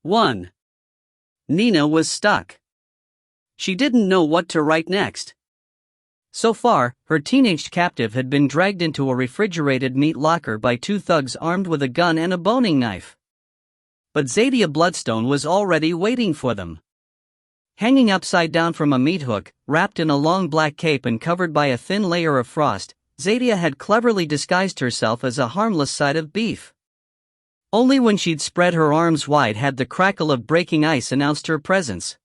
1. Nina was stuck. She didn't know what to write next. So far, her teenaged captive had been dragged into a refrigerated meat locker by two thugs armed with a gun and a boning knife. But Zadia Bloodstone was already waiting for them. Hanging upside down from a meat hook, wrapped in a long black cape and covered by a thin layer of frost, Zadia had cleverly disguised herself as a harmless side of beef. Only when she'd spread her arms wide had the crackle of breaking ice announced her presence.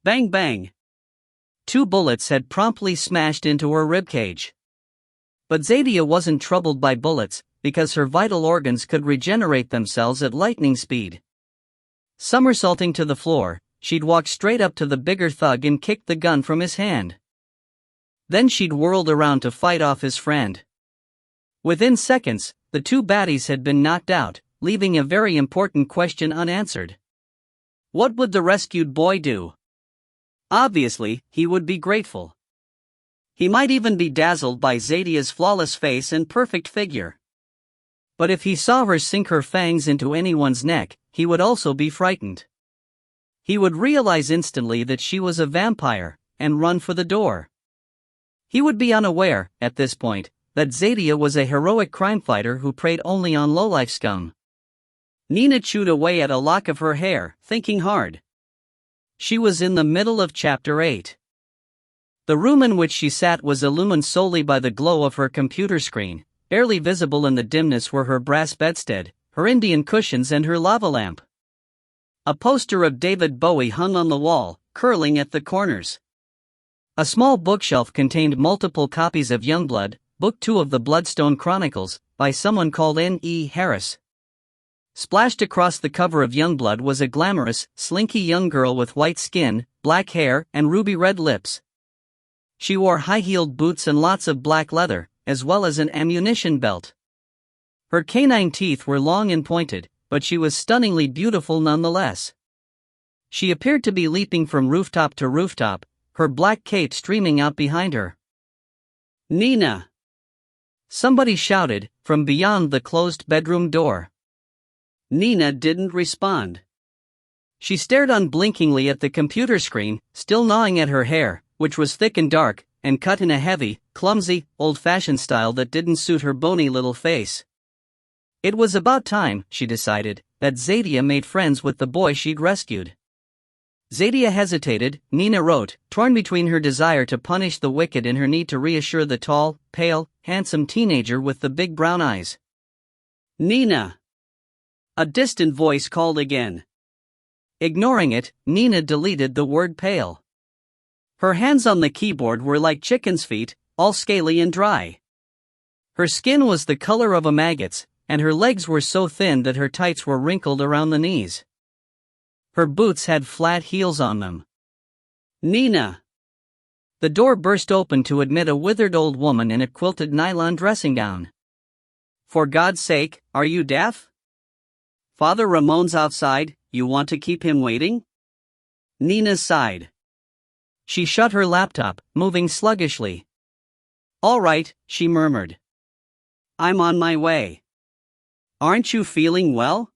Bang bang! 2 bullets had promptly smashed into her ribcage. But Zadia wasn't troubled by bullets, because her vital organs could regenerate themselves at lightning speed. Somersaulting to the floor, she'd walked straight up to the bigger thug and kicked the gun from his hand. Then she'd whirled around to fight off his friend. Within seconds, the 2 baddies had been knocked out, leaving a very important question unanswered. What would the rescued boy do? Obviously, he would be grateful. He might even be dazzled by Zadia's flawless face and perfect figure. But if he saw her sink her fangs into anyone's neck, he would also be frightened. He would realize instantly that she was a vampire, and run for the door. He would be unaware, at this point, that Zadia was a heroic crime fighter who preyed only on lowlife scum. Nina chewed away at a lock of her hair, thinking hard. She was in the middle of Chapter 8. The room in which she sat was illumined solely by the glow of her computer screen. Barely visible in the dimness were her brass bedstead, her Indian cushions and her lava lamp. A poster of David Bowie hung on the wall, curling at the corners. A small bookshelf contained multiple copies of Youngblood, Book 2 of the Bloodstone Chronicles, by someone called N.E. Harris. Splashed across the cover of Youngblood was a glamorous, slinky young girl with white skin, black hair, and ruby-red lips. She wore high-heeled boots and lots of black leather, as well as an ammunition belt. Her canine teeth were long and pointed, but she was stunningly beautiful nonetheless. She appeared to be leaping from rooftop to rooftop, her black cape streaming out behind her. Nina! Somebody shouted, from beyond the closed bedroom door. Nina didn't respond. She stared unblinkingly at the computer screen, still gnawing at her hair, which was thick and dark, and cut in a heavy, clumsy, old-fashioned style that didn't suit her bony little face. It was about time, she decided, that Zadia made friends with the boy she'd rescued. Zadia hesitated, Nina wrote, torn between her desire to punish the wicked and her need to reassure the tall, pale, handsome teenager with the big brown eyes. Nina! A distant voice called again. Ignoring it, Nina deleted the word pale. Her hands on the keyboard were like chicken's feet, all scaly and dry. Her skin was the color of a maggot's, and her legs were so thin that her tights were wrinkled around the knees. Her boots had flat heels on them. Nina! The door burst open to admit a withered old woman in a quilted nylon dressing gown. For God's sake, are you deaf? Father Ramon's outside, you want to keep him waiting? Nina sighed. She shut her laptop, moving sluggishly. All right, she murmured. I'm on my way. Aren't you feeling well?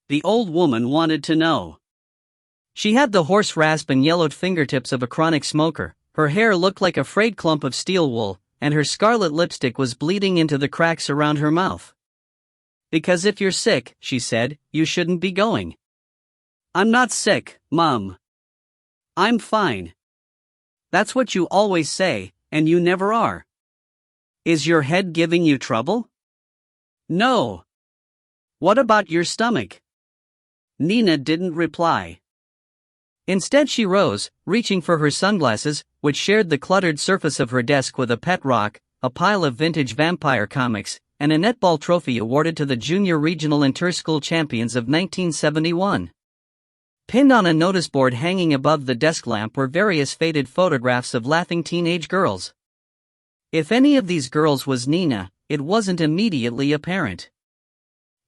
The old woman wanted to know. She had the hoarse rasp and yellowed fingertips of a chronic smoker, her hair looked like a frayed clump of steel wool, and her scarlet lipstick was bleeding into the cracks around her mouth. Because if you're sick, she said, you shouldn't be going. I'm not sick, Mum. I'm fine. That's what you always say, and you never are. Is your head giving you trouble? No. What about your stomach? Nina didn't reply. Instead she rose, reaching for her sunglasses, which shared the cluttered surface of her desk with a pet rock, a pile of vintage vampire comics, and a netball trophy awarded to the Junior Regional Interschool Champions of 1971. Pinned on a notice board hanging above the desk lamp were various faded photographs of laughing teenage girls. If any of these girls was Nina, it wasn't immediately apparent.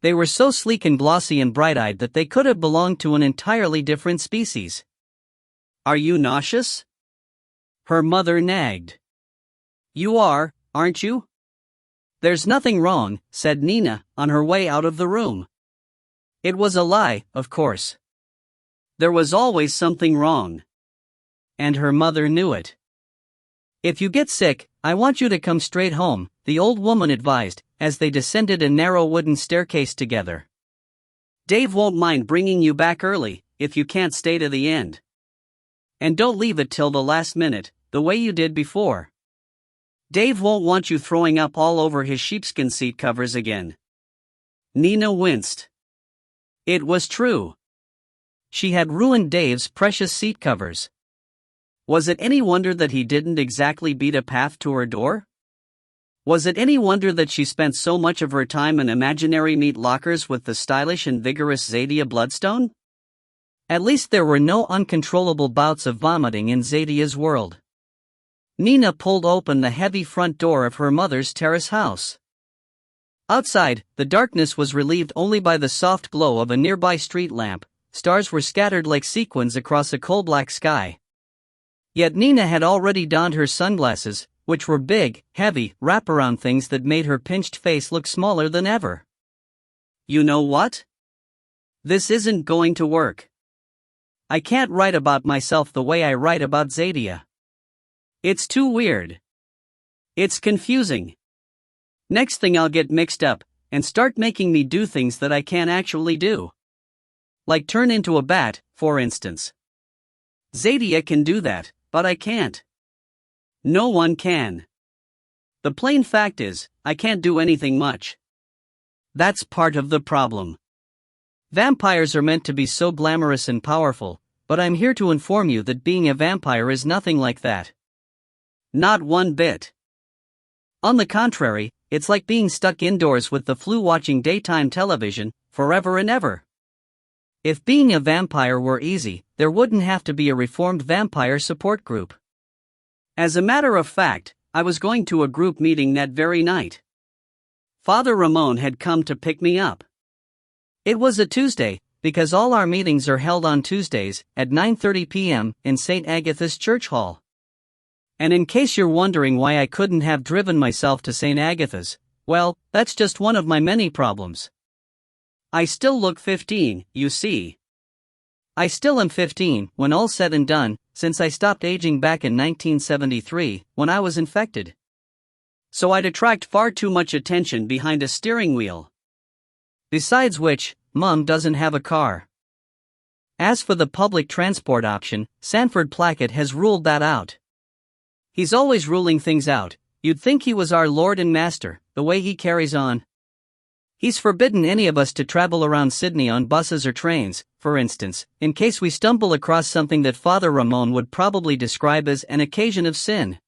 They were so sleek and glossy and bright-eyed that they could have belonged to an entirely different species. Are you nauseous? Her mother nagged. You are, aren't you? There's nothing wrong, said Nina, on her way out of the room. It was a lie, of course. There was always something wrong. And her mother knew it. "If you get sick, I want you to come straight home," the old woman advised, as they descended a narrow wooden staircase together. "Dave won't mind bringing you back early, if you can't stay to the end. And don't leave it till the last minute, the way you did before. Dave won't want you throwing up all over his sheepskin seat covers again." Nina winced. It was true. She had ruined Dave's precious seat covers. Was it any wonder that he didn't exactly beat a path to her door? Was it any wonder that she spent so much of her time in imaginary meat lockers with the stylish and vigorous Zadia Bloodstone? At least there were no uncontrollable bouts of vomiting in Zadia's world. Nina pulled open the heavy front door of her mother's terrace house. Outside, the darkness was relieved only by the soft glow of a nearby street lamp. Stars were scattered like sequins across a coal-black sky. Yet Nina had already donned her sunglasses, which were big, heavy, wraparound things that made her pinched face look smaller than ever. "You know what? This isn't going to work. I can't write about myself the way I write about Zadia. It's too weird. It's confusing. Next thing I'll get mixed up, and start making me do things that I can't actually do. Like turn into a bat, for instance. Zadia can do that, but I can't. No one can. The plain fact is, I can't do anything much. That's part of the problem. Vampires are meant to be so glamorous and powerful, but I'm here to inform you that being a vampire is nothing like that. Not one bit. On the contrary, it's like being stuck indoors with the flu watching daytime television, forever and ever. If being a vampire were easy, there wouldn't have to be a reformed vampire support group. As a matter of fact, I was going to a group meeting that very night. Father Ramon had come to pick me up. It was a Tuesday, because all our meetings are held on Tuesdays, at 9:30 p.m., in St. Agatha's Church Hall. And in case you're wondering why I couldn't have driven myself to St. Agatha's, well, that's just one of my many problems. I still look 15, you see. I still am 15, when all's said and done, since I stopped aging back in 1973, when I was infected. So I'd attract far too much attention behind a steering wheel. Besides which, Mom doesn't have a car. As for the public transport option, Sanford Plackett has ruled that out. He's always ruling things out. You'd think he was our Lord and Master, the way he carries on. He's forbidden any of us to travel around Sydney on buses or trains, for instance, in case we stumble across something that Father Ramon would probably describe as an occasion of sin.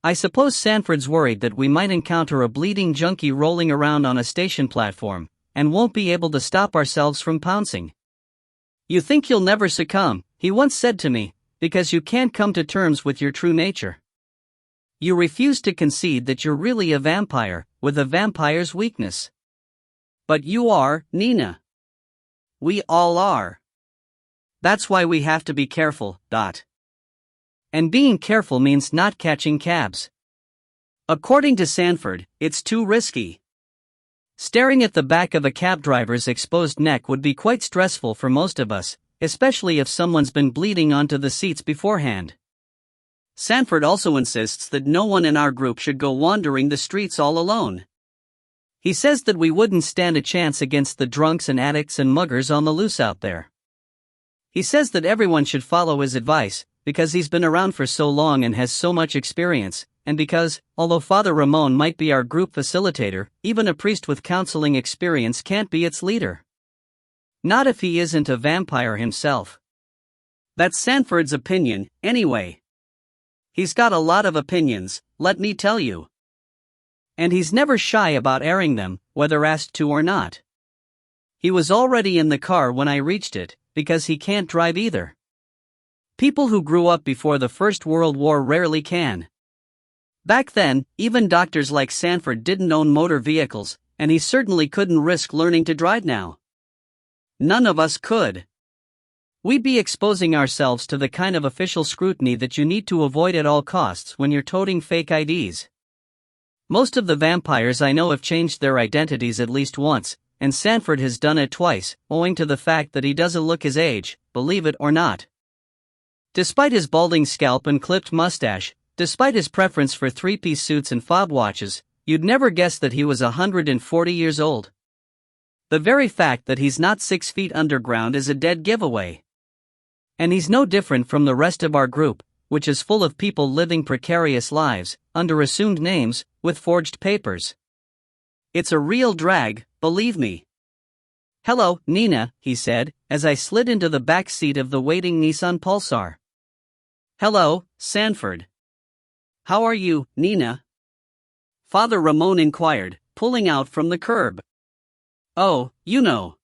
I suppose Sanford's worried that we might encounter a bleeding junkie rolling around on a station platform, and won't be able to stop ourselves from pouncing. "You think you'll never succumb," he once said to me, "because you can't come to terms with your true nature. You refuse to concede that you're really a vampire, with a vampire's weakness. But you are, Nina. We all are. That's why we have to be careful, . And being careful means not catching cabs. According to Sanford, it's too risky. Staring at the back of a cab driver's exposed neck would be quite stressful for most of us, especially if someone's been bleeding onto the seats beforehand. Sanford also insists that no one in our group should go wandering the streets all alone. He says that we wouldn't stand a chance against the drunks and addicts and muggers on the loose out there. He says that everyone should follow his advice, because he's been around for so long and has so much experience, and because, although Father Ramon might be our group facilitator, even a priest with counseling experience can't be its leader. Not if he isn't a vampire himself. That's Sanford's opinion, anyway. He's got a lot of opinions, let me tell you. And he's never shy about airing them, whether asked to or not. He was already in the car when I reached it, because he can't drive either. People who grew up before the First World War rarely can. Back then, even doctors like Sanford didn't own motor vehicles, and he certainly couldn't risk learning to drive now. None of us could. We'd be exposing ourselves to the kind of official scrutiny that you need to avoid at all costs when you're toting fake IDs. Most of the vampires I know have changed their identities at least once, and Sanford has done it twice, owing to the fact that he doesn't look his age, believe it or not. Despite his balding scalp and clipped mustache, despite his preference for three-piece suits and fob watches, you'd never guess that he was 140 years old. The very fact that he's not 6 feet underground is a dead giveaway. And he's no different from the rest of our group, which is full of people living precarious lives, under assumed names, with forged papers. It's a real drag, believe me. "Hello, Nina," he said, as I slid into the back seat of the waiting Nissan Pulsar. "Hello, Sanford. How are you, Nina?" Father Ramon inquired, pulling out from the curb. "Oh, you know.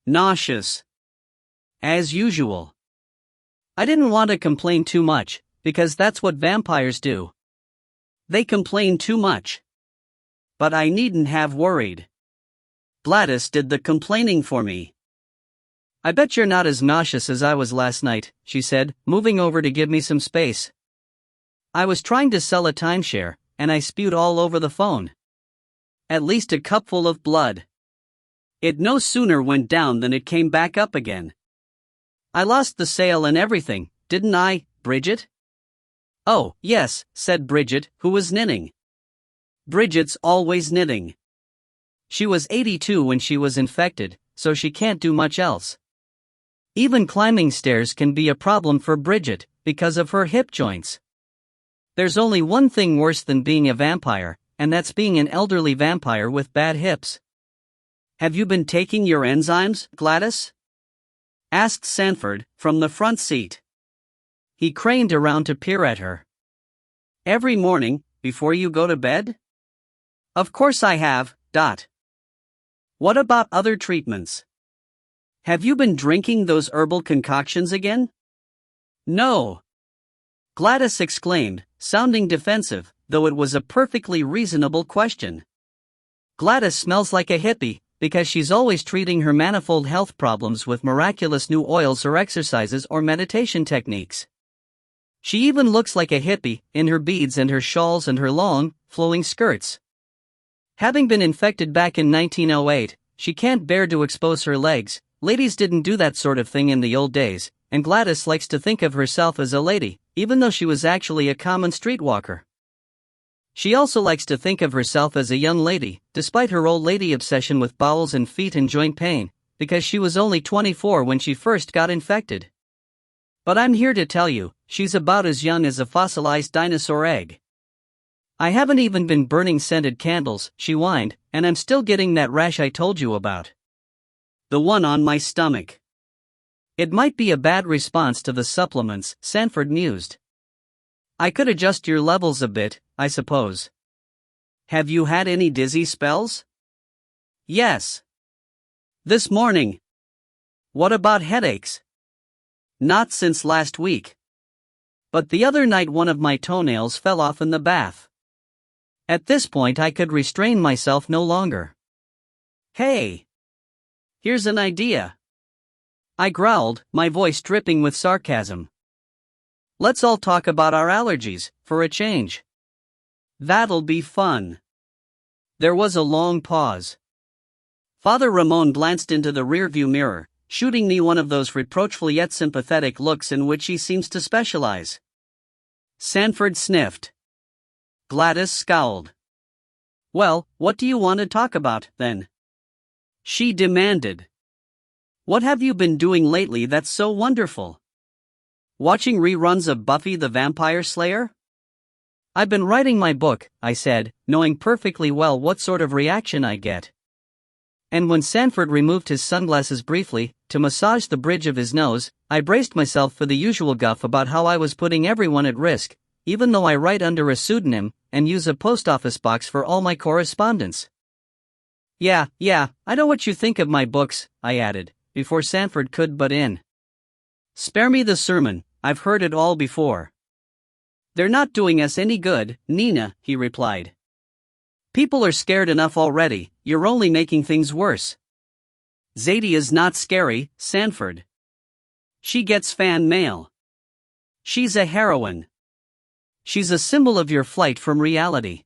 Nauseous. As usual." I didn't want to complain too much, because that's what vampires do. They complain too much. But I needn't have worried. Gladys did the complaining for me. "I bet you're not as nauseous as I was last night," she said, moving over to give me some space. "I was trying to sell a timeshare, and I spewed all over the phone. At least a cupful of blood. It no sooner went down than it came back up again. I lost the sale and everything, didn't I, Bridget?" "Oh, yes," said Bridget, who was knitting. Bridget's always knitting. She was 82 when she was infected, so she can't do much else. Even climbing stairs can be a problem for Bridget, because of her hip joints. There's only one thing worse than being a vampire, and that's being an elderly vampire with bad hips. "Have you been taking your enzymes, Gladys?" asked Sanford, from the front seat. He craned around to peer at her. "Every morning, before you go to bed?" "Of course I have, Dot. What about other treatments? Have you been drinking those herbal concoctions again?" "No," Gladys exclaimed, sounding defensive, though it was a perfectly reasonable question. Gladys smells like a hippie, because she's always treating her manifold health problems with miraculous new oils or exercises or meditation techniques. She even looks like a hippie, in her beads and her shawls and her long, flowing skirts. Having been infected back in 1908, she can't bear to expose her legs. Ladies didn't do that sort of thing in the old days, and Gladys likes to think of herself as a lady, even though she was actually a common streetwalker. She also likes to think of herself as a young lady, despite her old lady obsession with bowels and feet and joint pain, because she was only 24 when she first got infected. But I'm here to tell you, she's about as young as a fossilized dinosaur egg. "I haven't even been burning scented candles," she whined, "and I'm still getting that rash I told you about. The one on my stomach." "It might be a bad response to the supplements," Sanford mused. "I could adjust your levels a bit, I suppose." "Have you had any dizzy spells?" "Yes. This morning." "What about headaches?" "Not since last week. But the other night one of my toenails fell off in the bath." At this point I could restrain myself no longer. "Hey! Here's an idea," I growled, my voice dripping with sarcasm. "Let's all talk about our allergies, for a change. That'll be fun." There was a long pause. Father Ramon glanced into the rearview mirror, shooting me one of those reproachful yet sympathetic looks in which he seems to specialize. Sanford sniffed. Gladys scowled. "Well, what do you want to talk about, then?" she demanded. "What have you been doing lately that's so wonderful? Watching reruns of Buffy the Vampire Slayer?" "I've been writing my book," I said, knowing perfectly well what sort of reaction I'd get. And when Sanford removed his sunglasses briefly, to massage the bridge of his nose, I braced myself for the usual guff about how I was putting everyone at risk, even though I write under a pseudonym, and use a post office box for all my correspondence. Yeah, I know what you think of my books," I added, before Sanford could butt in. "Spare me the sermon, I've heard it all before." "They're not doing us any good, Nina," he replied. "People are scared enough already, you're only making things worse." "Zadie is not scary, Sanford. She gets fan mail. She's a heroine. She's a symbol of your flight from reality."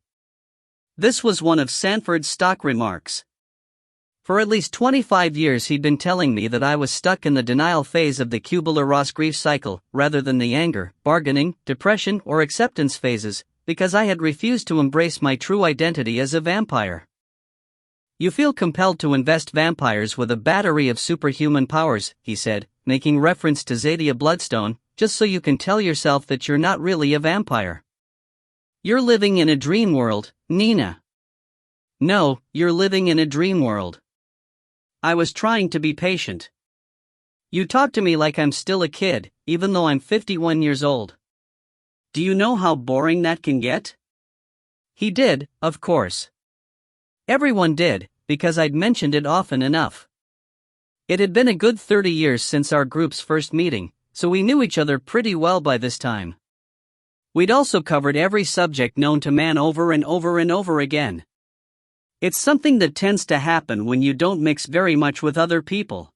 This was one of Sanford's stock remarks. For at least 25 years he'd been telling me that I was stuck in the denial phase of the Kubler-Ross grief cycle, rather than the anger, bargaining, depression or acceptance phases, because I had refused to embrace my true identity as a vampire. You feel compelled to invest vampires with a battery of superhuman powers, he said, making reference to Zadia Bloodstone, just so you can tell yourself that you're not really a vampire. You're living in a dream world, Nina. No, you're living in a dream world. I was trying to be patient. You talk to me like I'm still a kid, even though I'm 51 years old. Do you know how boring that can get? He did, of course. Everyone did, because I'd mentioned it often enough. It had been a good 30 years since our group's first meeting, so we knew each other pretty well by this time. We'd also covered every subject known to man over and over and over again. It's something that tends to happen when you don't mix very much with other people.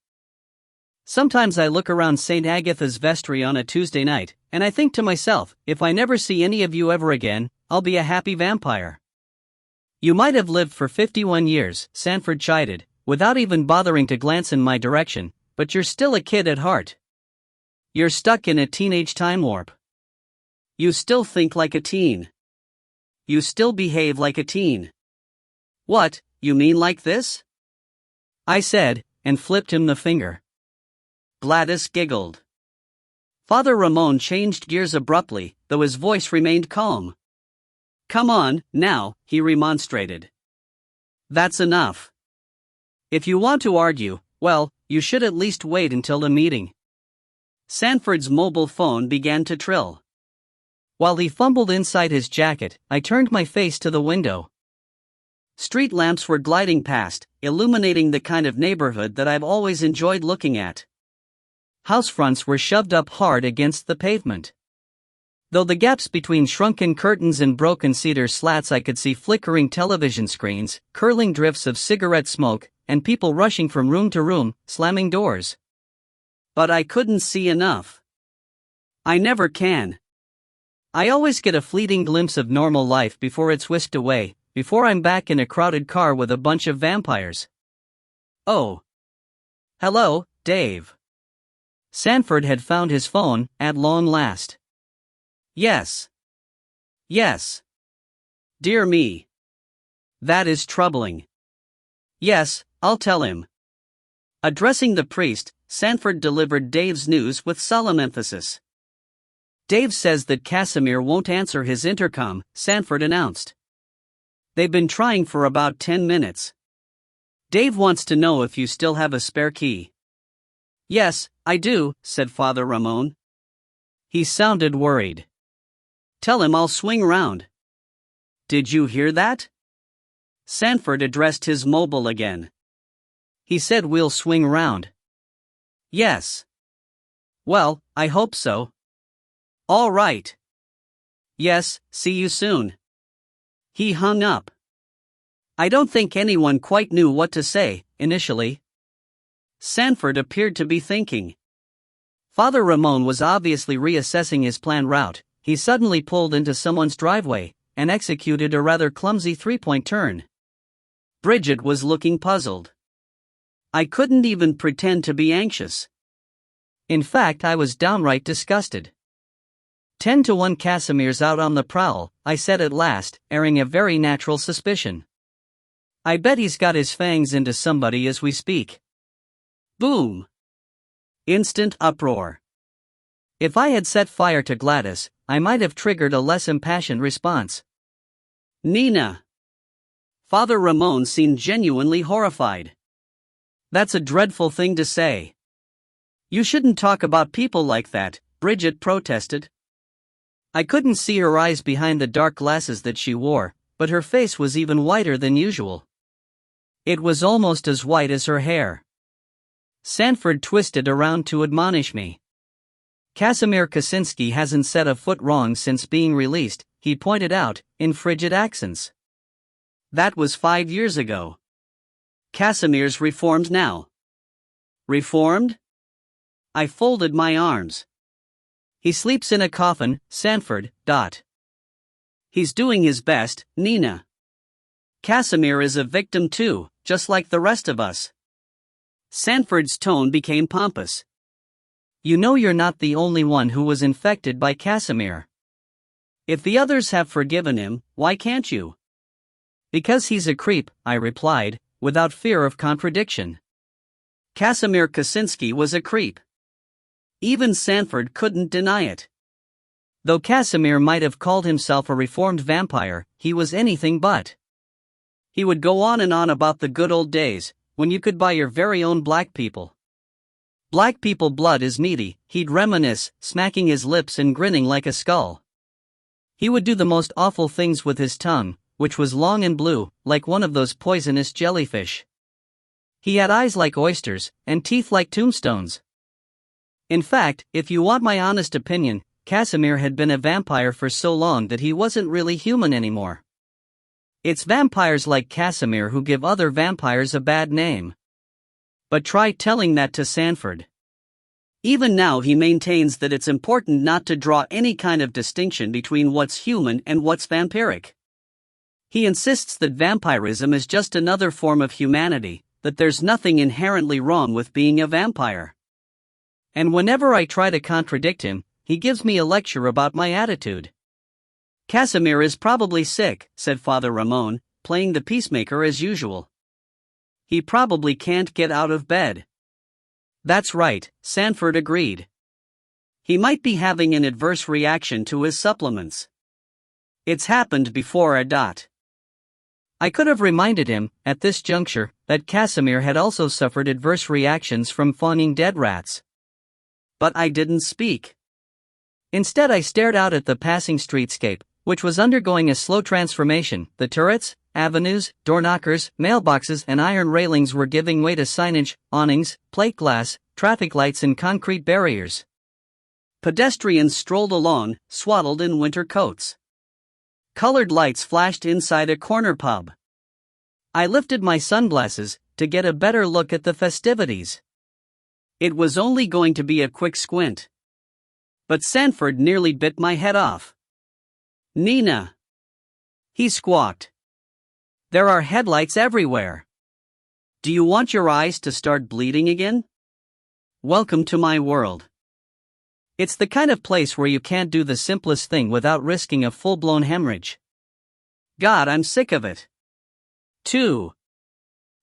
Sometimes I look around St. Agatha's vestry on a Tuesday night, and I think to myself, if I never see any of you ever again, I'll be a happy vampire. You might have lived for 51 years, Sanford chided, without even bothering to glance in my direction, but you're still a kid at heart. You're stuck in a teenage time warp. You still think like a teen. You still behave like a teen. What, you mean like this? I said, and flipped him the finger. Gladys giggled. Father Ramon changed gears abruptly, though his voice remained calm. Come on, now, he remonstrated. That's enough. If you want to argue, well, you should at least wait until the meeting. Sanford's mobile phone began to trill. While he fumbled inside his jacket, I turned my face to the window. Street lamps were gliding past, illuminating the kind of neighborhood that I've always enjoyed looking at. Housefronts were shoved up hard against the pavement. Though the gaps between shrunken curtains and broken cedar slats, I could see flickering television screens, curling drifts of cigarette smoke, and people rushing from room to room, slamming doors. But I couldn't see enough. I never can. I always get a fleeting glimpse of normal life before it's whisked away, before I'm back in a crowded car with a bunch of vampires. Oh. Hello, Dave. Sanford had found his phone, at long last. Yes. Yes. Dear me. That is troubling. Yes, I'll tell him. Addressing the priest, Sanford delivered Dave's news with solemn emphasis. Dave says that Casimir won't answer his intercom, Sanford announced. They've been trying for about 10 minutes. Dave wants to know if you still have a spare key. Yes, I do, said Father Ramon. He sounded worried. Tell him I'll swing round. Did you hear that? Sanford addressed his mobile again. He said we'll swing round. Yes. Well, I hope so. All right. Yes, see you soon. He hung up. I don't think anyone quite knew what to say, initially. Sanford appeared to be thinking. Father Ramon was obviously reassessing his planned route. He suddenly pulled into someone's driveway, and executed a rather clumsy three-point turn. Bridget was looking puzzled. I couldn't even pretend to be anxious. In fact, I was downright disgusted. 10-1 Casimir's out on the prowl, I said at last, airing a very natural suspicion. I bet he's got his fangs into somebody as we speak. Boom! Instant uproar. If I had set fire to Gladys, I might have triggered a less impassioned response. Nina! Father Ramon seemed genuinely horrified. That's a dreadful thing to say. You shouldn't talk about people like that, Bridget protested. I couldn't see her eyes behind the dark glasses that she wore, but her face was even whiter than usual. It was almost as white as her hair. Sanford twisted around to admonish me. Casimir Kaczynski hasn't set a foot wrong since being released, he pointed out, in frigid accents. That was 5 years ago. Casimir's reformed now. Reformed? I folded my arms. He sleeps in a coffin, Sanford. He's doing his best, Nina. Casimir is a victim too, just like the rest of us. Sanford's tone became pompous. You know you're not the only one who was infected by Casimir. If the others have forgiven him, why can't you? Because he's a creep, I replied, without fear of contradiction. Casimir Kaczynski was a creep. Even Sanford couldn't deny it. Though Casimir might have called himself a reformed vampire, he was anything but. He would go on and on about the good old days, when you could buy your very own black people. Black people blood is meaty, he'd reminisce, smacking his lips and grinning like a skull. He would do the most awful things with his tongue, which was long and blue, like one of those poisonous jellyfish. He had eyes like oysters, and teeth like tombstones. In fact, if you want my honest opinion, Casimir had been a vampire for so long that he wasn't really human anymore. It's vampires like Casimir who give other vampires a bad name. But try telling that to Sanford. Even now he maintains that it's important not to draw any kind of distinction between what's human and what's vampiric. He insists that vampirism is just another form of humanity, that there's nothing inherently wrong with being a vampire. And whenever I try to contradict him, he gives me a lecture about my attitude. Casimir is probably sick, said Father Ramon, playing the peacemaker as usual. He probably can't get out of bed. That's right, Sanford agreed. He might be having an adverse reaction to his supplements. It's happened before. I could have reminded him, at this juncture, that Casimir had also suffered adverse reactions from fawning dead rats. But I didn't speak. Instead I stared out at the passing streetscape, which was undergoing a slow transformation. The turrets, avenues, door knockers, mailboxes and iron railings were giving way to signage, awnings, plate glass, traffic lights and concrete barriers. Pedestrians strolled along, swaddled in winter coats. Colored lights flashed inside a corner pub. I lifted my sunglasses to get a better look at the festivities. It was only going to be a quick squint. But Sanford nearly bit my head off. Nina! He squawked. There are headlights everywhere. Do you want your eyes to start bleeding again? Welcome to my world. It's the kind of place where you can't do the simplest thing without risking a full-blown hemorrhage. God, I'm sick of it. 2.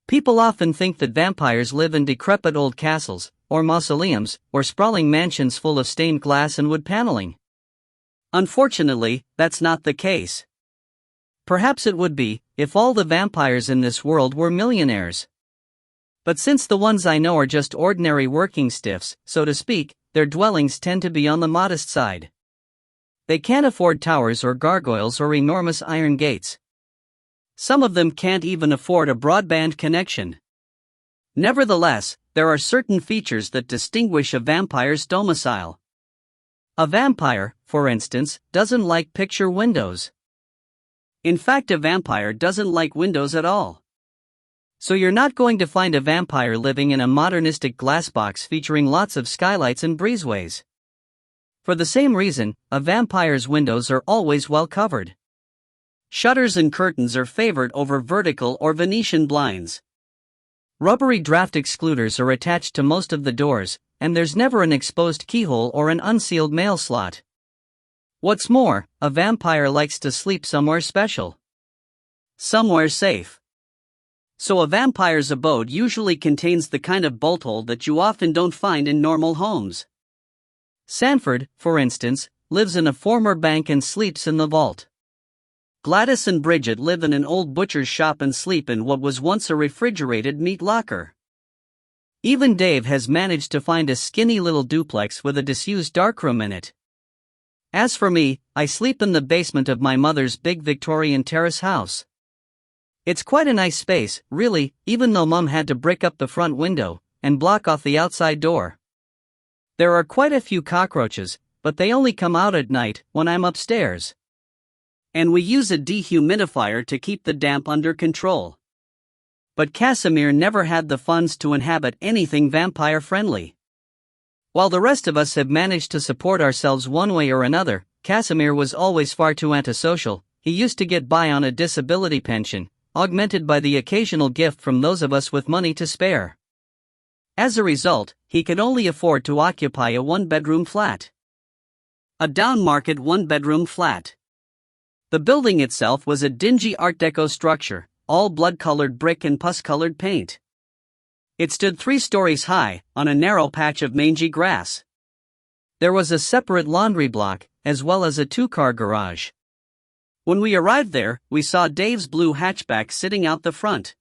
People often think that vampires live in decrepit old castles, or mausoleums, or sprawling mansions full of stained glass and wood paneling. Unfortunately, that's not the case. Perhaps it would be, if all the vampires in this world were millionaires. But since the ones I know are just ordinary working stiffs, so to speak, their dwellings tend to be on the modest side. They can't afford towers or gargoyles or enormous iron gates. Some of them can't even afford a broadband connection. Nevertheless, there are certain features that distinguish a vampire's domicile. A vampire, for instance, doesn't like picture windows. In fact, a vampire doesn't like windows at all. So you're not going to find a vampire living in a modernistic glass box featuring lots of skylights and breezeways. For the same reason, a vampire's windows are always well covered. Shutters and curtains are favored over vertical or Venetian blinds. Rubbery draft excluders are attached to most of the doors, and there's never an exposed keyhole or an unsealed mail slot. What's more, a vampire likes to sleep somewhere special. Somewhere safe. So a vampire's abode usually contains the kind of bolt hole that you often don't find in normal homes. Sanford, for instance, lives in a former bank and sleeps in the vault. Gladys and Bridget live in an old butcher's shop and sleep in what was once a refrigerated meat locker. Even Dave has managed to find a skinny little duplex with a disused darkroom in it. As for me, I sleep in the basement of my mother's big Victorian terrace house. It's quite a nice space, really, even though Mum had to brick up the front window and block off the outside door. There are quite a few cockroaches, but they only come out at night when I'm upstairs. And we use a dehumidifier to keep the damp under control. But Casimir never had the funds to inhabit anything vampire-friendly. While the rest of us have managed to support ourselves one way or another, Casimir was always far too antisocial. He used to get by on a disability pension, augmented by the occasional gift from those of us with money to spare. As a result, he could only afford to occupy a one-bedroom flat. A down-market one-bedroom flat. The building itself was a dingy Art Deco structure, all blood-colored brick and pus-colored paint. It stood 3 stories high, on a narrow patch of mangy grass. There was a separate laundry block, as well as a 2-car garage. When we arrived there, we saw Dave's blue hatchback sitting out the front.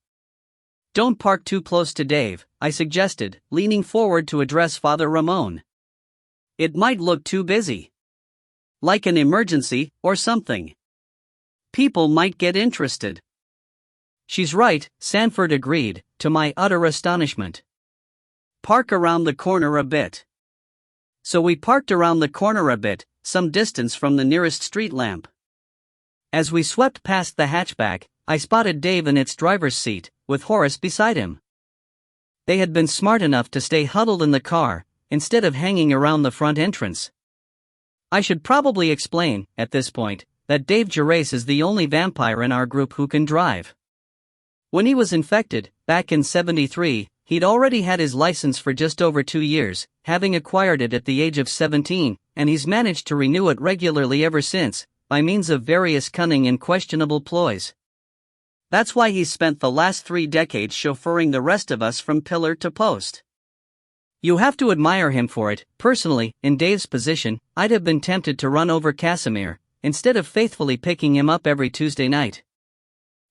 "Don't park too close to Dave," I suggested, leaning forward to address Father Ramon. "It might look too busy. Like an emergency, or something. People might get interested." "She's right," Sanford agreed, to my utter astonishment. "Park around the corner a bit." So we parked around the corner a bit, some distance from the nearest street lamp. As we swept past the hatchback, I spotted Dave in its driver's seat, with Horace beside him. They had been smart enough to stay huddled in the car, instead of hanging around the front entrance. I should probably explain, at this point, that Dave Gerace is the only vampire in our group who can drive. When he was infected, back in '73, he'd already had his license for just over 2 years, having acquired it at the age of 17, and he's managed to renew it regularly ever since, by means of various cunning and questionable ploys. That's why he's spent the last 3 decades chauffeuring the rest of us from pillar to post. You have to admire him for it. Personally, in Dave's position, I'd have been tempted to run over Casimir, instead of faithfully picking him up every Tuesday night.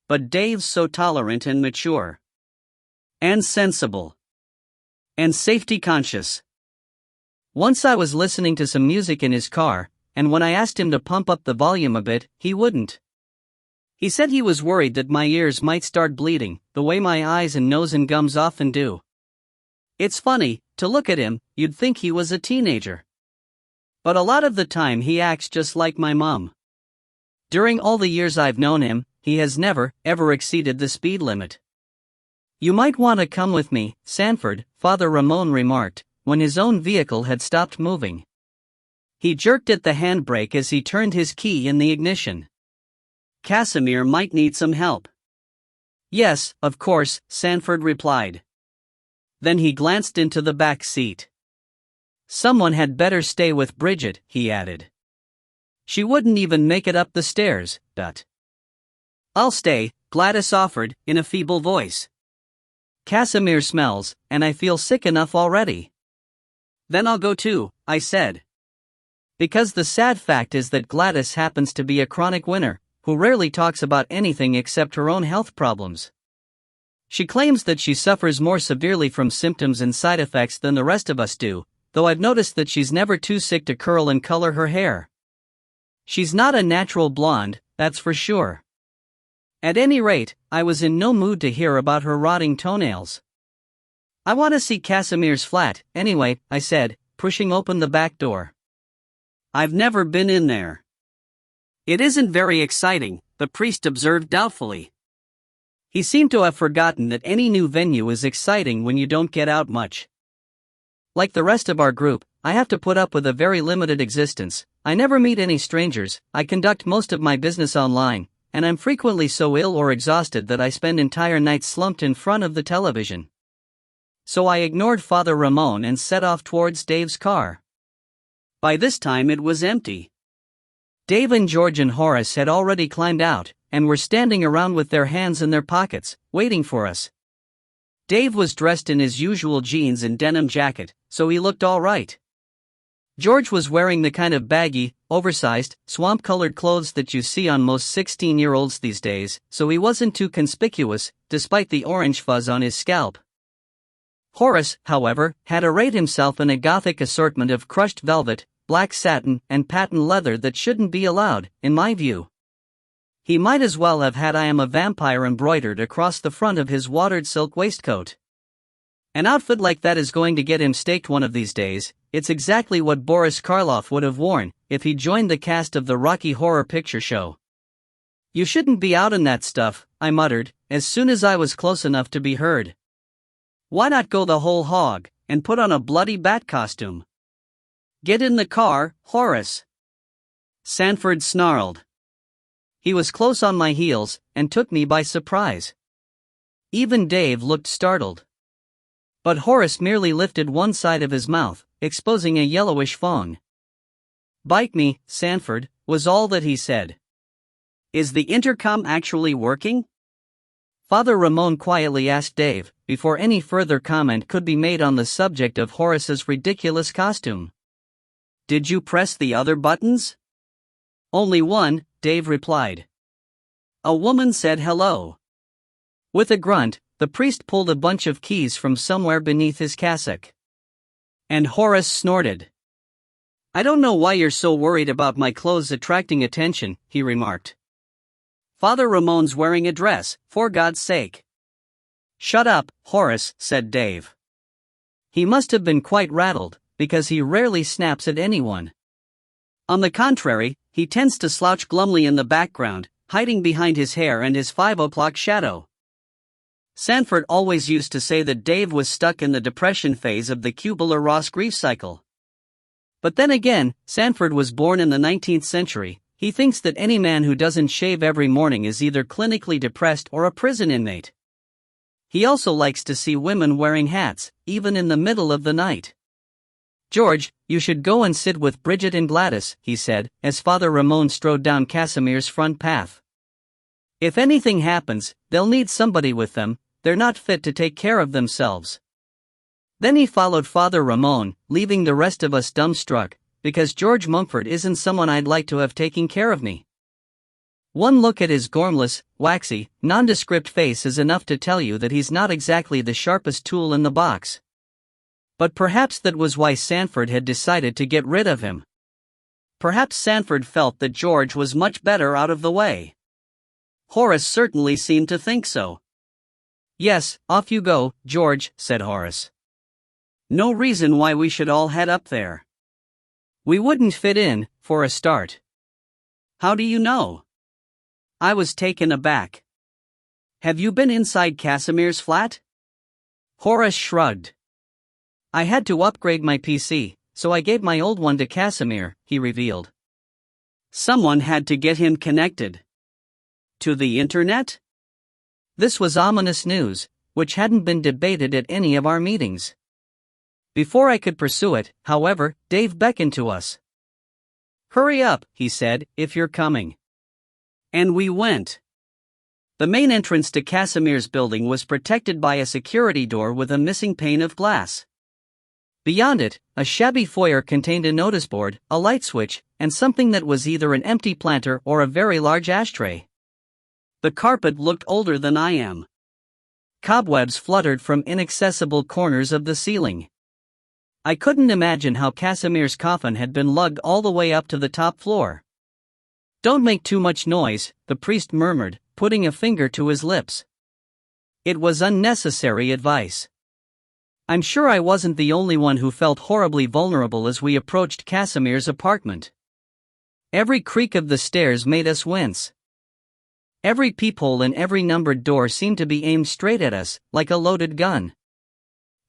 But Dave's so tolerant and mature. And sensible. And safety conscious. Once I was listening to some music in his car, and when I asked him to pump up the volume a bit, he wouldn't. He said he was worried that my ears might start bleeding, the way my eyes and nose and gums often do. It's funny, to look at him, you'd think he was a teenager. But a lot of the time he acts just like my mom. During all the years I've known him, he has never, ever exceeded the speed limit. "You might want to come with me, Sanford," Father Ramon remarked, when his own vehicle had stopped moving. He jerked at the handbrake as he turned his key in the ignition. "Casimir might need some help." "Yes, of course," Sanford replied. Then he glanced into the back seat. "Someone had better stay with Bridget," he added. "She wouldn't even make it up the stairs." "I'll stay," Gladys offered, in a feeble voice. "Casimir smells, and I feel sick enough already." "Then I'll go too," I said. Because the sad fact is that Gladys happens to be a chronic winner, who rarely talks about anything except her own health problems. She claims that she suffers more severely from symptoms and side effects than the rest of us do, though I've noticed that she's never too sick to curl and color her hair. She's not a natural blonde, that's for sure. At any rate, I was in no mood to hear about her rotting toenails. "I want to see Casimir's flat, anyway," I said, pushing open the back door. "I've never been in there." "It isn't very exciting," the priest observed doubtfully. He seemed to have forgotten that any new venue is exciting when you don't get out much. Like the rest of our group, I have to put up with a very limited existence. I never meet any strangers, I conduct most of my business online, and I'm frequently so ill or exhausted that I spend entire nights slumped in front of the television. So I ignored Father Ramon and set off towards Dave's car. By this time it was empty. Dave and George and Horace had already climbed out, and were standing around with their hands in their pockets, waiting for us. Dave was dressed in his usual jeans and denim jacket, so he looked all right. George was wearing the kind of baggy, oversized, swamp-colored clothes that you see on most 16-year-olds these days, so he wasn't too conspicuous, despite the orange fuzz on his scalp. Horace, however, had arrayed himself in a gothic assortment of crushed velvet, black satin, and patent leather that shouldn't be allowed, in my view. He might as well have had "I am a vampire" embroidered across the front of his watered silk waistcoat. An outfit like that is going to get him staked one of these days. It's exactly what Boris Karloff would have worn if he joined the cast of the Rocky Horror Picture Show. "You shouldn't be out in that stuff," I muttered, as soon as I was close enough to be heard. "Why not go the whole hog, and put on a bloody bat costume?" "Get in the car, Horace," Sanford snarled. He was close on my heels, and took me by surprise. Even Dave looked startled. But Horace merely lifted one side of his mouth, exposing a yellowish fong. "Bite me, Sanford," was all that he said. "Is the intercom actually working?" Father Ramon quietly asked Dave, before any further comment could be made on the subject of Horace's ridiculous costume. "Did you press the other buttons?" "Only one," Dave replied. "A woman said hello." With a grunt, the priest pulled a bunch of keys from somewhere beneath his cassock. And Horace snorted. "I don't know why you're so worried about my clothes attracting attention," he remarked. "Father Ramon's wearing a dress, for God's sake." "Shut up, Horace," said Dave. He must have been quite rattled, because he rarely snaps at anyone. On the contrary, he tends to slouch glumly in the background, hiding behind his hair and his 5 o'clock shadow. Sanford always used to say that Dave was stuck in the depression phase of the Kubler-Ross grief cycle. But then again, Sanford was born in the 19th century. He thinks that any man who doesn't shave every morning is either clinically depressed or a prison inmate. He also likes to see women wearing hats, even in the middle of the night. "George, you should go and sit with Bridget and Gladys," he said, as Father Ramon strode down Casimir's front path. "If anything happens, they'll need somebody with them. They're not fit to take care of themselves." Then he followed Father Ramon, leaving the rest of us dumbstruck, because George Mumford isn't someone I'd like to have taking care of me. One look at his gormless, waxy, nondescript face is enough to tell you that he's not exactly the sharpest tool in the box. But perhaps that was why Sanford had decided to get rid of him. Perhaps Sanford felt that George was much better out of the way. Horace certainly seemed to think so. "Yes, off you go, George," said Horace. "No reason why we should all head up there. We wouldn't fit in, for a start." "How do you know?" I was taken aback. "Have you been inside Casimir's flat?" Horace shrugged. "I had to upgrade my PC, so I gave my old one to Casimir," he revealed. "Someone had to get him connected. To the internet?" This was ominous news, which hadn't been debated at any of our meetings. Before I could pursue it, however, Dave beckoned to us. "Hurry up," he said, "if you're coming." And we went. The main entrance to Casimir's building was protected by a security door with a missing pane of glass. Beyond it, a shabby foyer contained a notice board, a light switch, and something that was either an empty planter or a very large ashtray. The carpet looked older than I am. Cobwebs fluttered from inaccessible corners of the ceiling. I couldn't imagine how Casimir's coffin had been lugged all the way up to the top floor. "Don't make too much noise," the priest murmured, putting a finger to his lips. It was unnecessary advice. I'm sure I wasn't the only one who felt horribly vulnerable as we approached Casimir's apartment. Every creak of the stairs made us wince. Every peephole and every numbered door seemed to be aimed straight at us, like a loaded gun.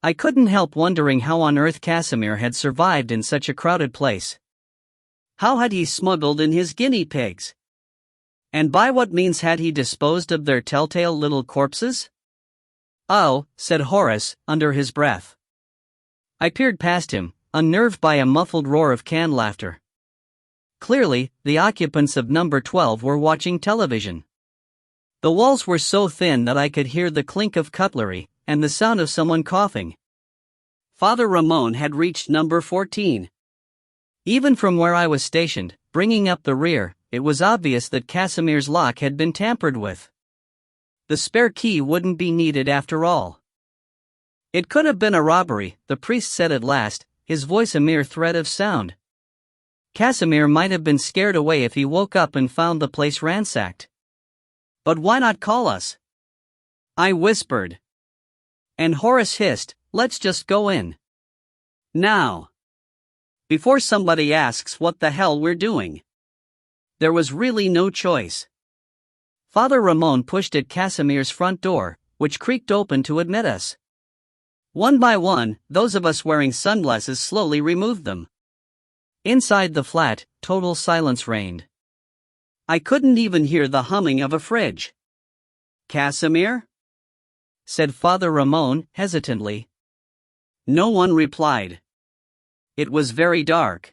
I couldn't help wondering how on earth Casimir had survived in such a crowded place. How had he smuggled in his guinea pigs? And by what means had he disposed of their telltale little corpses? "Oh," said Horace, under his breath. I peered past him, unnerved by a muffled roar of canned laughter. Clearly, the occupants of number 12 were watching television. The walls were so thin that I could hear the clink of cutlery, and the sound of someone coughing. Father Ramon had reached number 14. Even from where I was stationed, bringing up the rear, it was obvious that Casimir's lock had been tampered with. The spare key wouldn't be needed after all. "It could have been a robbery," the priest said at last, his voice a mere thread of sound. "Casimir might have been scared away if he woke up and found the place ransacked." "But why not call us?" I whispered. And Horace hissed, "Let's just go in. Now. Before somebody asks what the hell we're doing." There was really no choice. Father Ramon pushed at Casimir's front door, which creaked open to admit us. One by one, those of us wearing sunglasses slowly removed them. Inside the flat, total silence reigned. I couldn't even hear the humming of a fridge. "Casimir?" said Father Ramon, hesitantly. No one replied. It was very dark.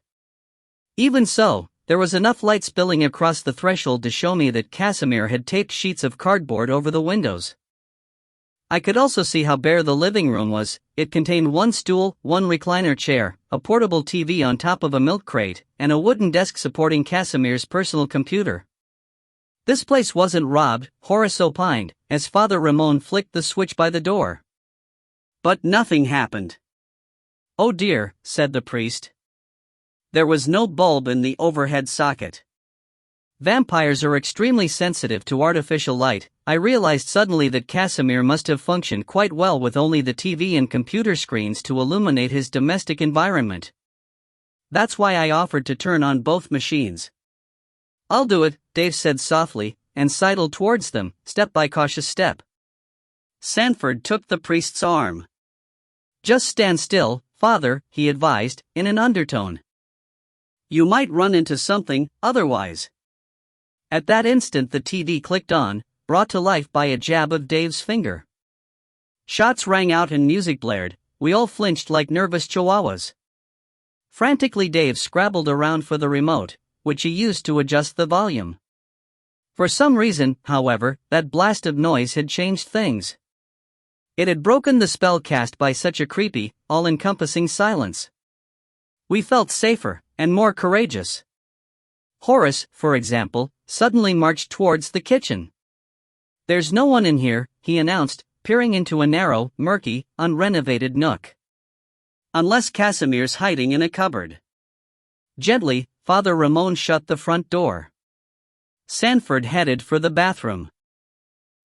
Even so, there was enough light spilling across the threshold to show me that Casimir had taped sheets of cardboard over the windows. I could also see how bare the living room was. It contained one stool, one recliner chair, a portable TV on top of a milk crate, and a wooden desk supporting Casimir's personal computer. This place wasn't robbed, Horace opined, as Father Ramon flicked the switch by the door. But nothing happened. "Oh dear," said the priest. There was no bulb in the overhead socket. Vampires are extremely sensitive to artificial light. I realized suddenly that Casimir must have functioned quite well with only the TV and computer screens to illuminate his domestic environment. That's why I offered to turn on both machines. "I'll do it," Dave said softly, and sidled towards them, step by cautious step. Sanford took the priest's arm. "Just stand still, Father," he advised, in an undertone. "You might run into something, otherwise." At that instant the TV clicked on, brought to life by a jab of Dave's finger. Shots rang out and music blared. We all flinched like nervous chihuahuas. Frantically Dave scrabbled around for the remote, which he used to adjust the volume. For some reason, however, that blast of noise had changed things. It had broken the spell cast by such a creepy, all-encompassing silence. We felt safer, and more courageous. Horace, for example, suddenly marched towards the kitchen. "There's no one in here," he announced, peering into a narrow, murky, unrenovated nook. "Unless Casimir's hiding in a cupboard." Gently, Father Ramon shut the front door. Sanford headed for the bathroom.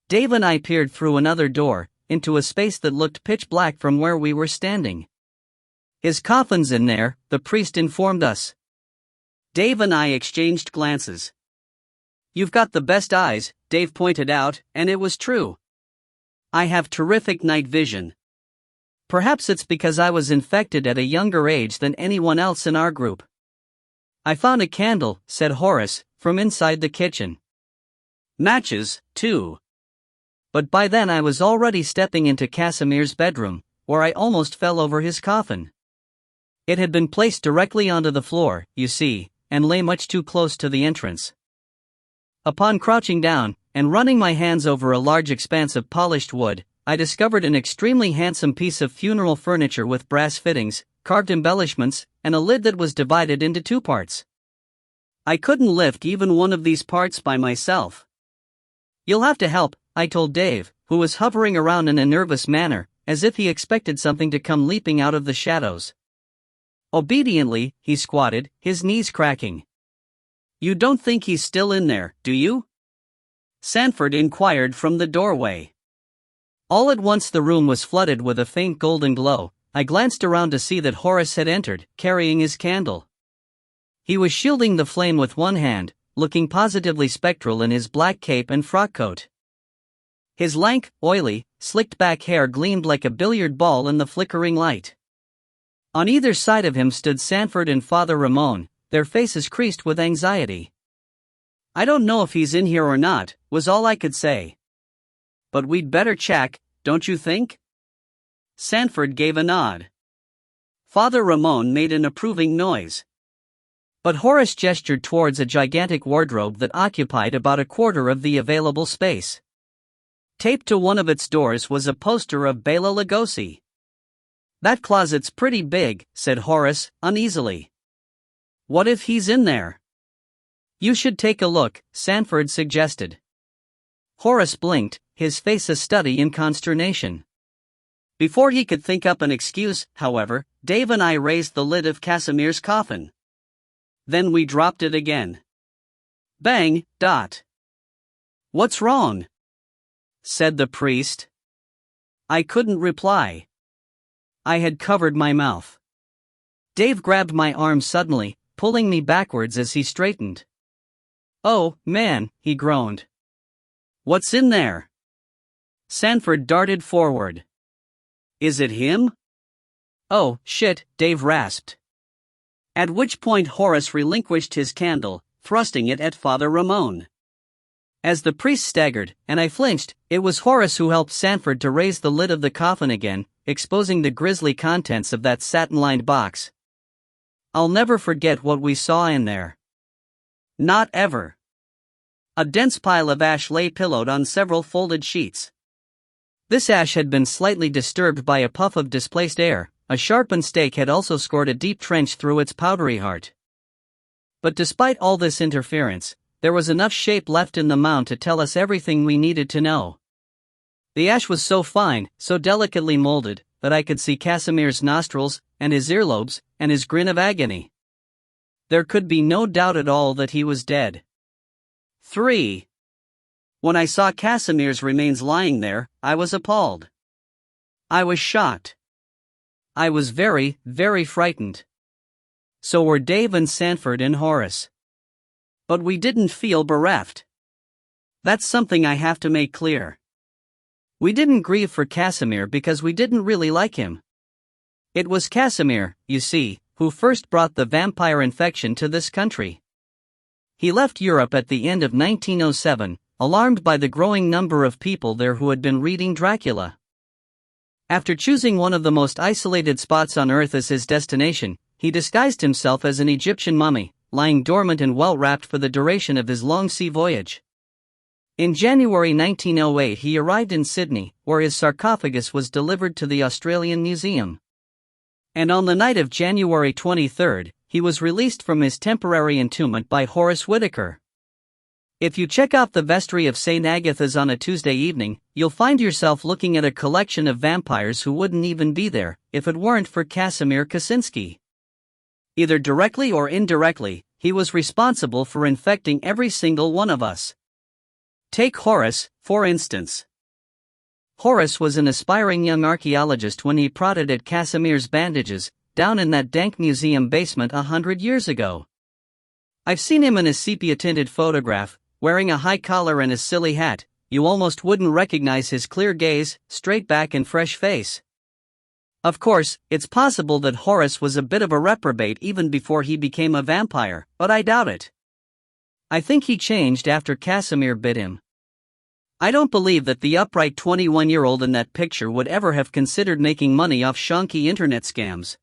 Dave and I peered through another door, into a space that looked pitch black from where we were standing. "His coffin's in there," the priest informed us. Dave and I exchanged glances. "You've got the best eyes," Dave pointed out, and it was true. "I have terrific night vision. Perhaps it's because I was infected at a younger age than anyone else in our group." "I found a candle," said Horace, from inside the kitchen. "Matches, too." But by then I was already stepping into Casimir's bedroom, where I almost fell over his coffin. It had been placed directly onto the floor, you see, and lay much too close to the entrance. Upon crouching down, and running my hands over a large expanse of polished wood, I discovered an extremely handsome piece of funeral furniture with brass fittings, carved embellishments, and a lid that was divided into two parts. I couldn't lift even one of these parts by myself. "You'll have to help," I told Dave, who was hovering around in a nervous manner, as if he expected something to come leaping out of the shadows. Obediently, he squatted, his knees cracking. "You don't think he's still in there, do you?" Sanford inquired from the doorway. All at once the room was flooded with a faint golden glow. I glanced around to see that Horace had entered, carrying his candle. He was shielding the flame with one hand, looking positively spectral in his black cape and frock coat. His lank, oily, slicked-back hair gleamed like a billiard ball in the flickering light. On either side of him stood Sanford and Father Ramon, their faces creased with anxiety. "I don't know if he's in here or not," was all I could say. "But we'd better check, don't you think?" Sanford gave a nod. Father Ramon made an approving noise. But Horace gestured towards a gigantic wardrobe that occupied about a quarter of the available space. Taped to one of its doors was a poster of Bela Lugosi. "That closet's pretty big," said Horace, uneasily. "What if he's in there?" "You should take a look," Sanford suggested. Horace blinked, his face a study in consternation. Before he could think up an excuse, however, Dave and I raised the lid of Casimir's coffin. Then we dropped it again. Bang, dot. "What's wrong?" said the priest. I couldn't reply. I had covered my mouth. Dave grabbed my arm suddenly, pulling me backwards as he straightened. "Oh, man," he groaned. "What's in there?" Sanford darted forward. "Is it him?" "Oh, shit," Dave rasped. At which point Horace relinquished his candle, thrusting it at Father Ramon. As the priest staggered, and I flinched, it was Horace who helped Sanford to raise the lid of the coffin again, exposing the grisly contents of that satin-lined box. I'll never forget what we saw in there. Not ever. A dense pile of ash lay pillowed on several folded sheets. This ash had been slightly disturbed by a puff of displaced air. A sharpened stake had also scored a deep trench through its powdery heart. But despite all this interference, there was enough shape left in the mound to tell us everything we needed to know. The ash was so fine, so delicately molded, that I could see Casimir's nostrils, and his earlobes, and his grin of agony. There could be no doubt at all that he was dead. 3. When I saw Casimir's remains lying there, I was appalled. I was shocked. I was very, very frightened. So were Dave and Sanford and Horace. But we didn't feel bereft. That's something I have to make clear. We didn't grieve for Casimir because we didn't really like him. It was Casimir, you see, who first brought the vampire infection to this country. He left Europe at the end of 1907, alarmed by the growing number of people there who had been reading Dracula. After choosing one of the most isolated spots on Earth as his destination, he disguised himself as an Egyptian mummy, lying dormant and well-wrapped for the duration of his long sea voyage. In January 1908 he arrived in Sydney, where his sarcophagus was delivered to the Australian Museum. And on the night of January 23, he was released from his temporary entombment by Horace Whittaker. If you check out the vestry of St. Agatha's on a Tuesday evening, you'll find yourself looking at a collection of vampires who wouldn't even be there if it weren't for Casimir Kaczynski. Either directly or indirectly, he was responsible for infecting every single one of us. Take Horace, for instance. Horace was an aspiring young archaeologist when he prodded at Casimir's bandages, down in that dank museum basement 100 years ago. I've seen him in a sepia-tinted photograph, wearing a high collar and a silly hat. You almost wouldn't recognize his clear gaze, straight back and fresh face. Of course, it's possible that Horace was a bit of a reprobate even before he became a vampire, but I doubt it. I think he changed after Casimir bit him. I don't believe that the upright 21-year-old in that picture would ever have considered making money off shonky internet scams.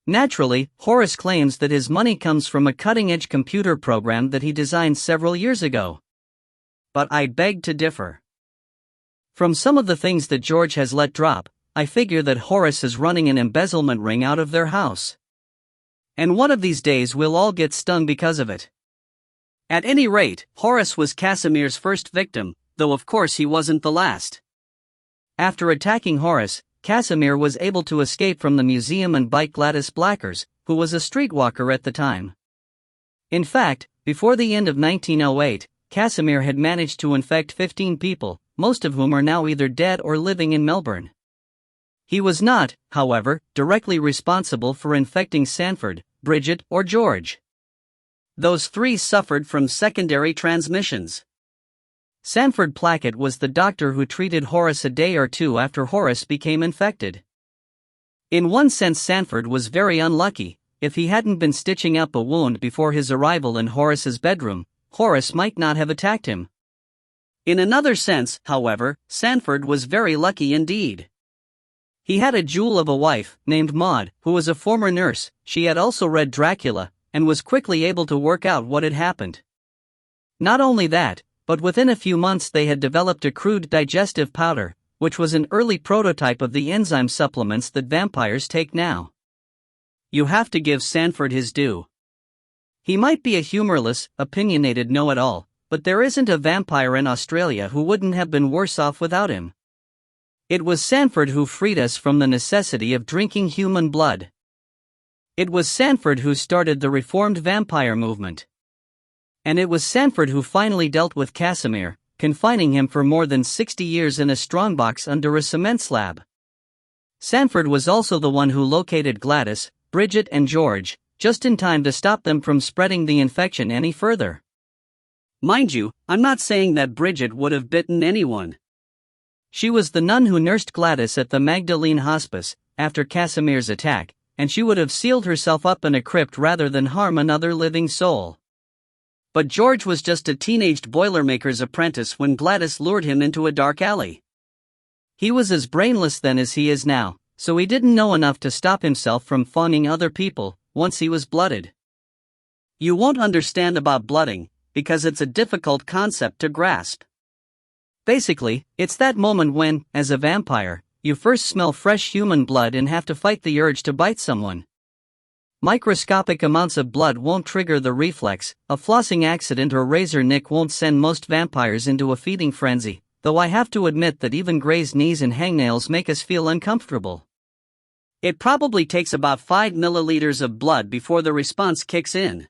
Naturally, Horace claims that his money comes from a cutting-edge computer program that he designed several years ago. But I beg to differ. From some of the things that George has let drop, I figure that Horace is running an embezzlement ring out of their house. And one of these days we'll all get stung because of it. At any rate, Horace was Casimir's first victim, though of course he wasn't the last. After attacking Horace, Casimir was able to escape from the museum and bite Gladys Blackers, who was a streetwalker at the time. In fact, before the end of 1908, Casimir had managed to infect 15 people, most of whom are now either dead or living in Melbourne. He was not, however, directly responsible for infecting Sanford, Bridget, or George. Those three suffered from secondary transmissions. Sanford Plackett was the doctor who treated Horace a day or two after Horace became infected. In one sense, Sanford was very unlucky. If he hadn't been stitching up a wound before his arrival in Horace's bedroom, Horace might not have attacked him. In another sense, however, Sanford was very lucky indeed. He had a jewel of a wife, named Maud, who was a former nurse. She had also read Dracula, and was quickly able to work out what had happened. Not only that, but within a few months they had developed a crude digestive powder, which was an early prototype of the enzyme supplements that vampires take now. You have to give Sanford his due. He might be a humorless, opinionated know-it-all, but there isn't a vampire in Australia who wouldn't have been worse off without him. It was Sanford who freed us from the necessity of drinking human blood. It was Sanford who started the reformed vampire movement. And it was Sanford who finally dealt with Casimir, confining him for more than 60 years in a strongbox under a cement slab. Sanford was also the one who located Gladys, Bridget and George, just in time to stop them from spreading the infection any further. Mind you, I'm not saying that Bridget would have bitten anyone. She was the nun who nursed Gladys at the Magdalene Hospice, after Casimir's attack, and she would have sealed herself up in a crypt rather than harm another living soul. But George was just a teenaged boilermaker's apprentice when Gladys lured him into a dark alley. He was as brainless then as he is now, so he didn't know enough to stop himself from fawning other people once he was blooded. You won't understand about blooding, because it's a difficult concept to grasp. Basically, it's that moment when, as a vampire, you first smell fresh human blood and have to fight the urge to bite someone. Microscopic amounts of blood won't trigger the reflex, a flossing accident or razor nick won't send most vampires into a feeding frenzy, though I have to admit that even grazed knees and hangnails make us feel uncomfortable. It probably takes about 5 milliliters of blood before the response kicks in.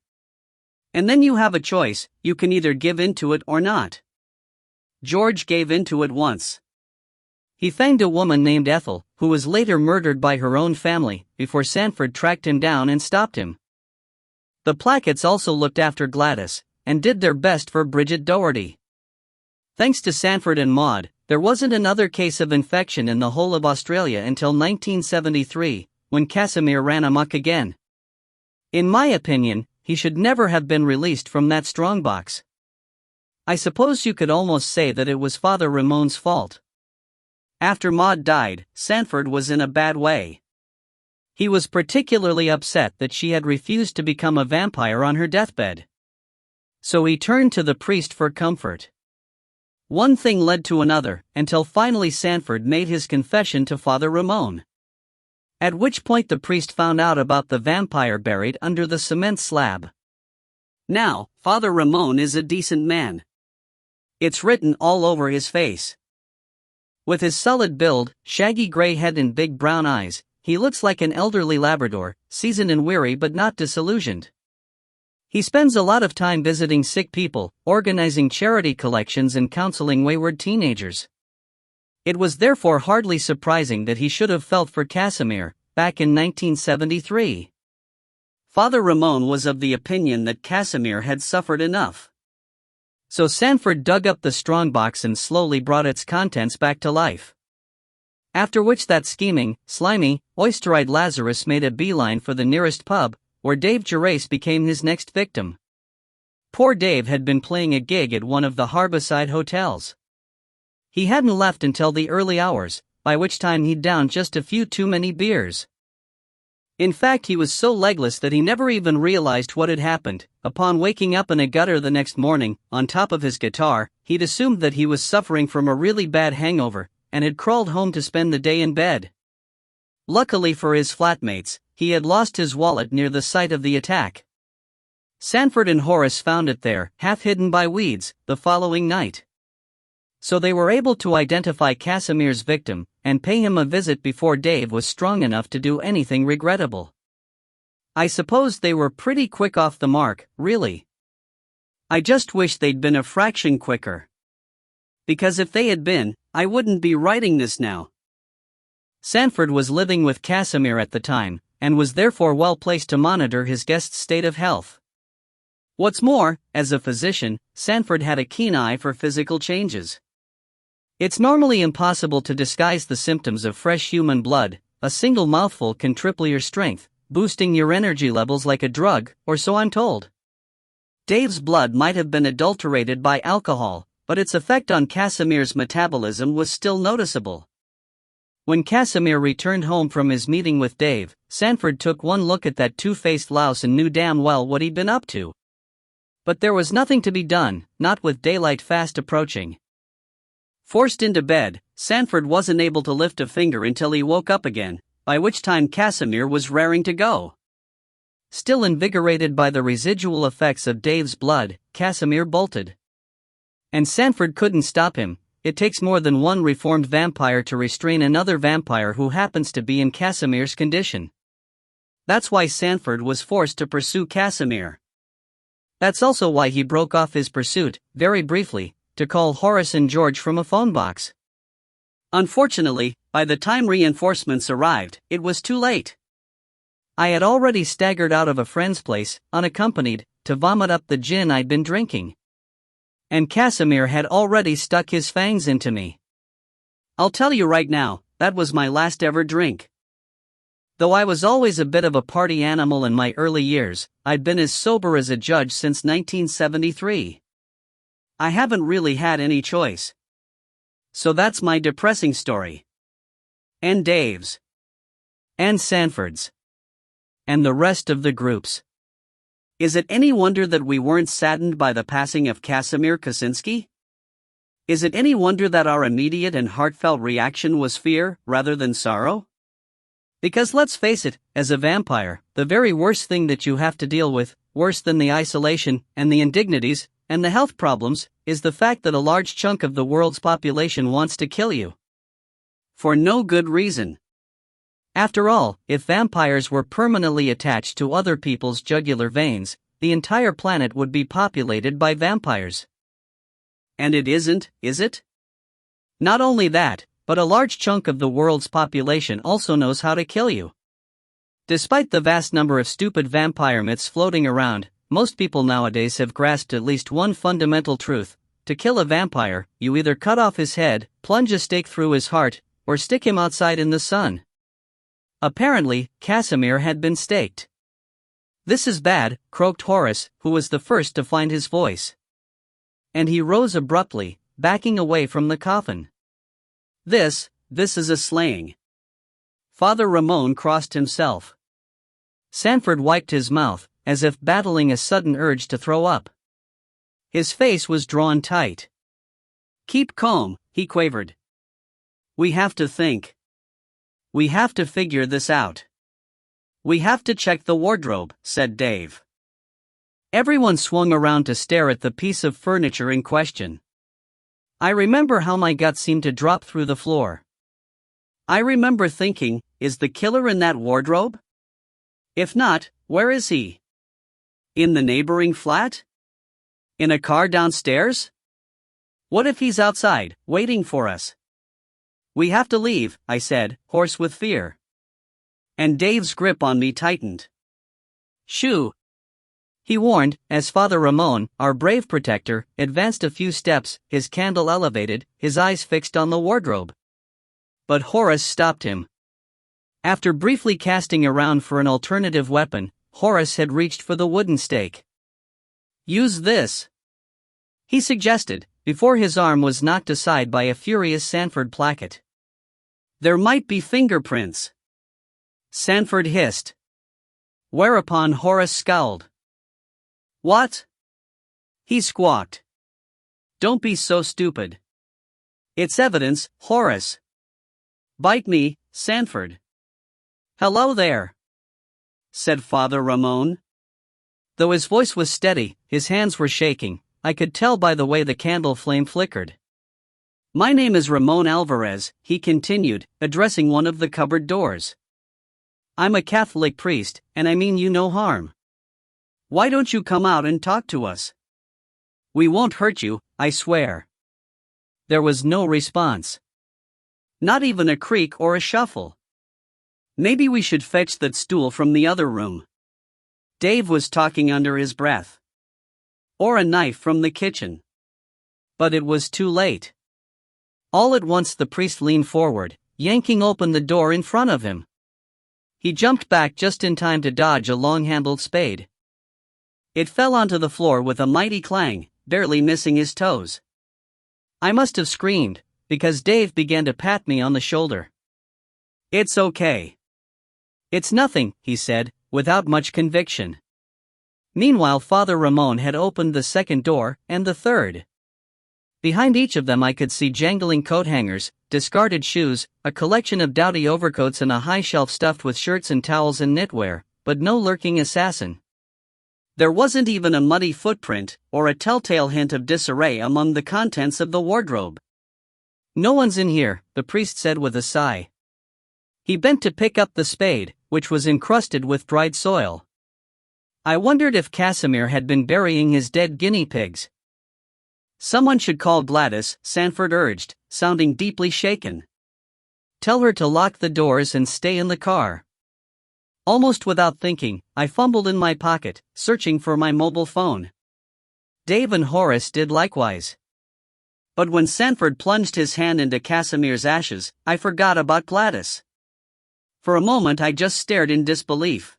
And then you have a choice, you can either give into it or not. George gave into it once. He fanged a woman named Ethel, who was later murdered by her own family, before Sanford tracked him down and stopped him. The Placketts also looked after Gladys, and did their best for Bridget Doherty. Thanks to Sanford and Maud, there wasn't another case of infection in the whole of Australia until 1973, when Casimir ran amok again. In my opinion, he should never have been released from that strongbox. I suppose you could almost say that it was Father Ramon's fault. After Maud died, Sanford was in a bad way. He was particularly upset that she had refused to become a vampire on her deathbed. So he turned to the priest for comfort. One thing led to another, until finally Sanford made his confession to Father Ramon. At which point the priest found out about the vampire buried under the cement slab. Now, Father Ramon is a decent man. It's written all over his face. With his solid build, shaggy gray head and big brown eyes, he looks like an elderly Labrador, seasoned and weary but not disillusioned. He spends a lot of time visiting sick people, organizing charity collections and counseling wayward teenagers. It was therefore hardly surprising that he should have felt for Casimir, back in 1973. Father Ramon was of the opinion that Casimir had suffered enough. So Sanford dug up the strongbox and slowly brought its contents back to life. After which that scheming, slimy, oyster-eyed Lazarus made a beeline for the nearest pub, where Dave Gerace became his next victim. Poor Dave had been playing a gig at one of the Harbourside hotels. He hadn't left until the early hours, by which time he'd downed just a few too many beers. In fact, he was so legless that he never even realized what had happened. Upon waking up in a gutter the next morning, on top of his guitar, he'd assumed that he was suffering from a really bad hangover, and had crawled home to spend the day in bed. Luckily for his flatmates, he had lost his wallet near the site of the attack. Sanford and Horace found it there, half hidden by weeds, the following night. So they were able to identify Casimir's victim, and pay him a visit before Dave was strong enough to do anything regrettable. I suppose they were pretty quick off the mark, really. I just wish they'd been a fraction quicker. Because if they had been, I wouldn't be writing this now. Sanford was living with Casimir at the time, and was therefore well placed to monitor his guest's state of health. What's more, as a physician, Sanford had a keen eye for physical changes. It's normally impossible to disguise the symptoms of fresh human blood. A single mouthful can triple your strength, boosting your energy levels like a drug, or so I'm told. Dave's blood might have been adulterated by alcohol, but its effect on Casimir's metabolism was still noticeable. When Casimir returned home from his meeting with Dave, Sanford took one look at that two-faced louse and knew damn well what he'd been up to. But there was nothing to be done, not with daylight fast approaching. Forced into bed, Sanford wasn't able to lift a finger until he woke up again, by which time Casimir was raring to go. Still invigorated by the residual effects of Dave's blood, Casimir bolted. And Sanford couldn't stop him. It takes more than one reformed vampire to restrain another vampire who happens to be in Casimir's condition. That's why Sanford was forced to pursue Casimir. That's also why he broke off his pursuit, very briefly, to call Horace and George from a phone box. Unfortunately, by the time reinforcements arrived, it was too late. I had already staggered out of a friend's place, unaccompanied, to vomit up the gin I'd been drinking. And Casimir had already stuck his fangs into me. I'll tell you right now, that was my last ever drink. Though I was always a bit of a party animal in my early years, I'd been as sober as a judge since 1973. I haven't really had any choice. So that's my depressing story. And Dave's. And Sanford's. And the rest of the group's. Is it any wonder that we weren't saddened by the passing of Casimir Kaczynski? Is it any wonder that our immediate and heartfelt reaction was fear, rather than sorrow? Because let's face it, as a vampire, the very worst thing that you have to deal with, worse than the isolation, and the indignities, and the health problems, is the fact that a large chunk of the world's population wants to kill you. For no good reason. After all, if vampires were permanently attached to other people's jugular veins, the entire planet would be populated by vampires. And it isn't, is it? Not only that, but a large chunk of the world's population also knows how to kill you. Despite the vast number of stupid vampire myths floating around, most people nowadays have grasped at least one fundamental truth. To kill a vampire, you either cut off his head, plunge a stake through his heart, or stick him outside in the sun. Apparently, Casimir had been staked. "This is bad," croaked Horace, who was the first to find his voice. And he rose abruptly, backing away from the coffin. This is a slaying." Father Ramon crossed himself. Sanford wiped his mouth, as if battling a sudden urge to throw up. His face was drawn tight. "Keep calm," he quavered. "We have to think. We have to figure this out. We have to check the wardrobe," said Dave. Everyone swung around to stare at the piece of furniture in question. I remember how my gut seemed to drop through the floor. I remember thinking, is the killer in that wardrobe? If not, where is he? In the neighboring flat? In a car downstairs? What if he's outside, waiting for us? "We have to leave," I said, hoarse with fear. And Dave's grip on me tightened. "Shoo!" he warned, as Father Ramon, our brave protector, advanced a few steps, his candle elevated, his eyes fixed on the wardrobe. But Horace stopped him. After briefly casting around for an alternative weapon, Horace had reached for the wooden stake. "Use this," he suggested, before his arm was knocked aside by a furious Sanford placket. "There might be fingerprints," Sanford hissed. Whereupon Horace scowled. "What?" he squawked. "Don't be so stupid. It's evidence, Horace." "Bite me, Sanford." "Hello there," said Father Ramon. Though his voice was steady, his hands were shaking. I could tell by the way the candle flame flickered. "My name is Ramon Alvarez," he continued, addressing one of the cupboard doors. "I'm a Catholic priest, and I mean you no harm. Why don't you come out and talk to us? We won't hurt you, I swear." There was no response. Not even a creak or a shuffle. "Maybe we should fetch that stool from the other room," Dave was talking under his breath. "Or a knife from the kitchen." But it was too late. All at once the priest leaned forward, yanking open the door in front of him. He jumped back just in time to dodge a long-handled spade. It fell onto the floor with a mighty clang, barely missing his toes. I must have screamed, because Dave began to pat me on the shoulder. "It's okay. It's nothing," he said, without much conviction. Meanwhile, Father Ramon had opened the second door, and the third. Behind each of them I could see jangling coat hangers, discarded shoes, a collection of dowdy overcoats and a high shelf stuffed with shirts and towels and knitwear, but no lurking assassin. There wasn't even a muddy footprint, or a telltale hint of disarray among the contents of the wardrobe. "No one's in here," the priest said with a sigh. He bent to pick up the spade, which was encrusted with dried soil. I wondered if Casimir had been burying his dead guinea pigs. "Someone should call Gladys," Sanford urged, sounding deeply shaken. "Tell her to lock the doors and stay in the car." Almost without thinking, I fumbled in my pocket, searching for my mobile phone. Dave and Horace did likewise. But when Sanford plunged his hand into Casimir's ashes, I forgot about Gladys. For a moment I just stared in disbelief.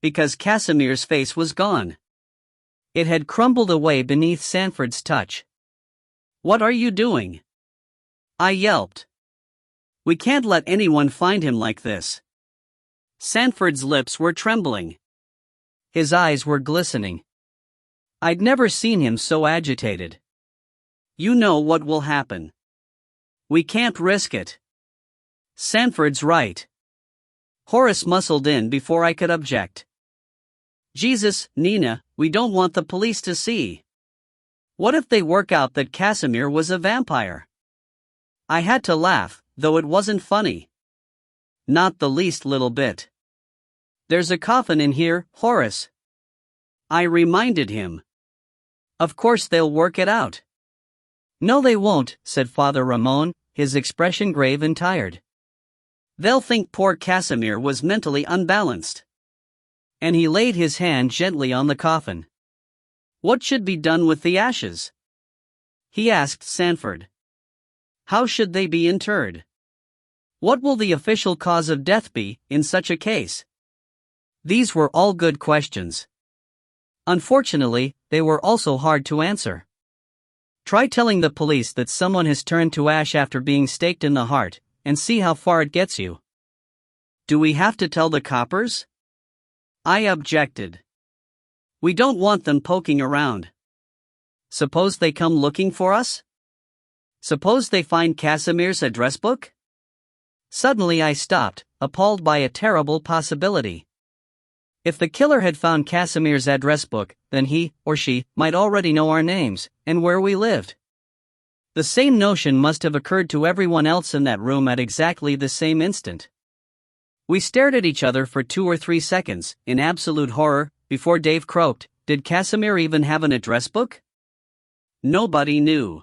Because Casimir's face was gone. It had crumbled away beneath Sanford's touch. "What are you doing?" I yelped. "We can't let anyone find him like this." Sanford's lips were trembling. His eyes were glistening. I'd never seen him so agitated. "You know what will happen. We can't risk it." "Sanford's right." Horace muscled in before I could object. "Jesus, Nina, we don't want the police to see. What if they work out that Casimir was a vampire?" I had to laugh, though it wasn't funny. Not the least little bit. "There's a coffin in here, Horace," I reminded him. "Of course they'll work it out." "No they won't," said Father Ramon, his expression grave and tired. "They'll think poor Casimir was mentally unbalanced." And he laid his hand gently on the coffin. "What should be done with the ashes?" he asked Sanford. "How should they be interred? What will the official cause of death be, in such a case?" These were all good questions. Unfortunately, they were also hard to answer. Try telling the police that someone has turned to ash after being staked in the heart, and see how far it gets you. Do we have to tell the coppers? I objected. We don't want them poking around. Suppose they come looking for us? Suppose they find Casimir's address book? Suddenly I stopped, appalled by a terrible possibility. If the killer had found Casimir's address book, then he, or she, might already know our names, and where we lived. The same notion must have occurred to everyone else in that room at exactly the same instant. We stared at each other for 2 or 3 seconds, in absolute horror, before Dave croaked, "Did Casimir even have an address book?" Nobody knew.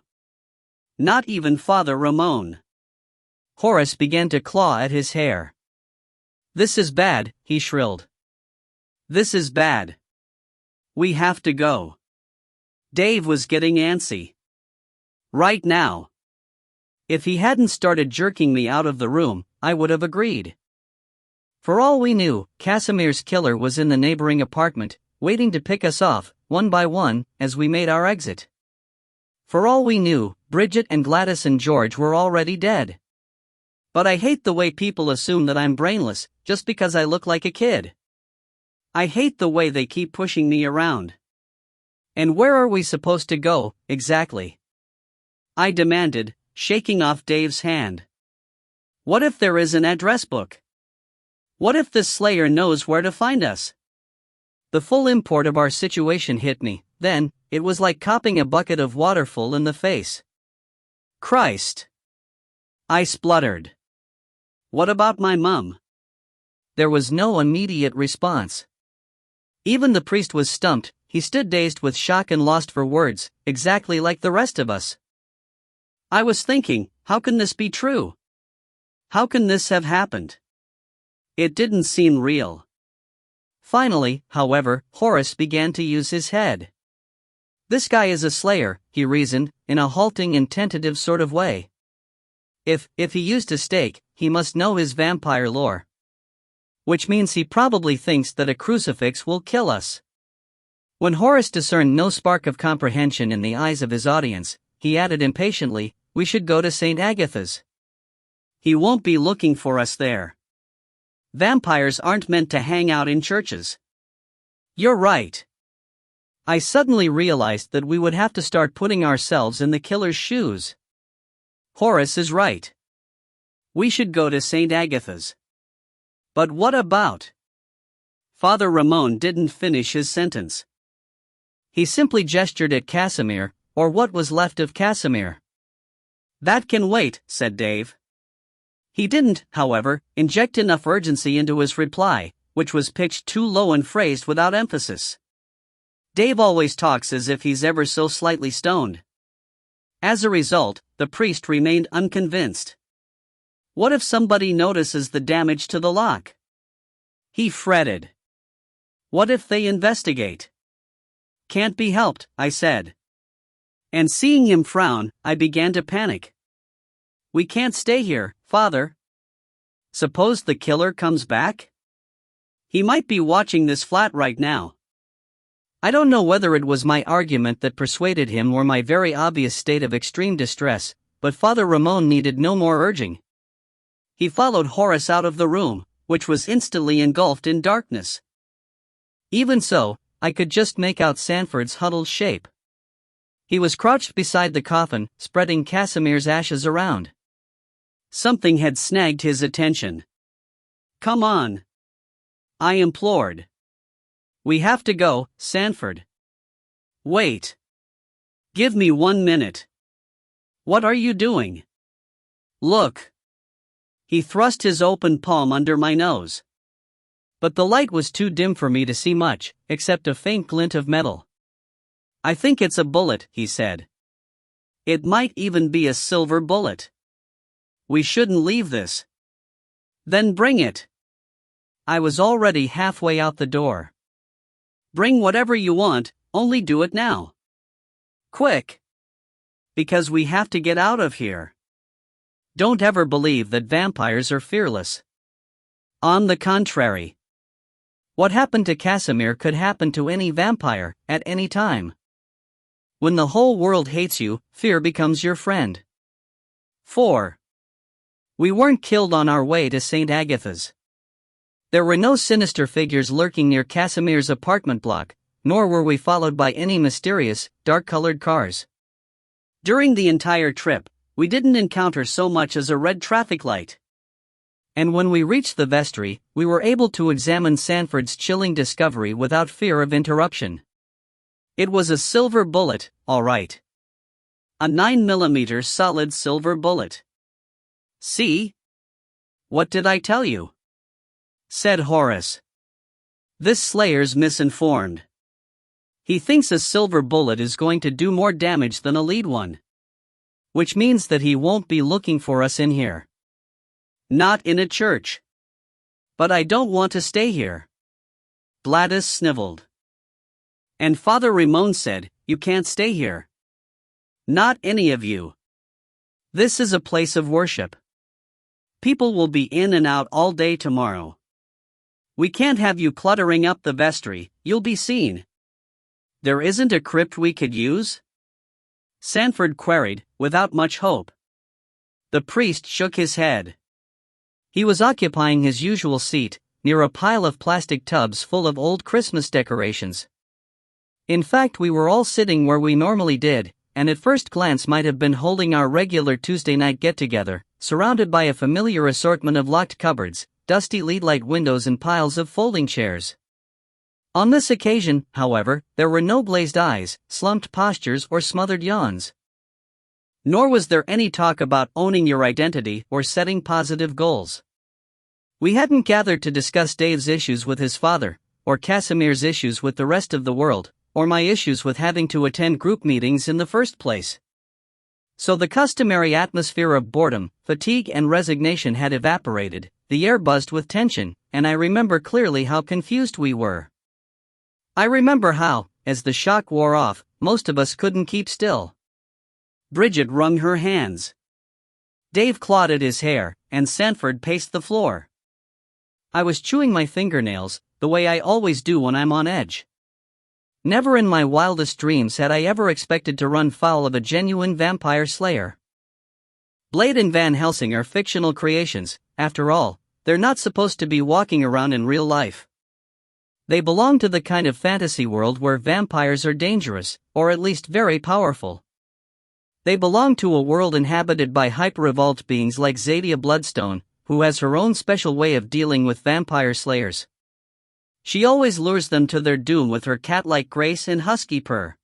Not even Father Ramon. Horace began to claw at his hair. "This is bad," he shrilled. "This is bad. We have to go." Dave was getting antsy. Right now. If he hadn't started jerking me out of the room, I would have agreed. For all we knew, Casimir's killer was in the neighboring apartment, waiting to pick us off, one by one, as we made our exit. For all we knew, Bridget and Gladys and George were already dead. But I hate the way people assume that I'm brainless, just because I look like a kid. I hate the way they keep pushing me around. And where are we supposed to go, exactly? I demanded, shaking off Dave's hand. What if there is an address book? What if this slayer knows where to find us? The full import of our situation hit me, then. It was like copping a bucket of water full in the face. Christ! I spluttered. What about my mum? There was no immediate response. Even the priest was stumped. He stood dazed with shock and lost for words, exactly like the rest of us. I was thinking, how can this be true? How can this have happened? It didn't seem real. Finally, however, Horace began to use his head. This guy is a slayer, he reasoned, in a halting and tentative sort of way. If he used a stake, he must know his vampire lore. Which means he probably thinks that a crucifix will kill us. When Horace discerned no spark of comprehension in the eyes of his audience, he added impatiently, "We should go to St. Agatha's." He won't be looking for us there. Vampires aren't meant to hang out in churches. You're right. I suddenly realized that we would have to start putting ourselves in the killer's shoes. Horace is right. We should go to St. Agatha's. But what about? Father Ramon didn't finish his sentence. He simply gestured at Casimir, or what was left of Casimir. That can wait, said Dave. He didn't, however, inject enough urgency into his reply, which was pitched too low and phrased without emphasis. Dave always talks as if he's ever so slightly stoned. As a result, the priest remained unconvinced. What if somebody notices the damage to the lock? He fretted. What if they investigate? Can't be helped, I said. And seeing him frown, I began to panic. We can't stay here, Father. Suppose the killer comes back? He might be watching this flat right now. I don't know whether it was my argument that persuaded him or my very obvious state of extreme distress, but Father Ramon needed no more urging. He followed Horace out of the room, which was instantly engulfed in darkness. Even so, I could just make out Sanford's huddled shape. He was crouched beside the coffin, spreading Casimir's ashes around. Something had snagged his attention. "Come on," I implored. "We have to go, Sanford." "Wait. Give me 1 minute." "What are you doing?" "Look." He thrust his open palm under my nose. But the light was too dim for me to see much, except a faint glint of metal. "I think it's a bullet," he said. "It might even be a silver bullet. We shouldn't leave this." "Then bring it." I was already halfway out the door. "Bring whatever you want, only do it now. Quick. Because we have to get out of here. Don't ever believe that vampires are fearless. On the contrary. What happened to Casimir could happen to any vampire, at any time. When the whole world hates you, fear becomes your friend." 4. We weren't killed on our way to St. Agatha's. There were no sinister figures lurking near Casimir's apartment block, nor were we followed by any mysterious, dark-colored cars. During the entire trip, we didn't encounter so much as a red traffic light. And when we reached the vestry, we were able to examine Sanford's chilling discovery without fear of interruption. It was a silver bullet, all right. A 9mm solid silver bullet. "See? What did I tell you?" said Horace. "This slayer's misinformed. He thinks a silver bullet is going to do more damage than a lead one. Which means that he won't be looking for us in here. Not in a church. But I don't want to stay here." Gladys sniveled. "And Father Ramon said, you can't stay here. Not any of you. This is a place of worship. People will be in and out all day tomorrow. We can't have you cluttering up the vestry, you'll be seen." "There isn't a crypt we could use?" Sanford queried, without much hope. The priest shook his head. He was occupying his usual seat, near a pile of plastic tubs full of old Christmas decorations. In fact, we were all sitting where we normally did, and at first glance might have been holding our regular Tuesday night get-together, surrounded by a familiar assortment of locked cupboards, dusty lead-light windows and piles of folding chairs. On this occasion, however, there were no glazed eyes, slumped postures or smothered yawns. Nor was there any talk about owning your identity or setting positive goals. We hadn't gathered to discuss Dave's issues with his father, or Casimir's issues with the rest of the world, or my issues with having to attend group meetings in the first place. So the customary atmosphere of boredom, fatigue and resignation had evaporated, the air buzzed with tension, and I remember clearly how confused we were. I remember how, as the shock wore off, most of us couldn't keep still. Bridget wrung her hands. Dave clawed at his hair, and Sanford paced the floor. I was chewing my fingernails, the way I always do when I'm on edge. Never in my wildest dreams had I ever expected to run foul of a genuine vampire slayer. Blade and Van Helsing are fictional creations, after all, they're not supposed to be walking around in real life. They belong to the kind of fantasy world where vampires are dangerous, or at least very powerful. They belong to a world inhabited by hyper-evolved beings like Zadia Bloodstone, who has her own special way of dealing with vampire slayers. She always lures them to their doom with her cat-like grace and husky purr.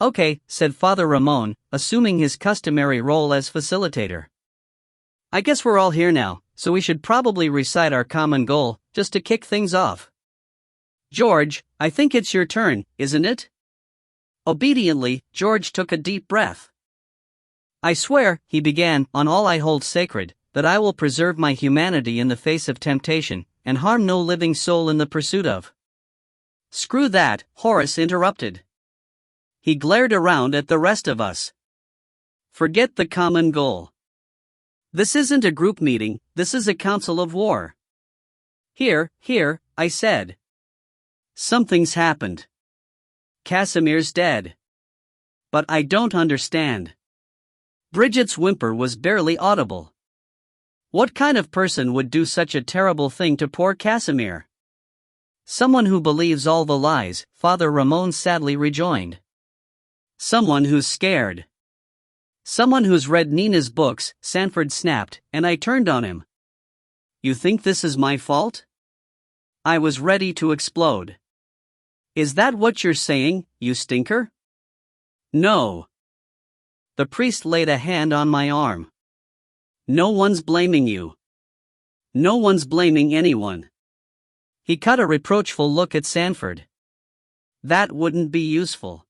"Okay," said Father Ramon, assuming his customary role as facilitator. "I guess we're all here now, so we should probably recite our common goal, just to kick things off. George, I think it's your turn, isn't it?" Obediently, George took a deep breath. "I swear," he began, "on all I hold sacred, that I will preserve my humanity in the face of temptation, and harm no living soul in the pursuit of—" "Screw that," Horace interrupted. He glared around at the rest of us. "Forget the common goal. This isn't a group meeting, this is a council of war. Here, I said. Something's happened. Casimir's dead. But I don't understand. Bridget's whimper was barely audible. What kind of person would do such a terrible thing to poor Casimir? Someone who believes all the lies, Father Ramon sadly rejoined. Someone who's scared. Someone who's read Nina's books, Sanford snapped, and I turned on him. You think this is my fault? I was ready to explode. Is that what you're saying, you stinker? No. The priest laid a hand on my arm. No one's blaming you. No one's blaming anyone. He cut a reproachful look at Sanford. That wouldn't be useful.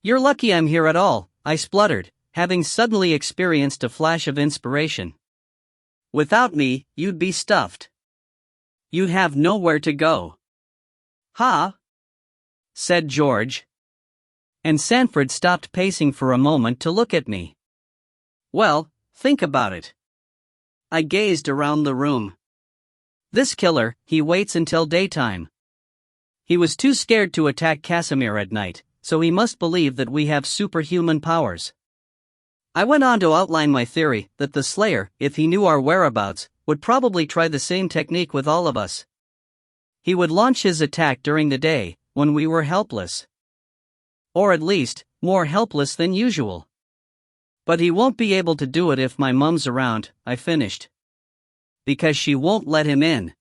You're lucky I'm here at all, I spluttered, having suddenly experienced a flash of inspiration. Without me, you'd be stuffed. You'd have nowhere to go. Ha! Said George. And Sanford stopped pacing for a moment to look at me. Well, think about it. I gazed around the room. This killer, he waits until daytime. He was too scared to attack Casimir at night, so he must believe that we have superhuman powers. I went on to outline my theory that the Slayer, if he knew our whereabouts, would probably try the same technique with all of us. He would launch his attack during the day, when we were helpless. Or at least, more helpless than usual. But he won't be able to do it if my mum's around, I finished. Because she won't let him in.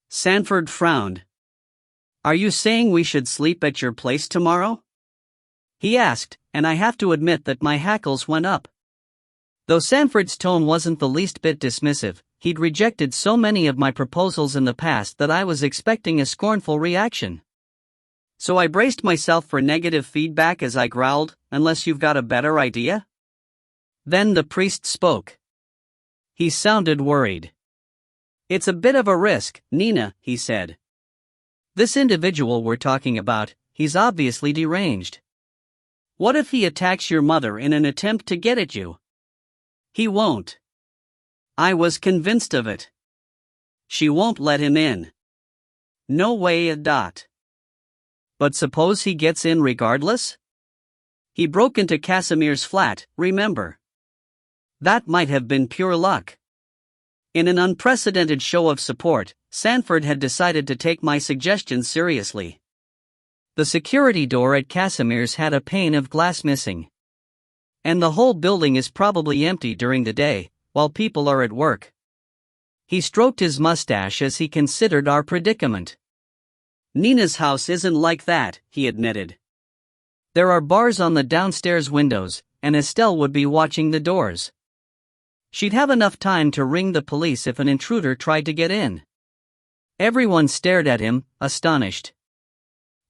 Sanford frowned. Are you saying we should sleep at your place tomorrow? He asked, and I have to admit that my hackles went up. Though Sanford's tone wasn't the least bit dismissive, he'd rejected so many of my proposals in the past that I was expecting a scornful reaction. So I braced myself for negative feedback as I growled, unless you've got a better idea? Then the priest spoke. He sounded worried. It's a bit of a risk, Nina, he said. This individual we're talking about, he's obviously deranged. What if he attacks your mother in an attempt to get at you? He won't. I was convinced of it. She won't let him in. No way a dot. But suppose he gets in regardless? He broke into Casimir's flat, remember. That might have been pure luck. In an unprecedented show of support, Sanford had decided to take my suggestions seriously. The security door at Casimir's had a pane of glass missing. And the whole building is probably empty during the day, while people are at work. He stroked his mustache as he considered our predicament. Nina's house isn't like that, he admitted. There are bars on the downstairs windows, and Estelle would be watching the doors. She'd have enough time to ring the police if an intruder tried to get in. Everyone stared at him, astonished.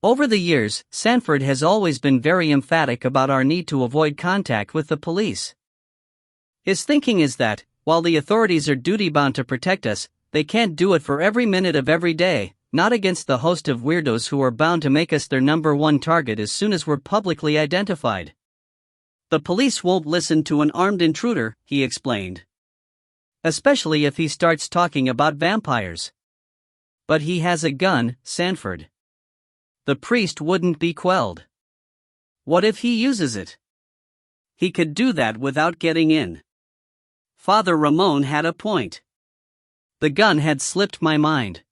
Over the years, Sanford has always been very emphatic about our need to avoid contact with the police. His thinking is that, while the authorities are duty-bound to protect us, they can't do it for every minute of every day, not against the host of weirdos who are bound to make us their number one target as soon as we're publicly identified. The police won't listen to an armed intruder, he explained. Especially if he starts talking about vampires. But he has a gun, Sanford. The priest wouldn't be quelled. What if he uses it? He could do that without getting in. Father Ramon had a point. The gun had slipped my mind.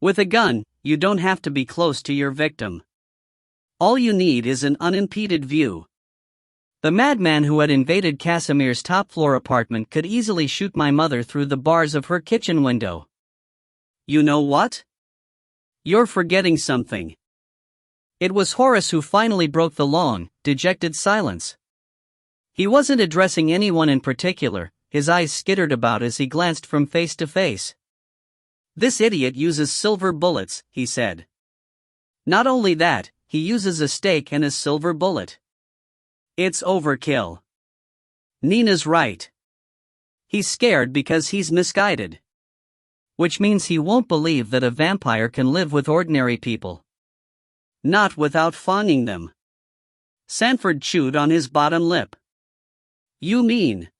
With a gun, you don't have to be close to your victim. All you need is an unimpeded view. The madman who had invaded Casimir's top-floor apartment could easily shoot my mother through the bars of her kitchen window. You know what? You're forgetting something. It was Horace who finally broke the long, dejected silence. He wasn't addressing anyone in particular, his eyes skittered about as he glanced from face to face. This idiot uses silver bullets, he said. Not only that, he uses a stake and a silver bullet. It's overkill. Nina's right. He's scared because he's misguided. Which means he won't believe that a vampire can live with ordinary people. Not without fawning them. Sanford chewed on his bottom lip. You mean?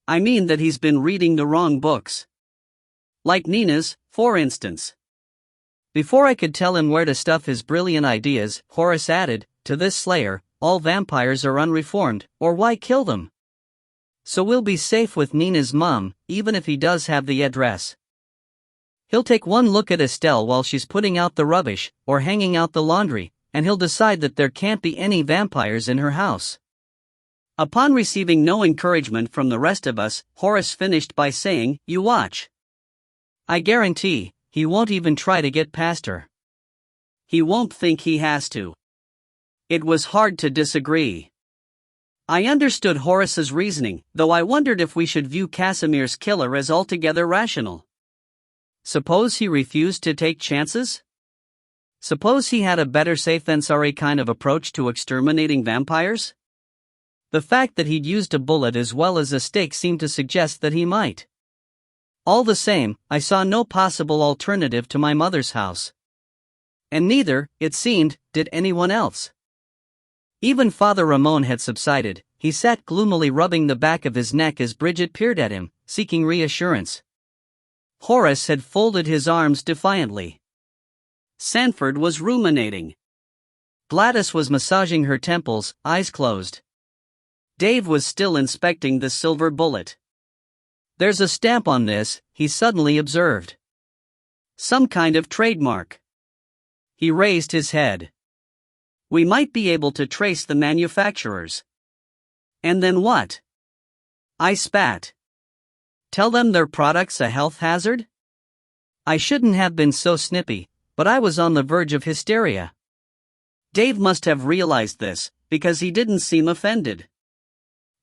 I mean that he's been reading the wrong books. Like Nina's, for instance. Before I could tell him where to stuff his brilliant ideas, Horace added, to this slayer, all vampires are unreformed, or why kill them? So we'll be safe with Nina's mom, even if he does have the address. He'll take one look at Estelle while she's putting out the rubbish, or hanging out the laundry, and he'll decide that there can't be any vampires in her house. Upon receiving no encouragement from the rest of us, Horace finished by saying, "You watch. I guarantee, he won't even try to get past her. He won't think he has to." It was hard to disagree. I understood Horace's reasoning, though I wondered if we should view Casimir's killer as altogether rational. Suppose he refused to take chances? Suppose he had a better safe than sorry kind of approach to exterminating vampires? The fact that he'd used a bullet as well as a stake seemed to suggest that he might. All the same, I saw no possible alternative to my mother's house. And neither, it seemed, did anyone else. Even Father Ramon had subsided. He sat gloomily rubbing the back of his neck as Bridget peered at him, seeking reassurance. Horace had folded his arms defiantly. Sanford was ruminating. Gladys was massaging her temples, eyes closed. Dave was still inspecting the silver bullet. "There's a stamp on this," he suddenly observed. "Some kind of trademark." He raised his head. "We might be able to trace the manufacturers." "And then what?" I spat. "Tell them their product's a health hazard?" I shouldn't have been so snippy, but I was on the verge of hysteria. Dave must have realized this, because he didn't seem offended.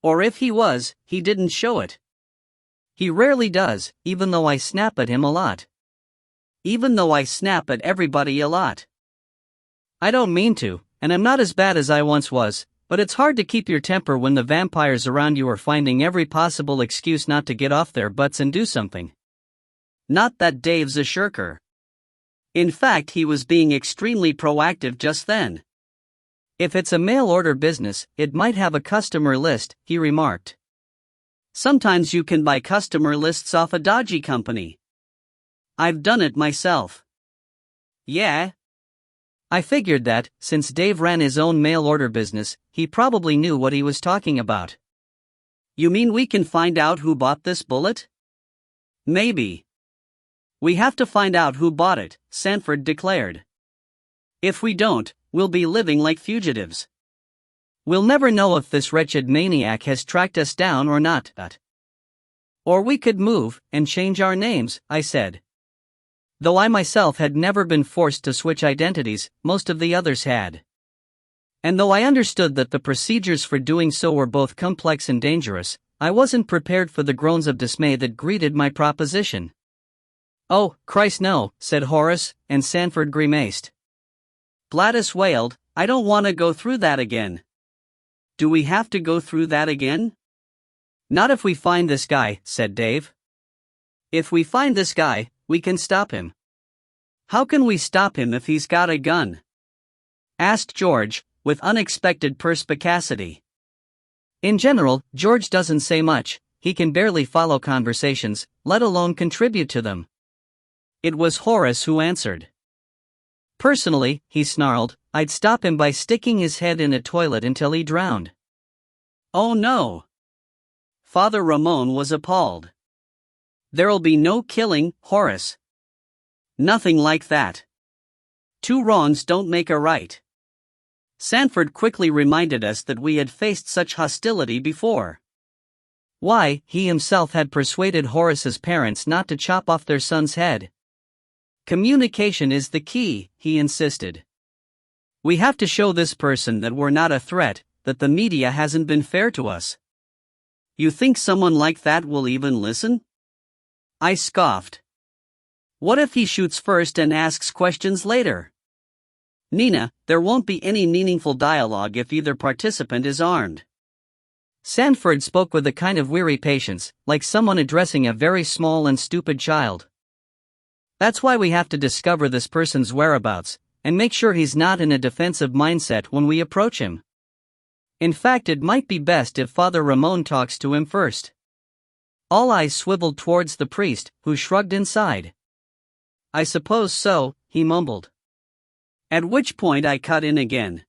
Or if he was, he didn't show it. He rarely does, even though I snap at him a lot. Even though I snap at everybody a lot. I don't mean to, and I'm not as bad as I once was, but it's hard to keep your temper when the vampires around you are finding every possible excuse not to get off their butts and do something. Not that Dave's a shirker. In fact, he was being extremely proactive just then. "If it's a mail-order business, it might have a customer list," he remarked. "Sometimes you can buy customer lists off a dodgy company. I've done it myself." "Yeah?" I figured that, since Dave ran his own mail-order business, he probably knew what he was talking about. "You mean we can find out who bought this bullet?" "Maybe. We have to find out who bought it," Sanford declared. "If we don't, we'll be living like fugitives. We'll never know if this wretched maniac has tracked us down or not." "Or we could move, and change our names," I said. Though I myself had never been forced to switch identities, most of the others had. And though I understood that the procedures for doing so were both complex and dangerous, I wasn't prepared for the groans of dismay that greeted my proposition. "Oh, Christ no," said Horace, and Sanford grimaced. Gladys wailed, "I don't want to go through that again." "Do we have to go through that again?" "Not if we find this guy," said Dave. "If we find this guy, we can stop him." "How can we stop him if he's got a gun?" asked George, with unexpected perspicacity. In general, George doesn't say much. He can barely follow conversations, let alone contribute to them. It was Horace who answered. "Personally," he snarled, "I'd stop him by sticking his head in a toilet until he drowned." "Oh no!" Father Ramon was appalled. "There'll be no killing, Horace. Nothing like that. 2 wrongs don't make a right." Sanford quickly reminded us that we had faced such hostility before. Why, he himself had persuaded Horace's parents not to chop off their son's head. "Communication is the key," he insisted. "We have to show this person that we're not a threat, that the media hasn't been fair to us." "You think someone like that will even listen?" I scoffed. "What if he shoots first and asks questions later?" "Nina, there won't be any meaningful dialogue if either participant is armed." Sanford spoke with a kind of weary patience, like someone addressing a very small and stupid child. "That's why we have to discover this person's whereabouts, and make sure he's not in a defensive mindset when we approach him. In fact, it might be best if Father Ramon talks to him first." All eyes swiveled towards the priest, who shrugged inside. "I suppose so," he mumbled. At which point I cut in again.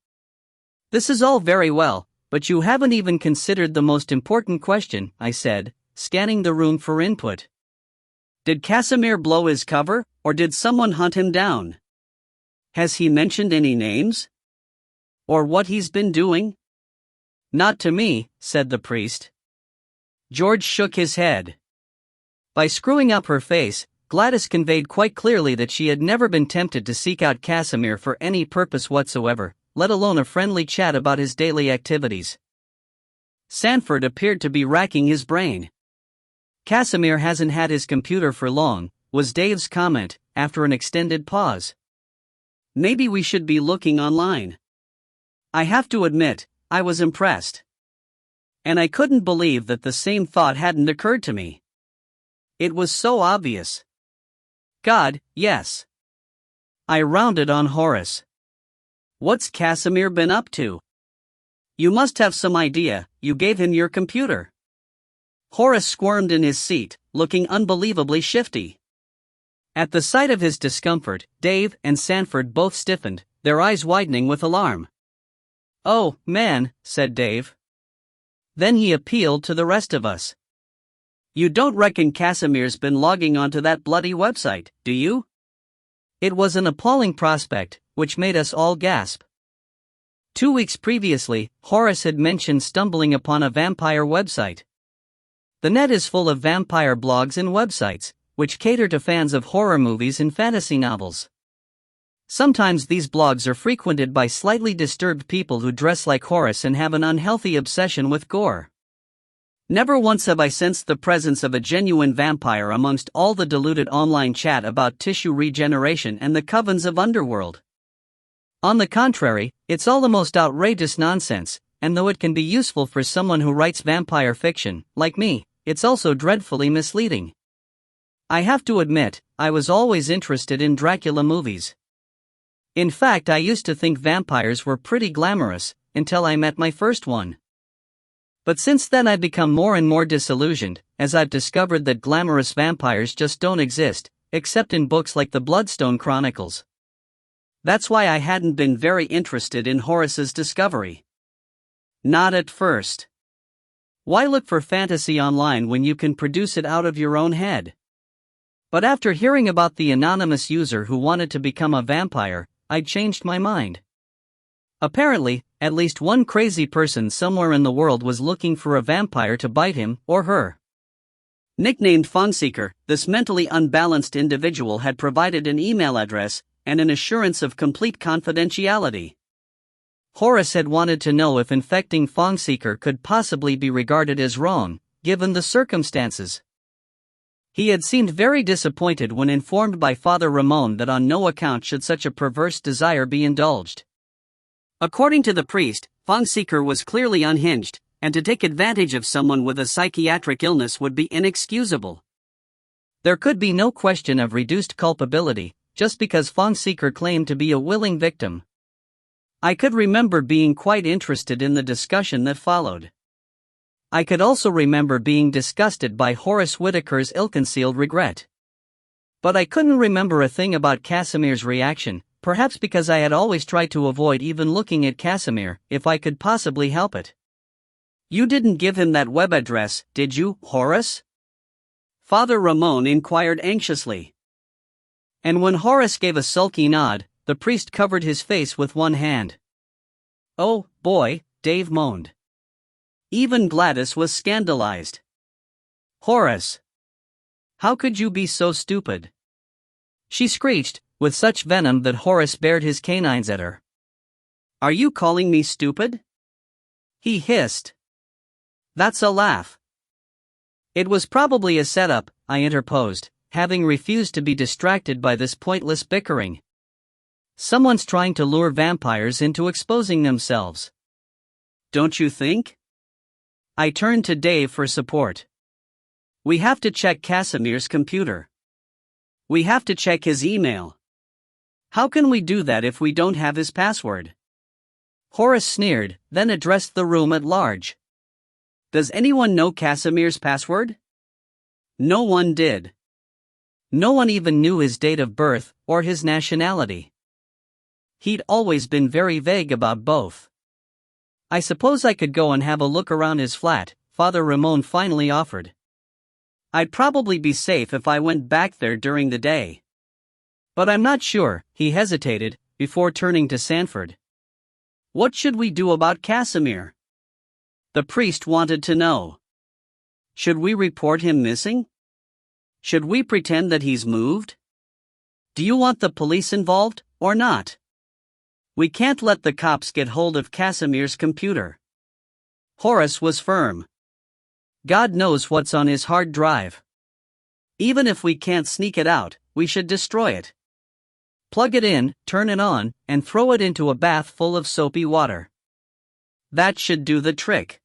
"This is all very well, but you haven't even considered the most important question," I said, scanning the room for input. "Did Casimir blow his cover, or did someone hunt him down? Has he mentioned any names? Or what he's been doing?" "Not to me," said the priest. George shook his head. By screwing up her face, Gladys conveyed quite clearly that she had never been tempted to seek out Casimir for any purpose whatsoever, let alone a friendly chat about his daily activities. Sanford appeared to be racking his brain. "Casimir hasn't had his computer for long," was Dave's comment, after an extended pause. "Maybe we should be looking online." I have to admit, I was impressed. And I couldn't believe that the same thought hadn't occurred to me. It was so obvious. God, yes. I rounded on Horace. "What's Casimir been up to? You must have some idea, you gave him your computer." Horace squirmed in his seat, looking unbelievably shifty. At the sight of his discomfort, Dave and Sanford both stiffened, their eyes widening with alarm. "Oh, man," said Dave. Then he appealed to the rest of us. "You don't reckon Casimir's been logging onto that bloody website, do you?" It was an appalling prospect, which made us all gasp. 2 weeks previously, Horace had mentioned stumbling upon a vampire website. The net is full of vampire blogs and websites, which cater to fans of horror movies and fantasy novels. Sometimes these blogs are frequented by slightly disturbed people who dress like Horace and have an unhealthy obsession with gore. Never once have I sensed the presence of a genuine vampire amongst all the diluted online chat about tissue regeneration and the covens of underworld. On the contrary, it's all the most outrageous nonsense, and though it can be useful for someone who writes vampire fiction, like me, it's also dreadfully misleading. I have to admit, I was always interested in Dracula movies. In fact, I used to think vampires were pretty glamorous, until I met my first one. But since then I've become more and more disillusioned, as I've discovered that glamorous vampires just don't exist, except in books like the Bloodstone Chronicles. That's why I hadn't been very interested in Horace's discovery. Not at first. Why look for fantasy online when you can produce it out of your own head? But after hearing about the anonymous user who wanted to become a vampire, I changed my mind. Apparently, at least one crazy person somewhere in the world was looking for a vampire to bite him or her. Nicknamed Fongseeker, this mentally unbalanced individual had provided an email address and an assurance of complete confidentiality. Horace had wanted to know if infecting Fongseeker could possibly be regarded as wrong, given the circumstances. He had seemed very disappointed when informed by Father Ramon that on no account should such a perverse desire be indulged. According to the priest, Fongseeker was clearly unhinged, and to take advantage of someone with a psychiatric illness would be inexcusable. There could be no question of reduced culpability, just because Fongseeker claimed to be a willing victim. I could remember being quite interested in the discussion that followed. I could also remember being disgusted by Horace Whittaker's ill-concealed regret. But I couldn't remember a thing about Casimir's reaction, perhaps because I had always tried to avoid even looking at Casimir, if I could possibly help it. "You didn't give him that web address, did you, Horace?" Father Ramon inquired anxiously. And when Horace gave a sulky nod, the priest covered his face with one hand. "Oh, boy," Dave moaned. Even Gladys was scandalized. "Horace! How could you be so stupid?" She screeched, with such venom that Horace bared his canines at her. "Are you calling me stupid?" He hissed. "That's a laugh." "It was probably a setup," I interposed, having refused to be distracted by this pointless bickering. "Someone's trying to lure vampires into exposing themselves." "Don't you think?" I turned to Dave for support. "We have to check Casimir's computer. We have to check his email. How can we do that if we don't have his password?" Horace sneered, then addressed the room at large. "Does anyone know Casimir's password?" No one did. No one even knew his date of birth or his nationality. He'd always been very vague about both. I suppose I could go and have a look around his flat, Father Ramon finally offered. I'd probably be safe if I went back there during the day. But I'm not sure, he hesitated, before turning to Sanford. What should we do about Casimir? The priest wanted to know. Should we report him missing? Should we pretend that he's moved? Do you want the police involved, or not? We can't let the cops get hold of Casimir's computer. Horace was firm. God knows what's on his hard drive. Even if we can't sneak it out, we should destroy it. Plug it in, turn it on, and throw it into a bath full of soapy water. That should do the trick.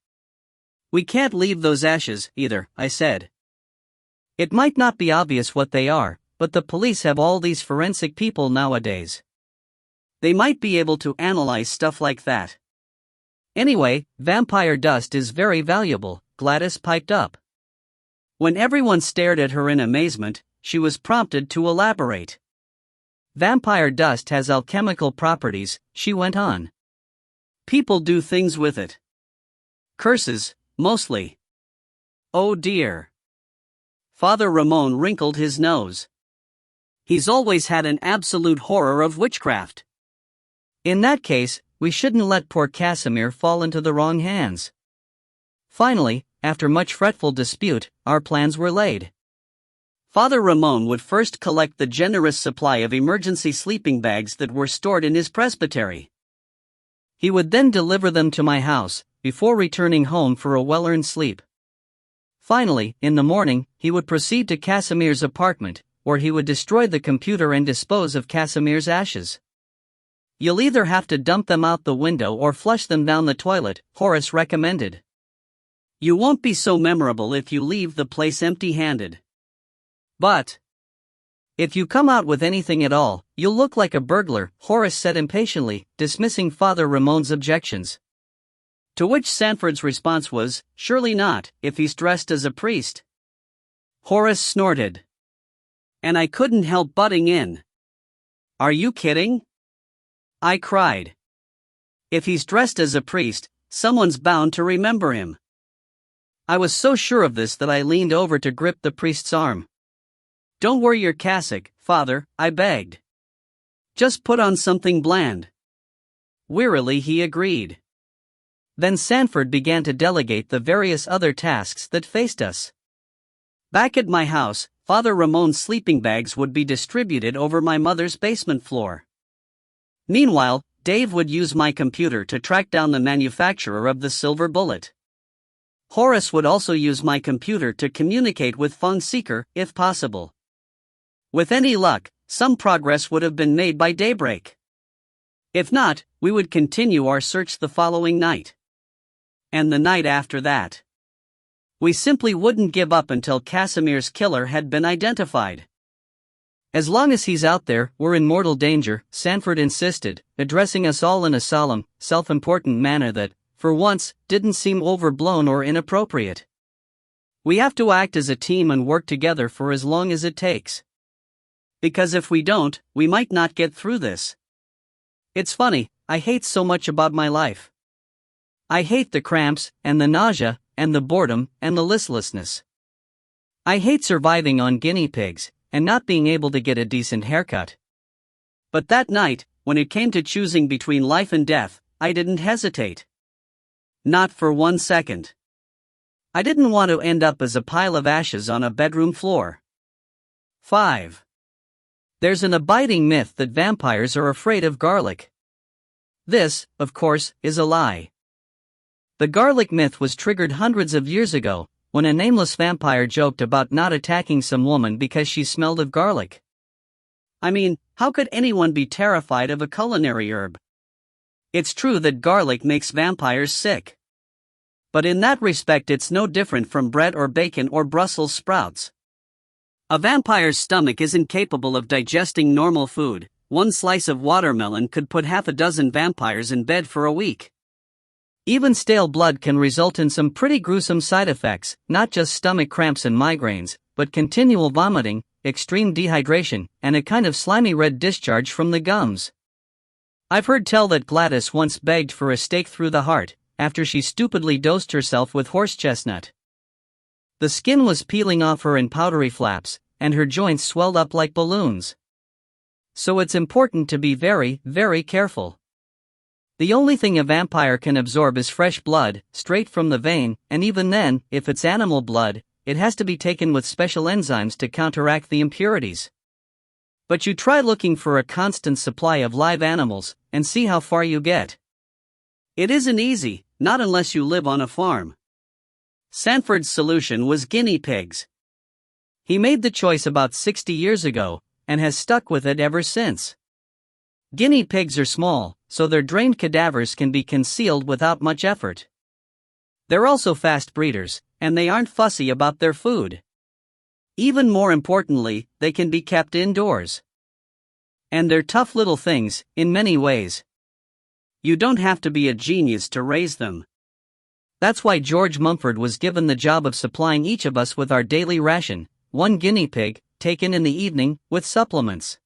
We can't leave those ashes, either, I said. It might not be obvious what they are, but the police have all these forensic people nowadays. They might be able to analyze stuff like that. Anyway, vampire dust is very valuable, Gladys piped up. When everyone stared at her in amazement, she was prompted to elaborate. Vampire dust has alchemical properties, she went on. People do things with it. Curses, mostly. Oh dear. Father Ramon wrinkled his nose. He's always had an absolute horror of witchcraft. In that case, we shouldn't let poor Casimir fall into the wrong hands. Finally, after much fretful dispute, our plans were laid. Father Ramon would first collect the generous supply of emergency sleeping bags that were stored in his presbytery. He would then deliver them to my house, before returning home for a well-earned sleep. Finally, in the morning, he would proceed to Casimir's apartment, where he would destroy the computer and dispose of Casimir's ashes. You'll either have to dump them out the window or flush them down the toilet, Horace recommended. You won't be so memorable if you leave the place empty-handed. But if you come out with anything at all, you'll look like a burglar, Horace said impatiently, dismissing Father Ramon's objections. To which Sanford's response was, surely not, if he's dressed as a priest. Horace snorted. And I couldn't help butting in. Are you kidding? I cried. If he's dressed as a priest, someone's bound to remember him. I was so sure of this that I leaned over to grip the priest's arm. Don't wear your cassock, Father, I begged. Just put on something bland. Wearily he agreed. Then Sanford began to delegate the various other tasks that faced us. Back at my house, Father Ramon's sleeping bags would be distributed over my mother's basement floor. Meanwhile, Dave would use my computer to track down the manufacturer of the silver bullet. Horace would also use my computer to communicate with Fung Seeker, if possible. With any luck, some progress would have been made by daybreak. If not, we would continue our search the following night. And the night after that. We simply wouldn't give up until Casimir's killer had been identified. As long as he's out there, we're in mortal danger, Sanford insisted, addressing us all in a solemn, self-important manner that, for once, didn't seem overblown or inappropriate. We have to act as a team and work together for as long as it takes. Because if we don't, we might not get through this. It's funny, I hate so much about my life. I hate the cramps, and the nausea, and the boredom, and the listlessness. I hate surviving on guinea pigs, and not being able to get a decent haircut. But that night, when it came to choosing between life and death, I didn't hesitate. Not for 1 second. I didn't want to end up as a pile of ashes on a bedroom floor. 5. There's an abiding myth that vampires are afraid of garlic. This, of course, is a lie. The garlic myth was triggered hundreds of years ago, when a nameless vampire joked about not attacking some woman because she smelled of garlic. I mean, how could anyone be terrified of a culinary herb? It's true that garlic makes vampires sick. But in that respect it's no different from bread or bacon or Brussels sprouts. A vampire's stomach isn't capable of digesting normal food. One slice of watermelon could put half a dozen vampires in bed for a week. Even stale blood can result in some pretty gruesome side effects, not just stomach cramps and migraines, but continual vomiting, extreme dehydration, and a kind of slimy red discharge from the gums. I've heard tell that Gladys once begged for a stake through the heart, after she stupidly dosed herself with horse chestnut. The skin was peeling off her in powdery flaps, and her joints swelled up like balloons. So it's important to be very, very careful. The only thing a vampire can absorb is fresh blood, straight from the vein, and even then, if it's animal blood, it has to be taken with special enzymes to counteract the impurities. But you try looking for a constant supply of live animals, and see how far you get. It isn't easy, not unless you live on a farm. Sanford's solution was guinea pigs. He made the choice about 60 years ago, and has stuck with it ever since. Guinea pigs are small, so their drained cadavers can be concealed without much effort. They're also fast breeders, and they aren't fussy about their food. Even more importantly, they can be kept indoors. And they're tough little things, in many ways. You don't have to be a genius to raise them. That's why George Mumford was given the job of supplying each of us with our daily ration, one guinea pig, taken in the evening, with supplements.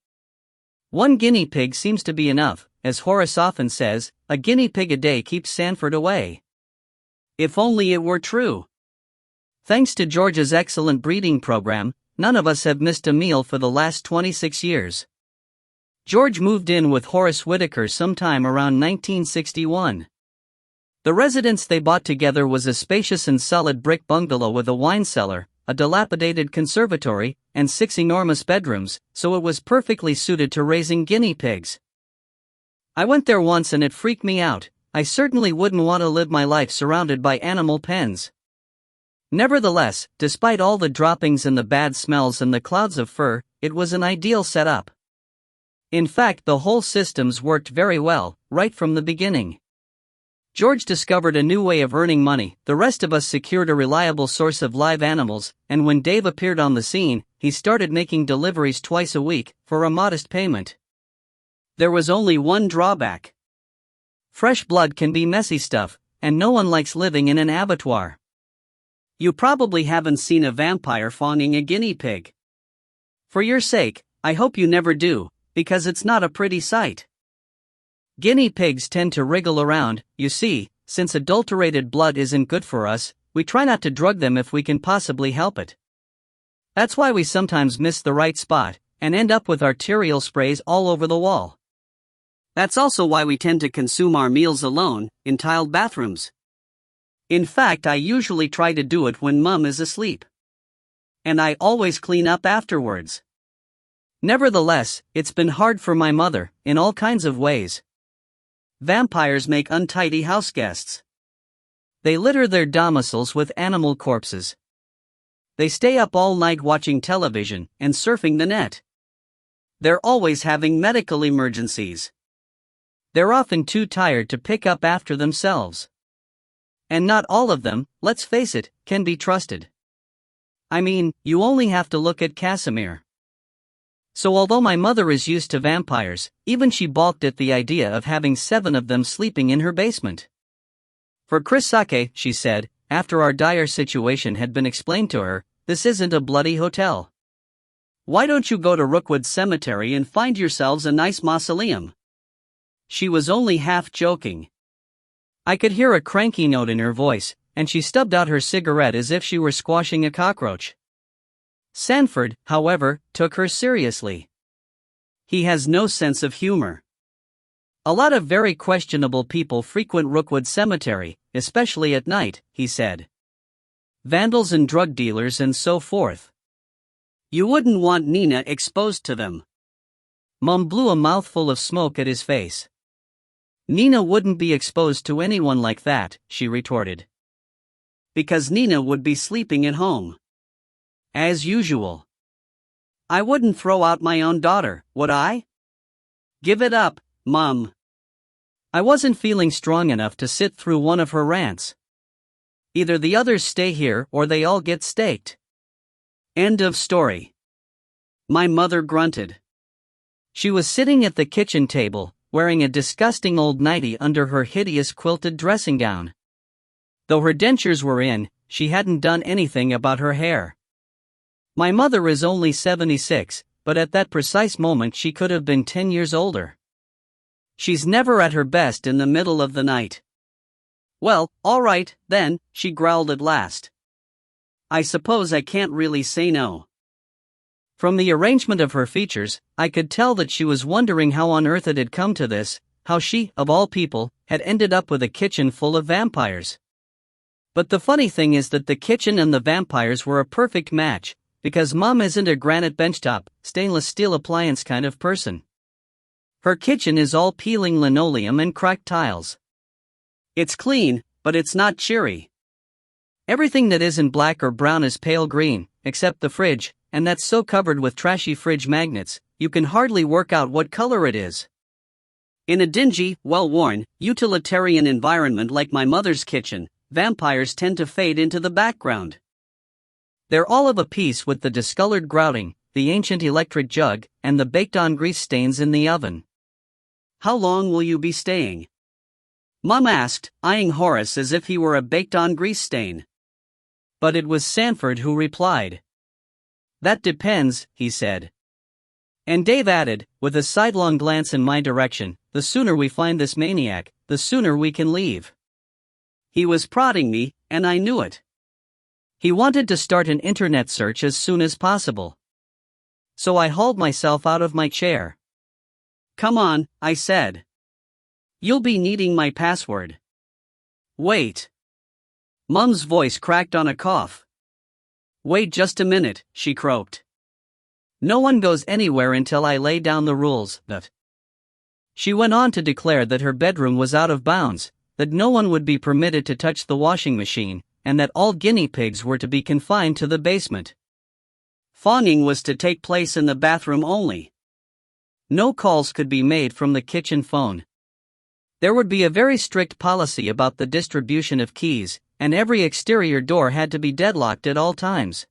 One guinea pig seems to be enough, as Horace often says, a guinea pig a day keeps Sanford away. If only it were true. Thanks to George's excellent breeding program, none of us have missed a meal for the last 26 years. George moved in with Horace Whittaker sometime around 1961. The residence they bought together was a spacious and solid brick bungalow with a wine cellar, a dilapidated conservatory, and 6 enormous bedrooms, so it was perfectly suited to raising guinea pigs. I went there once and it freaked me out. I certainly wouldn't want to live my life surrounded by animal pens. Nevertheless, despite all the droppings and the bad smells and the clouds of fur, it was an ideal setup. In fact, the whole systems worked very well, right from the beginning. George discovered a new way of earning money, the rest of us secured a reliable source of live animals, and when Dave appeared on the scene, he started making deliveries twice a week, for a modest payment. There was only one drawback. Fresh blood can be messy stuff, and no one likes living in an abattoir. You probably haven't seen a vampire fawning a guinea pig. For your sake, I hope you never do, because it's not a pretty sight. Guinea pigs tend to wriggle around, you see, since adulterated blood isn't good for us, we try not to drug them if we can possibly help it. That's why we sometimes miss the right spot, and end up with arterial sprays all over the wall. That's also why we tend to consume our meals alone, in tiled bathrooms. In fact, I usually try to do it when Mum is asleep. And I always clean up afterwards. Nevertheless, it's been hard for my mother, in all kinds of ways. Vampires make untidy houseguests. They litter their domiciles with animal corpses. They stay up all night watching television and surfing the net. They're always having medical emergencies. They're often too tired to pick up after themselves. And not all of them, let's face it, can be trusted. I mean, you only have to look at Casimir. So although my mother is used to vampires, even she balked at the idea of having 7 of them sleeping in her basement. For Chris Sake, she said, after our dire situation had been explained to her, this isn't a bloody hotel. Why don't you go to Rookwood Cemetery and find yourselves a nice mausoleum? She was only half joking. I could hear a cranky note in her voice, and she stubbed out her cigarette as if she were squashing a cockroach. Sanford, however, took her seriously. He has no sense of humor. A lot of very questionable people frequent Rookwood Cemetery, especially at night, he said. Vandals and drug dealers and so forth. You wouldn't want Nina exposed to them. Mum blew a mouthful of smoke at his face. Nina wouldn't be exposed to anyone like that, she retorted. Because Nina would be sleeping at home. As usual. I wouldn't throw out my own daughter, would I? Give it up, Mum. I wasn't feeling strong enough to sit through one of her rants. Either the others stay here or they all get staked. End of story. My mother grunted. She was sitting at the kitchen table, wearing a disgusting old nightie under her hideous quilted dressing gown. Though her dentures were in, she hadn't done anything about her hair. My mother is only 76, but at that precise moment she could have been 10 years older. She's never at her best in the middle of the night. Well, all right, then, she growled at last. I suppose I can't really say no. From the arrangement of her features, I could tell that she was wondering how on earth it had come to this, how she, of all people, had ended up with a kitchen full of vampires. But the funny thing is that the kitchen and the vampires were a perfect match, because Mom isn't a granite benchtop, stainless steel appliance kind of person. Her kitchen is all peeling linoleum and cracked tiles. It's clean, but it's not cheery. Everything that isn't black or brown is pale green, except the fridge, and that's so covered with trashy fridge magnets, you can hardly work out what color it is. In a dingy, well-worn, utilitarian environment like my mother's kitchen, vampires tend to fade into the background. They're all of a piece with the discolored grouting, the ancient electric jug, and the baked-on grease stains in the oven. How long will you be staying? Mom asked, eyeing Horace as if he were a baked-on grease stain. But it was Sanford who replied. That depends, he said. And Dave added, with a sidelong glance in my direction, the sooner we find this maniac, the sooner we can leave. He was prodding me, and I knew it. He wanted to start an internet search as soon as possible. So I hauled myself out of my chair. Come on, I said. You'll be needing my password. Wait. Mum's voice cracked on a cough. Wait just a minute, she croaked. No one goes anywhere until I lay down the rules, that. She went on to declare that her bedroom was out of bounds, that no one would be permitted to touch the washing machine, and that all guinea pigs were to be confined to the basement. Fawning was to take place in the bathroom only. No calls could be made from the kitchen phone. There would be a very strict policy about the distribution of keys, and every exterior door had to be deadlocked at all times.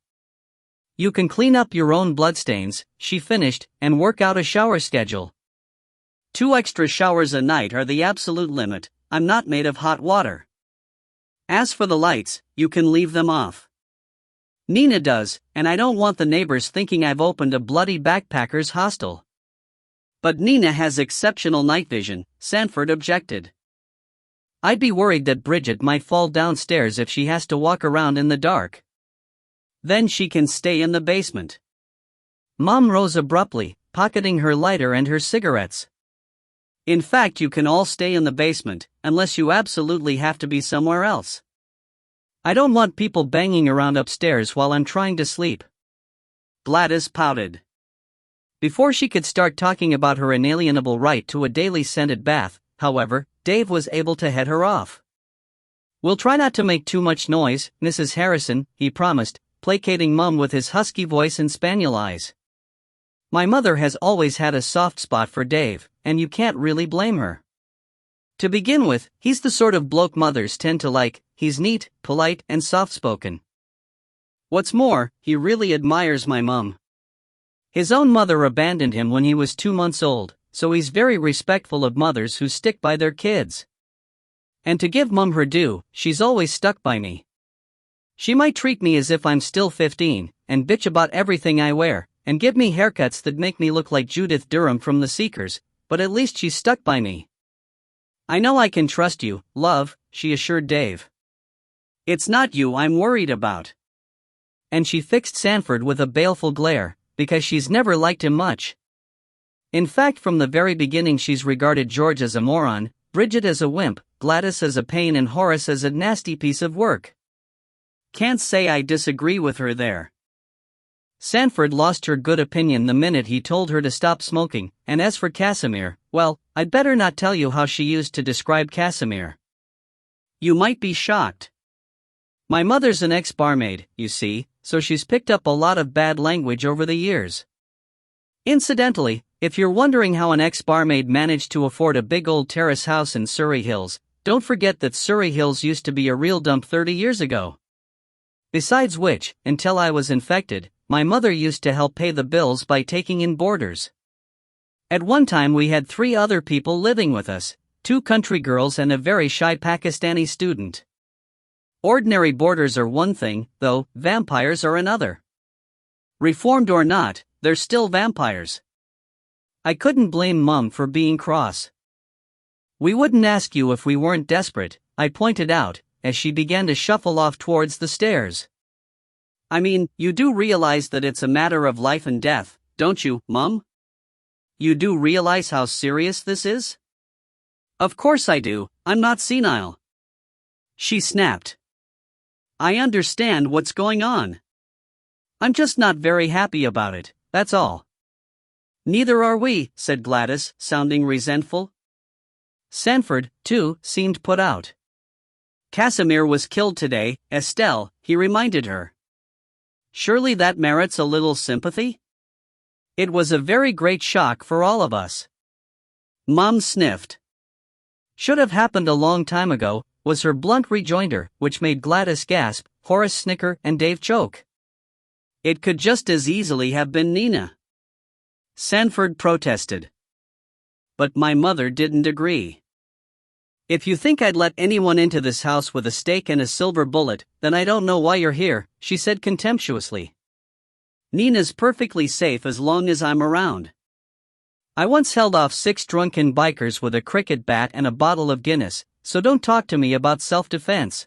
You can clean up your own bloodstains, she finished, and work out a shower schedule. 2 extra showers a night are the absolute limit. I'm not made of hot water. As for the lights, you can leave them off. Nina does, and I don't want the neighbors thinking I've opened a bloody backpackers hostel. But Nina has exceptional night vision, Sanford objected. I'd be worried that Bridget might fall downstairs if she has to walk around in the dark. Then she can stay in the basement. Mom rose abruptly, pocketing her lighter and her cigarettes. In fact, you can all stay in the basement, unless you absolutely have to be somewhere else. I don't want people banging around upstairs while I'm trying to sleep. Gladys pouted. Before she could start talking about her inalienable right to a daily scented bath, however, Dave was able to head her off. We'll try not to make too much noise, Mrs. Harrison, he promised, placating Mum with his husky voice and spaniel eyes. My mother has always had a soft spot for Dave, and you can't really blame her. To begin with, he's the sort of bloke mothers tend to like. He's neat, polite, and soft-spoken. What's more, he really admires my mum. His own mother abandoned him when he was 2 months old, so he's very respectful of mothers who stick by their kids. And to give Mum her due, she's always stuck by me. She might treat me as if I'm still 15, and bitch about everything I wear, and give me haircuts that make me look like Judith Durham from The Seekers, but at least she's stuck by me. I know I can trust you, love, she assured Dave. It's not you I'm worried about. And she fixed Sanford with a baleful glare, because she's never liked him much. In fact, from the very beginning she's regarded George as a moron, Bridget as a wimp, Gladys as a pain, and Horace as a nasty piece of work. Can't say I disagree with her there. Sanford lost her good opinion the minute he told her to stop smoking, and as for Casimir, well, I'd better not tell you how she used to describe Casimir. You might be shocked. My mother's an ex-barmaid, you see, so she's picked up a lot of bad language over the years. Incidentally, if you're wondering how an ex-barmaid managed to afford a big old terrace house in Surrey Hills, don't forget that Surrey Hills used to be a real dump 30 years ago. Besides which, until I was infected, my mother used to help pay the bills by taking in boarders. At one time we had 3 other people living with us, 2 country girls and a very shy Pakistani student. Ordinary boarders are one thing, though, vampires are another. Reformed or not, they're still vampires. I couldn't blame Mum for being cross. We wouldn't ask you if we weren't desperate, I pointed out, as she began to shuffle off towards the stairs. I mean, you do realize that it's a matter of life and death, don't you, Mum? You do realize how serious this is? Of course I do, I'm not senile. She snapped. I understand what's going on. I'm just not very happy about it, that's all. Neither are we, said Gladys, sounding resentful. Sanford, too, seemed put out. Casimir was killed today, Estelle, he reminded her. Surely that merits a little sympathy? It was a very great shock for all of us. Mom sniffed. Should have happened a long time ago, was her blunt rejoinder, which made Gladys gasp, Horace snicker, and Dave choke. It could just as easily have been Nina. Sanford protested. But my mother didn't agree. If you think I'd let anyone into this house with a stake and a silver bullet, then I don't know why you're here, she said contemptuously. Nina's perfectly safe as long as I'm around. I once held off 6 drunken bikers with a cricket bat and a bottle of Guinness, so don't talk to me about self-defense.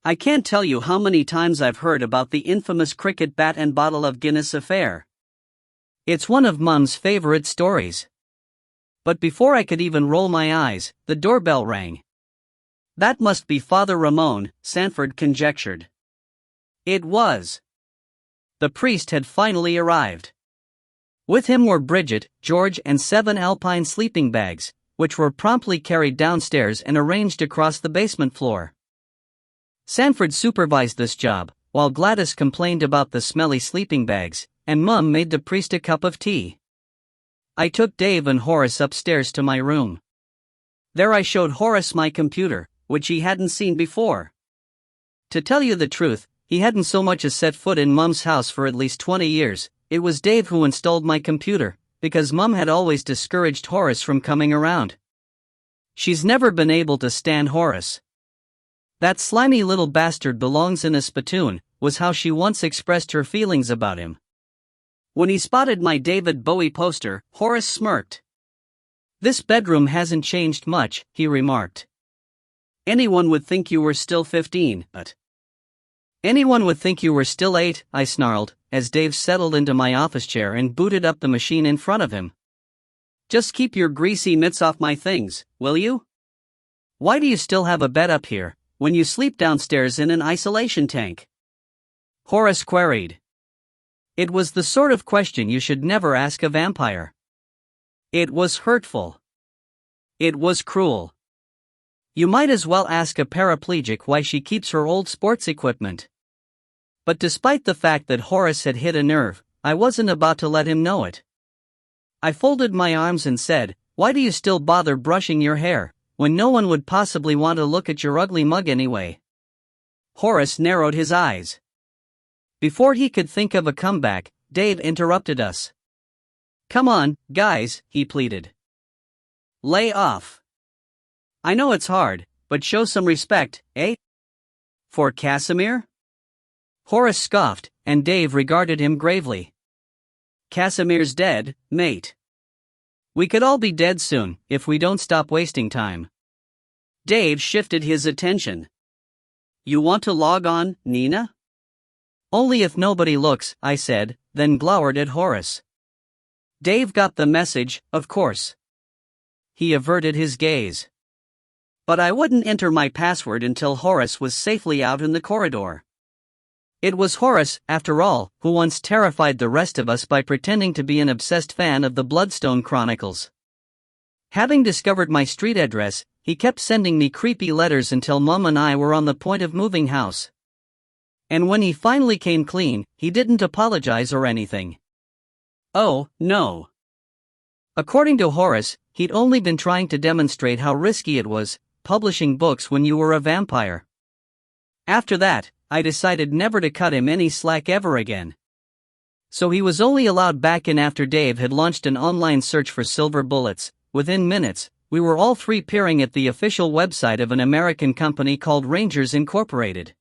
I can't tell you how many times I've heard about the infamous cricket bat and bottle of Guinness affair. It's one of Mum's favorite stories. But before I could even roll my eyes, the doorbell rang. That must be Father Ramon, Sanford conjectured. It was. The priest had finally arrived. With him were Bridget, George, and 7 alpine sleeping bags, which were promptly carried downstairs and arranged across the basement floor. Sanford supervised this job, while Gladys complained about the smelly sleeping bags, and Mum made the priest a cup of tea. I took Dave and Horace upstairs to my room. There I showed Horace my computer, which he hadn't seen before. To tell you the truth, he hadn't so much as set foot in Mum's house for at least 20 years. It was Dave who installed my computer, because Mum had always discouraged Horace from coming around. She's never been able to stand Horace. That slimy little bastard belongs in a spittoon, was how she once expressed her feelings about him. When he spotted my David Bowie poster, Horace smirked. This bedroom hasn't changed much, he remarked. Anyone would think you were still 15, but... Anyone would think you were still 8, I snarled, as Dave settled into my office chair and booted up the machine in front of him. Just keep your greasy mitts off my things, will you? Why do you still have a bed up here, when you sleep downstairs in an isolation tank? Horace queried. It was the sort of question you should never ask a vampire. It was hurtful. It was cruel. You might as well ask a paraplegic why she keeps her old sports equipment. But despite the fact that Horace had hit a nerve, I wasn't about to let him know it. I folded my arms and said, "Why do you still bother brushing your hair, when no one would possibly want to look at your ugly mug anyway?" Horace narrowed his eyes. Before he could think of a comeback, Dave interrupted us. "Come on, guys," he pleaded. "Lay off. I know it's hard, but show some respect, eh? For Casimir?" Horace scoffed, and Dave regarded him gravely. "Casimir's dead, mate. We could all be dead soon, if we don't stop wasting time." Dave shifted his attention. "You want to log on, Nina?" "Only if nobody looks," I said, then glowered at Horace. Dave got the message, of course. He averted his gaze. But I wouldn't enter my password until Horace was safely out in the corridor. It was Horace, after all, who once terrified the rest of us by pretending to be an obsessed fan of the Bloodstone Chronicles. Having discovered my street address, he kept sending me creepy letters until Mum and I were on the point of moving house. And when he finally came clean, he didn't apologize or anything. Oh, no. According to Horace, he'd only been trying to demonstrate how risky it was, publishing books when you were a vampire. After that, I decided never to cut him any slack ever again. So he was only allowed back in after Dave had launched an online search for silver bullets. Within minutes, we were all 3 peering at the official website of an American company called Rangers Incorporated.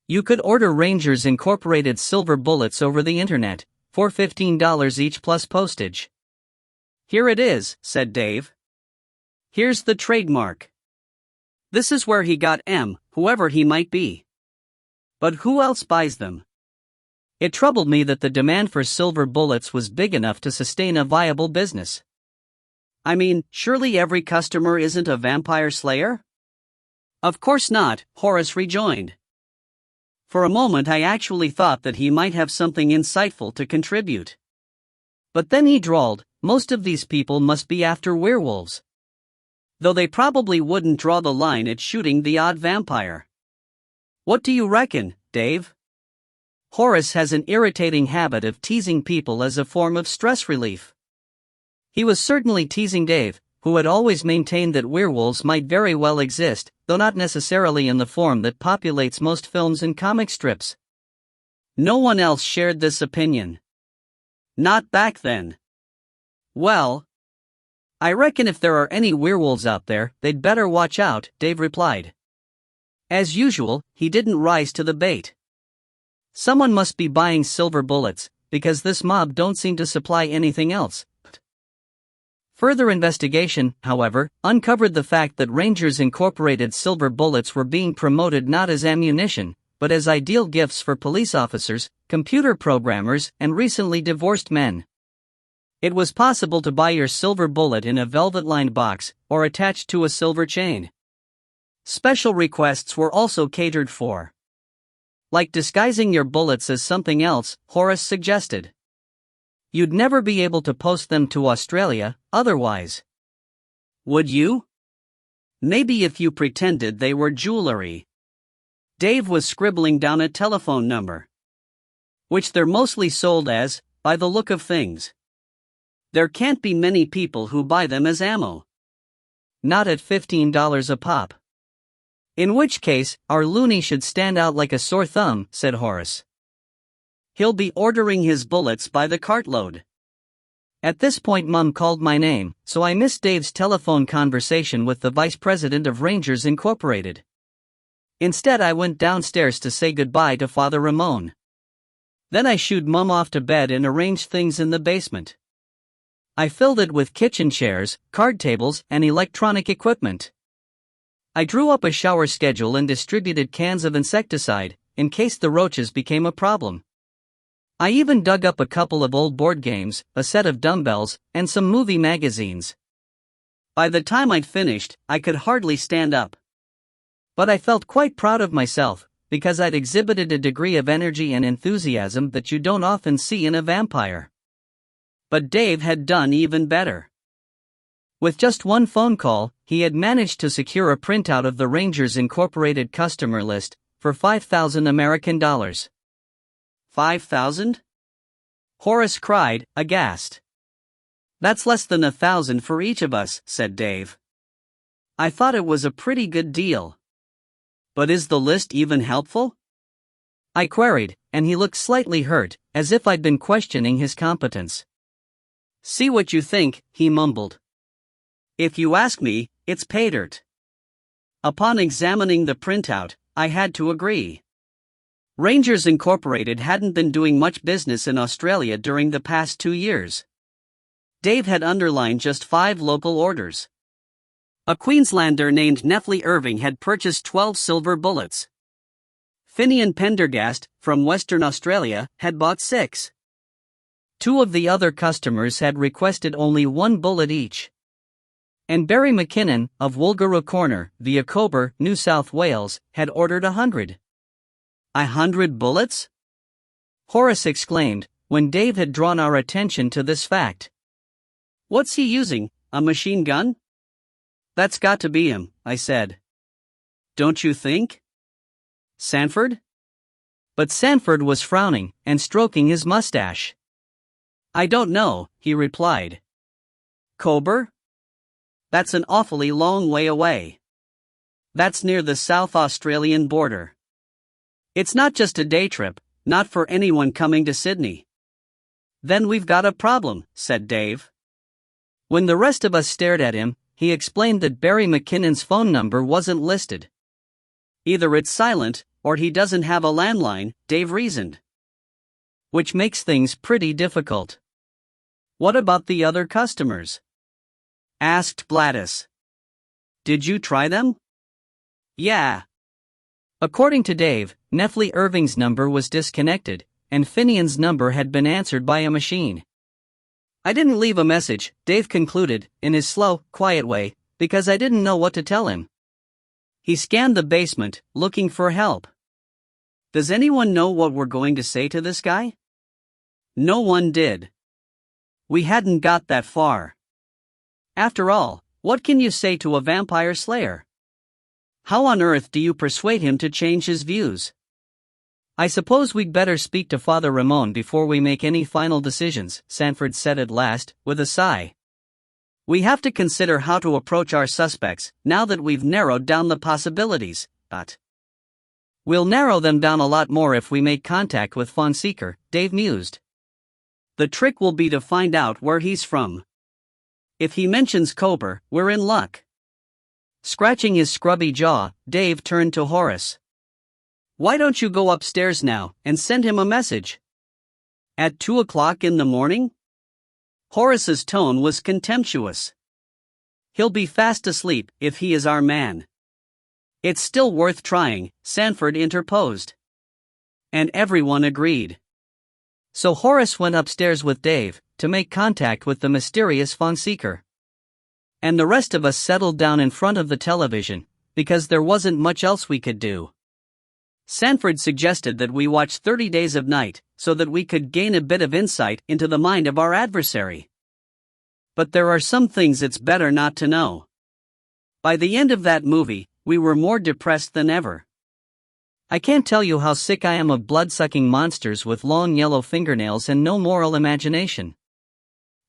You could order Rangers Incorporated silver bullets over the internet, for $15 each plus postage. Here it is, said Dave. Here's the trademark. This is where he got M, whoever he might be. But who else buys them? It troubled me that the demand for silver bullets was big enough to sustain a viable business. I mean, surely every customer isn't a vampire slayer? Of course not, Horace rejoined. For a moment I actually thought that he might have something insightful to contribute. But then he drawled, most of these people must be after werewolves. Though they probably wouldn't draw the line at shooting the odd vampire. What do you reckon, Dave? Horace has an irritating habit of teasing people as a form of stress relief. He was certainly teasing Dave, who had always maintained that werewolves might very well exist, though not necessarily in the form that populates most films and comic strips. No one else shared this opinion. Not back then. Well, I reckon if there are any werewolves out there, they'd better watch out, Dave replied. As usual, he didn't rise to the bait. Someone must be buying silver bullets, because this mob don't seem to supply anything else. Further investigation, however, uncovered the fact that Rangers Incorporated silver bullets were being promoted not as ammunition, but as ideal gifts for police officers, computer programmers, and recently divorced men. It was possible to buy your silver bullet in a velvet-lined box, or attached to a silver chain. Special requests were also catered for. Like disguising your bullets as something else, Horace suggested. You'd never be able to post them to Australia, otherwise. Would you? Maybe if you pretended they were jewelry. Dave was scribbling down a telephone number. Which they're mostly sold as, by the look of things. There can't be many people who buy them as ammo. Not at $15 a pop. In which case, our loony should stand out like a sore thumb, said Horace. He'll be ordering his bullets by the cartload. At this point Mum called my name, so I missed Dave's telephone conversation with the vice president of Rangers Incorporated. Instead I went downstairs to say goodbye to Father Ramon. Then I shooed Mum off to bed and arranged things in the basement. I filled it with kitchen chairs, card tables, and electronic equipment. I drew up a shower schedule and distributed cans of insecticide, in case the roaches became a problem. I even dug up a couple of old board games, a set of dumbbells, and some movie magazines. By the time I'd finished, I could hardly stand up. But I felt quite proud of myself, because I'd exhibited a degree of energy and enthusiasm that you don't often see in a vampire. But Dave had done even better. With just one phone call, he had managed to secure a printout of the Rangers Incorporated customer list, for $5,000 American dollars. 5,000? Horace cried, aghast. That's less than 1,000 for each of us, said Dave. I thought it was a pretty good deal. But is the list even helpful? I queried, and he looked slightly hurt, as if I'd been questioning his competence. See what you think, he mumbled. If you ask me, it's pay dirt. Upon examining the printout, I had to agree. Rangers Incorporated hadn't been doing much business in Australia during the past 2 years. Dave had underlined just 5 local orders. A Queenslander named Neffley Irving had purchased 12 silver bullets. Finian Pendergast, from Western Australia, had bought 6. 2 of the other customers had requested only 1 bullet each. And Barry McKinnon, of Woolgaroo Corner, via Cobar, New South Wales, had ordered 100. 100 bullets? Horace exclaimed, when Dave had drawn our attention to this fact. What's he using, a machine gun? That's got to be him, I said. Don't you think? Sanford? But Sanford was frowning and stroking his mustache. I don't know, he replied. Cobar? That's an awfully long way away. That's near the South Australian border. It's not just a day trip, not for anyone coming to Sydney. Then we've got a problem, said Dave. When the rest of us stared at him, he explained that Barry McKinnon's phone number wasn't listed. Either it's silent, or he doesn't have a landline, Dave reasoned. Which makes things pretty difficult. What about the other customers? Asked Gladys. Did you try them? Yeah. According to Dave, Nefli Irving's number was disconnected, and Finian's number had been answered by a machine. I didn't leave a message, Dave concluded, in his slow, quiet way, because I didn't know what to tell him. He scanned the basement, looking for help. Does anyone know what we're going to say to this guy? No one did. We hadn't got that far. After all, what can you say to a vampire slayer? How on earth do you persuade him to change his views? I suppose we'd better speak to Father Ramon before we make any final decisions, Sanford said at last, with a sigh. We have to consider how to approach our suspects, now that we've narrowed down the possibilities, but we'll narrow them down a lot more if we make contact with Fonseca, Dave mused. The trick will be to find out where he's from. If he mentions Kober, we're in luck. Scratching his scrubby jaw, Dave turned to Horace. Why don't you go upstairs now and send him a message? At 2 o'clock in the morning? Horace's tone was contemptuous. He'll be fast asleep if he is our man. It's still worth trying, Sanford interposed. And everyone agreed. So Horace went upstairs with Dave to make contact with the mysterious Fonseca. And the rest of us settled down in front of the television, because there wasn't much else we could do. Sanford suggested that we watch 30 Days of Night, so that we could gain a bit of insight into the mind of our adversary. But there are some things it's better not to know. By the end of that movie, we were more depressed than ever. I can't tell you how sick I am of blood-sucking monsters with long yellow fingernails and no moral imagination.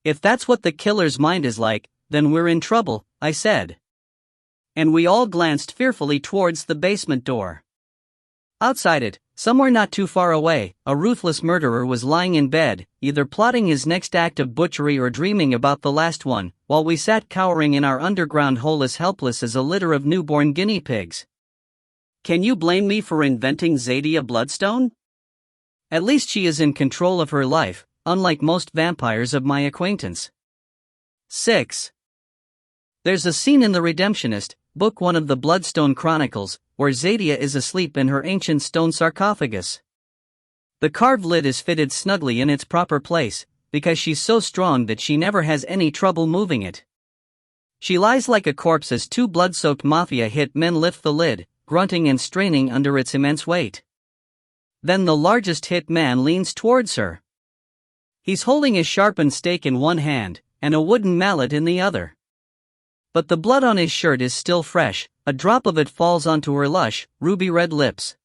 If that's what the killer's mind is like, then we're in trouble, I said. And we all glanced fearfully towards the basement door. Outside it, somewhere not too far away, a ruthless murderer was lying in bed, either plotting his next act of butchery or dreaming about the last one, while we sat cowering in our underground hole as helpless as a litter of newborn guinea pigs. Can you blame me for inventing Zadia Bloodstone? At least she is in control of her life, unlike most vampires of my acquaintance. 6. There's a scene in The Redemptionist, Book 1 of the Bloodstone Chronicles, where Zadia is asleep in her ancient stone sarcophagus. The carved lid is fitted snugly in its proper place, because she's so strong that she never has any trouble moving it. She lies like a corpse as two blood-soaked mafia hit men lift the lid, grunting and straining under its immense weight. Then the largest hit man leans towards her. He's holding a sharpened stake in one hand, and a wooden mallet in the other. But the blood on his shirt is still fresh, a drop of it falls onto her lush, ruby-red lips.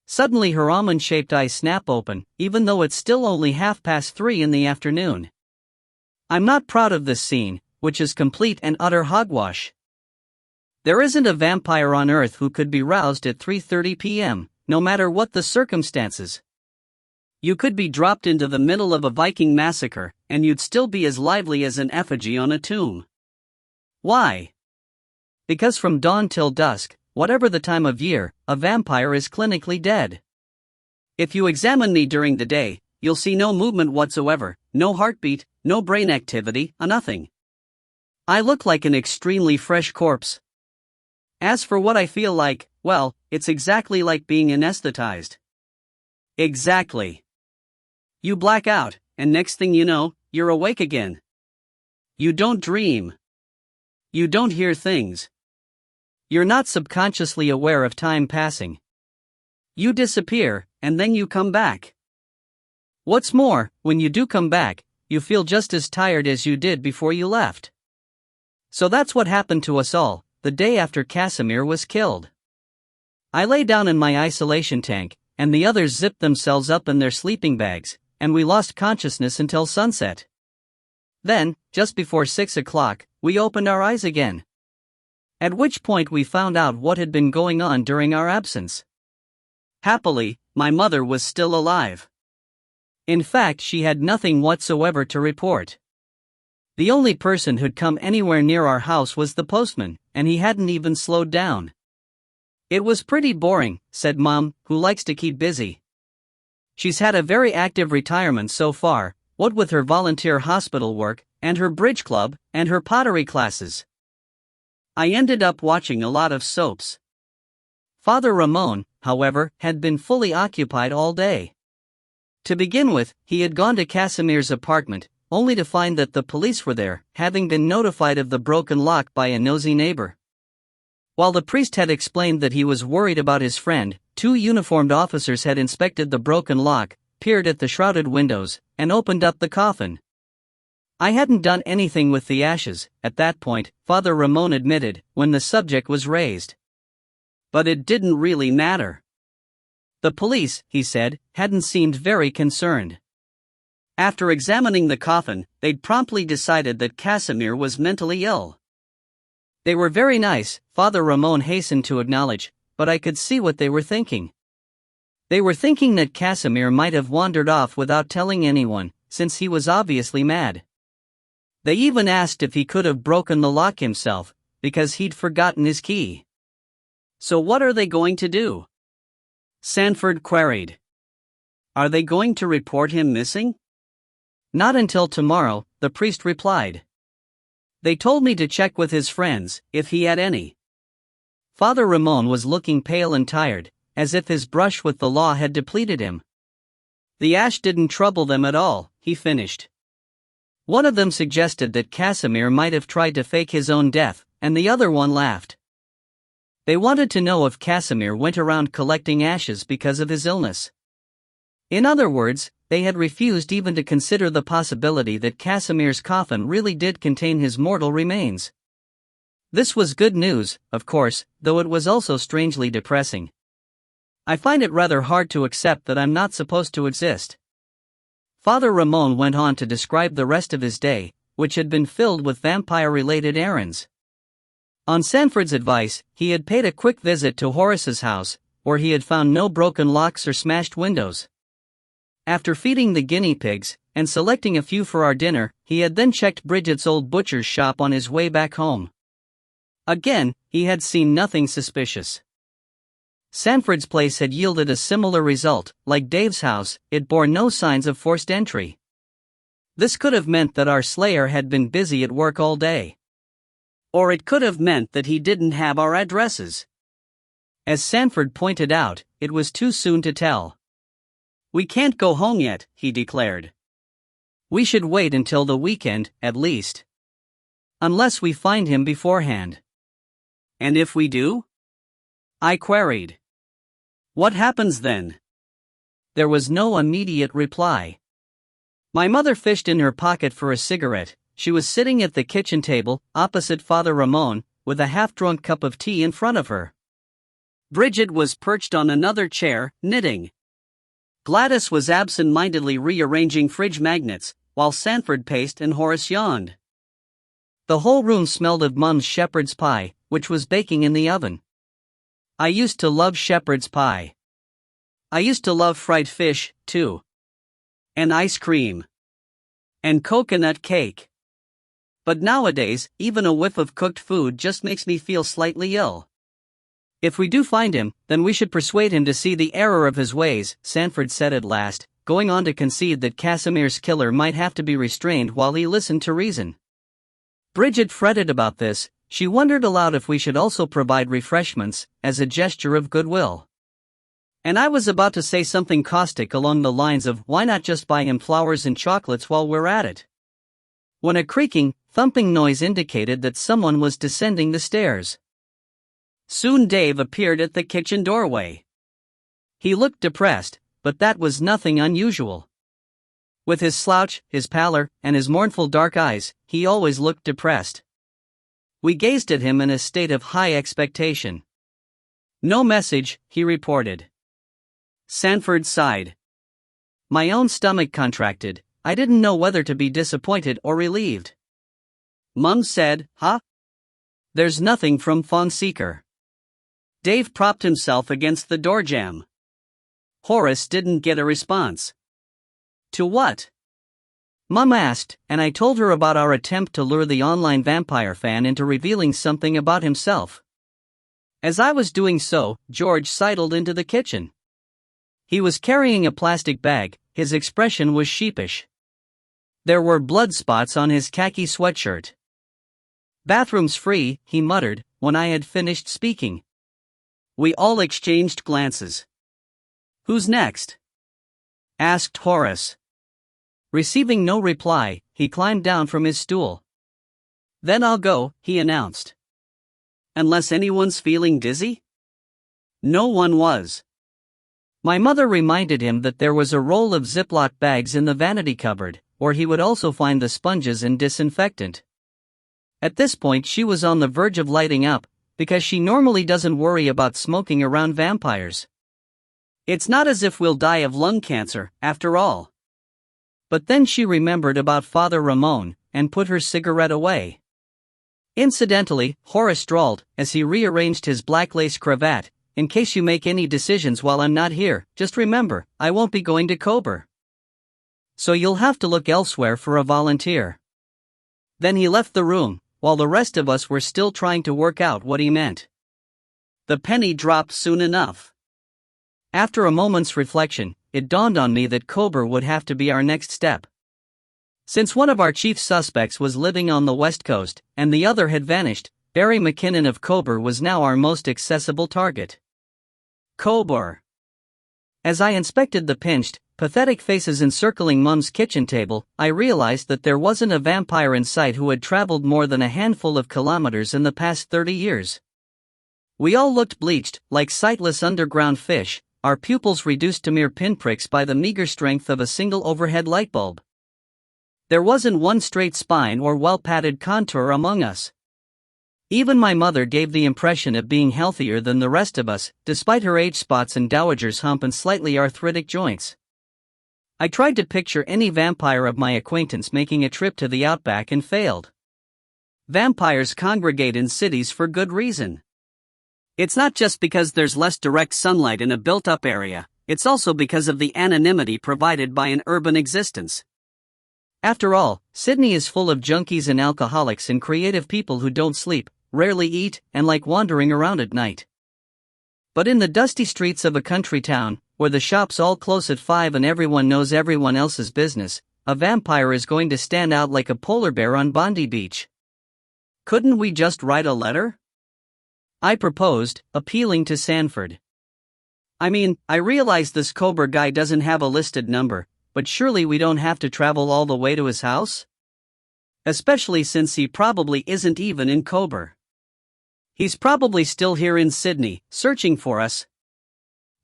Suddenly her almond-shaped eyes snap open, even though it's still only 3:30 in the afternoon. I'm not proud of this scene, which is complete and utter hogwash. There isn't a vampire on Earth who could be roused at 3:30 p.m., no matter what the circumstances. You could be dropped into the middle of a Viking massacre, and you'd still be as lively as an effigy on a tomb. Why? Because from dawn till dusk, whatever the time of year, a vampire is clinically dead. If you examine me during the day, you'll see no movement whatsoever, no heartbeat, no brain activity, nothing. I look like an extremely fresh corpse. As for what I feel like, well, it's exactly like being anesthetized. Exactly. You black out, and next thing you know, you're awake again. You don't dream. You don't hear things. You're not subconsciously aware of time passing. You disappear, and then you come back. What's more, when you do come back, you feel just as tired as you did before you left. So that's what happened to us all, the day after Casimir was killed. I lay down in my isolation tank, and the others zipped themselves up in their sleeping bags, and we lost consciousness until sunset. Then, just before 6 o'clock, we opened our eyes again. At which point we found out what had been going on during our absence. Happily, my mother was still alive. In fact, she had nothing whatsoever to report. The only person who'd come anywhere near our house was the postman, and he hadn't even slowed down. It was pretty boring, said Mom, who likes to keep busy. She's had a very active retirement so far, what with her volunteer hospital work, and her bridge club, and her pottery classes. I ended up watching a lot of soaps. Father Ramon, however, had been fully occupied all day. To begin with, he had gone to Casimir's apartment, only to find that the police were there, having been notified of the broken lock by a nosy neighbor. While the priest had explained that he was worried about his friend, 2 uniformed officers had inspected the broken lock, peered at the shrouded windows, and opened up the coffin. I hadn't done anything with the ashes, at that point, Father Ramon admitted, when the subject was raised. But it didn't really matter. The police, he said, hadn't seemed very concerned. After examining the coffin, they'd promptly decided that Casimir was mentally ill. They were very nice, Father Ramon hastened to acknowledge, but I could see what they were thinking. They were thinking that Casimir might have wandered off without telling anyone, since he was obviously mad. They even asked if he could have broken the lock himself, because he'd forgotten his key. So what are they going to do? Sanford queried. Are they going to report him missing? Not until tomorrow, the priest replied. They told me to check with his friends, if he had any. Father Ramon was looking pale and tired, as if his brush with the law had depleted him. The ash didn't trouble them at all, he finished. One of them suggested that Casimir might have tried to fake his own death, and the other one laughed. They wanted to know if Casimir went around collecting ashes because of his illness. In other words, they had refused even to consider the possibility that Casimir's coffin really did contain his mortal remains. This was good news, of course, though it was also strangely depressing. I find it rather hard to accept that I'm not supposed to exist. Father Ramon went on to describe the rest of his day, which had been filled with vampire-related errands. On Sanford's advice, he had paid a quick visit to Horace's house, where he had found no broken locks or smashed windows. After feeding the guinea pigs, and selecting a few for our dinner, he had then checked Bridget's old butcher's shop on his way back home. Again, he had seen nothing suspicious. Sanford's place had yielded a similar result. Like Dave's house, it bore no signs of forced entry. This could have meant that our slayer had been busy at work all day. Or it could have meant that he didn't have our addresses. As Sanford pointed out, it was too soon to tell. We can't go home yet, he declared. We should wait until the weekend, at least. Unless we find him beforehand. And if we do? I queried. What happens then? There was no immediate reply. My mother fished in her pocket for a cigarette. She was sitting at the kitchen table, opposite Father Ramon, with a half-drunk cup of tea in front of her. Bridget was perched on another chair, knitting. Gladys was absent-mindedly rearranging fridge magnets, while Sanford paced and Horace yawned. The whole room smelled of Mum's shepherd's pie, which was baking in the oven. I used to love shepherd's pie. I used to love fried fish, too. And ice cream. And coconut cake. But nowadays, even a whiff of cooked food just makes me feel slightly ill. If we do find him, then we should persuade him to see the error of his ways, Sanford said at last, going on to concede that Casimir's killer might have to be restrained while he listened to reason. Bridget fretted about this. She wondered aloud if we should also provide refreshments, as a gesture of goodwill. And I was about to say something caustic along the lines of, why not just buy him flowers and chocolates while we're at it? When a creaking, thumping noise indicated that someone was descending the stairs. Soon Dave appeared at the kitchen doorway. He looked depressed, but that was nothing unusual. With his slouch, his pallor, and his mournful dark eyes, he always looked depressed. We gazed at him in a state of high expectation. No message, he reported. Sanford sighed. My own stomach contracted. I didn't know whether to be disappointed or relieved. Mum said, huh? There's nothing from Fonseca. Dave propped himself against the door jamb. Horace didn't get a response. To what? Mum asked, and I told her about our attempt to lure the online vampire fan into revealing something about himself. As I was doing so, George sidled into the kitchen. He was carrying a plastic bag, his expression was sheepish. There were blood spots on his khaki sweatshirt. "Bathroom's free," he muttered, when I had finished speaking. We all exchanged glances. "Who's next?" asked Horace. Receiving no reply, he climbed down from his stool. "Then I'll go," he announced. "Unless anyone's feeling dizzy?" No one was. My mother reminded him that there was a roll of Ziploc bags in the vanity cupboard, where he would also find the sponges and disinfectant. At this point she was on the verge of lighting up, because she normally doesn't worry about smoking around vampires. It's not as if we'll die of lung cancer, after all. But then she remembered about Father Ramon, and put her cigarette away. Incidentally, Horace drawled, as he rearranged his black lace cravat, "In case you make any decisions while I'm not here, just remember, I won't be going to Kober. So you'll have to look elsewhere for a volunteer." Then he left the room, while the rest of us were still trying to work out what he meant. The penny dropped soon enough. After a moment's reflection, it dawned on me that Kober would have to be our next step. Since one of our chief suspects was living on the West Coast, and the other had vanished, Barry McKinnon of Kober was now our most accessible target. Kober. As I inspected the pinched, pathetic faces encircling Mum's kitchen table, I realized that there wasn't a vampire in sight who had traveled more than a handful of kilometers in the past 30 years. We all looked bleached, like sightless underground fish, our pupils reduced to mere pinpricks by the meager strength of a single overhead light bulb. There wasn't one straight spine or well-padded contour among us. Even my mother gave the impression of being healthier than the rest of us, despite her age spots and dowager's hump and slightly arthritic joints. I tried to picture any vampire of my acquaintance making a trip to the outback and failed. Vampires congregate in cities for good reason. It's not just because there's less direct sunlight in a built-up area, it's also because of the anonymity provided by an urban existence. After all, Sydney is full of junkies and alcoholics and creative people who don't sleep, rarely eat, and like wandering around at night. But in the dusty streets of a country town, where the shops all close at 5 and everyone knows everyone else's business, a vampire is going to stand out like a polar bear on Bondi Beach. Couldn't we just write a letter? I proposed, appealing to Sanford. I mean, I realize this Kober guy doesn't have a listed number, but surely we don't have to travel all the way to his house? Especially since he probably isn't even in Kober. He's probably still here in Sydney, searching for us.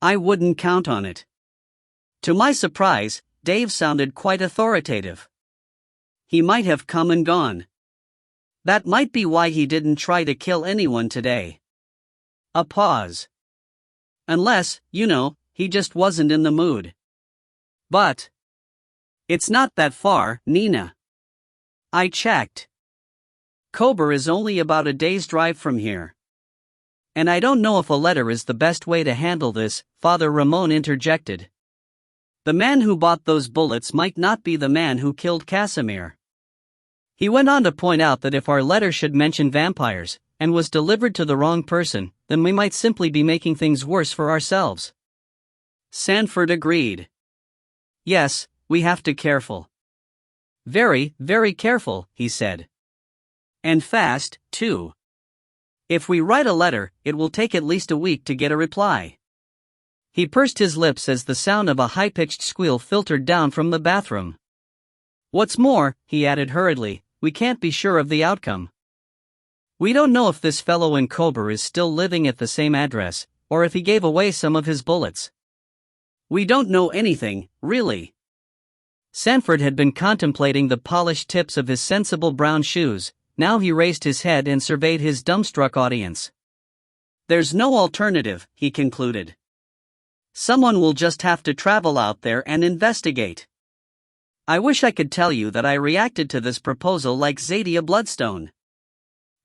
I wouldn't count on it. To my surprise, Dave sounded quite authoritative. He might have come and gone. That might be why he didn't try to kill anyone today. A pause. Unless, he just wasn't in the mood. But it's not that far, Nina. I checked. Kober is only about a day's drive from here. And I don't know if a letter is the best way to handle this, Father Ramon interjected. The man who bought those bullets might not be the man who killed Casimir. He went on to point out that if our letter should mention vampires, and was delivered to the wrong person, then we might simply be making things worse for ourselves. Sanford agreed. Yes, we have to be careful. Very, very careful, he said. And fast, too. If we write a letter, it will take at least a week to get a reply. He pursed his lips as the sound of a high-pitched squeal filtered down from the bathroom. What's more, he added hurriedly, we can't be sure of the outcome. We don't know if this fellow in Kober is still living at the same address, or if he gave away some of his bullets. We don't know anything, really. Sanford had been contemplating the polished tips of his sensible brown shoes. Now he raised his head and surveyed his dumbstruck audience. There's no alternative, he concluded. Someone will just have to travel out there and investigate. I wish I could tell you that I reacted to this proposal like Zadia Bloodstone.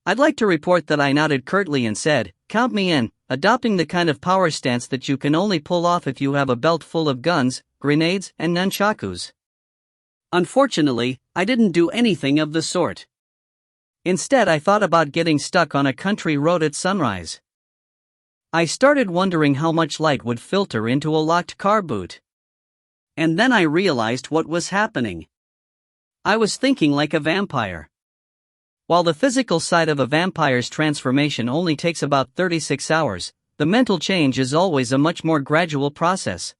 I'd like to report that I nodded curtly and said, count me in, adopting the kind of power stance that you can only pull off if you have a belt full of guns, grenades, and nunchakus. Unfortunately, I didn't do anything of the sort. Instead, I thought about getting stuck on a country road at sunrise. I started wondering how much light would filter into a locked car boot. And then I realized what was happening. I was thinking like a vampire. While the physical side of a vampire's transformation only takes about 36 hours, the mental change is always a much more gradual process.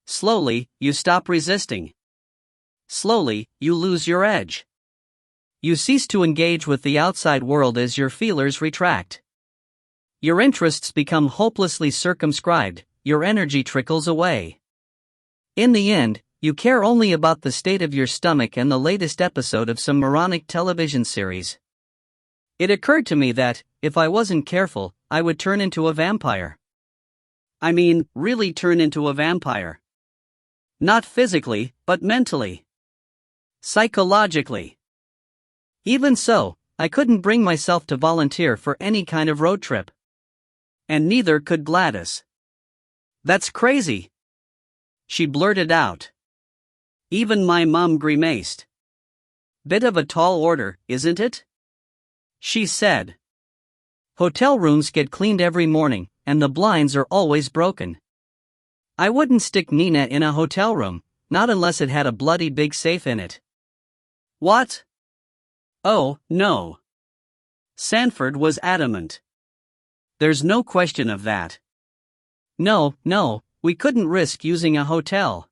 Slowly, you stop resisting. Slowly, you lose your edge. You cease to engage with the outside world as your feelers retract. Your interests become hopelessly circumscribed, your energy trickles away. In the end, you care only about the state of your stomach and the latest episode of some moronic television series. It occurred to me that, if I wasn't careful, I would turn into a vampire. I mean, really turn into a vampire. Not physically, but mentally. Psychologically. Even so, I couldn't bring myself to volunteer for any kind of road trip. And neither could Gladys. "That's crazy," she blurted out. Even my mom grimaced. "Bit of a tall order, isn't it?" she said. "Hotel rooms get cleaned every morning, and the blinds are always broken. I wouldn't stick Nina in a hotel room, not unless it had a bloody big safe in it." "What?" "Oh, no." Sanford was adamant. "There's no question of that. No, we couldn't risk using a hotel."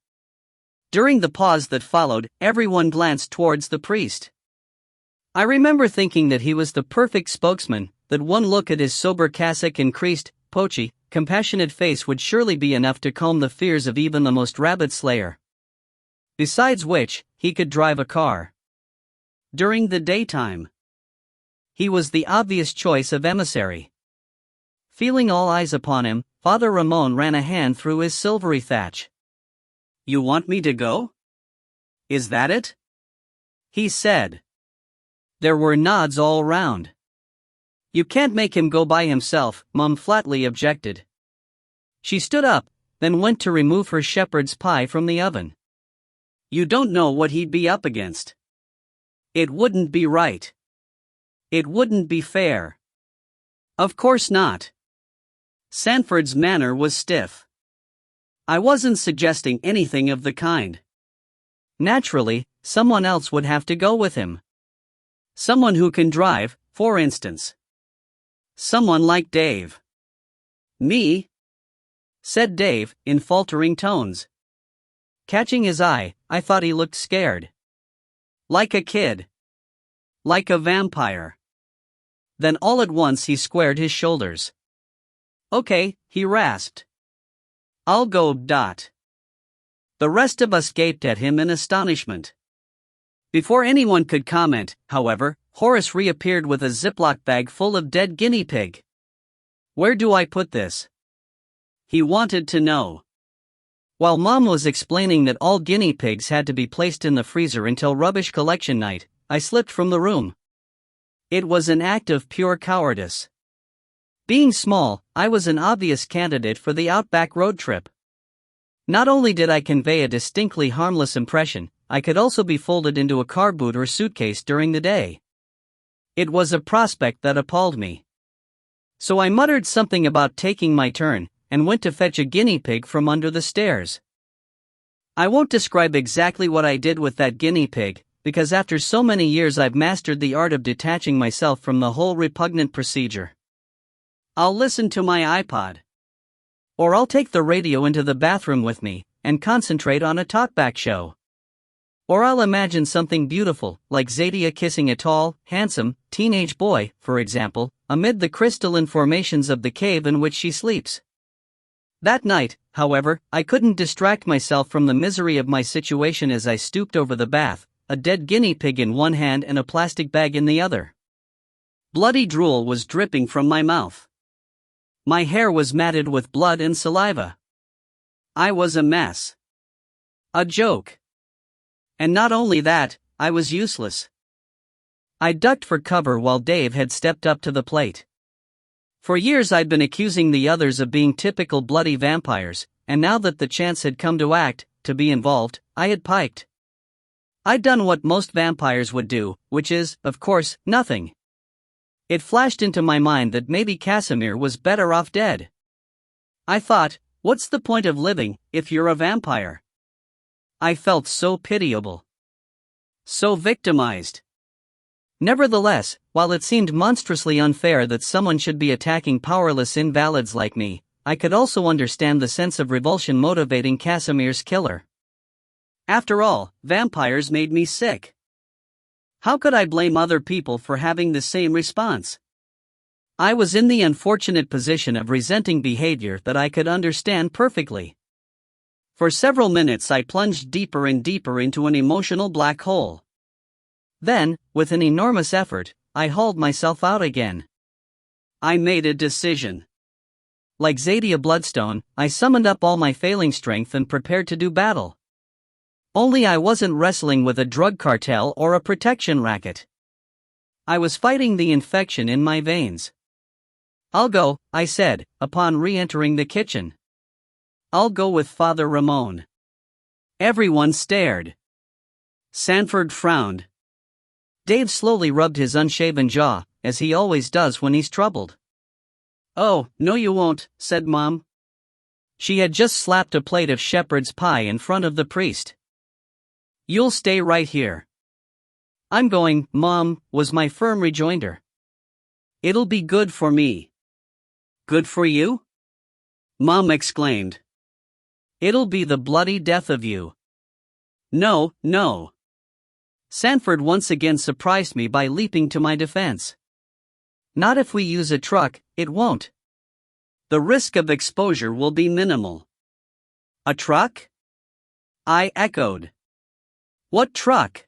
During the pause that followed, everyone glanced towards the priest. I remember thinking that he was the perfect spokesman, that one look at his sober cassock and creased, poachy, compassionate face would surely be enough to calm the fears of even the most rabid slayer. Besides which, he could drive a car. During the daytime, he was the obvious choice of emissary. Feeling all eyes upon him, Father Ramon ran a hand through his silvery thatch. "You want me to go? Is that it?" he said. There were nods all round. "You can't make him go by himself," Mum flatly objected. She stood up, then went to remove her shepherd's pie from the oven. "You don't know what he'd be up against. It wouldn't be right. It wouldn't be fair." "Of course not." Sanford's manner was stiff. "I wasn't suggesting anything of the kind. Naturally, someone else would have to go with him. Someone who can drive, for instance. Someone like Dave." "Me?" said Dave, in faltering tones. Catching his eye, I thought he looked scared. Like a kid. Like a vampire. Then all at once he squared his shoulders. "Okay," he rasped. "I'll go, Dot." The rest of us gaped at him in astonishment. Before anyone could comment, however, Horace reappeared with a Ziploc bag full of dead guinea pig. "Where do I put this?" he wanted to know. While Mom was explaining that all guinea pigs had to be placed in the freezer until rubbish collection night, I slipped from the room. It was an act of pure cowardice. Being small, I was an obvious candidate for the Outback road trip. Not only did I convey a distinctly harmless impression, I could also be folded into a car boot or suitcase during the day. It was a prospect that appalled me. So I muttered something about taking my turn, and went to fetch a guinea pig from under the stairs. I won't describe exactly what I did with that guinea pig, because after so many years I've mastered the art of detaching myself from the whole repugnant procedure. I'll listen to my iPod. Or I'll take the radio into the bathroom with me, and concentrate on a talkback show. Or I'll imagine something beautiful, like Zadia kissing a tall, handsome, teenage boy, for example, amid the crystalline formations of the cave in which she sleeps. That night, however, I couldn't distract myself from the misery of my situation as I stooped over the bath, a dead guinea pig in one hand and a plastic bag in the other. Bloody drool was dripping from my mouth. My hair was matted with blood and saliva. I was a mess. A joke. And not only that, I was useless. I ducked for cover while Dave had stepped up to the plate. For years I'd been accusing the others of being typical bloody vampires, and now that the chance had come to act, to be involved, I had piked. I'd done what most vampires would do, which is, of course, nothing. It flashed into my mind that maybe Casimir was better off dead. I thought, what's the point of living if you're a vampire? I felt so pitiable. So victimized. Nevertheless, while it seemed monstrously unfair that someone should be attacking powerless invalids like me, I could also understand the sense of revulsion motivating Casimir's killer. After all, vampires made me sick. How could I blame other people for having the same response? I was in the unfortunate position of resenting behavior that I could understand perfectly. For several minutes I plunged deeper and deeper into an emotional black hole. Then, with an enormous effort, I hauled myself out again. I made a decision. Like Zadia Bloodstone, I summoned up all my failing strength and prepared to do battle. Only I wasn't wrestling with a drug cartel or a protection racket. I was fighting the infection in my veins. "I'll go," I said, upon re-entering the kitchen. "I'll go with Father Ramon." Everyone stared. Sanford frowned. Dave slowly rubbed his unshaven jaw, as he always does when he's troubled. "Oh, no you won't," said Mom. She had just slapped a plate of shepherd's pie in front of the priest. "You'll stay right here." "I'm going, Mom," was my firm rejoinder. "It'll be good for me." "Good for you?" Mom exclaimed. "It'll be the bloody death of you." "No, no." Sanford once again surprised me by leaping to my defense. "Not if we use a truck, it won't. The risk of exposure will be minimal." "A truck?" I echoed. "What truck?"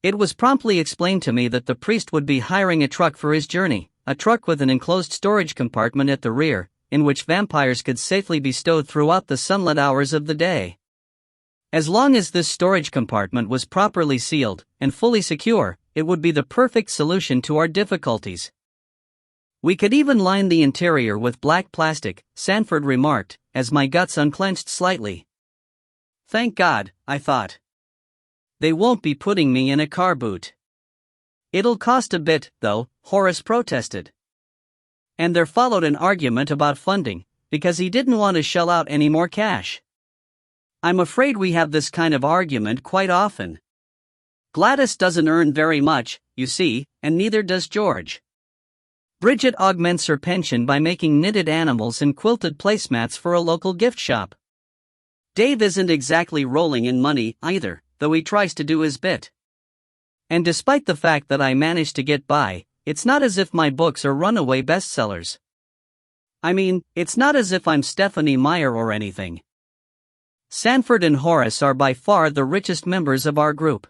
It was promptly explained to me that the priest would be hiring a truck for his journey, a truck with an enclosed storage compartment at the rear, in which vampires could safely be stowed throughout the sunlit hours of the day. As long as this storage compartment was properly sealed and fully secure, it would be the perfect solution to our difficulties. "We could even line the interior with black plastic," Sanford remarked, as my guts unclenched slightly. Thank God, I thought. They won't be putting me in a car boot. "It'll cost a bit, though," Horace protested. And there followed an argument about funding, because he didn't want to shell out any more cash. I'm afraid we have this kind of argument quite often. Gladys doesn't earn very much, you see, and neither does George. Bridget augments her pension by making knitted animals and quilted placemats for a local gift shop. Dave isn't exactly rolling in money either, though he tries to do his bit. And despite the fact that I managed to get by, it's not as if my books are runaway bestsellers. I mean, it's not as if I'm Stephanie Meyer or anything. Sanford and Horace are by far the richest members of our group.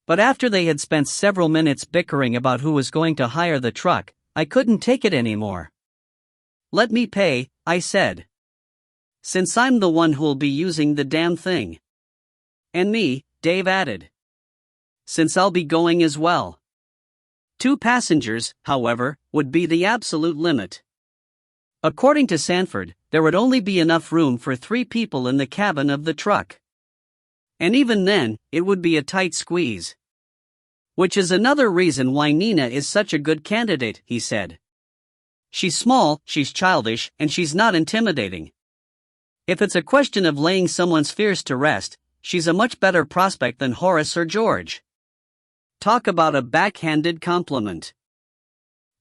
But after they had spent several minutes bickering about who was going to hire the truck, I couldn't take it anymore. "Let me pay," I said. "Since I'm the one who'll be using the damn thing." "And me," Dave added. "Since I'll be going as well." 2 passengers, however, would be the absolute limit. According to Sanford, there would only be enough room for 3 people in the cabin of the truck. And even then, it would be a tight squeeze. "Which is another reason why Nina is such a good candidate," he said. "She's small, she's childish, and she's not intimidating. If it's a question of laying someone's fears to rest, she's a much better prospect than Horace or George." Talk about a backhanded compliment.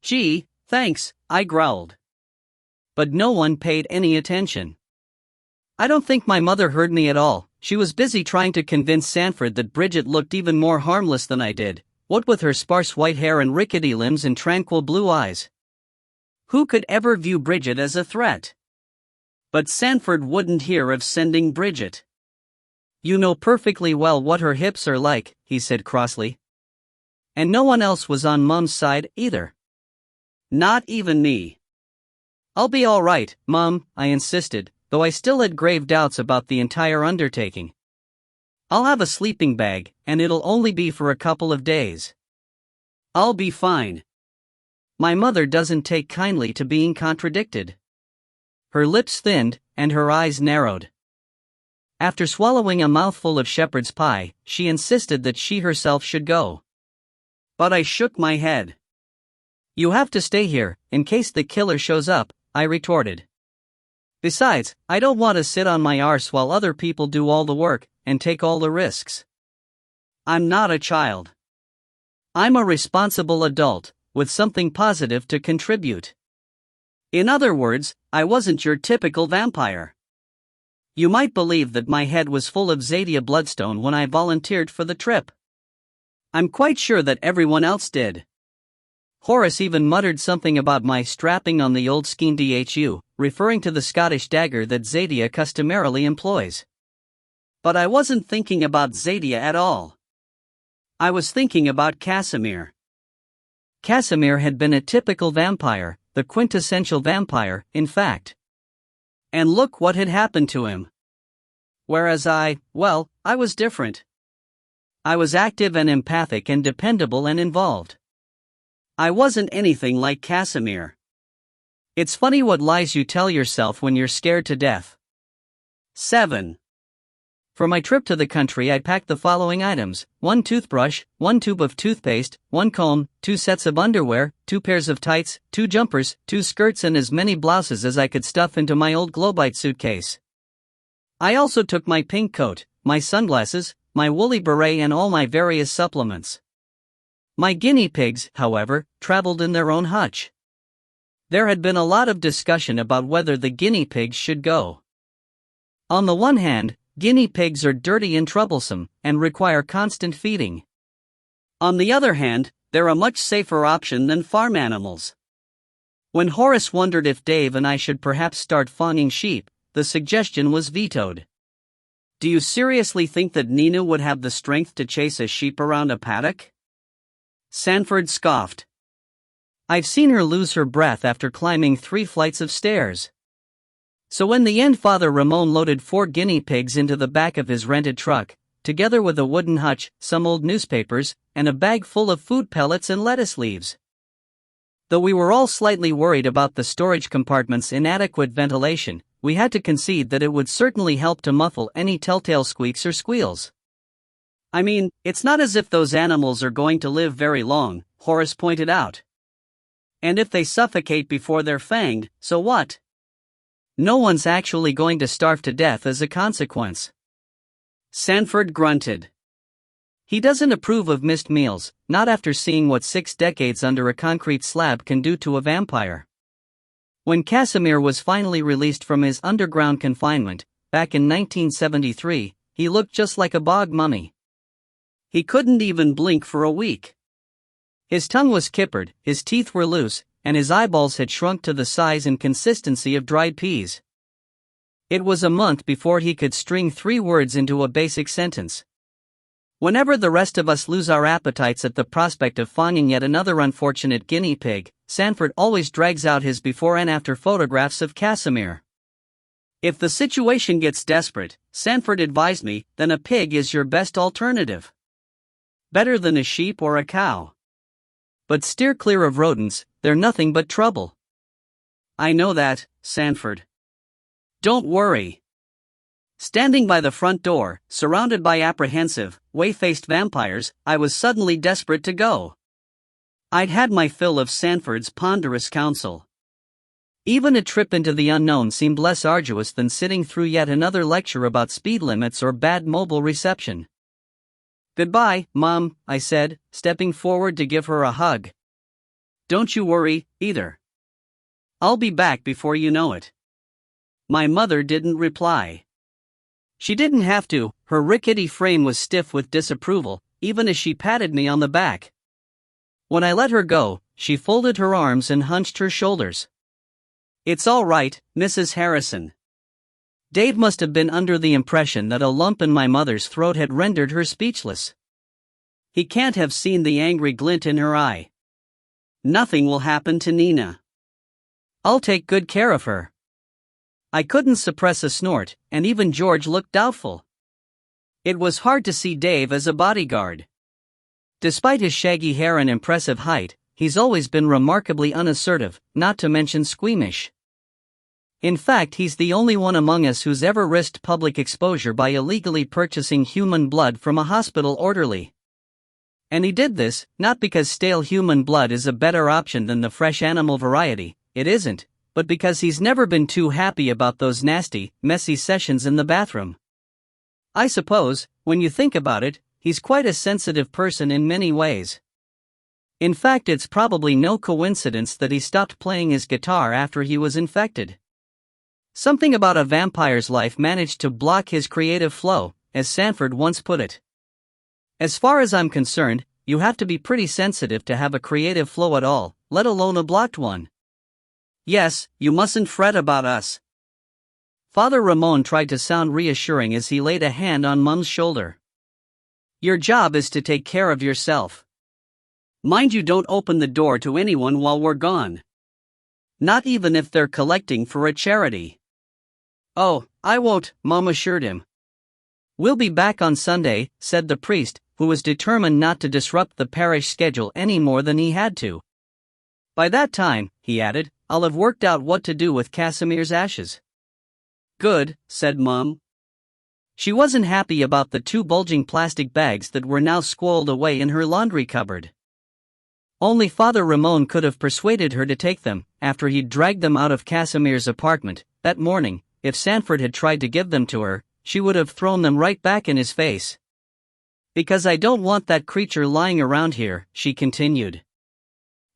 "Gee, thanks," I growled. But no one paid any attention. I don't think my mother heard me at all. She was busy trying to convince Sanford that Bridget looked even more harmless than I did, what with her sparse white hair and rickety limbs and tranquil blue eyes. Who could ever view Bridget as a threat? But Sanford wouldn't hear of sending Bridget. "You know perfectly well what her hips are like," he said crossly. And no one else was on Mum's side either. Not even me. "I'll be all right, Mum," I insisted, though I still had grave doubts about the entire undertaking. "I'll have a sleeping bag, and it'll only be for a couple of days. I'll be fine." My mother doesn't take kindly to being contradicted. Her lips thinned, and her eyes narrowed. After swallowing a mouthful of shepherd's pie, she insisted that she herself should go. But I shook my head. You have to stay here, in case the killer shows up, I retorted. Besides, I don't want to sit on my arse while other people do all the work and take all the risks. I'm not a child. I'm a responsible adult, with something positive to contribute. In other words, I wasn't your typical vampire. You might believe that my head was full of Zadia bloodstone when I volunteered for the trip. I'm quite sure that everyone else did. Horace even muttered something about my strapping on the old skein dhu, referring to the Scottish dagger that Zadia customarily employs. But I wasn't thinking about Zadia at all. I was thinking about Casimir. Casimir had been a typical vampire, the quintessential vampire, in fact. And look what had happened to him. Whereas I was different. I was active and empathic and dependable and involved. I wasn't anything like Casimir. It's funny what lies you tell yourself when you're scared to death. 7. For my trip to the country I packed the following items: 1 toothbrush, 1 tube of toothpaste, 1 comb, 2 sets of underwear, 2 pairs of tights, 2 jumpers, 2 skirts and as many blouses as I could stuff into my old Globite suitcase. I also took my pink coat, my sunglasses, my woolly beret and all my various supplements. My guinea pigs, however, traveled in their own hutch. There had been a lot of discussion about whether the guinea pigs should go. On the one hand, guinea pigs are dirty and troublesome, and require constant feeding. On the other hand, they're a much safer option than farm animals. When Horace wondered if Dave and I should perhaps start fawning sheep, the suggestion was vetoed. Do you seriously think that Nina would have the strength to chase a sheep around a paddock? Sanford scoffed. I've seen her lose her breath after climbing 3 flights of stairs. So in the end Father Ramon loaded 4 guinea pigs into the back of his rented truck, together with a wooden hutch, some old newspapers, and a bag full of food pellets and lettuce leaves. Though we were all slightly worried about the storage compartment's inadequate ventilation, we had to concede that it would certainly help to muffle any telltale squeaks or squeals. I mean, it's not as if those animals are going to live very long, Horace pointed out. And if they suffocate before they're fanged, so what? No one's actually going to starve to death as a consequence. Sanford grunted. He doesn't approve of missed meals, not after seeing what 6 decades under a concrete slab can do to a vampire. When Casimir was finally released from his underground confinement, back in 1973, he looked just like a bog mummy. He couldn't even blink for a week. His tongue was kippered, his teeth were loose, and his eyeballs had shrunk to the size and consistency of dried peas. It was a month before he could string 3 words into a basic sentence. Whenever the rest of us lose our appetites at the prospect of finding yet another unfortunate guinea pig, Sanford always drags out his before and after photographs of Casimir. If the situation gets desperate, Sanford advised me, then a pig is your best alternative. Better than a sheep or a cow. But steer clear of rodents, they're nothing but trouble. I know that, Sanford. Don't worry. Standing by the front door, surrounded by apprehensive, whey-faced vampires, I was suddenly desperate to go. I'd had my fill of Sanford's ponderous counsel. Even a trip into the unknown seemed less arduous than sitting through yet another lecture about speed limits or bad mobile reception. Goodbye, Mom, I said, stepping forward to give her a hug. Don't you worry, either. I'll be back before you know it. My mother didn't reply. She didn't have to, her rickety frame was stiff with disapproval, even as she patted me on the back. When I let her go, she folded her arms and hunched her shoulders. It's all right, Mrs. Harrison. Dave must have been under the impression that a lump in my mother's throat had rendered her speechless. He can't have seen the angry glint in her eye. Nothing will happen to Nina. I'll take good care of her. I couldn't suppress a snort, and even George looked doubtful. It was hard to see Dave as a bodyguard. Despite his shaggy hair and impressive height, he's always been remarkably unassertive, not to mention squeamish. In fact, he's the only one among us who's ever risked public exposure by illegally purchasing human blood from a hospital orderly. And he did this, not because stale human blood is a better option than the fresh animal variety, it isn't, but because he's never been too happy about those nasty, messy sessions in the bathroom. I suppose, when you think about it, he's quite a sensitive person in many ways. In fact, it's probably no coincidence that he stopped playing his guitar after he was infected. Something about a vampire's life managed to block his creative flow, as Sanford once put it. As far as I'm concerned, you have to be pretty sensitive to have a creative flow at all, let alone a blocked one. Yes, you mustn't fret about us. Father Ramon tried to sound reassuring as he laid a hand on Mum's shoulder. Your job is to take care of yourself. Mind you don't open the door to anyone while we're gone. Not even if they're collecting for a charity. Oh, I won't, Mum assured him. We'll be back on Sunday, said the priest, who was determined not to disrupt the parish schedule any more than he had to. By that time, he added, I'll have worked out what to do with Casimir's ashes. Good, said Mum. She wasn't happy about the 2 bulging plastic bags that were now squirreled away in her laundry cupboard. Only Father Ramon could have persuaded her to take them, after he'd dragged them out of Casimir's apartment. That morning, if Sanford had tried to give them to her, she would have thrown them right back in his face. Because I don't want that creature lying around here, she continued.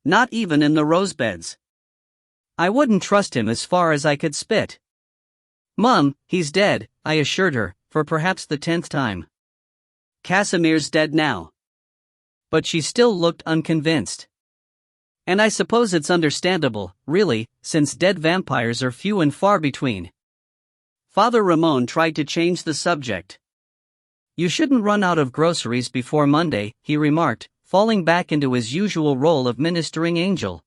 Not even in the rose beds. I wouldn't trust him as far as I could spit. Mum, he's dead, I assured her, for perhaps the 10th time. Casimir's dead now. But she still looked unconvinced. And I suppose it's understandable, really, since dead vampires are few and far between. Father Ramon tried to change the subject. You shouldn't run out of groceries before Monday, he remarked, falling back into his usual role of ministering angel.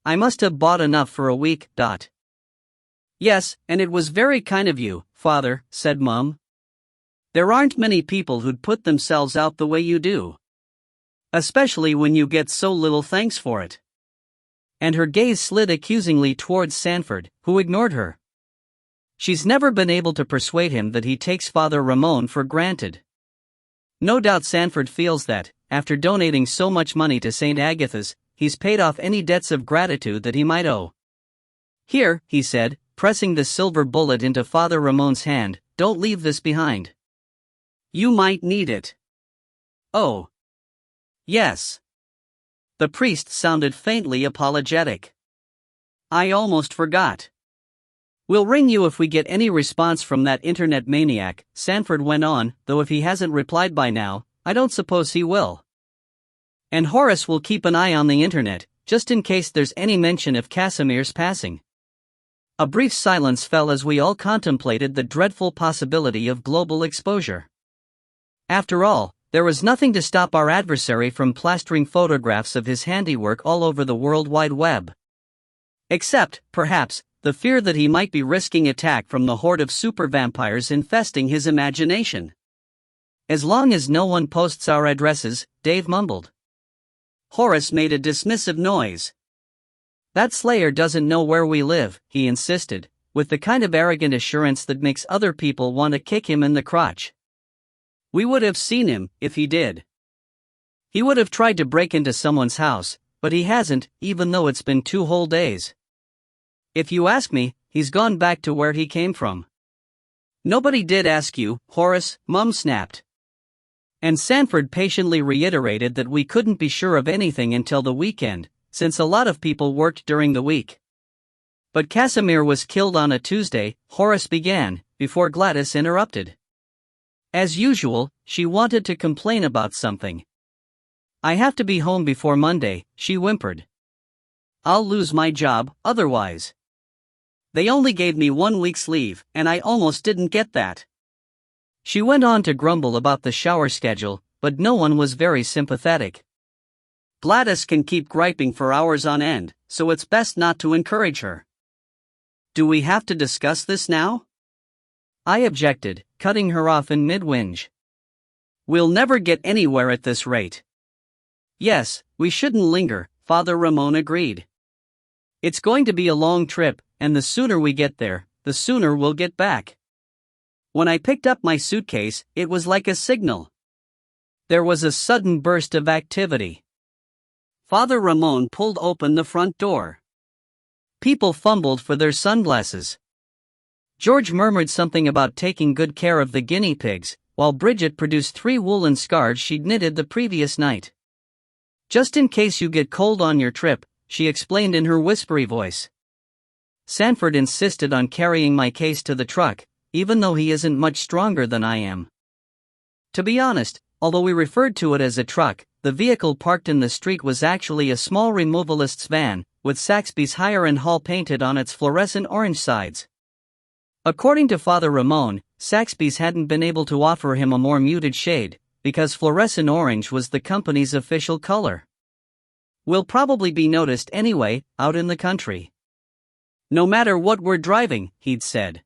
I must have bought enough for a week. Yes, and it was very kind of you, Father, said Mum. There aren't many people who'd put themselves out the way you do. Especially when you get so little thanks for it. And her gaze slid accusingly towards Sanford, who ignored her. She's never been able to persuade him that he takes Father Ramon for granted. No doubt Sanford feels that, after donating so much money to St. Agatha's, he's paid off any debts of gratitude that he might owe. Here, he said, pressing the silver bullet into Father Ramon's hand, don't leave this behind. You might need it. Oh. Yes. The priest sounded faintly apologetic. I almost forgot. We'll ring you if we get any response from that internet maniac, Sanford went on, though if he hasn't replied by now, I don't suppose he will. And Horace will keep an eye on the internet, just in case there's any mention of Casimir's passing. A brief silence fell as we all contemplated the dreadful possibility of global exposure. After all, there was nothing to stop our adversary from plastering photographs of his handiwork all over the World Wide Web. Except, perhaps, the fear that he might be risking attack from the horde of super vampires infesting his imagination. As long as no one posts our addresses, Dave mumbled. Horace made a dismissive noise. That slayer doesn't know where we live, he insisted, with the kind of arrogant assurance that makes other people want to kick him in the crotch. We would have seen him, if he did. He would have tried to break into someone's house, but he hasn't, even though it's been 2 whole days. If you ask me, he's gone back to where he came from. Nobody did ask you, Horace, Mum snapped. And Sanford patiently reiterated that we couldn't be sure of anything until the weekend, since a lot of people worked during the week. But Casimir was killed on a Tuesday, Horace began, before Gladys interrupted. As usual, she wanted to complain about something. I have to be home before Monday, she whimpered. I'll lose my job, otherwise. They only gave me 1 week's leave, and I almost didn't get that. She went on to grumble about the shower schedule, but no one was very sympathetic. Gladys can keep griping for hours on end, so it's best not to encourage her. Do we have to discuss this now? I objected, cutting her off in mid-whinge. We'll never get anywhere at this rate. Yes, we shouldn't linger, Father Ramon agreed. It's going to be a long trip, and the sooner we get there, the sooner we'll get back. When I picked up my suitcase, it was like a signal. There was a sudden burst of activity. Father Ramon pulled open the front door. People fumbled for their sunglasses. George murmured something about taking good care of the guinea pigs, while Bridget produced 3 woolen scarves she'd knitted the previous night. "Just in case you get cold on your trip," she explained in her whispery voice. Sanford insisted on carrying my case to the truck, even though he isn't much stronger than I am. To be honest, although we referred to it as a truck, the vehicle parked in the street was actually a small removalist's van, with Saxby's Hire and Haul painted on its fluorescent orange sides. According to Father Ramon, Saxby's hadn't been able to offer him a more muted shade, because fluorescent orange was the company's official color. "We'll probably be noticed anyway, out in the country. No matter what we're driving," he'd said.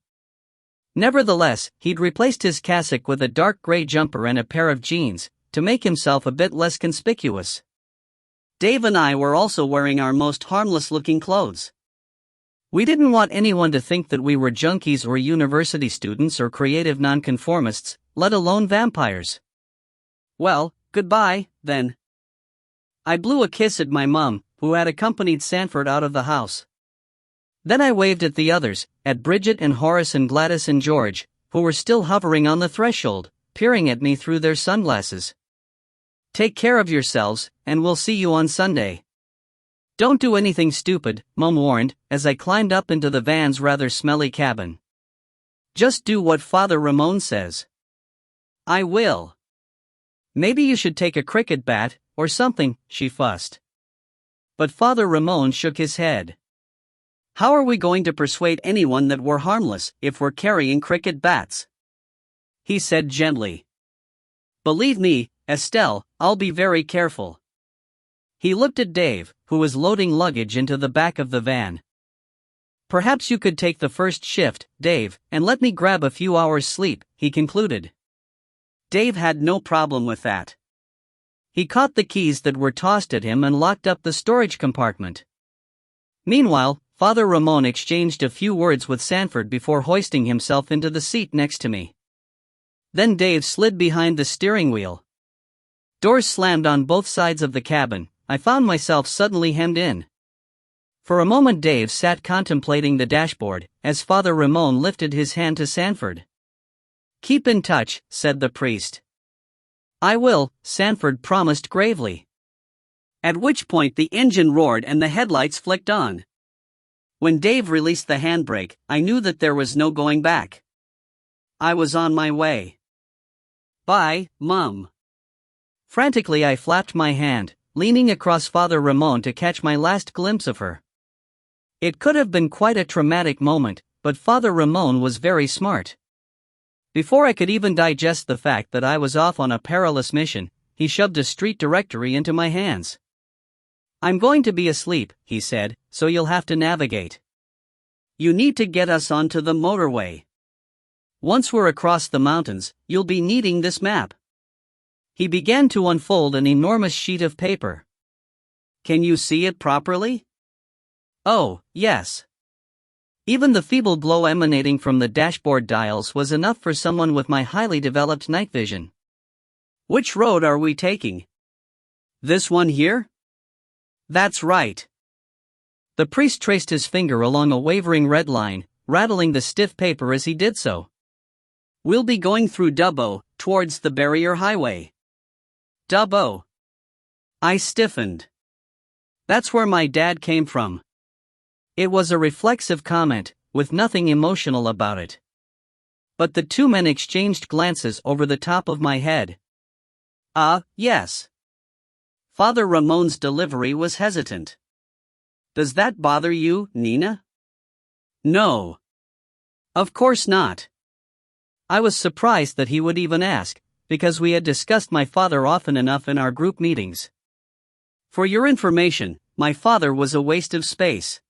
Nevertheless, he'd replaced his cassock with a dark gray jumper and a pair of jeans, to make himself a bit less conspicuous. Dave and I were also wearing our most harmless-looking clothes. We didn't want anyone to think that we were junkies or university students or creative nonconformists, let alone vampires. "Well, goodbye, then." I blew a kiss at my mum, who had accompanied Sanford out of the house. Then I waved at the others, at Bridget and Horace and Gladys and George, who were still hovering on the threshold, peering at me through their sunglasses. "Take care of yourselves, and we'll see you on Sunday." "Don't do anything stupid," Mum warned, as I climbed up into the van's rather smelly cabin. "Just do what Father Ramon says." "I will." "Maybe you should take a cricket bat, or something," she fussed. But Father Ramon shook his head. "How are we going to persuade anyone that we're harmless if we're carrying cricket bats?" he said gently. "Believe me, Estelle, I'll be very careful." He looked at Dave, who was loading luggage into the back of the van. "Perhaps you could take the first shift, Dave, and let me grab a few hours' sleep," he concluded. Dave had no problem with that. He caught the keys that were tossed at him and locked up the storage compartment. Meanwhile, Father Ramon exchanged a few words with Sanford before hoisting himself into the seat next to me. Then Dave slid behind the steering wheel. Doors slammed on both sides of the cabin. I found myself suddenly hemmed in. For a moment Dave sat contemplating the dashboard, as Father Ramon lifted his hand to Sanford. "Keep in touch," said the priest. "I will," Sanford promised gravely. At which point the engine roared and the headlights flicked on. When Dave released the handbrake, I knew that there was no going back. I was on my way. "Bye, Mum." Frantically I flapped my hand, leaning across Father Ramon to catch my last glimpse of her. It could have been quite a traumatic moment, but Father Ramon was very smart. Before I could even digest the fact that I was off on a perilous mission, he shoved a street directory into my hands. "I'm going to be asleep," he said, "so you'll have to navigate. You need to get us onto the motorway. Once we're across the mountains, you'll be needing this map." He began to unfold an enormous sheet of paper. "Can you see it properly?" "Oh, yes." Even the feeble glow emanating from the dashboard dials was enough for someone with my highly developed night vision. "Which road are we taking?" "This one here?" "That's right." The priest traced his finger along a wavering red line, rattling the stiff paper as he did so. "We'll be going through Dubbo, towards the barrier highway." "Dubbo." I stiffened. That's where my dad came from. It was a reflexive comment, with nothing emotional about it. But the two men exchanged glances over the top of my head. Yes. Father Ramon's delivery was hesitant. "Does that bother you, Nina?" "No. Of course not." I was surprised that he would even ask, because we had discussed my father often enough in our group meetings. For your information, my father was a waste of space.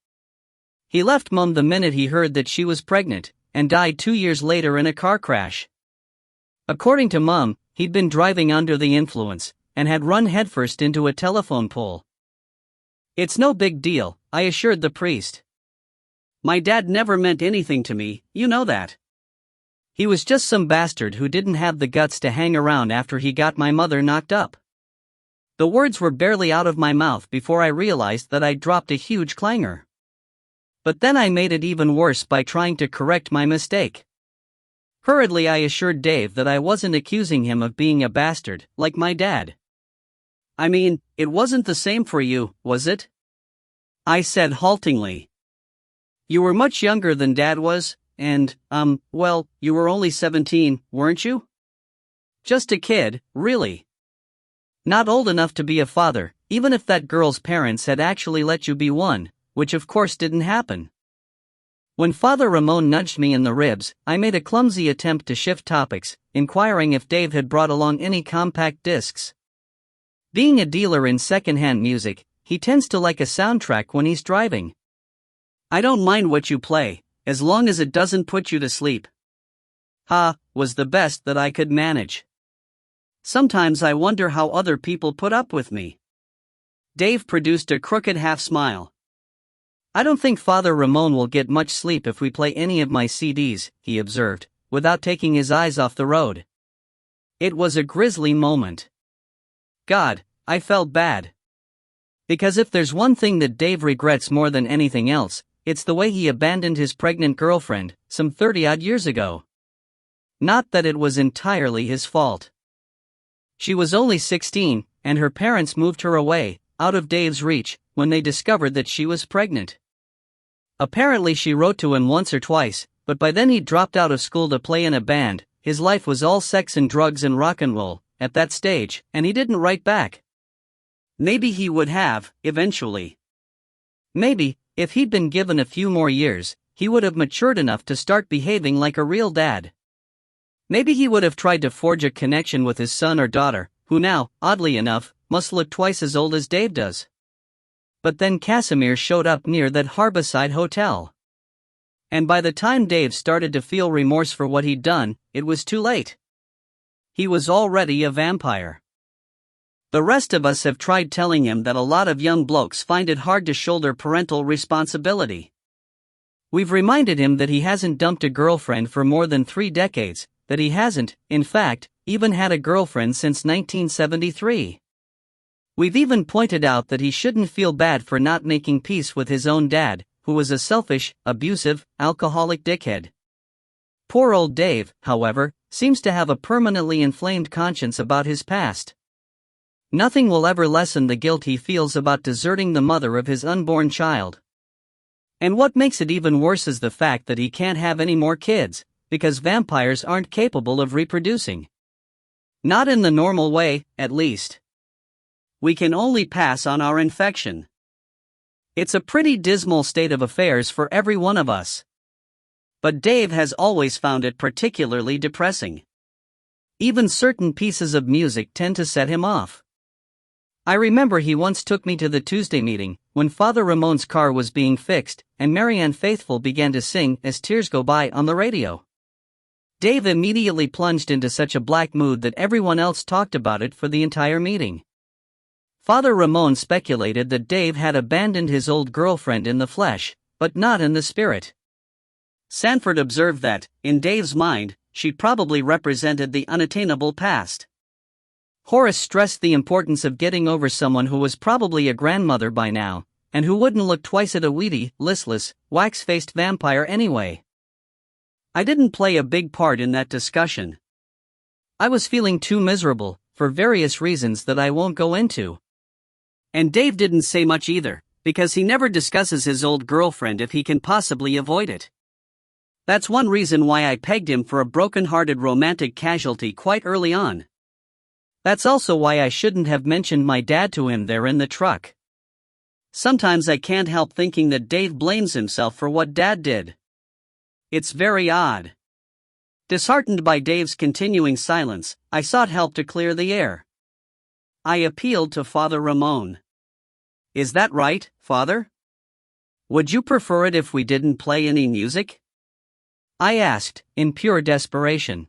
He left Mum the minute he heard that she was pregnant, and died 2 years later in a car crash. According to Mum, he'd been driving under the influence, and had run headfirst into a telephone pole. "It's no big deal," I assured the priest. "My dad never meant anything to me, you know that." He was just some bastard who didn't have the guts to hang around after he got my mother knocked up. The words were barely out of my mouth before I realized that I'd dropped a huge clangor. But then I made it even worse by trying to correct my mistake. Hurriedly I assured Dave that I wasn't accusing him of being a bastard, like my dad. I mean, it wasn't the same for you, was it? I said haltingly. You were much younger than Dad was, and, well, you were only 17, weren't you? Just a kid, really. Not old enough to be a father, even if that girl's parents had actually let you be one, which of course didn't happen. When Father Ramon nudged me in the ribs, I made a clumsy attempt to shift topics, inquiring if Dave had brought along any compact discs. Being a dealer in second-hand music, he tends to like a soundtrack when he's driving. I don't mind what you play, as long as it doesn't put you to sleep. Was the best that I could manage. Sometimes I wonder how other people put up with me. Dave produced a crooked half-smile. I don't think Father Ramon will get much sleep if we play any of my CDs, he observed, without taking his eyes off the road. It was a grisly moment. God, I felt bad. Because if there's one thing that Dave regrets more than anything else, it's the way he abandoned his pregnant girlfriend, some 30-odd years ago. Not that it was entirely his fault. She was only 16, and her parents moved her away, out of Dave's reach, when they discovered that she was pregnant. Apparently she wrote to him once or twice, but by then he'd dropped out of school to play in a band. His life was all sex and drugs and rock and roll, at that stage, and he didn't write back. Maybe he would have, eventually. Maybe, if he'd been given a few more years, he would have matured enough to start behaving like a real dad. Maybe he would have tried to forge a connection with his son or daughter, who now, oddly enough, must look twice as old as Dave does. But then Casimir showed up near that Harbourside hotel. And by the time Dave started to feel remorse for what he'd done, it was too late. He was already a vampire. The rest of us have tried telling him that a lot of young blokes find it hard to shoulder parental responsibility. We've reminded him that he hasn't dumped a girlfriend for more than 3 decades, that he hasn't, in fact, even had a girlfriend since 1973. We've even pointed out that he shouldn't feel bad for not making peace with his own dad, who was a selfish, abusive, alcoholic dickhead. Poor old Dave, however, seems to have a permanently inflamed conscience about his past. Nothing will ever lessen the guilt he feels about deserting the mother of his unborn child. And what makes it even worse is the fact that he can't have any more kids, because vampires aren't capable of reproducing. Not in the normal way, at least. We can only pass on our infection. It's a pretty dismal state of affairs for every one of us. But Dave has always found it particularly depressing. Even certain pieces of music tend to set him off. I remember he once took me to the Tuesday meeting, when Father Ramon's car was being fixed, and Marianne Faithfull began to sing As Tears Go By on the radio. Dave immediately plunged into such a black mood that everyone else talked about it for the entire meeting. Father Ramon speculated that Dave had abandoned his old girlfriend in the flesh, but not in the spirit. Sanford observed that, in Dave's mind, she probably represented the unattainable past. Horace stressed the importance of getting over someone who was probably a grandmother by now, and who wouldn't look twice at a weedy, listless, wax-faced vampire anyway. I didn't play a big part in that discussion. I was feeling too miserable, for various reasons that I won't go into. And Dave didn't say much either, because he never discusses his old girlfriend if he can possibly avoid it. That's one reason why I pegged him for a broken-hearted romantic casualty quite early on. That's also why I shouldn't have mentioned my dad to him there in the truck. Sometimes I can't help thinking that Dave blames himself for what Dad did. It's very odd. Disheartened by Dave's continuing silence, I sought help to clear the air. I appealed to Father Ramon. Is that right, Father? Would you prefer it if we didn't play any music? I asked, in pure desperation.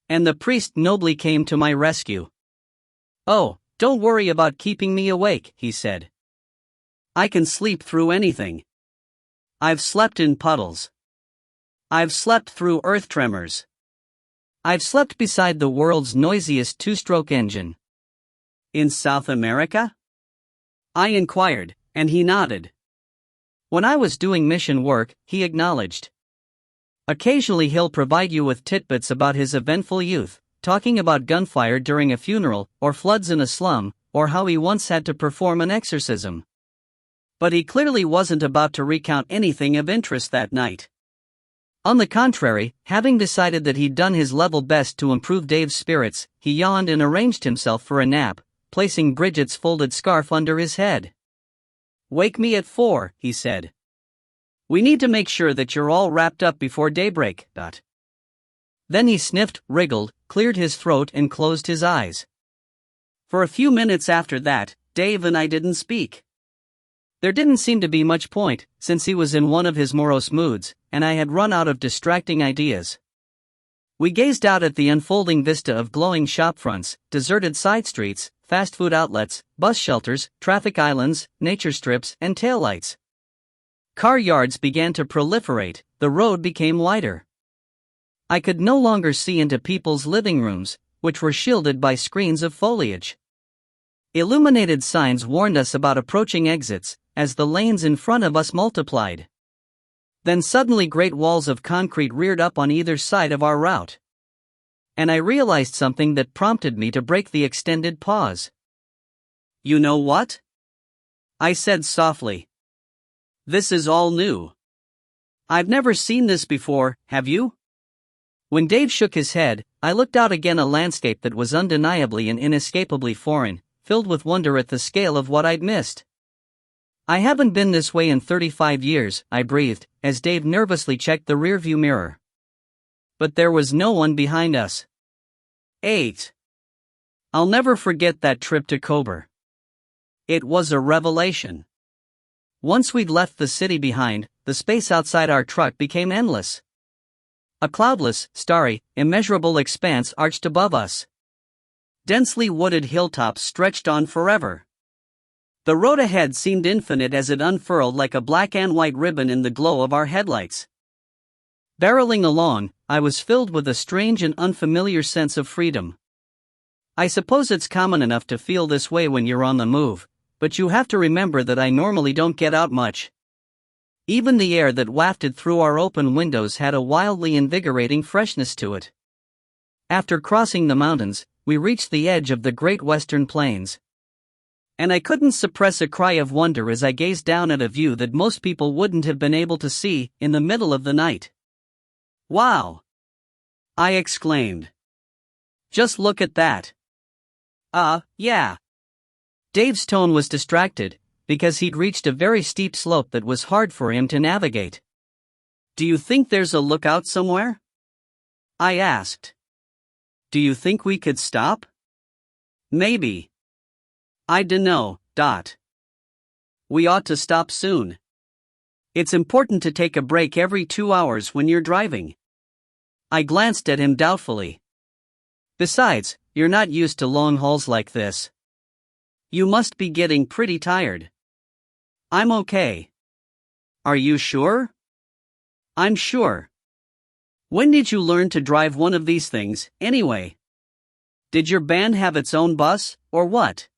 And the priest nobly came to my rescue. Oh, don't worry about keeping me awake, he said. I can sleep through anything. I've slept in puddles. I've slept through earth tremors. I've slept beside the world's noisiest two-stroke engine. In South America? I inquired, and he nodded. When I was doing mission work, he acknowledged. Occasionally he'll provide you with tidbits about his eventful youth, talking about gunfire during a funeral, or floods in a slum, or how he once had to perform an exorcism. But he clearly wasn't about to recount anything of interest that night. On the contrary, having decided that he'd done his level best to improve Dave's spirits, he yawned and arranged himself for a nap, placing Bridget's folded scarf under his head. "Wake me at 4, he said. "We need to make sure that you're all wrapped up before daybreak." Then he sniffed, wriggled, cleared his throat and closed his eyes. For a few minutes after that, Dave and I didn't speak. There didn't seem to be much point, since he was in one of his morose moods, and I had run out of distracting ideas. We gazed out at the unfolding vista of glowing shopfronts, deserted side streets, fast food outlets, bus shelters, traffic islands, nature strips, and taillights. Car yards began to proliferate, the road became wider. I could no longer see into people's living rooms, which were shielded by screens of foliage. Illuminated signs warned us about approaching exits, as the lanes in front of us multiplied. Then suddenly great walls of concrete reared up on either side of our route. And I realized something that prompted me to break the extended pause. "You know what?" I said softly. "This is all new. I've never seen this before, have you?" When Dave shook his head, I looked out again, a landscape that was undeniably and inescapably foreign, filled with wonder at the scale of what I'd missed. "I haven't been this way in 35 years, I breathed, as Dave nervously checked the rearview mirror. But there was no one behind us. 8. I'll never forget that trip to Kober. It was a revelation. Once we'd left the city behind, the space outside our truck became endless. A cloudless, starry, immeasurable expanse arched above us. Densely wooded hilltops stretched on forever. The road ahead seemed infinite as it unfurled like a black and white ribbon in the glow of our headlights. Barreling along, I was filled with a strange and unfamiliar sense of freedom. I suppose it's common enough to feel this way when you're on the move, but you have to remember that I normally don't get out much. Even the air that wafted through our open windows had a wildly invigorating freshness to it. After crossing the mountains, we reached the edge of the Great Western Plains. And I couldn't suppress a cry of wonder as I gazed down at a view that most people wouldn't have been able to see in the middle of the night. "Wow!" I exclaimed. "Just look at that." Yeah." Dave's tone was distracted, because he'd reached a very steep slope that was hard for him to navigate. "Do you think there's a lookout somewhere?" I asked. "Do you think we could stop?" "Maybe. I dunno. We ought to stop soon. It's important to take a break every 2 hours when you're driving." I glanced at him doubtfully. "Besides, you're not used to long hauls like this. You must be getting pretty tired." "I'm okay." "Are you sure?" "I'm sure." "When did you learn to drive one of these things, anyway? Did your band have its own bus, or what?"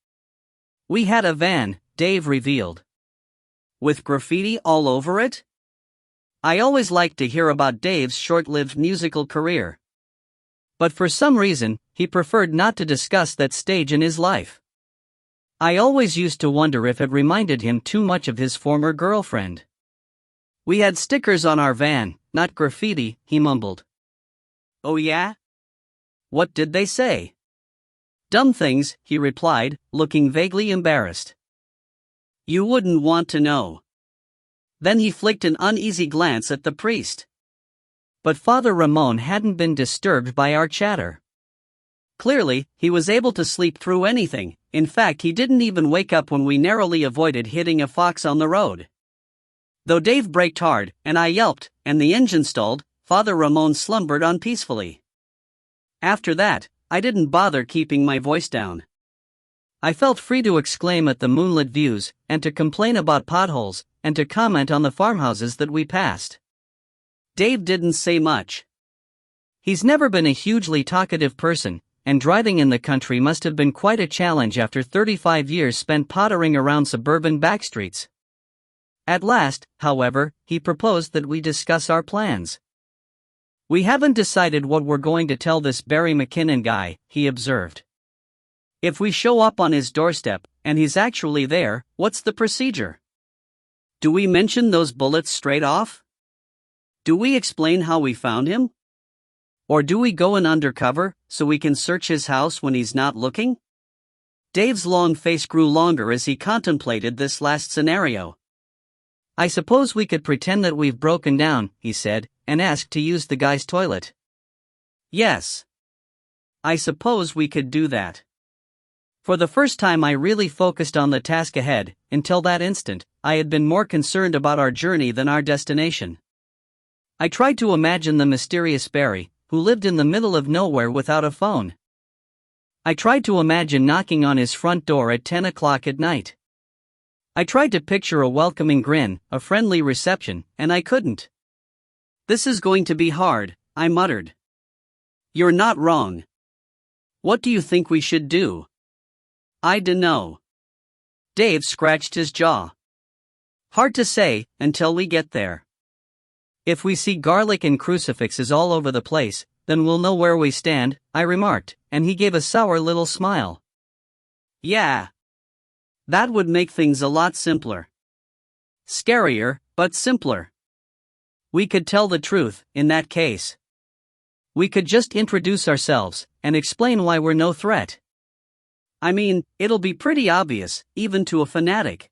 "We had a van," Dave revealed. "With graffiti all over it?" I always liked to hear about Dave's short-lived musical career. But for some reason, he preferred not to discuss that stage in his life. I always used to wonder if it reminded him too much of his former girlfriend. "We had stickers on our van, not graffiti," he mumbled. "Oh yeah? What did they say?" "Dumb things," he replied, looking vaguely embarrassed. "You wouldn't want to know." Then he flicked an uneasy glance at the priest. But Father Ramon hadn't been disturbed by our chatter. Clearly, he was able to sleep through anything. In fact, he didn't even wake up when we narrowly avoided hitting a fox on the road. Though Dave braked hard, and I yelped, and the engine stalled, Father Ramon slumbered on peacefully. After that, I didn't bother keeping my voice down. I felt free to exclaim at the moonlit views, and to complain about potholes, and to comment on the farmhouses that we passed. Dave didn't say much. He's never been a hugely talkative person, and driving in the country must have been quite a challenge after 35 years spent pottering around suburban backstreets. At last, however, he proposed that we discuss our plans. "We haven't decided what we're going to tell this Barry McKinnon guy," he observed. "If we show up on his doorstep, and he's actually there, what's the procedure? Do we mention those bullets straight off? Do we explain how we found him? Or do we go in undercover, so we can search his house when he's not looking?" Dave's long face grew longer as he contemplated this last scenario. "I suppose we could pretend that we've broken down," he said, "and ask to use the guy's toilet." "Yes. I suppose we could do that." For the first time I really focused on the task ahead. Until that instant, I had been more concerned about our journey than our destination. I tried to imagine the mysterious Barry, who lived in the middle of nowhere without a phone. I tried to imagine knocking on his front door at 10 o'clock at night. I tried to picture a welcoming grin, a friendly reception, and I couldn't. "This is going to be hard," I muttered. "You're not wrong. What do you think we should do?" "I dunno." Dave scratched his jaw. "Hard to say, until we get there. If we see garlic and crucifixes all over the place, then we'll know where we stand," I remarked, and he gave a sour little smile. "Yeah. That would make things a lot simpler. Scarier, but simpler. We could tell the truth, in that case. We could just introduce ourselves, and explain why we're no threat. I mean, it'll be pretty obvious, even to a fanatic."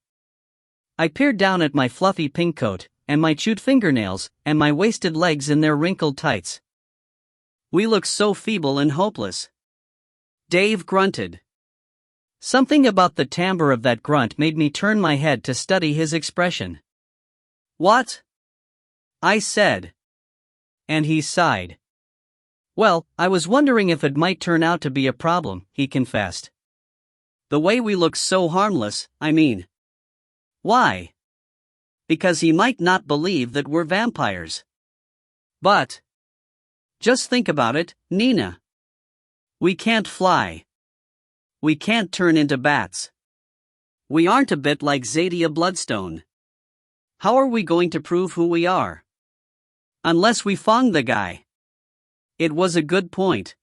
I peered down at my fluffy pink coat, and my chewed fingernails, and my wasted legs in their wrinkled tights. "We look so feeble and hopeless." Dave grunted. Something about the timbre of that grunt made me turn my head to study his expression. "What?" I said. And he sighed. "Well, I was wondering if it might turn out to be a problem," he confessed. "The way we look so harmless, I mean." "Why?" "Because he might not believe that we're vampires." "But just think about it, Nina. We can't fly. We can't turn into bats. We aren't a bit like Zadia Bloodstone. How are we going to prove who we are? Unless we fong the guy." It was a good point.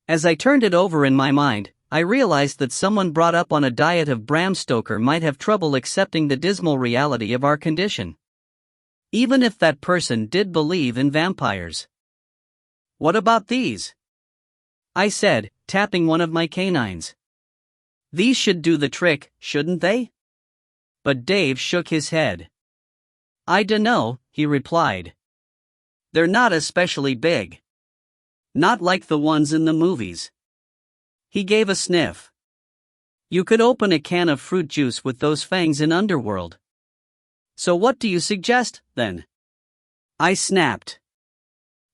As I turned it over in my mind, I realized that someone brought up on a diet of Bram Stoker might have trouble accepting the dismal reality of our condition. Even if that person did believe in vampires. "What about these?" I said, tapping one of my canines. "These should do the trick, shouldn't they?" But Dave shook his head. "I dunno," he replied. "They're not especially big. Not like the ones in the movies." He gave a sniff. "You could open a can of fruit juice with those fangs in Underworld. So what do you suggest, then?" I snapped.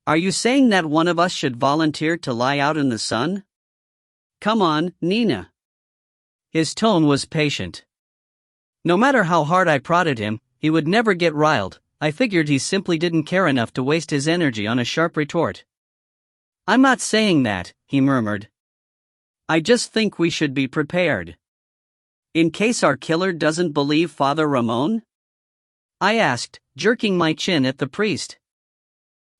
"Are you saying that one of us should volunteer to lie out in the sun? Come on, Nina." His tone was patient. No matter how hard I prodded him, he would never get riled. I figured he simply didn't care enough to waste his energy on a sharp retort. "I'm not saying that," he murmured. "I just think we should be prepared. In case our killer doesn't believe Father Ramon?" I asked, jerking my chin at the priest.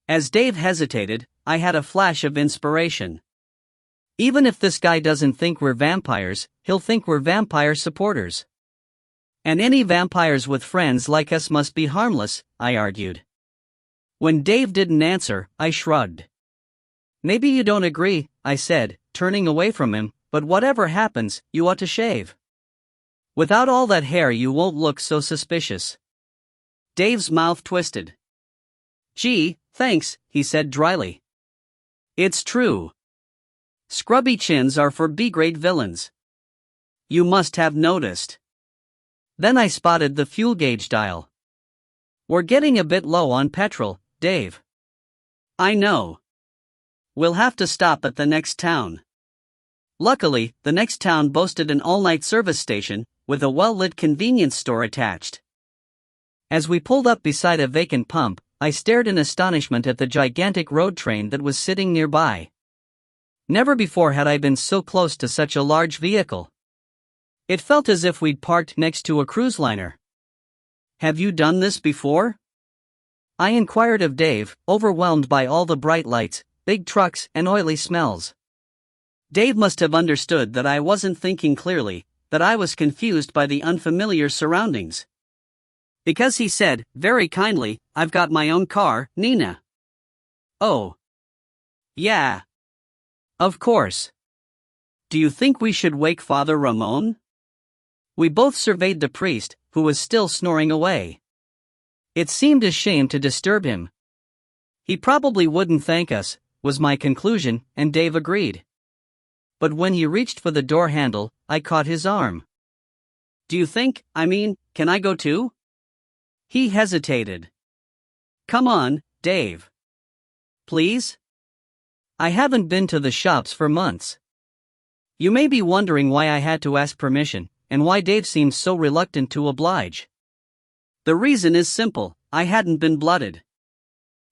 As Dave hesitated, I had a flash of inspiration. "Even if this guy doesn't think we're vampires, he'll think we're vampire supporters. And any vampires with friends like us must be harmless," I argued. When Dave didn't answer, I shrugged. "Maybe you don't agree," I said, turning away from him, "but whatever happens, you ought to shave. Without all that hair you won't look so suspicious." Dave's mouth twisted. "Gee, thanks," he said dryly. "It's true. Scrubby chins are for B-grade villains. You must have noticed." Then I spotted the fuel gauge dial. "We're getting a bit low on petrol, Dave." "I know. We'll have to stop at the next town." Luckily, the next town boasted an all-night service station, with a well-lit convenience store attached. As we pulled up beside a vacant pump, I stared in astonishment at the gigantic road train that was sitting nearby. Never before had I been so close to such a large vehicle. It felt as if we'd parked next to a cruise liner. "Have you done this before?" I inquired of Dave, overwhelmed by all the bright lights, big trucks, and oily smells. Dave must have understood that I wasn't thinking clearly, that I was confused by the unfamiliar surroundings. Because he said, very kindly, "I've got my own car, Nina." "Oh. Yeah. Of course. Do you think we should wake Father Ramon?" We both surveyed the priest, who was still snoring away. It seemed a shame to disturb him. He probably wouldn't thank us, was my conclusion, and Dave agreed. But when he reached for the door handle, I caught his arm. "Do you think, can I go too?" He hesitated. "Come on, Dave. Please? I haven't been to the shops for months." You may be wondering why I had to ask permission, and why Dave seemed so reluctant to oblige. The reason is simple: I hadn't been blooded.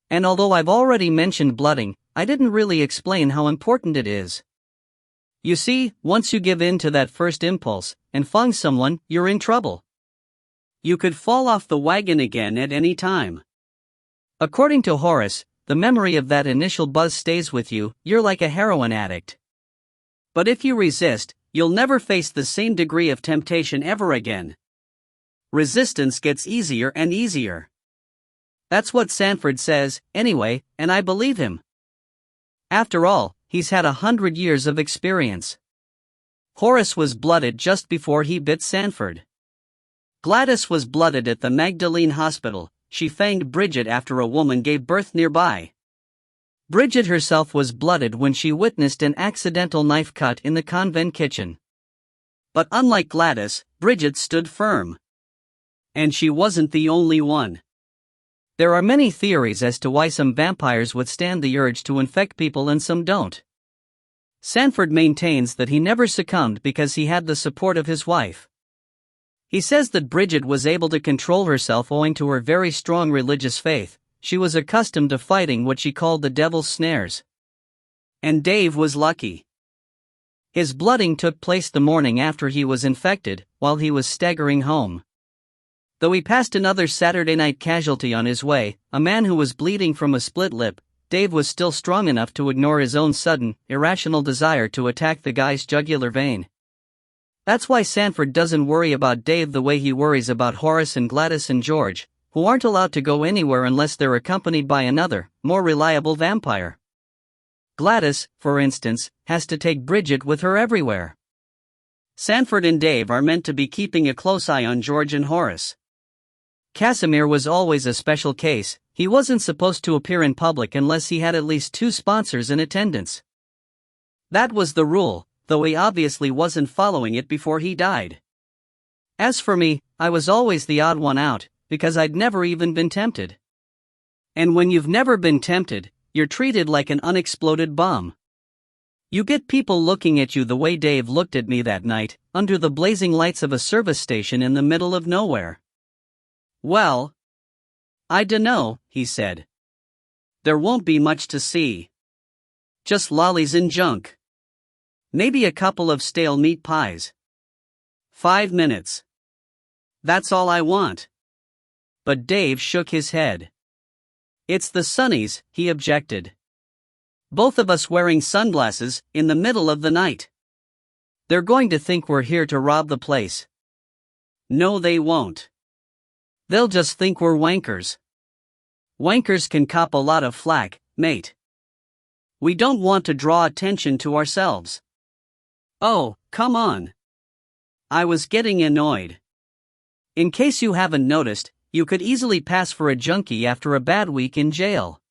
And although I've already mentioned blooding, I didn't really explain how important it is. You see, once you give in to that first impulse, and find someone, you're in trouble. You could fall off the wagon again at any time. According to Horace, the memory of that initial buzz stays with you. You're like a heroin addict. But if you resist, you'll never face the same degree of temptation ever again. Resistance gets easier and easier. That's what Sanford says, anyway, and I believe him. After all, he's had 100 years of experience. Horace was blooded just before he bit Sanford. Gladys was blooded at the Magdalene Hospital. She fanged Bridget after a woman gave birth nearby. Bridget herself was blooded when she witnessed an accidental knife cut in the convent kitchen. But unlike Gladys, Bridget stood firm. And she wasn't the only one. There are many theories as to why some vampires withstand the urge to infect people and some don't. Sanford maintains that he never succumbed because he had the support of his wife. He says that Bridget was able to control herself owing to her very strong religious faith. She was accustomed to fighting what she called the devil's snares. And Dave was lucky. His blooding took place the morning after he was infected, while he was staggering home. Though he passed another Saturday night casualty on his way, a man who was bleeding from a split lip, Dave was still strong enough to ignore his own sudden, irrational desire to attack the guy's jugular vein. That's why Sanford doesn't worry about Dave the way he worries about Horace and Gladys and George, who aren't allowed to go anywhere unless they're accompanied by another, more reliable vampire. Gladys, for instance, has to take Bridget with her everywhere. Sanford and Dave are meant to be keeping a close eye on George and Horace. Casimir was always a special case. He wasn't supposed to appear in public unless he had at least 2 sponsors in attendance. That was the rule, though he obviously wasn't following it before he died. As for me, I was always the odd one out, because I'd never even been tempted. And when you've never been tempted, you're treated like an unexploded bomb. You get people looking at you the way Dave looked at me that night, under the blazing lights of a service station in the middle of nowhere. "Well, I dunno," he said. "There won't be much to see. Just lollies and junk. Maybe a couple of stale meat pies. 5 minutes. That's all I want." But Dave shook his head. "It's the sunnies," he objected. "Both of us wearing sunglasses, in the middle of the night. They're going to think we're here to rob the place." "No, they won't. They'll just think we're wankers. Wankers can cop a lot of flack, mate. We don't want to draw attention to ourselves." "Oh, come on." I was getting annoyed. In case you haven't noticed, you could easily pass for a junkie after a bad week in jail.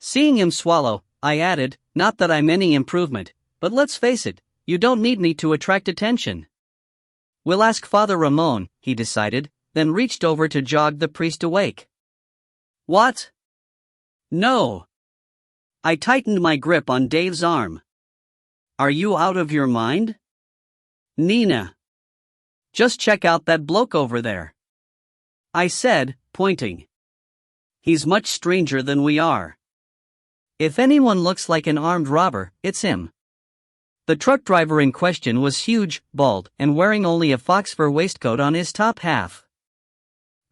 Seeing him swallow, I added, "Not that I'm any improvement, but let's face it, you don't need me to attract attention." "We'll ask Father Ramon," he decided, then reached over to jog the priest awake. "What?" "No." I tightened my grip on Dave's arm. "Are you out of your mind? Nina. Just check out that bloke over there," I said, pointing. He's much stranger than we are. If anyone looks like an armed robber, it's him. The truck driver in question was huge, bald, and wearing only a fox fur waistcoat on his top half.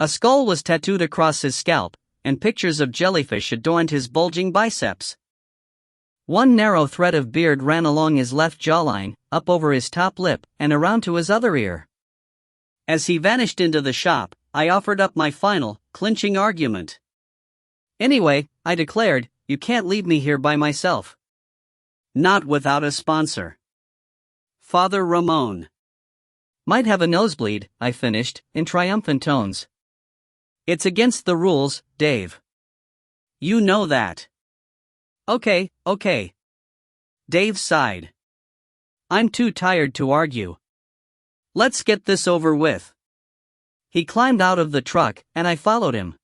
A skull was tattooed across his scalp, and pictures of jellyfish adorned his bulging biceps. One narrow thread of beard ran along his left jawline, up over his top lip, and around to his other ear. As he vanished into the shop, I offered up my final, clinching argument. Anyway, I declared, you can't leave me here by myself. Not without a sponsor. Father Ramon. Might have a nosebleed, I finished, in triumphant tones. It's against the rules, Dave. You know that. Okay. Dave sighed. I'm too tired to argue. Let's get this over with. He climbed out of the truck, and I followed him.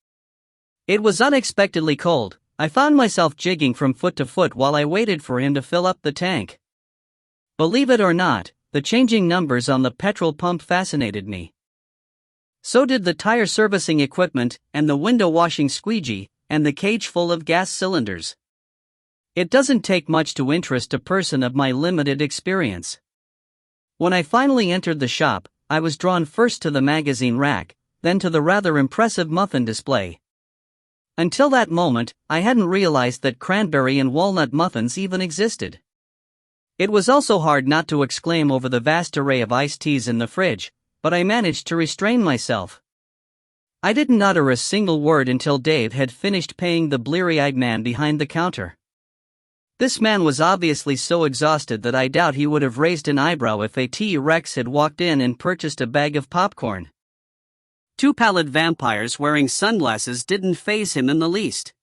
It was unexpectedly cold. I found myself jigging from foot to foot while I waited for him to fill up the tank. Believe it or not, the changing numbers on the petrol pump fascinated me. So did the tire servicing equipment, and the window washing squeegee, and the cage full of gas cylinders. It doesn't take much to interest a person of my limited experience. When I finally entered the shop, I was drawn first to the magazine rack, then to the rather impressive muffin display. Until that moment, I hadn't realized that cranberry and walnut muffins even existed. It was also hard not to exclaim over the vast array of iced teas in the fridge, but I managed to restrain myself. I didn't utter a single word until Dave had finished paying the bleary-eyed man behind the counter. This man was obviously so exhausted that I doubt he would have raised an eyebrow if a T-Rex had walked in and purchased a bag of popcorn. Two pallid vampires wearing sunglasses didn't faze him in the least.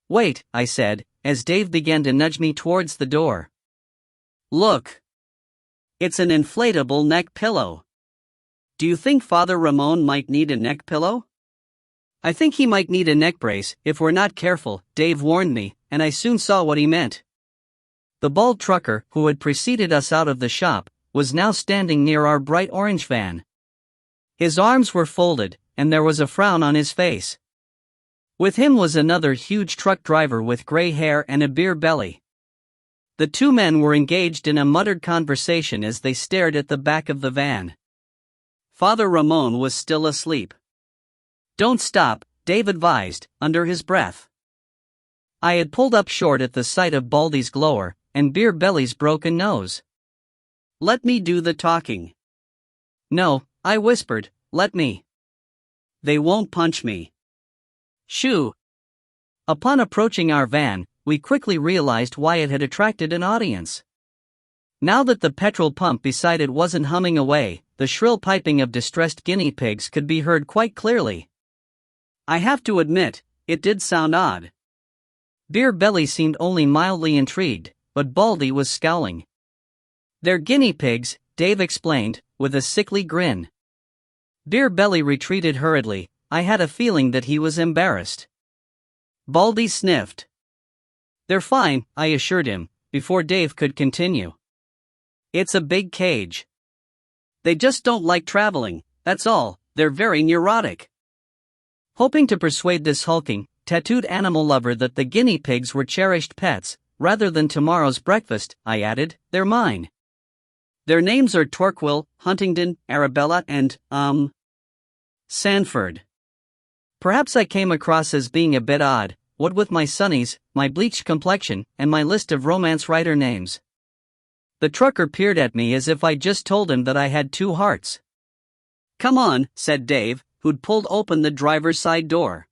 Wait, I said, as Dave began to nudge me towards the door. Look. It's an inflatable neck pillow. Do you think Father Ramon might need a neck pillow? I think he might need a neck brace if we're not careful, Dave warned me, and I soon saw what he meant. The bald trucker, who had preceded us out of the shop, was now standing near our bright orange van. His arms were folded, and there was a frown on his face. With him was another huge truck driver with gray hair and a beer belly. The two men were engaged in a muttered conversation as they stared at the back of the van. Father Ramon was still asleep. Don't stop, Dave advised, under his breath. I had pulled up short at the sight of Baldy's glower, and Beer Belly's broken nose. Let me do the talking. No, I whispered, let me. They won't punch me. Shoo. Upon approaching our van, we quickly realized why it had attracted an audience. Now that the petrol pump beside it wasn't humming away, the shrill piping of distressed guinea pigs could be heard quite clearly. I have to admit, it did sound odd. Beer Belly seemed only mildly intrigued, but Baldy was scowling. They're guinea pigs, Dave explained, with a sickly grin. Beer Belly retreated hurriedly. I had a feeling that he was embarrassed. Baldy sniffed. They're fine, I assured him, before Dave could continue. It's a big cage. They just don't like traveling, that's all, they're very neurotic. Hoping to persuade this hulking, tattooed animal lover that the guinea pigs were cherished pets, rather than tomorrow's breakfast, I added, they're mine. Their names are Torquil, Huntington, Arabella, and, Sanford. Perhaps I came across as being a bit odd, what with my sunnies, my bleached complexion, and my list of romance writer names. The trucker peered at me as if I'd just told him that I had two hearts. Come on, said Dave, who'd pulled open the driver's side door.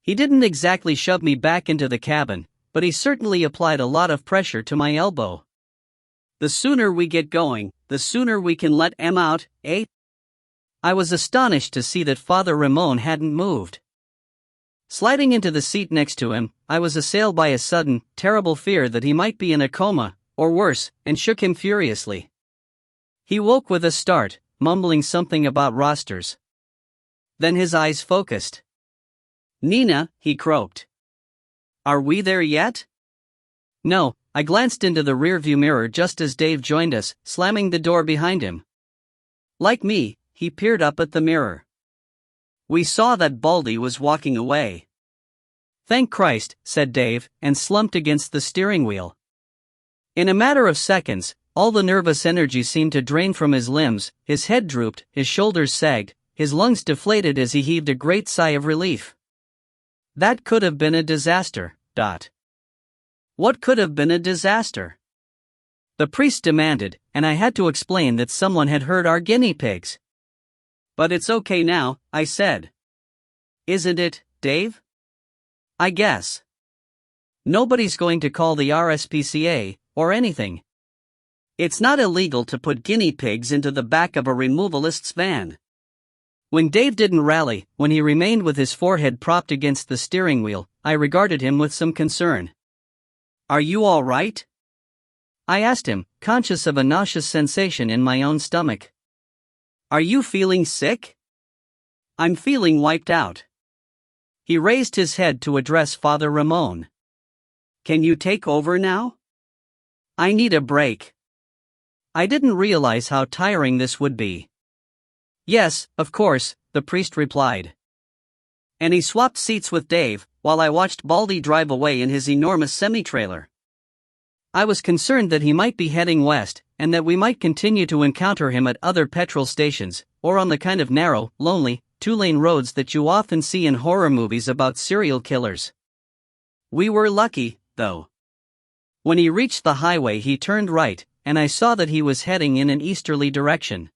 He didn't exactly shove me back into the cabin, but he certainly applied a lot of pressure to my elbow. The sooner we get going, the sooner we can let Em out, eh? I was astonished to see that Father Ramon hadn't moved. Sliding into the seat next to him, I was assailed by a sudden, terrible fear that he might be in a coma, or worse, and shook him furiously. He woke with a start, mumbling something about rosters. Then his eyes focused. Nina, he croaked. Are we there yet? No, I glanced into the rearview mirror just as Dave joined us, slamming the door behind him. Like me, he peered up at the mirror. We saw that Baldy was walking away. "Thank Christ," said Dave, and slumped against the steering wheel. In a matter of seconds, all the nervous energy seemed to drain from his limbs, his head drooped, his shoulders sagged, his lungs deflated as he heaved a great sigh of relief. That could have been a disaster. What could have been a disaster? The priest demanded, and I had to explain that someone had hurt our guinea pigs. "But it's okay now," I said. "Isn't it, Dave?" "I guess. Nobody's going to call the RSPCA, or anything. It's not illegal to put guinea pigs into the back of a removalist's van." When Dave didn't rally, when he remained with his forehead propped against the steering wheel, I regarded him with some concern. "Are you all right?" I asked him, conscious of a nauseous sensation in my own stomach. "Are you feeling sick?" "I'm feeling wiped out." He raised his head to address Father Ramon. "Can you take over now? I need a break." I didn't realize how tiring this would be. "Yes, of course," the priest replied. And he swapped seats with Dave, while I watched Baldy drive away in his enormous semi-trailer. I was concerned that he might be heading west, and that we might continue to encounter him at other petrol stations, or on the kind of narrow, lonely, two-lane roads that you often see in horror movies about serial killers. We were lucky, though. When he reached the highway, he turned right, and I saw that he was heading in an easterly direction.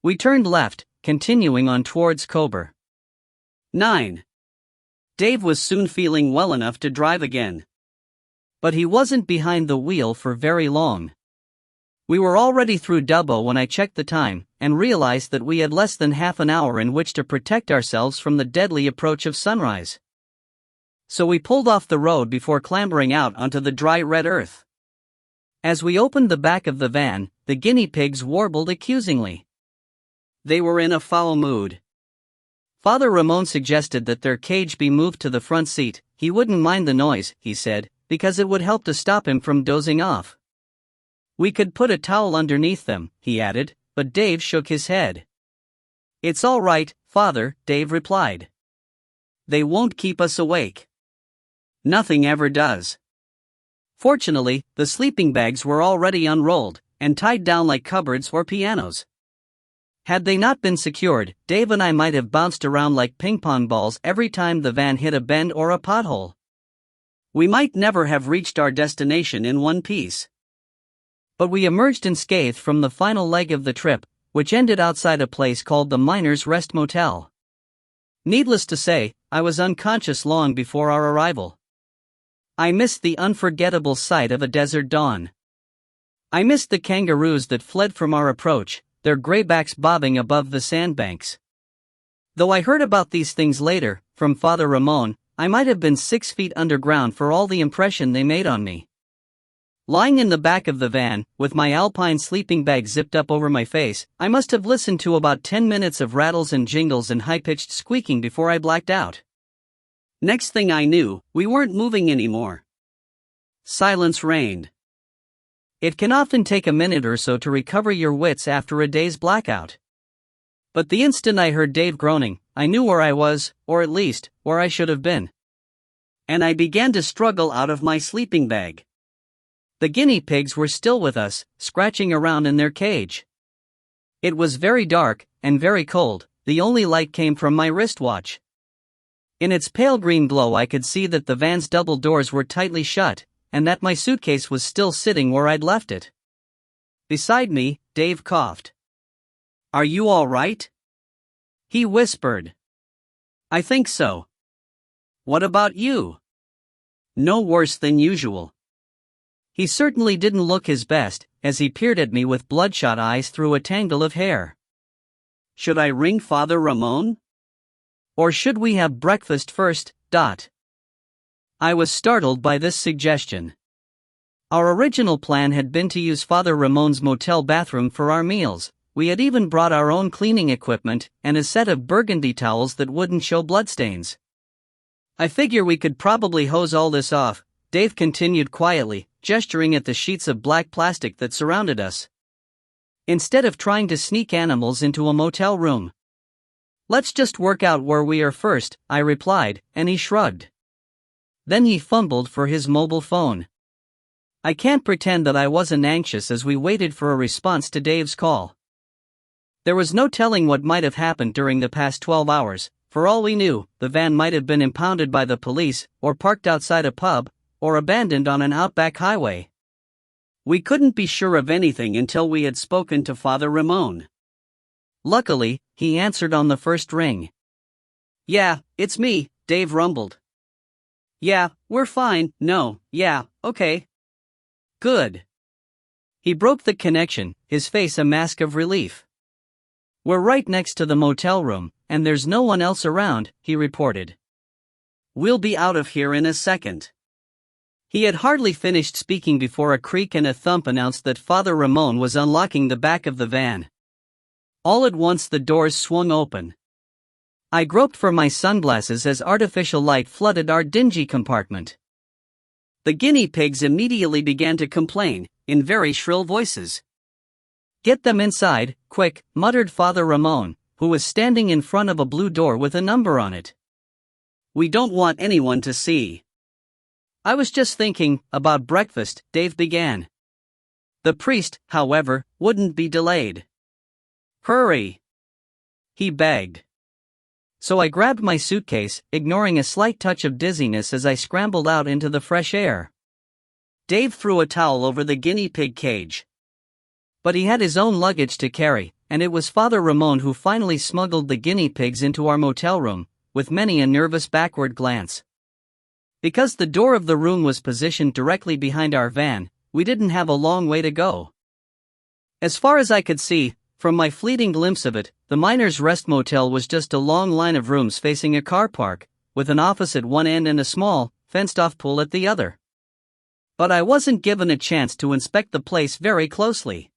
We turned left, continuing on towards Kober. 9. Dave was soon feeling well enough to drive again. But he wasn't behind the wheel for very long. We were already through Dubbo when I checked the time, and realized that we had less than half an hour in which to protect ourselves from the deadly approach of sunrise. So we pulled off the road before clambering out onto the dry red earth. As we opened the back of the van, the guinea pigs warbled accusingly. They were in a foul mood. Father Ramon suggested that their cage be moved to the front seat. He wouldn't mind the noise, he said, because it would help to stop him from dozing off. We could put a towel underneath them, he added, but Dave shook his head. "It's all right, Father," Dave replied. "They won't keep us awake. Nothing ever does." Fortunately, the sleeping bags were already unrolled, and tied down like cupboards or pianos. Had they not been secured, Dave and I might have bounced around like ping-pong balls every time the van hit a bend or a pothole. We might never have reached our destination in one piece. But we emerged unscathed from the final leg of the trip, which ended outside a place called the Miners' Rest Motel. Needless to say, I was unconscious long before our arrival. I missed the unforgettable sight of a desert dawn. I missed the kangaroos that fled from our approach, their graybacks bobbing above the sandbanks. Though I heard about these things later, from Father Ramon, I might have been 6 feet underground for all the impression they made on me. Lying in the back of the van, with my alpine sleeping bag zipped up over my face, I must have listened to about 10 minutes of rattles and jingles and high-pitched squeaking before I blacked out. Next thing I knew, we weren't moving anymore. Silence reigned. It can often take a minute or so to recover your wits after a day's blackout. But the instant I heard Dave groaning, I knew where I was, or at least, where I should have been. And I began to struggle out of my sleeping bag. The guinea pigs were still with us, scratching around in their cage. It was very dark, and very cold. The only light came from my wristwatch. In its pale green glow I could see that the van's double doors were tightly shut, and that my suitcase was still sitting where I'd left it. Beside me, Dave coughed. "Are you all right?" he whispered. "I think so." "What about you?" "No worse than usual." He certainly didn't look his best, as he peered at me with bloodshot eyes through a tangle of hair. "Should I ring Father Ramon? Or should we have breakfast first?" I was startled by this suggestion. Our original plan had been to use Father Ramon's motel bathroom for our meals. We had even brought our own cleaning equipment and a set of burgundy towels that wouldn't show bloodstains. "I figure we could probably hose all this off," Dave continued quietly, gesturing at the sheets of black plastic that surrounded us. "Instead of trying to sneak animals into a motel room. Let's just work out where we are first," I replied, and he shrugged. Then he fumbled for his mobile phone. I can't pretend that I wasn't anxious as we waited for a response to Dave's call. There was no telling what might have happened during the past 12 hours. For all we knew, the van might have been impounded by the police, or parked outside a pub, or abandoned on an outback highway. We couldn't be sure of anything until we had spoken to Father Ramon. Luckily, he answered on the first ring. "Yeah, it's me," Dave rumbled. "Yeah, we're fine, no, yeah, okay. Good." He broke the connection, his face a mask of relief. "We're right next to the motel room, and there's no one else around," he reported. "We'll be out of here in a second." He had hardly finished speaking before a creak and a thump announced that Father Ramon was unlocking the back of the van. All at once the doors swung open. I groped for my sunglasses as artificial light flooded our dingy compartment. The guinea pigs immediately began to complain, in very shrill voices. "Get them inside, quick," muttered Father Ramon, who was standing in front of a blue door with a number on it. "We don't want anyone to see." "I was just thinking about breakfast," Dave began. The priest, however, wouldn't be delayed. "Hurry," he begged. So I grabbed my suitcase, ignoring a slight touch of dizziness as I scrambled out into the fresh air. Dave threw a towel over the guinea pig cage. But he had his own luggage to carry, and it was Father Ramon who finally smuggled the guinea pigs into our motel room, with many a nervous backward glance. Because the door of the room was positioned directly behind our van, we didn't have a long way to go. As far as I could see, from my fleeting glimpse of it, the Miners' Rest Motel was just a long line of rooms facing a car park, with an office at one end and a small, fenced-off pool at the other. But I wasn't given a chance to inspect the place very closely.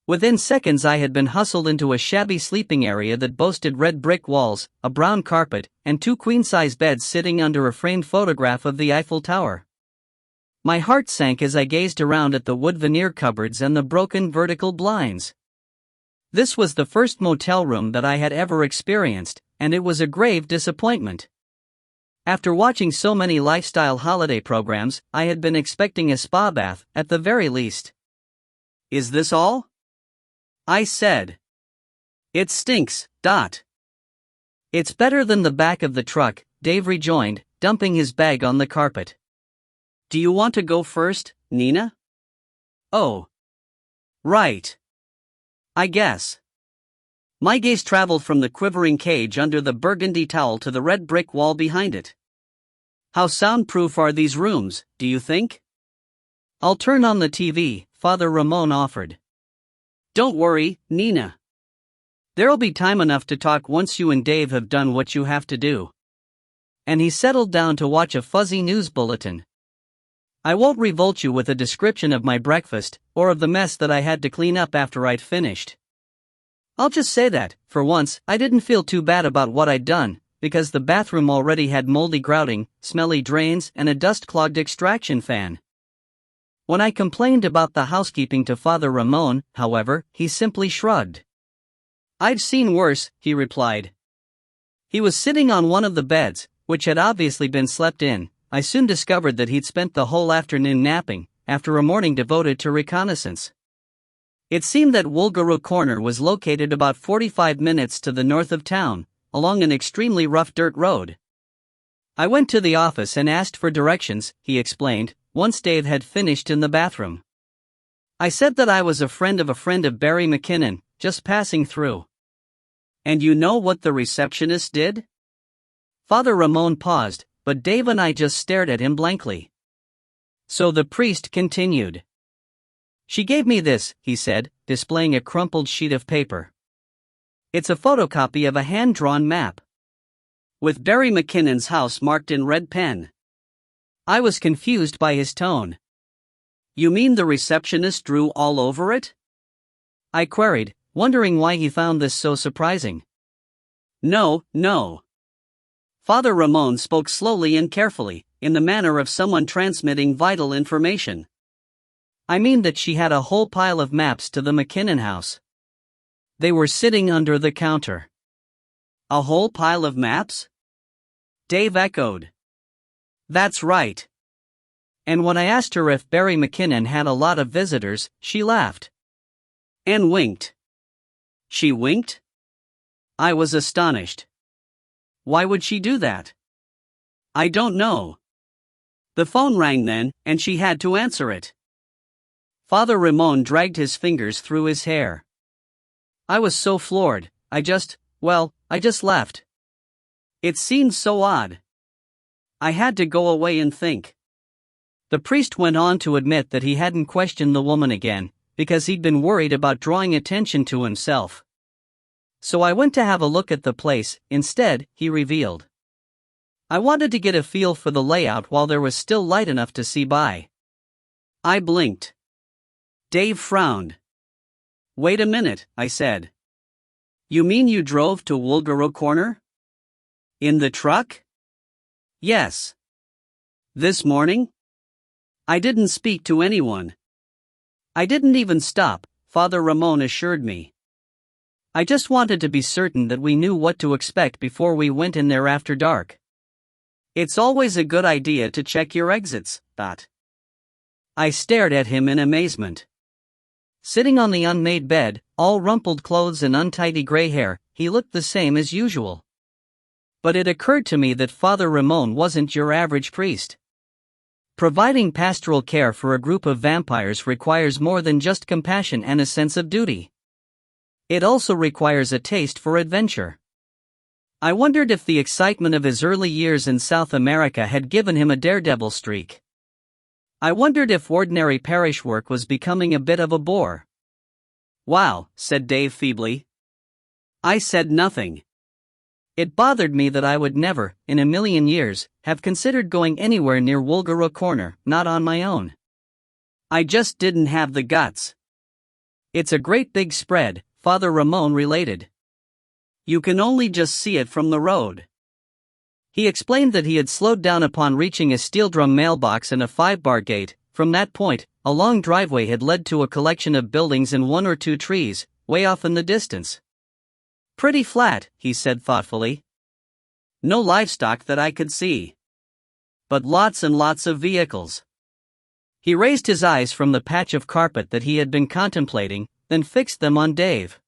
Within seconds I had been hustled into a shabby sleeping area that boasted red brick walls, a brown carpet, and two queen-size beds sitting under a framed photograph of the Eiffel Tower. My heart sank as I gazed around at the wood veneer cupboards and the broken vertical blinds. This was the first motel room that I had ever experienced, and it was a grave disappointment. After watching so many lifestyle holiday programs, I had been expecting a spa bath, at the very least. "Is this all?" I said. "It stinks, Dot." "It's better than the back of the truck," Dave rejoined, dumping his bag on the carpet. "Do you want to go first, Nina?" "Oh. Right. I guess." My gaze traveled from the quivering cage under the burgundy towel to the red brick wall behind it. "How soundproof are these rooms, do you think?" "I'll turn on the TV," Father Ramon offered. "Don't worry, Nina. There'll be time enough to talk once you and Dave have done what you have to do." And he settled down to watch a fuzzy news bulletin. I won't revolt you with a description of my breakfast, or of the mess that I had to clean up after I'd finished. I'll just say that, for once, I didn't feel too bad about what I'd done, because the bathroom already had moldy grouting, smelly drains, and a dust-clogged extraction fan. When I complained about the housekeeping to Father Ramon, however, he simply shrugged. "I've seen worse," he replied. He was sitting on one of the beds, which had obviously been slept in. I soon discovered that he'd spent the whole afternoon napping, after a morning devoted to reconnaissance. It seemed that Woolgaroo Corner was located about 45 minutes to the north of town, along an extremely rough dirt road. I went to the office and asked for directions, he explained, once Dave had finished in the bathroom. I said that I was a friend of Barry McKinnon, just passing through. "And you know what the receptionist did?" Father Ramon paused, but Dave and I just stared at him blankly. So the priest continued. "She gave me this," he said, displaying a crumpled sheet of paper. "It's a photocopy of a hand-drawn map, with Barry McKinnon's house marked in red pen." I was confused by his tone. "You mean the receptionist drew all over it?" I queried, wondering why he found this so surprising. No. Father Ramon spoke slowly and carefully, in the manner of someone transmitting vital information. "I mean that she had a whole pile of maps to the McKinnon house. They were sitting under the counter." "A whole pile of maps?" Dave echoed. That's right. And when I asked her if Barry McKinnon had a lot of visitors, she laughed. And winked. She winked? I was astonished. Why would she do that? I don't know. The phone rang then, and she had to answer it. Father Ramon dragged his fingers through his hair. I was so floored, I just left. It seemed so odd. I had to go away and think. The priest went on to admit that he hadn't questioned the woman again, because he'd been worried about drawing attention to himself. So I went to have a look at the place, instead, he revealed. I wanted to get a feel for the layout while there was still light enough to see by. I blinked. Dave frowned. Wait a minute, I said. You mean you drove to Woolgaro Corner? In the truck? Yes. This morning? I didn't speak to anyone. I didn't even stop, Father Ramon assured me. I just wanted to be certain that we knew what to expect before we went in there after dark. It's always a good idea to check your exits, thought. I stared at him in amazement. Sitting on the unmade bed, all rumpled clothes and untidy gray hair, he looked the same as usual. But it occurred to me that Father Ramon wasn't your average priest. Providing pastoral care for a group of vampires requires more than just compassion and a sense of duty. It also requires a taste for adventure. I wondered if the excitement of his early years in South America had given him a daredevil streak. I wondered if ordinary parish work was becoming a bit of a bore. Wow, said Dave feebly. I said nothing. It bothered me that I would never, in a million years, have considered going anywhere near Woolgaro Corner, not on my own. I just didn't have the guts. It's a great big spread, Father Ramon related. You can only just see it from the road. He explained that he had slowed down upon reaching a steel drum mailbox and a 5-bar gate. From that point, a long driveway had led to a collection of buildings and 1 or 2 trees, way off in the distance. Pretty flat, he said thoughtfully. No livestock that I could see. But lots and lots of vehicles. He raised his eyes from the patch of carpet that he had been contemplating, then fixed them on Dave.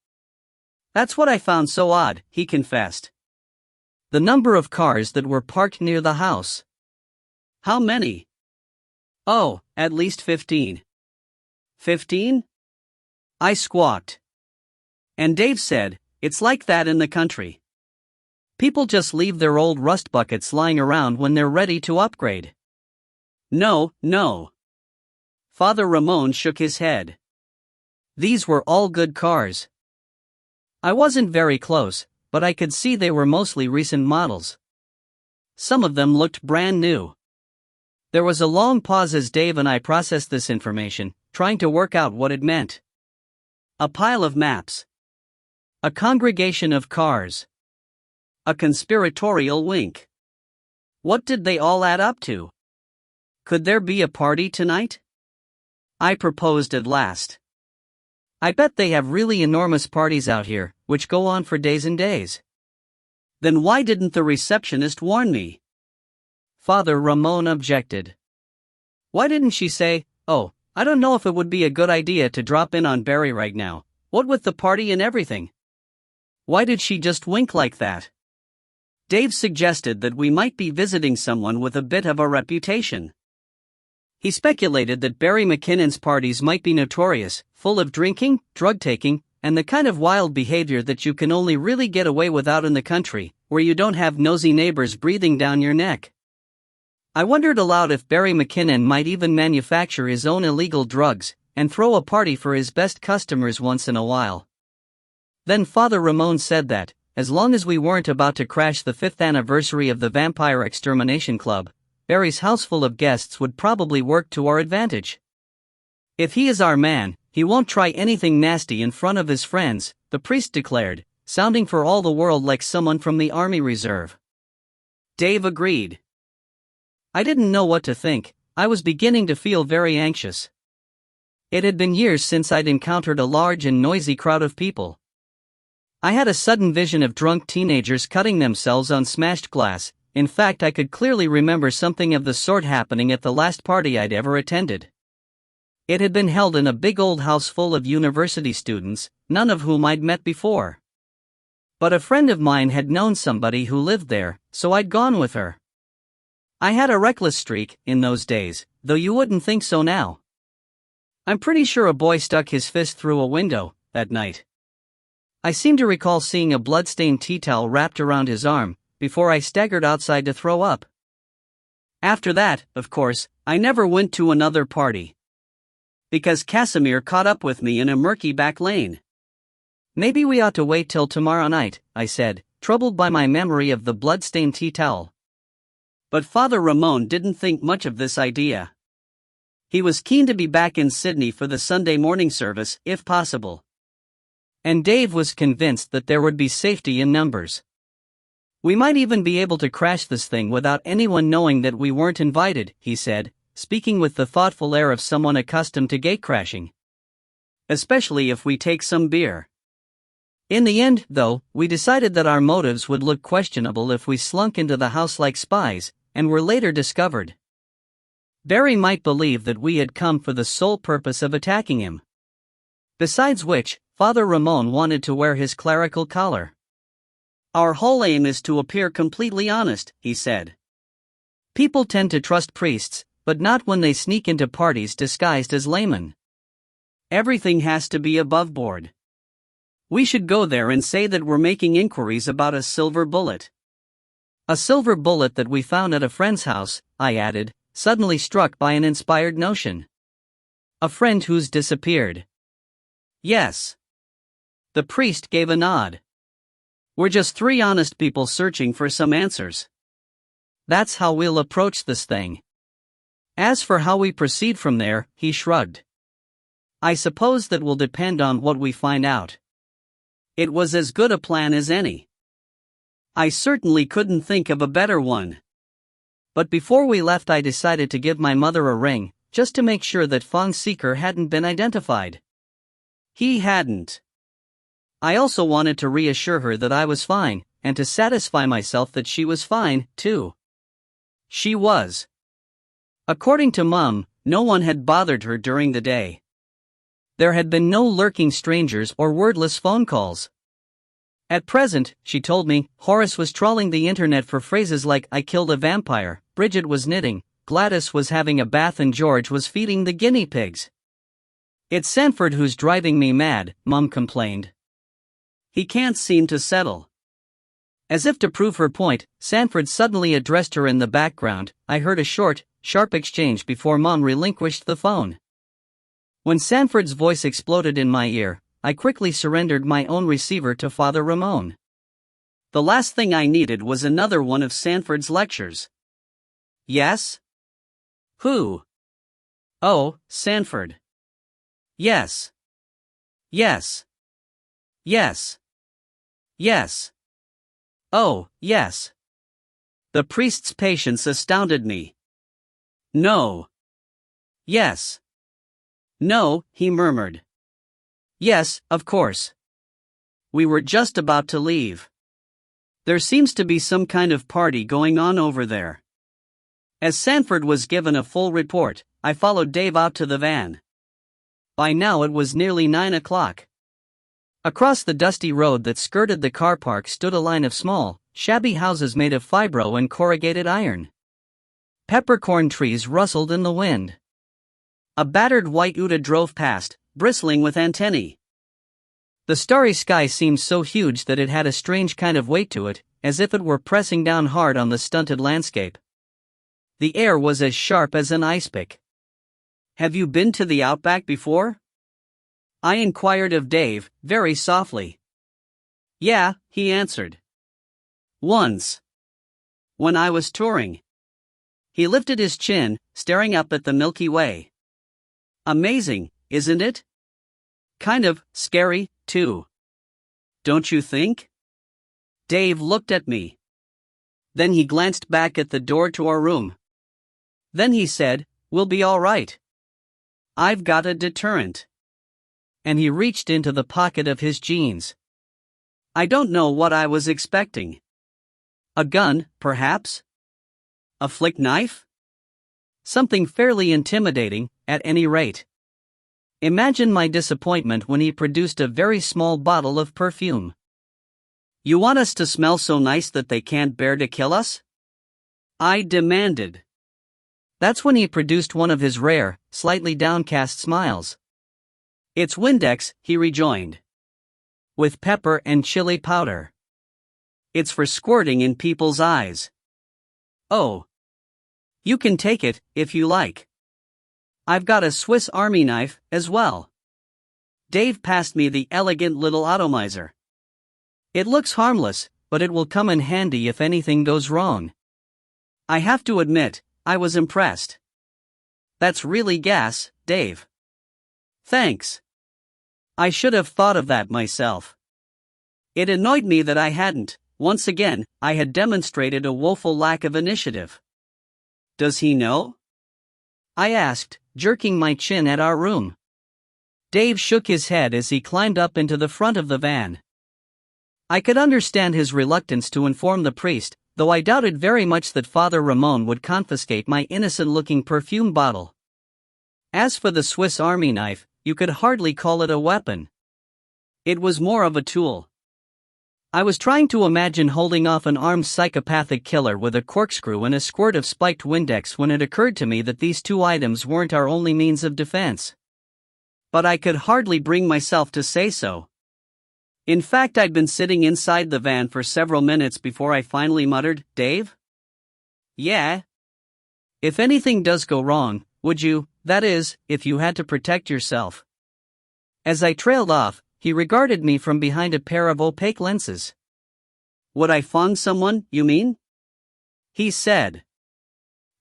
That's what I found so odd, he confessed. The number of cars that were parked near the house. How many? Oh, at least 15. 15? I squawked. And Dave said, it's like that in the country. People just leave their old rust buckets lying around when they're ready to upgrade. No. Father Ramon shook his head. These were all good cars. I wasn't very close, but I could see they were mostly recent models. Some of them looked brand new. There was a long pause as Dave and I processed this information, trying to work out what it meant. A pile of maps. A congregation of cars. A conspiratorial wink. What did they all add up to? Could there be a party tonight? I proposed at last. I bet they have really enormous parties out here, which go on for days and days. Then why didn't the receptionist warn me? Father Ramon objected. Why didn't she say, oh, I don't know if it would be a good idea to drop in on Barry right now, what with the party and everything? Why did she just wink like that? Dave suggested that we might be visiting someone with a bit of a reputation. He speculated that Barry McKinnon's parties might be notorious, full of drinking, drug-taking, and the kind of wild behavior that you can only really get away with out in the country, where you don't have nosy neighbors breathing down your neck. I wondered aloud if Barry McKinnon might even manufacture his own illegal drugs, and throw a party for his best customers once in a while. Then Father Ramon said that, as long as we weren't about to crash the 5th anniversary of the Vampire Extermination Club, Barry's house full of guests would probably work to our advantage. If he is our man, he won't try anything nasty in front of his friends, the priest declared, sounding for all the world like someone from the Army Reserve. Dave agreed. I didn't know what to think. I was beginning to feel very anxious. It had been years since I'd encountered a large and noisy crowd of people. I had a sudden vision of drunk teenagers cutting themselves on smashed glass, In fact, I could clearly remember something of the sort happening at the last party I'd ever attended. It had been held in a big old house full of university students, none of whom I'd met before. But a friend of mine had known somebody who lived there, so I'd gone with her. I had a reckless streak in those days, though you wouldn't think so now. I'm pretty sure a boy stuck his fist through a window that night. I seem to recall seeing a blood-stained tea towel wrapped around his arm before I staggered outside to throw up. After that, of course, I never went to another party. Because Casimir caught up with me in a murky back lane. Maybe we ought to wait till tomorrow night, I said, troubled by my memory of the blood-stained tea towel. But Father Ramon didn't think much of this idea. He was keen to be back in Sydney for the Sunday morning service, if possible. And Dave was convinced that there would be safety in numbers. We might even be able to crash this thing without anyone knowing that we weren't invited, he said, speaking with the thoughtful air of someone accustomed to gatecrashing. Especially if we take some beer. In the end, though, we decided that our motives would look questionable if we slunk into the house like spies, and were later discovered. Barry might believe that we had come for the sole purpose of attacking him. Besides which, Father Ramon wanted to wear his clerical collar. Our whole aim is to appear completely honest, he said. People tend to trust priests, but not when they sneak into parties disguised as laymen. Everything has to be above board. We should go there and say that we're making inquiries about a silver bullet. A silver bullet that we found at a friend's house, I added, suddenly struck by an inspired notion. A friend who's disappeared. Yes. The priest gave a nod. We're just three honest people searching for some answers. That's how we'll approach this thing. As for how we proceed from there, he shrugged. I suppose that will depend on what we find out. It was as good a plan as any. I certainly couldn't think of a better one. But before we left, I decided to give my mother a ring, just to make sure that Fong's seeker hadn't been identified. He hadn't. I also wanted to reassure her that I was fine, and to satisfy myself that she was fine, too. She was. According to Mum, no one had bothered her during the day. There had been no lurking strangers or wordless phone calls. At present, she told me, Horace was trawling the internet for phrases like "I killed a vampire," Bridget was knitting, Gladys was having a bath, and George was feeding the guinea pigs. It's Sanford who's driving me mad, Mum complained. He can't seem to settle. As if to prove her point, Sanford suddenly addressed her in the background. I heard a short, sharp exchange before Mom relinquished the phone. When Sanford's voice exploded in my ear, I quickly surrendered my own receiver to Father Ramon. The last thing I needed was another one of Sanford's lectures. Yes? Who? Oh, Sanford. Yes. Yes. Yes. Yes. Oh, yes. The priest's patience astounded me. No. Yes. No, he murmured. Yes, of course. We were just about to leave. There seems to be some kind of party going on over there. As Sanford was given a full report, I followed Dave out to the van. By now it was nearly 9 o'clock. Across the dusty road that skirted the car park stood a line of small, shabby houses made of fibro and corrugated iron. Peppercorn trees rustled in the wind. A battered white Uda drove past, bristling with antennae. The starry sky seemed so huge that it had a strange kind of weight to it, as if it were pressing down hard on the stunted landscape. The air was as sharp as an ice pick. Have you been to the Outback before? I inquired of Dave, very softly. Yeah, he answered. Once. When I was touring. He lifted his chin, staring up at the Milky Way. Amazing, isn't it? Kind of scary, too. Don't you think? Dave looked at me. Then he glanced back at the door to our room. Then he said, "We'll be all right. I've got a deterrent." And he reached into the pocket of his jeans. I don't know what I was expecting. A gun, perhaps? A flick knife? Something fairly intimidating, at any rate. Imagine my disappointment when he produced a very small bottle of perfume. You want us to smell so nice that they can't bear to kill us? I demanded. That's when he produced one of his rare, slightly downcast smiles. It's Windex, he rejoined. With pepper and chili powder. It's for squirting in people's eyes. Oh. You can take it, if you like. I've got a Swiss Army knife, as well. Dave passed me the elegant little atomizer. It looks harmless, but it will come in handy if anything goes wrong. I have to admit, I was impressed. That's really gas, Dave. Thanks. I should have thought of that myself. It annoyed me that I hadn't. Once again, I had demonstrated a woeful lack of initiative. Does he know? I asked, jerking my chin at our room. Dave shook his head as he climbed up into the front of the van. I could understand his reluctance to inform the priest, though I doubted very much that Father Ramon would confiscate my innocent-looking perfume bottle. As for the Swiss Army knife, you could hardly call it a weapon. It was more of a tool. I was trying to imagine holding off an armed psychopathic killer with a corkscrew and a squirt of spiked Windex when it occurred to me that these two items weren't our only means of defense. But I could hardly bring myself to say so. In fact, I'd been sitting inside the van for several minutes before I finally muttered, Dave? Yeah. If anything does go wrong, would you, that is, if you had to protect yourself? As I trailed off, he regarded me from behind a pair of opaque lenses. Would I fong someone, you mean? He said.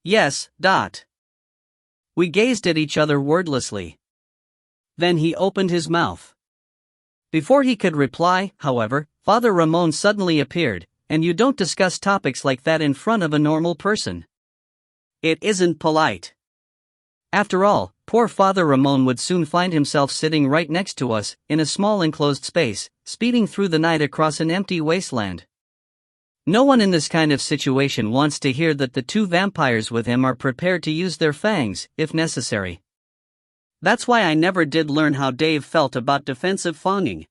Yes. We gazed at each other wordlessly. Then he opened his mouth. Before he could reply, however, Father Ramon suddenly appeared, and you don't discuss topics like that in front of a normal person. It isn't polite. After all, poor Father Ramon would soon find himself sitting right next to us, in a small enclosed space, speeding through the night across an empty wasteland. No one in this kind of situation wants to hear that the two vampires with him are prepared to use their fangs, if necessary. That's why I never did learn how Dave felt about defensive fonging.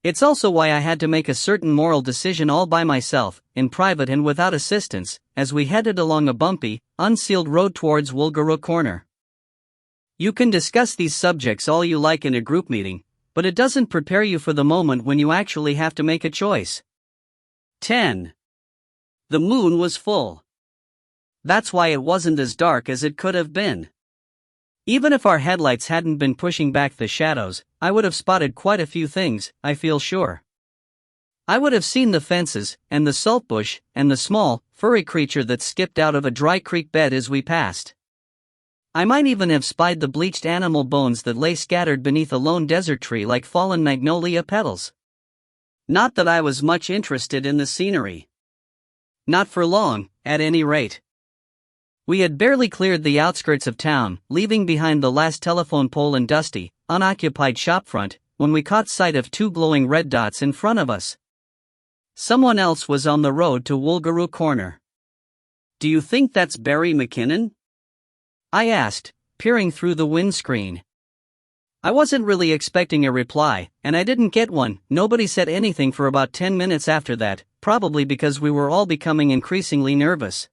It's also why I had to make a certain moral decision all by myself, in private and without assistance, as we headed along a bumpy, unsealed road towards Woolgaroo Corner. You can discuss these subjects all you like in a group meeting, but it doesn't prepare you for the moment when you actually have to make a choice. 10. The moon was full. That's why it wasn't as dark as it could have been. Even if our headlights hadn't been pushing back the shadows, I would have spotted quite a few things, I feel sure. I would have seen the fences, and the saltbush, and the small, furry creature that skipped out of a dry creek bed as we passed. I might even have spied the bleached animal bones that lay scattered beneath a lone desert tree like fallen magnolia petals. Not that I was much interested in the scenery. Not for long, at any rate. We had barely cleared the outskirts of town, leaving behind the last telephone pole and dusty, unoccupied shopfront, when we caught sight of two glowing red dots in front of us. Someone else was on the road to Woolgaroo Corner. Do you think that's Barry McKinnon? I asked, peering through the windscreen. I wasn't really expecting a reply, and I didn't get one. Nobody said anything for about 10 minutes after that, probably because we were all becoming increasingly nervous.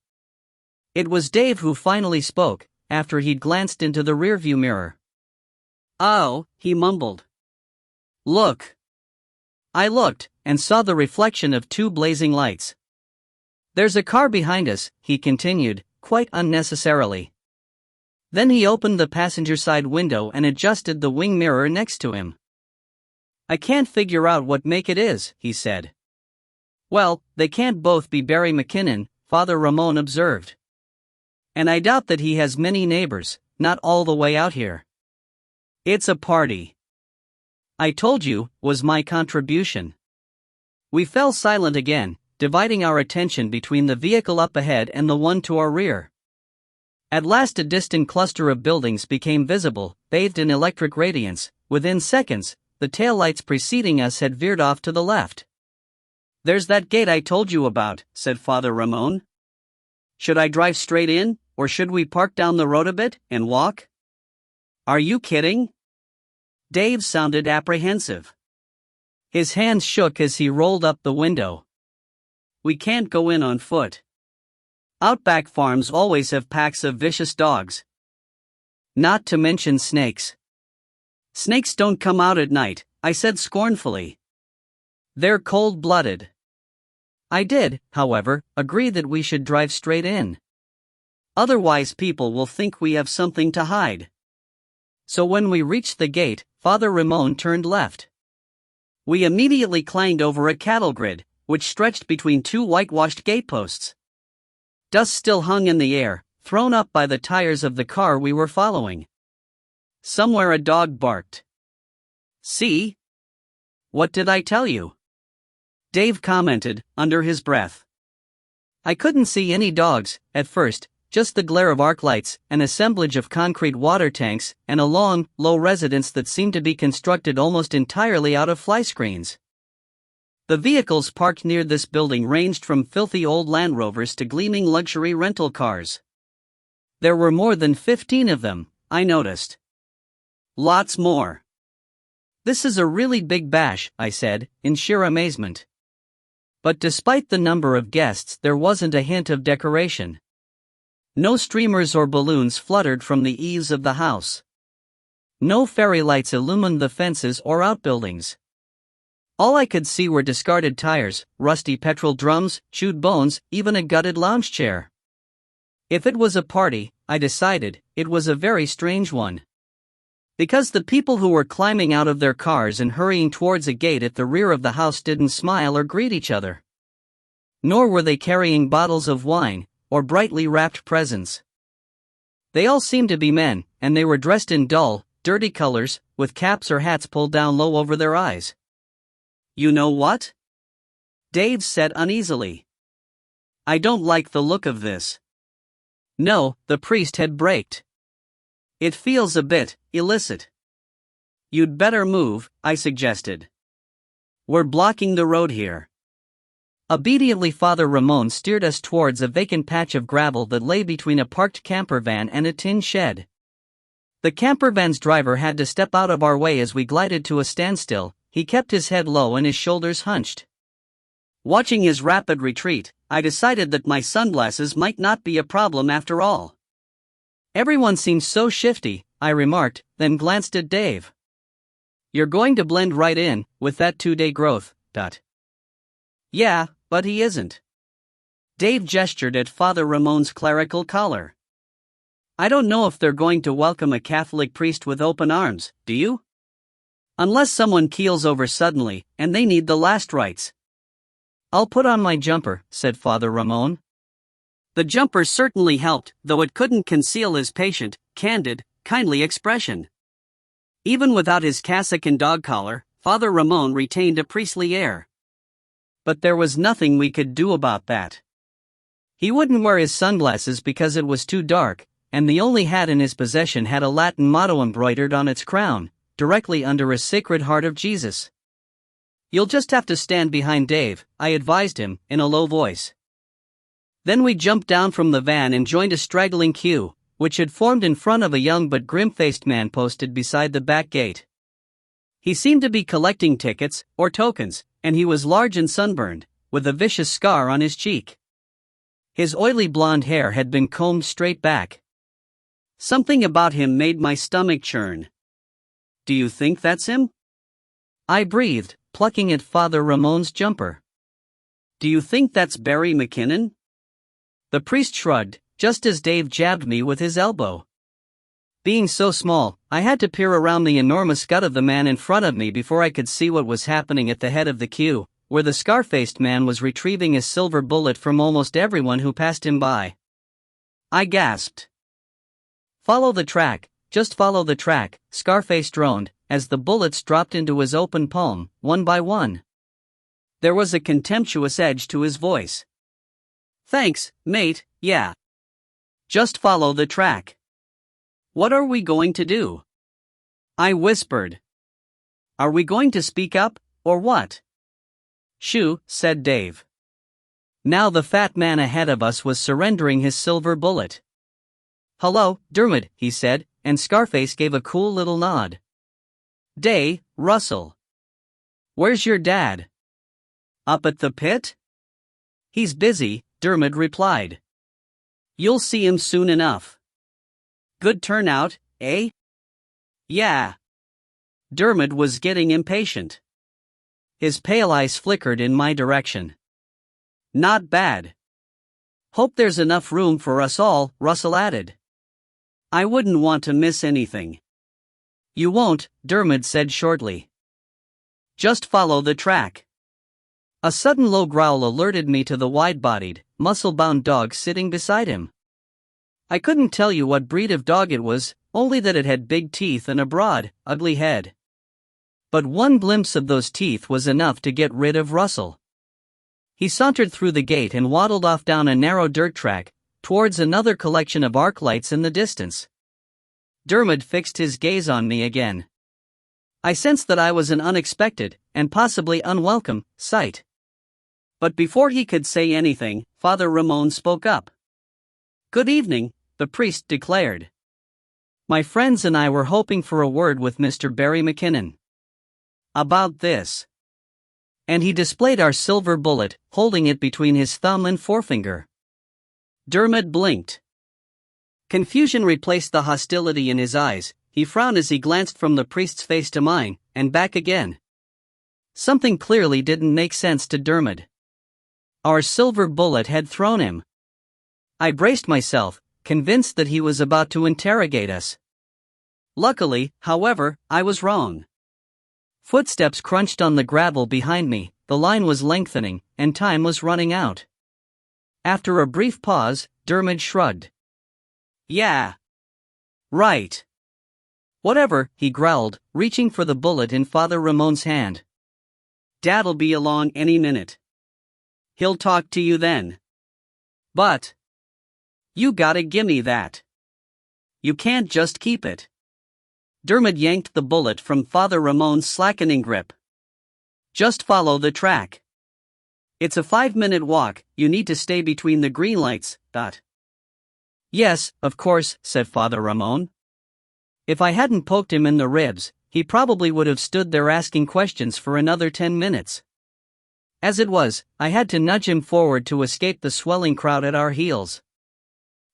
It was Dave who finally spoke, after he'd glanced into the rearview mirror. Oh, he mumbled. Look. I looked, and saw the reflection of two blazing lights. There's a car behind us, he continued, quite unnecessarily. Then he opened the passenger side window and adjusted the wing mirror next to him. I can't figure out what make it is, he said. Well, they can't both be Barry McKinnon, Father Ramon observed. And I doubt that he has many neighbors, not all the way out here. It's a party. I told you, was my contribution. We fell silent again, dividing our attention between the vehicle up ahead and the one to our rear. At last a distant cluster of buildings became visible, bathed in electric radiance. Within seconds, the taillights preceding us had veered off to the left. There's that gate I told you about, said Father Ramon. Should I drive straight in, or should we park down the road a bit and walk? Are you kidding? Dave sounded apprehensive. His hands shook as he rolled up the window. We can't go in on foot. Outback farms always have packs of vicious dogs. Not to mention snakes. Snakes don't come out at night, I said scornfully. They're cold-blooded. I did, however, agree that we should drive straight in. Otherwise people will think we have something to hide. So when we reached the gate, Father Ramon turned left. We immediately clanged over a cattle grid, which stretched between two whitewashed gateposts. Dust still hung in the air, thrown up by the tires of the car we were following. Somewhere a dog barked. See? What did I tell you? Dave commented, under his breath. I couldn't see any dogs, at first, just the glare of arc lights, an assemblage of concrete water tanks, and a long, low residence that seemed to be constructed almost entirely out of fly screens. The vehicles parked near this building ranged from filthy old Land Rovers to gleaming luxury rental cars. There were more than 15 of them, I noticed. Lots more. This is a really big bash, I said, in sheer amazement. But despite the number of guests, there wasn't a hint of decoration. No streamers or balloons fluttered from the eaves of the house. No fairy lights illumined the fences or outbuildings. All I could see were discarded tires, rusty petrol drums, chewed bones, even a gutted lounge chair. If it was a party, I decided, it was a very strange one. Because the people who were climbing out of their cars and hurrying towards a gate at the rear of the house didn't smile or greet each other. Nor were they carrying bottles of wine, or brightly wrapped presents. They all seemed to be men, and they were dressed in dull, dirty colors, with caps or hats pulled down low over their eyes. You know what? Dave said uneasily. I don't like the look of this. No, the priest had braked. It feels a bit illicit. You'd better move, I suggested. We're blocking the road here. Obediently, Father Ramon steered us towards a vacant patch of gravel that lay between a parked camper van and a tin shed. The camper van's driver had to step out of our way as we glided to a standstill. He kept his head low and his shoulders hunched. Watching his rapid retreat, I decided that my sunglasses might not be a problem after all. Everyone seems so shifty, I remarked, then glanced at Dave. You're going to blend right in, with that 2-day growth, . Yeah, but he isn't. Dave gestured at Father Ramon's clerical collar. I don't know if they're going to welcome a Catholic priest with open arms, do you? Unless someone keels over suddenly, and they need the last rites. I'll put on my jumper, said Father Ramon. The jumper certainly helped, though it couldn't conceal his patient, candid, kindly expression. Even without his cassock and dog collar, Father Ramon retained a priestly air. But there was nothing we could do about that. He wouldn't wear his sunglasses because it was too dark, and the only hat in his possession had a Latin motto embroidered on its crown, directly under a Sacred Heart of Jesus. You'll just have to stand behind Dave, I advised him, in a low voice. Then we jumped down from the van and joined a straggling queue, which had formed in front of a young but grim-faced man posted beside the back gate. He seemed to be collecting tickets, or tokens, and he was large and sunburned, with a vicious scar on his cheek. His oily blonde hair had been combed straight back. Something about him made my stomach churn. Do you think that's him? I breathed, plucking at Father Ramon's jumper. Do you think that's Barry McKinnon? The priest shrugged, just as Dave jabbed me with his elbow. Being so small, I had to peer around the enormous gut of the man in front of me before I could see what was happening at the head of the queue, where the scar-faced man was retrieving a silver bullet from almost everyone who passed him by. I gasped. Follow the track, just follow the track, Scarface droned, as the bullets dropped into his open palm, one by one. There was a contemptuous edge to his voice. Thanks, mate, yeah. Just follow the track. What are we going to do? I whispered. Are we going to speak up, or what? Shoo, said Dave. Now the fat man ahead of us was surrendering his silver bullet. "Hello, Dermot," he said, and Scarface gave a cool little nod. "Day, Russell. Where's your dad?" "Up at the pit?" "He's busy," Dermot replied. "You'll see him soon enough." "Good turnout, eh?" "Yeah." Dermot was getting impatient. His pale eyes flickered in my direction. "Not bad. Hope there's enough room for us all," Russell added. "I wouldn't want to miss anything." "You won't," Dermot said shortly. "Just follow the track." A sudden low growl alerted me to the wide-bodied, muscle-bound dog sitting beside him. I couldn't tell you what breed of dog it was, only that it had big teeth and a broad, ugly head. But one glimpse of those teeth was enough to get rid of Russell. He sauntered through the gate and waddled off down a narrow dirt track, towards another collection of arc lights in the distance. Dermot fixed his gaze on me again. I sensed that I was an unexpected, and possibly unwelcome, sight. But before he could say anything, Father Ramon spoke up. "Good evening," the priest declared. "My friends and I were hoping for a word with Mr. Barry McKinnon. About this." And he displayed our silver bullet, holding it between his thumb and forefinger. Dermot blinked. Confusion replaced the hostility in his eyes. He frowned as he glanced from the priest's face to mine, and back again. Something clearly didn't make sense to Dermot. Our silver bullet had thrown him. I braced myself, convinced that he was about to interrogate us. Luckily, however, I was wrong. Footsteps crunched on the gravel behind me, the line was lengthening, and time was running out. After a brief pause, Dermot shrugged. "Yeah. Right. Whatever," he growled, reaching for the bullet in Father Ramon's hand. "Dad'll be along any minute. He'll talk to you then. But you gotta gimme that. You can't just keep it." Dermot yanked the bullet from Father Ramon's slackening grip. "Just follow the track. It's a 5-minute walk, you need to stay between the green lights, "Yes, of course," said Father Ramon. If I hadn't poked him in the ribs, he probably would have stood there asking questions for another 10 minutes. As it was, I had to nudge him forward to escape the swelling crowd at our heels.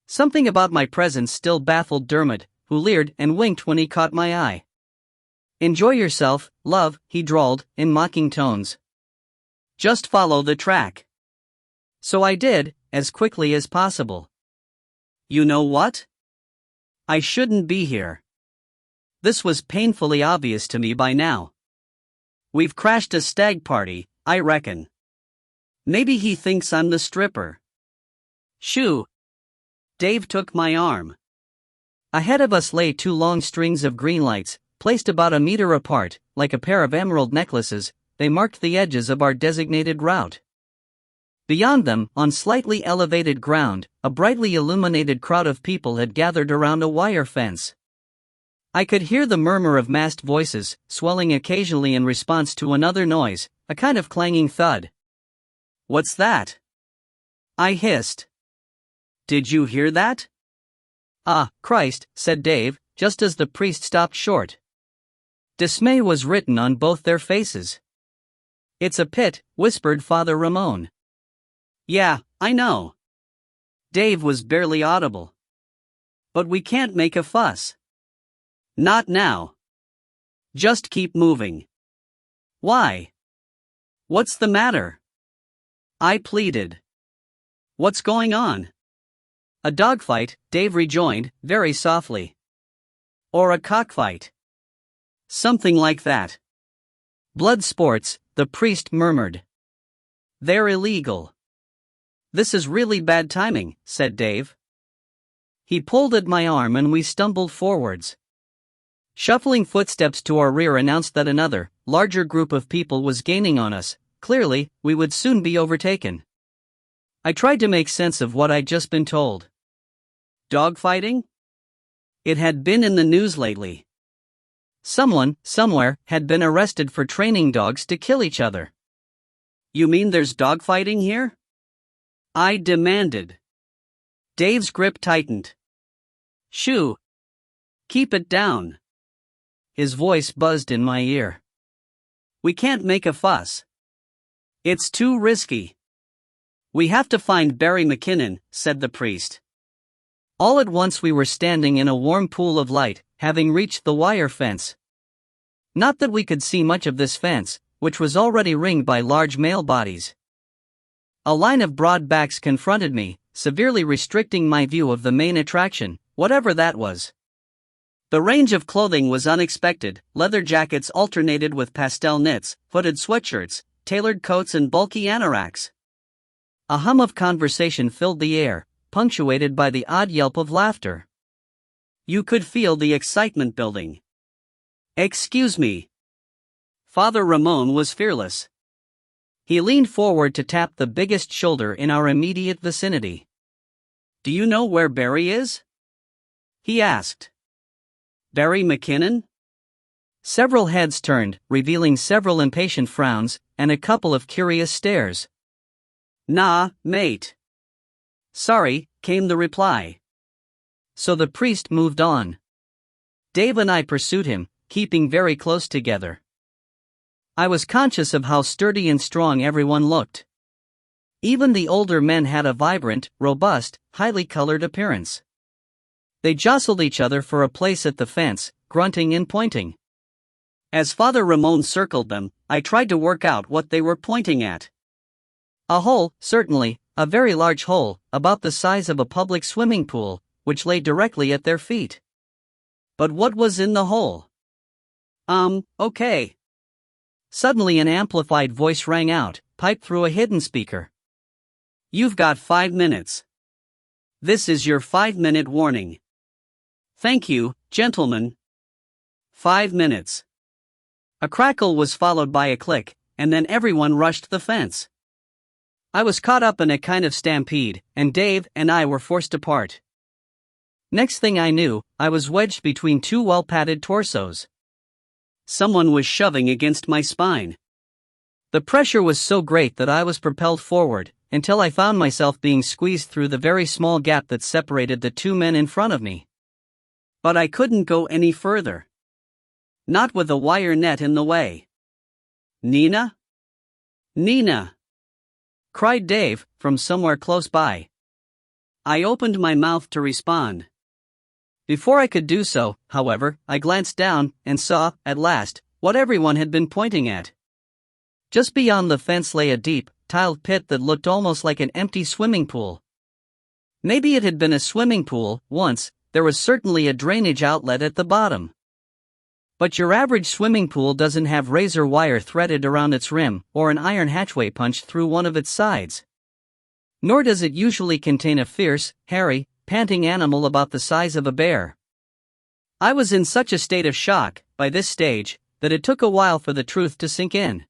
Something about my presence still baffled Dermot, who leered and winked when he caught my eye. "Enjoy yourself, love," he drawled, in mocking tones. "Just follow the track." So I did, as quickly as possible. You know what? I shouldn't be here. This was painfully obvious to me by now. We've crashed a stag party, I reckon. Maybe he thinks I'm the stripper. Shoo! Dave took my arm. Ahead of us lay 2 long strings of green lights, placed about a meter apart, like a pair of emerald necklaces. They marked the edges of our designated route. Beyond them, on slightly elevated ground, a brightly illuminated crowd of people had gathered around a wire fence. I could hear the murmur of massed voices, swelling occasionally in response to another noise, a kind of clanging thud. "What's that?" I hissed. "Did you hear that?" "Ah, Christ," said Dave, just as the priest stopped short. Dismay was written on both their faces. "It's a pit," whispered Father Ramon. "Yeah, I know." Dave was barely audible. "But we can't make a fuss. Not now. Just keep moving." "Why? What's the matter?" I pleaded. "What's going on?" "A dogfight," Dave rejoined, very softly. "Or a cockfight. Something like that." "Blood sports," the priest murmured. "They're illegal." "This is really bad timing," said Dave. He pulled at my arm and we stumbled forwards. Shuffling footsteps to our rear announced that another, larger group of people was gaining on us. Clearly, we would soon be overtaken. I tried to make sense of what I'd just been told. Dogfighting? It had been in the news lately. Someone, somewhere, had been arrested for training dogs to kill each other. "You mean there's dogfighting here?" I demanded. Dave's grip tightened. Shoo! Keep it down. His voice buzzed in my ear. We can't make a fuss. It's too risky. We have to find Barry McKinnon, said the priest. All at once we were standing in a warm pool of light, having reached the wire fence. Not that we could see much of this fence, which was already ringed by large male bodies. A line of broad backs confronted me, severely restricting my view of the main attraction, whatever that was. The range of clothing was unexpected. Leather jackets alternated with pastel knits, hooded sweatshirts, tailored coats and bulky anoraks. A hum of conversation filled the air, punctuated by the odd yelp of laughter. You could feel the excitement building. Excuse me. Father Ramon was fearless. He leaned forward to tap the biggest shoulder in our immediate vicinity. Do you know where Barry is? He asked. Barry McKinnon? Several heads turned, revealing several impatient frowns, and a couple of curious stares. Nah, mate. Sorry, came the reply. So the priest moved on. Dave and I pursued him, keeping very close together. I was conscious of how sturdy and strong everyone looked. Even the older men had a vibrant, robust, highly colored appearance. They jostled each other for a place at the fence, grunting and pointing. As Father Ramon circled them, I tried to work out what they were pointing at. A hole, certainly, a very large hole, about the size of a public swimming pool, which lay directly at their feet. But what was in the hole? Okay. Suddenly an amplified voice rang out, piped through a hidden speaker. You've got 5 minutes. This is your 5-minute warning. Thank you, gentlemen. 5 minutes. A crackle was followed by a click, and then everyone rushed the fence. I was caught up in a kind of stampede, and Dave and I were forced apart. Next thing I knew, I was wedged between two well-padded torsos. Someone was shoving against my spine. The pressure was so great that I was propelled forward, until I found myself being squeezed through the very small gap that separated the two men in front of me. But I couldn't go any further. Not with a wire net in the way. Nina? Nina! Cried Dave, from somewhere close by. I opened my mouth to respond. Before I could do so, however, I glanced down and saw, at last, what everyone had been pointing at. Just beyond the fence lay a deep, tiled pit that looked almost like an empty swimming pool. Maybe it had been a swimming pool, once. There was certainly a drainage outlet at the bottom. But your average swimming pool doesn't have razor wire threaded around its rim, or an iron hatchway punched through one of its sides. Nor does it usually contain a fierce, hairy, panting animal about the size of a bear. I was in such a state of shock, by this stage, that it took a while for the truth to sink in.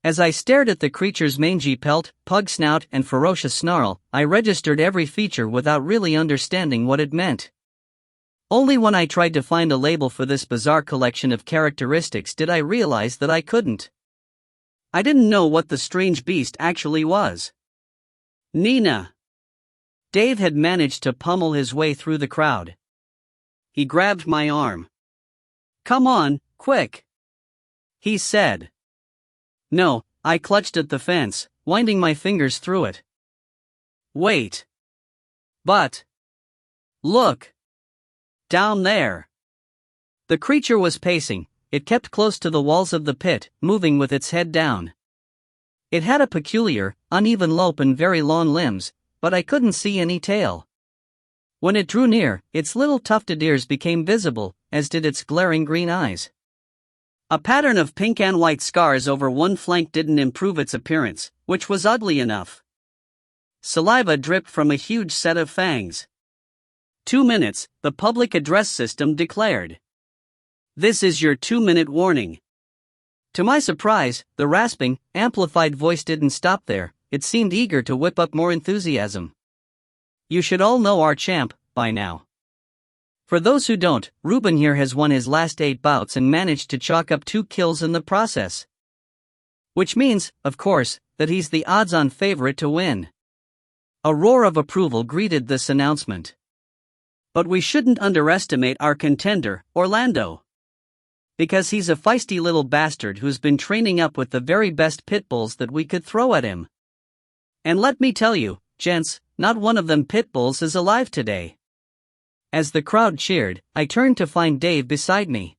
As I stared at the creature's mangy pelt, pug snout and ferocious snarl, I registered every feature without really understanding what it meant. Only when I tried to find a label for this bizarre collection of characteristics did I realize that I couldn't. I didn't know what the strange beast actually was. Nina! Dave had managed to pummel his way through the crowd. He grabbed my arm. Come on, quick! He said. No, I clutched at the fence, winding my fingers through it. Wait. But. Look. Down there. The creature was pacing. It kept close to the walls of the pit, moving with its head down. It had a peculiar, uneven lope and very long limbs, but I couldn't see any tail. When it drew near, its little tufted ears became visible, as did its glaring green eyes. A pattern of pink and white scars over one flank didn't improve its appearance, which was ugly enough. Saliva dripped from a huge set of fangs. 2 minutes, the public address system declared. This is your 2-minute warning. To my surprise, the rasping, amplified voice didn't stop there. It seemed eager to whip up more enthusiasm. You should all know our champ, by now. For those who don't, Ruben here has won his last 8 bouts and managed to chalk up 2 kills in the process. Which means, of course, that he's the odds-on favorite to win. A roar of approval greeted this announcement. But we shouldn't underestimate our contender, Orlando. Because he's a feisty little bastard who's been training up with the very best pit bulls that we could throw at him. And let me tell you, gents, not one of them pit bulls is alive today. As the crowd cheered, I turned to find Dave beside me.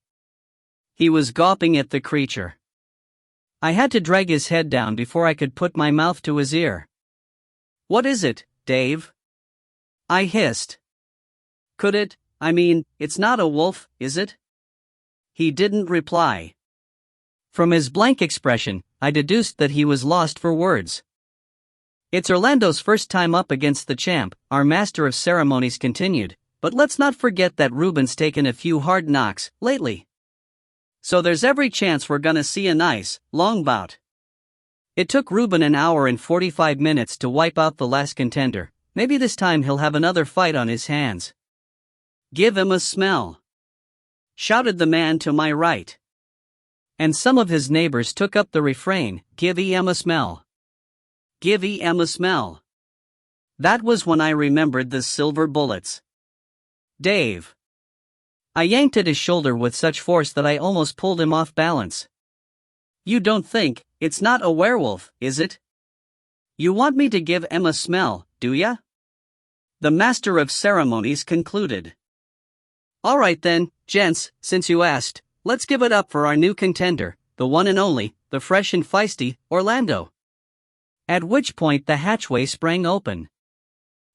He was gawping at the creature. I had to drag his head down before I could put my mouth to his ear. "What is it, Dave?" I hissed. It's not a wolf, is it? He didn't reply. From his blank expression, I deduced that he was lost for words. "It's Orlando's first time up against the champ," our master of ceremonies continued, "but let's not forget that Ruben's taken a few hard knocks lately. So there's every chance we're gonna see a nice, long bout." It took Ruben an hour and 45 minutes to wipe out the last contender. Maybe this time he'll have another fight on his hands. "Give him a smell," shouted the man to my right. And some of his neighbors took up the refrain, "Give him a smell. Give him a smell." That was when I remembered the silver bullets. "Dave." I yanked at his shoulder with such force that I almost pulled him off balance. "You don't think it's not a werewolf, is it? You want me to give him a smell, do ya?" The master of ceremonies concluded. "All right then, gents, since you asked, let's give it up for our new contender, the one and only, the fresh and feisty, Orlando." At which point the hatchway sprang open.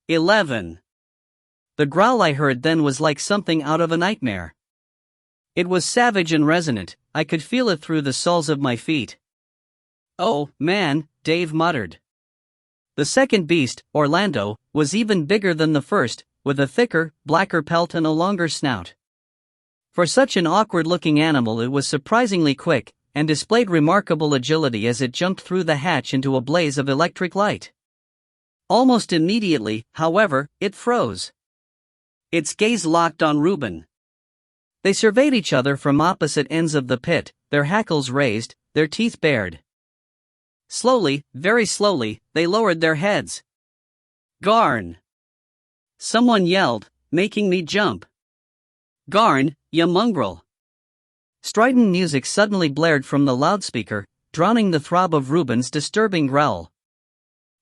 11. The growl I heard then was like something out of a nightmare. It was savage and resonant, I could feel it through the soles of my feet. "Oh, man," Dave muttered. The second beast, Orlando, was even bigger than the first, with a thicker, blacker pelt and a longer snout. For such an awkward-looking animal it was surprisingly quick, and displayed remarkable agility as it jumped through the hatch into a blaze of electric light. Almost immediately, however, it froze. Its gaze locked on Ruben. They surveyed each other from opposite ends of the pit, their hackles raised, their teeth bared. Slowly, very slowly, they lowered their heads. "Garn!" Someone yelled, making me jump. "Garn, ya mongrel!" Strident music suddenly blared from the loudspeaker, drowning the throb of Ruben's disturbing growl.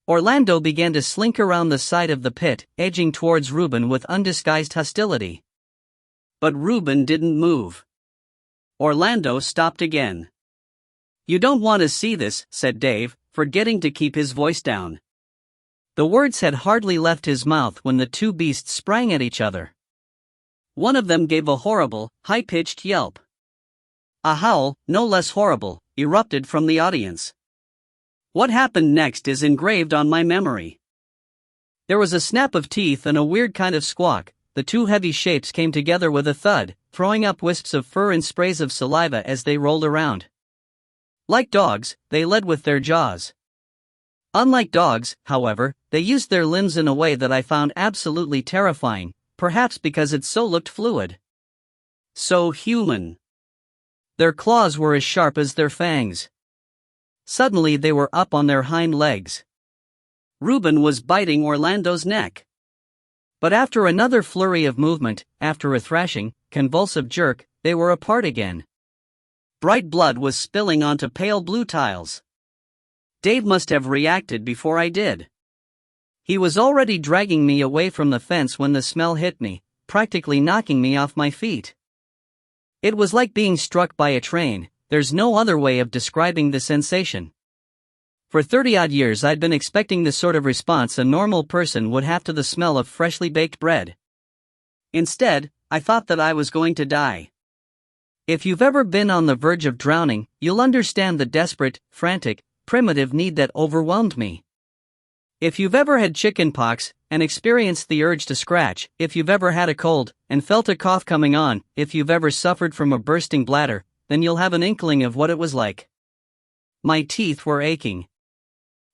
Orlando began to slink around the side of the pit, edging towards Ruben with undisguised hostility. But Ruben didn't move. Orlando stopped again. "You don't want to see this," said Dave, forgetting to keep his voice down. The words had hardly left his mouth when the two beasts sprang at each other. One of them gave a horrible, high-pitched yelp. A howl, no less horrible, erupted from the audience. What happened next is engraved on my memory. There was a snap of teeth and a weird kind of squawk. The two heavy shapes came together with a thud, throwing up wisps of fur and sprays of saliva as they rolled around. Like dogs, they led with their jaws. Unlike dogs, however, they used their limbs in a way that I found absolutely terrifying, perhaps because it so looked fluid. So human. Their claws were as sharp as their fangs. Suddenly they were up on their hind legs. Ruben was biting Orlando's neck. But after another flurry of movement, after a thrashing, convulsive jerk, they were apart again. Bright blood was spilling onto pale blue tiles. Dave must have reacted before I did. He was already dragging me away from the fence when the smell hit me, practically knocking me off my feet. It was like being struck by a train. There's no other way of describing the sensation. For 30-odd years I'd been expecting the sort of response a normal person would have to the smell of freshly baked bread. Instead, I thought that I was going to die. If you've ever been on the verge of drowning, you'll understand the desperate, frantic, primitive need that overwhelmed me. If you've ever had chicken pox and experienced the urge to scratch, if you've ever had a cold and felt a cough coming on, if you've ever suffered from a bursting bladder, then you'll have an inkling of what it was like. My teeth were aching.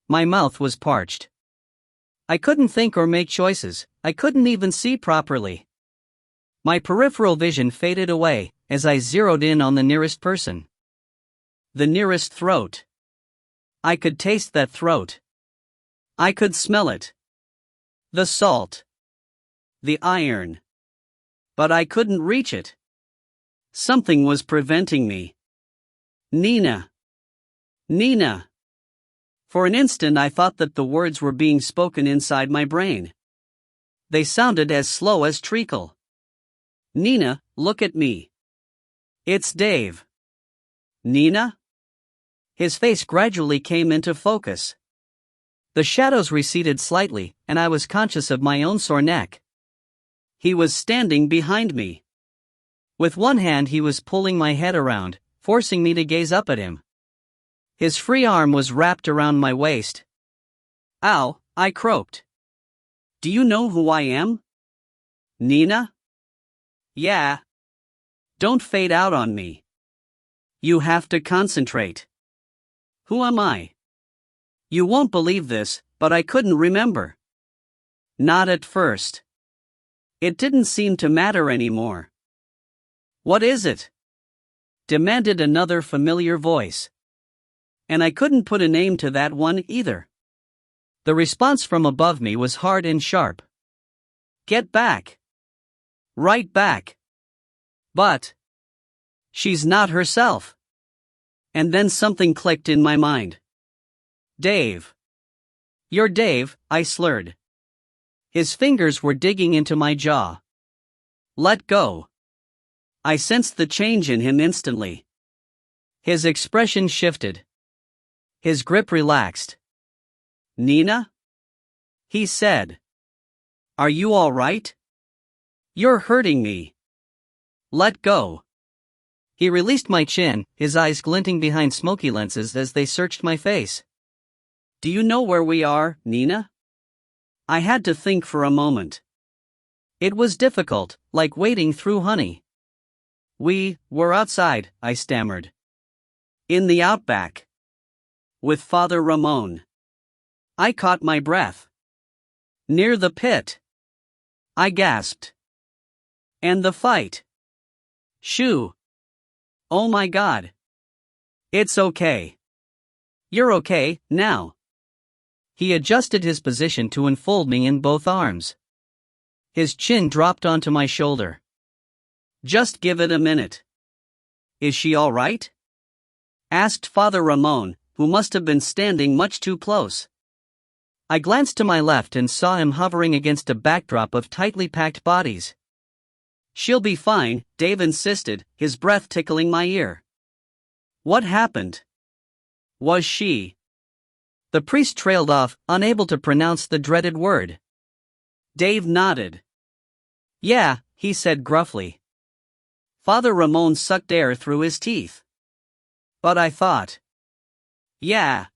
My mouth was parched. I couldn't think or make choices. I couldn't even see properly. My peripheral vision faded away as I zeroed in on the nearest person. The nearest throat. I could taste that throat. I could smell it. The salt. The iron. But I couldn't reach it. Something was preventing me. Nina. Nina. For an instant I thought that the words were being spoken inside my brain. They sounded as slow as treacle. Nina, look at me. It's Dave. Nina? His face gradually came into focus. The shadows receded slightly, and I was conscious of my own sore neck. He was standing behind me. With one hand he was pulling my head around, forcing me to gaze up at him. His free arm was wrapped around my waist. Ow, I croaked. Do you know who I am? Nina? Yeah. Don't fade out on me. You have to concentrate. Who am I? You won't believe this, but I couldn't remember. Not at first. It didn't seem to matter anymore. What is it? Demanded another familiar voice. And I couldn't put a name to that one either. The response from above me was hard and sharp. Get back. Right back. But she's not herself. And then something clicked in my mind. Dave. You're Dave, I slurred. His fingers were digging into my jaw. Let go. I sensed the change in him instantly. His expression shifted. His grip relaxed. Nina? He said. Are you all right? You're hurting me. Let go. He released my chin, his eyes glinting behind smoky lenses as they searched my face. Do you know where we are, Nina? I had to think for a moment. It was difficult, like wading through honey. We're outside, I stammered. In the outback. With Father Ramon. I caught my breath. Near the pit. I gasped. And the fight. Shoo. Oh my God. It's okay. You're okay, now. He adjusted his position to enfold me in both arms. His chin dropped onto my shoulder. Just give it a minute. Is she all right? Asked Father Ramon, who must have been standing much too close. I glanced to my left and saw him hovering against a backdrop of tightly packed bodies. She'll be fine, Dave insisted, his breath tickling my ear. What happened? Was she? The priest trailed off, unable to pronounce the dreaded word. Dave nodded. Yeah, he said gruffly. Father Ramon sucked air through his teeth. But I thought. Yeah.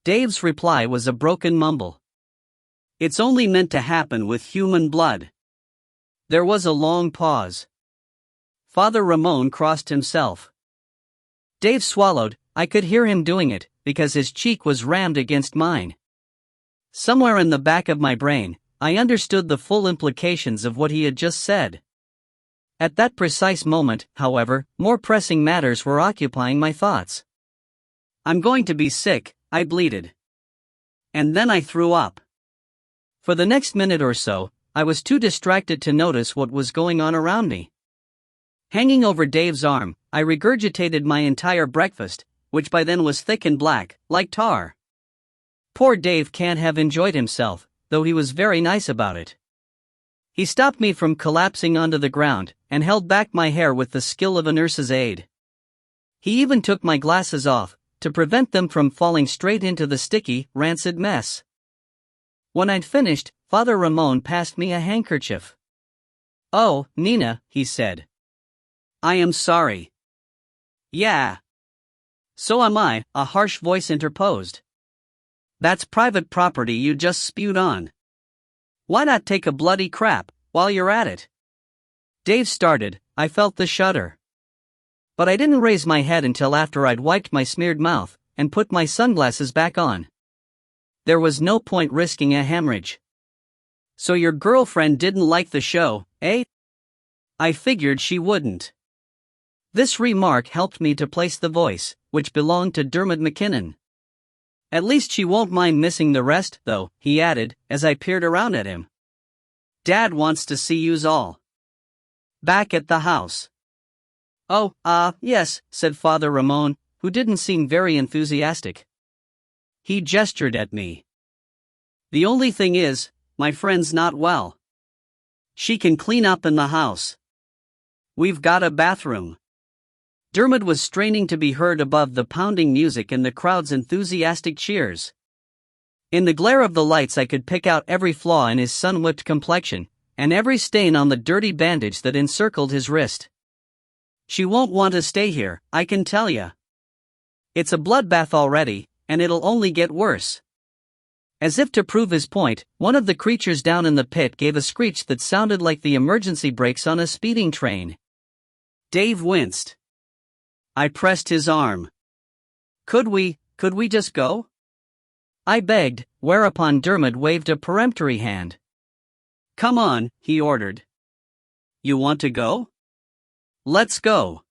Dave's reply was a broken mumble. It's only meant to happen with human blood. There was a long pause. Father Ramon crossed himself. Dave swallowed. I could hear him doing it, because his cheek was rammed against mine. Somewhere in the back of my brain, I understood the full implications of what he had just said. At that precise moment, however, more pressing matters were occupying my thoughts. I'm going to be sick, I bleated. And then I threw up. For the next minute or so, I was too distracted to notice what was going on around me. Hanging over Dave's arm, I regurgitated my entire breakfast, which by then was thick and black, like tar. Poor Dave can't have enjoyed himself, though he was very nice about it. He stopped me from collapsing onto the ground, and held back my hair with the skill of a nurse's aide. He even took my glasses off, to prevent them from falling straight into the sticky, rancid mess. When I'd finished, Father Ramon passed me a handkerchief. Oh, Nina, he said. I am sorry. Yeah. So am I, a harsh voice interposed. That's private property you just spewed on. Why not take a bloody crap, while you're at it? Dave started, I felt the shudder. But I didn't raise my head until after I'd wiped my smeared mouth, and put my sunglasses back on. There was no point risking a hemorrhage. So your girlfriend didn't like the show, eh? I figured she wouldn't. This remark helped me to place the voice, which belonged to Dermot McKinnon. At least she won't mind missing the rest, though, he added, as I peered around at him. Dad wants to see yous all back at the house. Oh, yes, said Father Ramon, who didn't seem very enthusiastic. He gestured at me. The only thing is, my friend's not well. She can clean up in the house. We've got a bathroom. Dermot was straining to be heard above the pounding music and the crowd's enthusiastic cheers. In the glare of the lights I could pick out every flaw in his sun-whipped complexion, and every stain on the dirty bandage that encircled his wrist. She won't want to stay here, I can tell ya. It's a bloodbath already, and it'll only get worse. As if to prove his point, one of the creatures down in the pit gave a screech that sounded like the emergency brakes on a speeding train. Dave winced. I pressed his arm. Could we just go? I begged, whereupon Dermot waved a peremptory hand. Come on, he ordered. You want to go? Let's go.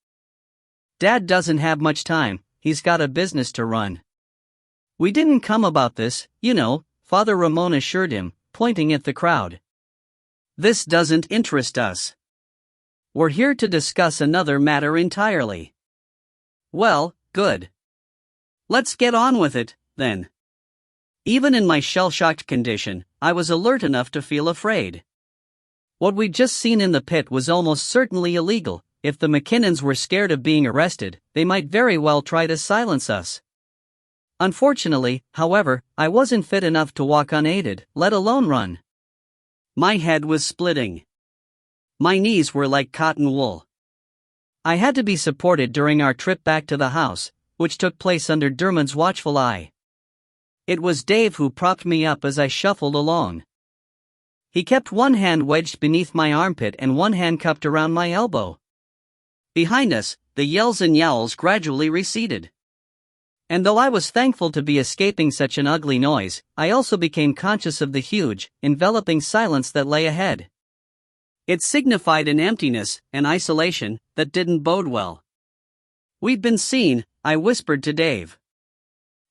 Dad doesn't have much time, he's got a business to run. We didn't come about this, you know, Father Ramon assured him, pointing at the crowd. This doesn't interest us. We're here to discuss another matter entirely. Well, good. Let's get on with it, then. Even in my shell-shocked condition, I was alert enough to feel afraid. What we'd just seen in the pit was almost certainly illegal. If the McKinnons were scared of being arrested, they might very well try to silence us. Unfortunately, however, I wasn't fit enough to walk unaided, let alone run. My head was splitting. My knees were like cotton wool. I had to be supported during our trip back to the house, which took place under Dermot's watchful eye. It was Dave who propped me up as I shuffled along. He kept one hand wedged beneath my armpit and one hand cupped around my elbow. Behind us, the yells and yowls gradually receded. And though I was thankful to be escaping such an ugly noise, I also became conscious of the huge, enveloping silence that lay ahead. It signified an emptiness, an isolation, that didn't bode well. We've been seen, I whispered to Dave.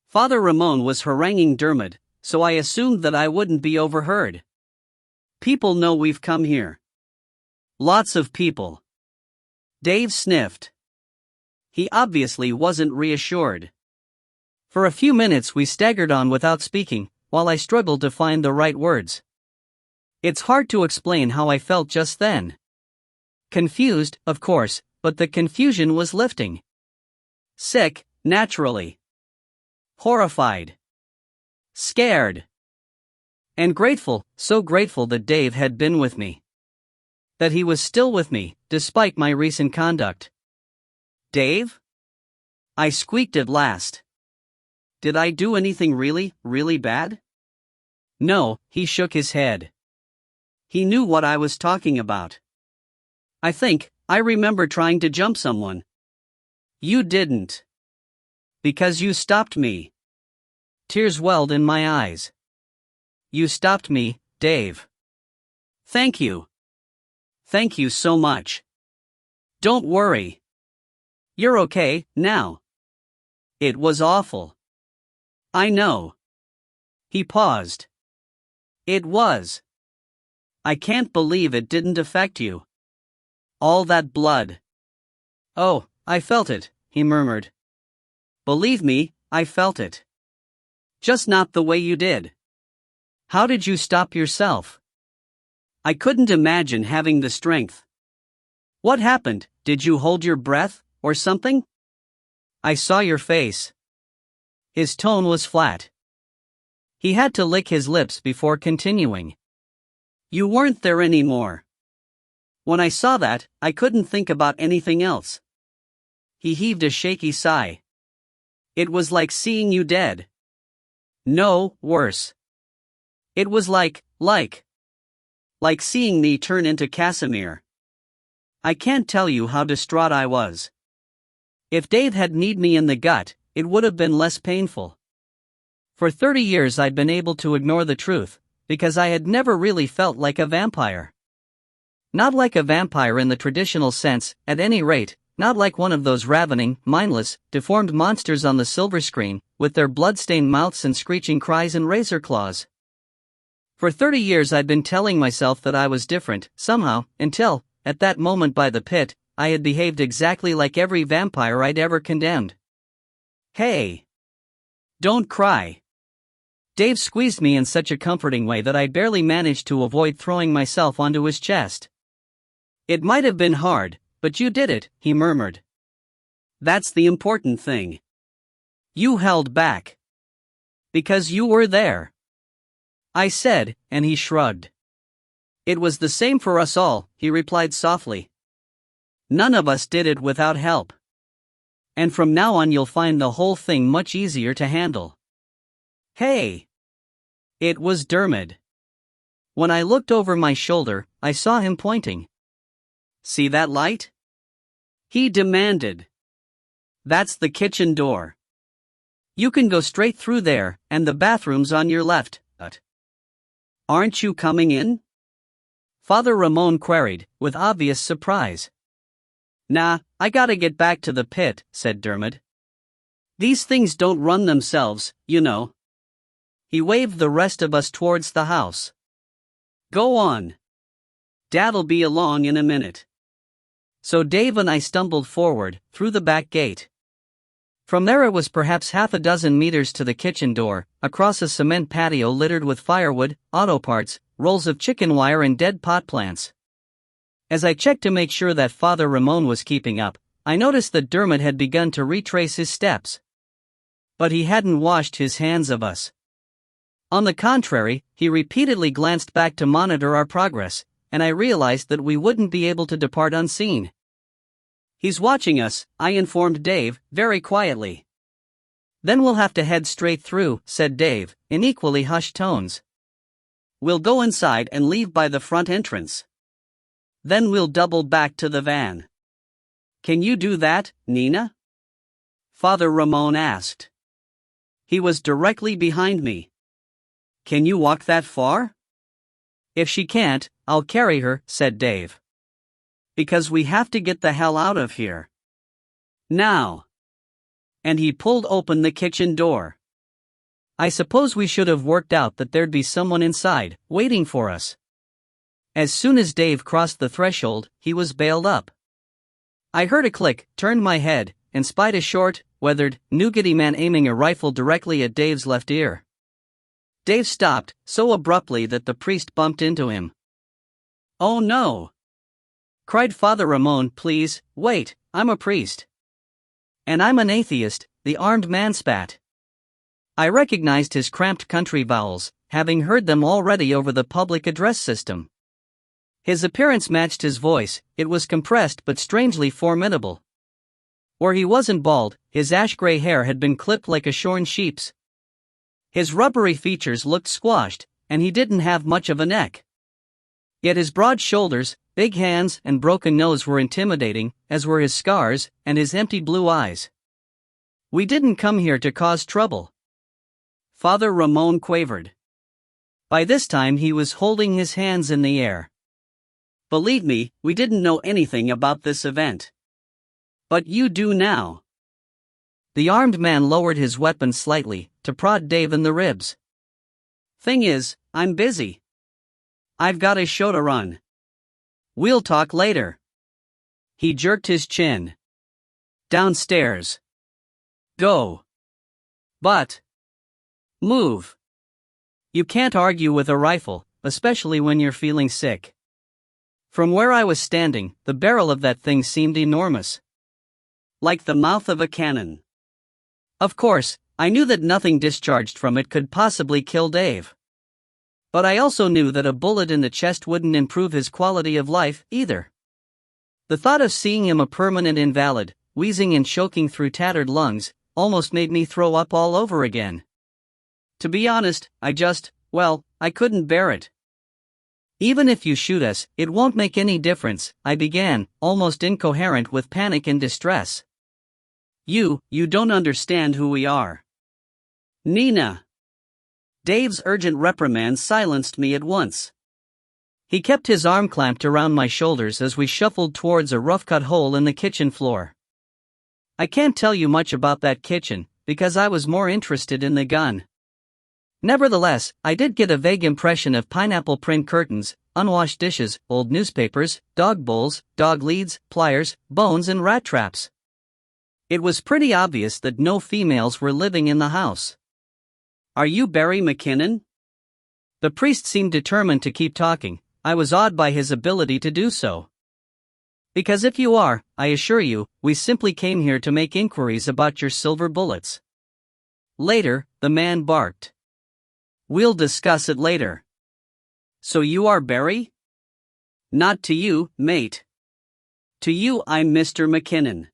Father Ramon was haranguing Dermot, so I assumed that I wouldn't be overheard. People know we've come here. Lots of people. Dave sniffed. He obviously wasn't reassured. For a few minutes we staggered on without speaking, while I struggled to find the right words. It's hard to explain how I felt just then. Confused, of course, but the confusion was lifting. Sick, naturally. Horrified. Scared. And grateful, so grateful that Dave had been with me. That he was still with me, despite my recent conduct. Dave? I squeaked at last. Did I do anything really, really bad? No, he shook his head. He knew what I was talking about. I remember trying to jump someone. You didn't. Because you stopped me. Tears welled in my eyes. You stopped me, Dave. Thank you. Thank you so much. Don't worry. You're okay, now. It was awful. I know. He paused. It was. I can't believe it didn't affect you. All that blood. Oh, I felt it, he murmured. Believe me, I felt it. Just not the way you did. How did you stop yourself? I couldn't imagine having the strength. What happened? Did you hold your breath, or something? I saw your face. His tone was flat. He had to lick his lips before continuing. You weren't there anymore. When I saw that, I couldn't think about anything else. He heaved a shaky sigh. It was like seeing you dead. No, worse. It was like seeing me turn into Casimir. I can't tell you how distraught I was. If Dave had kneed me in the gut, it would have been less painful. For 30 years I'd been able to ignore the truth, because I had never really felt like a vampire. Not like a vampire in the traditional sense, at any rate, not like one of those ravening, mindless, deformed monsters on the silver screen, with their blood-stained mouths and screeching cries and razor claws. For 30 years I'd been telling myself that I was different, somehow, until, at that moment by the pit, I had behaved exactly like every vampire I'd ever condemned. Hey! Don't cry. Dave squeezed me in such a comforting way that I barely managed to avoid throwing myself onto his chest. It might have been hard, but you did it, he murmured. That's the important thing. You held back. Because you were there. I said, and he shrugged. It was the same for us all, he replied softly. None of us did it without help. And from now on you'll find the whole thing much easier to handle. Hey! It was Dermot. When I looked over my shoulder, I saw him pointing. See that light? He demanded. That's the kitchen door. You can go straight through there, and the bathroom's on your left, but... Aren't you coming in? Father Ramon queried, with obvious surprise. Nah, I gotta get back to the pit, said Dermot. These things don't run themselves, you know. He waved the rest of us towards the house. Go on. Dad'll be along in a minute. So Dave and I stumbled forward, through the back gate. From there it was perhaps half a dozen meters to the kitchen door, across a cement patio littered with firewood, auto parts, rolls of chicken wire and dead pot plants. As I checked to make sure that Father Ramon was keeping up, I noticed that Dermot had begun to retrace his steps. But he hadn't washed his hands of us. On the contrary, he repeatedly glanced back to monitor our progress, and I realized that we wouldn't be able to depart unseen. He's watching us, I informed Dave, very quietly. Then we'll have to head straight through, said Dave, in equally hushed tones. We'll go inside and leave by the front entrance. Then we'll double back to the van. Can you do that, Nina? Father Ramon asked. He was directly behind me. Can you walk that far? If she can't, I'll carry her, said Dave. Because we have to get the hell out of here. Now. And he pulled open the kitchen door. I suppose we should have worked out that there'd be someone inside, waiting for us. As soon as Dave crossed the threshold, he was bailed up. I heard a click, turned my head, and spied a short, weathered, nougaty man aiming a rifle directly at Dave's left ear. Dave stopped, so abruptly that the priest bumped into him. Oh no! Cried Father Ramon, please, wait, I'm a priest. And I'm an atheist, the armed man spat. I recognized his cramped country vowels, having heard them already over the public address system. His appearance matched his voice, it was compressed but strangely formidable. Where he wasn't bald, his ash-gray hair had been clipped like a shorn sheep's. His rubbery features looked squashed, and he didn't have much of a neck. Yet his broad shoulders, big hands, and broken nose were intimidating, as were his scars, and his empty blue eyes. We didn't come here to cause trouble. Father Ramon quavered. By this time he was holding his hands in the air. Believe me, we didn't know anything about this event. But you do now. The armed man lowered his weapon slightly, to prod Dave in the ribs. Thing is, I'm busy. I've got a show to run. We'll talk later. He jerked his chin. Downstairs. Go. But. Move. You can't argue with a rifle, especially when you're feeling sick. From where I was standing, the barrel of that thing seemed enormous. Like the mouth of a cannon. Of course, I knew that nothing discharged from it could possibly kill Dave. But I also knew that a bullet in the chest wouldn't improve his quality of life, either. The thought of seeing him a permanent invalid, wheezing and choking through tattered lungs, almost made me throw up all over again. To be honest, I couldn't bear it. Even if you shoot us, it won't make any difference, I began, almost incoherent with panic and distress. You don't understand who we are. Nina. Dave's urgent reprimand silenced me at once. He kept his arm clamped around my shoulders as we shuffled towards a rough-cut hole in the kitchen floor. I can't tell you much about that kitchen, because I was more interested in the gun. Nevertheless, I did get a vague impression of pineapple print curtains, unwashed dishes, old newspapers, dog bowls, dog leads, pliers, bones and rat traps. It was pretty obvious that no females were living in the house. "Are you Barry McKinnon?" The priest seemed determined to keep talking. I was awed by his ability to do so. "Because if you are, I assure you, we simply came here to make inquiries about your silver bullets." Later, the man barked. "We'll discuss it later." "So you are Barry?" "Not to you, mate. To you I'm Mr. McKinnon.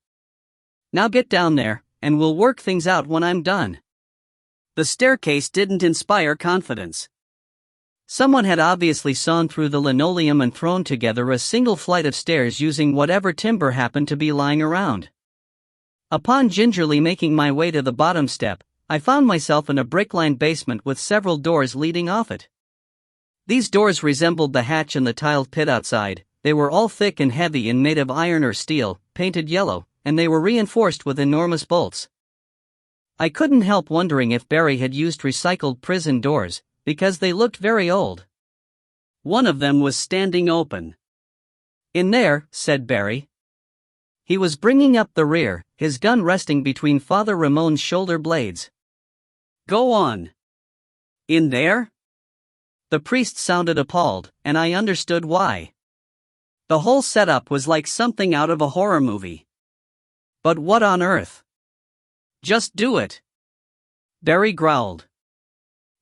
Now get down there, and we'll work things out when I'm done." The staircase didn't inspire confidence. Someone had obviously sawn through the linoleum and thrown together a single flight of stairs using whatever timber happened to be lying around. Upon gingerly making my way to the bottom step, I found myself in a brick-lined basement with several doors leading off it. These doors resembled the hatch in the tiled pit outside. They were all thick and heavy and made of iron or steel, painted yellow, and they were reinforced with enormous bolts. I couldn't help wondering if Barry had used recycled prison doors, because they looked very old. One of them was standing open. "In there," said Barry. He was bringing up the rear, his gun resting between Father Ramon's shoulder blades. "Go on." "In there?" The priest sounded appalled, and I understood why. The whole setup was like something out of a horror movie. "But what on earth?" "Just do it," Barry growled.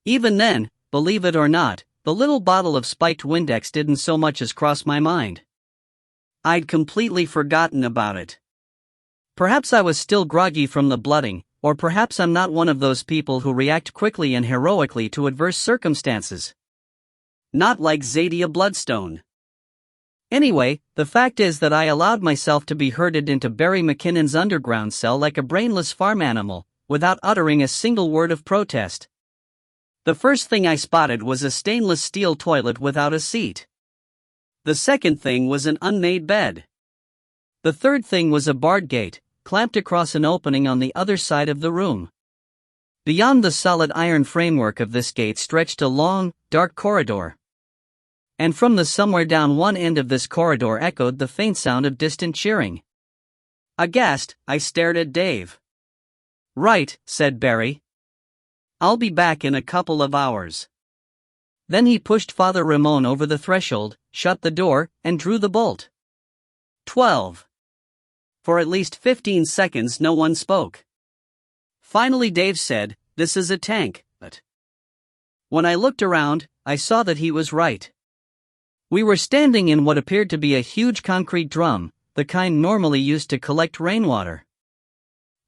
Even then, believe it or not, the little bottle of spiked Windex didn't so much as cross my mind. I'd completely forgotten about it. Perhaps I was still groggy from the blooding, or perhaps I'm not one of those people who react quickly and heroically to adverse circumstances. Not like Zadia Bloodstone. Anyway, the fact is that I allowed myself to be herded into Barry McKinnon's underground cell like a brainless farm animal, without uttering a single word of protest. The first thing I spotted was a stainless steel toilet without a seat. The second thing was an unmade bed. The third thing was a barred gate, clamped across an opening on the other side of the room. Beyond the solid iron framework of this gate stretched a long, dark corridor. And from the somewhere down one end of this corridor echoed the faint sound of distant cheering. Aghast, I stared at Dave. "Right," said Barry. "I'll be back in a couple of hours." Then he pushed Father Ramon over the threshold, shut the door, and drew the bolt. 12. For at least 15 seconds no one spoke. Finally Dave said, "This is a tank, but..." When I looked around, I saw that he was right. We were standing in what appeared to be a huge concrete drum, the kind normally used to collect rainwater.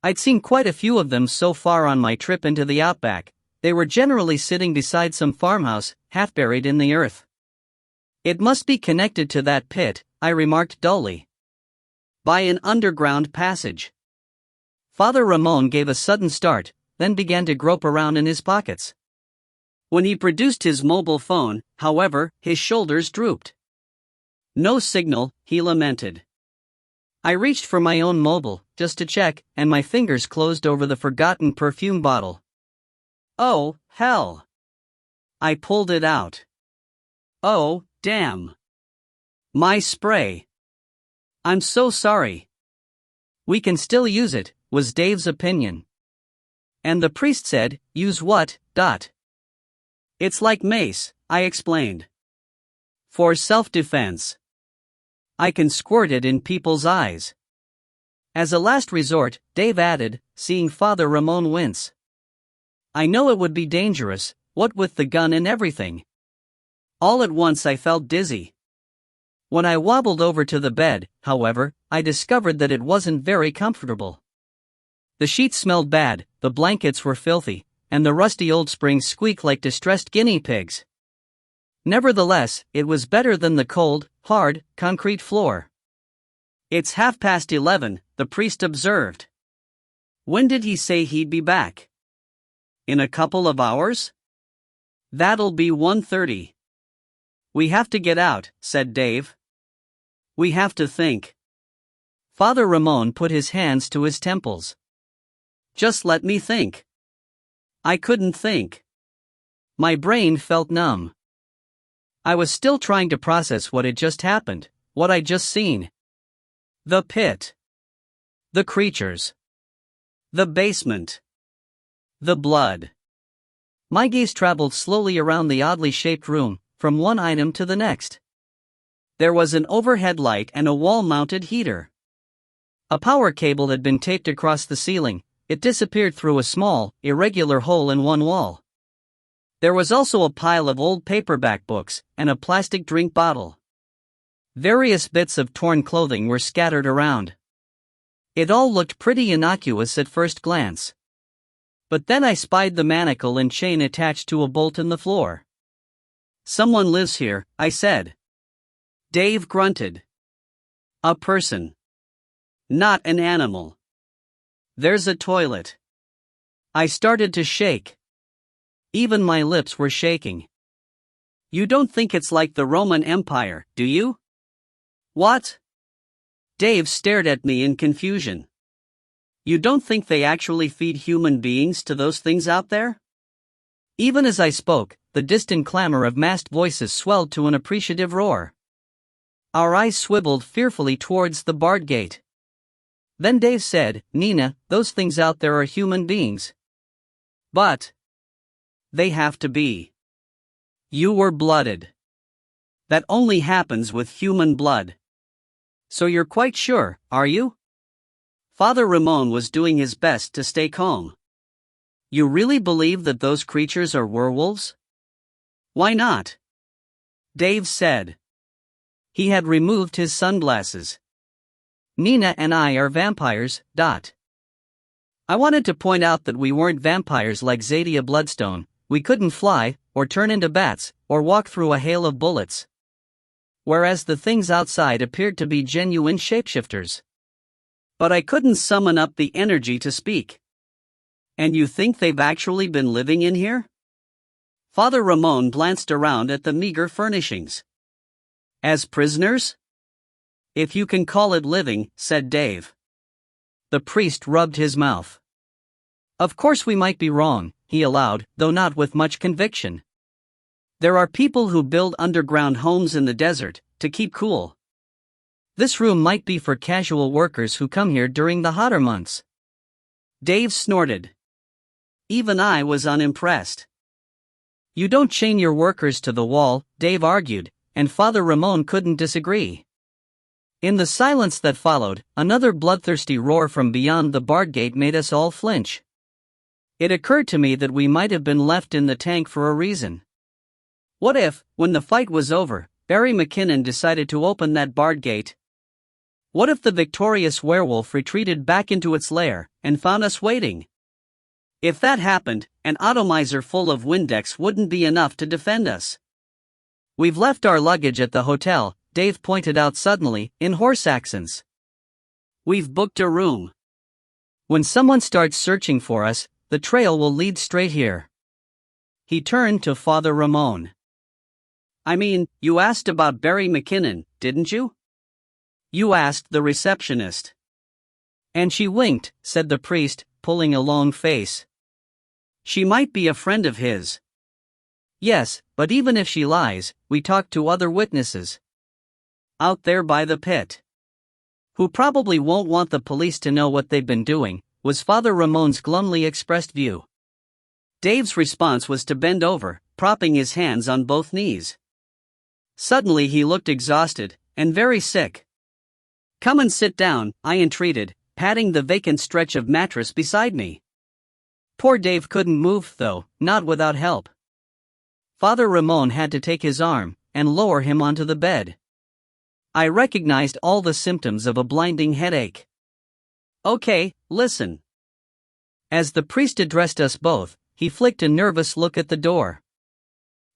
I'd seen quite a few of them so far on my trip into the outback. They were generally sitting beside some farmhouse, half buried in the earth. "It must be connected to that pit," I remarked dully. "By an underground passage." Father Ramon gave a sudden start, then began to grope around in his pockets. When he produced his mobile phone, however, his shoulders drooped. "No signal," he lamented. I reached for my own mobile, just to check, and my fingers closed over the forgotten perfume bottle. "Oh, hell." I pulled it out. "Oh, damn. My spray. I'm so sorry." "We can still use it," was Dave's opinion. And the priest said, "Use what, dot?" "It's like mace," I explained. "For self-defense. I can squirt it in people's eyes." As a last resort, Dave added, seeing Father Ramon wince. "I know it would be dangerous, what with the gun and everything." All at once I felt dizzy. When I wobbled over to the bed, however, I discovered that it wasn't very comfortable. The sheets smelled bad, the blankets were filthy, and the rusty old springs squeaked like distressed guinea pigs. Nevertheless, it was better than the cold, hard, concrete floor. "It's 11:30, the priest observed. "When did he say he'd be back?" "In a couple of hours?" "That'll be 1:30. We have to get out, said Dave. We have to think. Father Ramon put his hands to his temples. Just let me think. I couldn't think. My brain felt numb. I was still trying to process what had just happened, what I'd just seen. The pit. The creatures. The basement. The blood. My gaze traveled slowly around the oddly shaped room, from one item to the next. There was an overhead light and a wall-mounted heater. A power cable had been taped across the ceiling. It disappeared through a small, irregular hole in one wall. There was also a pile of old paperback books, and a plastic drink bottle. Various bits of torn clothing were scattered around. It all looked pretty innocuous at first glance. But then I spied the manacle and chain attached to a bolt in the floor. Someone lives here, I said. Dave grunted. A person. Not an animal. There's a toilet. I started to shake. Even my lips were shaking. You don't think it's like the Roman Empire, do you? What? Dave stared at me in confusion. You don't think they actually feed human beings to those things out there? Even as I spoke, the distant clamor of massed voices swelled to an appreciative roar. Our eyes swiveled fearfully towards the barred gate. Then Dave said, Nina, those things out there are human beings. But they have to be. You were blooded. That only happens with human blood. So you're quite sure, are you? Father Ramon was doing his best to stay calm. You really believe that those creatures are werewolves? Why not? Dave said. He had removed his sunglasses. Nina and I are vampires. I wanted to point out that we weren't vampires like Zadia Bloodstone. We couldn't fly, or turn into bats, or walk through a hail of bullets. Whereas the things outside appeared to be genuine shapeshifters. But I couldn't summon up the energy to speak. And you think they've actually been living in here? Father Ramon glanced around at the meager furnishings. As prisoners? If you can call it living, said Dave. The priest rubbed his mouth. Of course we might be wrong, he allowed, though not with much conviction. There are people who build underground homes in the desert, to keep cool. This room might be for casual workers who come here during the hotter months. Dave snorted. Even I was unimpressed. You don't chain your workers to the wall, Dave argued, and Father Ramon couldn't disagree. In the silence that followed, another bloodthirsty roar from beyond the barred gate made us all flinch. It occurred to me that we might have been left in the tank for a reason. What if, when the fight was over, Barry McKinnon decided to open that barred gate? What if the victorious werewolf retreated back into its lair, and found us waiting? If that happened, an atomizer full of Windex wouldn't be enough to defend us. We've left our luggage at the hotel, Dave pointed out suddenly, in hoarse accents. We've booked a room. When someone starts searching for us, the trail will lead straight here. He turned to Father Ramon. I mean, you asked about Barry McKinnon, didn't you? You asked the receptionist. And she winked, said the priest, pulling a long face. She might be a friend of his. Yes, but even if she lies, we talked to other witnesses. Out there by the pit. Who probably won't want the police to know what they've been doing, was Father Ramon's glumly expressed view. Dave's response was to bend over, propping his hands on both knees. Suddenly he looked exhausted, and very sick. Come and sit down, I entreated, patting the vacant stretch of mattress beside me. Poor Dave couldn't move though, not without help. Father Ramon had to take his arm, and lower him onto the bed. I recognized all the symptoms of a blinding headache. Okay, listen. As the priest addressed us both, he flicked a nervous look at the door.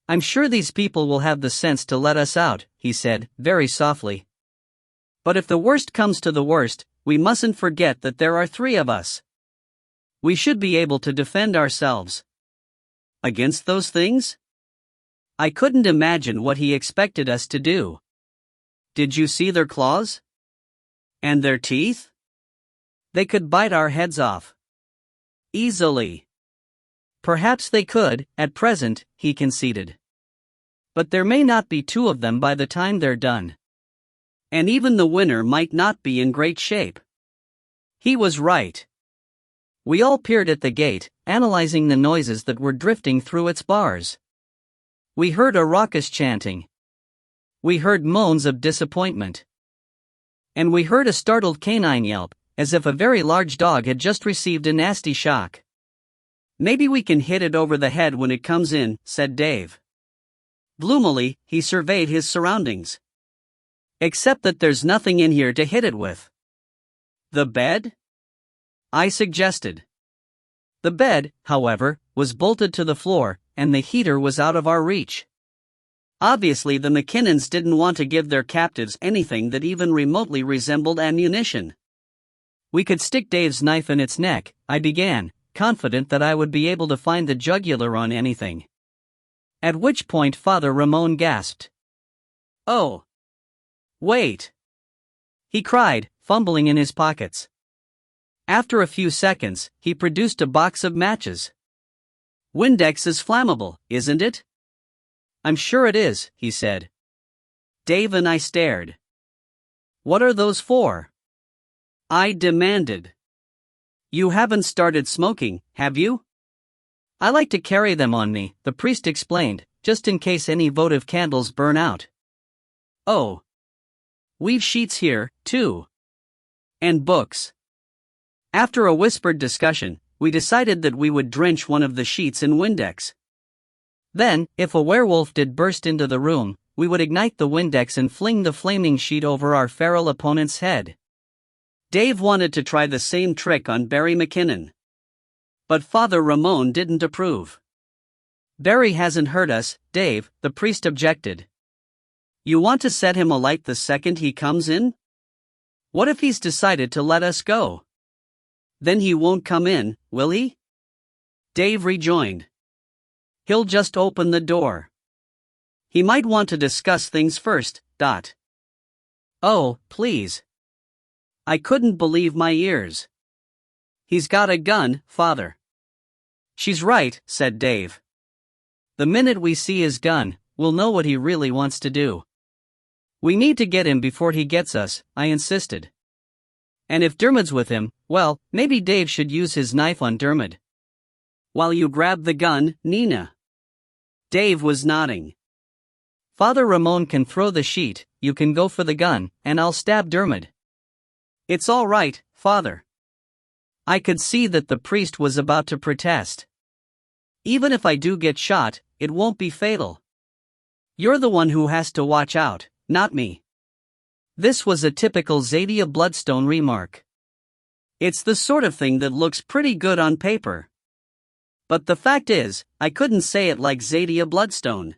I'm sure these people will have the sense to let us out, he said, very softly. But if the worst comes to the worst, we mustn't forget that there are 3 of us. We should be able to defend ourselves. Against those things? I couldn't imagine what he expected us to do. Did you see their claws? And their teeth? They could bite our heads off. Easily. Perhaps they could, at present, he conceded. But there may not be two of them by the time they're done. And even the winner might not be in great shape. He was right. We all peered at the gate, analyzing the noises that were drifting through its bars. We heard a raucous chanting. We heard moans of disappointment. And we heard a startled canine yelp, as if a very large dog had just received a nasty shock. Maybe we can hit it over the head when it comes in, said Dave. Gloomily, he surveyed his surroundings. Except that there's nothing in here to hit it with. The bed? I suggested. The bed, however, was bolted to the floor, and the heater was out of our reach. Obviously, the McKinnons didn't want to give their captives anything that even remotely resembled ammunition. We could stick Dave's knife in its neck, I began, confident that I would be able to find the jugular on anything. At which point Father Ramon gasped. Oh! Wait! He cried, fumbling in his pockets. After a few seconds, he produced a box of matches. Windex is flammable, isn't it? I'm sure it is, he said. Dave and I stared. What are those for? I demanded. You haven't started smoking, have you? I like to carry them on me, the priest explained, just in case any votive candles burn out. Oh. We've sheets here, too. And books. After a whispered discussion, we decided that we would drench one of the sheets in Windex. Then, if a werewolf did burst into the room, we would ignite the Windex and fling the flaming sheet over our feral opponent's head. Dave wanted to try the same trick on Barry McKinnon. But Father Ramon didn't approve. Barry hasn't hurt us, Dave, the priest objected. You want to set him alight the second he comes in? What if he's decided to let us go? Then he won't come in, will he? Dave rejoined. He'll just open the door. He might want to discuss things first, . Oh, please. I couldn't believe my ears. He's got a gun, Father. She's right, said Dave. The minute we see his gun, we'll know what he really wants to do. We need to get him before he gets us, I insisted. And if Dermot's with him, well, maybe Dave should use his knife on Dermot. While you grab the gun, Nina. Dave was nodding. Father Ramon can throw the sheet, you can go for the gun, and I'll stab Dermot. It's all right, Father. I could see that the priest was about to protest. Even if I do get shot, it won't be fatal. You're the one who has to watch out, not me. This was a typical Zadia Bloodstone remark. It's the sort of thing that looks pretty good on paper. But the fact is, I couldn't say it like Zadia Bloodstone.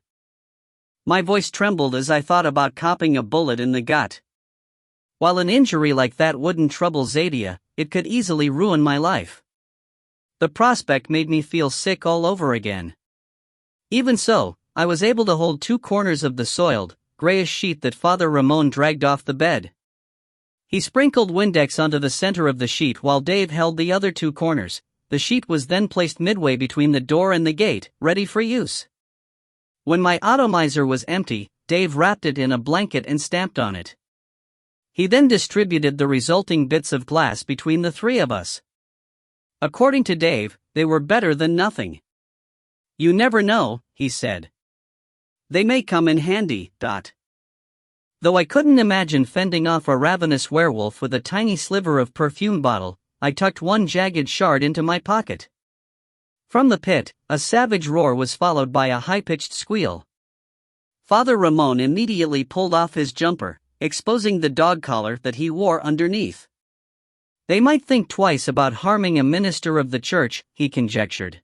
My voice trembled as I thought about copping a bullet in the gut. While an injury like that wouldn't trouble Zadia, it could easily ruin my life. The prospect made me feel sick all over again. Even so, I was able to hold two corners of the soiled, grayish sheet that Father Ramon dragged off the bed. He sprinkled Windex onto the center of the sheet while Dave held the other two corners. The sheet was then placed midway between the door and the gate, ready for use. When my atomizer was empty, Dave wrapped it in a blanket and stamped on it. He then distributed the resulting bits of glass between the three of us. According to Dave, they were better than nothing. You never know, he said. They may come in handy, . Though I couldn't imagine fending off a ravenous werewolf with a tiny sliver of perfume bottle, I tucked one jagged shard into my pocket. From the pit, a savage roar was followed by a high-pitched squeal. Father Ramon immediately pulled off his jumper, exposing the dog collar that he wore underneath. They might think twice about harming a minister of the church, he conjectured.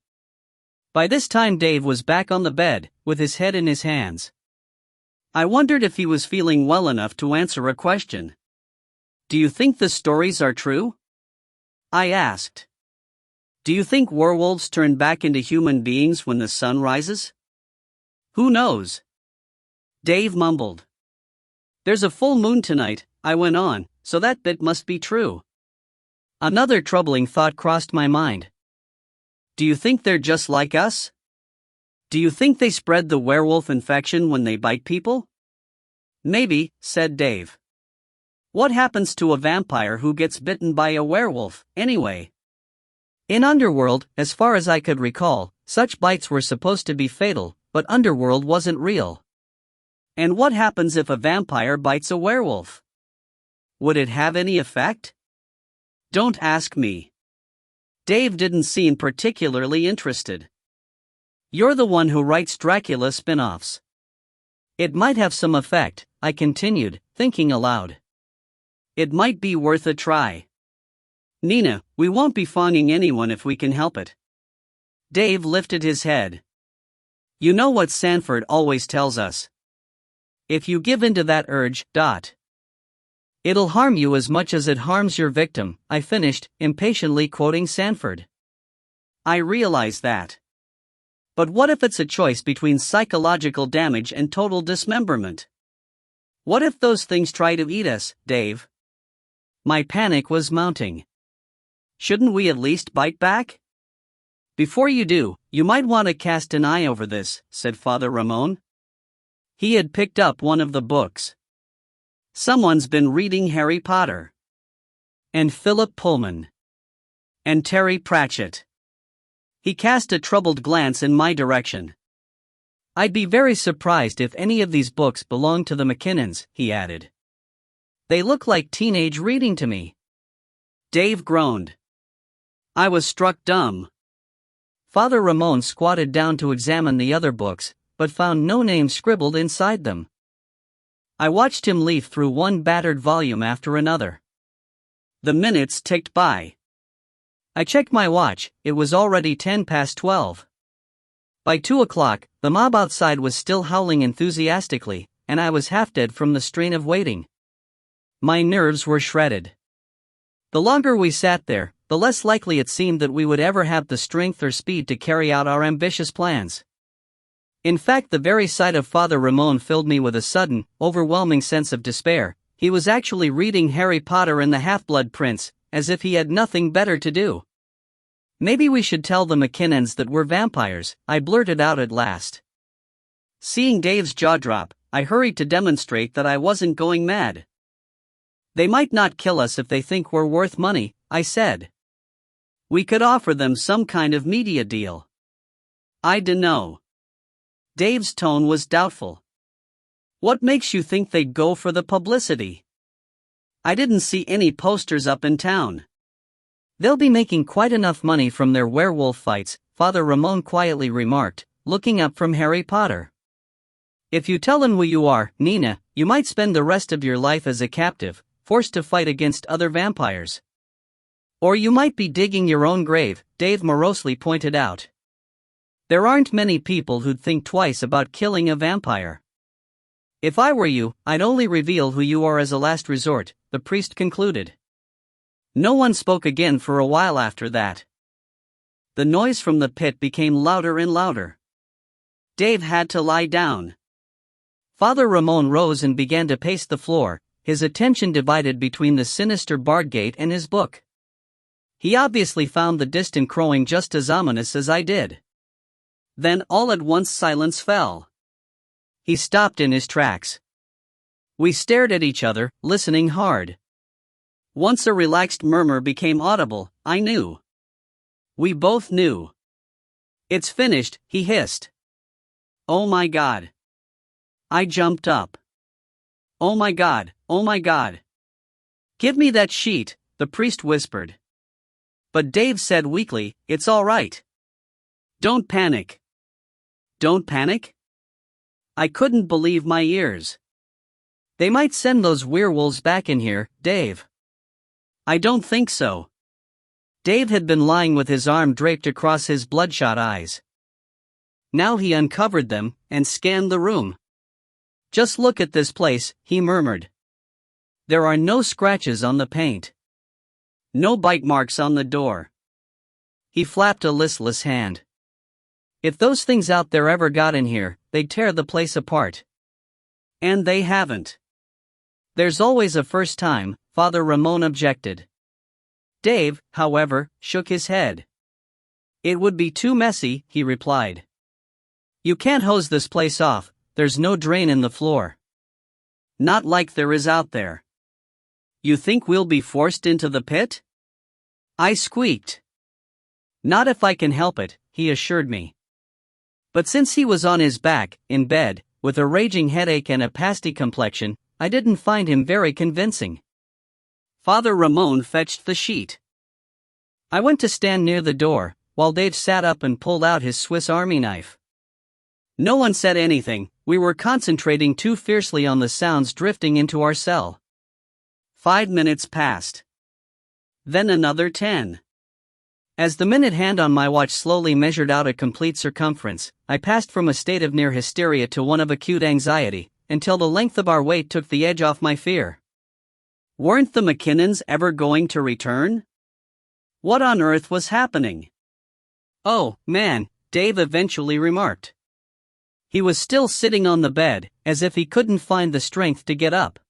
By this time Dave was back on the bed, with his head in his hands. I wondered if he was feeling well enough to answer a question. Do you think the stories are true? I asked. Do you think werewolves turn back into human beings when the sun rises? Who knows? Dave mumbled. There's a full moon tonight, I went on, so that bit must be true. Another troubling thought crossed my mind. Do you think they're just like us? Do you think they spread the werewolf infection when they bite people? Maybe, said Dave. What happens to a vampire who gets bitten by a werewolf, anyway? In Underworld, as far as I could recall, such bites were supposed to be fatal, but Underworld wasn't real. And what happens if a vampire bites a werewolf? Would it have any effect? Don't ask me. Dave didn't seem particularly interested. You're the one who writes Dracula spin-offs. It might have some effect, I continued, thinking aloud. It might be worth a try. Nina, we won't be fawning anyone if we can help it. Dave lifted his head. You know what Sanford always tells us. If you give in to that urge, it'll harm you as much as it harms your victim, I finished, impatiently quoting Sanford. I realize that. But what if it's a choice between psychological damage and total dismemberment? What if those things try to eat us, Dave? My panic was mounting. Shouldn't we at least bite back? Before you do, you might want to cast an eye over this, said Father Ramon. He had picked up one of the books. Someone's been reading Harry Potter. And Philip Pullman. And Terry Pratchett. He cast a troubled glance in my direction. I'd be very surprised if any of these books belong to the McKinnons, he added. They look like teenage reading to me. Dave groaned. I was struck dumb. Father Ramon squatted down to examine the other books, but found no name scribbled inside them. I watched him leaf through one battered volume after another. The minutes ticked by. I checked my watch, it was already 12:10. By 2 o'clock, the mob outside was still howling enthusiastically, and I was half dead from the strain of waiting. My nerves were shredded. The longer we sat there, the less likely it seemed that we would ever have the strength or speed to carry out our ambitious plans. In fact, the very sight of Father Ramon filled me with a sudden, overwhelming sense of despair. He was actually reading Harry Potter and the Half-Blood Prince, as if he had nothing better to do. Maybe we should tell the McKinnons that we're vampires, I blurted out at last. Seeing Dave's jaw drop, I hurried to demonstrate that I wasn't going mad. They might not kill us if they think we're worth money, I said. We could offer them some kind of media deal. I dunno. Dave's tone was doubtful. What makes you think they'd go for the publicity? I didn't see any posters up in town. They'll be making quite enough money from their werewolf fights, Father Ramon quietly remarked, looking up from Harry Potter. If you tell them who you are, Nina, you might spend the rest of your life as a captive, forced to fight against other vampires. Or you might be digging your own grave, Dave morosely pointed out. There aren't many people who'd think twice about killing a vampire. If I were you, I'd only reveal who you are as a last resort, the priest concluded. No one spoke again for a while after that. The noise from the pit became louder and louder. Dave had to lie down. Father Ramon rose and began to pace the floor, his attention divided between the sinister barred gate and his book. He obviously found the distant crowing just as ominous as I did. Then all at once silence fell. He stopped in his tracks. We stared at each other, listening hard. Once a relaxed murmur became audible, I knew. We both knew. It's finished, he hissed. Oh my God. I jumped up. Oh my God, oh my God. Give me that sheet, the priest whispered. But Dave said weakly, it's all right. Don't panic. Don't panic? I couldn't believe my ears. They might send those werewolves back in here, Dave. I don't think so. Dave had been lying with his arm draped across his bloodshot eyes. Now he uncovered them and scanned the room. Just look at this place, he murmured. There are no scratches on the paint. No bite marks on the door. He flapped a listless hand. If those things out there ever got in here, they'd tear the place apart. And they haven't. There's always a first time, Father Ramon objected. Dave, however, shook his head. It would be too messy, he replied. You can't hose this place off, there's no drain in the floor. Not like there is out there. You think we'll be forced into the pit? I squeaked. Not if I can help it, he assured me. But since he was on his back, in bed, with a raging headache and a pasty complexion, I didn't find him very convincing. Father Ramon fetched the sheet. I went to stand near the door, while Dave sat up and pulled out his Swiss Army knife. No one said anything, we were concentrating too fiercely on the sounds drifting into our cell. 5 minutes passed. Then another 10. As the minute hand on my watch slowly measured out a complete circumference, I passed from a state of near hysteria to one of acute anxiety, until the length of our wait took the edge off my fear. Weren't the McKinnons ever going to return? What on earth was happening? Oh, man, Dave eventually remarked. He was still sitting on the bed, as if he couldn't find the strength to get up.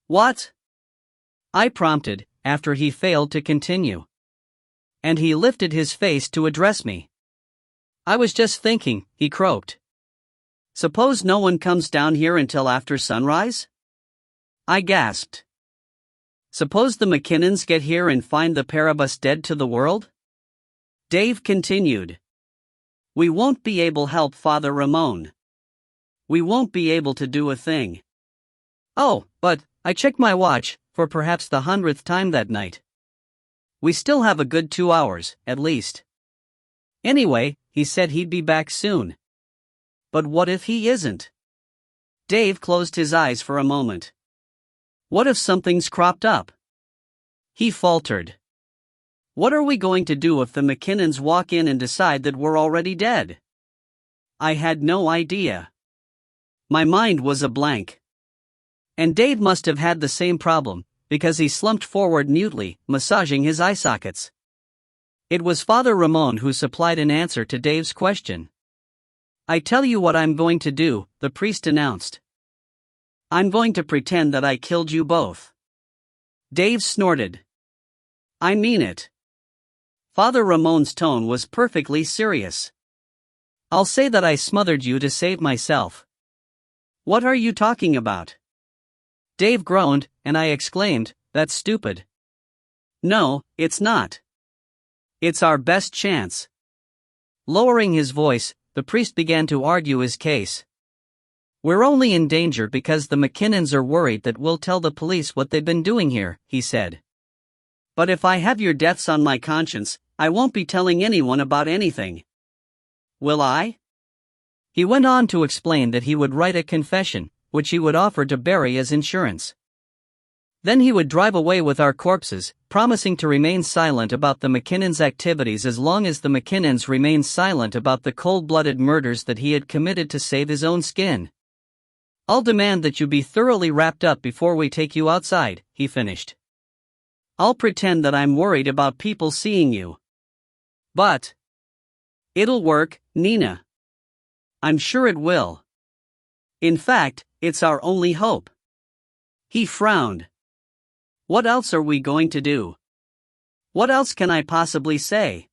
What? I prompted, after he failed to continue. And he lifted his face to address me. I was just thinking, he croaked. Suppose no one comes down here until after sunrise? I gasped. Suppose the McKinnons get here and find the pair of us dead to the world? Dave continued. We won't be able to help Father Ramon. We won't be able to do a thing. Oh, but, I checked my watch, for perhaps the 100th time that night. We still have a good 2 hours, at least. Anyway, he said he'd be back soon. But what if he isn't? Dave closed his eyes for a moment. What if something's cropped up? He faltered. What are we going to do if the McKinnons walk in and decide that we're already dead? I had no idea. My mind was a blank. And Dave must have had the same problem, because he slumped forward mutely, massaging his eye sockets. It was Father Ramon who supplied an answer to Dave's question. I tell you what I'm going to do, the priest announced. I'm going to pretend that I killed you both. Dave snorted. I mean it. Father Ramon's tone was perfectly serious. I'll say that I smothered you to save myself. What are you talking about? Dave groaned, and I exclaimed, that's stupid. No, it's not. It's our best chance. Lowering his voice, the priest began to argue his case. We're only in danger because the McKinnons are worried that we'll tell the police what they've been doing here, he said. But if I have your deaths on my conscience, I won't be telling anyone about anything. Will I? He went on to explain that he would write a confession, which he would offer to Barry as insurance. Then he would drive away with our corpses, promising to remain silent about the McKinnons' activities as long as the McKinnons remained silent about the cold-blooded murders that he had committed to save his own skin. I'll demand that you be thoroughly wrapped up before we take you outside, he finished. I'll pretend that I'm worried about people seeing you. But it'll work, Nina. I'm sure it will. In fact, it's our only hope. He frowned. What else are we going to do? What else can I possibly say?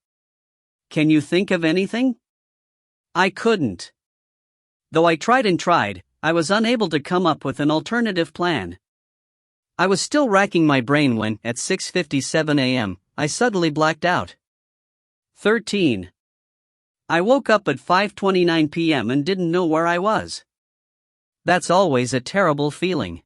Can you think of anything? I couldn't. Though I tried and tried, I was unable to come up with an alternative plan. I was still racking my brain when, at 6:57 a.m., I suddenly blacked out. 13. I woke up at 5:29 p.m. and didn't know where I was. That's always a terrible feeling.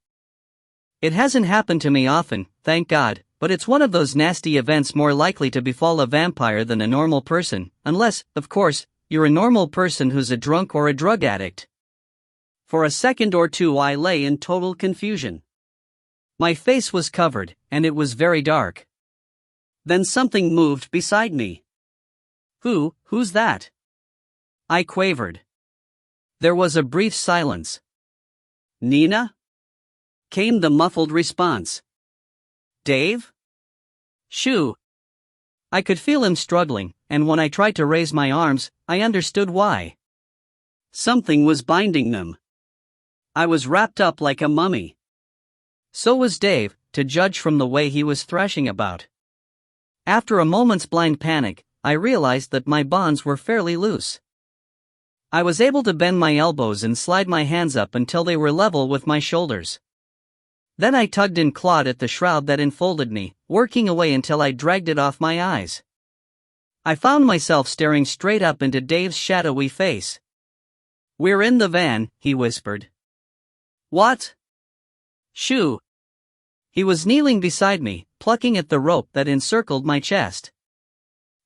It hasn't happened to me often, thank God, but it's one of those nasty events more likely to befall a vampire than a normal person, unless, of course, you're a normal person who's a drunk or a drug addict. For a second or two I lay in total confusion. My face was covered, and it was very dark. Then something moved beside me. Who's that? I quavered. There was a brief silence. Nina? Came the muffled response. Dave? Shoo. I could feel him struggling, and when I tried to raise my arms, I understood why. Something was binding them. I was wrapped up like a mummy. So was Dave, to judge from the way he was thrashing about. After a moment's blind panic, I realized that my bonds were fairly loose. I was able to bend my elbows and slide my hands up until they were level with my shoulders. Then I tugged and clawed at the shroud that enfolded me, working away until I dragged it off my eyes. I found myself staring straight up into Dave's shadowy face. "We're in the van," he whispered. "What?" "Shoo." He was kneeling beside me, plucking at the rope that encircled my chest.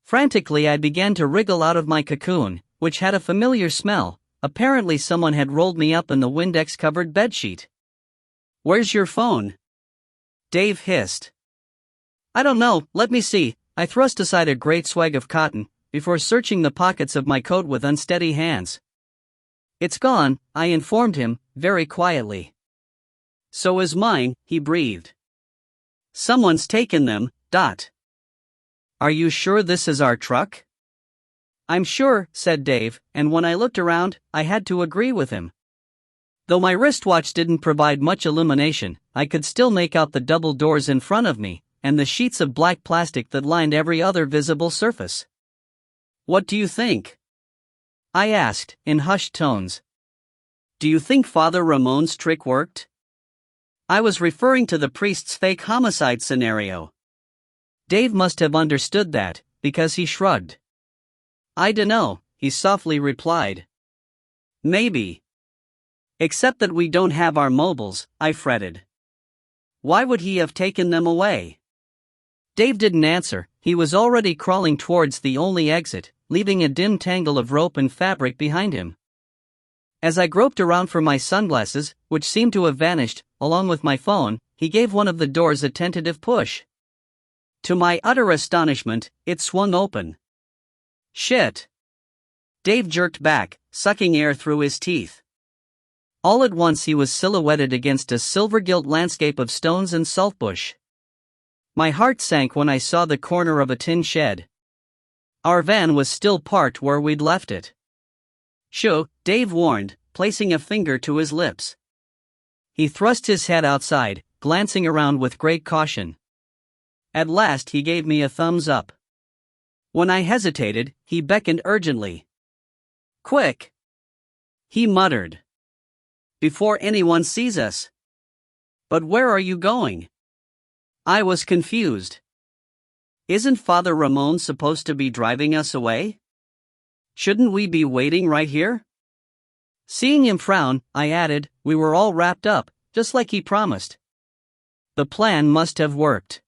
Frantically I began to wriggle out of my cocoon, which had a familiar smell. Apparently someone had rolled me up in the Windex-covered bedsheet. "Where's your phone?" Dave hissed. "I don't know, let me see." I thrust aside a great swag of cotton, before searching the pockets of my coat with unsteady hands. "It's gone," I informed him, very quietly. "So is mine," he breathed. "Someone's taken them, . Are you sure this is our truck?" "I'm sure," said Dave, and when I looked around, I had to agree with him. Though my wristwatch didn't provide much illumination, I could still make out the double doors in front of me, and the sheets of black plastic that lined every other visible surface. "What do you think?" I asked, in hushed tones. "Do you think Father Ramon's trick worked?" I was referring to the priest's fake homicide scenario. Dave must have understood that, because he shrugged. "I dunno," he softly replied. "Maybe. Except that we don't have our mobiles," I fretted. "Why would he have taken them away?" Dave didn't answer. He was already crawling towards the only exit, leaving a dim tangle of rope and fabric behind him. As I groped around for my sunglasses, which seemed to have vanished, along with my phone, he gave one of the doors a tentative push. To my utter astonishment, it swung open. "Shit!" Dave jerked back, sucking air through his teeth. All at once he was silhouetted against a silver-gilt landscape of stones and saltbush. My heart sank when I saw the corner of a tin shed. Our van was still parked where we'd left it. "Shoo," Dave warned, placing a finger to his lips. He thrust his head outside, glancing around with great caution. At last he gave me a thumbs up. When I hesitated, he beckoned urgently. "Quick!" he muttered. "Before anyone sees us." "But where are you going?" I was confused. "Isn't Father Ramon supposed to be driving us away? Shouldn't we be waiting right here?" Seeing him frown, I added, "We were all wrapped up, just like he promised." The plan must have worked.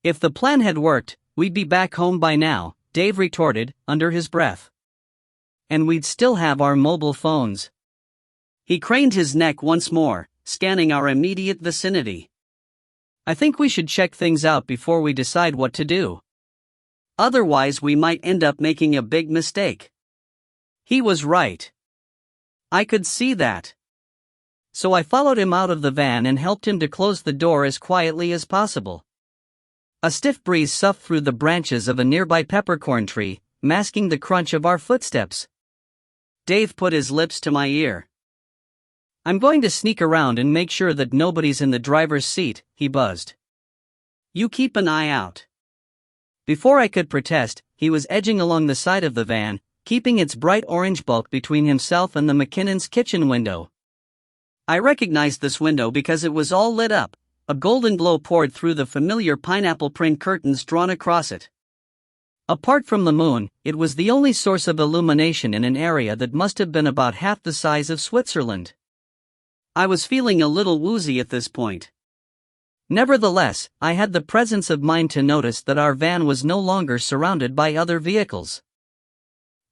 If the plan had worked, we'd be back home by now, Dave retorted, under his breath. And we'd still have our mobile phones. He craned his neck once more, scanning our immediate vicinity. "I think we should check things out before we decide what to do. Otherwise we might end up making a big mistake." He was right. I could see that. So I followed him out of the van and helped him to close the door as quietly as possible. A stiff breeze soughed through the branches of a nearby peppercorn tree, masking the crunch of our footsteps. Dave put his lips to my ear. "I'm going to sneak around and make sure that nobody's in the driver's seat," he buzzed. "You keep an eye out." Before I could protest, he was edging along the side of the van, keeping its bright orange bulk between himself and the McKinnon's kitchen window. I recognized this window because it was all lit up. A golden glow poured through the familiar pineapple print curtains drawn across it. Apart from the moon, it was the only source of illumination in an area that must have been about half the size of Switzerland. I was feeling a little woozy at this point. Nevertheless, I had the presence of mind to notice that our van was no longer surrounded by other vehicles.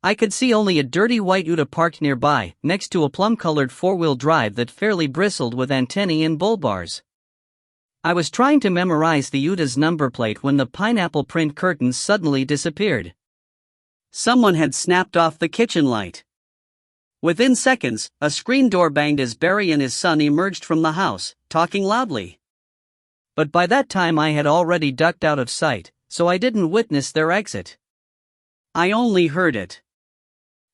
I could see only a dirty white Ute parked nearby, next to a plum-colored four-wheel drive that fairly bristled with antennae and bull bars. I was trying to memorize the Ute's number plate when the pineapple print curtains suddenly disappeared. Someone had snapped off the kitchen light. Within seconds, a screen door banged as Barry and his son emerged from the house, talking loudly. But by that time I had already ducked out of sight, so I didn't witness their exit. I only heard it.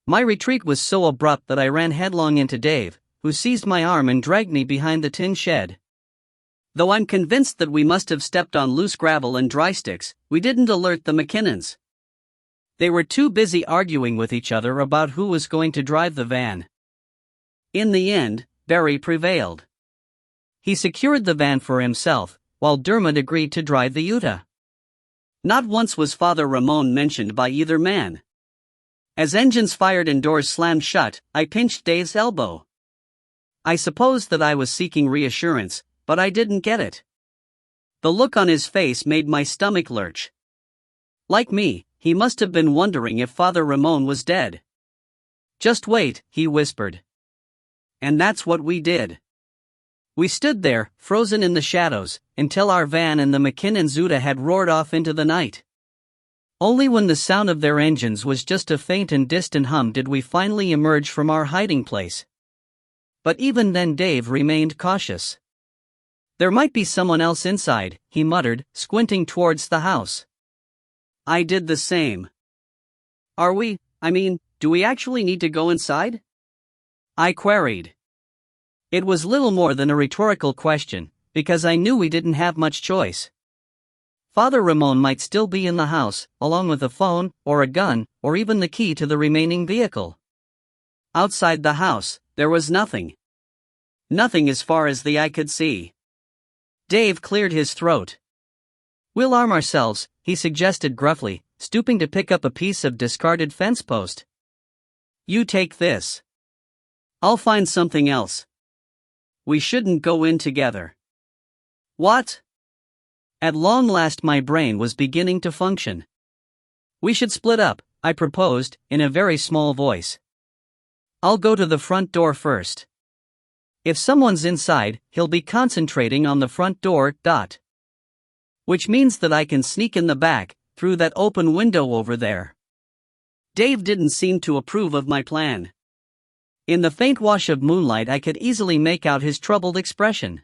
My retreat was so abrupt that I ran headlong into Dave, who seized my arm and dragged me behind the tin shed. Though I'm convinced that we must have stepped on loose gravel and dry sticks, we didn't alert the McKinnons. They were too busy arguing with each other about who was going to drive the van. In the end, Barry prevailed. He secured the van for himself, while Dermot agreed to drive the Utah. Not once was Father Ramon mentioned by either man. As engines fired and doors slammed shut, I pinched Dave's elbow. I suppose that I was seeking reassurance, but I didn't get it. The look on his face made my stomach lurch. Like me, he must have been wondering if Father Ramon was dead. "Just wait," he whispered. And that's what we did. We stood there, frozen in the shadows, until our van and the McKinnon Zuta had roared off into the night. Only when the sound of their engines was just a faint and distant hum did we finally emerge from our hiding place. But even then Dave remained cautious. "There might be someone else inside," he muttered, squinting towards the house. I did the same. Do we actually need to go inside?" I queried. It was little more than a rhetorical question, because I knew we didn't have much choice. Father Ramon might still be in the house, along with a phone, or a gun, or even the key to the remaining vehicle. Outside the house, there was nothing. Nothing as far as the eye could see. Dave cleared his throat. "We'll arm ourselves," he suggested gruffly, stooping to pick up a piece of discarded fence post. "You take this. I'll find something else. We shouldn't go in together." "What?" At long last my brain was beginning to function. "We should split up," I proposed, in a very small voice. "I'll go to the front door first. If someone's inside, he'll be concentrating on the front door, which means that I can sneak in the back, through that open window over there." Dave didn't seem to approve of my plan. In the faint wash of moonlight I could easily make out his troubled expression.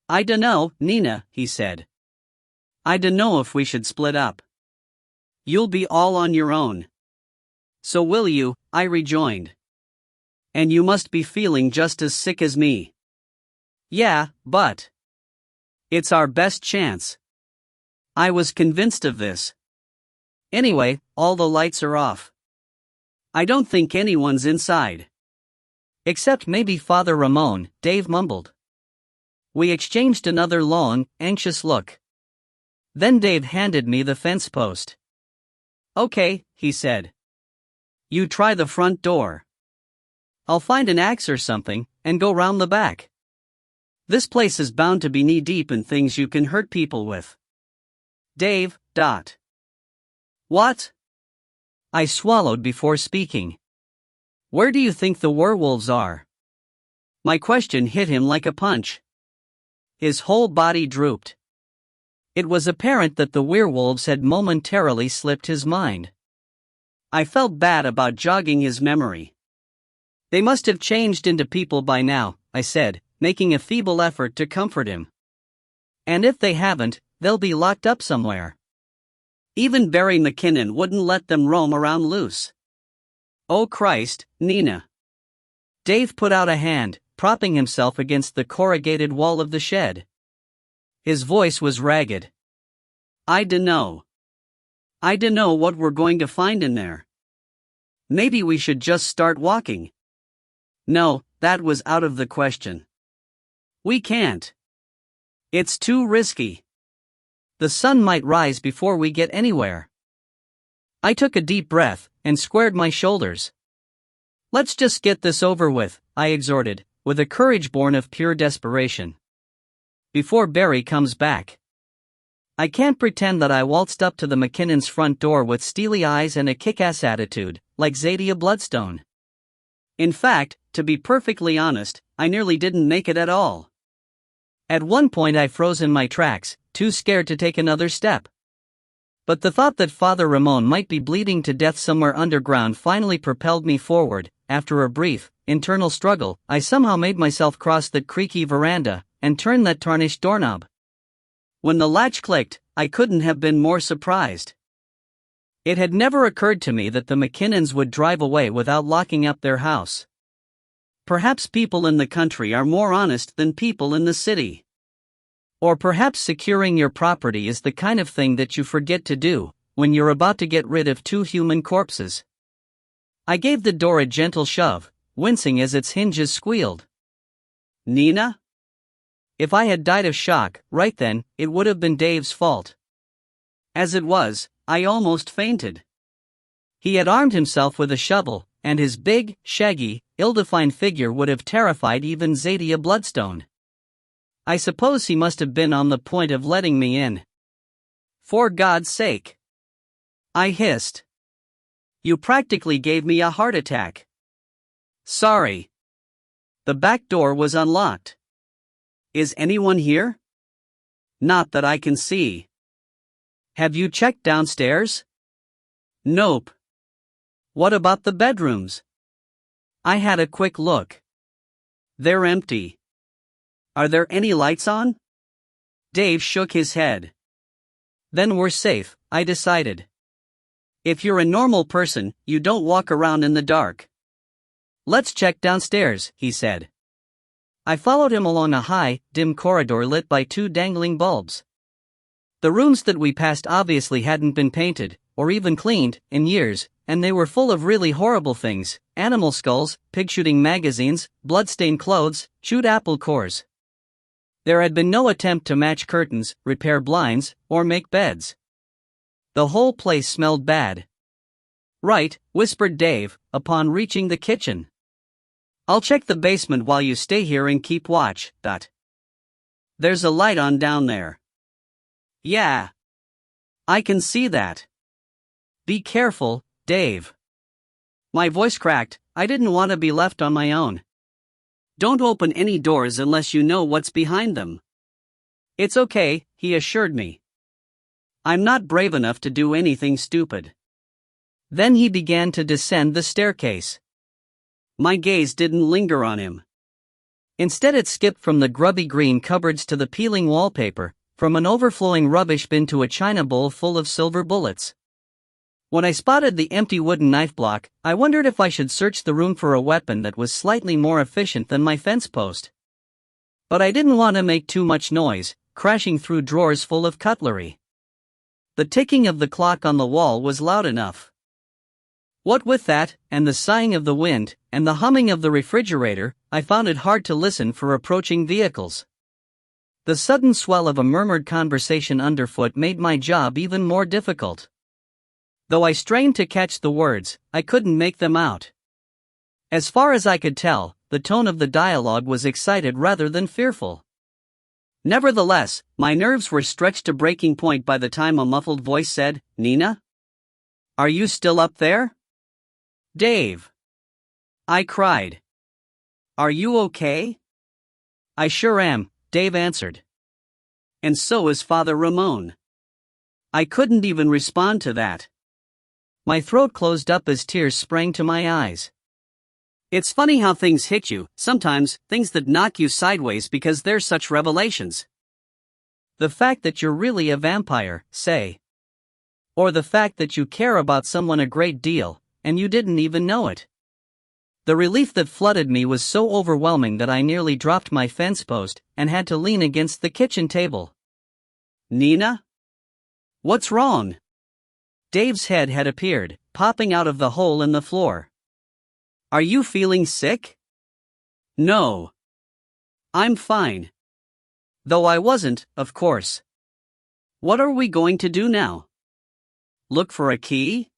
"I dunno, Nina," he said. "I dunno if we should split up. You'll be all on your own." "So will you," I rejoined. "And you must be feeling just as sick as me." "Yeah, but it's our best chance." I was convinced of this. "Anyway, all the lights are off. I don't think anyone's inside. Except maybe Father Ramon," Dave mumbled. We exchanged another long, anxious look. Then Dave handed me the fence post. "Okay," he said. "You try the front door. I'll find an axe or something, and go round the back. This place is bound to be knee-deep in things you can hurt people with." "Dave, What?" I swallowed before speaking. "Where do you think the werewolves are?" My question hit him like a punch. His whole body drooped. It was apparent that the werewolves had momentarily slipped his mind. I felt bad about jogging his memory. "They must have changed into people by now," I said, making a feeble effort to comfort him. "And if they haven't, they'll be locked up somewhere. Even Barry McKinnon wouldn't let them roam around loose." "Oh Christ, Nina." Dave put out a hand, propping himself against the corrugated wall of the shed. His voice was ragged. I dunno what we're going to find in there. Maybe we should just start walking." "No, that was out of the question. We can't. It's too risky. The sun might rise before we get anywhere." I took a deep breath and squared my shoulders. "Let's just get this over with," I exhorted, with a courage born of pure desperation. "Before Barry comes back. I can't pretend that I waltzed up to the McKinnons' front door with steely eyes and a kick-ass attitude, like Zadia Bloodstone. In fact, to be perfectly honest, I nearly didn't make it at all. At one point I froze in my tracks, too scared to take another step. But the thought that Father Ramon might be bleeding to death somewhere underground finally propelled me forward. After a brief, internal struggle, I somehow made myself cross that creaky veranda and turn that tarnished doorknob. When the latch clicked, I couldn't have been more surprised. It had never occurred to me that the McKinnons would drive away without locking up their house. Perhaps people in the country are more honest than people in the city. Or perhaps securing your property is the kind of thing that you forget to do when you're about to get rid of 2 human corpses. I gave the door a gentle shove, wincing as its hinges squealed. Nina? If I had died of shock right then, it would have been Dave's fault. As it was, I almost fainted. He had armed himself with a shovel, and his big, shaggy, ill-defined figure would have terrified even Zadia Bloodstone. I suppose he must have been on the point of letting me in. For God's sake! I hissed. You practically gave me a heart attack. Sorry. The back door was unlocked. Is anyone here? Not that I can see. Have you checked downstairs? Nope. What about the bedrooms? I had a quick look. They're empty. Are there any lights on? Dave shook his head. Then we're safe, I decided. If you're a normal person, you don't walk around in the dark. Let's check downstairs, he said. I followed him along a high, dim corridor lit by 2 dangling bulbs. The rooms that we passed obviously hadn't been painted, or even cleaned, in years, and they were full of really horrible things: animal skulls, pig-shooting magazines, blood-stained clothes, chewed apple cores. There had been no attempt to match curtains, repair blinds, or make beds. The whole place smelled bad. Right, whispered Dave, upon reaching the kitchen. I'll check the basement while you stay here and keep watch. There's a light on down there. Yeah. I can see that. Be careful, Dave. My voice cracked. I didn't want to be left on my own. Don't open any doors unless you know what's behind them. It's okay, he assured me. I'm not brave enough to do anything stupid. Then he began to descend the staircase. My gaze didn't linger on him. Instead, it skipped from the grubby green cupboards to the peeling wallpaper, from an overflowing rubbish bin to a china bowl full of silver bullets. When I spotted the empty wooden knife block, I wondered if I should search the room for a weapon that was slightly more efficient than my fence post. But I didn't want to make too much noise, crashing through drawers full of cutlery. The ticking of the clock on the wall was loud enough. What with that, and the sighing of the wind, and the humming of the refrigerator, I found it hard to listen for approaching vehicles. The sudden swell of a murmured conversation underfoot made my job even more difficult. Though I strained to catch the words, I couldn't make them out. As far as I could tell, the tone of the dialogue was excited rather than fearful. Nevertheless, my nerves were stretched to breaking point by the time a muffled voice said, "Nina? Are you still up there?" "Dave!" I cried. "Are you okay?" "I sure am," Dave answered. "And so is Father Ramon." I couldn't even respond to that. My throat closed up as tears sprang to my eyes. It's funny how things hit you, sometimes, things that knock you sideways because they're such revelations. The fact that you're really a vampire, say. Or the fact that you care about someone a great deal, and you didn't even know it. The relief that flooded me was so overwhelming that I nearly dropped my fence post and had to lean against the kitchen table. "Nina? What's wrong?" Dave's head had appeared, popping out of the hole in the floor. "Are you feeling sick?" "No. I'm fine." Though I wasn't, of course. "What are we going to do now? Look for a key?"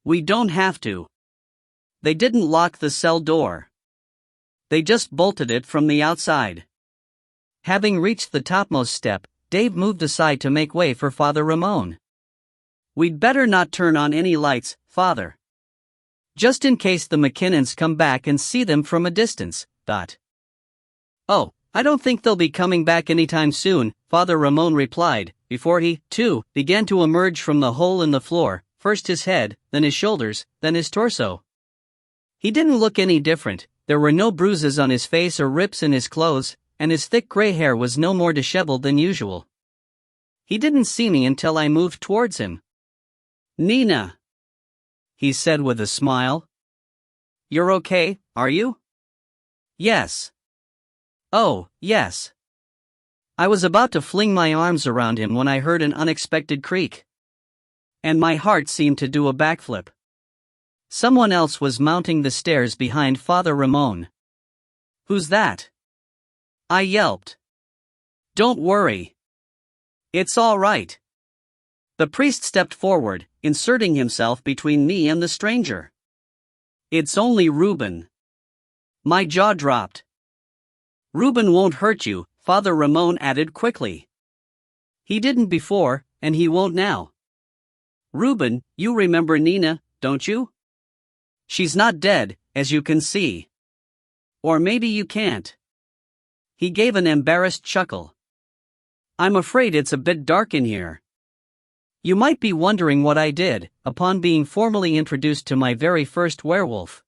"We don't have to. They didn't lock the cell door. They just bolted it from the outside." Having reached the topmost step, Dave moved aside to make way for Father Ramon. "We'd better not turn on any lights, Father. Just in case the McKinnons come back and see them from a distance. "Oh, I don't think they'll be coming back anytime soon," Father Ramon replied, before he, too, began to emerge from the hole in the floor, first his head, then his shoulders, then his torso. He didn't look any different. There were no bruises on his face or rips in his clothes, and his thick gray hair was no more disheveled than usual. He didn't see me until I moved towards him. Nina, he said with a smile. You're okay, are you? Yes. Oh, yes. I was about to fling my arms around him when I heard an unexpected creak. And my heart seemed to do a backflip. Someone else was mounting the stairs behind Father Ramon. Who's that? I yelped. Don't worry. It's all right. The priest stepped forward, inserting himself between me and the stranger. It's only Reuben. My jaw dropped. Reuben won't hurt you, Father Ramon added quickly. He didn't before, and he won't now. Reuben, you remember Nina, don't you? She's not dead, as you can see. Or maybe you can't. He gave an embarrassed chuckle. I'm afraid it's a bit dark in here. You might be wondering what I did, upon being formally introduced to my very first werewolf.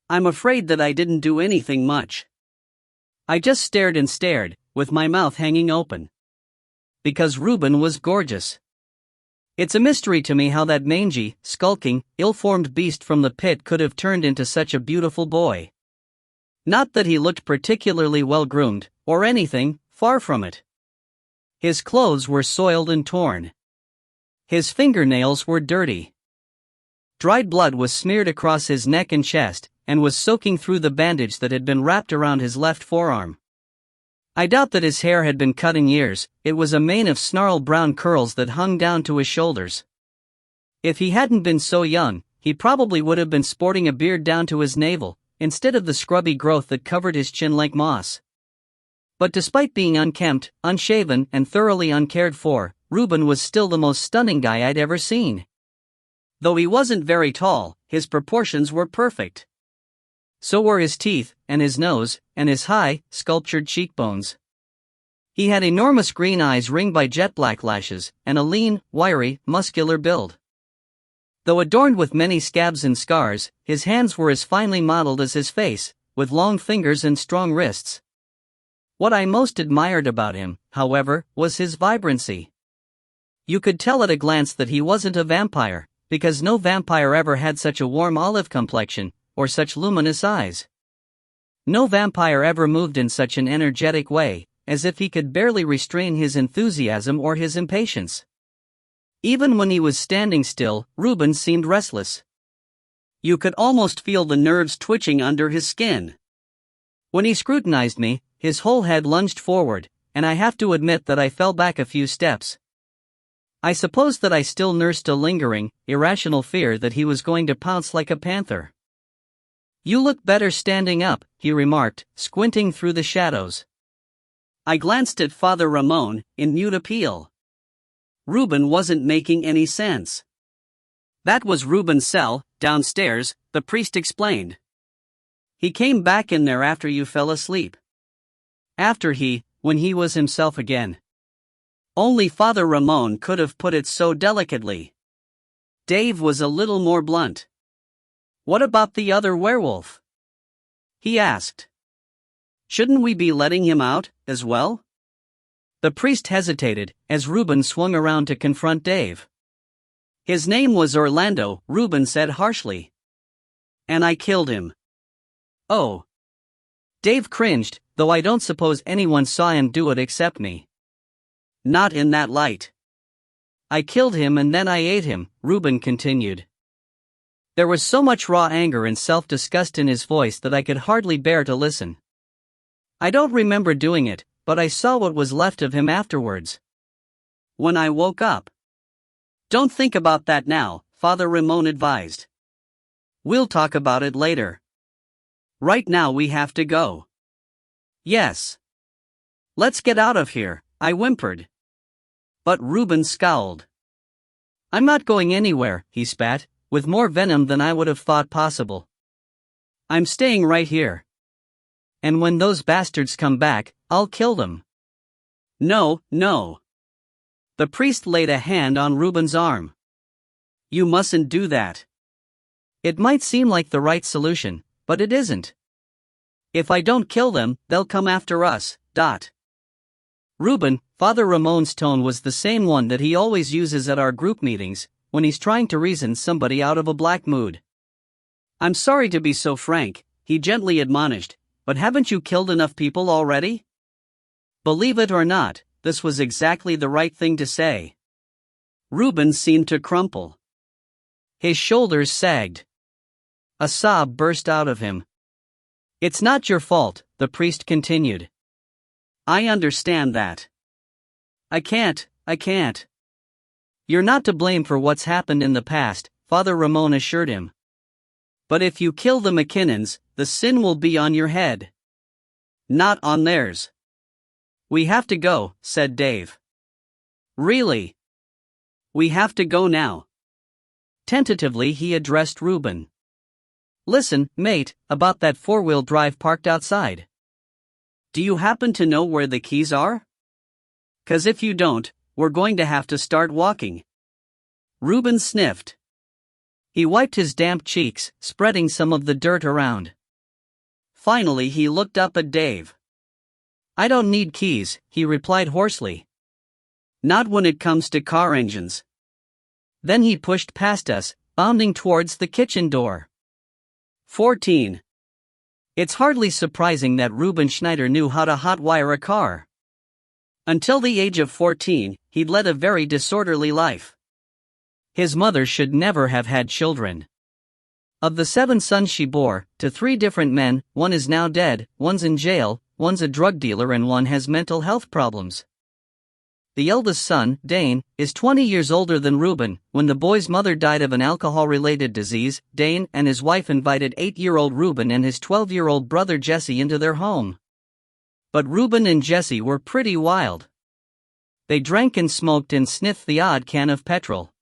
I'm afraid that I didn't do anything much. I just stared and stared, with my mouth hanging open. Because Reuben was gorgeous. It's a mystery to me how that mangy, skulking, ill-formed beast from the pit could have turned into such a beautiful boy. Not that he looked particularly well-groomed, or anything, far from it. His clothes were soiled and torn. His fingernails were dirty. Dried blood was smeared across his neck and chest, and was soaking through the bandage that had been wrapped around his left forearm. I doubt that his hair had been cut in years, it was a mane of snarled brown curls that hung down to his shoulders. If he hadn't been so young, he probably would have been sporting a beard down to his navel, instead of the scrubby growth that covered his chin like moss. But despite being unkempt, unshaven, and thoroughly uncared for, Reuben was still the most stunning guy I'd ever seen. Though he wasn't very tall, his proportions were perfect. So were his teeth, and his nose, and his high, sculptured cheekbones. He had enormous green eyes ringed by jet black lashes, and a lean, wiry, muscular build. Though adorned with many scabs and scars, his hands were as finely modeled as his face, with long fingers and strong wrists. What I most admired about him, however, was his vibrancy. You could tell at a glance that he wasn't a vampire, because no vampire ever had such a warm olive complexion, or such luminous eyes. No vampire ever moved in such an energetic way, as if he could barely restrain his enthusiasm or his impatience. Even when he was standing still, Reuben seemed restless. You could almost feel the nerves twitching under his skin. When he scrutinized me, his whole head lunged forward, and I have to admit that I fell back a few steps. I suppose that I still nursed a lingering, irrational fear that he was going to pounce like a panther. You look better standing up, he remarked, squinting through the shadows. I glanced at Father Ramon, in mute appeal. Reuben wasn't making any sense. That was Reuben's cell, downstairs, the priest explained. He came back in there after you fell asleep. When he was himself again. Only Father Ramon could have put it so delicately. Dave was a little more blunt. What about the other werewolf? He asked. Shouldn't we be letting him out, as well? The priest hesitated, as Reuben swung around to confront Dave. His name was Orlando, Reuben said harshly. And I killed him. Oh. Dave cringed, though I don't suppose anyone saw him do it except me. Not in that light. I killed him and then I ate him, Reuben continued. There was so much raw anger and self-disgust in his voice that I could hardly bear to listen. I don't remember doing it, but I saw what was left of him afterwards. When I woke up. Don't think about that now, Father Ramon advised. We'll talk about it later. Right now we have to go. Yes. Let's get out of here, I whimpered. But Reuben scowled. I'm not going anywhere, he spat, with more venom than I would have thought possible. I'm staying right here. And when those bastards come back, I'll kill them. No, no. The priest laid a hand on Reuben's arm. You mustn't do that. It might seem like the right solution, but it isn't. If I don't kill them, they'll come after us, Reuben, Father Ramon's tone was the same one that he always uses at our group meetings, when he's trying to reason somebody out of a black mood. "I'm sorry to be so frank," he gently admonished, "but haven't you killed enough people already?" Believe it or not, this was exactly the right thing to say. Reuben seemed to crumple. His shoulders sagged. A sob burst out of him. "It's not your fault," the priest continued. "I understand that. I can't. You're not to blame for what's happened in the past," Father Ramon assured him. "But if you kill the McKinnons, the sin will be on your head. Not on theirs." "We have to go," said Dave. "Really? We have to go now." Tentatively he addressed Reuben. "Listen, mate, about that four-wheel drive parked outside. Do you happen to know where the keys are? 'Cause if you don't, we're going to have to start walking." Reuben sniffed. He wiped his damp cheeks, spreading some of the dirt around. Finally he looked up at Dave. "I don't need keys," he replied hoarsely. "Not when it comes to car engines." Then he pushed past us, bounding towards the kitchen door. 14. It's hardly surprising that Reuben Schneider knew how to hotwire a car. Until the age of 14, he'd led a very disorderly life. His mother should never have had children. Of the 7 sons she bore, to 3 different men, one is now dead, one's in jail, one's a drug dealer, and one has mental health problems. The eldest son, Dane, is 20 years older than Reuben. When the boy's mother died of an alcohol-related disease, Dane and his wife invited 8-year-old Reuben and his 12-year-old brother Jesse into their home. But Reuben and Jesse were pretty wild. They drank and smoked and sniffed the odd can of petrol.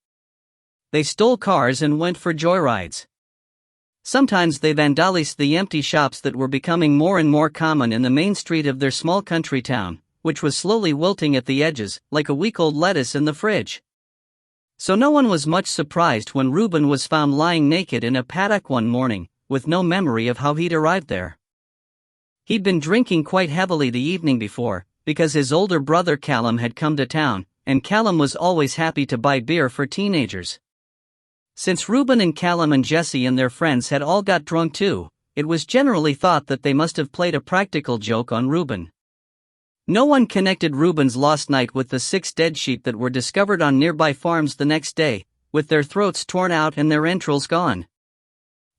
They stole cars and went for joyrides. Sometimes they vandalized the empty shops that were becoming more and more common in the main street of their small country town, which was slowly wilting at the edges, like a week-old lettuce in the fridge. So no one was much surprised when Reuben was found lying naked in a paddock one morning, with no memory of how he'd arrived there. He'd been drinking quite heavily the evening before, because his older brother Callum had come to town, and Callum was always happy to buy beer for teenagers. Since Reuben and Callum and Jesse and their friends had all got drunk too, it was generally thought that they must have played a practical joke on Reuben. No one connected Reuben's lost night with the 6 dead sheep that were discovered on nearby farms the next day, with their throats torn out and their entrails gone.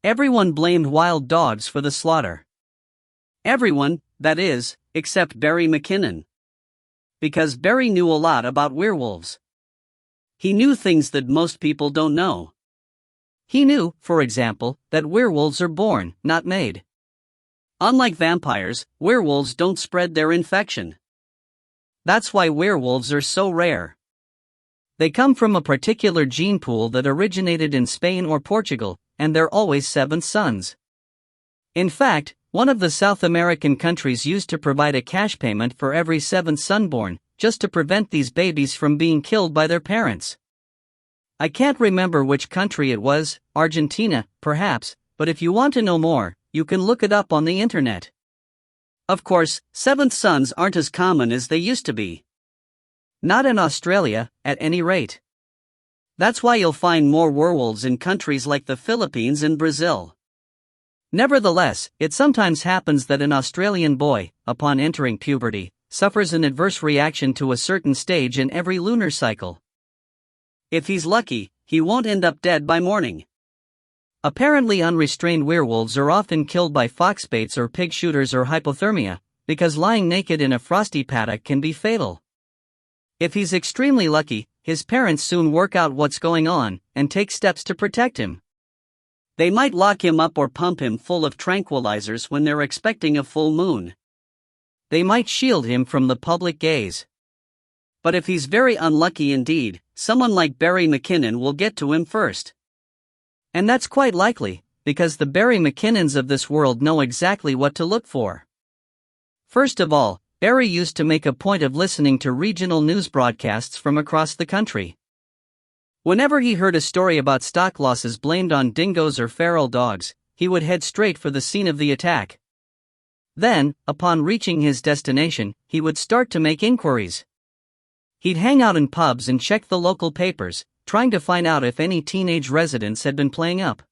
Everyone blamed wild dogs for the slaughter. Everyone, that is, except Barry McKinnon. Because Barry knew a lot about werewolves. He knew things that most people don't know. He knew, for example, that werewolves are born, not made. Unlike vampires, werewolves don't spread their infection. That's why werewolves are so rare. They come from a particular gene pool that originated in Spain or Portugal, and they're always 7 sons. In fact, one of the South American countries used to provide a cash payment for every 7th son born, just to prevent these babies from being killed by their parents. I can't remember which country it was, Argentina, perhaps, but if you want to know more, you can look it up on the internet. Of course, 7th sons aren't as common as they used to be. Not in Australia, at any rate. That's why you'll find more werewolves in countries like the Philippines and Brazil. Nevertheless, it sometimes happens that an Australian boy, upon entering puberty, suffers an adverse reaction to a certain stage in every lunar cycle. If he's lucky, he won't end up dead by morning. Apparently unrestrained werewolves are often killed by foxbaits or pig shooters or hypothermia, because lying naked in a frosty paddock can be fatal. If he's extremely lucky, his parents soon work out what's going on, and take steps to protect him. They might lock him up or pump him full of tranquilizers when they're expecting a full moon. They might shield him from the public gaze. But if he's very unlucky indeed, someone like Barry McKinnon will get to him first. And that's quite likely, because the Barry McKinnons of this world know exactly what to look for. First of all, Barry used to make a point of listening to regional news broadcasts from across the country. Whenever he heard a story about stock losses blamed on dingoes or feral dogs, he would head straight for the scene of the attack. Then, upon reaching his destination, he would start to make inquiries. He'd hang out in pubs and check the local papers, trying to find out if any teenage residents had been playing up.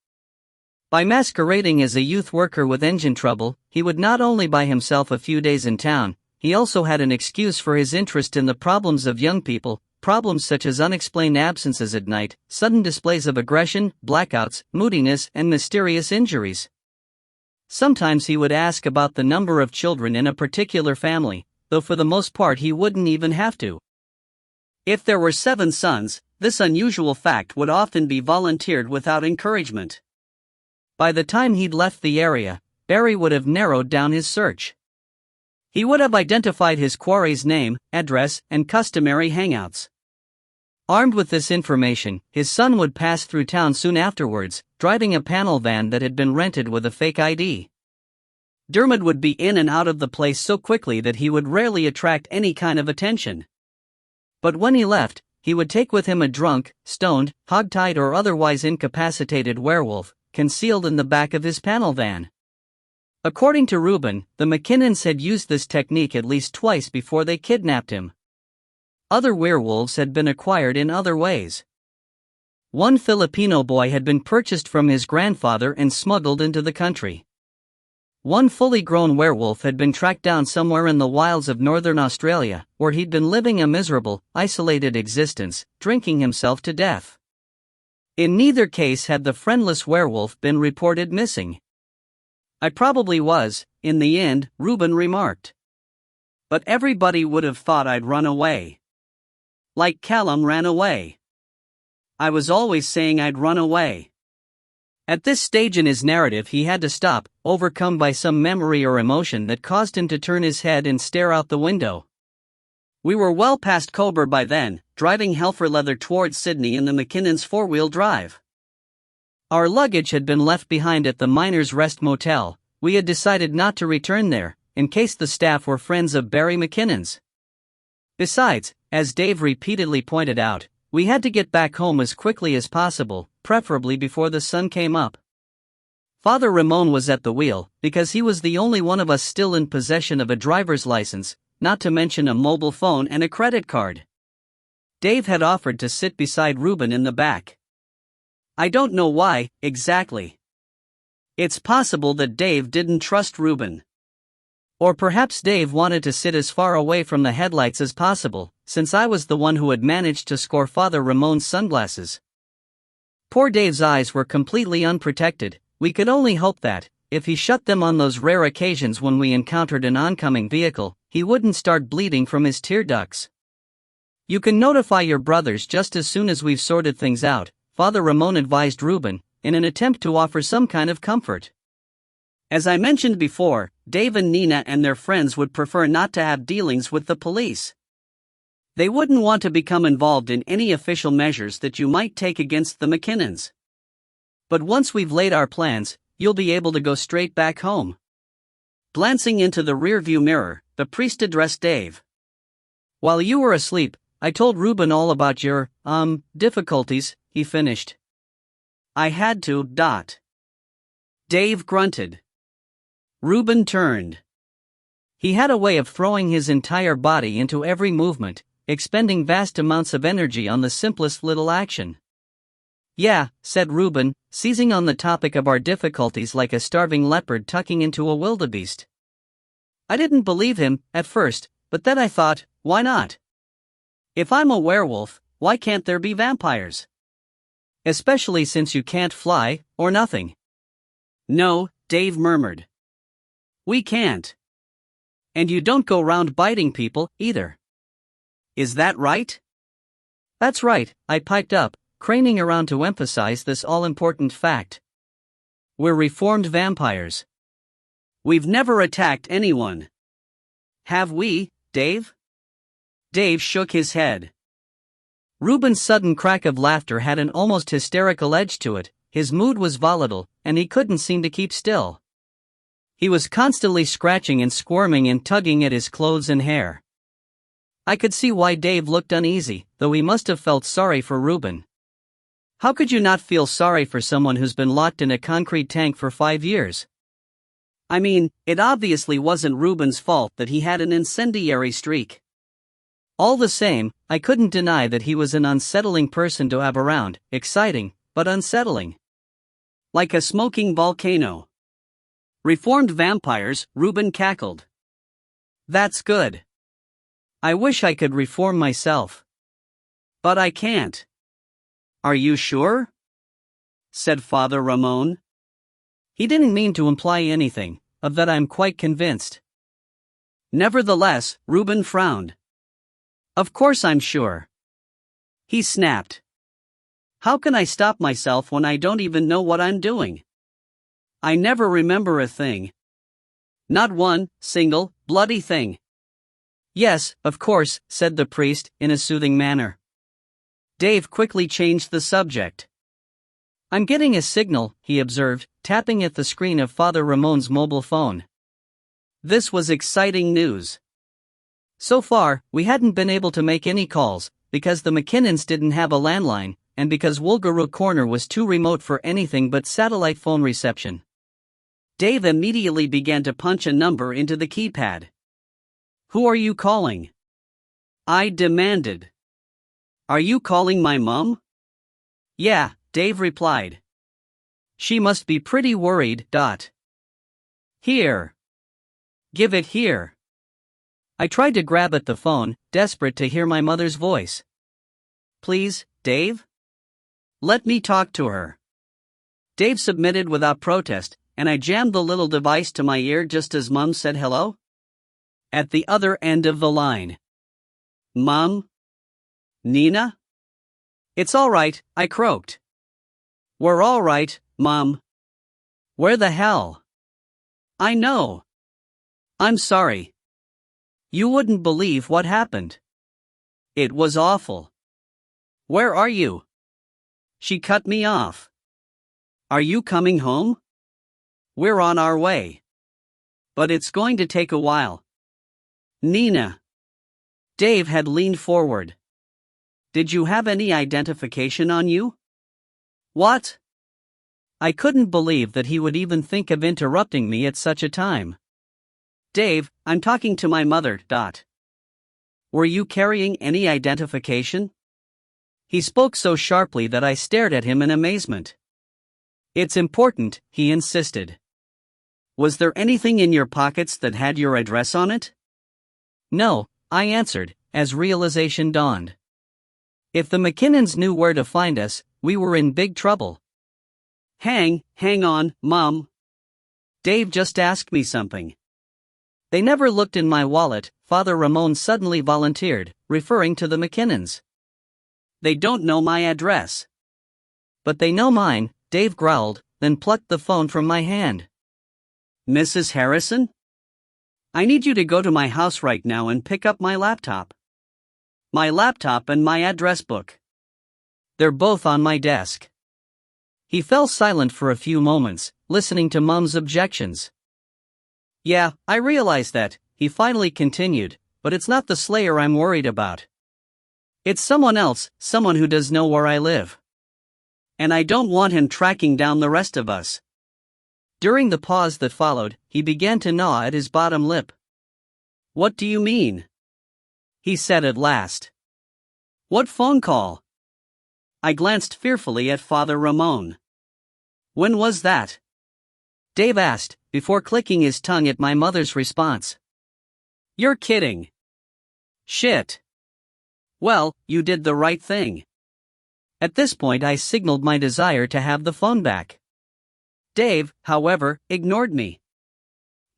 By masquerading as a youth worker with engine trouble, he would not only buy himself a few days in town, he also had an excuse for his interest in the problems of young people, problems such as unexplained absences at night, sudden displays of aggression, blackouts, moodiness, and mysterious injuries. Sometimes he would ask about the number of children in a particular family, though for the most part he wouldn't even have to. If there were 7 sons, this unusual fact would often be volunteered without encouragement. By the time he'd left the area, Barry would have narrowed down his search. He would have identified his quarry's name, address, and customary hangouts. Armed with this information, his son would pass through town soon afterwards, driving a panel van that had been rented with a fake ID. Dermot would be in and out of the place so quickly that he would rarely attract any kind of attention. But when he left, he would take with him a drunk, stoned, hogtied or otherwise incapacitated werewolf, concealed in the back of his panel van. According to Reuben, the McKinnons had used this technique at least twice before they kidnapped him. Other werewolves had been acquired in other ways. One Filipino boy had been purchased from his grandfather and smuggled into the country. One fully grown werewolf had been tracked down somewhere in the wilds of northern Australia, where he'd been living a miserable, isolated existence, drinking himself to death. In neither case had the friendless werewolf been reported missing. I probably was, in the end, Reuben remarked. But everybody would have thought I'd run away. Like Callum ran away. I was always saying I'd run away. At this stage in his narrative he had to stop, overcome by some memory or emotion that caused him to turn his head and stare out the window. We were well past Coburg by then, driving Helferleather towards Sydney in the McKinnon's 4-wheel drive. Our luggage had been left behind at the Miners' Rest Motel. We had decided not to return there, in case the staff were friends of Barry McKinnon's. Besides, as Dave repeatedly pointed out, we had to get back home as quickly as possible, preferably before the sun came up. Father Ramon was at the wheel, because he was the only one of us still in possession of a driver's license, not to mention a mobile phone and a credit card. Dave had offered to sit beside Reuben in the back. I don't know why, exactly. It's possible that Dave didn't trust Reuben. Or perhaps Dave wanted to sit as far away from the headlights as possible, since I was the one who had managed to score Father Ramon's sunglasses. Poor Dave's eyes were completely unprotected. We could only hope that, if he shut them on those rare occasions when we encountered an oncoming vehicle, he wouldn't start bleeding from his tear ducts. You can notify your brothers just as soon as we've sorted things out, Father Ramon advised Reuben, in an attempt to offer some kind of comfort. As I mentioned before, Dave and Nina and their friends would prefer not to have dealings with the police. They wouldn't want to become involved in any official measures that you might take against the McKinnons. But once we've laid our plans, you'll be able to go straight back home. Glancing into the rearview mirror, the priest addressed Dave. While you were asleep, I told Reuben all about your, difficulties, he finished. I had to, Dave grunted. Reuben turned. He had a way of throwing his entire body into every movement, expending vast amounts of energy on the simplest little action. Yeah, said Reuben, seizing on the topic of our difficulties like a starving leopard tucking into a wildebeest. I didn't believe him, at first, but then I thought, why not? If I'm a werewolf, why can't there be vampires? Especially since you can't fly, or nothing. No, Dave murmured. We can't. And you don't go round biting people, either. Is that right? That's right, I piped up, craning around to emphasize this all-important fact. We're reformed vampires. We've never attacked anyone. Have we, Dave? Dave shook his head. Reuben's sudden crack of laughter had an almost hysterical edge to it. His mood was volatile, and he couldn't seem to keep still. He was constantly scratching and squirming and tugging at his clothes and hair. I could see why Dave looked uneasy, though he must have felt sorry for Reuben. How could you not feel sorry for someone who's been locked in a concrete tank for 5 years? I mean, it obviously wasn't Reuben's fault that he had an incendiary streak. All the same, I couldn't deny that he was an unsettling person to have around, exciting, but unsettling. Like a smoking volcano. Reformed vampires, Reuben cackled. That's good. I wish I could reform myself. But I can't. Are you sure? Said Father Ramon. He didn't mean to imply anything, of that I'm quite convinced. Nevertheless, Reuben frowned. Of course I'm sure. He snapped. How can I stop myself when I don't even know what I'm doing? I never remember a thing. Not one single, bloody thing. Yes, of course, said the priest, in a soothing manner. Dave quickly changed the subject. I'm getting a signal, he observed, tapping at the screen of Father Ramon's mobile phone. This was exciting news. So far, we hadn't been able to make any calls, because the McKinnons didn't have a landline, and because Woolgaroo Corner was too remote for anything but satellite phone reception. Dave immediately began to punch a number into the keypad. Who are you calling? I demanded. Are you calling my mom? Yeah, Dave replied. She must be pretty worried. Here. Give it here. I tried to grab at the phone, desperate to hear my mother's voice. Please, Dave? Let me talk to her. Dave submitted without protest, and I jammed the little device to my ear just as Mum said hello. At the other end of the line. Mom? Nina? It's all right, I croaked. We're all right, Mom. Where the hell? I know. I'm sorry. You wouldn't believe what happened. It was awful. Where are you? She cut me off. Are you coming home? We're on our way. But it's going to take a while. Nina. Dave had leaned forward. Did you have any identification on you? What? I couldn't believe that he would even think of interrupting me at such a time. Dave, I'm talking to my mother. Were you carrying any identification? He spoke so sharply that I stared at him in amazement. It's important, he insisted. Was there anything in your pockets that had your address on it? No, I answered, as realization dawned. If the McKinnons knew where to find us, we were in big trouble. Hang on, Mom. Dave just asked me something. They never looked in my wallet, Father Ramon suddenly volunteered, referring to the McKinnons. They don't know my address. But they know mine, Dave growled, then plucked the phone from my hand. Mrs. Harrison? I need you to go to my house right now and pick up my laptop. My laptop and my address book. They're both on my desk. He fell silent for a few moments, listening to Mum's objections. Yeah, I realize that, he finally continued, but it's not the Slayer I'm worried about. It's someone else, someone who does know where I live. And I don't want him tracking down the rest of us. During the pause that followed, he began to gnaw at his bottom lip. What do you mean? He said at last. What phone call? I glanced fearfully at Father Ramon. When was that? Dave asked, before clicking his tongue at my mother's response. You're kidding. Shit. Well, you did the right thing. At this point I signaled my desire to have the phone back. Dave, however, ignored me.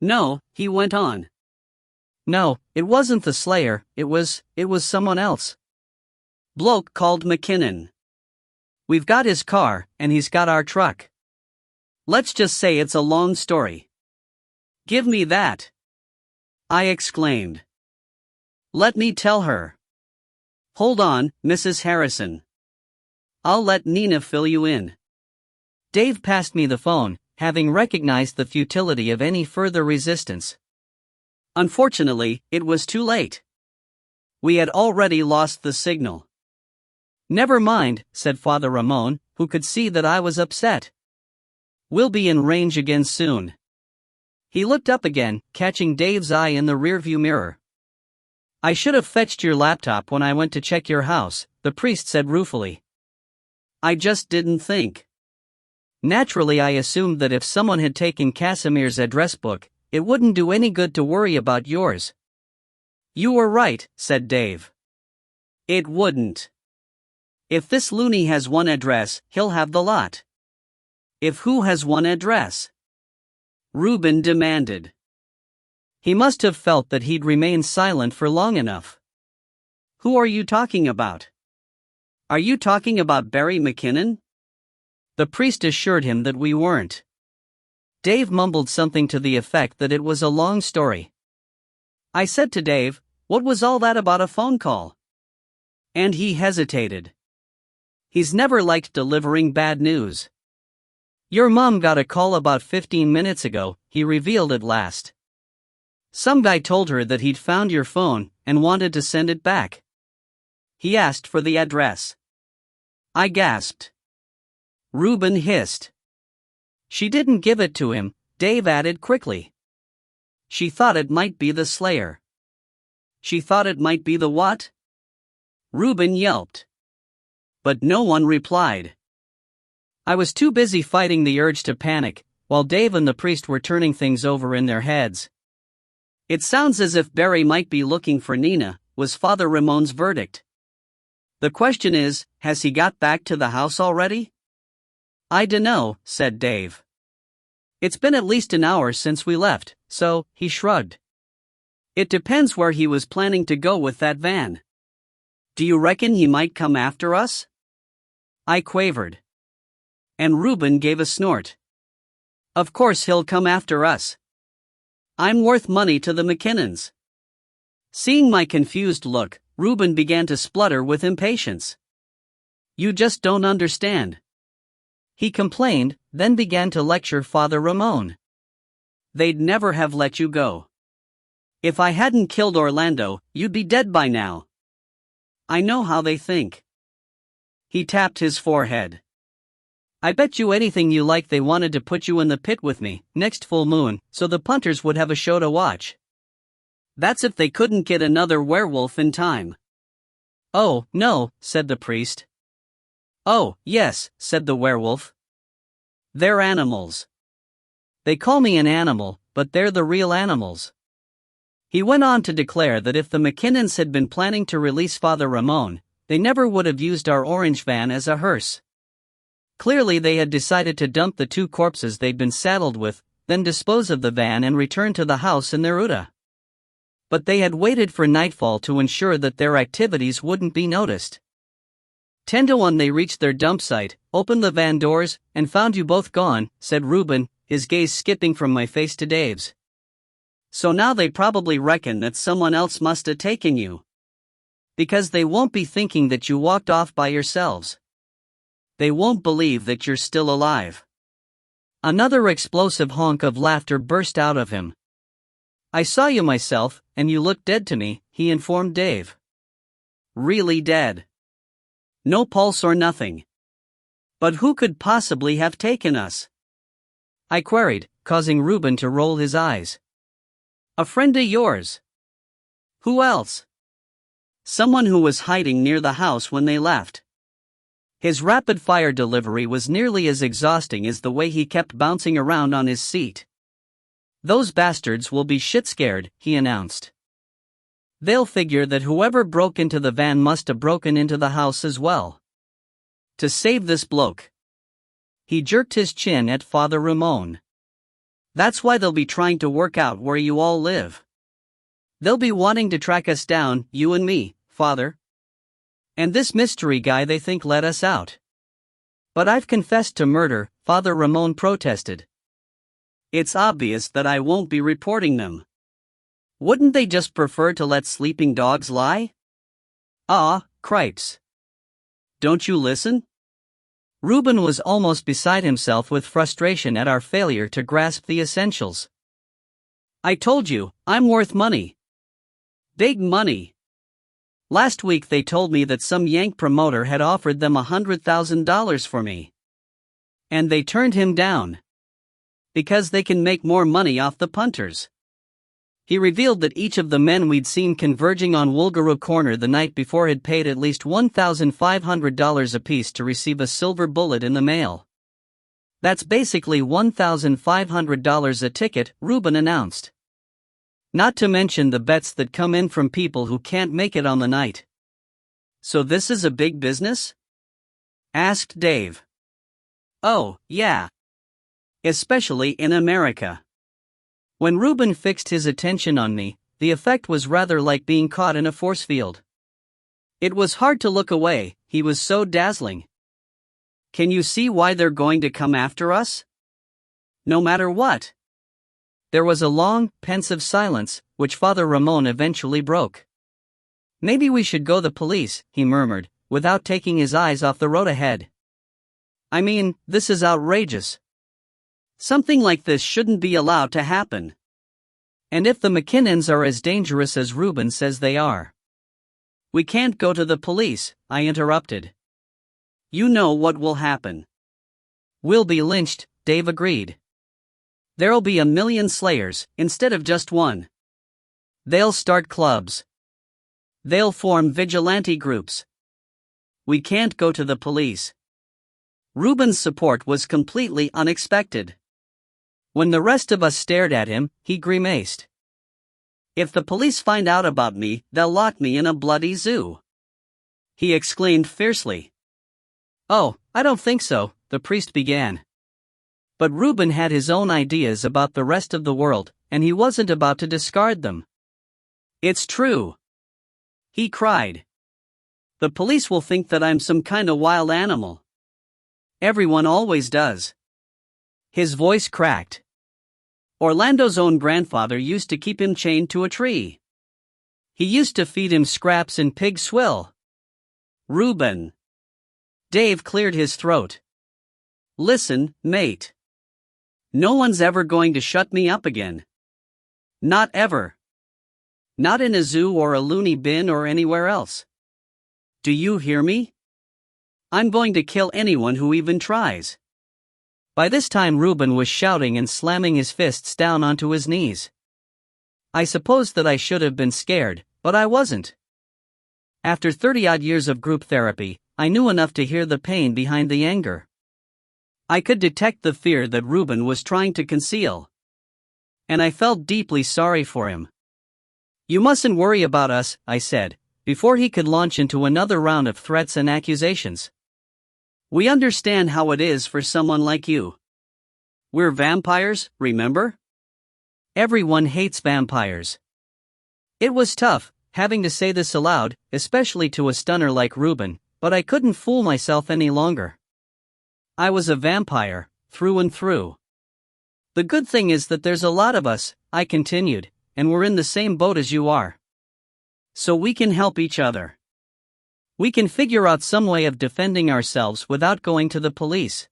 No, he went on. No, it wasn't the Slayer, it was someone else. Bloke called McKinnon. We've got his car, and he's got our truck. Let's just say it's a long story. Give me that. I exclaimed. Let me tell her. Hold on, Mrs. Harrison. I'll let Nina fill you in. Dave passed me the phone, having recognized the futility of any further resistance. Unfortunately, it was too late. We had already lost the signal. Never mind, said Father Ramon, who could see that I was upset. We'll be in range again soon. He looked up again, catching Dave's eye in the rearview mirror. I should have fetched your laptop when I went to check your house, the priest said ruefully. I just didn't think. Naturally, I assumed that if someone had taken Casimir's address book, it wouldn't do any good to worry about yours. You were right, said Dave. It wouldn't. If this loony has one address, he'll have the lot. If who has one address? Reuben demanded. He must have felt that he'd remained silent for long enough. Who are you talking about? Are you talking about Barry McKinnon? The priest assured him that we weren't. Dave mumbled something to the effect that it was a long story. I said to Dave, what was all that about a phone call? And he hesitated. He's never liked delivering bad news. Your mom got a call about 15 minutes ago, he revealed at last. Some guy told her that he'd found your phone and wanted to send it back. He asked for the address. I gasped. Reuben hissed. She didn't give it to him, Dave added quickly. She thought it might be the Slayer. She thought it might be the what? Reuben yelped. But no one replied. I was too busy fighting the urge to panic, while Dave and the priest were turning things over in their heads. It sounds as if Barry might be looking for Nina, was Father Ramon's verdict. The question is, has he got back to the house already? I dunno, said Dave. It's been at least an hour since we left, so, he shrugged. It depends where he was planning to go with that van. Do you reckon he might come after us? I quavered. And Reuben gave a snort. Of course he'll come after us. I'm worth money to the McKinnons. Seeing my confused look, Reuben began to splutter with impatience. You just don't understand. He complained, then began to lecture Father Ramon. They'd never have let you go. If I hadn't killed Orlando, you'd be dead by now. I know how they think. He tapped his forehead. I bet you anything you like they wanted to put you in the pit with me, next full moon, so the punters would have a show to watch. That's if they couldn't get another werewolf in time. Oh, no, said the priest. Oh, yes, said the werewolf. They're animals. They call me an animal, but they're the real animals. He went on to declare that if the McKinnons had been planning to release Father Ramon, they never would have used our orange van as a hearse. Clearly they had decided to dump the two corpses they'd been saddled with, then dispose of the van and return to the house in their Uta. But they had waited for nightfall to ensure that their activities wouldn't be noticed. 10 to 1 they reached their dump site, opened the van doors, and found you both gone, said Reuben, his gaze skipping from my face to Dave's. So now they probably reckon that someone else must have taken you. Because they won't be thinking that you walked off by yourselves. They won't believe that you're still alive. Another explosive honk of laughter burst out of him. I saw you myself, and you looked dead to me, he informed Dave. Really dead. No pulse or nothing. But who could possibly have taken us? I queried, causing Reuben to roll his eyes. A friend of yours. Who else? Someone who was hiding near the house when they left. His rapid-fire delivery was nearly as exhausting as the way he kept bouncing around on his seat. Those bastards will be shit-scared, he announced. They'll figure that whoever broke into the van must have broken into the house as well. To save this bloke. He jerked his chin at Father Ramon. That's why they'll be trying to work out where you all live. They'll be wanting to track us down, you and me, Father. And this mystery guy they think let us out. But I've confessed to murder, Father Ramon protested. It's obvious that I won't be reporting them. Wouldn't they just prefer to let sleeping dogs lie? Ah, cripes. Don't you listen? Reuben was almost beside himself with frustration at our failure to grasp the essentials. I told you, I'm worth money. Big money. Last week they told me that some Yank promoter had offered them $100,000 for me. And they turned him down. Because they can make more money off the punters. He revealed that each of the men we'd seen converging on Woolgaroo Corner the night before had paid at least $1,500 apiece to receive a silver bullet in the mail. That's basically $1,500 a ticket, Reuben announced. Not to mention the bets that come in from people who can't make it on the night. So this is a big business? Asked Dave. Oh, yeah. Especially in America. When Reuben fixed his attention on me, the effect was rather like being caught in a force field. It was hard to look away, he was so dazzling. Can you see why they're going to come after us? No matter what. There was a long, pensive silence, which Father Ramon eventually broke. Maybe we should go the police, he murmured, without taking his eyes off the road ahead. I mean, this is outrageous. Something like this shouldn't be allowed to happen. And if the McKinnons are as dangerous as Reuben says they are. We can't go to the police, I interrupted. You know what will happen. We'll be lynched, Dave agreed. There'll be 1 million slayers, instead of just one. They'll start clubs. They'll form vigilante groups. We can't go to the police. Reuben's support was completely unexpected. When the rest of us stared at him, he grimaced. If the police find out about me, they'll lock me in a bloody zoo. He exclaimed fiercely. Oh, I don't think so, the priest began. But Reuben had his own ideas about the rest of the world, and he wasn't about to discard them. It's true. He cried. The police will think that I'm some kind of wild animal. Everyone always does. His voice cracked. Orlando's own grandfather used to keep him chained to a tree. He used to feed him scraps and pig swill. Reuben. Dave cleared his throat. Listen, mate. No one's ever going to shut me up again. Not ever. Not in a zoo or a loony bin or anywhere else. Do you hear me? I'm going to kill anyone who even tries. By this time Reuben was shouting and slamming his fists down onto his knees. I suppose that I should have been scared, but I wasn't. After 30-odd years of group therapy, I knew enough to hear the pain behind the anger. I could detect the fear that Reuben was trying to conceal. And I felt deeply sorry for him. You mustn't worry about us, I said, before he could launch into another round of threats and accusations. We understand how it is for someone like you. We're vampires, remember? Everyone hates vampires. It was tough, having to say this aloud, especially to a stunner like Reuben, but I couldn't fool myself any longer. I was a vampire, through and through. The good thing is that there's a lot of us, I continued, and we're in the same boat as you are. So we can help each other. We can figure out some way of defending ourselves without going to the police.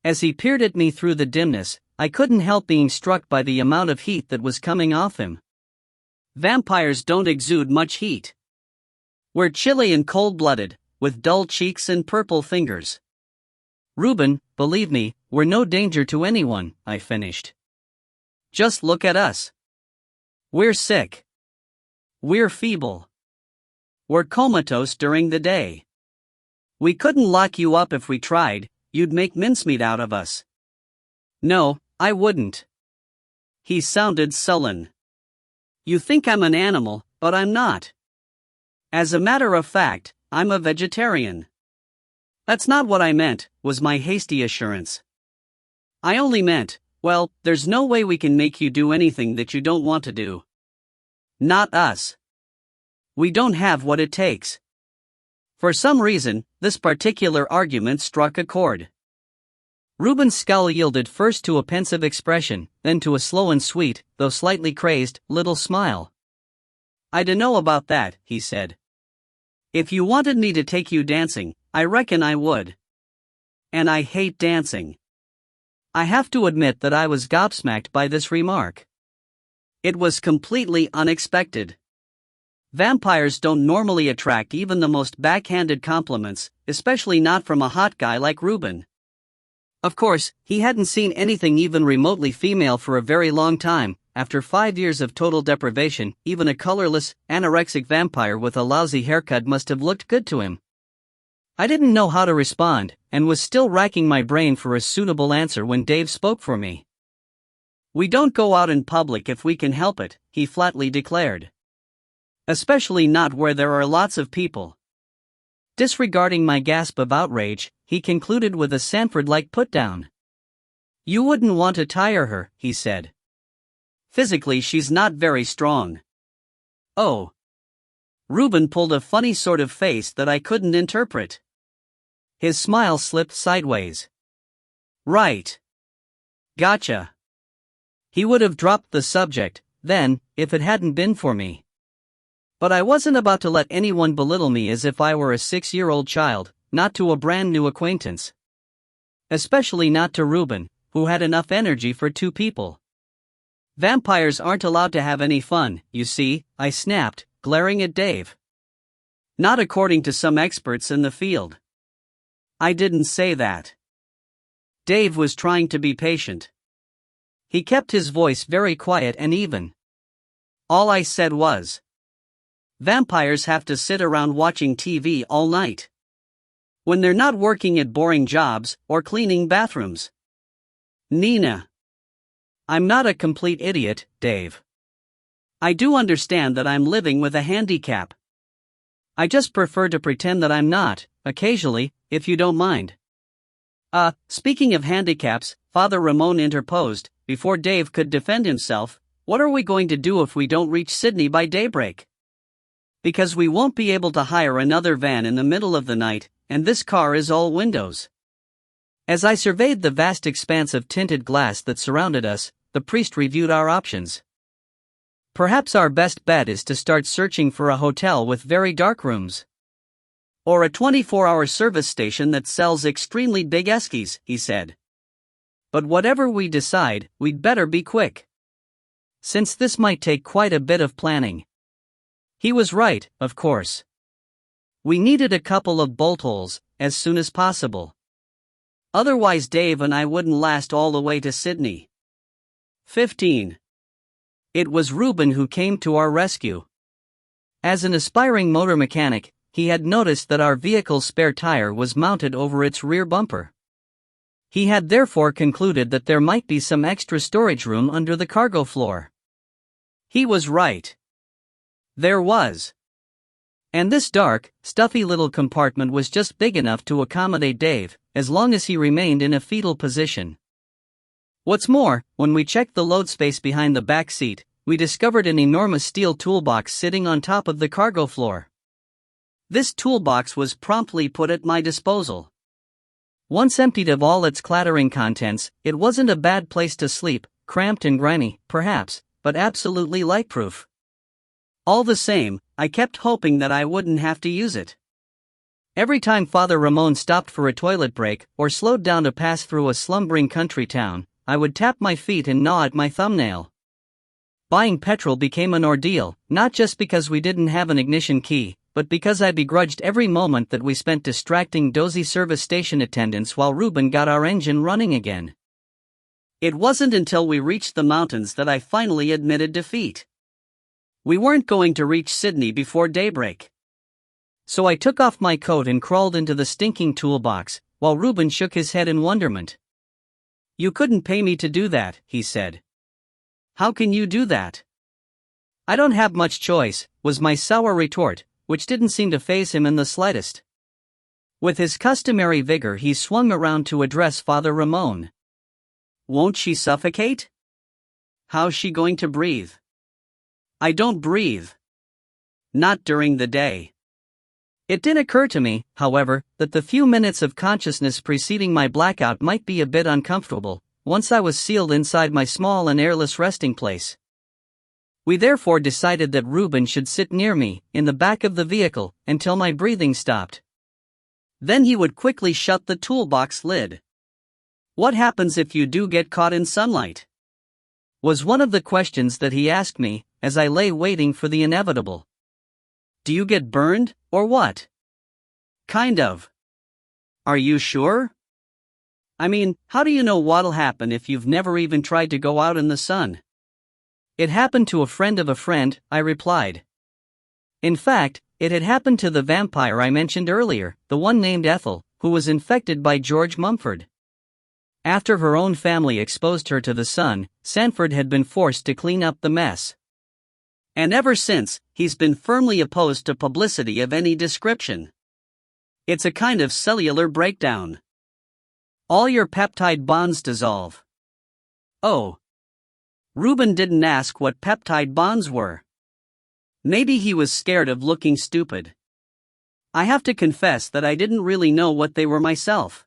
As he peered at me through the dimness, I couldn't help being struck by the amount of heat that was coming off him. Vampires don't exude much heat. We're chilly and cold-blooded, with dull cheeks and purple fingers. Reuben, believe me, we're no danger to anyone, I finished. Just look at us. We're sick. We're feeble. We're comatose during the day. We couldn't lock you up if we tried, you'd make mincemeat out of us. No, I wouldn't. He sounded sullen. You think I'm an animal, but I'm not. As a matter of fact, I'm a vegetarian. That's not what I meant, was my hasty assurance. I only meant, well, there's no way we can make you do anything that you don't want to do. Not us. We don't have what it takes. For some reason, this particular argument struck a chord. Reuben's scowl yielded first to a pensive expression, then to a slow and sweet, though slightly crazed, little smile. I dunno about that, he said. If you wanted me to take you dancing, I reckon I would. And I hate dancing. I have to admit that I was gobsmacked by this remark. It was completely unexpected. Vampires don't normally attract even the most backhanded compliments, especially not from a hot guy like Reuben. Of course, he hadn't seen anything even remotely female for a very long time, after 5 years of total deprivation, even a colorless, anorexic vampire with a lousy haircut must have looked good to him. I didn't know how to respond, and was still racking my brain for a suitable answer when Dave spoke for me. "We don't go out in public if we can help it," he flatly declared. "Especially not where there are lots of people." Disregarding my gasp of outrage, he concluded with a Sanford-like put-down. "You wouldn't want to tire her," he said. "Physically she's not very strong." "Oh." Reuben pulled a funny sort of face that I couldn't interpret. His smile slipped sideways. "Right. Gotcha." He would have dropped the subject, then, if it hadn't been for me. But I wasn't about to let anyone belittle me as if I were a 6-year-old child, not to a brand new acquaintance. Especially not to Reuben, who had enough energy for 2 people. "Vampires aren't allowed to have any fun, you see," I snapped, glaring at Dave. "Not according to some experts in the field." "I didn't say that." Dave was trying to be patient. He kept his voice very quiet and even. "All I said was, vampires have to sit around watching TV all night. When they're not working at boring jobs, or cleaning bathrooms." "Nina." "I'm not a complete idiot, Dave. I do understand that I'm living with a handicap. I just prefer to pretend that I'm not, occasionally, if you don't mind." Speaking of handicaps," Father Ramon interposed, before Dave could defend himself, "what are we going to do if we don't reach Sydney by daybreak? Because we won't be able to hire another van in the middle of the night, and this car is all windows." As I surveyed the vast expanse of tinted glass that surrounded us, the priest reviewed our options. "Perhaps our best bet is to start searching for a hotel with very dark rooms. Or a 24-hour service station that sells extremely big eskies," he said. "But whatever we decide, we'd better be quick. Since this might take quite a bit of planning." He was right, of course. We needed a couple of bolt holes, as soon as possible. Otherwise Dave and I wouldn't last all the way to Sydney. 15. It was Reuben who came to our rescue. As an aspiring motor mechanic, he had noticed that our vehicle's spare tire was mounted over its rear bumper. He had therefore concluded that there might be some extra storage room under the cargo floor. He was right. There was. And this dark, stuffy little compartment was just big enough to accommodate Dave, as long as he remained in a fetal position. What's more, when we checked the load space behind the back seat, we discovered an enormous steel toolbox sitting on top of the cargo floor. This toolbox was promptly put at my disposal. Once emptied of all its clattering contents, it wasn't a bad place to sleep, cramped and grimy, perhaps, but absolutely light-proof. All the same, I kept hoping that I wouldn't have to use it. Every time Father Ramon stopped for a toilet break, or slowed down to pass through a slumbering country town, I would tap my feet and gnaw at my thumbnail. Buying petrol became an ordeal, not just because we didn't have an ignition key, but because I begrudged every moment that we spent distracting dozy service station attendants while Reuben got our engine running again. It wasn't until we reached the mountains that I finally admitted defeat. We weren't going to reach Sydney before daybreak. So I took off my coat and crawled into the stinking toolbox, while Reuben shook his head in wonderment. "You couldn't pay me to do that," he said. "How can you do that?" "I don't have much choice," was my sour retort, which didn't seem to faze him in the slightest. With his customary vigor he swung around to address Father Ramon. "Won't she suffocate? How's she going to breathe?" "I don't breathe. Not during the day." It did occur to me, however, that the few minutes of consciousness preceding my blackout might be a bit uncomfortable, once I was sealed inside my small and airless resting place. We therefore decided that Reuben should sit near me, in the back of the vehicle, until my breathing stopped. Then he would quickly shut the toolbox lid. "What happens if you do get caught in sunlight?" was one of the questions that he asked me, as I lay waiting for the inevitable. "Do you get burned, or what?" "Kind of." "Are you sure? I mean, how do you know what'll happen if you've never even tried to go out in the sun?" It happened to a friend of a friend, I replied. In fact, it had happened to the vampire I mentioned earlier, the one named Ethel, who was infected by George Mumford. After her own family exposed her to the sun, Sanford had been forced to clean up the mess. And ever since, he's been firmly opposed to publicity of any description. It's a kind of cellular breakdown. All your peptide bonds dissolve. Oh. Reuben didn't ask what peptide bonds were. Maybe he was scared of looking stupid. I have to confess that I didn't really know what they were myself.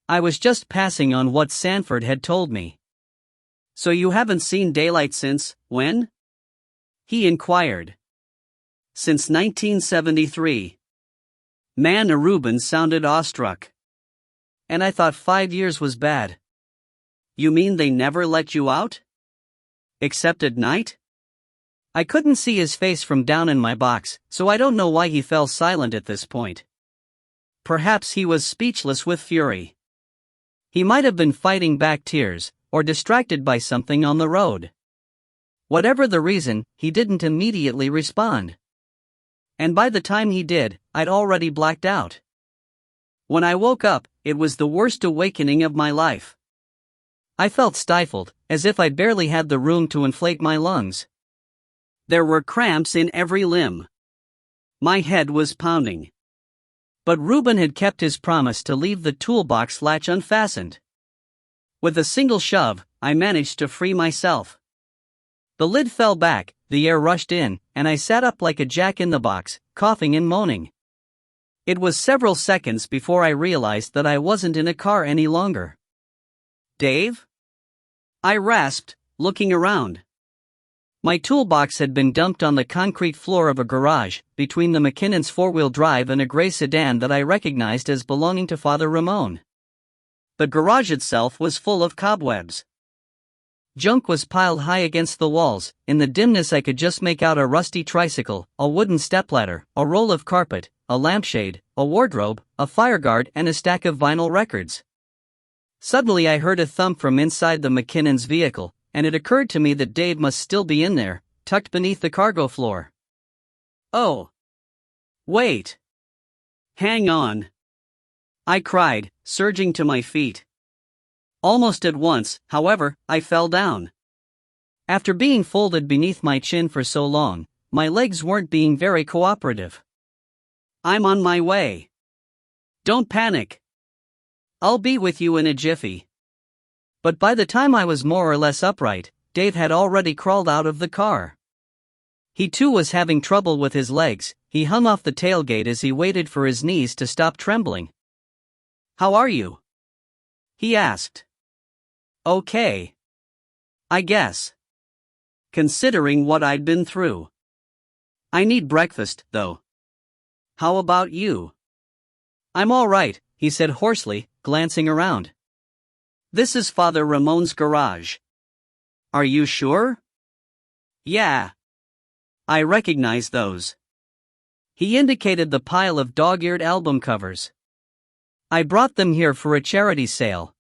I was just passing on what Sanford had told me. So you haven't seen daylight since, when? He inquired. Since 1973. Man, Reuben sounded awestruck. And I thought 5 years was bad. You mean they never let you out? Except at night? I couldn't see his face from down in my box, so I don't know why he fell silent at this point. Perhaps he was speechless with fury. He might have been fighting back tears, or distracted by something on the road. Whatever the reason, he didn't immediately respond. And by the time he did, I'd already blacked out. When I woke up, it was the worst awakening of my life. I felt stifled, as if I'd barely had the room to inflate my lungs. There were cramps in every limb. My head was pounding. But Reuben had kept his promise to leave the toolbox latch unfastened. With a single shove, I managed to free myself. The lid fell back, the air rushed in, and I sat up like a jack-in-the-box, coughing and moaning. It was several seconds before I realized that I wasn't in a car any longer. Dave? I rasped, looking around. My toolbox had been dumped on the concrete floor of a garage, between the McKinnon's four-wheel drive and a gray sedan that I recognized as belonging to Father Ramon. The garage itself was full of cobwebs. Junk was piled high against the walls. In the dimness I could just make out a rusty tricycle, a wooden stepladder, a roll of carpet, a lampshade, a wardrobe, a fireguard, and a stack of vinyl records. Suddenly I heard a thump from inside the McKinnon's vehicle, and it occurred to me that Dave must still be in there, tucked beneath the cargo floor. Oh. Wait. Hang on. I cried, surging to my feet. Almost at once, however, I fell down. After being folded beneath my chin for so long, my legs weren't being very cooperative. I'm on my way. Don't panic. I'll be with you in a jiffy. But by the time I was more or less upright, Dave had already crawled out of the car. He too was having trouble with his legs. He hung off the tailgate as he waited for his knees to stop trembling. How are you? He asked. Okay. I guess. Considering what I'd been through. I need breakfast, though. How about you? I'm all right, he said hoarsely, glancing around. This is Father Ramon's garage. Are you sure? Yeah. I recognize those. He indicated the pile of dog-eared album covers. I brought them here for a charity sale.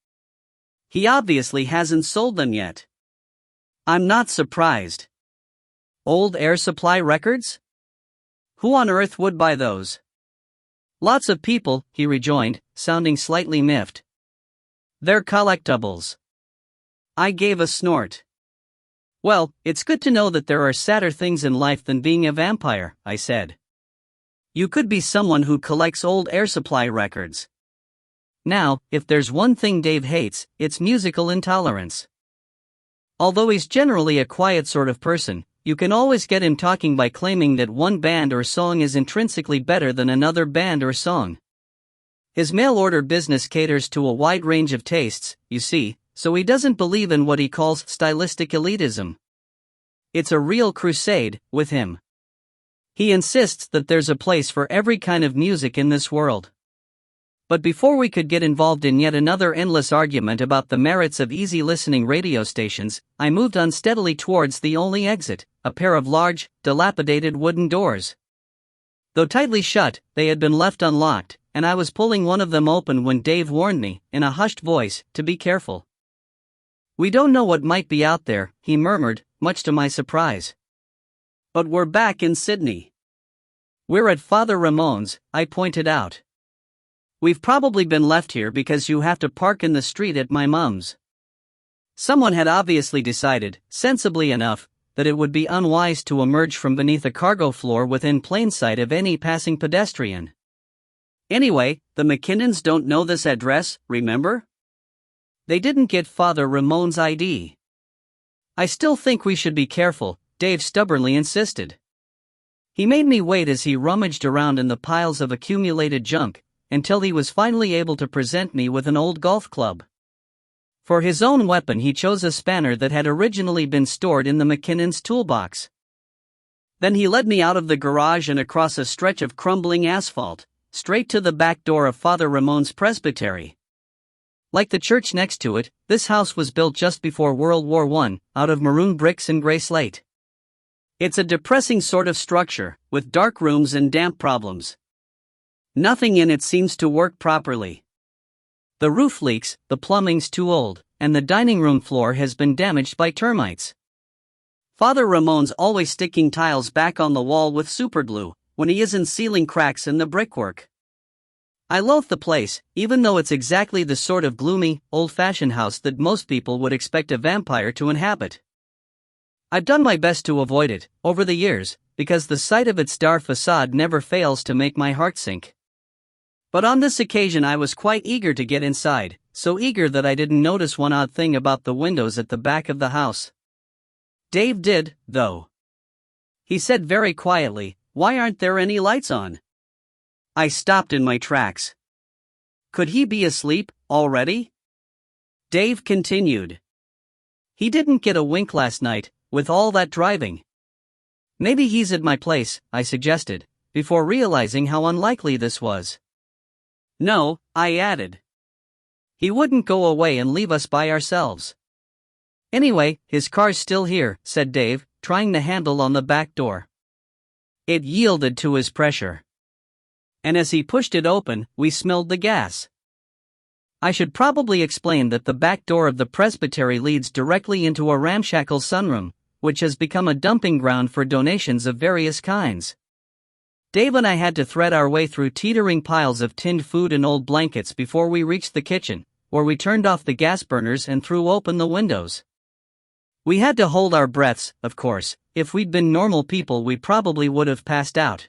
He obviously hasn't sold them yet. I'm not surprised. Old Air Supply records? Who on earth would buy those? Lots of people, he rejoined, sounding slightly miffed. They're collectibles. I gave a snort. Well, it's good to know that there are sadder things in life than being a vampire, I said. You could be someone who collects old Air Supply records. Now, if there's one thing Dave hates, it's musical intolerance. Although he's generally a quiet sort of person, you can always get him talking by claiming that one band or song is intrinsically better than another band or song. His mail-order business caters to a wide range of tastes, you see, so he doesn't believe in what he calls stylistic elitism. It's a real crusade, with him. He insists that there's a place for every kind of music in this world. But before we could get involved in yet another endless argument about the merits of easy-listening radio stations, I moved unsteadily towards the only exit, a pair of large, dilapidated wooden doors. Though tightly shut, they had been left unlocked, and I was pulling one of them open when Dave warned me, in a hushed voice, to be careful. We don't know what might be out there, he murmured, much to my surprise. But we're back in Sydney. We're at Father Ramon's, I pointed out. We've probably been left here because you have to park in the street at my mum's. Someone had obviously decided, sensibly enough, that it would be unwise to emerge from beneath a cargo floor within plain sight of any passing pedestrian. Anyway, the McKinnons don't know this address, remember? They didn't get Father Ramon's ID. I still think we should be careful, Dave stubbornly insisted. He made me wait as he rummaged around in the piles of accumulated junk, until he was finally able to present me with an old golf club. For his own weapon he chose a spanner that had originally been stored in the McKinnon's toolbox. Then he led me out of the garage and across a stretch of crumbling asphalt, straight to the back door of Father Ramon's presbytery. Like the church next to it, this house was built just before World War I, out of maroon bricks and gray slate. It's a depressing sort of structure, with dark rooms and damp problems. Nothing in it seems to work properly. The roof leaks, the plumbing's too old, and the dining room floor has been damaged by termites. Father Ramon's always sticking tiles back on the wall with superglue, when he isn't sealing cracks in the brickwork. I loathe the place, even though it's exactly the sort of gloomy, old-fashioned house that most people would expect a vampire to inhabit. I've done my best to avoid it, over the years, because the sight of its dark facade never fails to make my heart sink. But on this occasion I was quite eager to get inside, so eager that I didn't notice one odd thing about the windows at the back of the house. Dave did, though. He said very quietly, "Why aren't there any lights on?" I stopped in my tracks. Could he be asleep, already? Dave continued. He didn't get a wink last night, with all that driving. Maybe he's at my place, I suggested, before realizing how unlikely this was. No, I added. He wouldn't go away and leave us by ourselves. Anyway, his car's still here, said Dave, trying the handle on the back door. It yielded to his pressure. And as he pushed it open, we smelled the gas. I should probably explain that the back door of the presbytery leads directly into a ramshackle sunroom, which has become a dumping ground for donations of various kinds. Dave and I had to thread our way through teetering piles of tinned food and old blankets before we reached the kitchen, where we turned off the gas burners and threw open the windows. We had to hold our breaths, of course. If we'd been normal people we probably would have passed out.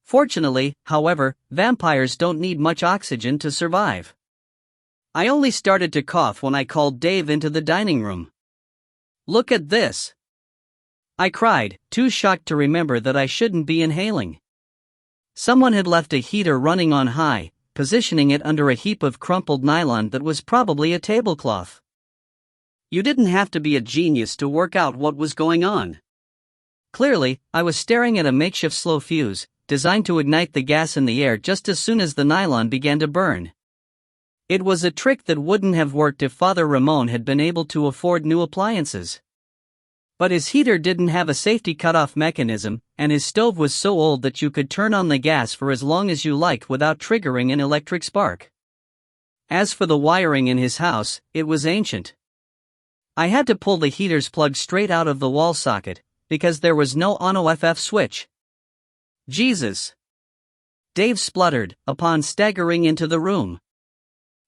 Fortunately, however, vampires don't need much oxygen to survive. I only started to cough when I called Dave into the dining room. Look at this! I cried, too shocked to remember that I shouldn't be inhaling. Someone had left a heater running on high, positioning it under a heap of crumpled nylon that was probably a tablecloth. You didn't have to be a genius to work out what was going on. Clearly, I was staring at a makeshift slow fuse, designed to ignite the gas in the air just as soon as the nylon began to burn. It was a trick that wouldn't have worked if Father Ramon had been able to afford new appliances. But his heater didn't have a safety cutoff mechanism, and his stove was so old that you could turn on the gas for as long as you liked without triggering an electric spark. As for the wiring in his house, it was ancient. I had to pull the heater's plug straight out of the wall socket, because there was no on-off switch. Jesus! Dave spluttered, upon staggering into the room.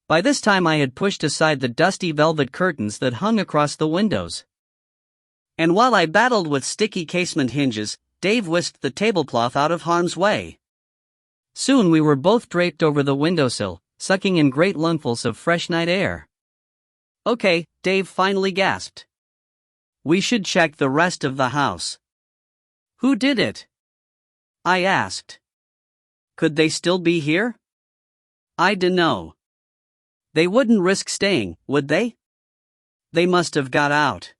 By this time I had pushed aside the dusty velvet curtains that hung across the windows. And while I battled with sticky casement hinges, Dave whisked the tablecloth out of harm's way. Soon we were both draped over the windowsill, sucking in great lungfuls of fresh night air. Okay, Dave finally gasped. We should check the rest of the house. Who did it? I asked. Could they still be here? I dunno. They wouldn't risk staying, would they? They must have got out.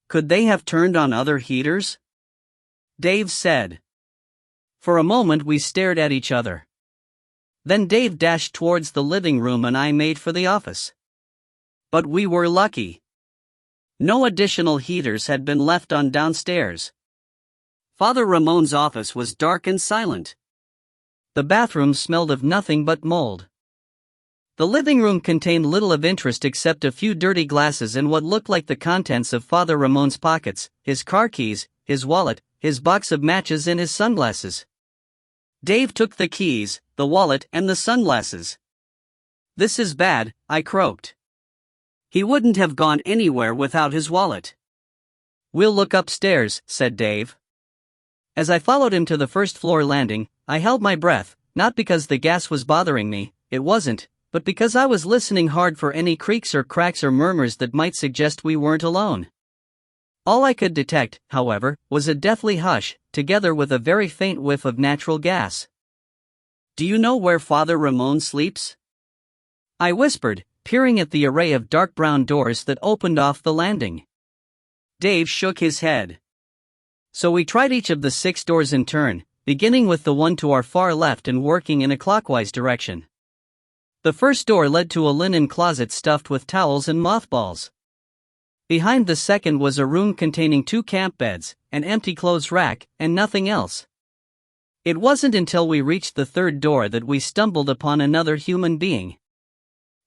Could they have turned on other heaters? Dave said. For a moment we stared at each other. Then Dave dashed towards the living room and I made for the office. But we were lucky. No additional heaters had been left on downstairs. Father Ramon's office was dark and silent. The bathroom smelled of nothing but mold. The living room contained little of interest except a few dirty glasses and what looked like the contents of Father Ramon's pockets, his car keys, his wallet, his box of matches and his sunglasses. Dave took the keys, the wallet and the sunglasses. "This is bad," I croaked. "He wouldn't have gone anywhere without his wallet." "We'll look upstairs," said Dave. As I followed him to the first floor landing, I held my breath, not because the gas was bothering me, it wasn't, but because I was listening hard for any creaks or cracks or murmurs that might suggest we weren't alone. All I could detect, however, was a deathly hush, together with a very faint whiff of natural gas. "Do you know where Father Ramon sleeps?" I whispered, peering at the array of dark brown doors that opened off the landing. Dave shook his head. So we tried each of the 6 doors in turn, beginning with the one to our far left and working in a clockwise direction. The first door led to a linen closet stuffed with towels and mothballs. Behind the second was a room containing 2 camp beds, an empty clothes rack, and nothing else. It wasn't until we reached the third door that we stumbled upon another human being.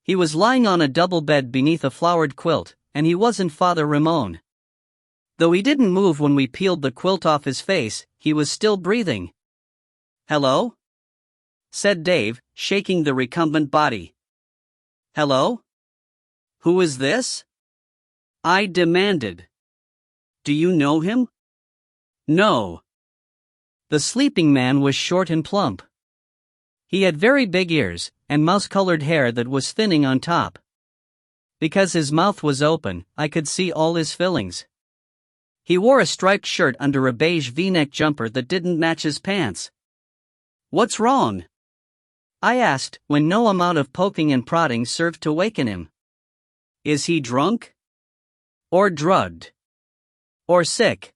He was lying on a double bed beneath a flowered quilt, and he wasn't Father Ramon. Though he didn't move when we peeled the quilt off his face, he was still breathing. "Hello?" said Dave, shaking the recumbent body. "Hello? Who is this?" I demanded. "Do you know him?" "No." The sleeping man was short and plump. He had very big ears, and mouse-colored hair that was thinning on top. Because his mouth was open, I could see all his fillings. He wore a striped shirt under a beige V-neck jumper that didn't match his pants. "What's wrong?" I asked, when no amount of poking and prodding served to waken him. "Is he drunk? Or drugged? Or sick?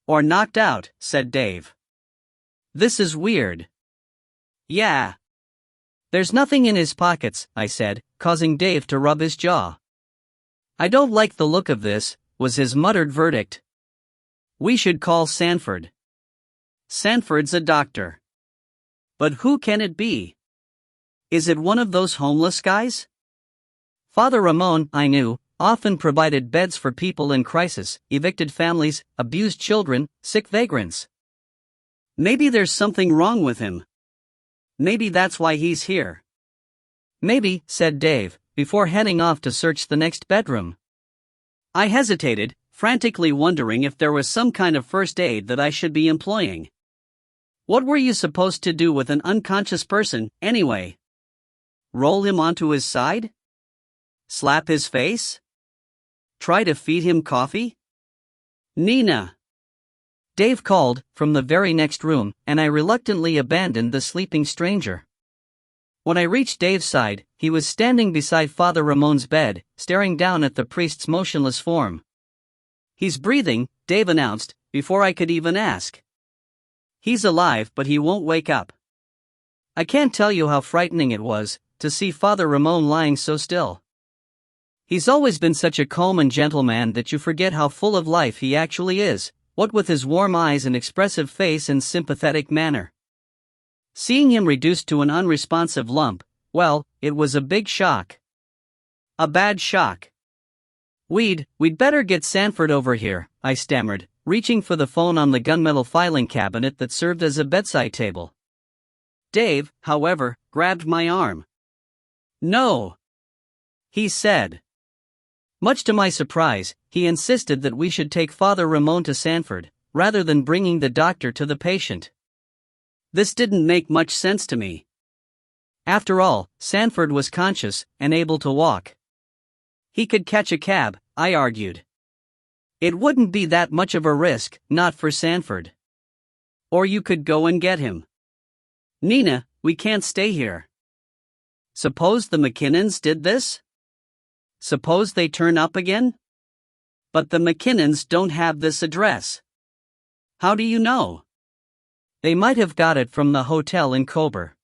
Or knocked out?" said Dave. "This is weird." "Yeah." "There's nothing in his pockets," I said, causing Dave to rub his jaw. "I don't like the look of this," was his muttered verdict. "We should call Sanford." "Sanford's a doctor." "But who can it be? Is it one of those homeless guys?" Father Ramon, I knew, often provided beds for people in crisis, evicted families, abused children, sick vagrants. "Maybe there's something wrong with him. Maybe that's why he's here." "Maybe," said Dave, before heading off to search the next bedroom. I hesitated, frantically wondering if there was some kind of first aid that I should be employing. What were you supposed to do with an unconscious person, anyway? Roll him onto his side? Slap his face? Try to feed him coffee? "Nina!" Dave called, from the very next room, and I reluctantly abandoned the sleeping stranger. When I reached Dave's side, he was standing beside Father Ramon's bed, staring down at the priest's motionless form. "He's breathing," Dave announced, before I could even ask. "He's alive, but he won't wake up." I can't tell you how frightening it was, to see Father Ramon lying so still. He's always been such a calm and gentle man that you forget how full of life he actually is, what with his warm eyes and expressive face and sympathetic manner. Seeing him reduced to an unresponsive lump, well, it was a big shock. A bad shock. We'd better get Sanford over here," I stammered, reaching for the phone on the gunmetal filing cabinet that served as a bedside table. Dave, however, grabbed my arm. "No," he said. Much to my surprise, he insisted that we should take Father Ramon to Sanford, rather than bringing the doctor to the patient. This didn't make much sense to me. After all, Sanford was conscious and able to walk. He could catch a cab, I argued. It wouldn't be that much of a risk, not for Sanford. Or you could go and get him. "Nina, we can't stay here." Suppose the McKinnons did this? Suppose they turn up again? But the McKinnons don't have this address. How do you know? They might have got it from the hotel in Coburg.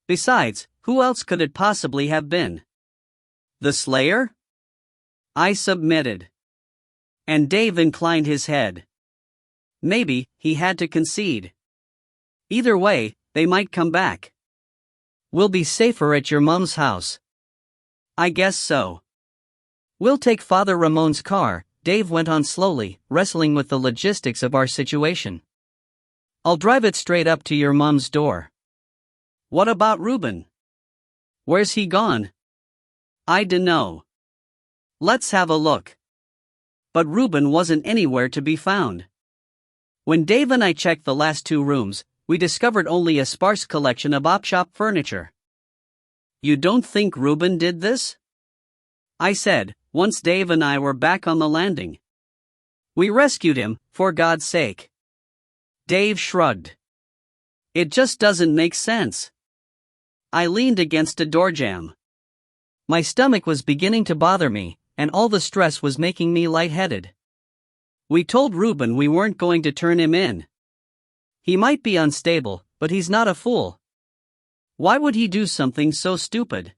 Besides, who else could it possibly have been? The Slayer? I submitted. And Dave inclined his head. Maybe he had to concede. Either way, they might come back. We'll be safer at your mom's house. I guess so. We'll take Father Ramon's car, Dave went on slowly, wrestling with the logistics of our situation. I'll drive it straight up to your mom's door. What about Ruben? Where's he gone? I dunno. Let's have a look. But Ruben wasn't anywhere to be found. When Dave and I checked the last 2 rooms, we discovered only a sparse collection of op-shop furniture. You don't think Ruben did this? I said, once Dave and I were back on the landing. We rescued him, for God's sake. Dave shrugged. It just doesn't make sense. I leaned against a door jamb. My stomach was beginning to bother me, and all the stress was making me lightheaded. We told Ruben we weren't going to turn him in. He might be unstable, but he's not a fool. Why would he do something so stupid?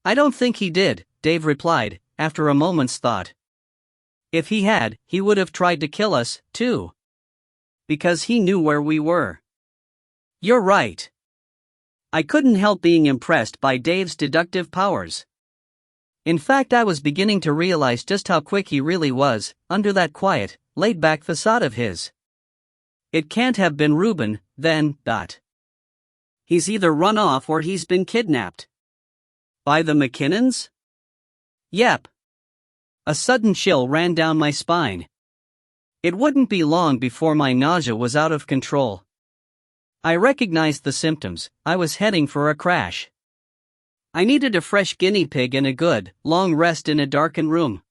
I don't think he did, Dave replied, after a moment's thought. If he had, he would have tried to kill us, too. Because he knew where we were. You're right. I couldn't help being impressed by Dave's deductive powers. In fact, I was beginning to realize just how quick he really was, under that quiet, laid-back facade of his. It can't have been Ruben, then. He's either run off or he's been kidnapped. By the McKinnons? Yep. A sudden chill ran down my spine. It wouldn't be long before my nausea was out of control. I recognized the symptoms. I was heading for a crash. I needed a fresh guinea pig and a good, long rest in a darkened room.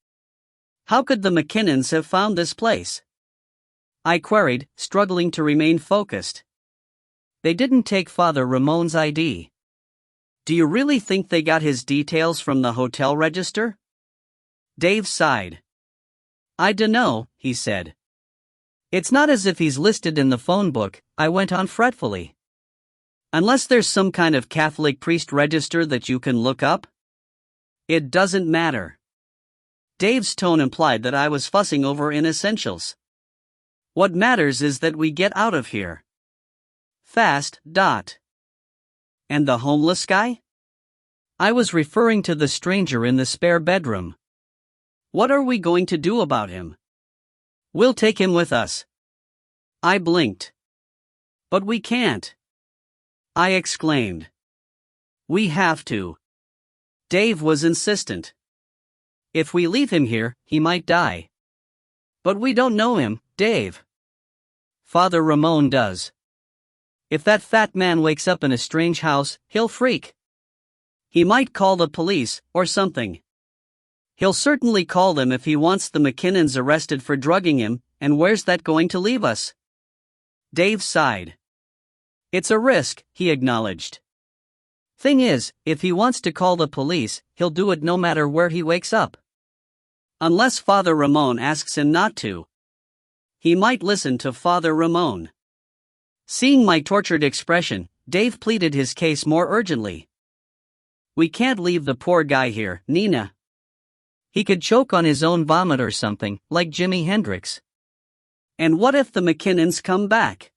How could the McKinnons have found this place? I queried, struggling to remain focused. They didn't take Father Ramon's ID. Do you really think they got his details from the hotel register? Dave sighed. I dunno, he said. It's not as if he's listed in the phone book, I went on fretfully. Unless there's some kind of Catholic priest register that you can look up? It doesn't matter. Dave's tone implied that I was fussing over inessentials. What matters is that we get out of here. Fast. And the homeless guy? I was referring to the stranger in the spare bedroom. What are we going to do about him? We'll take him with us. I blinked. But we can't. I exclaimed. We have to. Dave was insistent. If we leave him here, he might die. But we don't know him, Dave. Father Ramon does. If that fat man wakes up in a strange house, he'll freak. He might call the police, or something. He'll certainly call them if he wants the McKinnons arrested for drugging him, and where's that going to leave us? Dave sighed. It's a risk, he acknowledged. Thing is, if he wants to call the police, he'll do it no matter where he wakes up. Unless Father Ramon asks him not to. He might listen to Father Ramon. Seeing my tortured expression, Dave pleaded his case more urgently. We can't leave the poor guy here, Nina. He could choke on his own vomit or something, like Jimi Hendrix. And what if the McKinnons come back?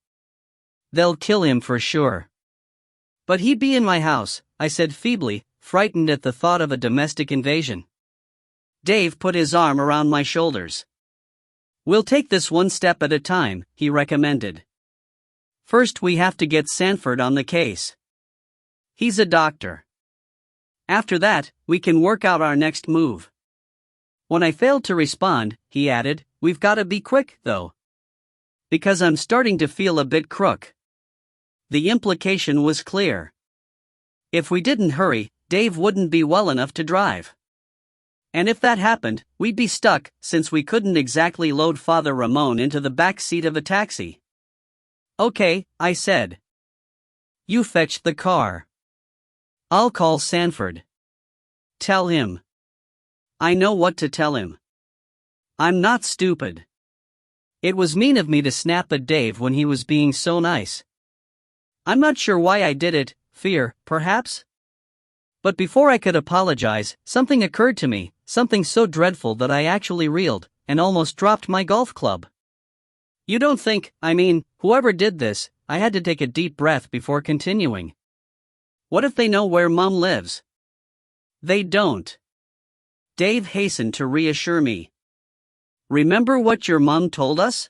They'll kill him for sure. But he'd be in my house, I said feebly, frightened at the thought of a domestic invasion. Dave put his arm around my shoulders. We'll take this one step at a time, he recommended. First we have to get Sanford on the case. He's a doctor. After that, we can work out our next move. When I failed to respond, he added, we've got to be quick, though. Because I'm starting to feel a bit crook. The implication was clear. If we didn't hurry, Dave wouldn't be well enough to drive. And if that happened, we'd be stuck, since we couldn't exactly load Father Ramon into the back seat of a taxi. Okay, I said. You fetch the car. I'll call Sanford. Tell him. I know what to tell him. I'm not stupid. It was mean of me to snap at Dave when he was being so nice. I'm not sure why I did it, fear, perhaps? But before I could apologize, something occurred to me, something so dreadful that I actually reeled, and almost dropped my golf club. You don't think, whoever did this, I had to take a deep breath before continuing. What if they know where Mom lives? They don't. Dave hastened to reassure me. Remember what your mom told us?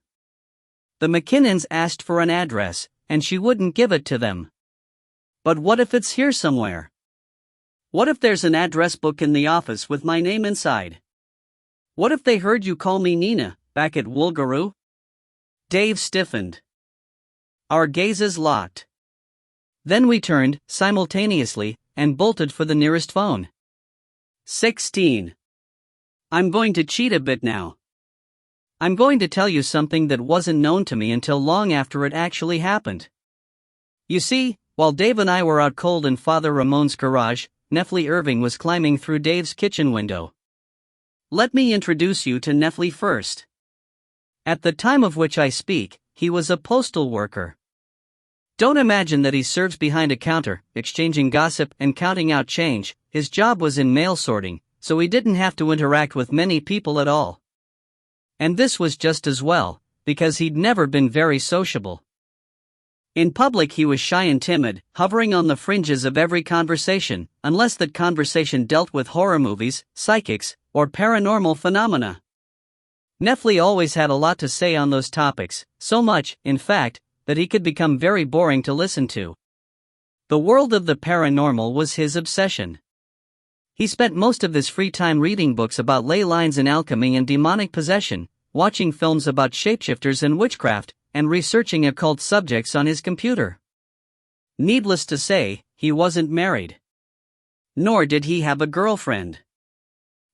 The McKinnons asked for an address, and she wouldn't give it to them. But what if it's here somewhere? What if there's an address book in the office with my name inside? What if they heard you call me Nina, back at Woolgaroo? Dave stiffened. Our gazes locked. Then we turned, simultaneously, and bolted for the nearest phone. 16. I'm going to cheat a bit now. I'm going to tell you something that wasn't known to me until long after it actually happened. You see, while Dave and I were out cold in Father Ramon's garage, Nefli Irving was climbing through Dave's kitchen window. Let me introduce you to Nefli first. At the time of which I speak, he was a postal worker. Don't imagine that he serves behind a counter, exchanging gossip and counting out change. His job was in mail sorting, so he didn't have to interact with many people at all. And this was just as well, because he'd never been very sociable. In public he was shy and timid, hovering on the fringes of every conversation, unless that conversation dealt with horror movies, psychics, or paranormal phenomena. Nefli always had a lot to say on those topics, so much, in fact, that he could become very boring to listen to. The world of the paranormal was his obsession. He spent most of his free time reading books about ley lines and alchemy and demonic possession, watching films about shapeshifters and witchcraft, and researching occult subjects on his computer. Needless to say, he wasn't married. Nor did he have a girlfriend.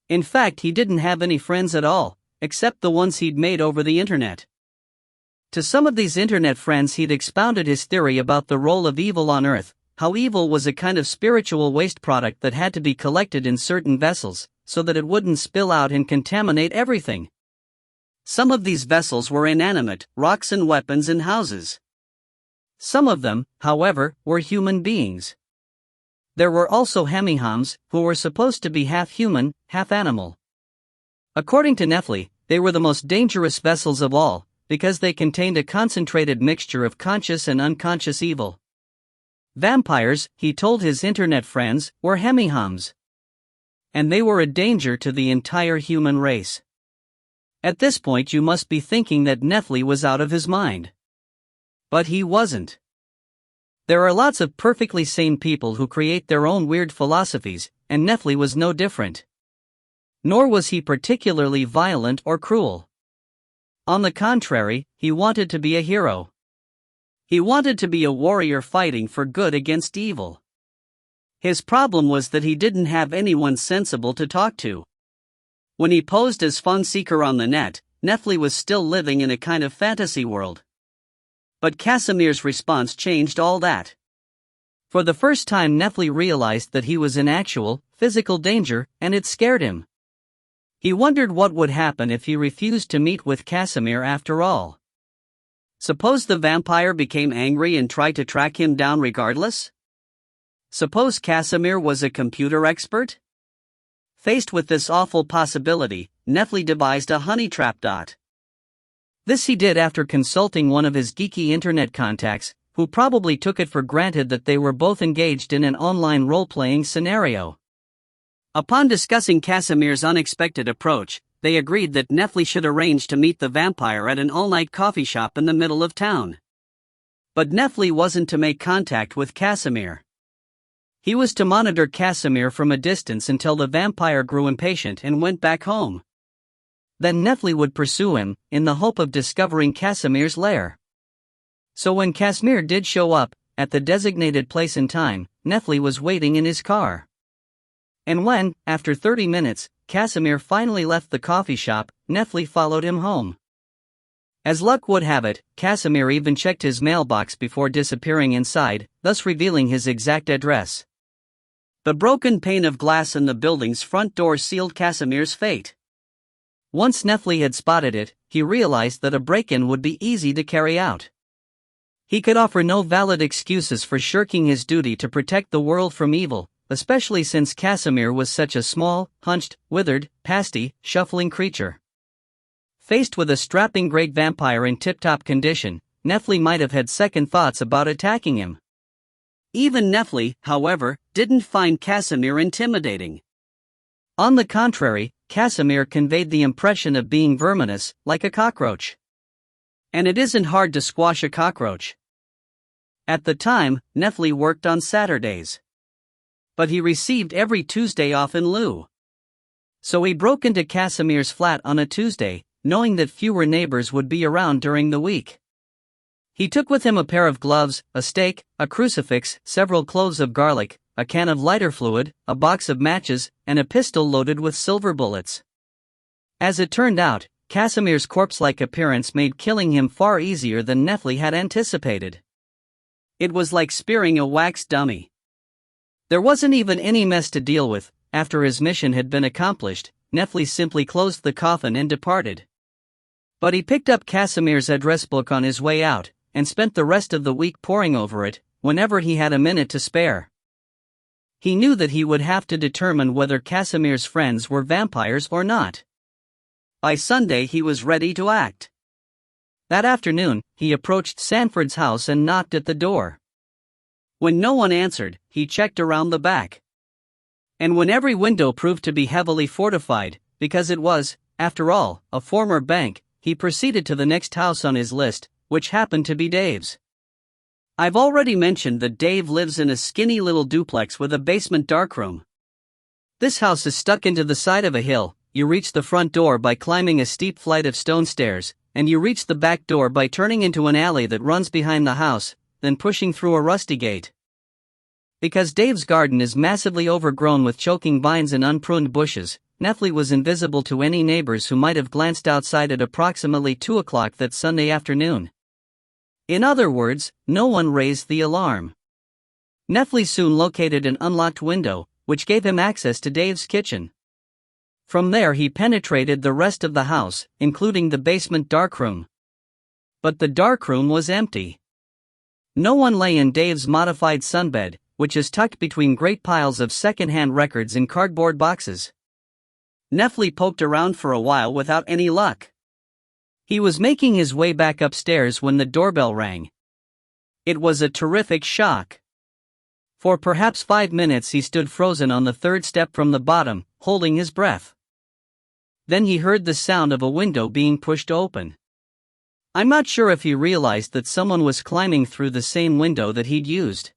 In fact, he didn't have any friends at all, except the ones he'd made over the internet. To some of these internet friends he'd expounded his theory about the role of evil on Earth, how evil was a kind of spiritual waste product that had to be collected in certain vessels, so that it wouldn't spill out and contaminate everything. Some of these vessels were inanimate, rocks and weapons and houses. Some of them, however, were human beings. There were also hemihams, who were supposed to be half human, half animal. According to Nefli, they were the most dangerous vessels of all, because they contained a concentrated mixture of conscious and unconscious evil. Vampires, he told his internet friends, were hemihams. And they were a danger to the entire human race. At this point you must be thinking that Nefli was out of his mind. But he wasn't. There are lots of perfectly sane people who create their own weird philosophies, and Nefli was no different. Nor was he particularly violent or cruel. On the contrary, he wanted to be a hero. He wanted to be a warrior fighting for good against evil. His problem was that he didn't have anyone sensible to talk to. When he posed as Fun Seeker on the net, Nefli was still living in a kind of fantasy world. But Casimir's response changed all that. For the first time Nefli realized that he was in actual, physical danger, and it scared him. He wondered what would happen if he refused to meet with Casimir after all. Suppose the vampire became angry and tried to track him down regardless? Suppose Casimir was a computer expert? Faced with this awful possibility, Nefli devised a honey trap. This he did after consulting one of his geeky internet contacts, who probably took it for granted that they were both engaged in an online role-playing scenario. Upon discussing Casimir's unexpected approach, they agreed that Nefli should arrange to meet the vampire at an all-night coffee shop in the middle of town. But Nefli wasn't to make contact with Casimir. He was to monitor Casimir from a distance until the vampire grew impatient and went back home. Then Nefli would pursue him, in the hope of discovering Casimir's lair. So when Casimir did show up, at the designated place and time, Nefli was waiting in his car. And when, after 30 minutes, Casimir finally left the coffee shop, Nefli followed him home. As luck would have it, Casimir even checked his mailbox before disappearing inside, thus revealing his exact address. The broken pane of glass in the building's front door sealed Casimir's fate. Once Nefli had spotted it, he realized that a break-in would be easy to carry out. He could offer no valid excuses for shirking his duty to protect the world from evil, especially since Casimir was such a small, hunched, withered, pasty, shuffling creature. Faced with a strapping great vampire in tip-top condition, Nefli might have had second thoughts about attacking him. Even Nefli, however, didn't find Casimir intimidating. On the contrary, Casimir conveyed the impression of being verminous, like a cockroach. And it isn't hard to squash a cockroach. At the time, Nefli worked on Saturdays. But he received every Tuesday off in lieu. So he broke into Casimir's flat on a Tuesday, knowing that fewer neighbors would be around during the week. He took with him a pair of gloves, a stake, a crucifix, several cloves of garlic, a can of lighter fluid, a box of matches, and a pistol loaded with silver bullets. As it turned out, Casimir's corpse-like appearance made killing him far easier than Nefli had anticipated. It was like spearing a wax dummy. There wasn't even any mess to deal with. After his mission had been accomplished, Nefli simply closed the coffin and departed. But he picked up Casimir's address book on his way out, and spent the rest of the week poring over it, whenever he had a minute to spare. He knew that he would have to determine whether Casimir's friends were vampires or not. By Sunday he was ready to act. That afternoon, he approached Sanford's house and knocked at the door. When no one answered, he checked around the back. And when every window proved to be heavily fortified, because it was, after all, a former bank, he proceeded to the next house on his list, which happened to be Dave's. I've already mentioned that Dave lives in a skinny little duplex with a basement darkroom. This house is stuck into the side of a hill. You reach the front door by climbing a steep flight of stone stairs, and you reach the back door by turning into an alley that runs behind the house, then pushing through a rusty gate. Because Dave's garden is massively overgrown with choking vines and unpruned bushes, Nefli was invisible to any neighbors who might have glanced outside at approximately 2 o'clock that Sunday afternoon. In other words, no one raised the alarm. Nefli soon located an unlocked window, which gave him access to Dave's kitchen. From there he penetrated the rest of the house, including the basement darkroom. But the darkroom was empty. No one lay in Dave's modified sunbed, which is tucked between great piles of second-hand records in cardboard boxes. Nefli poked around for a while without any luck. He was making his way back upstairs when the doorbell rang. It was a terrific shock. For perhaps 5 minutes he stood frozen on the 3rd step from the bottom, holding his breath. Then he heard the sound of a window being pushed open. I'm not sure if he realized that someone was climbing through the same window that he'd used.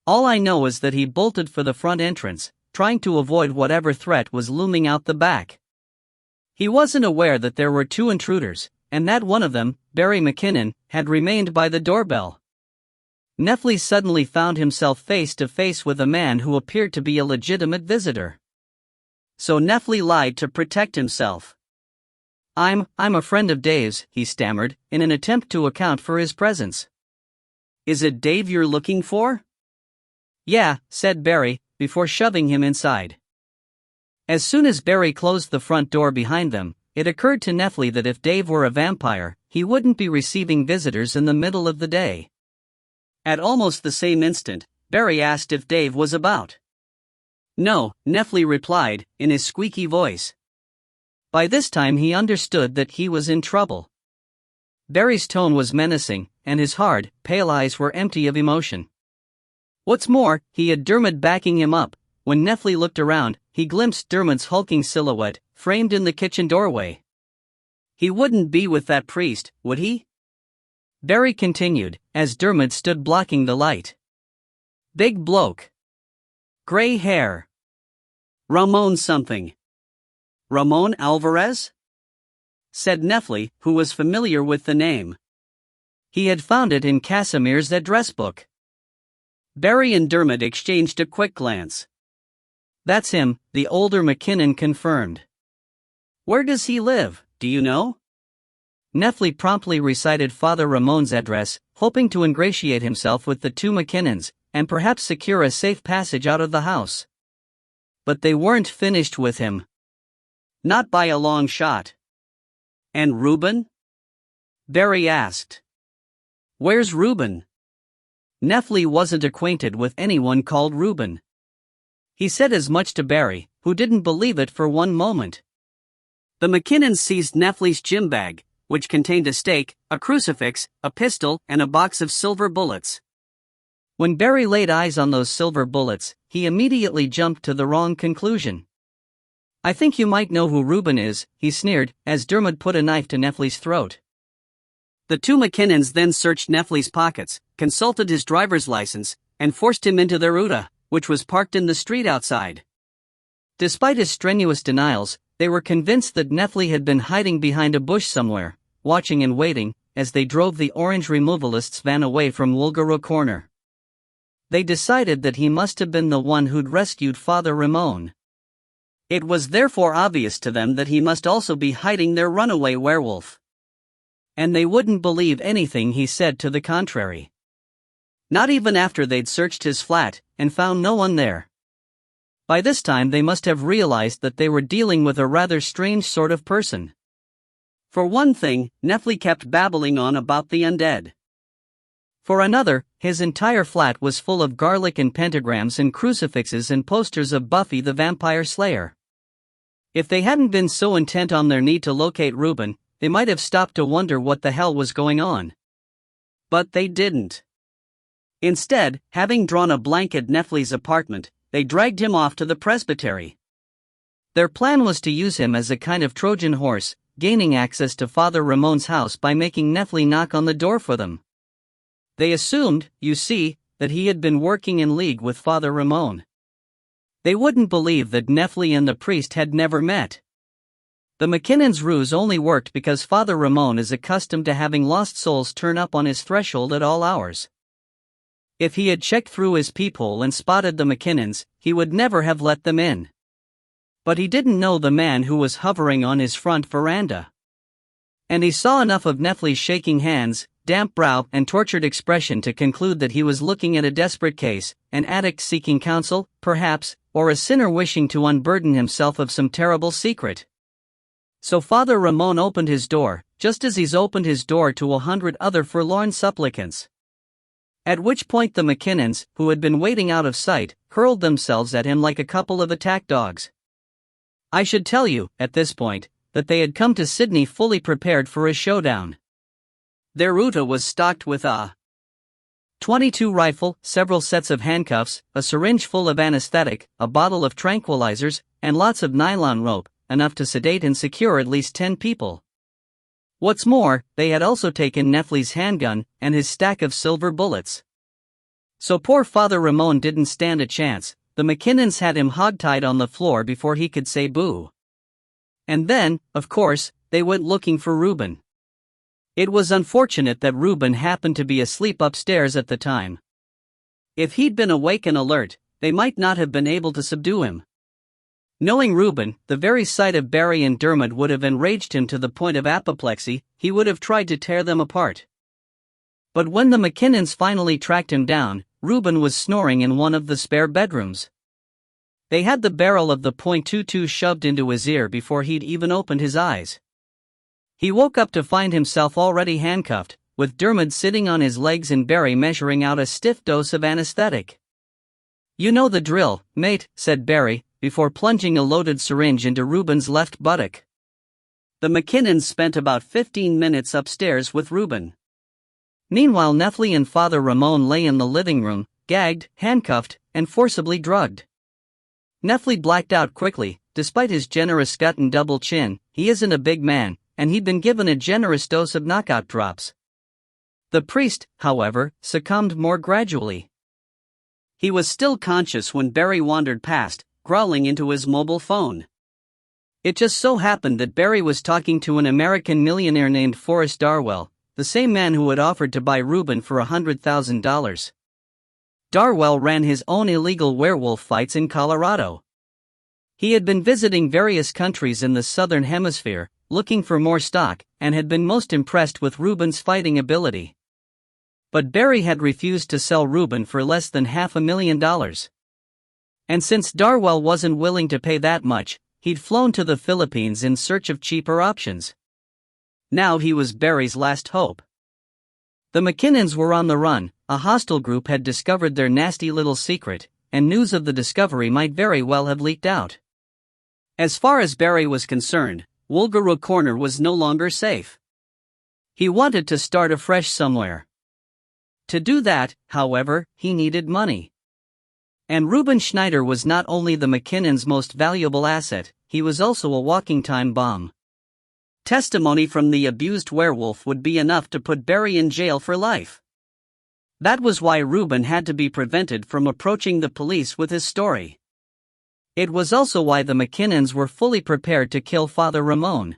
All I know is that he bolted for the front entrance, trying to avoid whatever threat was looming out the back. He wasn't aware that there were 2 intruders, and that one of them, Barry McKinnon, had remained by the doorbell. Nefli suddenly found himself face to face with a man who appeared to be a legitimate visitor. So Nefli lied to protect himself. I'm a friend of Dave's," he stammered, in an attempt to account for his presence. "Is it Dave you're looking for?" "Yeah," said Barry, before shoving him inside. As soon as Barry closed the front door behind them, it occurred to Nefli that if Dave were a vampire, he wouldn't be receiving visitors in the middle of the day. At almost the same instant, Barry asked if Dave was about. "No," Nefli replied, in his squeaky voice. By this time he understood that he was in trouble. Barry's tone was menacing, and his hard, pale eyes were empty of emotion. What's more, he had Dermot backing him up. When Nefli looked around, he glimpsed Dermot's hulking silhouette, framed in the kitchen doorway. He wouldn't be with that priest, would he? Barry continued, as Dermot stood blocking the light. "Big bloke. Gray hair. Ramon something." "Ramon Alvarez?" said Nefli, who was familiar with the name. He had found it in Casimir's address book. Barry and Dermot exchanged a quick glance. "That's him," the older McKinnon confirmed. "Where does he live, do you know?" Nefli promptly recited Father Ramon's address, hoping to ingratiate himself with the 2 McKinnons, and perhaps secure a safe passage out of the house. But they weren't finished with him. Not by a long shot. "And Reuben?" Barry asked. "Where's Reuben?" Nefli wasn't acquainted with anyone called Reuben. He said as much to Barry, who didn't believe it for one moment. The McKinnons seized Nefli's gym bag, which contained a stake, a crucifix, a pistol, and a box of silver bullets. When Barry laid eyes on those silver bullets, he immediately jumped to the wrong conclusion. "I think you might know who Reuben is," he sneered, as Dermot put a knife to Nefli's throat. The two McKinnons then searched Nefli's pockets, consulted his driver's license, and forced him into their Uta, which was parked in the street outside. Despite his strenuous denials, they were convinced that Nefli had been hiding behind a bush somewhere, watching and waiting, as they drove the orange removalists' van away from Woolgaroo Corner. They decided that he must have been the one who'd rescued Father Ramon. It was therefore obvious to them that he must also be hiding their runaway werewolf. And they wouldn't believe anything he said to the contrary. Not even after they'd searched his flat and found no one there. By this time they must have realized that they were dealing with a rather strange sort of person. For one thing, Nefli kept babbling on about the undead. For another, his entire flat was full of garlic and pentagrams and crucifixes and posters of Buffy the Vampire Slayer. If they hadn't been so intent on their need to locate Reuben, they might have stopped to wonder what the hell was going on. But they didn't. Instead, having drawn a blank at Nefli's apartment, they dragged him off to the presbytery. Their plan was to use him as a kind of Trojan horse, gaining access to Father Ramon's house by making Nefli knock on the door for them. They assumed, you see, that he had been working in league with Father Ramon. They wouldn't believe that Nefli and the priest had never met. The McKinnons' ruse only worked because Father Ramon is accustomed to having lost souls turn up on his threshold at all hours. If he had checked through his peephole and spotted the McKinnons, he would never have let them in. But he didn't know the man who was hovering on his front veranda. And he saw enough of Nefli's shaking hands, damp brow, and tortured expression to conclude that he was looking at a desperate case, an addict seeking counsel, perhaps, or a sinner wishing to unburden himself of some terrible secret. So Father Ramon opened his door, just as he's opened his door to 100 other forlorn supplicants. At which point the McKinnons, who had been waiting out of sight, hurled themselves at him like a couple of attack dogs. I should tell you, at this point, that they had come to Sydney fully prepared for a showdown. Their Uta was stocked with a .22 rifle, several sets of handcuffs, a syringe full of anesthetic, a bottle of tranquilizers, and lots of nylon rope, enough to sedate and secure at least 10 people. What's more, they had also taken Nefli's handgun and his stack of silver bullets. So poor Father Ramon didn't stand a chance. The McKinnons had him hogtied on the floor before he could say boo. And then, of course, they went looking for Reuben. It was unfortunate that Reuben happened to be asleep upstairs at the time. If he'd been awake and alert, they might not have been able to subdue him. Knowing Reuben, the very sight of Barry and Dermot would have enraged him to the point of apoplexy. He would have tried to tear them apart. But when the McKinnons finally tracked him down, Reuben was snoring in one of the spare bedrooms. They had the barrel of the .22 shoved into his ear before he'd even opened his eyes. He woke up to find himself already handcuffed, with Dermot sitting on his legs and Barry measuring out a stiff dose of anesthetic. "You know the drill, mate," said Barry, before plunging a loaded syringe into Reuben's left buttock. The McKinnons spent about 15 minutes upstairs with Reuben. Meanwhile Nefli and Father Ramon lay in the living room, gagged, handcuffed, and forcibly drugged. Nefli blacked out quickly. Despite his generous gut and double chin, he isn't a big man, and he'd been given a generous dose of knockout drops. The priest, however, succumbed more gradually. He was still conscious when Barry wandered past, growling into his mobile phone. It just so happened that Barry was talking to an American millionaire named Forrest Darwell, the same man who had offered to buy Reuben for $100,000. Darwell ran his own illegal werewolf fights in Colorado. He had been visiting various countries in the southern hemisphere, looking for more stock, and had been most impressed with Reuben's fighting ability. But Barry had refused to sell Reuben for less than $500,000. And since Darwell wasn't willing to pay that much, he'd flown to the Philippines in search of cheaper options. Now he was Barry's last hope. The McKinnons were on the run. A hostile group had discovered their nasty little secret, and news of the discovery might very well have leaked out. As far as Barry was concerned, Woolgaroo Corner was no longer safe. He wanted to start afresh somewhere. To do that, however, he needed money. And Reuben Schneider was not only the McKinnons' most valuable asset, he was also a walking time bomb. Testimony from the abused werewolf would be enough to put Barry in jail for life. That was why Reuben had to be prevented from approaching the police with his story. It was also why the McKinnons were fully prepared to kill Father Ramon.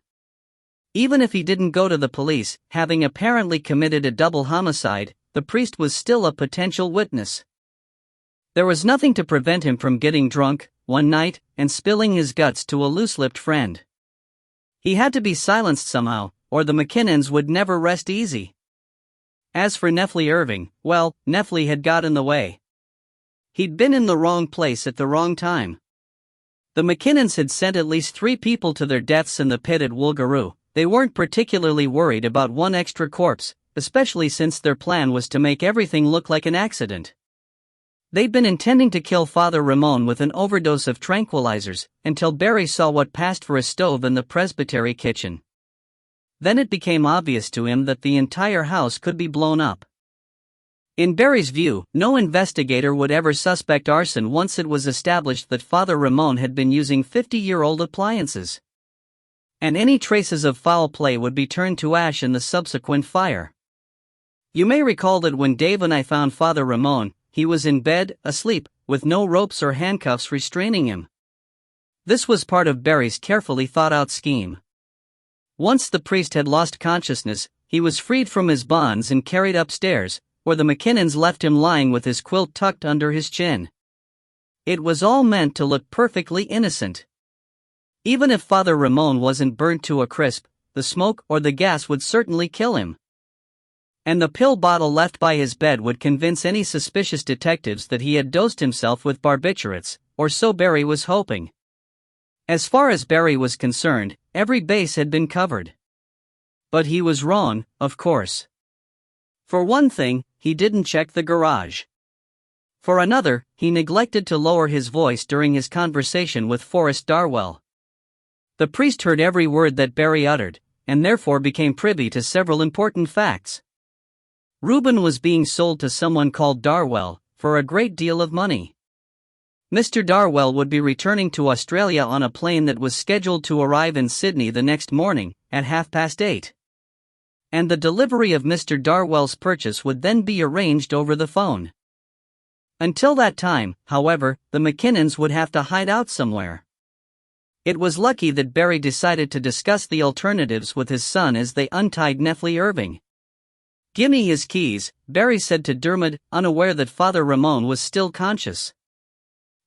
Even if he didn't go to the police, having apparently committed a double homicide, the priest was still a potential witness. There was nothing to prevent him from getting drunk one night and spilling his guts to a loose-lipped friend. He had to be silenced somehow, or the McKinnons would never rest easy. As for Nephly Irving, well, Nephly had got in the way. He'd been in the wrong place at the wrong time. The McKinnons had sent at least 3 people to their deaths in the pit at Woolgaroo. They weren't particularly worried about one extra corpse, especially since their plan was to make everything look like an accident. They'd been intending to kill Father Ramon with an overdose of tranquilizers, until Barry saw what passed for a stove in the presbytery kitchen. Then it became obvious to him that the entire house could be blown up. In Barry's view, no investigator would ever suspect arson once it was established that Father Ramon had been using 50-year-old appliances. And any traces of foul play would be turned to ash in the subsequent fire. You may recall that when Dave and I found Father Ramon, he was in bed, asleep, with no ropes or handcuffs restraining him. This was part of Barry's carefully thought-out scheme. Once the priest had lost consciousness, he was freed from his bonds and carried upstairs, where the McKinnons left him lying with his quilt tucked under his chin. It was all meant to look perfectly innocent. Even if Father Ramon wasn't burnt to a crisp, the smoke or the gas would certainly kill him. And the pill bottle left by his bed would convince any suspicious detectives that he had dosed himself with barbiturates, or so Barry was hoping. As far as Barry was concerned, every base had been covered. But he was wrong, of course. For one thing, he didn't check the garage. For another, he neglected to lower his voice during his conversation with Forrest Darwell. The priest heard every word that Barry uttered, and therefore became privy to several important facts. Reuben was being sold to someone called Darwell, for a great deal of money. Mr. Darwell would be returning to Australia on a plane that was scheduled to arrive in Sydney the next morning, at 8:30. And the delivery of Mr. Darwell's purchase would then be arranged over the phone. Until that time, however, the McKinnons would have to hide out somewhere. It was lucky that Barry decided to discuss the alternatives with his son as they untied Nephly Irving. "Gimme his keys," Barry said to Dermot, unaware that Father Ramon was still conscious.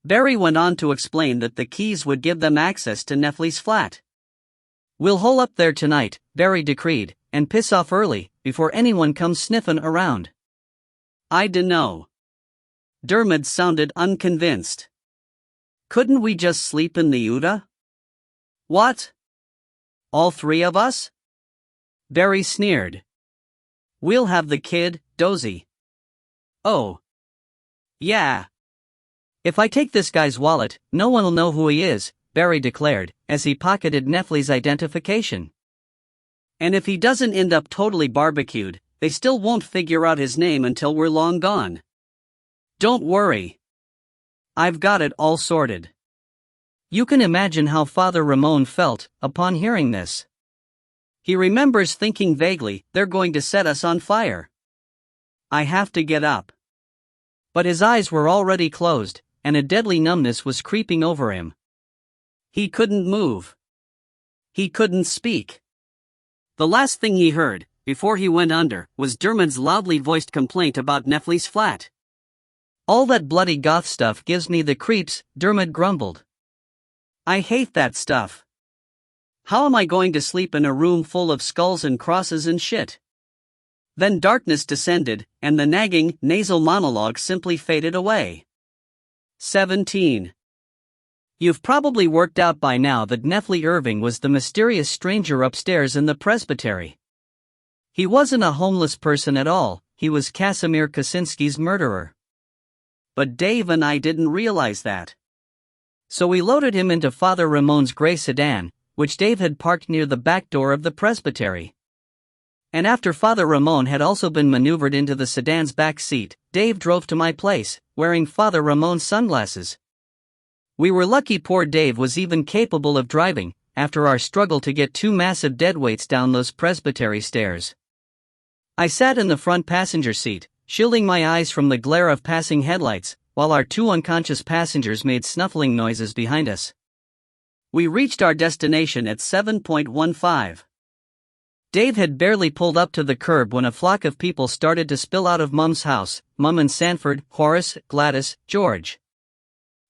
Barry went on to explain that the keys would give them access to Nephly's flat. "We'll hole up there tonight," Barry decreed, "and piss off early, before anyone comes sniffing around." "I dunno." Dermot sounded unconvinced. "Couldn't we just sleep in the Uta?" "What? All 3 of us?" Barry sneered. "We'll have the kid, Dozy." "Oh. Yeah. If I take this guy's wallet, no one'll know who he is," Barry declared, as he pocketed Nephly's identification. "And if he doesn't end up totally barbecued, they still won't figure out his name until we're long gone. Don't worry. I've got it all sorted." You can imagine how Father Ramon felt upon hearing this. He remembers thinking vaguely, "They're going to set us on fire. I have to get up." But his eyes were already closed, and a deadly numbness was creeping over him. He couldn't move. He couldn't speak. The last thing he heard, before he went under, was Dermot's loudly voiced complaint about Nephly's flat. "All that bloody goth stuff gives me the creeps," Dermot grumbled. "I hate that stuff. How am I going to sleep in a room full of skulls and crosses and shit?" Then darkness descended, and the nagging, nasal monologue simply faded away. 17. You've probably worked out by now that Nephly Irving was the mysterious stranger upstairs in the presbytery. He wasn't a homeless person at all, he was Casimir Kaczynski's murderer. But Dave and I didn't realize that. So we loaded him into Father Ramon's gray sedan, which Dave had parked near the back door of the presbytery. And after Father Ramon had also been maneuvered into the sedan's back seat, Dave drove to my place, wearing Father Ramon's sunglasses. We were lucky poor Dave was even capable of driving, after our struggle to get two massive deadweights down those presbytery stairs. I sat in the front passenger seat, shielding my eyes from the glare of passing headlights, while our two unconscious passengers made snuffling noises behind us. We reached our destination at 7:15. Dave had barely pulled up to the curb when a flock of people started to spill out of Mum's house, Mum and Sanford, Horace, Gladys, George.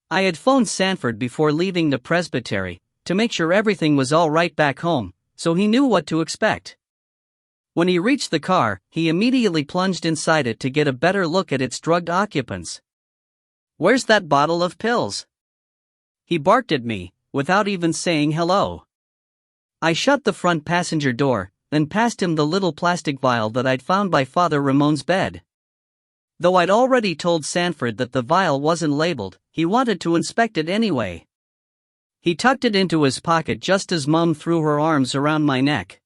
I had phoned Sanford before leaving the presbytery, to make sure everything was all right back home, so he knew what to expect. When he reached the car, he immediately plunged inside it to get a better look at its drugged occupants. "Where's that bottle of pills?" he barked at me, without even saying hello. I shut the front passenger door, then passed him the little plastic vial that I'd found by Father Ramon's bed. Though I'd already told Sanford that the vial wasn't labeled, he wanted to inspect it anyway. He tucked it into his pocket just as Mum threw her arms around my neck.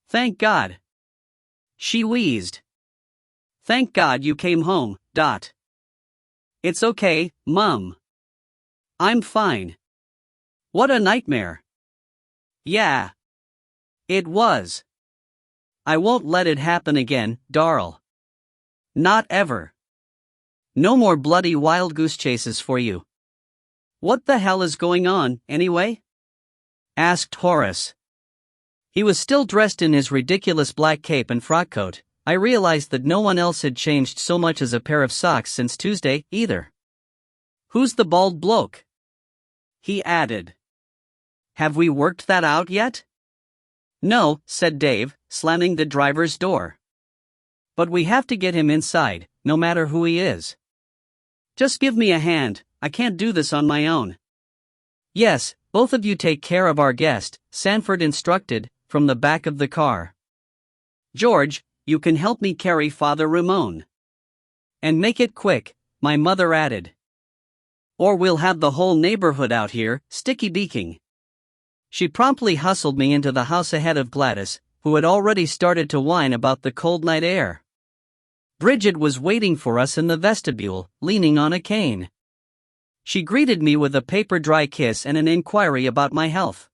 "Thank God," she wheezed. "Thank God you came home, Dot." "It's okay, Mum. I'm fine." "What a nightmare." "Yeah. It was. I won't let it happen again, Darl. Not ever. No more bloody wild goose chases for you." "What the hell is going on, anyway?" asked Horace. He was still dressed in his ridiculous black cape and frock coat. I realized that no one else had changed so much as a pair of socks since Tuesday, either. "Who's the bald bloke?" he added. "Have we worked that out yet?" "No," said Dave, slamming the driver's door. "But we have to get him inside, no matter who he is. Just give me a hand, I can't do this on my own." "Yes, both of you take care of our guest," Sanford instructed, from the back of the car. "George, you can help me carry Father Ramon. And make it quick," my mother added. "Or we'll have the whole neighborhood out here, sticky-beaking." She promptly hustled me into the house ahead of Gladys, who had already started to whine about the cold night air. Bridget was waiting for us in the vestibule, leaning on a cane. She greeted me with a paper-dry kiss and an inquiry about my health.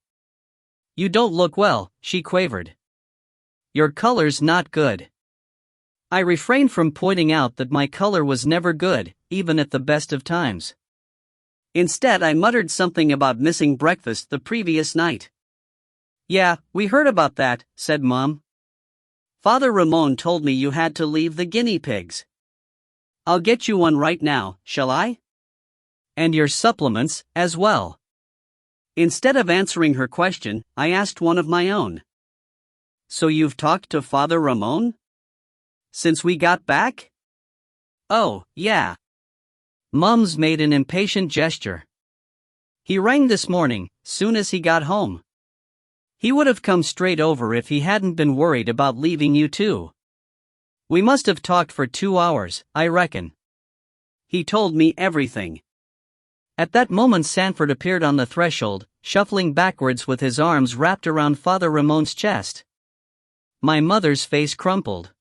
"You don't look well," she quavered. "Your color's not good." I refrained from pointing out that my color was never good, even at the best of times. Instead, I muttered something about missing breakfast the previous night. "Yeah, we heard about that," said Mom. "Father Ramon told me you had to leave the guinea pigs. I'll get you one right now, shall I? And your supplements, as well." Instead of answering her question, I asked one of my own. "So you've talked to Father Ramon? Since we got back?" "Oh, yeah." Mums made an impatient gesture. "He rang this morning, soon as he got home. He would have come straight over if he hadn't been worried about leaving you too. We must have talked for 2 hours, I reckon. He told me everything." At that moment Sanford appeared on the threshold, shuffling backwards with his arms wrapped around Father Ramon's chest. My mother's face crumpled.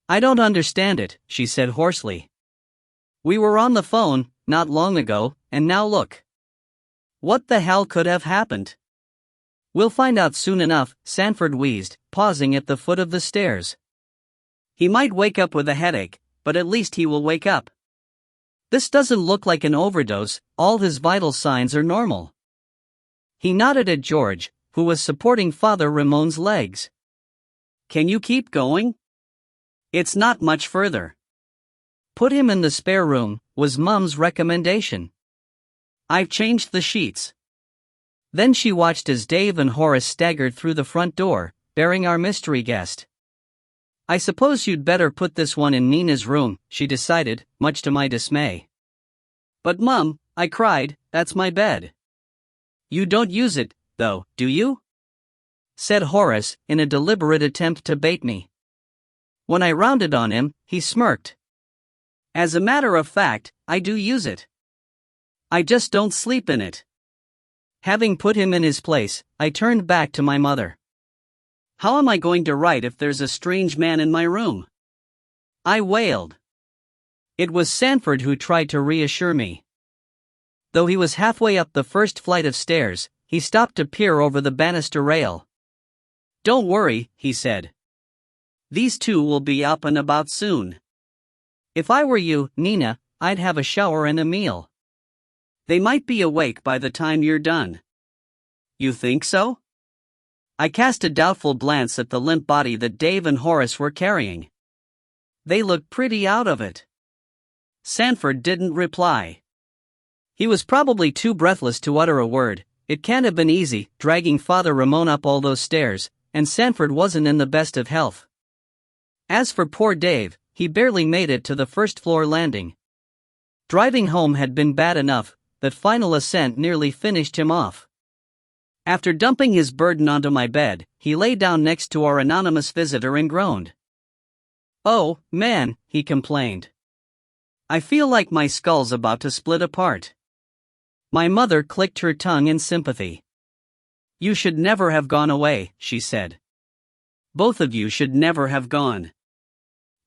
"I don't understand it," she said hoarsely. "We were on the phone, not long ago, and now look. What the hell could have happened?" "We'll find out soon enough," Sanford wheezed, pausing at the foot of the stairs. "He might wake up with a headache, but at least he will wake up. This doesn't look like an overdose, all his vital signs are normal." He nodded at George, who was supporting Father Ramon's legs. "Can you keep going? It's not much further." "Put him in the spare room," was Mum's recommendation. "I've changed the sheets." Then she watched as Dave and Horace staggered through the front door, bearing our mystery guest. "I suppose you'd better put this one in Nina's room," she decided, much to my dismay. "But Mum," I cried, "that's my bed." "You don't use it, though, do you?" said Horace, in a deliberate attempt to bait me. When I rounded on him, he smirked. "As a matter of fact, I do use it. I just don't sleep in it." Having put him in his place, I turned back to my mother. How am I going to write if there's a strange man in my room? I wailed. It was Sanford who tried to reassure me. Though he was halfway up the first flight of stairs, he stopped to peer over the banister rail. Don't worry, he said. These two will be up and about soon. If I were you, Nina, I'd have a shower and a meal. They might be awake by the time you're done. You think so? I cast a doubtful glance at the limp body that Dave and Horace were carrying. They looked pretty out of it. Sanford didn't reply. He was probably too breathless to utter a word. It can't have been easy, dragging Father Ramon up all those stairs, and Sanford wasn't in the best of health. As for poor Dave, he barely made it to the first-floor landing. Driving home had been bad enough, that final ascent nearly finished him off. After dumping his burden onto my bed, he lay down next to our anonymous visitor and groaned. Oh, man, he complained. I feel like my skull's about to split apart. My mother clicked her tongue in sympathy. You should never have gone away, she said. Both of you should never have gone.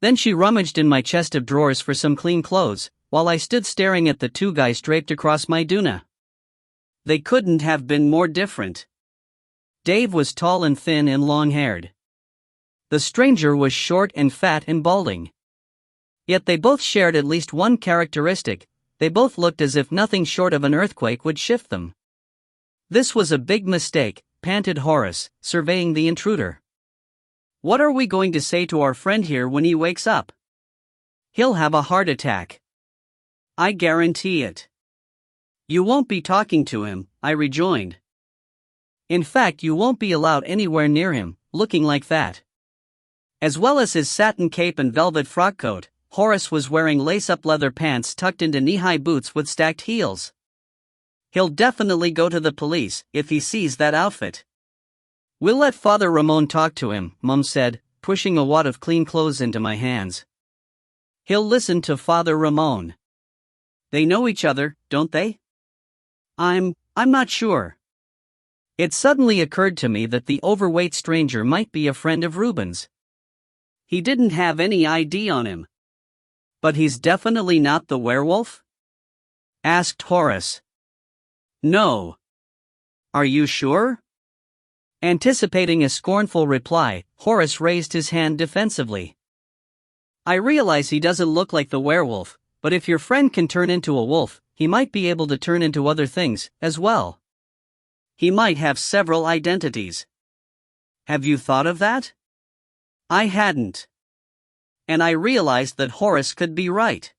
Then she rummaged in my chest of drawers for some clean clothes, while I stood staring at the two guys draped across my doona. They couldn't have been more different. Dave was tall and thin and long-haired. The stranger was short and fat and balding. Yet they both shared at least one characteristic: they both looked as if nothing short of an earthquake would shift them. This was a big mistake, panted Horace, surveying the intruder. What are we going to say to our friend here when he wakes up? He'll have a heart attack. I guarantee it. You won't be talking to him, I rejoined. In fact, you won't be allowed anywhere near him, looking like that. As well as his satin cape and velvet frock coat, Horace was wearing lace-up leather pants tucked into knee-high boots with stacked heels. He'll definitely go to the police if he sees that outfit. We'll let Father Ramon talk to him, Mum said, pushing a wad of clean clothes into my hands. He'll listen to Father Ramon. They know each other, don't they? I'm not sure. It suddenly occurred to me that the overweight stranger might be a friend of Reuben's. He didn't have any ID on him. But he's definitely not the werewolf? Asked Horace. No. Are you sure? Anticipating a scornful reply, Horace raised his hand defensively. I realize he doesn't look like the werewolf, but if your friend can turn into a wolf, he might be able to turn into other things, as well. He might have several identities. Have you thought of that? I hadn't. And I realized that Horace could be right.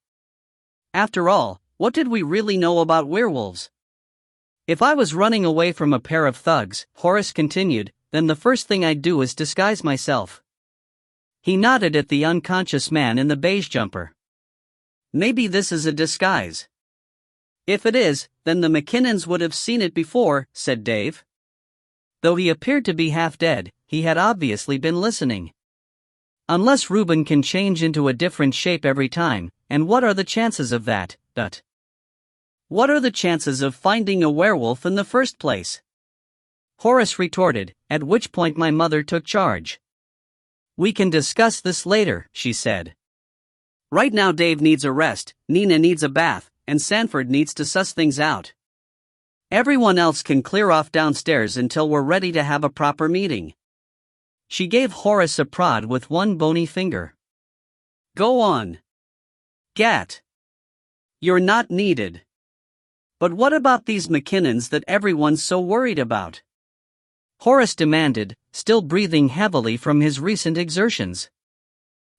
After all, what did we really know about werewolves? If I was running away from a pair of thugs, Horace continued, then the first thing I'd do is disguise myself. He nodded at the unconscious man in the beige jumper. Maybe this is a disguise. If it is, then the McKinnons would have seen it before, said Dave. Though he appeared to be half dead, he had obviously been listening. Unless Reuben can change into a different shape every time, and what are the chances of that, Dut? What are the chances of finding a werewolf in the first place? Horace retorted, at which point my mother took charge. We can discuss this later, she said. Right now Dave needs a rest, Nina needs a bath, and Sanford needs to suss things out. Everyone else can clear off downstairs until we're ready to have a proper meeting. She gave Horace a prod with one bony finger. Go on. Gat. You're not needed. But what about these McKinnons that everyone's so worried about? Horace demanded, still breathing heavily from his recent exertions.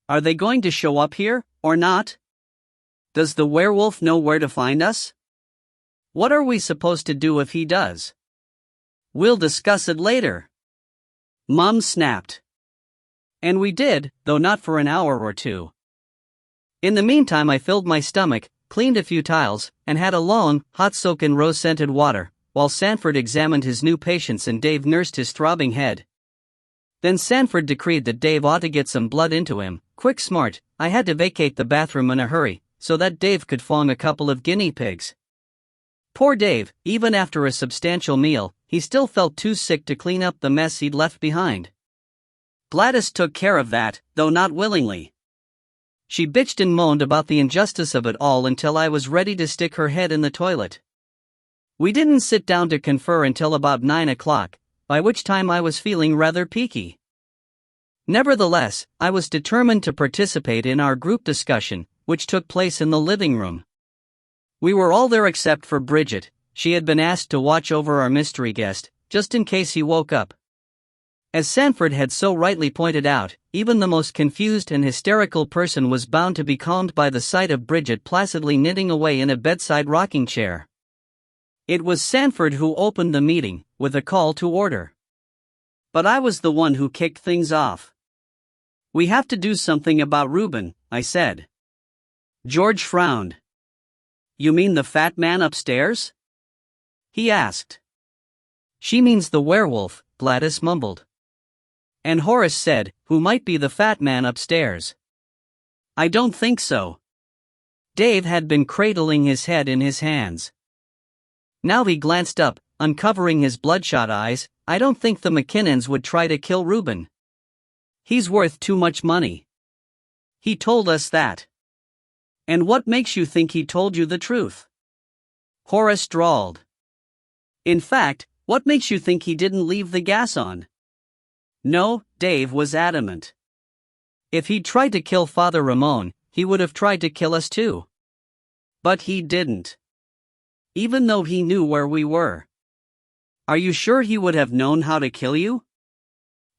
Are they going to show up here, or not? Does the werewolf know where to find us? What are we supposed to do if he does? We'll discuss it later. Mom snapped. And we did, though not for an hour or two. In the meantime I filled my stomach, cleaned a few tiles, and had a long, hot soak in rose-scented water, while Sanford examined his new patients and Dave nursed his throbbing head. Then Sanford decreed that Dave ought to get some blood into him, quick smart. I had to vacate the bathroom in a hurry, so that Dave could fong a couple of guinea pigs. Poor Dave, even after a substantial meal, he still felt too sick to clean up the mess he'd left behind. Gladys took care of that, though not willingly. She bitched and moaned about the injustice of it all until I was ready to stick her head in the toilet. We didn't sit down to confer until about 9 o'clock, by which time I was feeling rather peaky. Nevertheless, I was determined to participate in our group discussion, which took place in the living room. We were all there except for Bridget. She had been asked to watch over our mystery guest, just in case he woke up. As Sanford had so rightly pointed out, even the most confused and hysterical person was bound to be calmed by the sight of Bridget placidly knitting away in a bedside rocking chair. It was Sanford who opened the meeting, with a call to order. But I was the one who kicked things off. "We have to do something about Reuben," I said. George frowned. "You mean the fat man upstairs?" he asked. "She means the werewolf," Gladys mumbled. And Horace said, "Who might be the fat man upstairs?" "I don't think so." Dave had been cradling his head in his hands. Now he glanced up, uncovering his bloodshot eyes. "I don't think the McKinnons would try to kill Reuben. He's worth too much money. He told us that." "And what makes you think he told you the truth?" Horace drawled. "In fact, what makes you think he didn't leave the gas on?" No, Dave was adamant. "If he'd tried to kill Father Ramon, he would have tried to kill us too." "But he didn't. Even though he knew where we were." "Are you sure he would have known how to kill you?"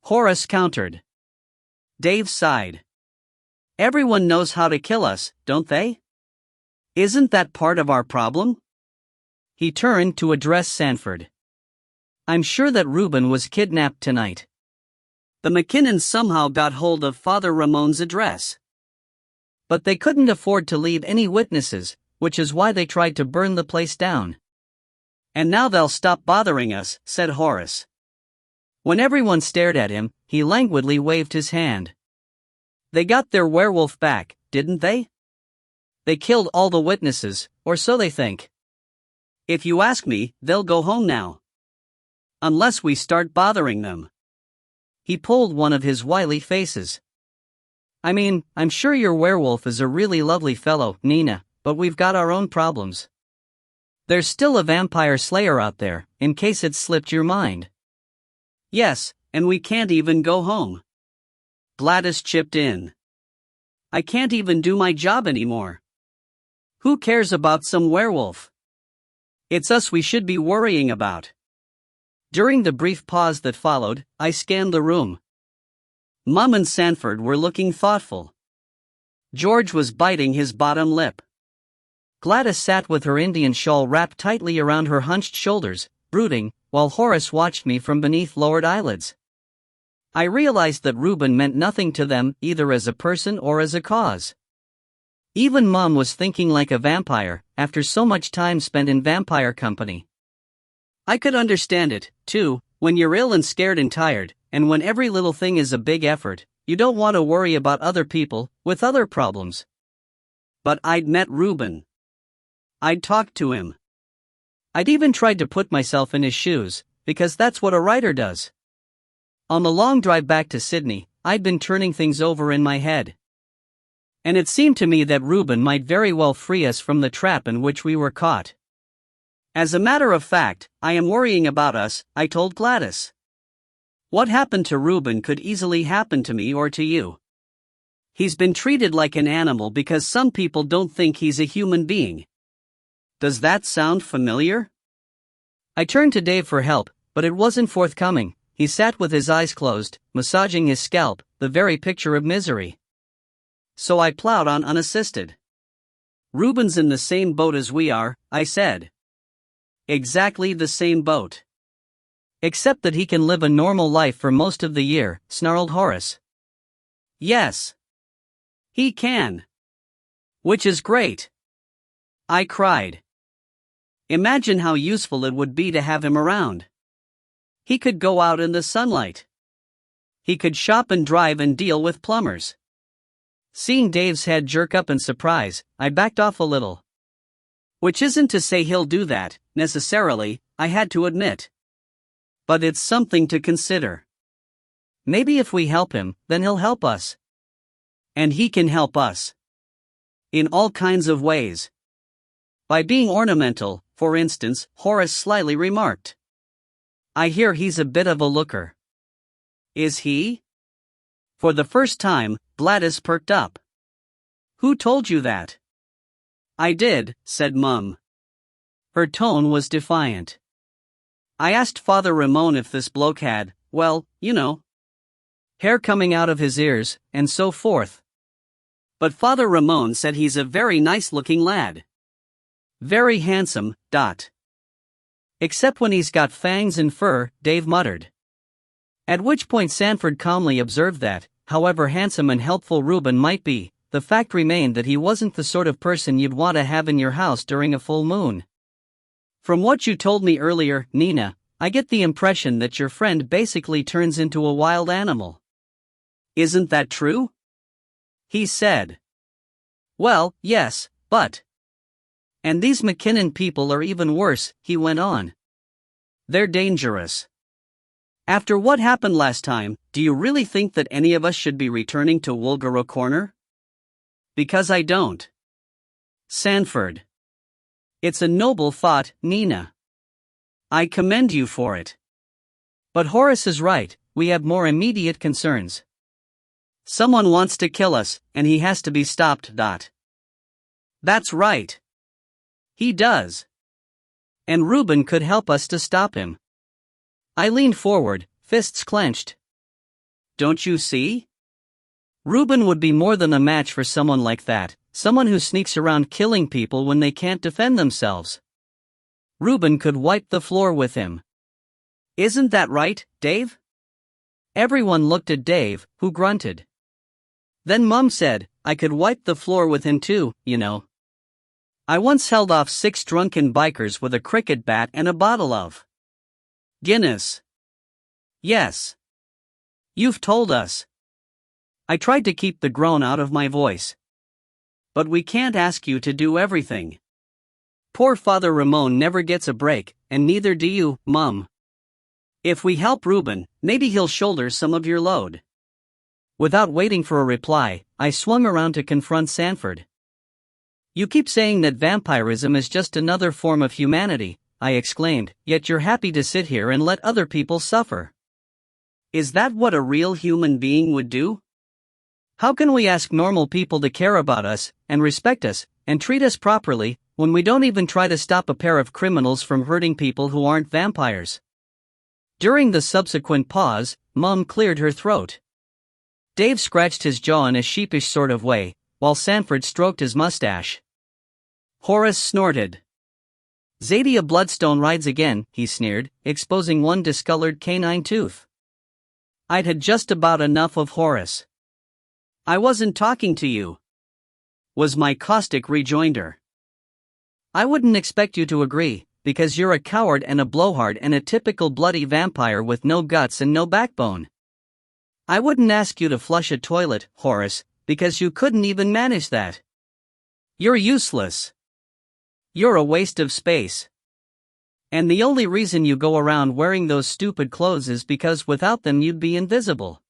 Horace countered. Dave sighed. "Everyone knows how to kill us, don't they? Isn't that part of our problem?" He turned to address Sanford. "I'm sure that Reuben was kidnapped tonight. The McKinnons somehow got hold of Father Ramon's address. But they couldn't afford to leave any witnesses, which is why they tried to burn the place down. And now they'll stop bothering us," said Horace. When everyone stared at him, he languidly waved his hand. "They got their werewolf back, didn't they? They killed all the witnesses, or so they think. If you ask me, they'll go home now. Unless we start bothering them." He pulled one of his wily faces. "I mean, I'm sure your werewolf is a really lovely fellow, Nina, but we've got our own problems. There's still a vampire slayer out there, in case it slipped your mind." "Yes, and we can't even go home." Gladys chipped in. "I can't even do my job anymore. Who cares about some werewolf? It's us we should be worrying about." During the brief pause that followed, I scanned the room. Mum and Sanford were looking thoughtful. George was biting his bottom lip. Gladys sat with her Indian shawl wrapped tightly around her hunched shoulders, brooding, while Horace watched me from beneath lowered eyelids. I realized that Reuben meant nothing to them, either as a person or as a cause. Even Mum was thinking like a vampire, after so much time spent in vampire company. I could understand it, too. When you're ill and scared and tired, and when every little thing is a big effort, you don't want to worry about other people, with other problems. But I'd met Reuben. I'd talked to him. I'd even tried to put myself in his shoes, because that's what a writer does. On the long drive back to Sydney, I'd been turning things over in my head. And it seemed to me that Reuben might very well free us from the trap in which we were caught. "As a matter of fact, I am worrying about us," I told Gladys. "What happened to Reuben could easily happen to me or to you. He's been treated like an animal because some people don't think he's a human being. Does that sound familiar?" I turned to Dave for help, but it wasn't forthcoming. He sat with his eyes closed, massaging his scalp, the very picture of misery. So I plowed on unassisted. "Reuben's in the same boat as we are," I said. "Exactly the same boat. Except that he can live a normal life for most of the year," snarled Horace. "Yes. He can. Which is great," I cried. "Imagine how useful it would be to have him around. He could go out in the sunlight. He could shop and drive and deal with plumbers." Seeing Dave's head jerk up in surprise, I backed off a little. "Which isn't to say he'll do that, necessarily," I had to admit. "But it's something to consider. Maybe if we help him, then he'll help us. And he can help us. In all kinds of ways. By being ornamental, for instance, Horace slyly remarked. I hear he's a bit of a looker. Is he? For the first time, Gladys perked up. Who told you that? I did, said Mum. Her tone was defiant. I asked Father Ramon if this bloke had, well, you know, hair coming out of his ears, and so forth. But Father Ramon said he's a very nice-looking lad. Very handsome, ... Except when he's got fangs and fur, Dave muttered. At which point Sanford calmly observed that, however handsome and helpful Reuben might be, the fact remained that he wasn't the sort of person you'd want to have in your house during a full moon. From what you told me earlier, Nina, I get the impression that your friend basically turns into a wild animal. Isn't that true? He said. Well, yes, but... And these McKinnon people are even worse, he went on. They're dangerous. After what happened last time, do you really think that any of us should be returning to Woolgaro Corner? Because I don't. Sanford. It's a noble thought, Nina. I commend you for it. But Horace is right, we have more immediate concerns. Someone wants to kill us, and he has to be stopped. That's right. He does. And Reuben could help us to stop him. I leaned forward, fists clenched. Don't you see? Reuben would be more than a match for someone like that, someone who sneaks around killing people when they can't defend themselves. Reuben could wipe the floor with him. Isn't that right, Dave? Everyone looked at Dave, who grunted. Then Mum said, I could wipe the floor with him too, you know. I once held off 6 drunken bikers with a cricket bat and a bottle of Guinness. Yes. You've told us. I tried to keep the groan out of my voice. But we can't ask you to do everything. Poor Father Ramon never gets a break, and neither do you, Mum. If we help Reuben, maybe he'll shoulder some of your load. Without waiting for a reply, I swung around to confront Sanford. You keep saying that vampirism is just another form of humanity, I exclaimed, yet you're happy to sit here and let other people suffer. Is that what a real human being would do? How can we ask normal people to care about us, and respect us, and treat us properly, when we don't even try to stop a pair of criminals from hurting people who aren't vampires? During the subsequent pause, Mum cleared her throat. Dave scratched his jaw in a sheepish sort of way, while Sanford stroked his mustache. Horace snorted. Zadia Bloodstone rides again, he sneered, exposing one discolored canine tooth. I'd had just about enough of Horace. I wasn't talking to you, was my caustic rejoinder. I wouldn't expect you to agree, because you're a coward and a blowhard and a typical bloody vampire with no guts and no backbone. I wouldn't ask you to flush a toilet, Horace, because you couldn't even manage that. You're useless. You're a waste of space. And the only reason you go around wearing those stupid clothes is because without them you'd be invisible.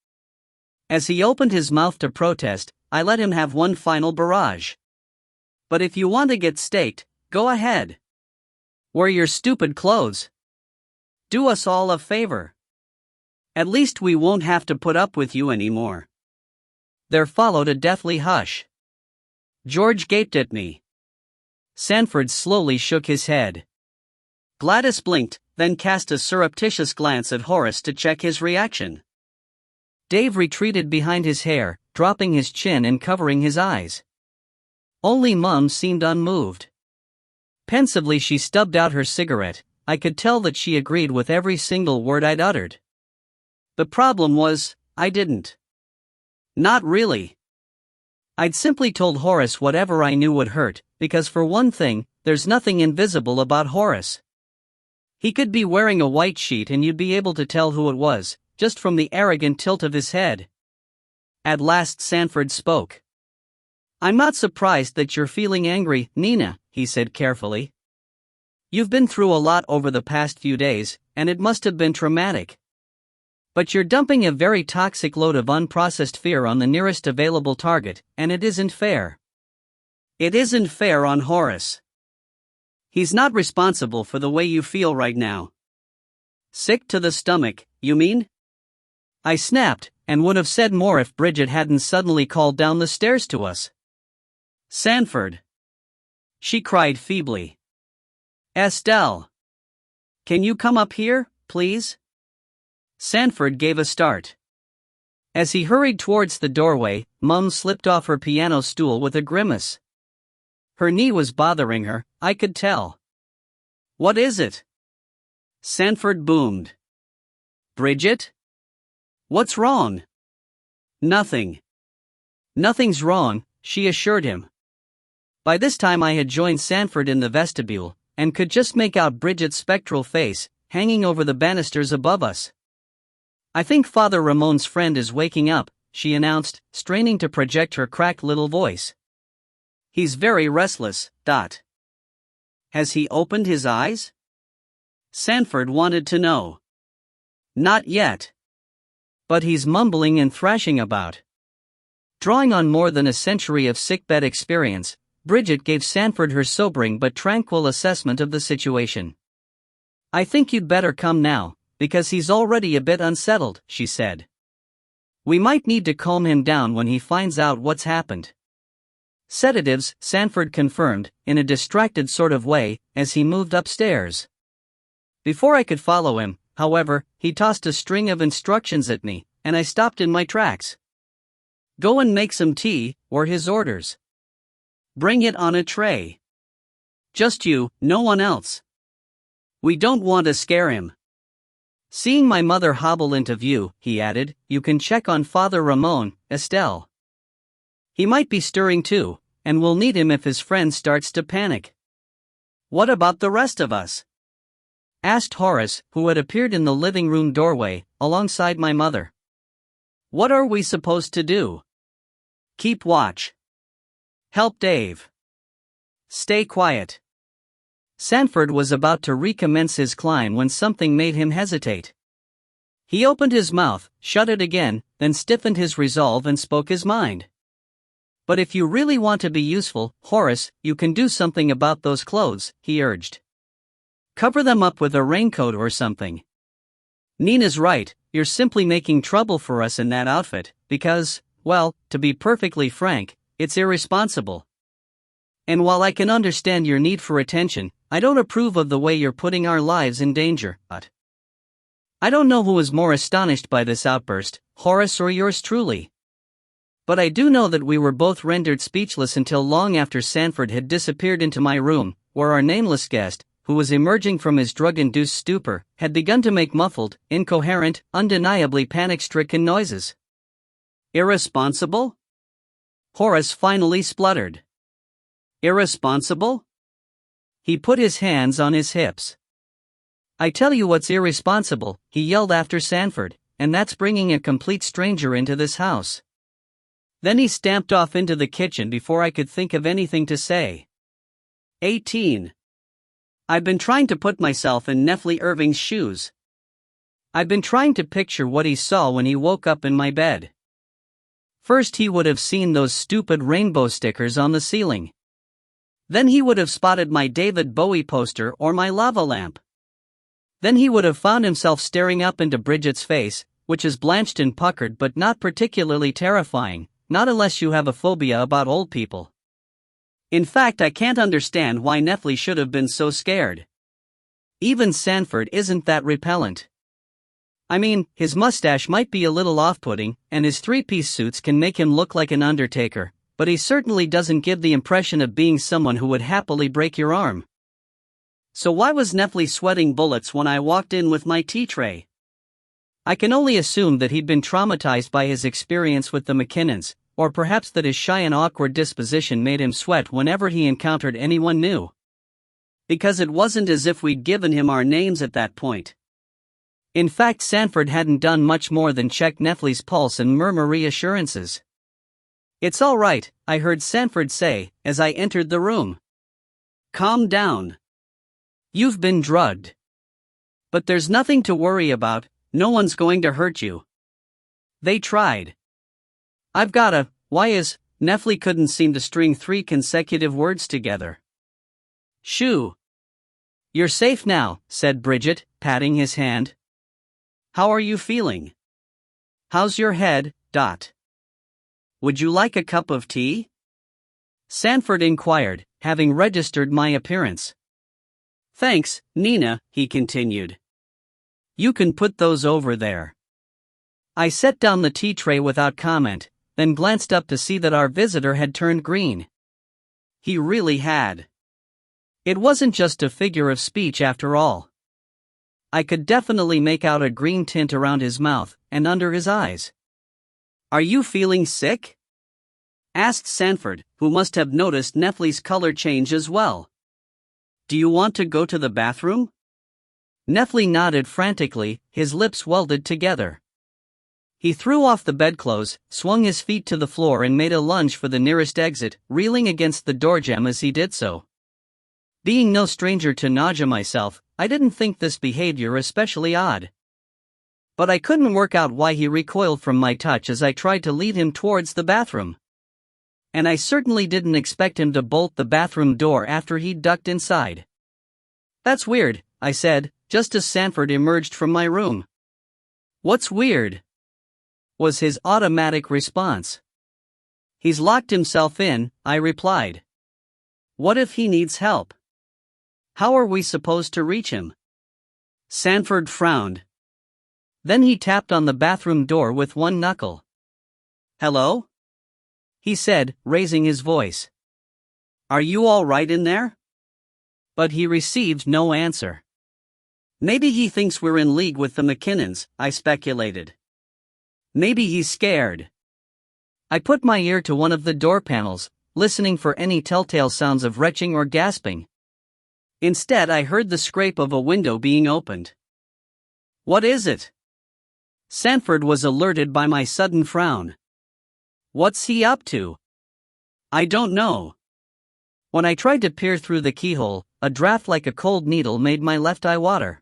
As he opened his mouth to protest, I let him have one final barrage. But if you want to get staked, go ahead. Wear your stupid clothes. Do us all a favor. At least we won't have to put up with you anymore. There followed a deathly hush. George gaped at me. Sanford slowly shook his head. Gladys blinked, then cast a surreptitious glance at Horace to check his reaction. Dave retreated behind his hair, dropping his chin and covering his eyes. Only Mum seemed unmoved. Pensively she stubbed out her cigarette. I could tell that she agreed with every single word I'd uttered. The problem was, I didn't. Not really. I'd simply told Horace whatever I knew would hurt, because for one thing, there's nothing invisible about Horace. He could be wearing a white sheet and you'd be able to tell who it was, just from the arrogant tilt of his head. At last Sanford spoke. I'm not surprised that you're feeling angry, Nina, he said carefully. You've been through a lot over the past few days, and it must have been traumatic. But you're dumping a very toxic load of unprocessed fear on the nearest available target, and it isn't fair. It isn't fair on Horace. He's not responsible for the way you feel right now. Sick to the stomach, you mean? I snapped, and would have said more if Bridget hadn't suddenly called down the stairs to us. Sanford! She cried feebly. Estelle! Can you come up here, please? Sanford gave a start. As he hurried towards the doorway, Mum slipped off her piano stool with a grimace. Her knee was bothering her, I could tell. What is it? Sanford boomed. Bridget? What's wrong? Nothing. Nothing's wrong, she assured him. By this time I had joined Sanford in the vestibule, and could just make out Bridget's spectral face, hanging over the banisters above us. I think Father Ramon's friend is waking up, she announced, straining to project her cracked little voice. He's very restless. Has he opened his eyes? Sanford wanted to know. Not yet. But he's mumbling and thrashing about. Drawing on more than a century of sickbed experience, Bridget gave Sanford her sobering but tranquil assessment of the situation. I think you'd better come now, because he's already a bit unsettled, she said. We might need to calm him down when he finds out what's happened. Sedatives, Sanford confirmed, in a distracted sort of way, as he moved upstairs. Before I could follow him, however, he tossed a string of instructions at me, and I stopped in my tracks. Go and make some tea, were his orders. Bring it on a tray. Just you, no one else. We don't want to scare him. Seeing my mother hobble into view, he added, you can check on Father Ramon, Estelle. He might be stirring too, and we'll need him if his friend starts to panic. What about the rest of us? Asked Horace, who had appeared in the living room doorway, alongside my mother. What are we supposed to do? Keep watch. Help Dave. Stay quiet. Sanford was about to recommence his climb when something made him hesitate. He opened his mouth, shut it again, then stiffened his resolve and spoke his mind. But if you really want to be useful, Horace, you can do something about those clothes, he urged. Cover them up with a raincoat or something. Nina's right, you're simply making trouble for us in that outfit, because, well, to be perfectly frank, it's irresponsible. And while I can understand your need for attention, I don't approve of the way you're putting our lives in danger. I don't know who was more astonished by this outburst, Horace or yours truly. But I do know that we were both rendered speechless until long after Sanford had disappeared into my room, where our nameless guest, who was emerging from his drug-induced stupor, had begun to make muffled, incoherent, undeniably panic-stricken noises. Irresponsible? Horace finally spluttered. Irresponsible? He put his hands on his hips. I tell you what's irresponsible, he yelled after Sanford, and that's bringing a complete stranger into this house. Then he stamped off into the kitchen before I could think of anything to say. 18. I've been trying to put myself in Neffly Irving's shoes. I've been trying to picture what he saw when he woke up in my bed. First he would have seen those stupid rainbow stickers on the ceiling. Then he would have spotted my David Bowie poster or my lava lamp. Then he would have found himself staring up into Bridget's face, which is blanched and puckered but not particularly terrifying, not unless you have a phobia about old people. In fact, I can't understand why Neffly should have been so scared. Even Sanford isn't that repellent. I mean, his mustache might be a little off-putting, and his three-piece suits can make him look like an undertaker, but he certainly doesn't give the impression of being someone who would happily break your arm. So why was Neffly sweating bullets when I walked in with my tea tray? I can only assume that he'd been traumatized by his experience with the McKinnons, or perhaps that his shy and awkward disposition made him sweat whenever he encountered anyone new. Because it wasn't as if we'd given him our names at that point. In fact, Sanford hadn't done much more than check Neffly's pulse and murmur reassurances. It's all right, I heard Sanford say, as I entered the room. Calm down. You've been drugged. But there's nothing to worry about, No one's going to hurt you. They tried. I've gotta, why is, Nefli couldn't seem to string 3 consecutive words together. Shoo. You're safe now, said Bridget, patting his hand. How are you feeling? How's your head, Dot? Would you like a cup of tea? Sanford inquired, having registered my appearance. Thanks, Nina, he continued. You can put those over there. I set down the tea tray without comment, then glanced up to see that our visitor had turned green. He really had. It wasn't just a figure of speech after all. I could definitely make out a green tint around his mouth and under his eyes. Are you feeling sick? Asked Sanford, who must have noticed Nefli's color change as well. Do you want to go to the bathroom? Nefli nodded frantically, his lips welded together. He threw off the bedclothes, swung his feet to the floor and made a lunge for the nearest exit, reeling against the doorjamb as he did so. Being no stranger to nausea myself, I didn't think this behavior especially odd. But I couldn't work out why he recoiled from my touch as I tried to lead him towards the bathroom. And I certainly didn't expect him to bolt the bathroom door after he'd ducked inside. That's weird, I said, just as Sanford emerged from my room. What's weird? Was his automatic response. He's locked himself in, I replied. What if he needs help? How are we supposed to reach him? Sanford frowned. Then he tapped on the bathroom door with one knuckle. Hello? He said, raising his voice. Are you all right in there? But he received no answer. Maybe he thinks we're in league with the McKinnons, I speculated. Maybe he's scared. I put my ear to one of the door panels, listening for any telltale sounds of retching or gasping. Instead, I heard the scrape of a window being opened. What is it? Sanford was alerted by my sudden frown. What's he up to? I don't know. When I tried to peer through the keyhole, a draft like a cold needle made my left eye water.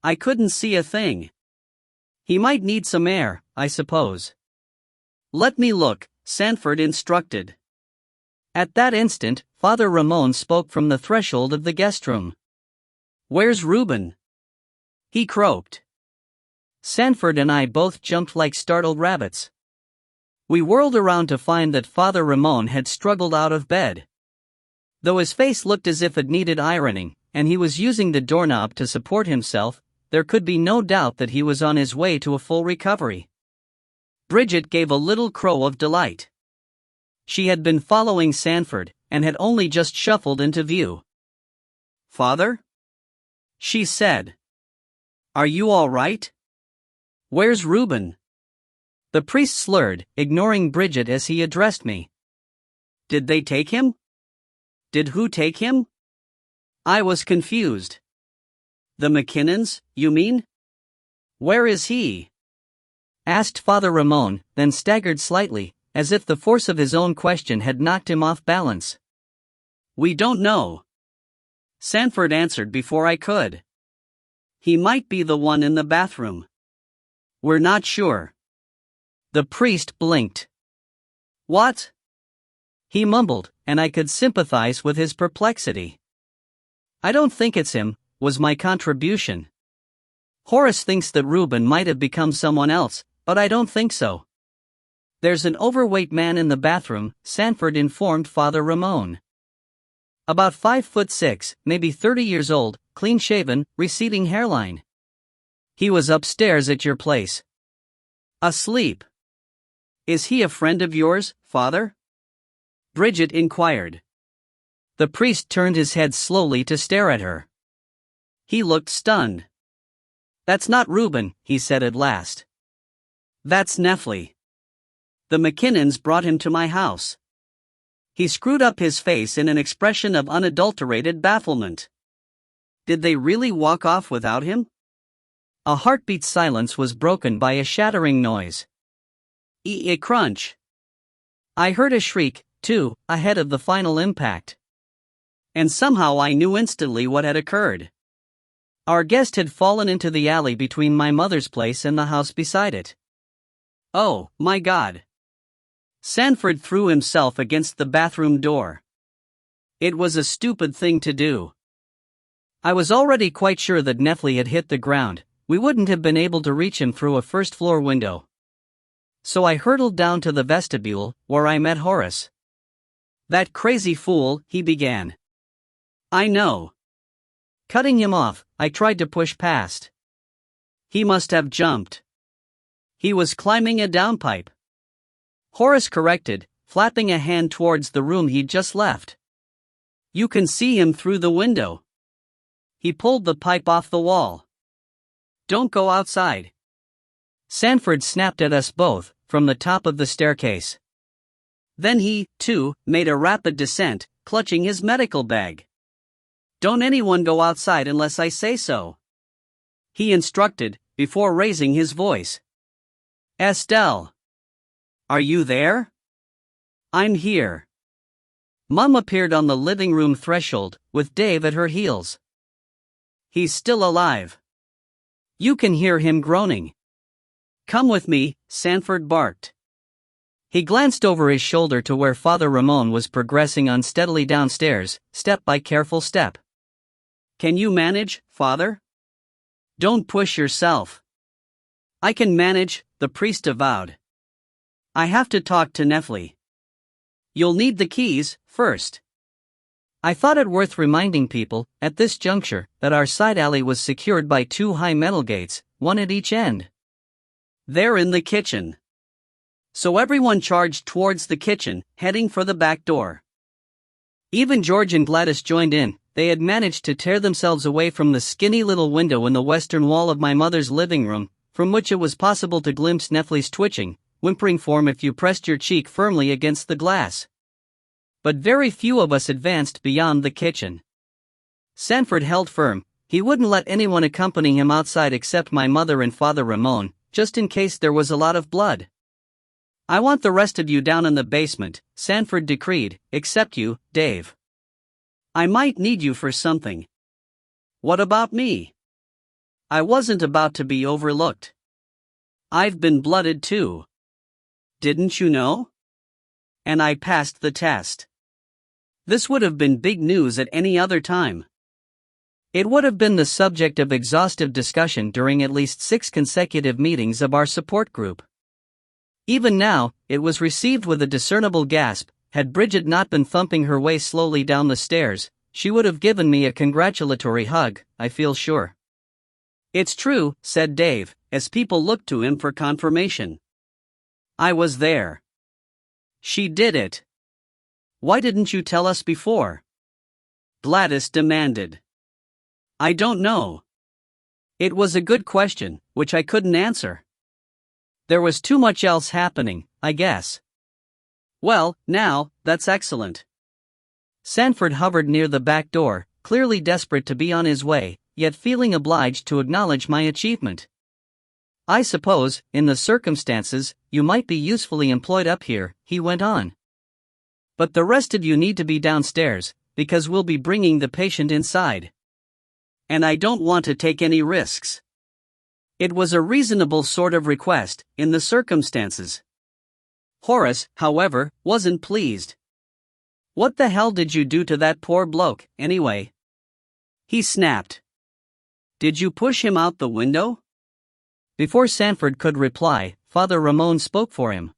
I couldn't see a thing. He might need some air, I suppose. Let me look, Sanford instructed. At that instant, Father Ramon spoke from the threshold of the guest room. Where's Reuben? He croaked. Sanford and I both jumped like startled rabbits. We whirled around to find that Father Ramon had struggled out of bed. Though his face looked as if it needed ironing, and he was using the doorknob to support himself, there could be no doubt that he was on his way to a full recovery. Bridget gave a little crow of delight. She had been following Sanford, and had only just shuffled into view. Father? She said. Are you all right? Where's Reuben? The priest slurred, ignoring Bridget as he addressed me. Did they take him? Did who take him? I was confused. The McKinnons, you mean? Where is he? Asked Father Ramon, then staggered slightly, as if the force of his own question had knocked him off balance. We don't know. Sanford answered before I could. He might be the one in the bathroom. We're not sure. The priest blinked. What? He mumbled, and I could sympathize with his perplexity. I don't think it's him, was my contribution. Horace thinks that Reuben might have become someone else, but I don't think so. There's an overweight man in the bathroom, Sanford informed Father Ramon. About 5'6", maybe 30 years old, clean-shaven, receding hairline. He was upstairs at your place. Asleep. Is he a friend of yours, Father? Bridget inquired. The priest turned his head slowly to stare at her. He looked stunned. That's not Reuben, he said at last. That's Nefli. The McKinnons brought him to my house. He screwed up his face in an expression of unadulterated bafflement. Did they really walk off without him? A heartbeat silence was broken by a shattering noise. A crunch. I heard a shriek, too, ahead of the final impact. And somehow I knew instantly what had occurred. Our guest had fallen into the alley between my mother's place and the house beside it. Oh, my God. Sanford threw himself against the bathroom door. It was a stupid thing to do. I was already quite sure that Nefli had hit the ground. We wouldn't have been able to reach him through a first-floor window. So I hurtled down to the vestibule, where I met Horace. "That crazy fool," he began. "I know." Cutting him off, I tried to push past. "He must have jumped. He was climbing a downpipe." Horace corrected, flapping a hand towards the room he'd just left. "You can see him through the window. He pulled the pipe off the wall. Don't go outside." Sanford snapped at us both, from the top of the staircase. Then he, too, made a rapid descent, clutching his medical bag. "Don't anyone go outside unless I say so," he instructed, before raising his voice. "Estelle. Are you there?" "I'm here." Mum appeared on the living room threshold, with Dave at her heels. "He's still alive. You can hear him groaning." "Come with me," Sanford barked. He glanced over his shoulder to where Father Ramon was progressing unsteadily downstairs, step by careful step. "Can you manage, Father? Don't push yourself." "I can manage," the priest avowed. "I have to talk to Nefli. You'll need the keys, first." I thought it worth reminding people, at this juncture, that our side alley was secured by 2 high metal gates, one at each end. "They're in the kitchen." So everyone charged towards the kitchen, heading for the back door. Even George and Gladys joined in. They had managed to tear themselves away from the skinny little window in the western wall of my mother's living room, from which it was possible to glimpse Nefli's twitching, whimpering form if you pressed your cheek firmly against the glass. But very few of us advanced beyond the kitchen. Sanford held firm. He wouldn't let anyone accompany him outside except my mother and Father Ramon, just in case there was a lot of blood. "I want the rest of you down in the basement," Sanford decreed, "except you, Dave. I might need you for something." "What about me?" I wasn't about to be overlooked. "I've been blooded too. Didn't you know? And I passed the test." This would have been big news at any other time. It would have been the subject of exhaustive discussion during at least 6 consecutive meetings of our support group. Even now, it was received with a discernible gasp. Had Bridget not been thumping her way slowly down the stairs, she would have given me a congratulatory hug, I feel sure. "It's true," said Dave, as people looked to him for confirmation. "I was there. She did it. Why didn't you tell us before?" Gladys demanded. "I don't know. It was a good question, which I couldn't answer. There was too much else happening, I guess." "Well, now, that's excellent." Sanford hovered near the back door, clearly desperate to be on his way, yet feeling obliged to acknowledge my achievement. "I suppose, in the circumstances, you might be usefully employed up here," he went on. "But the rest of you need to be downstairs, because we'll be bringing the patient inside. And I don't want to take any risks." It was a reasonable sort of request, in the circumstances. Horace, however, wasn't pleased. "What the hell did you do to that poor bloke, anyway?" he snapped. "Did you push him out the window?" Before Sanford could reply, Father Ramon spoke for him.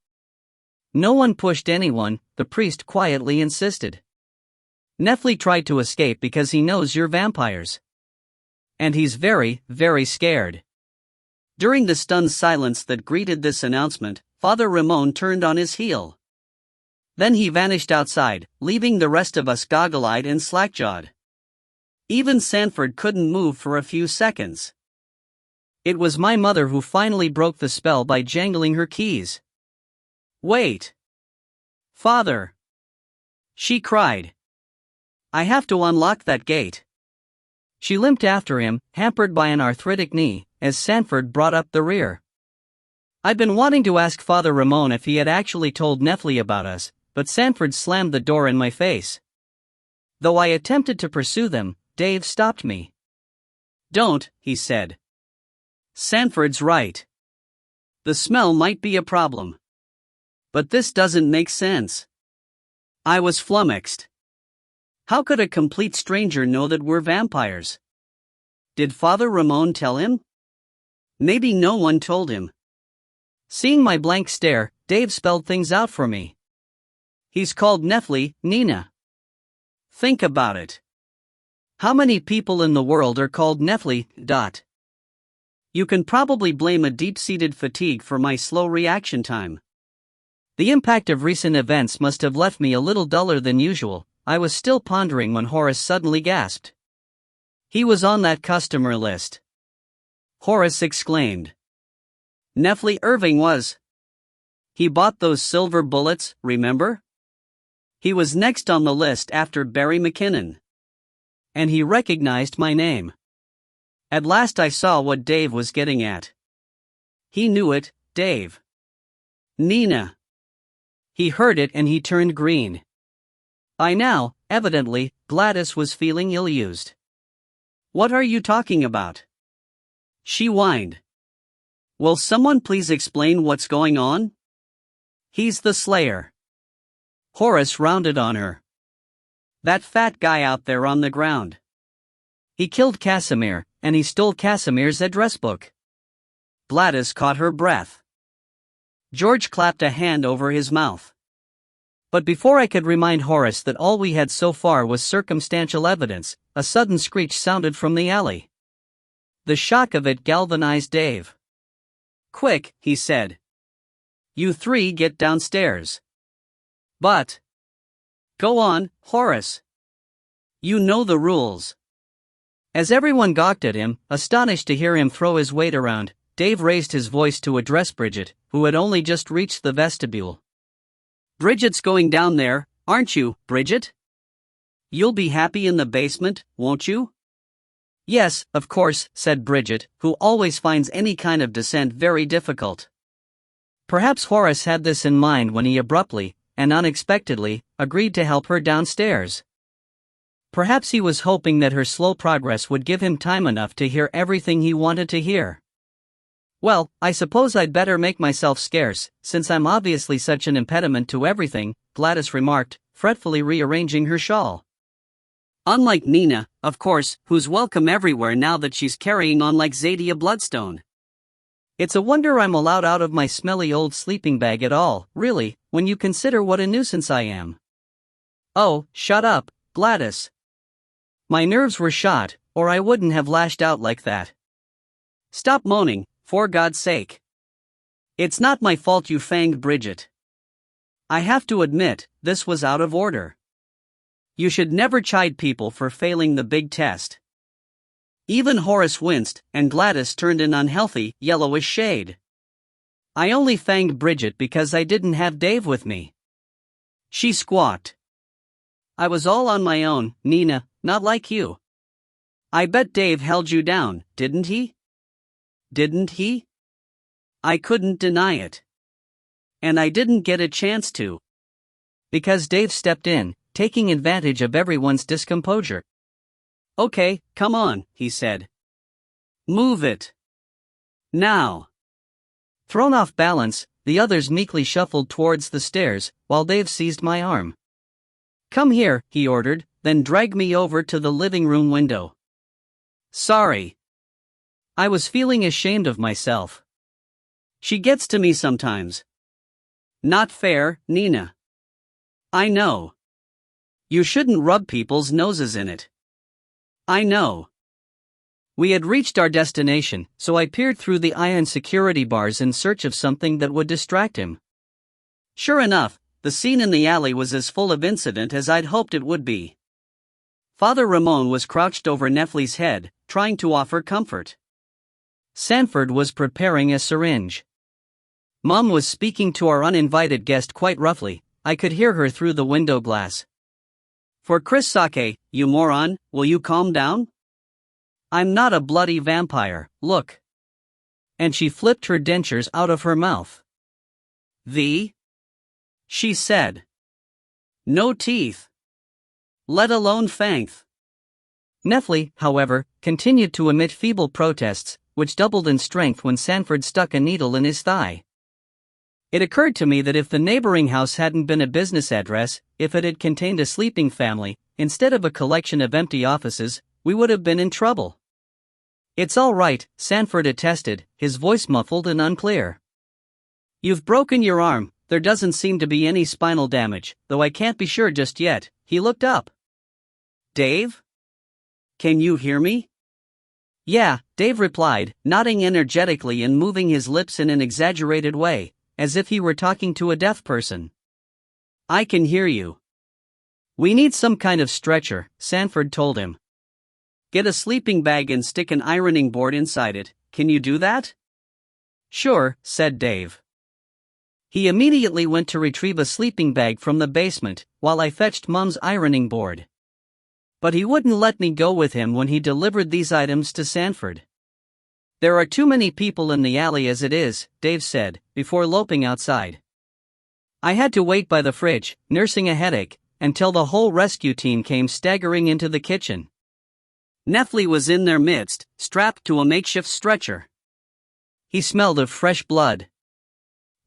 "No one pushed anyone," the priest quietly insisted. "Nefli tried to escape because he knows you're vampires. And he's very, very scared." During the stunned silence that greeted this announcement, Father Ramon turned on his heel. Then he vanished outside, leaving the rest of us goggle-eyed and slack-jawed. Even Sanford couldn't move for a few seconds. It was my mother who finally broke the spell by jangling her keys. "Wait. Father!" she cried. "I have to unlock that gate." She limped after him, hampered by an arthritic knee, as Sanford brought up the rear. I'd been wanting to ask Father Ramon if he had actually told Nefli about us, but Sanford slammed the door in my face. Though I attempted to pursue them, Dave stopped me. Don't, he said. Sanford's right. The smell might be a problem. But this doesn't make sense. I was flummoxed. How could a complete stranger know that we're vampires? Did Father Ramon tell him? Maybe no one told him. Seeing my blank stare, Dave spelled things out for me. He's called Nephi, Nina. Think about it. How many people in the world are called Nephi? You can probably blame a deep-seated fatigue for my slow reaction time. The impact of recent events must have left me a little duller than usual. I was still pondering when Horace suddenly gasped. He was on that customer list. Horace exclaimed. Nephi Irving was. He bought those silver bullets, remember? He was next on the list after Barry McKinnon. And he recognized my name. At last I saw what Dave was getting at. He knew it, Dave. Nina. He heard it and he turned green. By now, evidently, Gladys was feeling ill-used. What are you talking about? She whined. Will someone please explain what's going on? He's the Slayer. Horace rounded on her. That fat guy out there on the ground. He killed Casimir, and he stole Casimir's address book. Gladys caught her breath. George clapped a hand over his mouth. But before I could remind Horace that all we had so far was circumstantial evidence, a sudden screech sounded from the alley. The shock of it galvanized Dave. Quick, he said. You three get downstairs. But. Go on, Horace. You know the rules. As everyone gawked at him, astonished to hear him throw his weight around, Dave raised his voice to address Bridget, who had only just reached the vestibule. Bridget's going down there, aren't you, Bridget? You'll be happy in the basement, won't you? Yes, of course, said Bridget, who always finds any kind of descent very difficult. Perhaps Horace had this in mind when he abruptly, and unexpectedly, agreed to help her downstairs. Perhaps he was hoping that her slow progress would give him time enough to hear everything he wanted to hear. Well, I suppose I'd better make myself scarce, since I'm obviously such an impediment to everything, Gladys remarked, fretfully rearranging her shawl. Unlike Nina, of course, who's welcome everywhere now that she's carrying on like Zadia Bloodstone. It's a wonder I'm allowed out of my smelly old sleeping bag at all, really, when you consider what a nuisance I am. Oh, shut up, Gladys. My nerves were shot, or I wouldn't have lashed out like that. Stop moaning, for God's sake. It's not my fault you fanged Bridget. I have to admit, this was out of order. You should never chide people for failing the big test. Even Horace winced, and Gladys turned an unhealthy, yellowish shade. I only fanged Bridget because I didn't have Dave with me. She squawked. I was all on my own, Nina, not like you. I bet Dave held you down, didn't he? Didn't he? I couldn't deny it. And I didn't get a chance to. Because Dave stepped in, taking advantage of everyone's discomposure. Okay, come on, he said. Move it. Now. Thrown off balance, the others meekly shuffled towards the stairs, while Dave seized my arm. Come here, he ordered, then dragged me over to the living room window. Sorry. I was feeling ashamed of myself. She gets to me sometimes. Not fair, Nina. I know. You shouldn't rub people's noses in it. I know. We had reached our destination, so I peered through the iron security bars in search of something that would distract him. Sure enough, the scene in the alley was as full of incident as I'd hoped it would be. Father Ramon was crouched over Nephi's head, trying to offer comfort. Sanford was preparing a syringe. Mom was speaking to our uninvited guest quite roughly. I could hear her through the window glass. For Chris Sake, you moron, will you calm down? I'm not a bloody vampire, look. And she flipped her dentures out of her mouth. She said. No teeth. Let alone fangs. Nephi, however, continued to emit feeble protests, which doubled in strength when Sanford stuck a needle in his thigh. It occurred to me that if the neighboring house hadn't been a business address, if it had contained a sleeping family, instead of a collection of empty offices, we would have been in trouble. "It's all right," Sanford attested, his voice muffled and unclear. "You've broken your arm, there doesn't seem to be any spinal damage, though I can't be sure just yet." He looked up. "Dave? Can you hear me?" "Yeah," Dave replied, nodding energetically and moving his lips in an exaggerated way, as if he were talking to a deaf person. "I can hear you." "We need some kind of stretcher," Sanford told him. "Get a sleeping bag and stick an ironing board inside it. Can you do that?" "Sure," said Dave. He immediately went to retrieve a sleeping bag from the basement, while I fetched Mum's ironing board. But he wouldn't let me go with him when he delivered these items to Sanford. "There are too many people in the alley as it is," Dave said, before loping outside. I had to wait by the fridge, nursing a headache, until the whole rescue team came staggering into the kitchen. Nephi was in their midst, strapped to a makeshift stretcher. He smelled of fresh blood.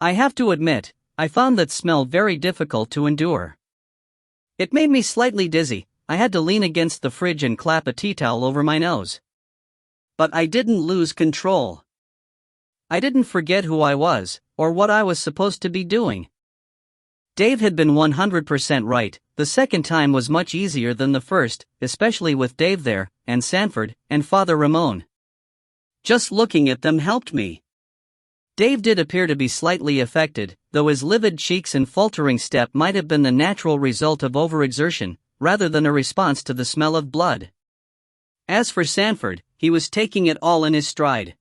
I have to admit, I found that smell very difficult to endure. It made me slightly dizzy. I had to lean against the fridge and clap a tea towel over my nose. But I didn't lose control. I didn't forget who I was, or what I was supposed to be doing. Dave had been 100% right. The second time was much easier than the first, especially with Dave there, and Sanford, and Father Ramon. Just looking at them helped me. Dave did appear to be slightly affected, though his livid cheeks and faltering step might have been the natural result of overexertion, rather than a response to the smell of blood. As for Sanford, he was taking it all in his stride.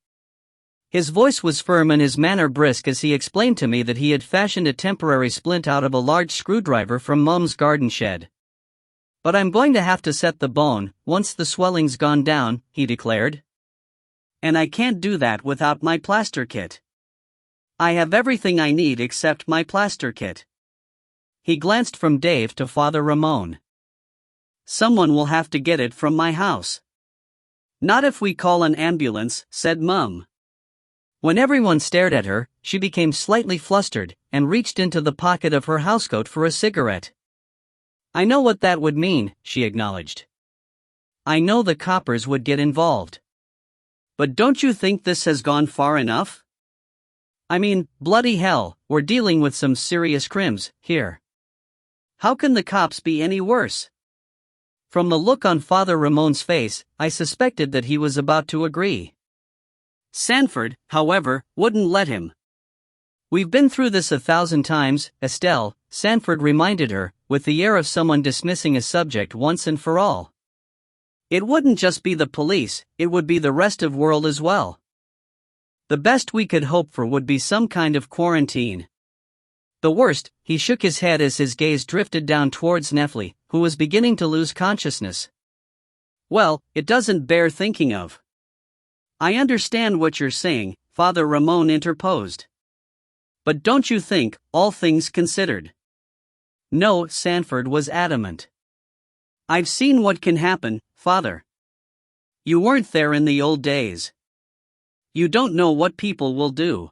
His voice was firm and his manner brisk as he explained to me that he had fashioned a temporary splint out of a large screwdriver from Mum's garden shed. "But I'm going to have to set the bone, once the swelling's gone down," he declared. "And I can't do that without my plaster kit. I have everything I need except my plaster kit." He glanced from Dave to Father Ramon. "Someone will have to get it from my house." "Not if we call an ambulance," said Mum. When everyone stared at her, she became slightly flustered, and reached into the pocket of her housecoat for a cigarette. "I know what that would mean," she acknowledged. "I know the coppers would get involved. But don't you think this has gone far enough? I mean, bloody hell, we're dealing with some serious crimes here. How can the cops be any worse?" From the look on Father Ramon's face, I suspected that he was about to agree. Sanford, however, wouldn't let him. "We've been through this 1,000 times, Estelle," Sanford reminded her, with the air of someone dismissing a subject once and for all. "It wouldn't just be the police, it would be the rest of the world as well. The best we could hope for would be some kind of quarantine. The worst," he shook his head as his gaze drifted down towards Nephi, who was beginning to lose consciousness. "Well, it doesn't bear thinking of." "I understand what you're saying," Father Ramon interposed. "But don't you think, all things considered?" "No," Sanford was adamant. "I've seen what can happen, Father. You weren't there in the old days. You don't know what people will do."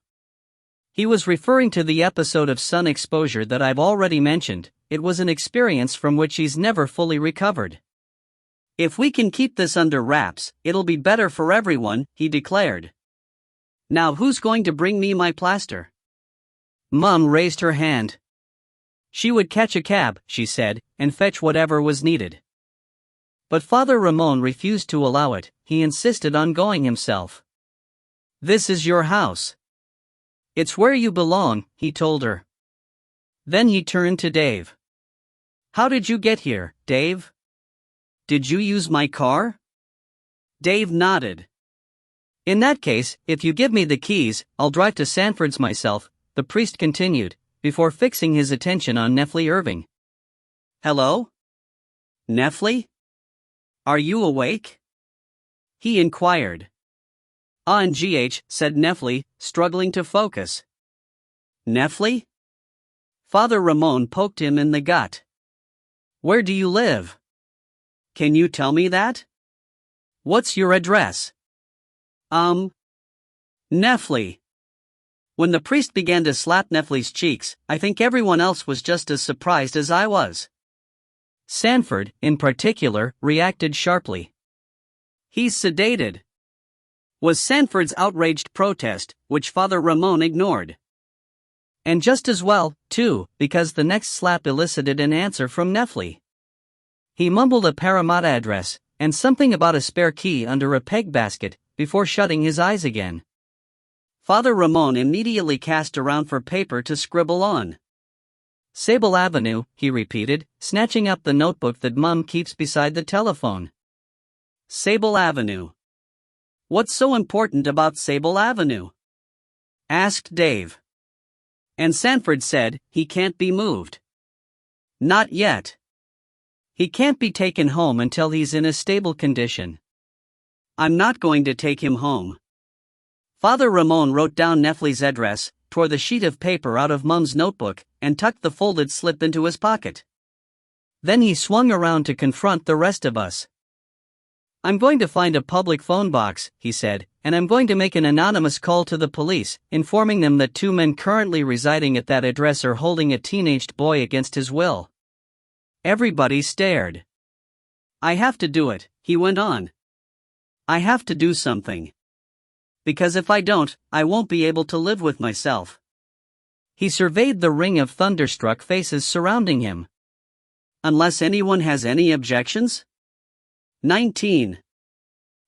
He was referring to the episode of sun exposure that I've already mentioned. It was an experience from which he's never fully recovered. "If we can keep this under wraps, it'll be better for everyone," he declared. "Now who's going to bring me my plaster?" Mum raised her hand. She would catch a cab, she said, and fetch whatever was needed. But Father Ramon refused to allow it. He insisted on going himself. "This is your house. It's where you belong," he told her. Then he turned to Dave. "How did you get here, Dave? Did you use my car?" Dave nodded. "In that case, if you give me the keys, I'll drive to Sanford's myself," the priest continued, before fixing his attention on Nephi Irving. "Hello? Nephi? Are you awake?" he inquired. "NGH," said Nephi, struggling to focus. "Nephi?" Father Ramon poked him in the gut. "Where do you live? Can you tell me that?" What's your address? Nefli. When the priest began to slap Nefli's cheeks, I think everyone else was just as surprised as I was. Sanford, in particular, reacted sharply. He's sedated, was Sanford's outraged protest, which Father Ramon ignored. And just as well, too, because the next slap elicited an answer from Nefli. He mumbled a Parramatta address, and something about a spare key under a peg basket, before shutting his eyes again. Father Ramon immediately cast around for paper to scribble on. Sable Avenue, he repeated, snatching up the notebook that Mum keeps beside the telephone. Sable Avenue. What's so important about Sable Avenue? Asked Dave. And Sanford said, he can't be moved. Not yet. He can't be taken home until he's in a stable condition. I'm not going to take him home. Father Ramon wrote down Nefli's address, tore the sheet of paper out of Mum's notebook, and tucked the folded slip into his pocket. Then he swung around to confront the rest of us. I'm going to find a public phone box, he said, and I'm going to make an anonymous call to the police, informing them that 2 men currently residing at that address are holding a teenaged boy against his will. Everybody stared. I have to do it, he went on. I have to do something. Because if I don't, I won't be able to live with myself. He surveyed the ring of thunderstruck faces surrounding him. Unless anyone has any objections? 19.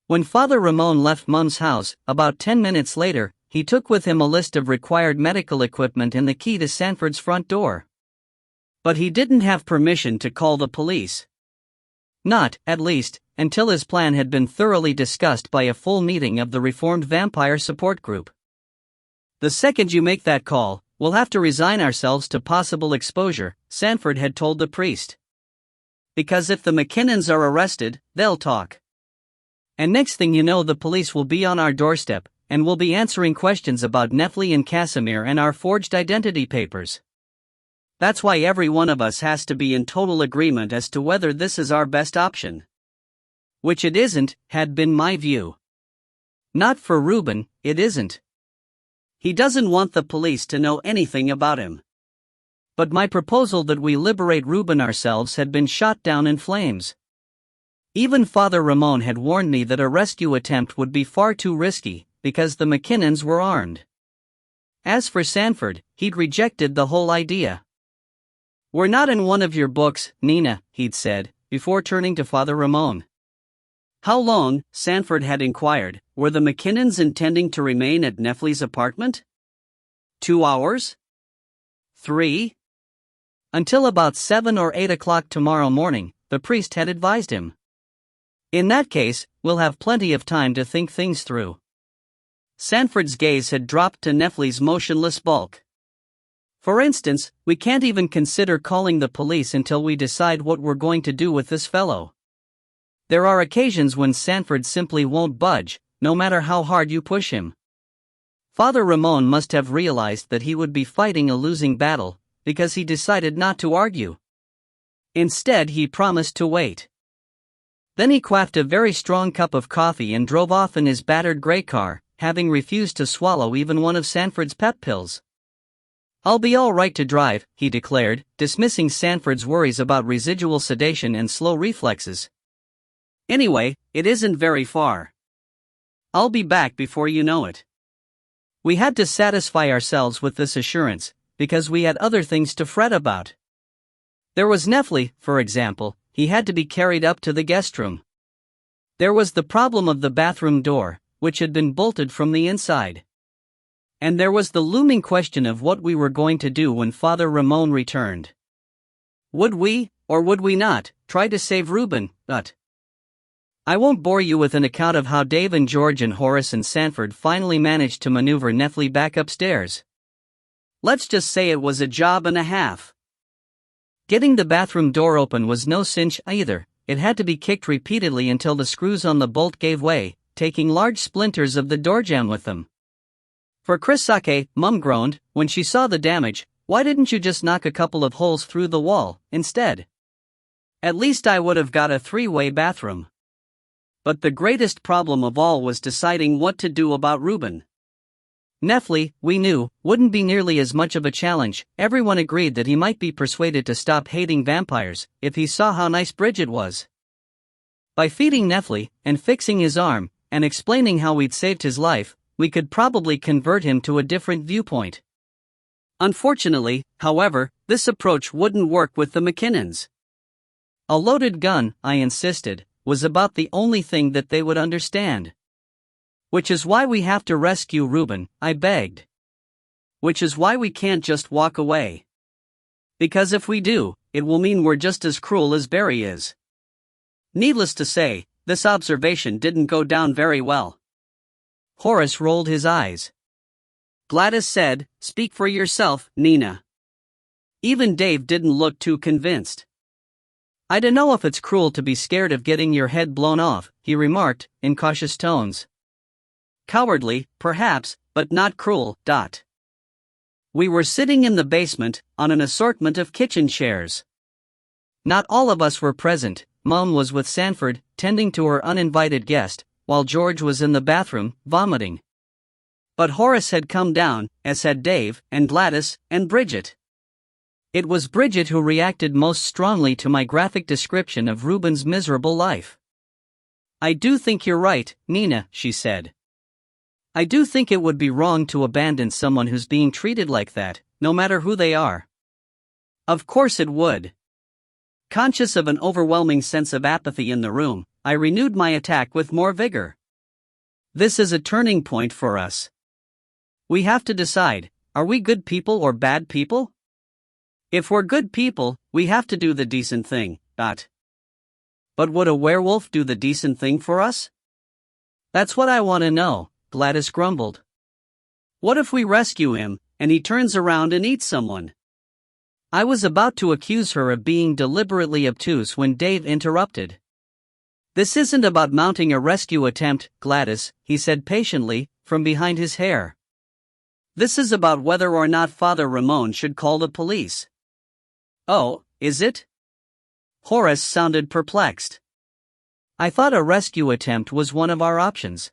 When Father Ramon left Mum's house, about 10 minutes later, he took with him a list of required medical equipment and the key to Sanford's front door. But he didn't have permission to call the police. Not, at least, until his plan had been thoroughly discussed by a full meeting of the Reformed Vampire Support Group. The second you make that call, we'll have to resign ourselves to possible exposure, Sanford had told the priest. Because if the McKinnons are arrested, they'll talk. And next thing you know, the police will be on our doorstep, and we'll be answering questions about Nefli and Casimir and our forged identity papers. That's why every one of us has to be in total agreement as to whether this is our best option. Which it isn't, had been my view. Not for Reuben, it isn't. He doesn't want the police to know anything about him. But my proposal that we liberate Reuben ourselves had been shot down in flames. Even Father Ramon had warned me that a rescue attempt would be far too risky, because the McKinnons were armed. As for Sanford, he'd rejected the whole idea. We're not in one of your books, Nina, he'd said, before turning to Father Ramon. How long, Sanford had inquired, were the McKinnons intending to remain at Nefli's apartment? 2 hours? 3? Until about 7 or 8 o'clock tomorrow morning, the priest had advised him. In that case, we'll have plenty of time to think things through. Sanford's gaze had dropped to Nefli's motionless bulk. For instance, we can't even consider calling the police until we decide what we're going to do with this fellow. There are occasions when Sanford simply won't budge, no matter how hard you push him. Father Ramon must have realized that he would be fighting a losing battle, because he decided not to argue. Instead, he promised to wait. Then he quaffed a very strong cup of coffee and drove off in his battered gray car, having refused to swallow even one of Sanford's pep pills. I'll be all right to drive, he declared, dismissing Sanford's worries about residual sedation and slow reflexes. Anyway, it isn't very far. I'll be back before you know it. We had to satisfy ourselves with this assurance, because we had other things to fret about. There was Nefli, for example, he had to be carried up to the guest room. There was the problem of the bathroom door, which had been bolted from the inside. And there was the looming question of what we were going to do when Father Ramon returned. Would we, or would we not, try to save Reuben? I won't bore you with an account of how Dave and George and Horace and Sanford finally managed to maneuver Nefli back upstairs. Let's just say it was a job and a half. Getting the bathroom door open was no cinch either. It had to be kicked repeatedly until the screws on the bolt gave way, taking large splinters of the doorjamb with them. For Chris Sake, Mum groaned, when she saw the damage, why didn't you just knock a couple of holes through the wall, instead? At least I would have got a 3-way bathroom. But the greatest problem of all was deciding what to do about Reuben. Nephli, we knew, wouldn't be nearly as much of a challenge. Everyone agreed that he might be persuaded to stop hating vampires if he saw how nice Bridget was. By feeding Nephli, and fixing his arm, and explaining how we'd saved his life, we could probably convert him to a different viewpoint. Unfortunately, however, this approach wouldn't work with the McKinnons. A loaded gun, I insisted, was about the only thing that they would understand. Which is why we have to rescue Reuben, I begged. Which is why we can't just walk away. Because if we do, it will mean we're just as cruel as Barry is. Needless to say, this observation didn't go down very well. Horace rolled his eyes. Gladys said, "Speak for yourself, Nina." Even Dave didn't look too convinced. "I dunno if it's cruel to be scared of getting your head blown off," he remarked, in cautious tones. "Cowardly, perhaps, but not cruel." We were sitting in the basement, on an assortment of kitchen chairs. Not all of us were present. Mom was with Sanford, tending to her uninvited guest, while George was in the bathroom, vomiting. But Horace had come down, as had Dave, and Gladys, and Bridget. It was Bridget who reacted most strongly to my graphic description of Reuben's miserable life. "I do think you're right, Nina," she said. "I do think it would be wrong to abandon someone who's being treated like that, no matter who they are." Of course it would. Conscious of an overwhelming sense of apathy in the room, I renewed my attack with more vigor. "This is a turning point for us. We have to decide, are we good people or bad people? If we're good people, we have to do the decent thing, But would a werewolf do the decent thing for us?" "That's what I want to know," Gladys grumbled. "What if we rescue him, and he turns around and eats someone?" I was about to accuse her of being deliberately obtuse when Dave interrupted. "This isn't about mounting a rescue attempt, Gladys," he said patiently, from behind his hair. "This is about whether or not Father Ramon should call the police." "Oh, is it?" Horace sounded perplexed. "I thought a rescue attempt was one of our options."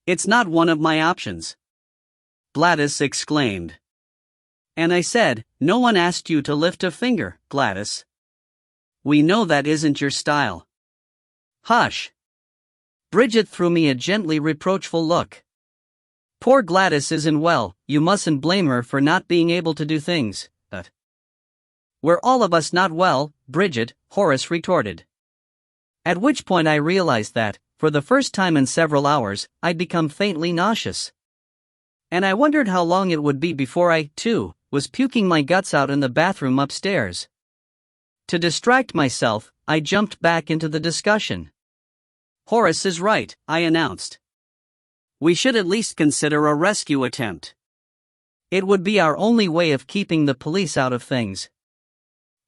"It's not one of my options," Gladys exclaimed. "And I said, no one asked you to lift a finger, Gladys. We know that isn't your style." "Hush." Bridget threw me a gently reproachful look. "Poor Gladys isn't well, you mustn't blame her for not being able to do things, but..." "We're all of us not well, Bridget," Horace retorted. At which point I realized that, for the first time in several hours, I'd become faintly nauseous. And I wondered how long it would be before I, too, was puking my guts out in the bathroom upstairs. To distract myself, I jumped back into the discussion. "Horace is right," I announced. "We should at least consider a rescue attempt. It would be our only way of keeping the police out of things."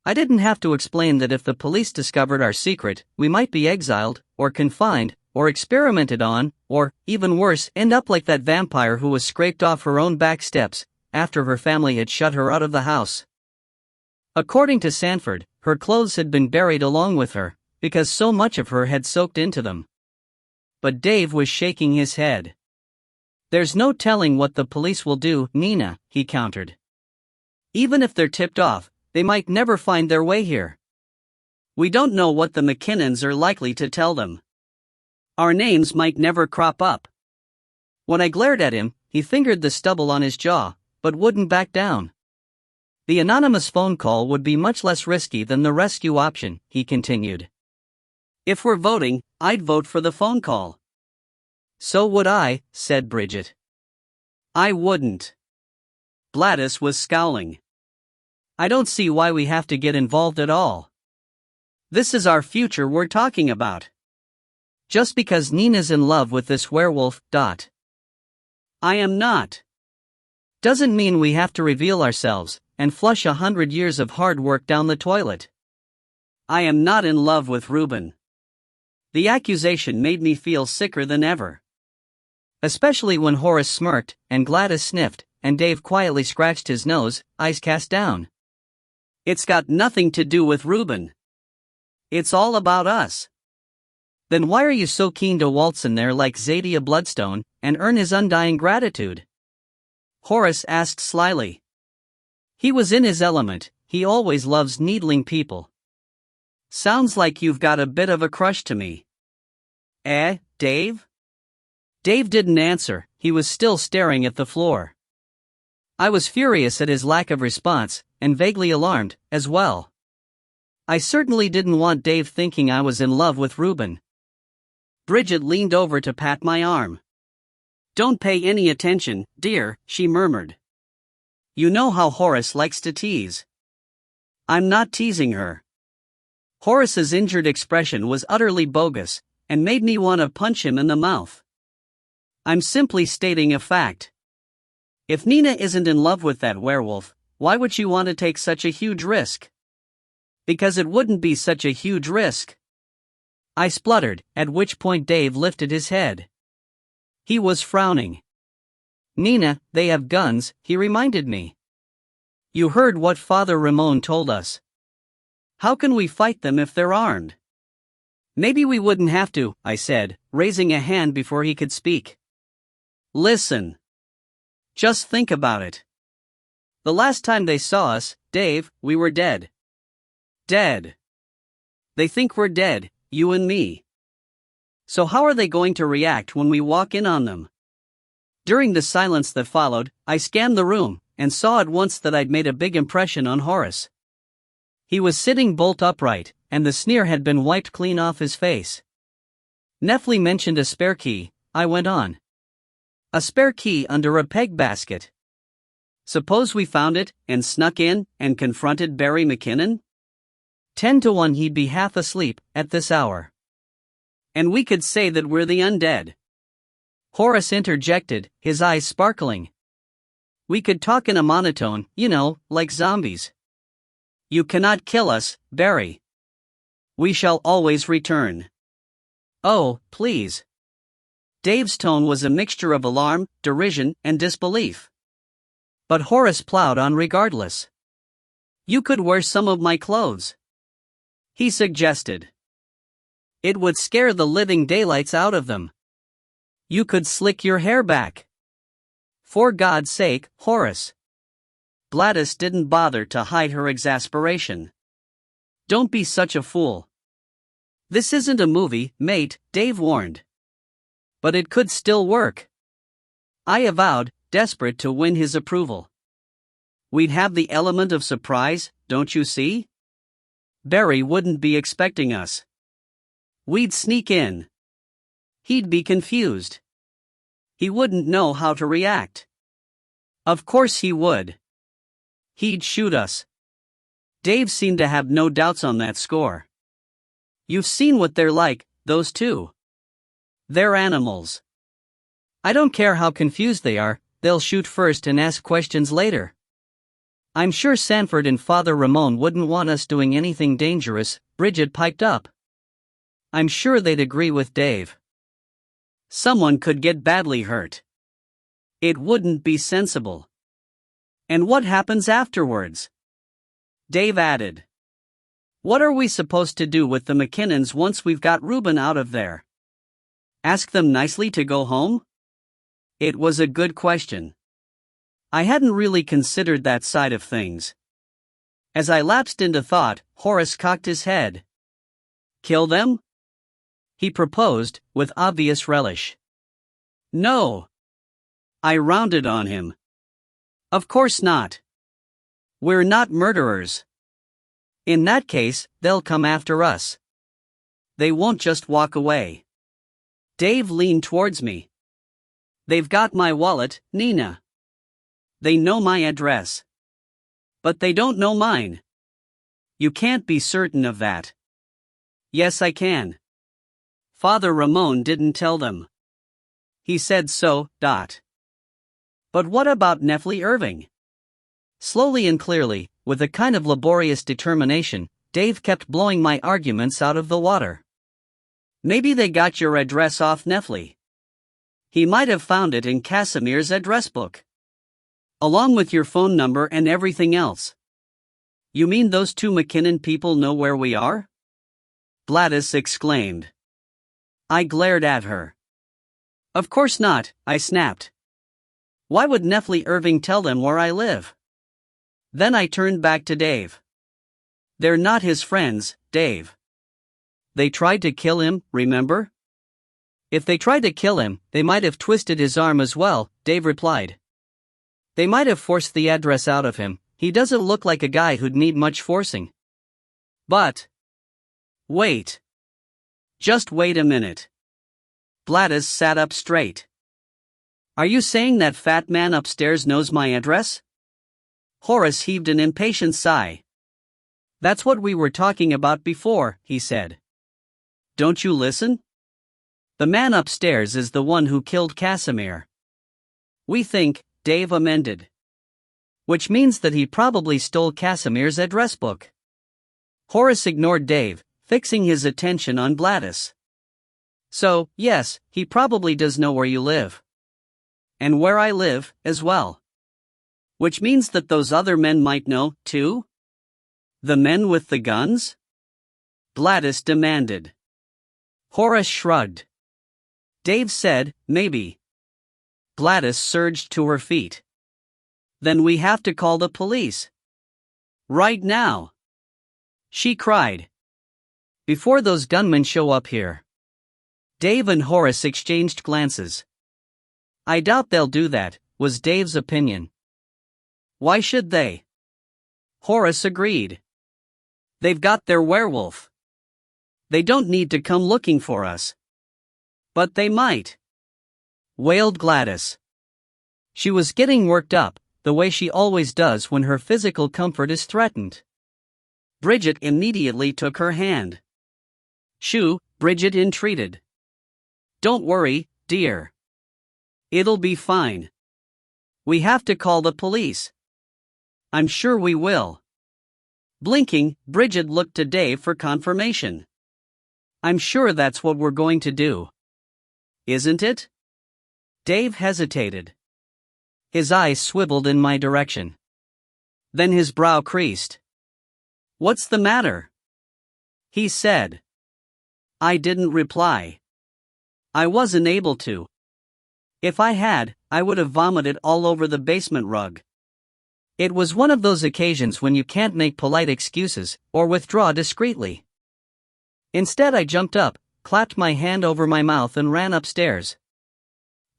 I didn't have to explain that if the police discovered our secret, we might be exiled, or confined, or experimented on, or, even worse, end up like that vampire who was scraped off her own back steps, after her family had shut her out of the house. According to Sanford, her clothes had been buried along with her, because so much of her had soaked into them. But Dave was shaking his head. "There's no telling what the police will do, Nina," he countered. "Even if they're tipped off, they might never find their way here. We don't know what the McKinnons are likely to tell them. Our names might never crop up." When I glared at him, he fingered the stubble on his jaw, but wouldn't back down. "The anonymous phone call would be much less risky than the rescue option," he continued. "If we're voting, I'd vote for the phone call." "So would I," said Bridget. "I wouldn't." Gladys was scowling. "I don't see why we have to get involved at all. This is our future we're talking about. Just because Nina's in love with this werewolf, I am not. Doesn't mean we have to reveal ourselves, and flush 100 years of hard work down the toilet. I am not in love with Reuben." The accusation made me feel sicker than ever. Especially when Horace smirked, and Gladys sniffed, and Dave quietly scratched his nose, eyes cast down. "It's got nothing to do with Reuben. It's all about us." Then why are you so keen to waltz in there like Zadia Bloodstone, and earn his undying gratitude? Horace asked slyly. He was in his element, he always loves needling people. Sounds like you've got a bit of a crush to me. Dave? Dave didn't answer, he was still staring at the floor. I was furious at his lack of response, and vaguely alarmed, as well. I certainly didn't want Dave thinking I was in love with Reuben. Bridget leaned over to pat my arm. Don't pay any attention, dear, she murmured. You know how Horace likes to tease. I'm not teasing her. Horace's injured expression was utterly bogus, and made me want to punch him in the mouth. I'm simply stating a fact. If Nina isn't in love with that werewolf, why would she want to take such a huge risk? Because it wouldn't be such a huge risk. I spluttered, at which point Dave lifted his head. He was frowning. Nina, they have guns, he reminded me. You heard what Father Ramon told us. How can we fight them if they're armed? Maybe we wouldn't have to, I said, raising a hand before he could speak. Listen. Just think about it. The last time they saw us, Dave, we were dead. Dead. They think we're dead, you and me. So how are they going to react when we walk in on them? During the silence that followed, I scanned the room, and saw at once that I'd made a big impression on Horace. He was sitting bolt upright, and the sneer had been wiped clean off his face. Nefli mentioned a spare key, I went on. A spare key under a peg basket. Suppose we found it, and snuck in, and confronted Barry McKinnon? 10 to 1 he'd be half asleep, at this hour. And we could say that we're the undead. Horace interjected, his eyes sparkling. We could talk in a monotone, you know, like zombies. You cannot kill us, Barry. We shall always return. Oh, please. Dave's tone was a mixture of alarm, derision, and disbelief. But Horace plowed on regardless. You could wear some of my clothes, he suggested. It would scare the living daylights out of them. You could slick your hair back. For God's sake, Horace. Gladys didn't bother to hide her exasperation. Don't be such a fool. This isn't a movie, mate, Dave warned. But it could still work. I avowed, desperate to win his approval. We'd have the element of surprise, don't you see? Barry wouldn't be expecting us. We'd sneak in. He'd be confused. He wouldn't know how to react. Of course he would. He'd shoot us. Dave seemed to have no doubts on that score. You've seen what they're like, those two. They're animals. I don't care how confused they are, they'll shoot first and ask questions later. I'm sure Sanford and Father Ramon wouldn't want us doing anything dangerous, Bridget piped up. I'm sure they'd agree with Dave. Someone could get badly hurt. It wouldn't be sensible. And what happens afterwards? Dave added. What are we supposed to do with the McKinnons once we've got Reuben out of there? Ask them nicely to go home? It was a good question. I hadn't really considered that side of things. As I lapsed into thought, Horace cocked his head. Kill them? He proposed, with obvious relish. No. I rounded on him. Of course not. We're not murderers. In that case, they'll come after us. They won't just walk away. Dave leaned towards me. They've got my wallet, Nina. They know my address. But they don't know mine. You can't be certain of that. Yes, I can. Father Ramon didn't tell them. He said so, . But what about Nefli Irving? Slowly and clearly, with a kind of laborious determination, Dave kept blowing my arguments out of the water. Maybe they got your address off Nefli. He might have found it in Casimir's address book. Along with your phone number and everything else. You mean those two McKinnon people know where we are? Gladys exclaimed. I glared at her. Of course not, I snapped. Why would Neffley Irving tell them where I live? Then I turned back to Dave. They're not his friends, Dave. They tried to kill him, remember? If they tried to kill him, they might have twisted his arm as well, Dave replied. They might have forced the address out of him. He doesn't look like a guy who'd need much forcing. But. Wait. Just wait a minute. Gladys sat up straight. Are you saying that fat man upstairs knows my address? Horace heaved an impatient sigh. That's what we were talking about before, he said. Don't you listen? The man upstairs is the one who killed Casimir. We think, Dave amended. Which means that he probably stole Casimir's address book. Horace ignored Dave, fixing his attention on Gladys. So, yes, he probably does know where you live. And where I live, as well. Which means that those other men might know, too? The men with the guns? Gladys demanded. Horace shrugged. Dave said, maybe. Gladys surged to her feet. Then we have to call the police. Right now. She cried. Before those gunmen show up here. Dave and Horace exchanged glances. I doubt they'll do that, was Dave's opinion. Why should they? Horace agreed. They've got their werewolf. They don't need to come looking for us. But they might. Wailed Gladys. She was getting worked up, the way she always does when her physical comfort is threatened. Bridget immediately took her hand. Shoo, Bridget entreated. Don't worry, dear. It'll be fine. We have to call the police. I'm sure we will. Blinking, Bridget looked to Dave for confirmation. I'm sure that's what we're going to do. Isn't it? Dave hesitated. His eyes swiveled in my direction. Then his brow creased. What's the matter? He said. I didn't reply. I wasn't able to. If I had, I would have vomited all over the basement rug. It was one of those occasions when you can't make polite excuses, or withdraw discreetly. Instead I jumped up, clapped my hand over my mouth and ran upstairs.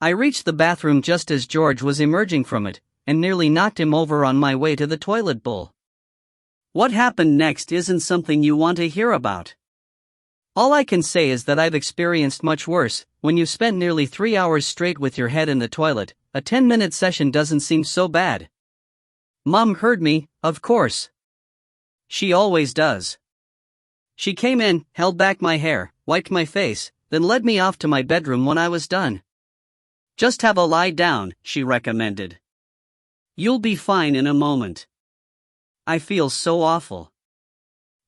I reached the bathroom just as George was emerging from it, and nearly knocked him over on my way to the toilet bowl. What happened next isn't something you want to hear about. All I can say is that I've experienced much worse. When you spent nearly 3 hours straight with your head in the toilet, a 10-minute session doesn't seem so bad. Mom heard me, of course. She always does. She came in, held back my hair, wiped my face, then led me off to my bedroom when I was done. Just have a lie down, she recommended. You'll be fine in a moment. I feel so awful.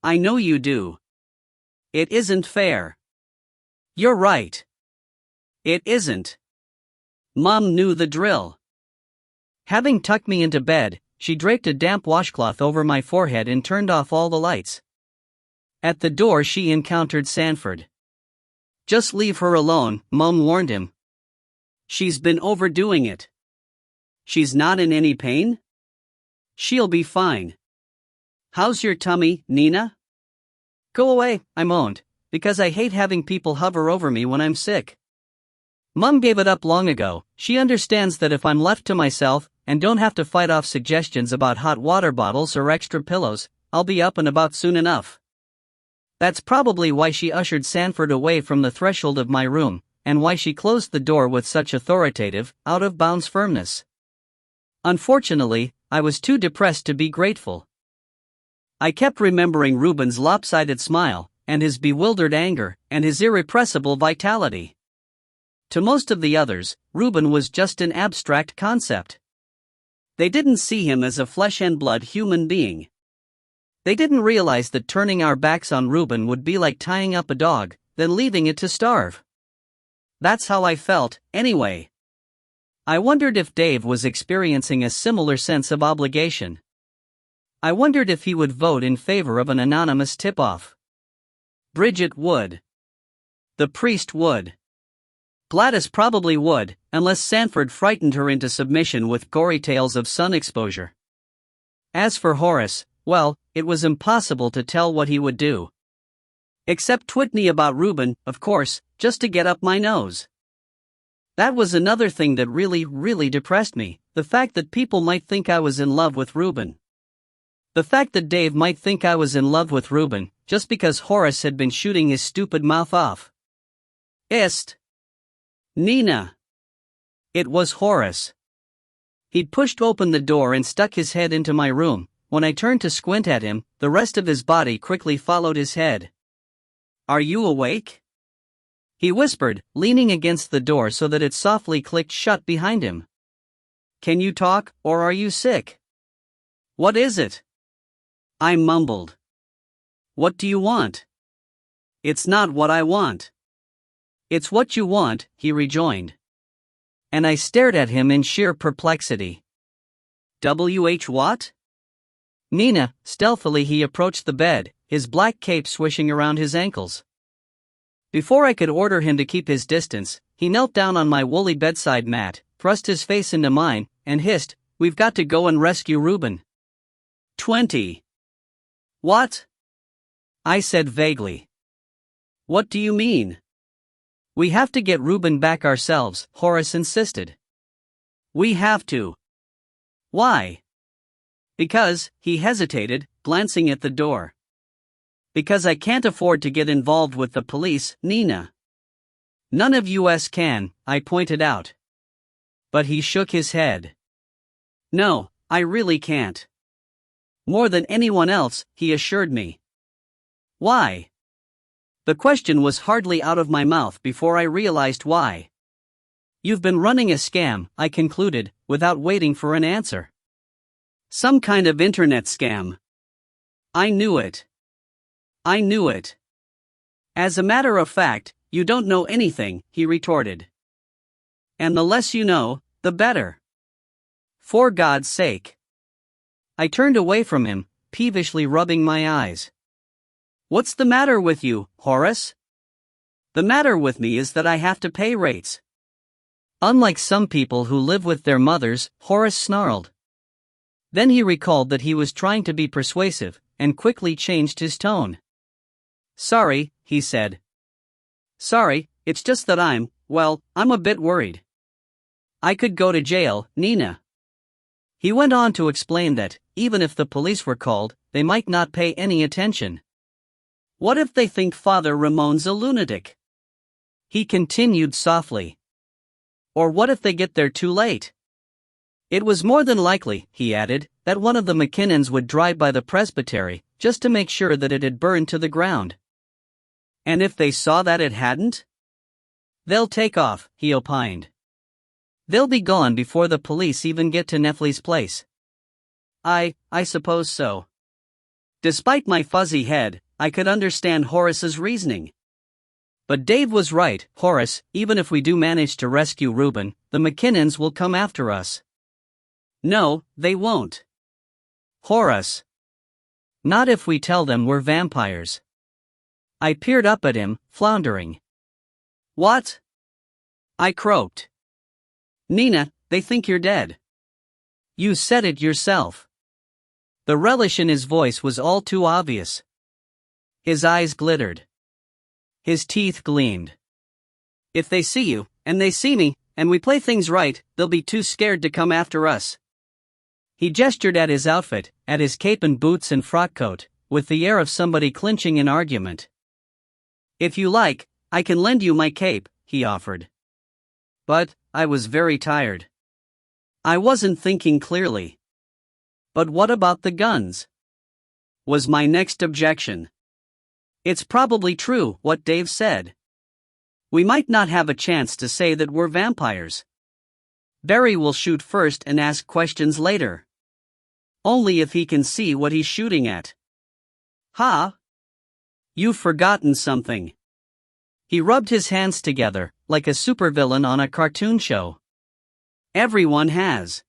I know you do. It isn't fair. You're right. It isn't. Mom knew the drill. Having tucked me into bed, she draped a damp washcloth over my forehead and turned off all the lights. At the door she encountered Sanford. Just leave her alone, Mom warned him. She's been overdoing it. She's not in any pain? She'll be fine. How's your tummy, Nina? Go away, I moaned, because I hate having people hover over me when I'm sick. Mom gave it up long ago. She understands that if I'm left to myself, and don't have to fight off suggestions about hot water bottles or extra pillows, I'll be up and about soon enough. That's probably why she ushered Sanford away from the threshold of my room, and why she closed the door with such authoritative, out-of-bounds firmness. Unfortunately, I was too depressed to be grateful. I kept remembering Reuben's lopsided smile, and his bewildered anger, and his irrepressible vitality. To most of the others, Reuben was just an abstract concept. They didn't see him as a flesh-and-blood human being. They didn't realize that turning our backs on Reuben would be like tying up a dog, then leaving it to starve. That's how I felt, anyway. I wondered if Dave was experiencing a similar sense of obligation. I wondered if he would vote in favor of an anonymous tip-off. Bridget would. The priest would. Gladys probably would, unless Sanford frightened her into submission with gory tales of sun exposure. As for Horace, well, it was impossible to tell what he would do. Except twit me about Reuben, of course, just to get up my nose. That was another thing that really depressed me, the fact that people might think I was in love with Reuben. The fact that Dave might think I was in love with Reuben, just because Horace had been shooting his stupid mouth off. Nina. It was Horace. He'd pushed open the door and stuck his head into my room. When I turned to squint at him, the rest of his body quickly followed his head. "Are you awake?" he whispered, leaning against the door so that it softly clicked shut behind him. "Can you talk, or are you sick?" "What is it?" I mumbled. "What do you want?" "It's not what I want." "It's what you want," he rejoined. And I stared at him in sheer perplexity. What? Nina, stealthily he approached the bed, his black cape swishing around his ankles. Before I could order him to keep his distance, he knelt down on my woolly bedside mat, thrust his face into mine, and hissed, "We've got to go and rescue Reuben." 20. What? I said vaguely. What do you mean? We have to get Reuben back ourselves, Horace insisted. We have to. Why? Because, he hesitated, glancing at the door. Because I can't afford to get involved with the police, Nina. None of us can, I pointed out. But he shook his head. No, I really can't. More than anyone else, he assured me. Why? The question was hardly out of my mouth before I realized why. You've been running a scam, I concluded, without waiting for an answer. Some kind of internet scam. I knew it. I knew it. As a matter of fact, you don't know anything, he retorted. And the less you know, the better. For God's sake. I turned away from him, peevishly rubbing my eyes. What's the matter with you, Horace? The matter with me is that I have to pay rates. Unlike some people who live with their mothers, Horace snarled. Then he recalled that he was trying to be persuasive, and quickly changed his tone. Sorry, he said. Sorry, it's just that I'm a bit worried. I could go to jail, Nina. He went on to explain that, even if the police were called, they might not pay any attention. What if they think Father Ramon's a lunatic? He continued softly. Or what if they get there too late? It was more than likely, he added, that one of the McKinnons would drive by the presbytery, just to make sure that it had burned to the ground. And if they saw that it hadn't? They'll take off, he opined. They'll be gone before the police even get to Neffley's place. I suppose so. Despite my fuzzy head, I could understand Horace's reasoning. But Dave was right, Horace, even if we do manage to rescue Reuben, the McKinnons will come after us. No, they won't. Horace. Not if we tell them we're vampires. I peered up at him, floundering. What? I croaked. Nina, they think you're dead. You said it yourself. The relish in his voice was all too obvious. His eyes glittered. His teeth gleamed. If they see you, and they see me, and we play things right, they'll be too scared to come after us. He gestured at his outfit, at his cape and boots and frock coat, with the air of somebody clinching an argument. If you like, I can lend you my cape, he offered. But, I was very tired. I wasn't thinking clearly. But what about the guns? Was my next objection. It's probably true what Dave said. We might not have a chance to say that we're vampires. Barry will shoot first and ask questions later. Only if he can see what he's shooting at. Ha! You've forgotten something. He rubbed his hands together, like a supervillain on a cartoon show. Everyone has.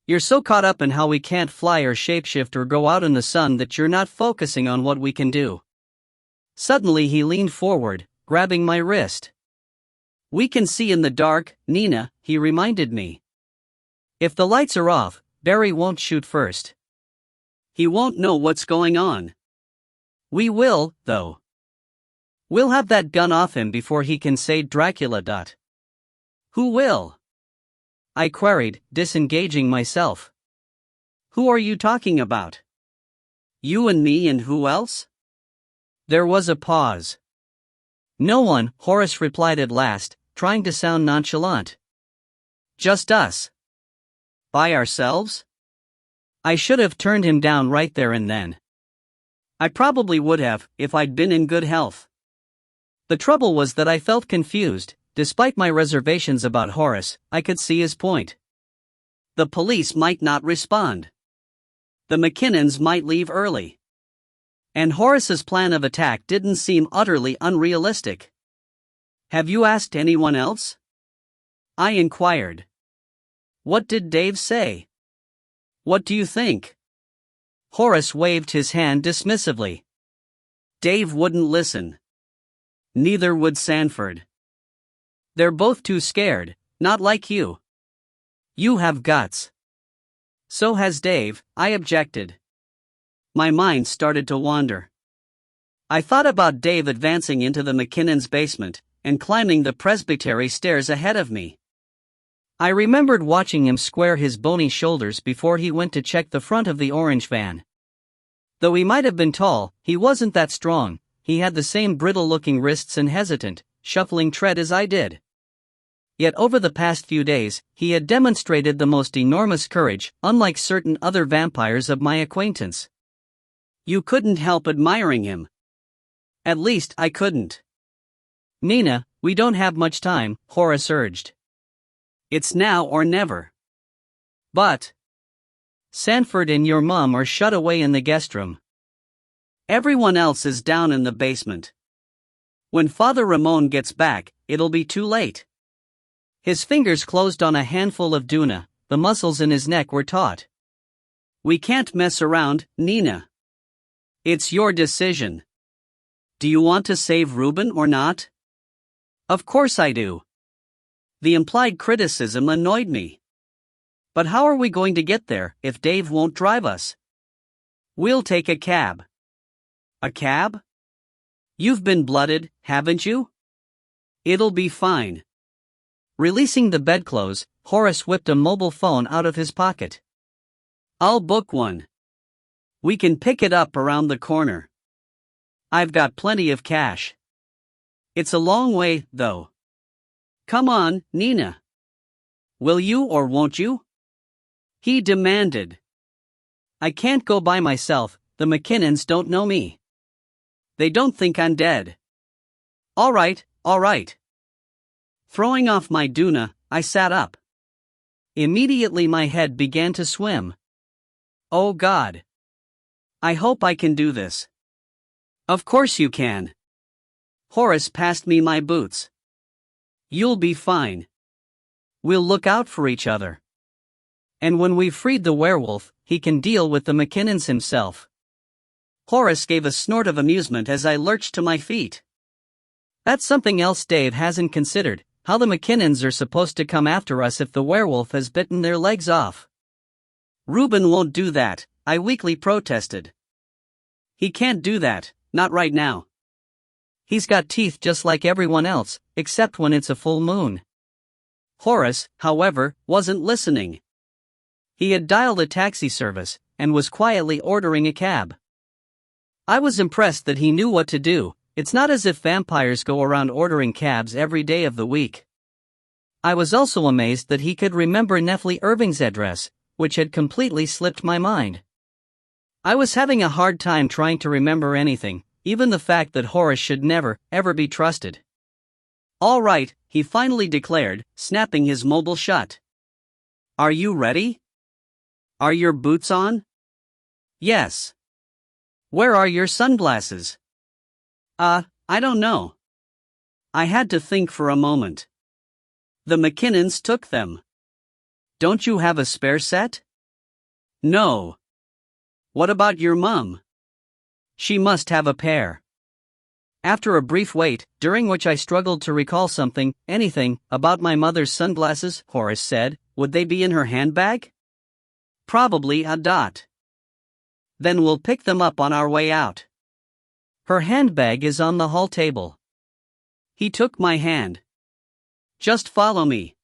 You're so caught up in how we can't fly or shapeshift or go out in the sun that you're not focusing on what we can do. Suddenly he leaned forward, grabbing my wrist. We can see in the dark, Nina, he reminded me. If the lights are off, Barry won't shoot first. He won't know what's going on. We will, though. We'll have that gun off him before he can say Dracula. Who will? I queried, disengaging myself. Who are you talking about? You and me and who else? There was a pause. No one, Horace replied at last, trying to sound nonchalant. Just us. By ourselves? I should have turned him down right there and then. I probably would have, if I'd been in good health. The trouble was that I felt confused. Despite my reservations about Horace, I could see his point. The police might not respond. The McKinnons might leave early. And Horace's plan of attack didn't seem utterly unrealistic. Have you asked anyone else? I inquired. What did Dave say? What do you think? Horace waved his hand dismissively. Dave wouldn't listen. Neither would Sanford. They're both too scared, not like you. You have guts. So has Dave, I objected. My mind started to wander. I thought about Dave advancing into the McKinnon's basement and climbing the presbytery stairs ahead of me. I remembered watching him square his bony shoulders before he went to check the front of the orange van. Though he might have been tall, he wasn't that strong. He had the same brittle-looking wrists and hesitant, shuffling tread as I did. Yet over the past few days, he had demonstrated the most enormous courage, unlike certain other vampires of my acquaintance. You couldn't help admiring him. At least I couldn't. Nina, we don't have much time, Horace urged. It's now or never. But Sanford and your mom are shut away in the guest room. Everyone else is down in the basement. When Father Ramon gets back, it'll be too late. His fingers closed on a handful of Duna, the muscles in his neck were taut. We can't mess around, Nina. It's your decision. Do you want to save Reuben or not? Of course I do. The implied criticism annoyed me. But how are we going to get there if Dave won't drive us? We'll take a cab. A cab? You've been blooded, haven't you? It'll be fine. Releasing the bedclothes, Horace whipped a mobile phone out of his pocket. I'll book one. We can pick it up around the corner. I've got plenty of cash. It's a long way, though. Come on, Nina. Will you or won't you? He demanded. I can't go by myself, the McKinnons don't know me. They don't think I'm dead. All right. Throwing off my Duna, I sat up. Immediately my head began to swim. Oh God. I hope I can do this. Of course you can. Horace passed me my boots. You'll be fine. We'll look out for each other. And when we've freed the werewolf, he can deal with the McKinnons himself. Horace gave a snort of amusement as I lurched to my feet. That's something else Dave hasn't considered, how the McKinnons are supposed to come after us if the werewolf has bitten their legs off. Reuben won't do that, I weakly protested. He can't do that, not right now. He's got teeth just like everyone else, except when it's a full moon. Horace, however, wasn't listening. He had dialed a taxi service, and was quietly ordering a cab. I was impressed that he knew what to do. It's not as if vampires go around ordering cabs every day of the week. I was also amazed that he could remember Neffley Irving's address, which had completely slipped my mind. I was having a hard time trying to remember anything, even the fact that Horace should never, ever be trusted. All right, he finally declared, snapping his mobile shut. Are you ready? Are your boots on? Yes. Where are your sunglasses? I don't know. I had to think for a moment. The McKinnons took them. Don't you have a spare set? No. What about your mum? She must have a pair. After a brief wait, during which I struggled to recall anything, about my mother's sunglasses, Horace said, would they be in her handbag? Probably a dot. Then we'll pick them up on our way out. Her handbag is on the hall table. He took my hand. Just follow me.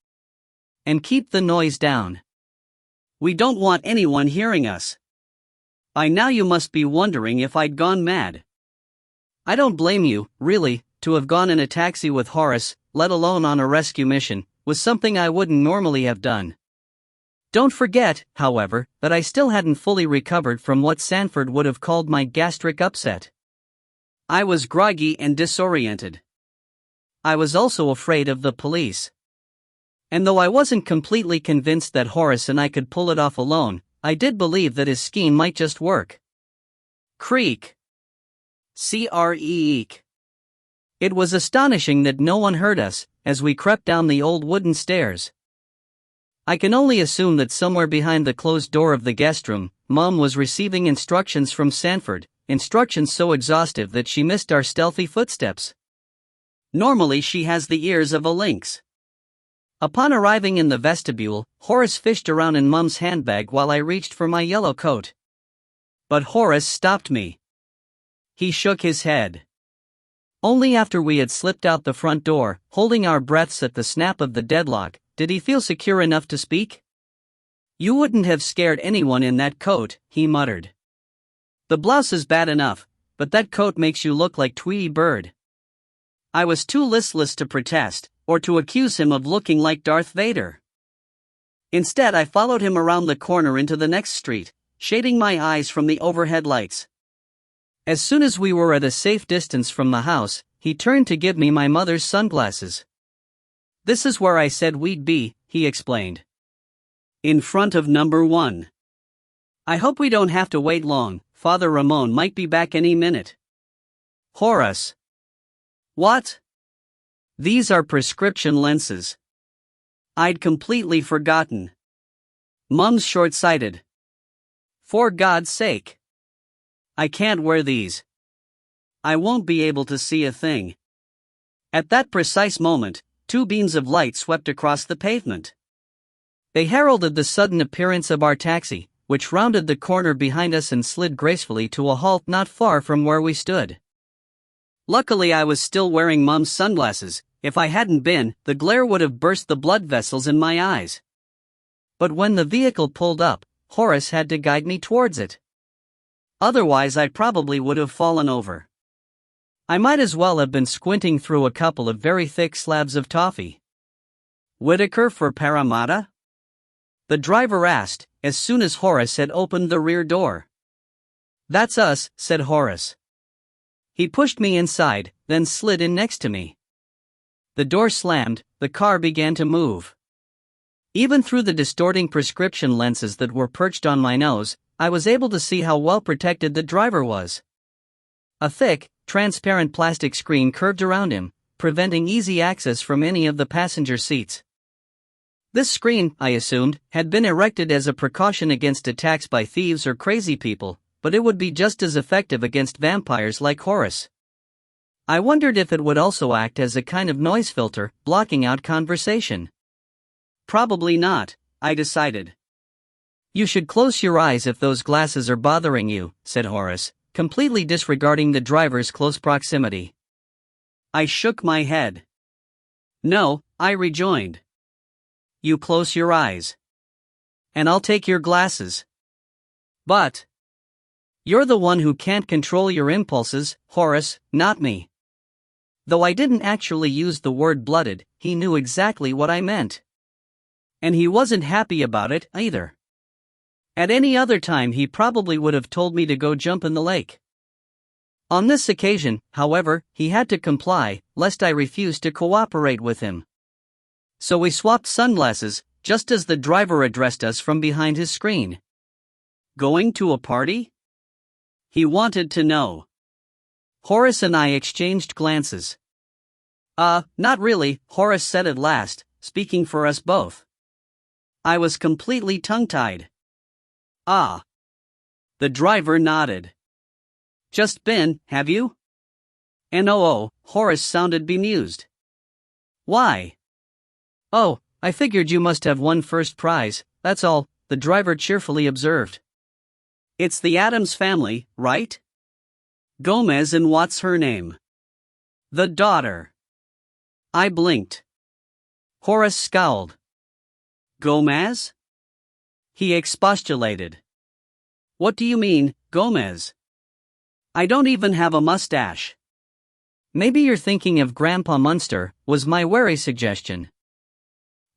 And keep the noise down. We don't want anyone hearing us. By now you must be wondering if I'd gone mad. I don't blame you, really. To have gone in a taxi with Horace, let alone on a rescue mission, was something I wouldn't normally have done. Don't forget, however, that I still hadn't fully recovered from what Sanford would have called my gastric upset. I was groggy and disoriented. I was also afraid of the police. And though I wasn't completely convinced that Horace and I could pull it off alone, I did believe that his scheme might just work. Creak. Creak. It was astonishing that no one heard us, as we crept down the old wooden stairs. I can only assume that somewhere behind the closed door of the guest room, Mom was receiving instructions from Sanford, instructions so exhaustive that she missed our stealthy footsteps. Normally she has the ears of a lynx. Upon arriving in the vestibule, Horace fished around in Mom's handbag while I reached for my yellow coat. But Horace stopped me. He shook his head. Only after we had slipped out the front door, holding our breaths at the snap of the deadlock, did he feel secure enough to speak. You wouldn't have scared anyone in that coat, he muttered. The blouse is bad enough, but that coat makes you look like Tweety Bird. I was too listless to protest, or to accuse him of looking like Darth Vader. Instead, I followed him around the corner into the next street, shading my eyes from the overhead lights. As soon as we were at a safe distance from the house, he turned to give me my mother's sunglasses. This is where I said we'd be, he explained. In front of number 1. I hope we don't have to wait long, Father Ramon might be back any minute. Horace. What? These are prescription lenses. I'd completely forgotten. Mum's short-sighted. For God's sake. I can't wear these. I won't be able to see a thing. At that precise moment, 2 beams of light swept across the pavement. They heralded the sudden appearance of our taxi, which rounded the corner behind us and slid gracefully to a halt not far from where we stood. Luckily I was still wearing Mum's sunglasses. If I hadn't been, the glare would have burst the blood vessels in my eyes. But when the vehicle pulled up, Horace had to guide me towards it. Otherwise I probably would have fallen over. I might as well have been squinting through a couple of very thick slabs of toffee. Whitaker for Parramatta? The driver asked, as soon as Horace had opened the rear door. That's us, said Horace. He pushed me inside, then slid in next to me. The door slammed, the car began to move. Even through the distorting prescription lenses that were perched on my nose, I was able to see how well protected the driver was. A thick, transparent plastic screen curved around him, preventing easy access from any of the passenger seats. This screen, I assumed, had been erected as a precaution against attacks by thieves or crazy people, but it would be just as effective against vampires like Horace. I wondered if it would also act as a kind of noise filter, blocking out conversation. Probably not, I decided. You should close your eyes if those glasses are bothering you, said Horace, completely disregarding the driver's close proximity. I shook my head. No, I rejoined. You close your eyes. And I'll take your glasses. But you're the one who can't control your impulses, Horace, not me. Though I didn't actually use the word blooded, he knew exactly what I meant. And he wasn't happy about it, either. At any other time he probably would have told me to go jump in the lake. On this occasion, however, he had to comply, lest I refused to cooperate with him. So we swapped sunglasses, just as the driver addressed us from behind his screen. Going to a party? He wanted to know. Horace and I exchanged glances. Not really, Horace said at last, speaking for us both. I was completely tongue-tied. Ah. The driver nodded. Just been, have you? No, Horace sounded bemused. Why? Oh, I figured you must have won first prize, that's all, the driver cheerfully observed. It's the Addams family, right? Gomez, and what's her name? The daughter. I blinked. Horace scowled. Gomez? He expostulated. What do you mean, Gomez? I don't even have a mustache. Maybe you're thinking of Grandpa Munster, was my wary suggestion.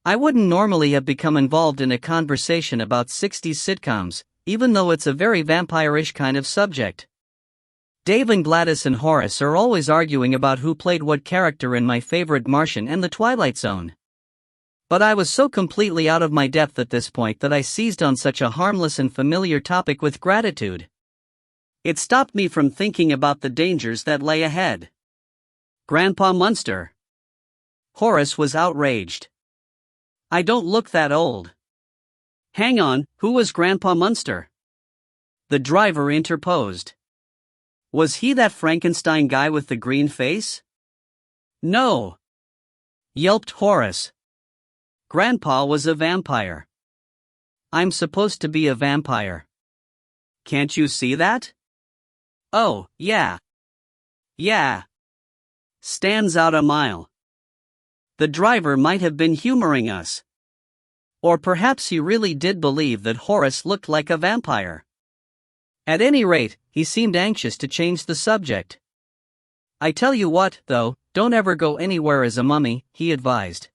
I wouldn't normally have become involved in a conversation about 60s sitcoms, even though it's a very vampire-ish kind of subject. Dave and Gladys and Horace are always arguing about who played what character in my favorite Martian and The Twilight Zone. But I was so completely out of my depth at this point that I seized on such a harmless and familiar topic with gratitude. It stopped me from thinking about the dangers that lay ahead. Grandpa Munster. Horace was outraged. I don't look that old. Hang on, who was Grandpa Munster? The driver interposed. Was he that Frankenstein guy with the green face? No, yelped Horace. Grandpa was a vampire. I'm supposed to be a vampire. Can't you see that? Oh, yeah. Yeah. Stands out a mile. The driver might have been humoring us. Or perhaps he really did believe that Horace looked like a vampire. At any rate, he seemed anxious to change the subject. I tell you what, though, don't ever go anywhere as a mummy, he advised.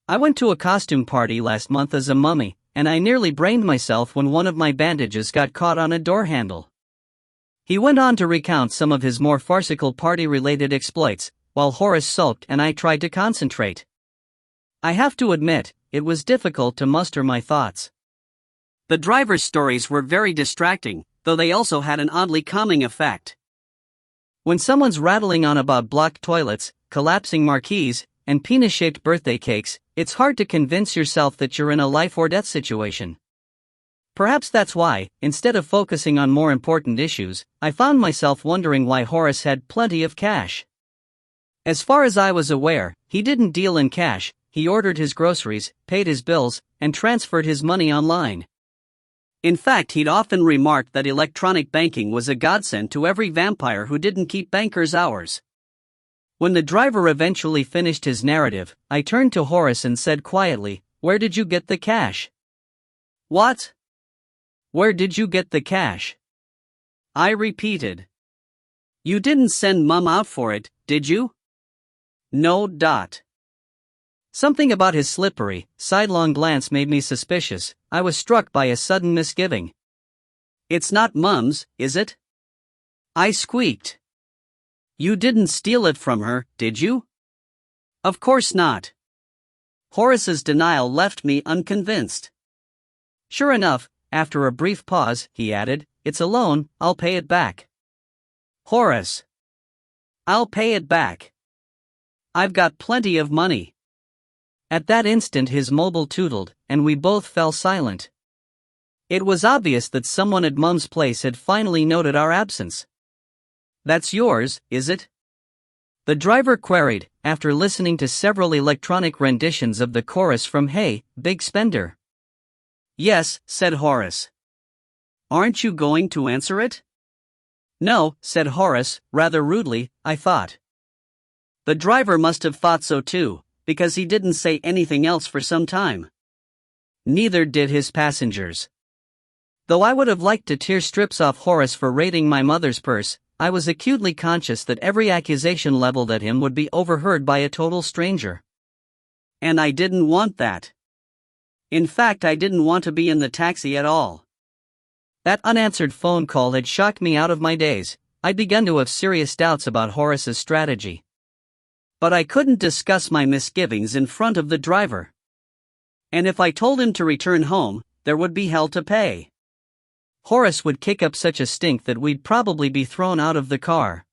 I went to a costume party last month as a mummy, and I nearly brained myself when one of my bandages got caught on a door handle. He went on to recount some of his more farcical party-related exploits, while Horace sulked and I tried to concentrate. I have to admit, it was difficult to muster my thoughts. The driver's stories were very distracting, though they also had an oddly calming effect. When someone's rattling on about blocked toilets, collapsing marquees, and penis-shaped birthday cakes, it's hard to convince yourself that you're in a life-or-death situation. Perhaps that's why, instead of focusing on more important issues, I found myself wondering why Horace had plenty of cash. As far as I was aware, he didn't deal in cash, he ordered his groceries, paid his bills, and transferred his money online. In fact, he'd often remarked that electronic banking was a godsend to every vampire who didn't keep banker's hours. When the driver eventually finished his narrative, I turned to Horace and said quietly, "Where did you get the cash?" "What? Where did you get the cash?" I repeated. "You didn't send Mum out for it, did you?" No. Something about his slippery, sidelong glance made me suspicious. I was struck by a sudden misgiving. "It's not Mum's, is it?" I squeaked. "You didn't steal it from her, did you?" "Of course not." Horace's denial left me unconvinced. "Sure enough, after a brief pause, he added, "It's a loan, I'll pay it back." "Horace." "I'll pay it back. I've got plenty of money." At that instant his mobile tootled, and we both fell silent. It was obvious that someone at Mum's place had finally noted our absence. "That's yours, is it?" The driver queried, after listening to several electronic renditions of the chorus from Hey, Big Spender. "Yes," said Horace. "Aren't you going to answer it?" "No," said Horace, rather rudely, I thought. The driver must have thought so too, because he didn't say anything else for some time. Neither did his passengers. Though I would have liked to tear strips off Horace for raiding my mother's purse, I was acutely conscious that every accusation leveled at him would be overheard by a total stranger. And I didn't want that. In fact, I didn't want to be in the taxi at all. That unanswered phone call had shocked me out of my daze. I'd begun to have serious doubts about Horace's strategy. But I couldn't discuss my misgivings in front of the driver. And if I told him to return home, there would be hell to pay. Horace would kick up such a stink that we'd probably be thrown out of the car.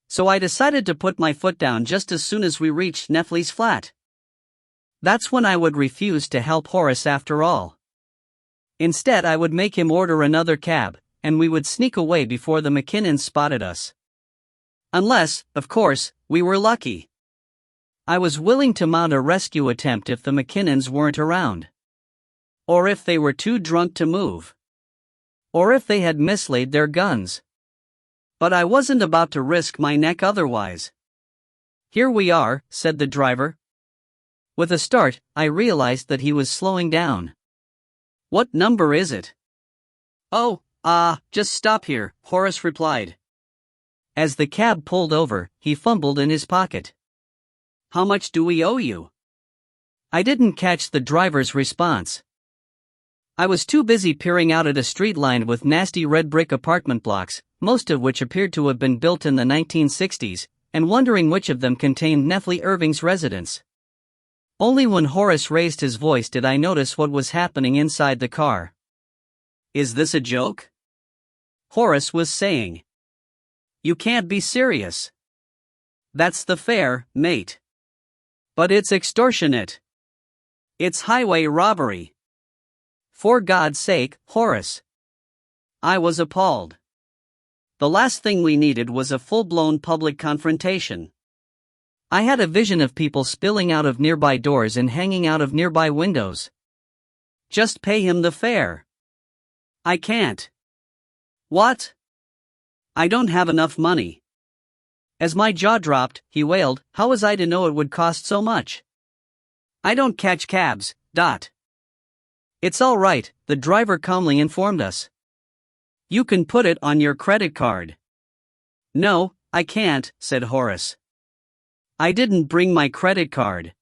So I decided to put my foot down just as soon as we reached Nefli's flat. That's when I would refuse to help Horace after all. Instead, I would make him order another cab, and we would sneak away before the McKinnons spotted us. Unless, of course, we were lucky. I was willing to mount a rescue attempt if the McKinnons weren't around. Or if they were too drunk to move. Or if they had mislaid their guns. But I wasn't about to risk my neck otherwise. "Here we are," said the driver. With a start, I realized that he was slowing down. "What number is it?" "Oh, just stop here," Horace replied. As the cab pulled over, he fumbled in his pocket. "How much do we owe you?" I didn't catch the driver's response. I was too busy peering out at a street lined with nasty red brick apartment blocks, most of which appeared to have been built in the 1960s, and wondering which of them contained Nephi Irving's residence. Only when Horace raised his voice did I notice what was happening inside the car. "Is this a joke?" Horace was saying. "You can't be serious." "That's the fare, mate." "But it's extortionate. It's highway robbery." "For God's sake, Horace." I was appalled. The last thing we needed was a full-blown public confrontation. I had a vision of people spilling out of nearby doors and hanging out of nearby windows. "Just pay him the fare." "I can't." "What?" "I don't have enough money." As my jaw dropped, he wailed, "How was I to know it would cost so much? I don't catch cabs, dot." "It's all right," the driver calmly informed us. "You can put it on your credit card." "No, I can't," said Horace. "I didn't bring my credit card."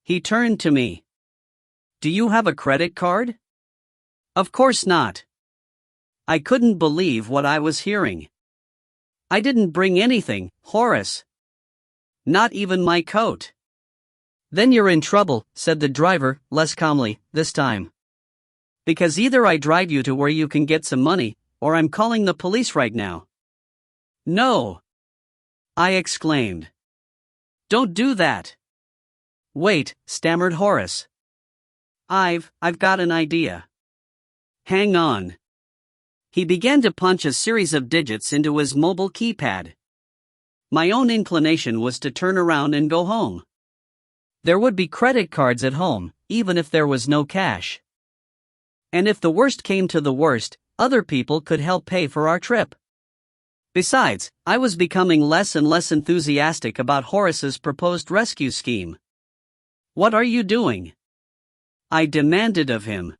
He turned to me. "Do you have a credit card?" "Of course not." I couldn't believe what I was hearing. "I didn't bring anything, Horace. Not even my coat." "Then you're in trouble," said the driver, less calmly, this time. "Because either I drive you to where you can get some money, or I'm calling the police right now." "No!" I exclaimed. "Don't do that." "Wait," stammered Horace. I've got an idea." "Hang on." He began to punch a series of digits into his mobile keypad. My own inclination was to turn around and go home. There would be credit cards at home, even if there was no cash. And if the worst came to the worst, other people could help pay for our trip. Besides, I was becoming less and less enthusiastic about Horace's proposed rescue scheme. "What are you doing?" I demanded of him.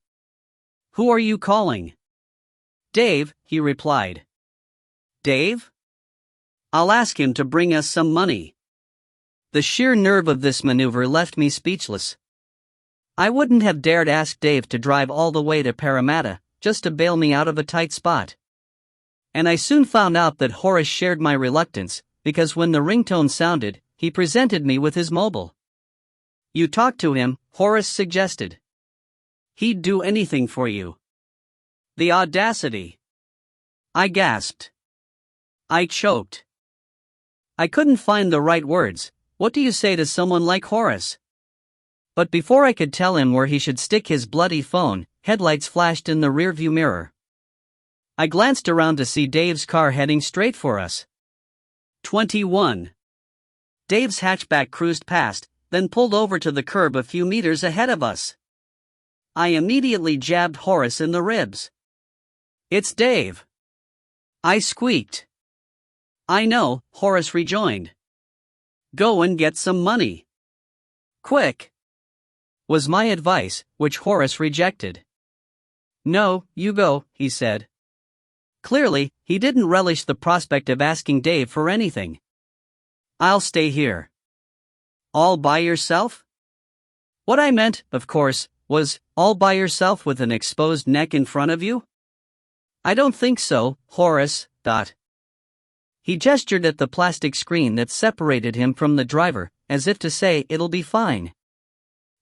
"Who are you calling?" "Dave," he replied. "Dave? I'll ask him to bring us some money." The sheer nerve of this maneuver left me speechless. I wouldn't have dared ask Dave to drive all the way to Parramatta, just to bail me out of a tight spot. And I soon found out that Horace shared my reluctance, because when the ringtone sounded, he presented me with his mobile. "You talk to him," Horace suggested. "He'd do anything for you." The audacity! I gasped. I choked. I couldn't find the right words. What do you say to someone like Horace? But before I could tell him where he should stick his bloody phone, headlights flashed in the rearview mirror. I glanced around to see Dave's car heading straight for us. 21. Dave's hatchback cruised past, then pulled over to the curb a few meters ahead of us. I immediately jabbed Horace in the ribs. "It's Dave." I squeaked. "I know," Horace rejoined. "Go and get some money. Quick," was my advice, which Horace rejected. "No, you go," he said. Clearly, he didn't relish the prospect of asking Dave for anything. "I'll stay here." "All by yourself?" What I meant, of course, was, all by yourself with an exposed neck in front of you? "I don't think so, Horace." He gestured at the plastic screen that separated him from the driver, as if to say it'll be fine.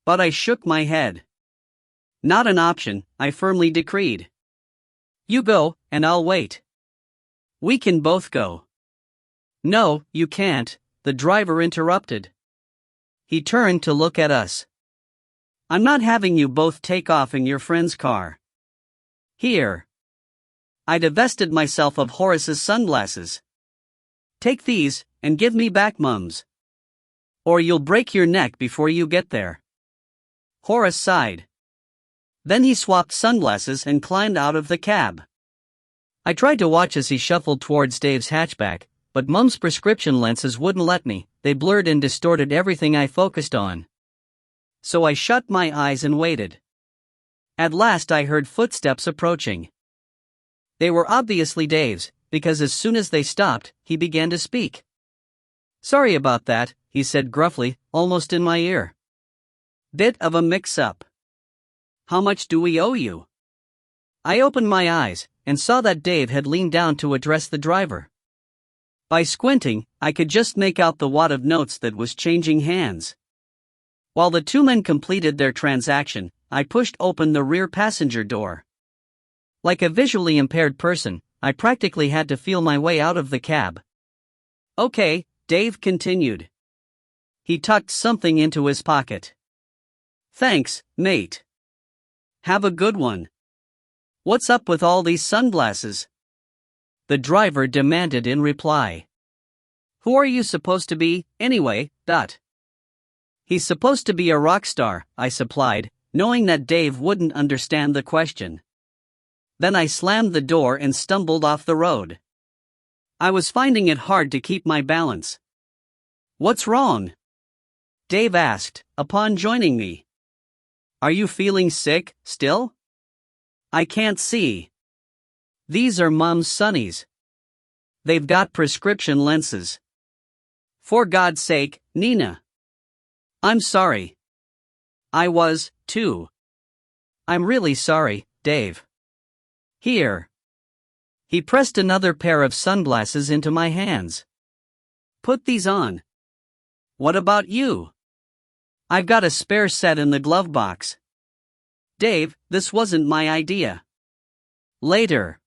But I shook my head. "Not an option," I firmly decreed. "You go, and I'll wait." "We can both go." "No, you can't," the driver interrupted. He turned to look at us. "I'm not having you both take off in your friend's car. Here." I divested myself of Horace's sunglasses. Take these, and give me back Mums. Or you'll break your neck before you get there. Horace sighed. Then he swapped sunglasses and climbed out of the cab. I tried to watch as he shuffled towards Dave's hatchback, but Mum's prescription lenses wouldn't let me. They blurred and distorted everything I focused on. So I shut my eyes and waited. At last I heard footsteps approaching. They were obviously Dave's, because as soon as they stopped, he began to speak. "Sorry about that," he said gruffly, almost in my ear. "Bit of a mix-up. How much do we owe you?" I opened my eyes, and saw that Dave had leaned down to address the driver. By squinting, I could just make out the wad of notes that was changing hands. While the two men completed their transaction, I pushed open the rear passenger door. Like a visually impaired person, I practically had to feel my way out of the cab. "Okay," Dave continued. He tucked something into his pocket. "Thanks, mate. Have a good one. What's up with all these sunglasses?" the driver demanded in reply. "Who are you supposed to be, anyway, Dot?" "He's supposed to be a rock star," I supplied, knowing that Dave wouldn't understand the question. Then I slammed the door and stumbled off the road. I was finding it hard to keep my balance. "What's wrong?" Dave asked, upon joining me. "Are you feeling sick, still?" "I can't see." "These are Mom's sunnies. They've got prescription lenses." "For God's sake, Nina." "I'm sorry." I was, too. "I'm really sorry, Dave. Here." He pressed another pair of sunglasses into my hands. "Put these on." "What about you?" "I've got a spare set in the glove box." "Dave, this wasn't my idea." Later.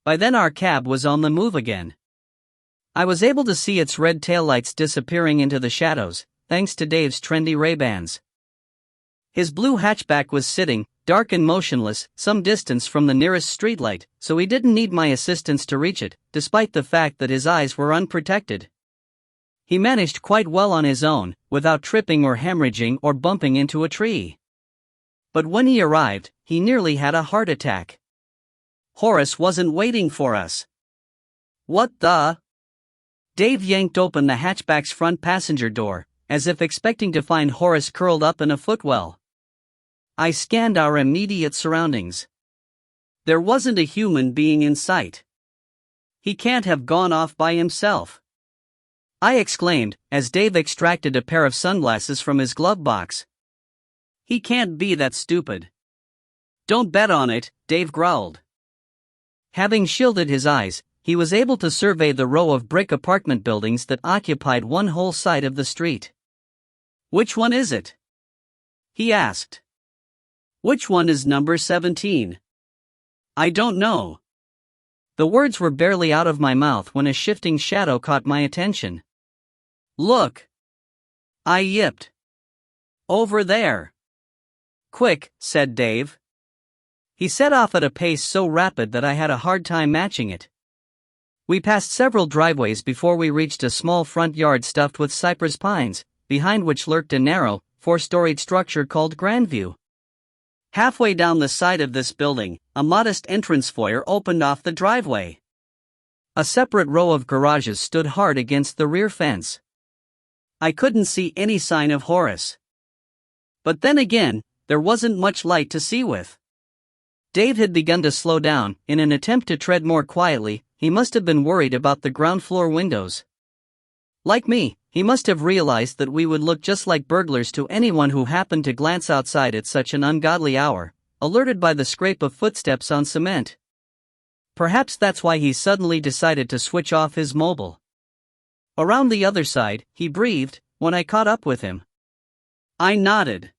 By then our cab was on the move again. I was able to see its red taillights disappearing into the shadows, thanks to Dave's trendy Ray-Bans. His blue hatchback was sitting, dark and motionless, some distance from the nearest streetlight, so he didn't need my assistance to reach it, despite the fact that his eyes were unprotected. He managed quite well on his own, without tripping or hemorrhaging or bumping into a tree. But when he arrived, he nearly had a heart attack. Horace wasn't waiting for us. "What the?" Dave yanked open the hatchback's front passenger door, as if expecting to find Horace curled up in a footwell. I scanned our immediate surroundings. There wasn't a human being in sight. "He can't have gone off by himself," I exclaimed, as Dave extracted a pair of sunglasses from his glove box. "He can't be that stupid." "Don't bet on it," Dave growled. Having shielded his eyes, he was able to survey the row of brick apartment buildings that occupied one whole side of the street. "Which one is it?" he asked. "Which one is number 17? "I don't know." The words were barely out of my mouth when a shifting shadow caught my attention. "Look!" I yipped. "Over there." "Quick," said Dave. He set off at a pace so rapid that I had a hard time matching it. We passed several driveways before we reached a small front yard stuffed with cypress pines, behind which lurked a narrow, four-storied structure called Grandview. Halfway down the side of this building, a modest entrance foyer opened off the driveway. A separate row of garages stood hard against the rear fence. I couldn't see any sign of Horace. But then again, there wasn't much light to see with. Dave had begun to slow down. In an attempt to tread more quietly, he must have been worried about the ground floor windows. Like me, he must have realized that we would look just like burglars to anyone who happened to glance outside at such an ungodly hour, alerted by the scrape of footsteps on cement. Perhaps that's why he suddenly decided to switch off his mobile. "Around the other side," he breathed, when I caught up with him. I nodded.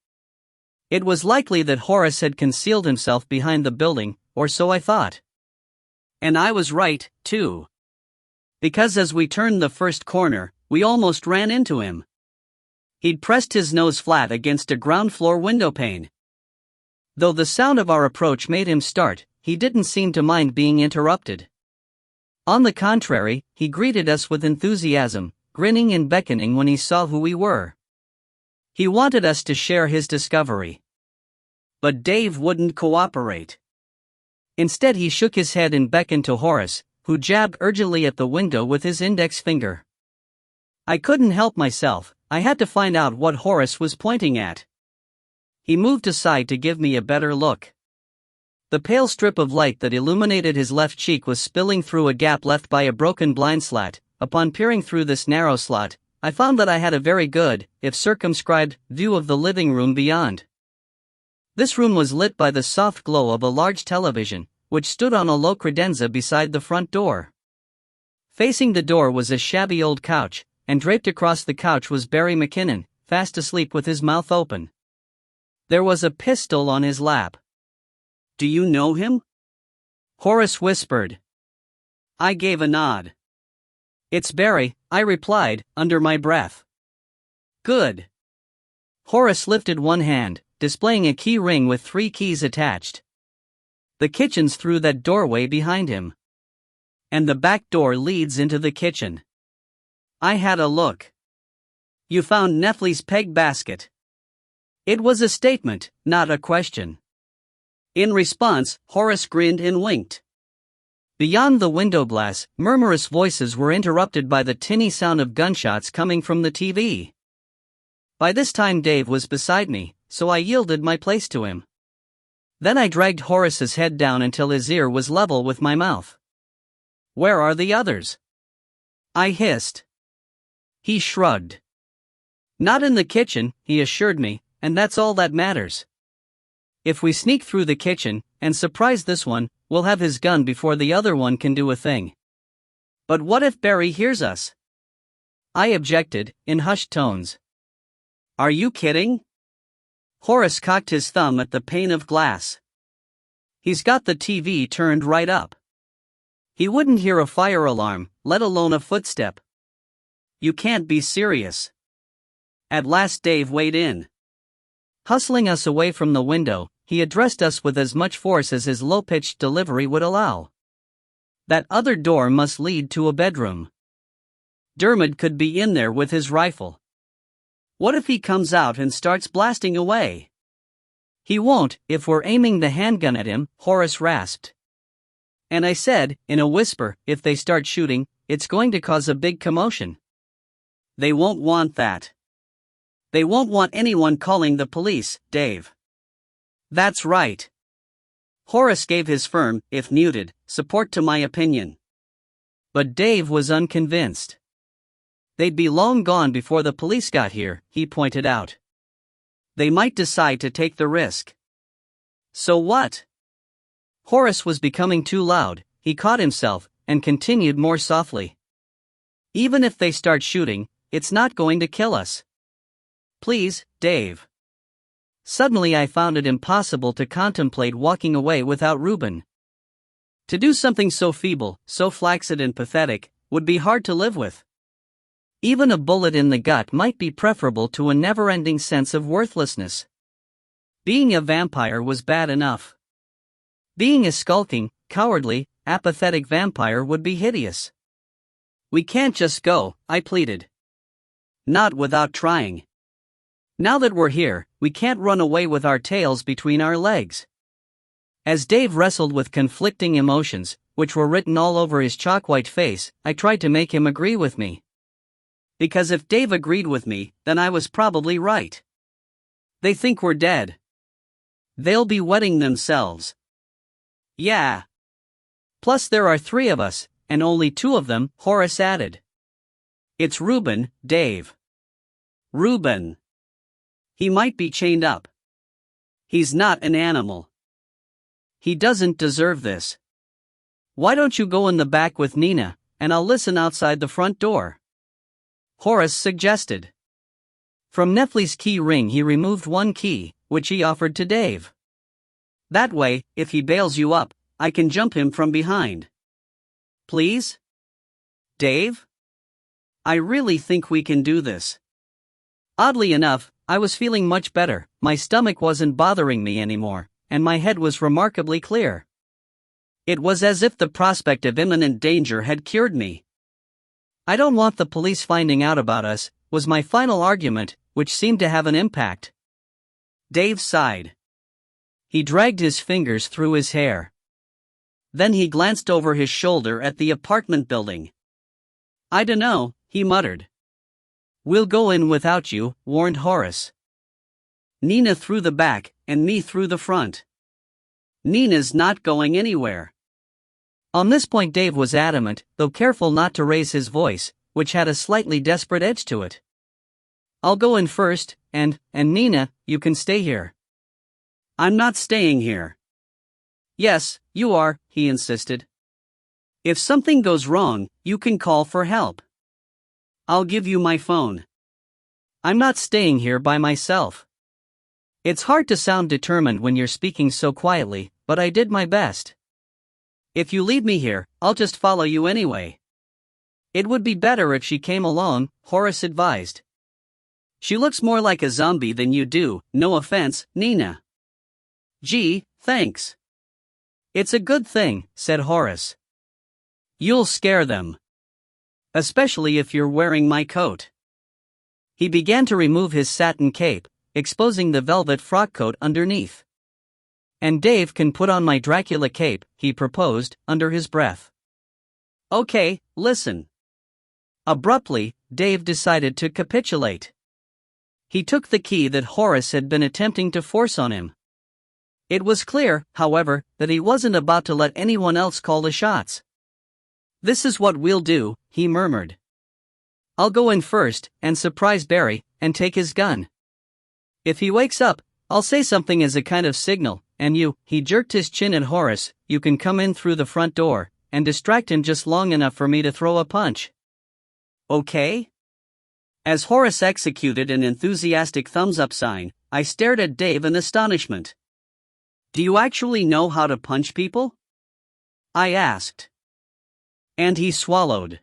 It was likely that Horace had concealed himself behind the building, or so I thought. And I was right, too. Because as we turned the first corner, we almost ran into him. He'd pressed his nose flat against a ground floor window pane. Though the sound of our approach made him start, he didn't seem to mind being interrupted. On the contrary, he greeted us with enthusiasm, grinning and beckoning when he saw who we were. He wanted us to share his discovery. But Dave wouldn't cooperate. Instead, he shook his head and beckoned to Horace, who jabbed urgently at the window with his index finger. I couldn't help myself, I had to find out what Horace was pointing at. He moved aside to give me a better look. The pale strip of light that illuminated his left cheek was spilling through a gap left by a broken blind slat. Upon peering through this narrow slot, I found that I had a very good, if circumscribed, view of the living room beyond. This room was lit by the soft glow of a large television, which stood on a low credenza beside the front door. Facing the door was a shabby old couch, and draped across the couch was Barry McKinnon, fast asleep with his mouth open. There was a pistol on his lap. "Do you know him?" Horace whispered. I gave a nod. "It's Barry," I replied, under my breath. "Good." Horace lifted one hand, displaying a key ring with 3 keys attached. "The kitchen's through that doorway behind him. And the back door leads into the kitchen." I had a look. "You found Nefli's peg basket." It was a statement, not a question. In response, Horace grinned and winked. Beyond the window glass, murmurous voices were interrupted by the tinny sound of gunshots coming from the TV. By this time Dave was beside me, so I yielded my place to him. Then I dragged Horace's head down until his ear was level with my mouth. "Where are the others?" I hissed. He shrugged. "Not in the kitchen," he assured me, "and that's all that matters. If we sneak through the kitchen, and surprise this one, we'll have his gun before the other one can do a thing." "But what if Barry hears us?" I objected, in hushed tones. "Are you kidding?" Horace cocked his thumb at the pane of glass. "He's got the TV turned right up. He wouldn't hear a fire alarm, let alone a footstep." "You can't be serious." At last Dave weighed in. Hustling us away from the window, he addressed us with as much force as his low-pitched delivery would allow. "That other door must lead to a bedroom. Dermot could be in there with his rifle. What if he comes out and starts blasting away?" "He won't, if we're aiming the handgun at him," Horace rasped. And I said, in a whisper, "If they start shooting, it's going to cause a big commotion." "They won't want that. They won't want anyone calling the police, Dave." "That's right." Horace gave his firm, if muted, support to my opinion. But Dave was unconvinced. "They'd be long gone before the police got here," he pointed out. "They might decide to take the risk." "So what?" Horace was becoming too loud, he caught himself, and continued more softly. "Even if they start shooting, it's not going to kill us. Please, Dave." Suddenly I found it impossible to contemplate walking away without Reuben. To do something so feeble, so flaccid and pathetic, would be hard to live with. Even a bullet in the gut might be preferable to a never-ending sense of worthlessness. Being a vampire was bad enough. Being a skulking, cowardly, apathetic vampire would be hideous. "We can't just go," I pleaded. "Not without trying. Now that we're here, we can't run away with our tails between our legs." As Dave wrestled with conflicting emotions, which were written all over his chalk-white face, I tried to make him agree with me. Because if Dave agreed with me, then I was probably right. "They think we're dead. They'll be wetting themselves." "Yeah. Plus there are 3 of us, and only 2 of them," Horace added. "It's Reuben, Dave." "Reuben. He might be chained up. He's not an animal. He doesn't deserve this. Why don't you go in the back with Nina, and I'll listen outside the front door?" Horace suggested. From Nefli's key ring he removed 1 key, which he offered to Dave. "That way, if he bails you up, I can jump him from behind." "Please? Dave? I really think we can do this." Oddly enough, I was feeling much better, my stomach wasn't bothering me anymore, and my head was remarkably clear. It was as if the prospect of imminent danger had cured me. "I don't want the police finding out about us," was my final argument, which seemed to have an impact. Dave sighed. He dragged his fingers through his hair. Then he glanced over his shoulder at the apartment building. "I dunno," he muttered. "We'll go in without you," warned Horace. "Nina through the back, and me through the front. Nina's not going anywhere." On this point Dave was adamant, though careful not to raise his voice, which had a slightly desperate edge to it. "I'll go in first, and Nina, you can stay here." "I'm not staying here." "Yes, you are," he insisted. "If something goes wrong, you can call for help. I'll give you my phone. I'm not staying here by myself." It's hard to sound determined when you're speaking so quietly, but I did my best. "If you leave me here, I'll just follow you anyway." "It would be better if she came along," Horace advised. "She looks more like a zombie than you do, no offense, Nina." "Gee, thanks." "It's a good thing," said Horace. "You'll scare them. Especially if you're wearing my coat." He began to remove his satin cape, exposing the velvet frock coat underneath. "And Dave can put on my Dracula cape," he proposed, under his breath. "Okay, listen." Abruptly, Dave decided to capitulate. He took the key that Horace had been attempting to force on him. It was clear, however, that he wasn't about to let anyone else call the shots. "This is what we'll do," he murmured. "I'll go in first, and surprise Barry, and take his gun. If he wakes up, I'll say something as a kind of signal, and you," he jerked his chin at Horace, "you can come in through the front door, and distract him just long enough for me to throw a punch. Okay?" As Horace executed an enthusiastic thumbs-up sign, I stared at Dave in astonishment. "Do you actually know how to punch people?" I asked. And he swallowed.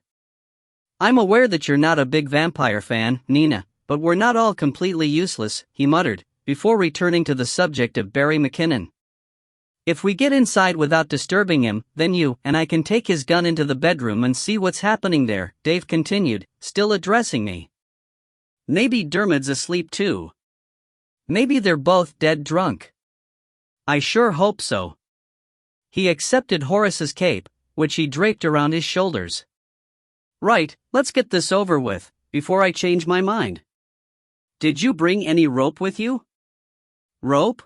"I'm aware that you're not a big vampire fan, Nina, but we're not all completely useless," he muttered, before returning to the subject of Barry McKinnon. "If we get inside without disturbing him, then you and I can take his gun into the bedroom and see what's happening there," Dave continued, still addressing me. "Maybe Dermot's asleep too. Maybe they're both dead drunk. I sure hope so." He accepted Horace's cape, which he draped around his shoulders. "Right, let's get this over with, before I change my mind. Did you bring any rope with you?" "Rope?"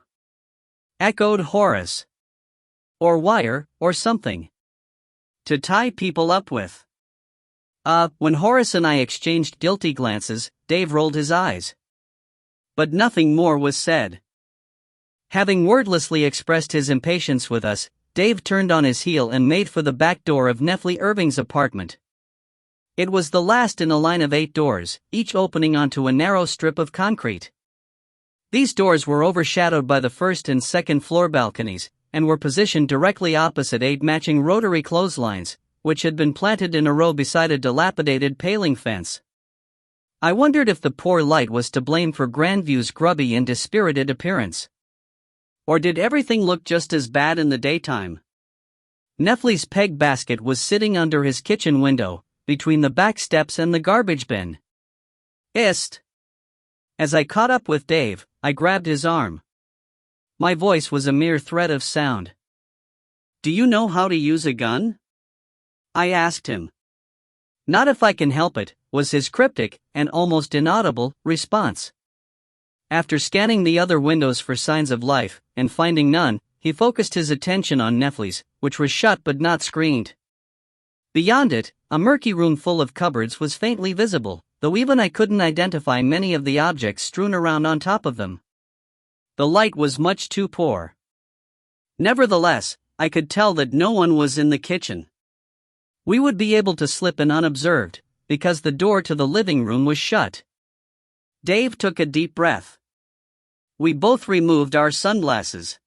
echoed Horace. "Or wire, or something. To tie people up with." When Horace and I exchanged guilty glances, Dave rolled his eyes. But nothing more was said. Having wordlessly expressed his impatience with us, Dave turned on his heel and made for the back door of Neffley Irving's apartment. It was the last in a line of 8 doors, each opening onto a narrow strip of concrete. These doors were overshadowed by the first and second floor balconies, and were positioned directly opposite 8 matching rotary clotheslines, which had been planted in a row beside a dilapidated paling fence. I wondered if the poor light was to blame for Grandview's grubby and dispirited appearance. Or did everything look just as bad in the daytime? Neffley's peg basket was sitting under his kitchen window, between the back steps and the garbage bin. "Ist!" As I caught up with Dave, I grabbed his arm. My voice was a mere thread of sound. "Do you know how to use a gun?" I asked him. "Not if I can help it," was his cryptic, and almost inaudible, response. After scanning the other windows for signs of life, and finding none, he focused his attention on Neffley's, which was shut but not screened. Beyond it, a murky room full of cupboards was faintly visible, though even I couldn't identify many of the objects strewn around on top of them. The light was much too poor. Nevertheless, I could tell that no one was in the kitchen. We would be able to slip in unobserved, because the door to the living room was shut. Dave took a deep breath. We both removed our sunglasses.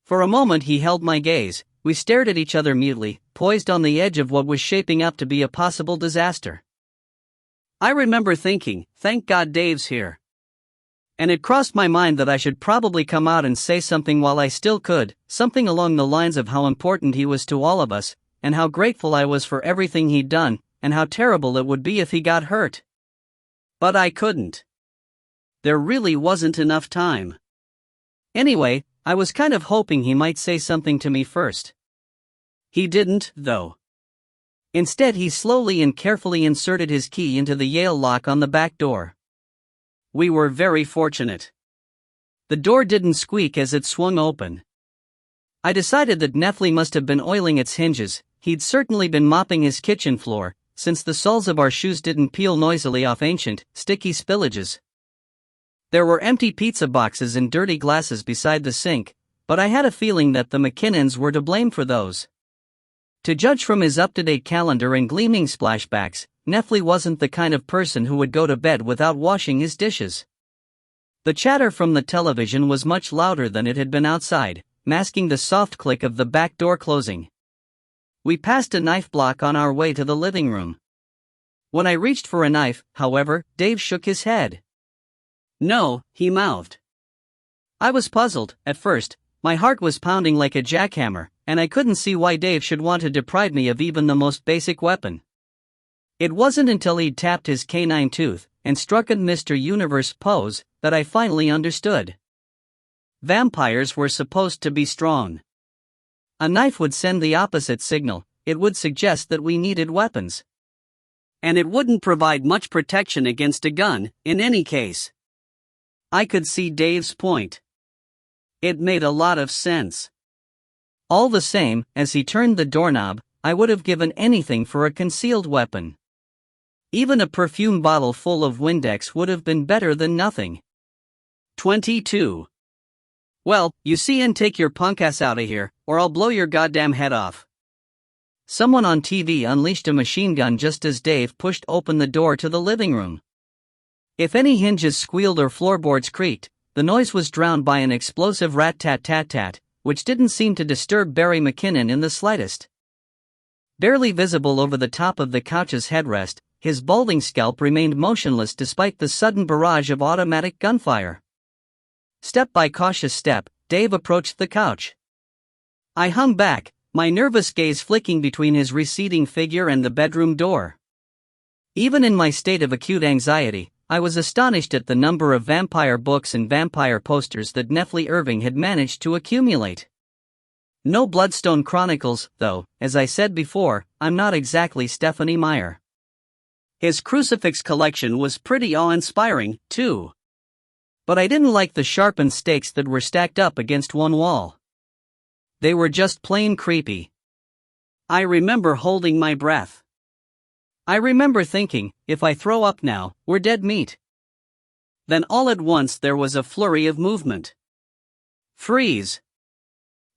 For a moment he held my gaze. We stared at each other mutely, poised on the edge of what was shaping up to be a possible disaster. I remember thinking, "Thank God Dave's here." And it crossed my mind that I should probably come out and say something while I still could, something along the lines of how important he was to all of us, and how grateful I was for everything he'd done, and how terrible it would be if he got hurt. But I couldn't. There really wasn't enough time. Anyway, I was kind of hoping he might say something to me first. He didn't, though. Instead, he slowly and carefully inserted his key into the Yale lock on the back door. We were very fortunate. The door didn't squeak as it swung open. I decided that Nefli must have been oiling its hinges. He'd certainly been mopping his kitchen floor, since the soles of our shoes didn't peel noisily off ancient, sticky spillages. There were empty pizza boxes and dirty glasses beside the sink, but I had a feeling that the McKinnons were to blame for those. To judge from his up-to-date calendar and gleaming splashbacks, Nefli wasn't the kind of person who would go to bed without washing his dishes. The chatter from the television was much louder than it had been outside, masking the soft click of the back door closing. We passed a knife block on our way to the living room. When I reached for a knife, however, Dave shook his head. No, he mouthed. I was puzzled, at first. My heart was pounding like a jackhammer, and I couldn't see why Dave should want to deprive me of even the most basic weapon. It wasn't until he'd tapped his canine tooth and struck a Mr. Universe pose that I finally understood. Vampires were supposed to be strong. A knife would send the opposite signal. It would suggest that we needed weapons. And it wouldn't provide much protection against a gun, in any case. I could see Dave's point. It made a lot of sense. All the same, as he turned the doorknob, I would have given anything for a concealed weapon. Even a perfume bottle full of Windex would have been better than nothing. 22. Well, you see, and take your punk ass out of here, or I'll blow your goddamn head off. Someone on TV unleashed a machine gun just as Dave pushed open the door to the living room. If any hinges squealed or floorboards creaked, the noise was drowned by an explosive rat-tat-tat-tat, which didn't seem to disturb Barry McKinnon in the slightest. Barely visible over the top of the couch's headrest, his balding scalp remained motionless despite the sudden barrage of automatic gunfire. Step by cautious step, Dave approached the couch. I hung back, my nervous gaze flicking between his receding figure and the bedroom door. Even in my state of acute anxiety, I was astonished at the number of vampire books and vampire posters that Nefli Irving had managed to accumulate. No Bloodstone Chronicles, though. As I said before, I'm not exactly Stephanie Meyer. His crucifix collection was pretty awe-inspiring, too. But I didn't like the sharpened stakes that were stacked up against one wall. They were just plain creepy. I remember holding my breath. I remember thinking, if I throw up now, we're dead meat. Then all at once there was a flurry of movement. Freeze!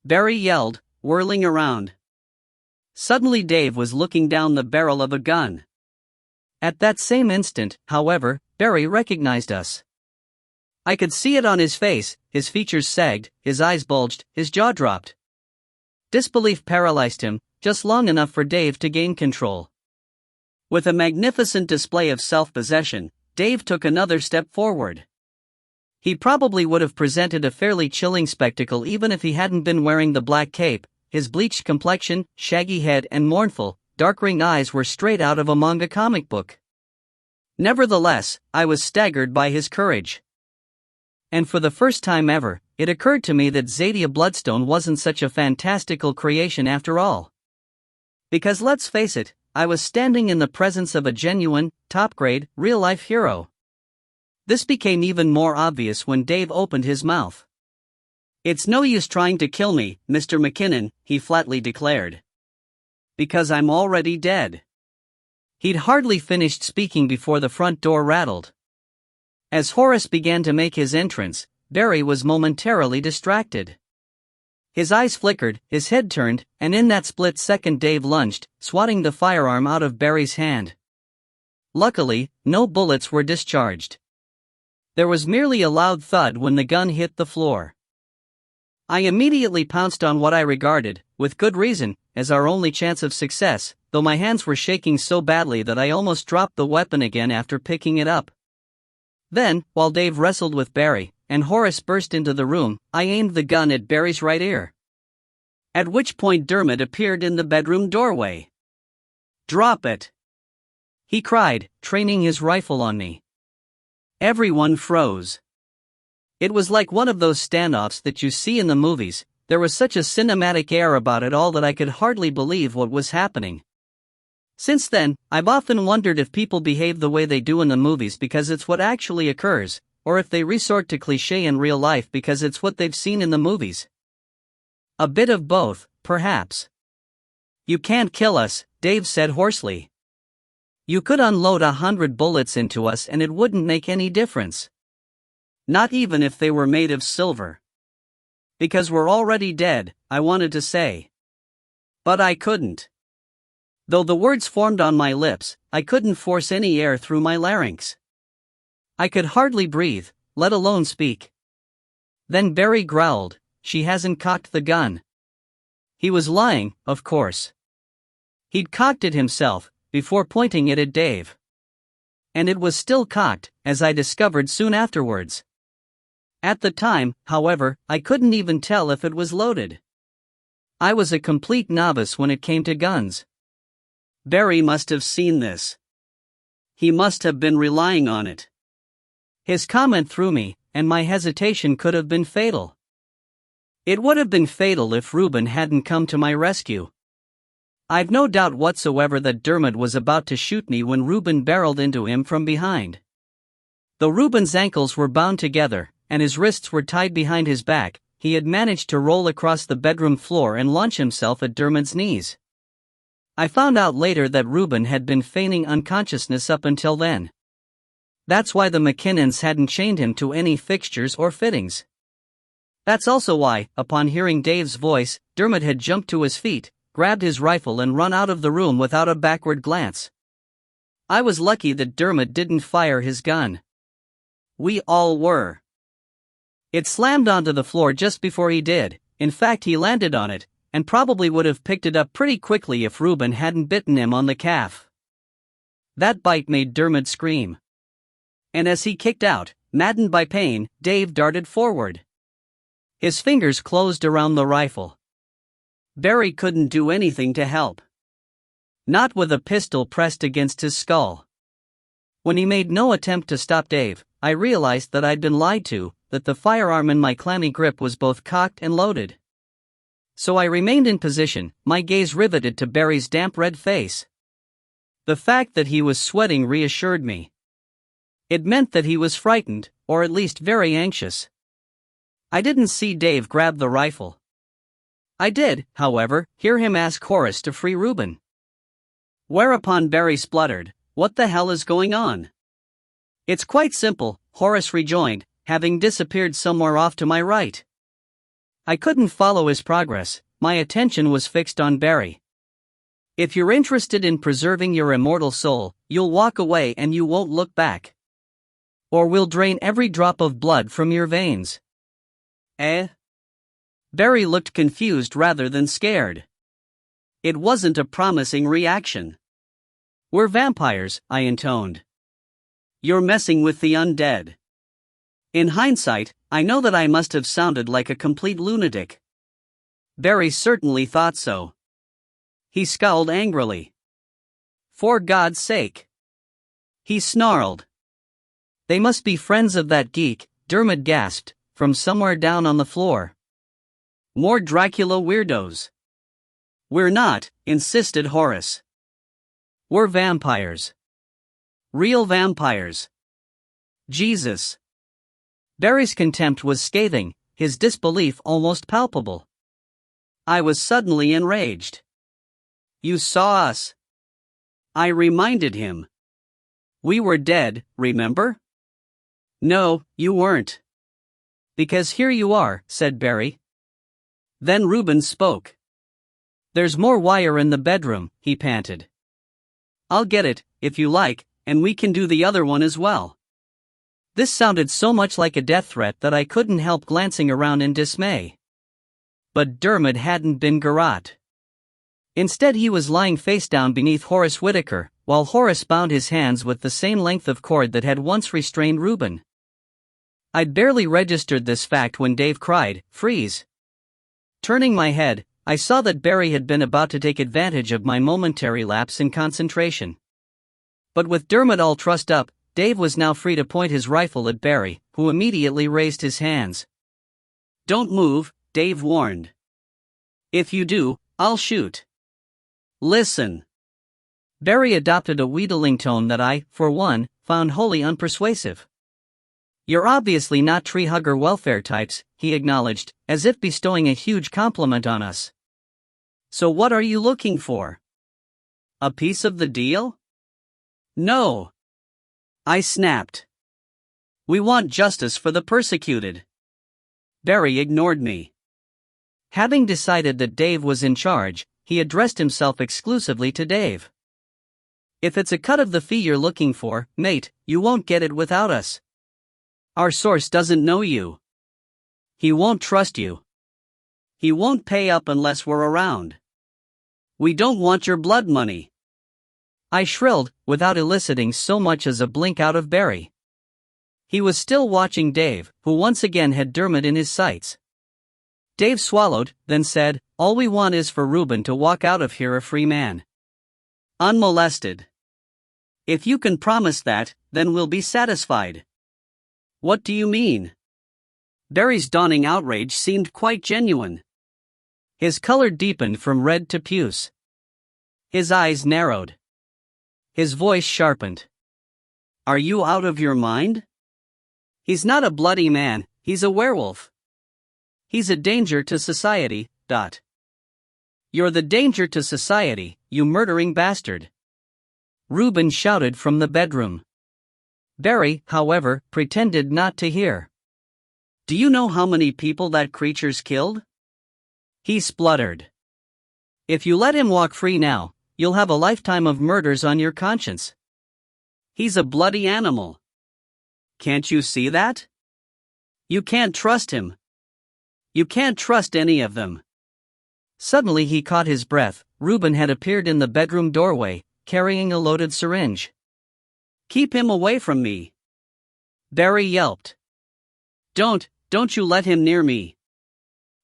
Barry yelled, whirling around. Suddenly Dave was looking down the barrel of a gun. At that same instant, however, Barry recognized us. I could see it on his face. His features sagged, his eyes bulged, his jaw dropped. Disbelief paralyzed him, just long enough for Dave to gain control. With a magnificent display of self-possession, Dave took another step forward. He probably would have presented a fairly chilling spectacle even if he hadn't been wearing the black cape. His bleached complexion, shaggy head and mournful, dark-ringed eyes were straight out of a manga comic book. Nevertheless, I was staggered by his courage. And for the first time ever, it occurred to me that Zadia Bloodstone wasn't such a fantastical creation after all. Because let's face it, I was standing in the presence of a genuine, top-grade, real-life hero. This became even more obvious when Dave opened his mouth. "It's no use trying to kill me, Mr. McKinnon," he flatly declared. "Because I'm already dead." He'd hardly finished speaking before the front door rattled. As Horace began to make his entrance, Barry was momentarily distracted. His eyes flickered, his head turned, and in that split second Dave lunged, swatting the firearm out of Barry's hand. Luckily, no bullets were discharged. There was merely a loud thud when the gun hit the floor. I immediately pounced on what I regarded, with good reason, as our only chance of success, though my hands were shaking so badly that I almost dropped the weapon again after picking it up. Then, while Dave wrestled with Barry, and Horace burst into the room, I aimed the gun at Barry's right ear. At which point Dermot appeared in the bedroom doorway. "Drop it!" he cried, training his rifle on me. Everyone froze. It was like one of those standoffs that you see in the movies. There was such a cinematic air about it all that I could hardly believe what was happening. Since then, I've often wondered if people behave the way they do in the movies because it's what actually occurs, or if they resort to cliché in real life because it's what they've seen in the movies. A bit of both, perhaps. "You can't kill us," Dave said hoarsely. "You could unload 100 bullets into us and it wouldn't make any difference. Not even if they were made of silver. Because we're already dead," I wanted to say. But I couldn't. Though the words formed on my lips, I couldn't force any air through my larynx. I could hardly breathe, let alone speak. Then Barry growled, "She hasn't cocked the gun." He was lying, of course. He'd cocked it himself, before pointing it at Dave. And it was still cocked, as I discovered soon afterwards. At the time, however, I couldn't even tell if it was loaded. I was a complete novice when it came to guns. Barry must have seen this. He must have been relying on it. His comment threw me, and my hesitation could have been fatal. It would have been fatal if Reuben hadn't come to my rescue. I've no doubt whatsoever that Dermot was about to shoot me when Reuben barreled into him from behind. Though Reuben's ankles were bound together, and his wrists were tied behind his back, he had managed to roll across the bedroom floor and launch himself at Dermot's knees. I found out later that Reuben had been feigning unconsciousness up until then. That's why the McKinnons hadn't chained him to any fixtures or fittings. That's also why, upon hearing Dave's voice, Dermot had jumped to his feet, grabbed his rifle and run out of the room without a backward glance. I was lucky that Dermot didn't fire his gun. We all were. It slammed onto the floor just before he did. In fact, he landed on it, and probably would have picked it up pretty quickly if Reuben hadn't bitten him on the calf. That bite made Dermot scream. And as he kicked out, maddened by pain, Dave darted forward. His fingers closed around the rifle. Barry couldn't do anything to help. Not with a pistol pressed against his skull. When he made no attempt to stop Dave, I realized that I'd been lied to, that the firearm in my clammy grip was both cocked and loaded. So I remained in position, my gaze riveted to Barry's damp red face. The fact that he was sweating reassured me. It meant that he was frightened, or at least very anxious. I didn't see Dave grab the rifle. I did, however, hear him ask Horace to free Reuben. Whereupon Barry spluttered, "What the hell is going on?" "It's quite simple," Horace rejoined, having disappeared somewhere off to my right. I couldn't follow his progress, my attention was fixed on Barry. "If you're interested in preserving your immortal soul, you'll walk away and you won't look back. Or we'll drain every drop of blood from your veins." "Eh?" Barry looked confused rather than scared. It wasn't a promising reaction. "We're vampires," I intoned. "You're messing with the undead." In hindsight, I know that I must have sounded like a complete lunatic. Barry certainly thought so. He scowled angrily. "For God's sake!" he snarled. "They must be friends of that geek," Dermot gasped, from somewhere down on the floor. "More Dracula weirdos." "We're not," insisted Horace. "We're vampires. Real vampires." Jesus. Barry's contempt was scathing, his disbelief almost palpable. I was suddenly enraged. "You saw us," I reminded him. "We were dead, remember?" "No, you weren't." "Because here you are," said Barry. Then Reuben spoke. "There's more wire in the bedroom," he panted. "I'll get it, if you like, and we can do the other one as well." This sounded so much like a death threat that I couldn't help glancing around in dismay. But Dermot hadn't been garrote. Instead he was lying face down beneath Horace Whittaker, while Horace bound his hands with the same length of cord that had once restrained Reuben. I'd barely registered this fact when Dave cried, "Freeze!" Turning my head, I saw that Barry had been about to take advantage of my momentary lapse in concentration. But with Dermot all trussed up, Dave was now free to point his rifle at Barry, who immediately raised his hands. "Don't move," Dave warned. "If you do, I'll shoot." "Listen." Barry adopted a wheedling tone that I, for one, found wholly unpersuasive. "You're obviously not tree-hugger welfare types," he acknowledged, as if bestowing a huge compliment on us. "So what are you looking for? A piece of the deal?" "No," I snapped. "We want justice for the persecuted." Barry ignored me. Having decided that Dave was in charge, he addressed himself exclusively to Dave. "If it's a cut of the fee you're looking for, mate, you won't get it without us. Our source doesn't know you. He won't trust you. He won't pay up unless we're around. We don't want your blood money," I shrilled, without eliciting so much as a blink out of Barry. He was still watching Dave, who once again had Dermot in his sights. Dave swallowed, then said, "All we want is for Reuben to walk out of here a free man. Unmolested. If you can promise that, then we'll be satisfied." "What do you mean?" Barry's dawning outrage seemed quite genuine. His color deepened from red to puce. His eyes narrowed. His voice sharpened. "Are you out of your mind? He's not a bloody man, he's a werewolf. He's a danger to society, . You're the danger to society, you murdering bastard," Reuben shouted from the bedroom. Barry, however, pretended not to hear. "Do you know how many people that creature's killed?" he spluttered. "If you let him walk free now, you'll have a lifetime of murders on your conscience. He's a bloody animal. Can't you see that? You can't trust him. You can't trust any of them." Suddenly he caught his breath. Reuben had appeared in the bedroom doorway, carrying a loaded syringe. "Keep him away from me," Barry yelped. Don't you let him near me."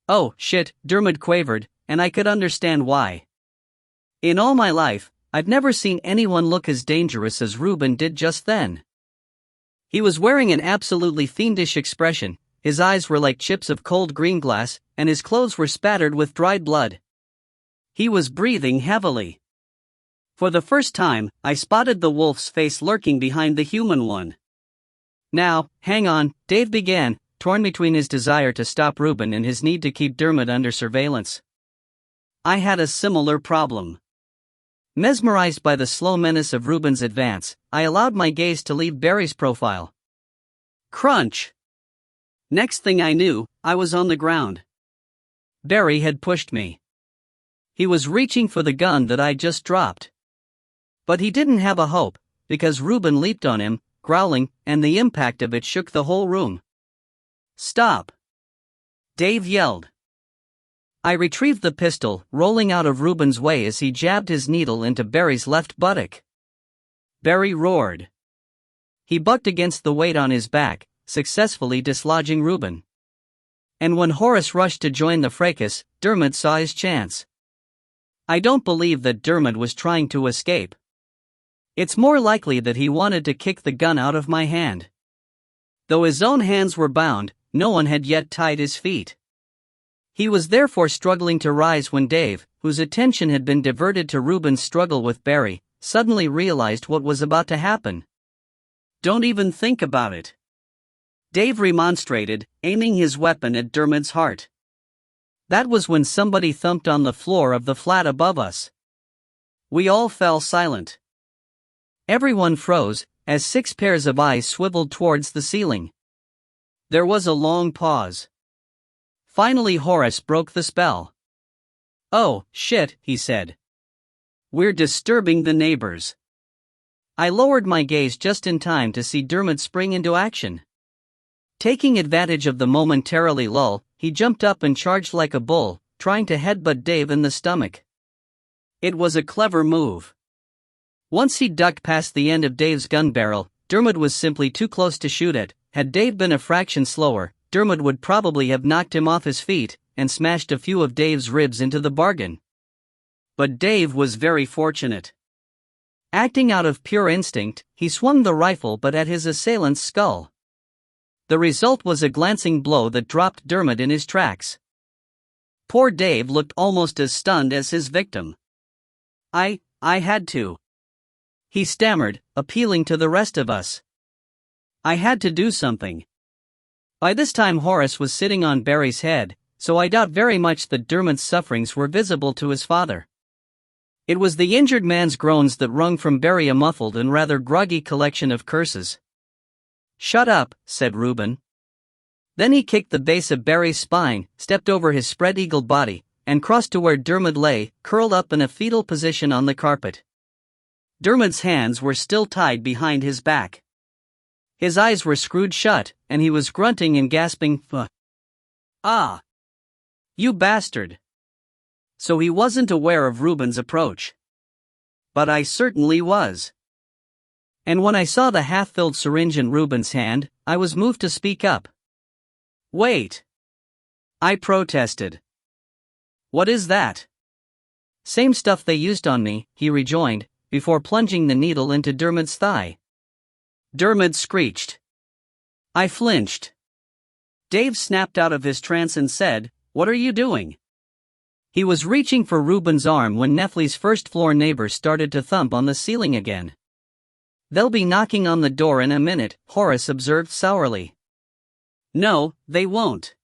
"Oh, shit," Dermot quavered, and I could understand why. In all my life, I've never seen anyone look as dangerous as Reuben did just then. He was wearing an absolutely fiendish expression, his eyes were like chips of cold green glass, and his clothes were spattered with dried blood. He was breathing heavily. For the first time, I spotted the wolf's face lurking behind the human one. "Now, hang on," Dave began, torn between his desire to stop Reuben and his need to keep Dermot under surveillance. I had a similar problem. Mesmerized by the slow menace of Reuben's advance, I allowed my gaze to leave Barry's profile. Crunch! Next thing I knew, I was on the ground. Barry had pushed me. He was reaching for the gun that I just dropped. But he didn't have a hope, because Reuben leaped on him, growling, and the impact of it shook the whole room. "Stop!" Dave yelled. I retrieved the pistol, rolling out of Reuben's way as he jabbed his needle into Barry's left buttock. Barry roared. He bucked against the weight on his back, successfully dislodging Reuben. And when Horace rushed to join the fracas, Dermot saw his chance. I don't believe that Dermot was trying to escape. It's more likely that he wanted to kick the gun out of my hand. Though his own hands were bound, no one had yet tied his feet. He was therefore struggling to rise when Dave, whose attention had been diverted to Reuben's struggle with Barry, suddenly realized what was about to happen. "Don't even think about it," Dave remonstrated, aiming his weapon at Dermot's heart. That was when somebody thumped on the floor of the flat above us. We all fell silent. Everyone froze, as 6 pairs of eyes swiveled towards the ceiling. There was a long pause. Finally Horace broke the spell. "Oh, shit," he said. "We're disturbing the neighbors." I lowered my gaze just in time to see Dermot spring into action. Taking advantage of the momentarily lull, he jumped up and charged like a bull, trying to headbutt Dave in the stomach. It was a clever move. Once he ducked past the end of Dave's gun barrel, Dermot was simply too close to shoot at. Had Dave been a fraction slower, Dermot would probably have knocked him off his feet and smashed a few of Dave's ribs into the bargain. But Dave was very fortunate. Acting out of pure instinct, he swung the rifle but at his assailant's skull. The result was a glancing blow that dropped Dermot in his tracks. Poor Dave looked almost as stunned as his victim. I had to," he stammered, appealing to the rest of us. "I had to do something." By this time Horace was sitting on Barry's head, so I doubt very much that Dermot's sufferings were visible to his father. It was the injured man's groans that wrung from Barry a muffled and rather groggy collection of curses. "Shut up," said Reuben. Then he kicked the base of Barry's spine, stepped over his spread-eagled body, and crossed to where Dermot lay, curled up in a fetal position on the carpet. Dermot's hands were still tied behind his back. His eyes were screwed shut, and he was grunting and gasping, "Ah! You bastard!" So he wasn't aware of Reuben's approach. But I certainly was. And when I saw the half-filled syringe in Reuben's hand, I was moved to speak up. "Wait!" I protested. "What is that?" "Same stuff they used on me," he rejoined, before plunging the needle into Dermot's thigh. Dermot screeched. I flinched. Dave snapped out of his trance and said, "What are you doing?" He was reaching for Reuben's arm when Nefli's first-floor neighbor started to thump on the ceiling again. "They'll be knocking on the door in a minute," Horace observed sourly. "No, they won't."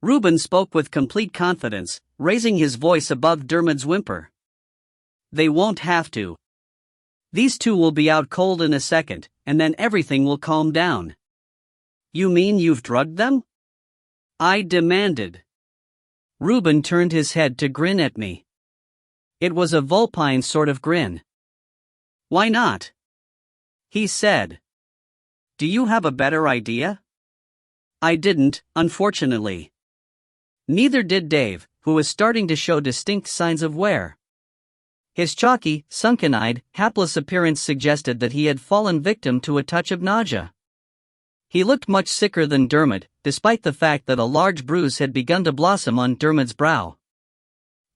Reuben spoke with complete confidence, raising his voice above Dermot's whimper. "They won't have to. These two will be out cold in a second, and then everything will calm down." "You mean you've drugged them?" I demanded. Reuben turned his head to grin at me. It was a vulpine sort of grin. "Why not?" he said. "Do you have a better idea?" I didn't, unfortunately. Neither did Dave, who was starting to show distinct signs of wear. His chalky, sunken-eyed, hapless appearance suggested that he had fallen victim to a touch of nausea. He looked much sicker than Dermot, despite the fact that a large bruise had begun to blossom on Dermot's brow.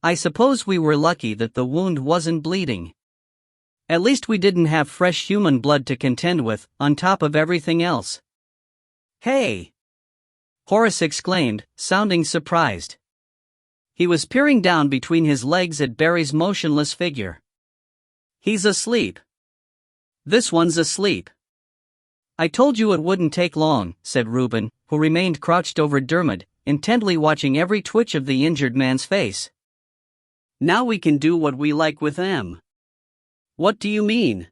I suppose we were lucky that the wound wasn't bleeding. At least we didn't have fresh human blood to contend with, on top of everything else. "Hey!" Horace exclaimed, sounding surprised. He was peering down between his legs at Barry's motionless figure. "He's asleep. This one's asleep." "I told you it wouldn't take long," said Reuben, who remained crouched over Dermot, intently watching every twitch of the injured man's face. "Now we can do what we like with them." "What do you mean?"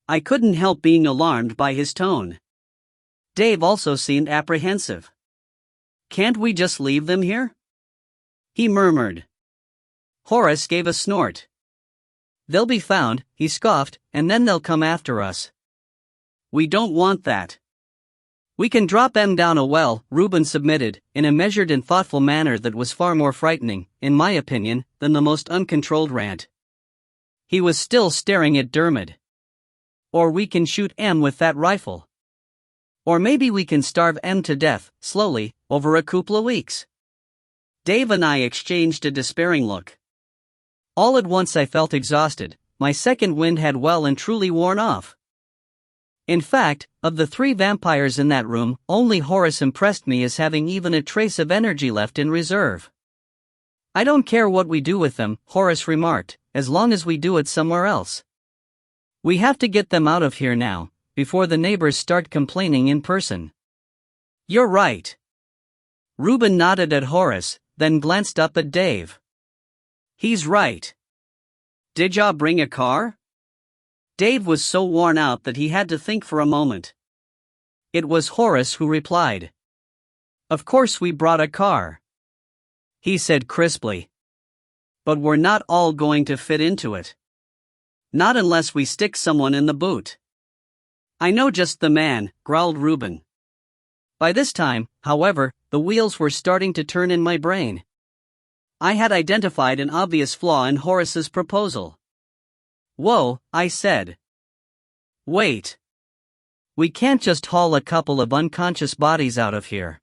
I couldn't help being alarmed by his tone. Dave also seemed apprehensive. "Can't we just leave them here?" he murmured. Horace gave a snort. "They'll be found," he scoffed, "and then they'll come after us." "We don't want that." "We can drop them down a well," Reuben submitted, in a measured and thoughtful manner that was far more frightening, in my opinion, than the most uncontrolled rant. He was still staring at Dermot. "Or we can shoot M with that rifle. Or maybe we can starve M to death, slowly, over a couple of weeks." Dave and I exchanged a despairing look. All at once I felt exhausted. My second wind had well and truly worn off. In fact, of the three vampires in that room, only Horace impressed me as having even a trace of energy left in reserve. "I don't care what we do with them," Horace remarked, "as long as we do it somewhere else. We have to get them out of here now, before the neighbors start complaining in person." "You're right." Reuben nodded at Horace, then glanced up at Dave. "He's right. Did ya bring a car?" Dave was so worn out that he had to think for a moment. It was Horace who replied. "Of course we brought a car," he said crisply. "But we're not all going to fit into it. Not unless we stick someone in the boot." "I know just the man," growled Reuben. By this time, however, the wheels were starting to turn in my brain. I had identified an obvious flaw in Horace's proposal. Whoa, I said. Wait. We can't just haul a couple of unconscious bodies out of here.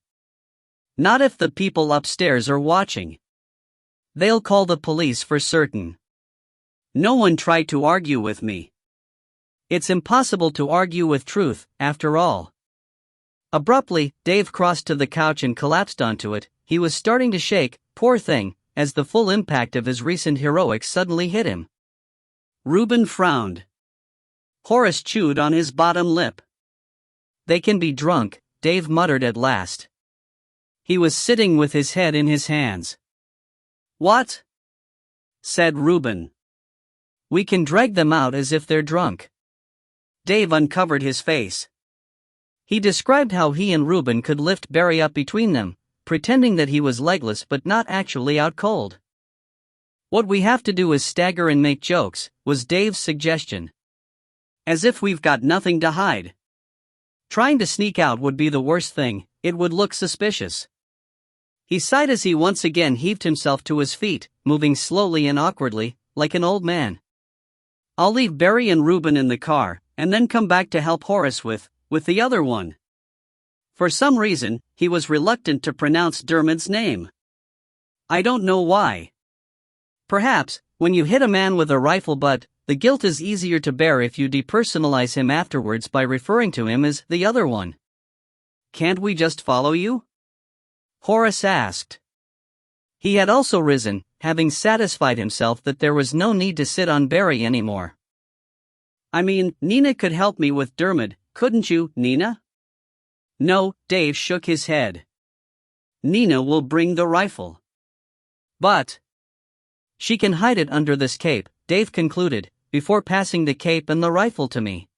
Not if the people upstairs are watching. They'll call the police for certain. No one tried to argue with me. It's impossible to argue with truth, after all. Abruptly, Dave crossed to the couch and collapsed onto it. He was starting to shake, poor thing, as the full impact of his recent heroics suddenly hit him. Reuben frowned. Horace chewed on his bottom lip. They can be drunk, Dave muttered at last. He was sitting with his head in his hands. What? Said Reuben. We can drag them out as if they're drunk. Dave uncovered his face. He described how he and Reuben could lift Barry up between them, pretending that he was legless but not actually out cold. What we have to do is stagger and make jokes, was Dave's suggestion. As if we've got nothing to hide. Trying to sneak out would be the worst thing, it would look suspicious. He sighed as he once again heaved himself to his feet, moving slowly and awkwardly, like an old man. I'll leave Barry and Reuben in the car, and then come back to help Horace with the other one. For some reason, he was reluctant to pronounce Dermot's name. I don't know why. Perhaps, when you hit a man with a rifle butt, the guilt is easier to bear if you depersonalize him afterwards by referring to him as the other one. Can't we just follow you? Horace asked. He had also risen, having satisfied himself that there was no need to sit on Barry anymore. I mean, Nina could help me with Dermot, couldn't you, Nina? No, Dave shook his head. Nina will bring the rifle. But she can hide it under this cape, Dave concluded, before passing the cape and the rifle to me.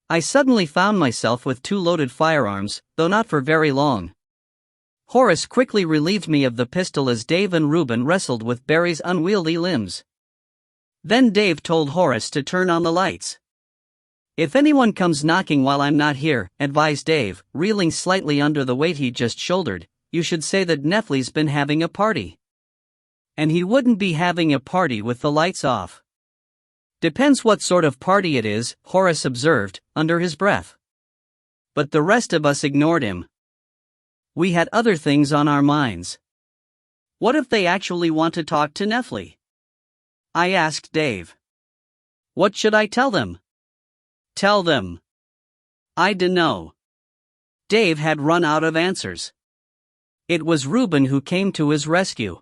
I suddenly found myself with 2 loaded firearms, though not for very long. Horace quickly relieved me of the pistol as Dave and Reuben wrestled with Barry's unwieldy limbs. Then Dave told Horace to turn on the lights. If anyone comes knocking while I'm not here, advised Dave, reeling slightly under the weight he'd just shouldered, you should say that Nefli's been having a party. And he wouldn't be having a party with the lights off. Depends what sort of party it is, Horace observed, under his breath. But the rest of us ignored him. We had other things on our minds. What if they actually want to talk to Nefli? I asked Dave. What should I tell them? Tell them. I dunno. Dave had run out of answers. It was Reuben who came to his rescue.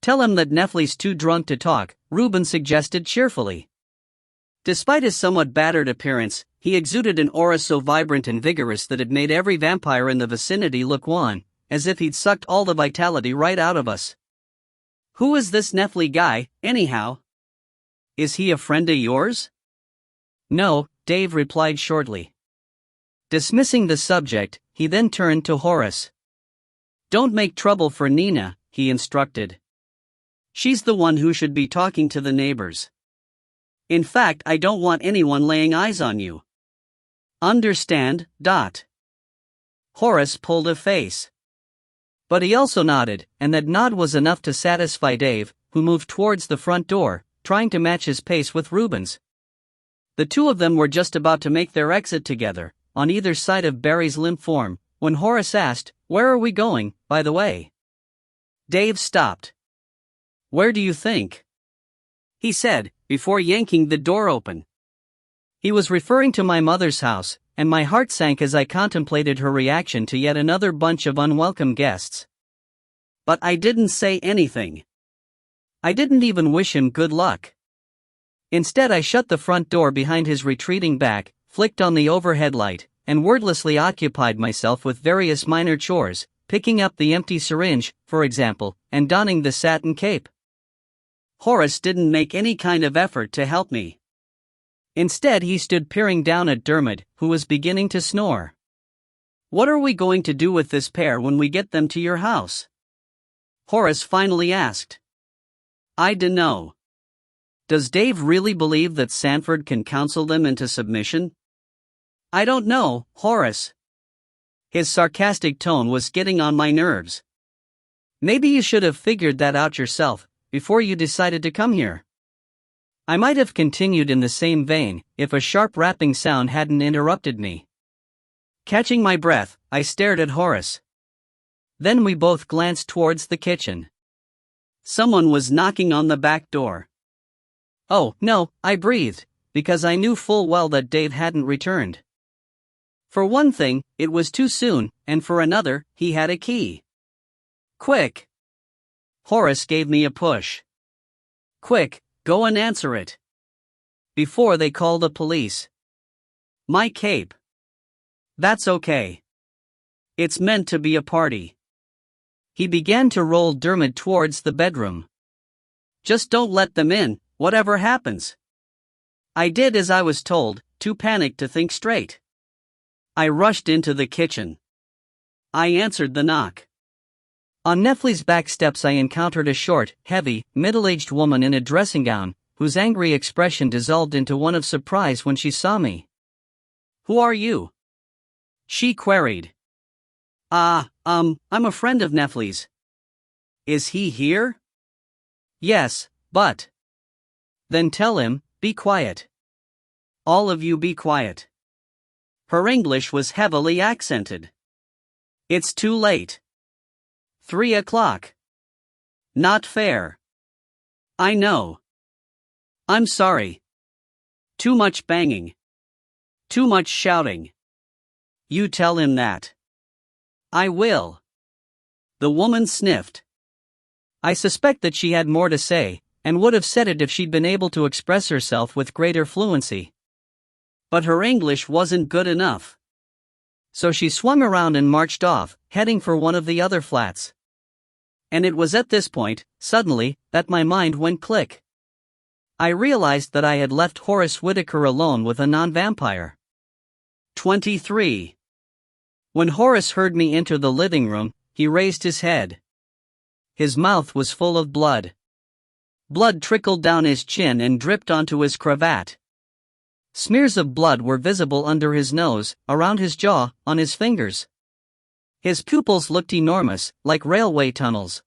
Tell him that Nefli's too drunk to talk, Reuben suggested cheerfully. Despite his somewhat battered appearance, he exuded an aura so vibrant and vigorous that it made every vampire in the vicinity look wan, as if he'd sucked all the vitality right out of us. Who is this Nefli guy, anyhow? Is he a friend of yours? No, Dave replied shortly. Dismissing the subject, he then turned to Horace. Don't make trouble for Nina, he instructed. She's the one who should be talking to the neighbors. In fact, I don't want anyone laying eyes on you. Understand, Dot? Horace pulled a face. But he also nodded, and that nod was enough to satisfy Dave, who moved towards the front door, trying to match his pace with Reuben's. The two of them were just about to make their exit together, on either side of Barry's limp form, when Horace asked, "Where are we going, by the way?" Dave stopped. "Where do you think?" he said, before yanking the door open. He was referring to my mother's house, and my heart sank as I contemplated her reaction to yet another bunch of unwelcome guests. But I didn't say anything. I didn't even wish him good luck. Instead, I shut the front door behind his retreating back, flicked on the overhead light, and wordlessly occupied myself with various minor chores, picking up the empty syringe, for example, and donning the satin cape. Horace didn't make any kind of effort to help me. Instead, he stood peering down at Dermot, who was beginning to snore. "What are we going to do with this pair when we get them to your house?" Horace finally asked. "I dunno. Does Dave really believe that Sanford can counsel them into submission?" "I don't know, Horace." His sarcastic tone was getting on my nerves. "Maybe you should have figured that out yourself, before you decided to come here." I might have continued in the same vein if a sharp rapping sound hadn't interrupted me. Catching my breath, I stared at Horace. Then we both glanced towards the kitchen. Someone was knocking on the back door. Oh, no, I breathed, because I knew full well that Dave hadn't returned. For one thing, it was too soon, and for another, he had a key. Quick! Horace gave me a push. Quick, go and answer it. Before they call the police. My cape. That's okay. It's meant to be a party. He began to roll Dermot towards the bedroom. Just don't let them in, whatever happens. I did as I was told, too panicked to think straight. I rushed into the kitchen. I answered the knock. On Nefli's back steps I encountered a short, heavy, middle-aged woman in a dressing gown, whose angry expression dissolved into one of surprise when she saw me. Who are you? She queried. I'm a friend of Nefli's. Is he here? Yes, but. Then tell him, be quiet. All of you be quiet. Her English was heavily accented. It's too late. 3 o'clock. Not fair. I know. I'm sorry. Too much banging. Too much shouting. You tell him that. I will. The woman sniffed. I suspect that she had more to say, and would have said it if she'd been able to express herself with greater fluency. But her English wasn't good enough. So she swung around and marched off, heading for one of the other flats. And it was at this point, suddenly, that my mind went click. I realized that I had left Horace Whittaker alone with a non-vampire. 23. When Horace heard me enter the living room, he raised his head. His mouth was full of blood. Blood trickled down his chin and dripped onto his cravat. Smears of blood were visible under his nose, around his jaw, on his fingers. His pupils looked enormous, like railway tunnels.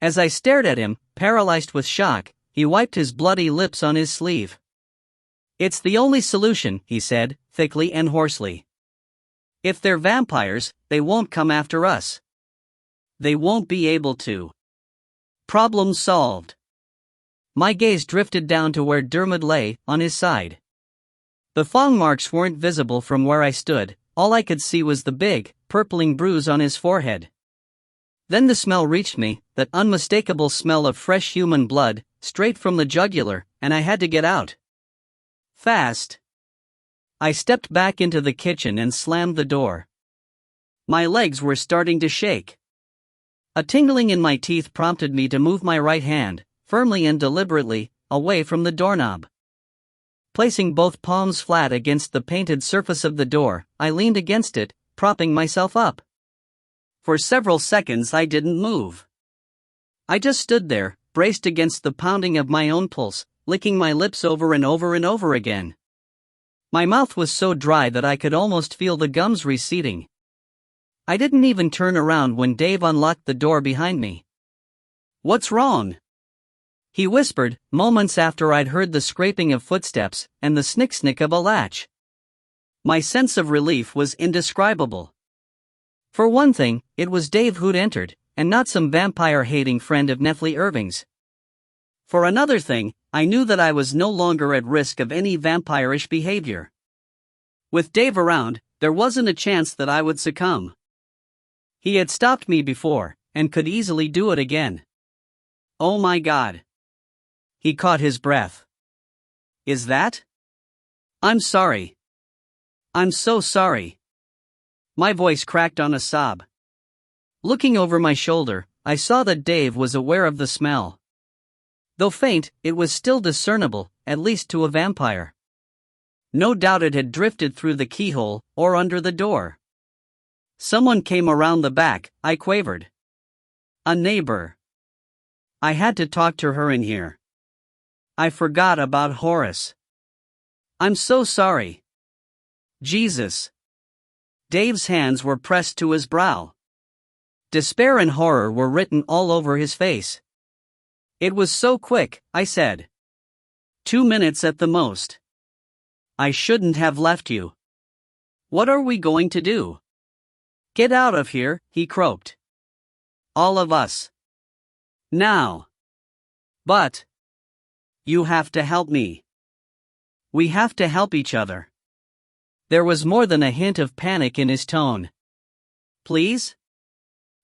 As I stared at him, paralyzed with shock, he wiped his bloody lips on his sleeve. It's the only solution, he said, thickly and hoarsely. If they're vampires, they won't come after us. They won't be able to. Problem solved. My gaze drifted down to where Dermot lay, on his side. The thong marks weren't visible from where I stood, all I could see was the big, purpling bruise on his forehead. Then the smell reached me, that unmistakable smell of fresh human blood, straight from the jugular, and I had to get out. Fast. I stepped back into the kitchen and slammed the door. My legs were starting to shake. A tingling in my teeth prompted me to move my right hand, firmly and deliberately, away from the doorknob. Placing both palms flat against the painted surface of the door, I leaned against it, propping myself up. For several seconds I didn't move. I just stood there, braced against the pounding of my own pulse, licking my lips over and over and over again. My mouth was so dry that I could almost feel the gums receding. I didn't even turn around when Dave unlocked the door behind me. What's wrong? He whispered, moments after I'd heard the scraping of footsteps and the snick-snick of a latch. My sense of relief was indescribable. For one thing, it was Dave who'd entered, and not some vampire-hating friend of Nefli Irving's. For another thing, I knew that I was no longer at risk of any vampirish behavior. With Dave around, there wasn't a chance that I would succumb. He had stopped me before, and could easily do it again. Oh my God. He caught his breath. Is that? I'm sorry. I'm so sorry. My voice cracked on a sob. Looking over my shoulder, I saw that Dave was aware of the smell. Though faint, it was still discernible, at least to a vampire. No doubt it had drifted through the keyhole, or under the door. Someone came around the back, I quavered. A neighbor. I had to talk to her in here. I forgot about Horace. I'm so sorry. Jesus. Dave's hands were pressed to his brow. Despair and horror were written all over his face. It was so quick, I said. 2 minutes at the most. I shouldn't have left you. What are we going to do? Get out of here, he croaked. All of us. Now. But. You have to help me. We have to help each other. There was more than a hint of panic in his tone. Please?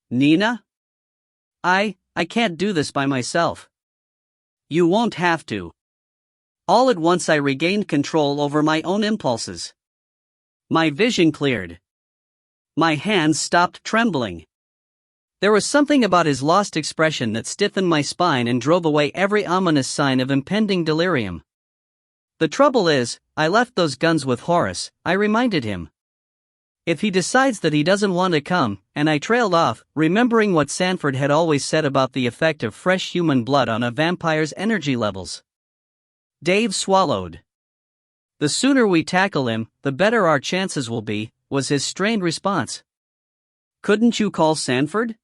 Nina? I can't do this by myself. You won't have to. All at once I regained control over my own impulses. My vision cleared. My hands stopped trembling. There was something about his lost expression that stiffened my spine and drove away every ominous sign of impending delirium. The trouble is, I left those guns with Horace, I reminded him. If he decides that he doesn't want to come, and I trailed off, remembering what Sanford had always said about the effect of fresh human blood on a vampire's energy levels. Dave swallowed. The sooner we tackle him, the better our chances will be, was his strained response. Couldn't you call Sanford?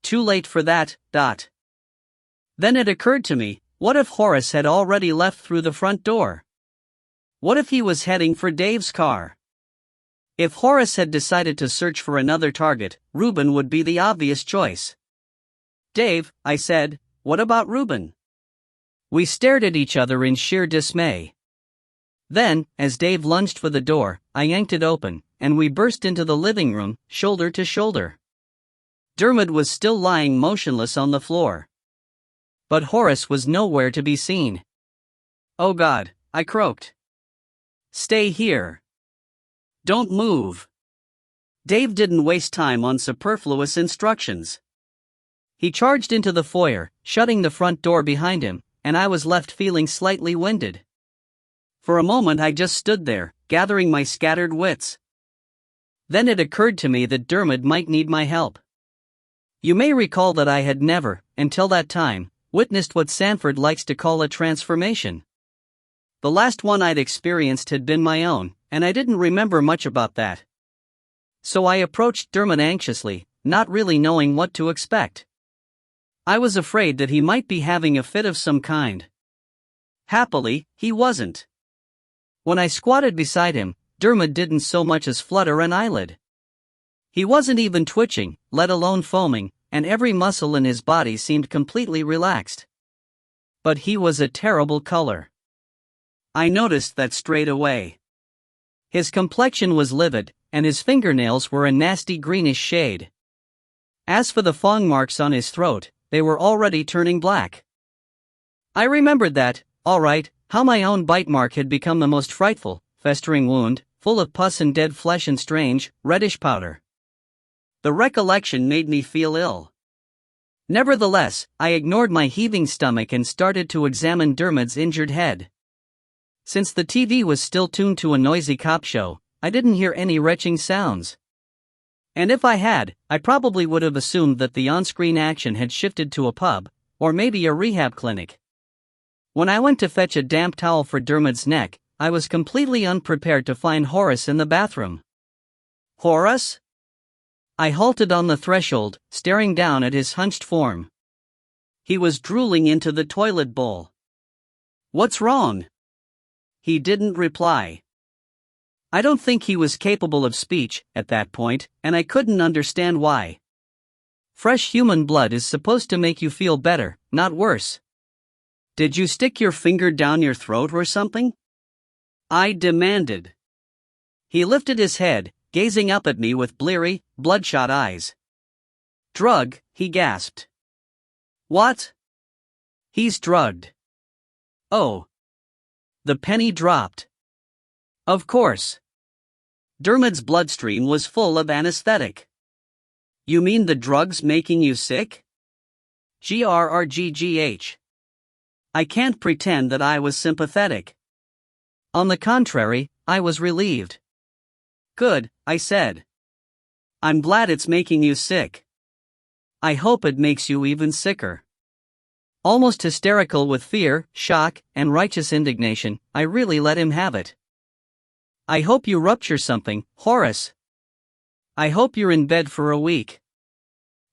Too late for that. Then it occurred to me, what if Horace had already left through the front door? What if he was heading for Dave's car? If Horace had decided to search for another target, Reuben would be the obvious choice. Dave, I said, what about Reuben? We stared at each other in sheer dismay. Then, as Dave lunged for the door, I yanked it open, and we burst into the living room, shoulder to shoulder. Dermot was still lying motionless on the floor. But Horace was nowhere to be seen. Oh God, I croaked. Stay here. Don't move. Dave didn't waste time on superfluous instructions. He charged into the foyer, shutting the front door behind him, and I was left feeling slightly winded. For a moment I just stood there, gathering my scattered wits. Then it occurred to me that Dermot might need my help. You may recall that I had never, until that time, witnessed what Sanford likes to call a transformation. The last one I'd experienced had been my own, and I didn't remember much about that. So I approached Dermot anxiously, not really knowing what to expect. I was afraid that he might be having a fit of some kind. Happily, he wasn't. When I squatted beside him, Dermot didn't so much as flutter an eyelid. He wasn't even twitching, let alone foaming, and every muscle in his body seemed completely relaxed. But he was a terrible color. I noticed that straight away. His complexion was livid, and his fingernails were a nasty greenish shade. As for the fang marks on his throat, they were already turning black. I remembered that, all right, how my own bite mark had become the most frightful, festering wound, full of pus and dead flesh and strange, reddish powder. The recollection made me feel ill. Nevertheless, I ignored my heaving stomach and started to examine Dermot's injured head. Since the TV was still tuned to a noisy cop show, I didn't hear any retching sounds. And if I had, I probably would have assumed that the on-screen action had shifted to a pub, or maybe a rehab clinic. When I went to fetch a damp towel for Dermot's neck, I was completely unprepared to find Horace in the bathroom. Horace? I halted on the threshold, staring down at his hunched form. He was drooling into the toilet bowl. What's wrong? He didn't reply. I don't think he was capable of speech at that point, and I couldn't understand why. Fresh human blood is supposed to make you feel better, not worse. Did you stick your finger down your throat or something? I demanded. He lifted his head, gazing up at me with bleary, bloodshot eyes. Drug, he gasped. What? He's drugged. Oh. The penny dropped. Of course. Dermot's bloodstream was full of anesthetic. You mean the drug's making you sick? GRRGGH. I can't pretend that I was sympathetic. On the contrary, I was relieved. Good, I said. I'm glad it's making you sick. I hope it makes you even sicker. Almost hysterical with fear, shock, and righteous indignation, I really let him have it. I hope you rupture something, Horace. I hope you're in bed for a week.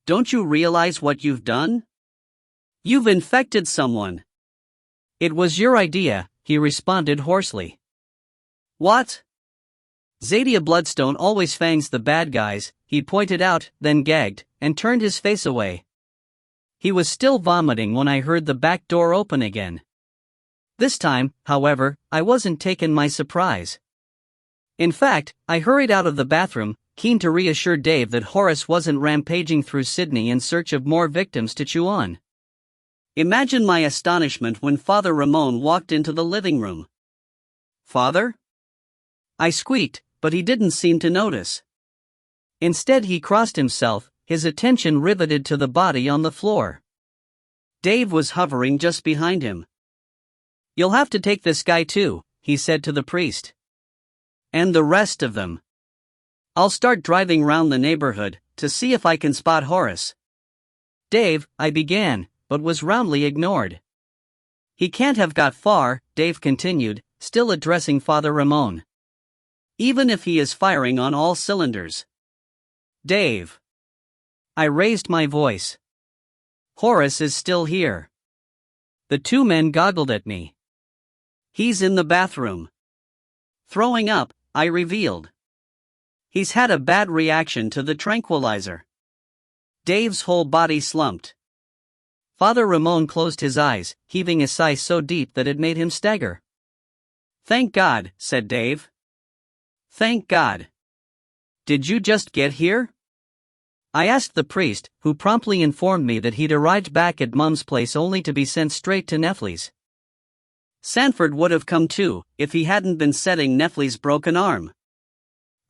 Don't you realize what you've done? You've infected someone. It was your idea, he responded hoarsely. What? Zadia Bloodstone always fangs the bad guys, he pointed out, then gagged, and turned his face away. He was still vomiting when I heard the back door open again. This time, however, I wasn't taken by surprise. In fact, I hurried out of the bathroom, keen to reassure Dave that Horace wasn't rampaging through Sydney in search of more victims to chew on. Imagine my astonishment when Father Ramon walked into the living room. Father? I squeaked, but he didn't seem to notice. Instead, he crossed himself, his attention riveted to the body on the floor. Dave was hovering just behind him. You'll have to take this guy too, he said to the priest. And the rest of them. I'll start driving round the neighborhood to see if I can spot Horace. Dave, I began, but was roundly ignored. He can't have got far, Dave continued, still addressing Father Ramon. Even if he is firing on all cylinders. Dave. I raised my voice. Horace is still here. The two men goggled at me. He's in the bathroom. Throwing up, I revealed. He's had a bad reaction to the tranquilizer. Dave's whole body slumped. Father Ramon closed his eyes, heaving a sigh so deep that it made him stagger. Thank God, said Dave. Thank God. Did you just get here? I asked the priest, who promptly informed me that he'd arrived back at Mum's place only to be sent straight to Nefli's. Sanford would have come too, if he hadn't been setting Nefli's broken arm.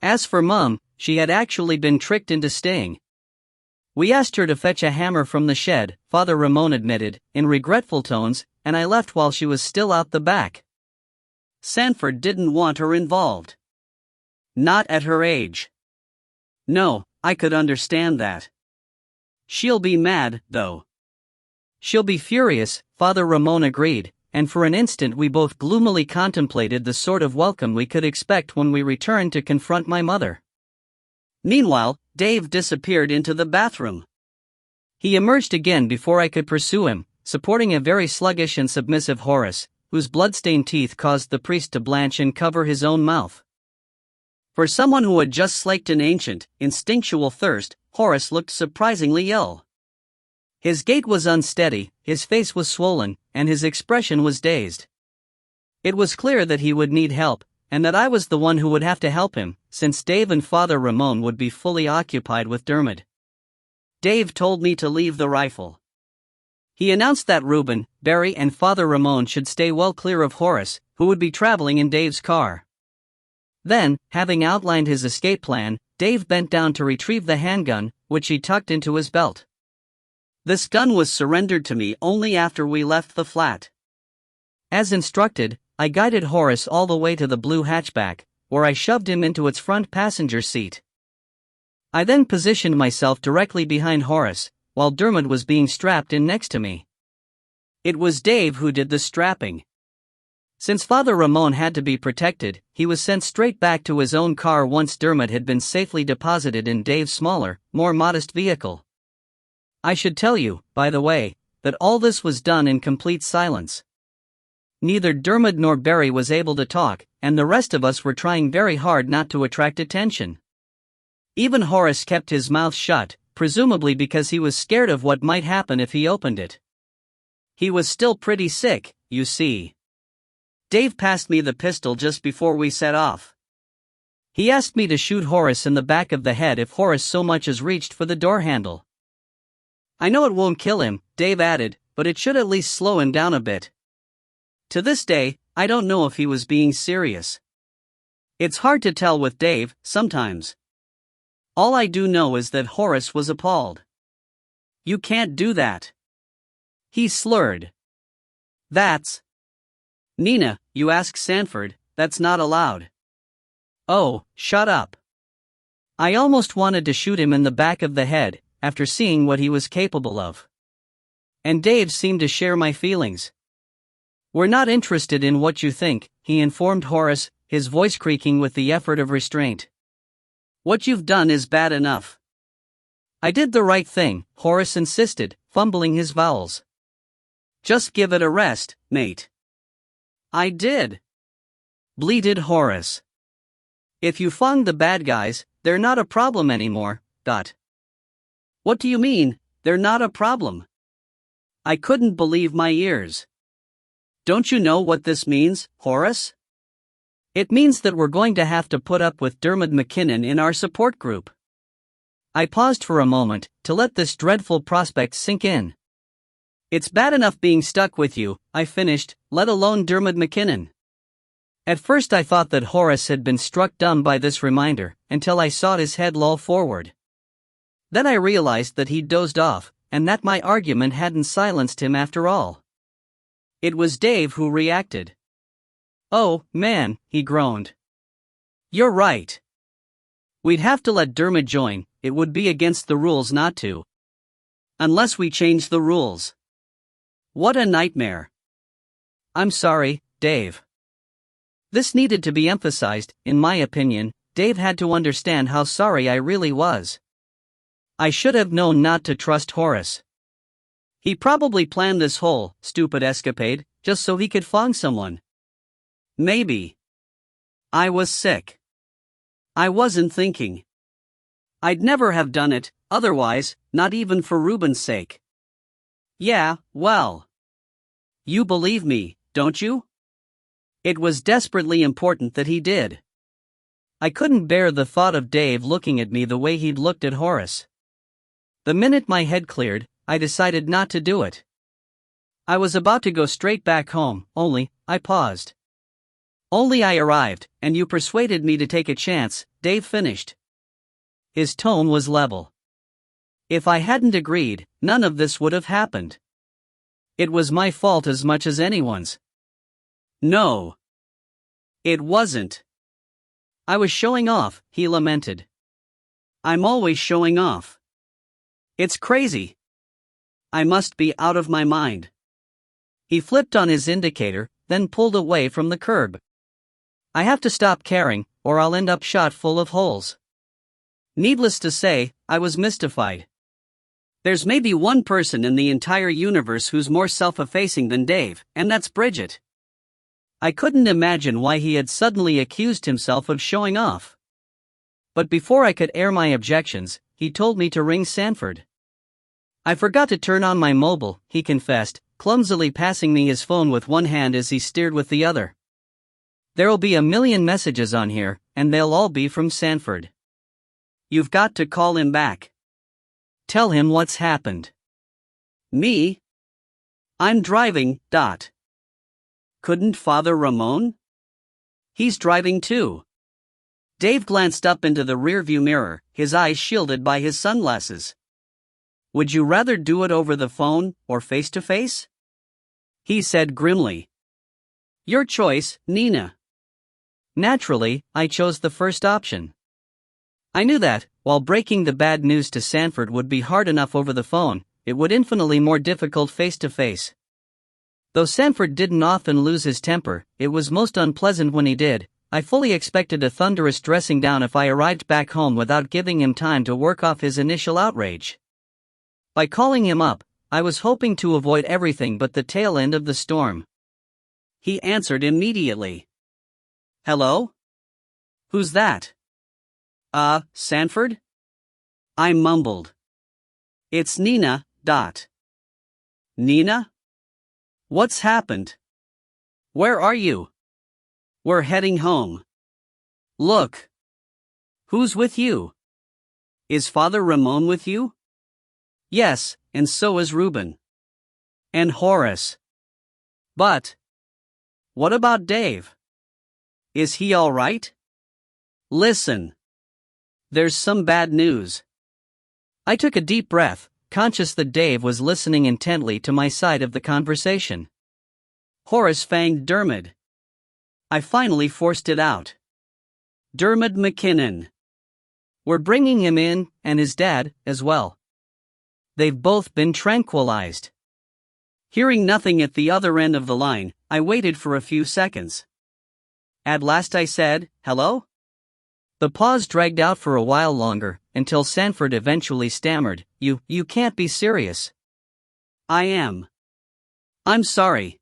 As for Mum, she had actually been tricked into staying. We asked her to fetch a hammer from the shed, Father Ramon admitted, in regretful tones, and I left while she was still out the back. Sanford didn't want her involved. Not at her age. No, I could understand that. She'll be mad, though. She'll be furious, Father Ramon agreed, and for an instant we both gloomily contemplated the sort of welcome we could expect when we returned to confront my mother. Meanwhile, Dave disappeared into the bathroom. He emerged again before I could pursue him, supporting a very sluggish and submissive Horace, whose blood-stained teeth caused the priest to blanch and cover his own mouth. For someone who had just slaked an ancient, instinctual thirst, Horace looked surprisingly ill. His gait was unsteady, his face was swollen, and his expression was dazed. It was clear that he would need help, and that I was the one who would have to help him, since Dave and Father Ramon would be fully occupied with Dermot. Dave told me to leave the rifle. He announced that Reuben, Barry and Father Ramon should stay well clear of Horace, who would be traveling in Dave's car. Then, having outlined his escape plan, Dave bent down to retrieve the handgun, which he tucked into his belt. This gun was surrendered to me only after we left the flat. As instructed, I guided Horace all the way to the blue hatchback, where I shoved him into its front passenger seat. I then positioned myself directly behind Horace, while Dermot was being strapped in next to me. It was Dave who did the strapping. Since Father Ramon had to be protected, he was sent straight back to his own car once Dermot had been safely deposited in Dave's smaller, more modest vehicle. I should tell you, by the way, that all this was done in complete silence. Neither Dermot nor Barry was able to talk, and the rest of us were trying very hard not to attract attention. Even Horace kept his mouth shut, presumably because he was scared of what might happen if he opened it. He was still pretty sick, you see. Dave passed me the pistol just before we set off. He asked me to shoot Horace in the back of the head if Horace so much as reached for the door handle. I know it won't kill him, Dave added, but it should at least slow him down a bit. To this day, I don't know if he was being serious. It's hard to tell with Dave, sometimes. All I do know is that Horace was appalled. You can't do that. He slurred. That's... Nina, you ask Sanford, that's not allowed. Oh, shut up. I almost wanted to shoot him in the back of the head, after seeing what he was capable of. And Dave seemed to share my feelings. We're not interested in what you think, he informed Horace, his voice creaking with the effort of restraint. What you've done is bad enough. I did the right thing, Horace insisted, fumbling his vowels. Just give it a rest, mate. I did, bleated Horace. If you found the bad guys, they're not a problem anymore. What do you mean, they're not a problem? I couldn't believe my ears. Don't you know what this means, Horace? It means that we're going to have to put up with Dermot McKinnon in our support group. I paused for a moment, to let this dreadful prospect sink in. It's bad enough being stuck with you, I finished, let alone Dermot McKinnon. At first I thought that Horace had been struck dumb by this reminder, until I saw his head loll forward. Then I realized that he'd dozed off, and that my argument hadn't silenced him after all. It was Dave who reacted. Oh, man, he groaned. You're right. We'd have to let Dermot join, it would be against the rules not to. Unless we change the rules. What a nightmare. I'm sorry, Dave. This needed to be emphasized, in my opinion. Dave had to understand how sorry I really was. I should have known not to trust Horace. He probably planned this whole stupid escapade just so he could find someone. Maybe. I was sick. I wasn't thinking. I'd never have done it, otherwise, not even for Ruben's sake. Yeah, well. You believe me, don't you? It was desperately important that he did. I couldn't bear the thought of Dave looking at me the way he'd looked at Horace. The minute my head cleared, I decided not to do it. I was about to go straight back home, only, I paused. Only I arrived, and you persuaded me to take a chance, Dave finished. His tone was level. If I hadn't agreed, none of this would have happened. It was my fault as much as anyone's. No. It wasn't. I was showing off, he lamented. I'm always showing off. It's crazy. I must be out of my mind. He flipped on his indicator, then pulled away from the curb. I have to stop caring, or I'll end up shot full of holes. Needless to say, I was mystified. There's maybe one person in the entire universe who's more self-effacing than Dave, and that's Bridget. I couldn't imagine why he had suddenly accused himself of showing off. But before I could air my objections, he told me to ring Sanford. I forgot to turn on my mobile, he confessed, clumsily passing me his phone with one hand as he steered with the other. There'll be a million messages on here, and they'll all be from Sanford. You've got to call him back. Tell him what's happened. Me? I'm driving. Couldn't Father Ramon? He's driving too. Dave glanced up into the rearview mirror, his eyes shielded by his sunglasses. Would you rather do it over the phone, or face-to-face? He said grimly. Your choice, Nina. Naturally, I chose the first option. I knew that, while breaking the bad news to Sanford would be hard enough over the phone, it would infinitely more difficult face-to-face. Though Sanford didn't often lose his temper, it was most unpleasant when he did. I fully expected a thunderous dressing down if I arrived back home without giving him time to work off his initial outrage. By calling him up, I was hoping to avoid everything but the tail end of the storm. He answered immediately. Hello? Who's that? Sanford? I mumbled. It's Nina. Nina? What's happened? Where are you? We're heading home. Look. Who's with you? Is Father Ramon with you? Yes, and so is Ruben. And Horace. But. What about Dave? Is he all right? Listen. There's some bad news. I took a deep breath, conscious that Dave was listening intently to my side of the conversation. Horace fanged Dermot. I finally forced it out. Dermot McKinnon. We're bringing him in, and his dad, as well. They've both been tranquilized. Hearing nothing at the other end of the line, I waited for a few seconds. At last I said, hello? The pause dragged out for a while longer, until Sanford eventually stammered, You can't be serious. I am. I'm sorry.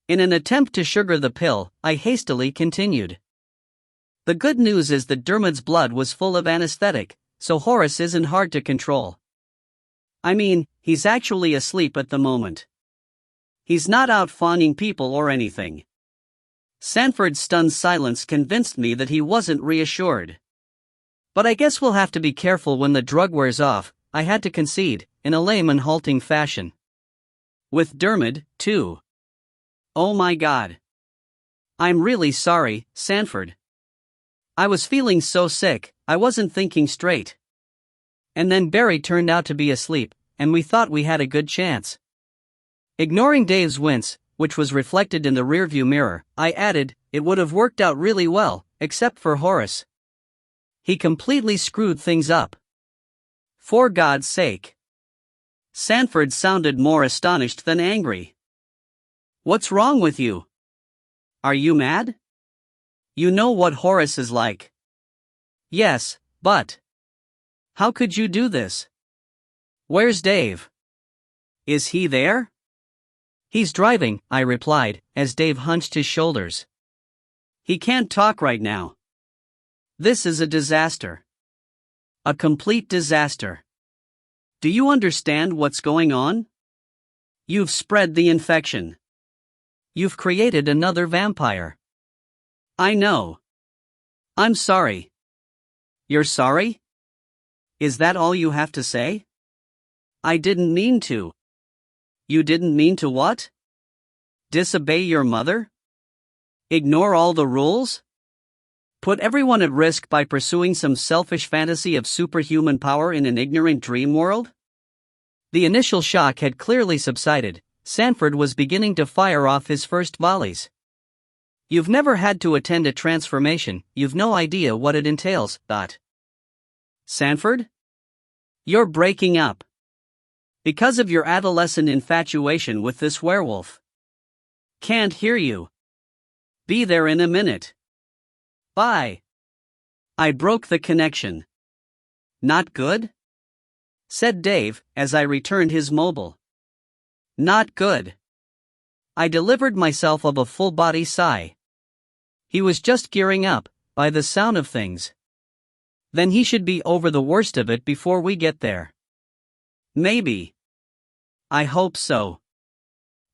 In an attempt to sugar the pill, I hastily continued. The good news is that Dermot's blood was full of anesthetic, so Horace isn't hard to control. I mean, he's actually asleep at the moment. He's not out fawning people or anything. Sanford's stunned silence convinced me that he wasn't reassured. But I guess we'll have to be careful when the drug wears off, I had to concede, in a lame and halting fashion. With Dermot, too. Oh my God. I'm really sorry, Sanford. I was feeling so sick, I wasn't thinking straight. And then Barry turned out to be asleep, and we thought we had a good chance. Ignoring Dave's wince, which was reflected in the rearview mirror, I added, it would have worked out really well, except for Horace. He completely screwed things up. For God's sake. Sanford sounded more astonished than angry. What's wrong with you? Are you mad? You know what Horace is like. Yes, but how could you do this? Where's Dave? Is he there? He's driving, I replied, as Dave hunched his shoulders. He can't talk right now. This is a disaster. A complete disaster. Do you understand what's going on? You've spread the infection. You've created another vampire. I know. I'm sorry. You're sorry? Is that all you have to say? I didn't mean to. You didn't mean to what? Disobey your mother? Ignore all the rules? Put everyone at risk by pursuing some selfish fantasy of superhuman power in an ignorant dream world? The initial shock had clearly subsided. Sanford was beginning to fire off his first volleys. You've never had to attend a transformation, you've no idea what it entails, thought. Sanford? You're breaking up. Because of your adolescent infatuation with this werewolf. Can't hear you. Be there in a minute. Bye. I broke the connection. Not good? Said Dave, as I returned his mobile. Not good. I delivered myself of a full-body sigh. He was just gearing up, by the sound of things. Then he should be over the worst of it before we get there. Maybe. I hope so.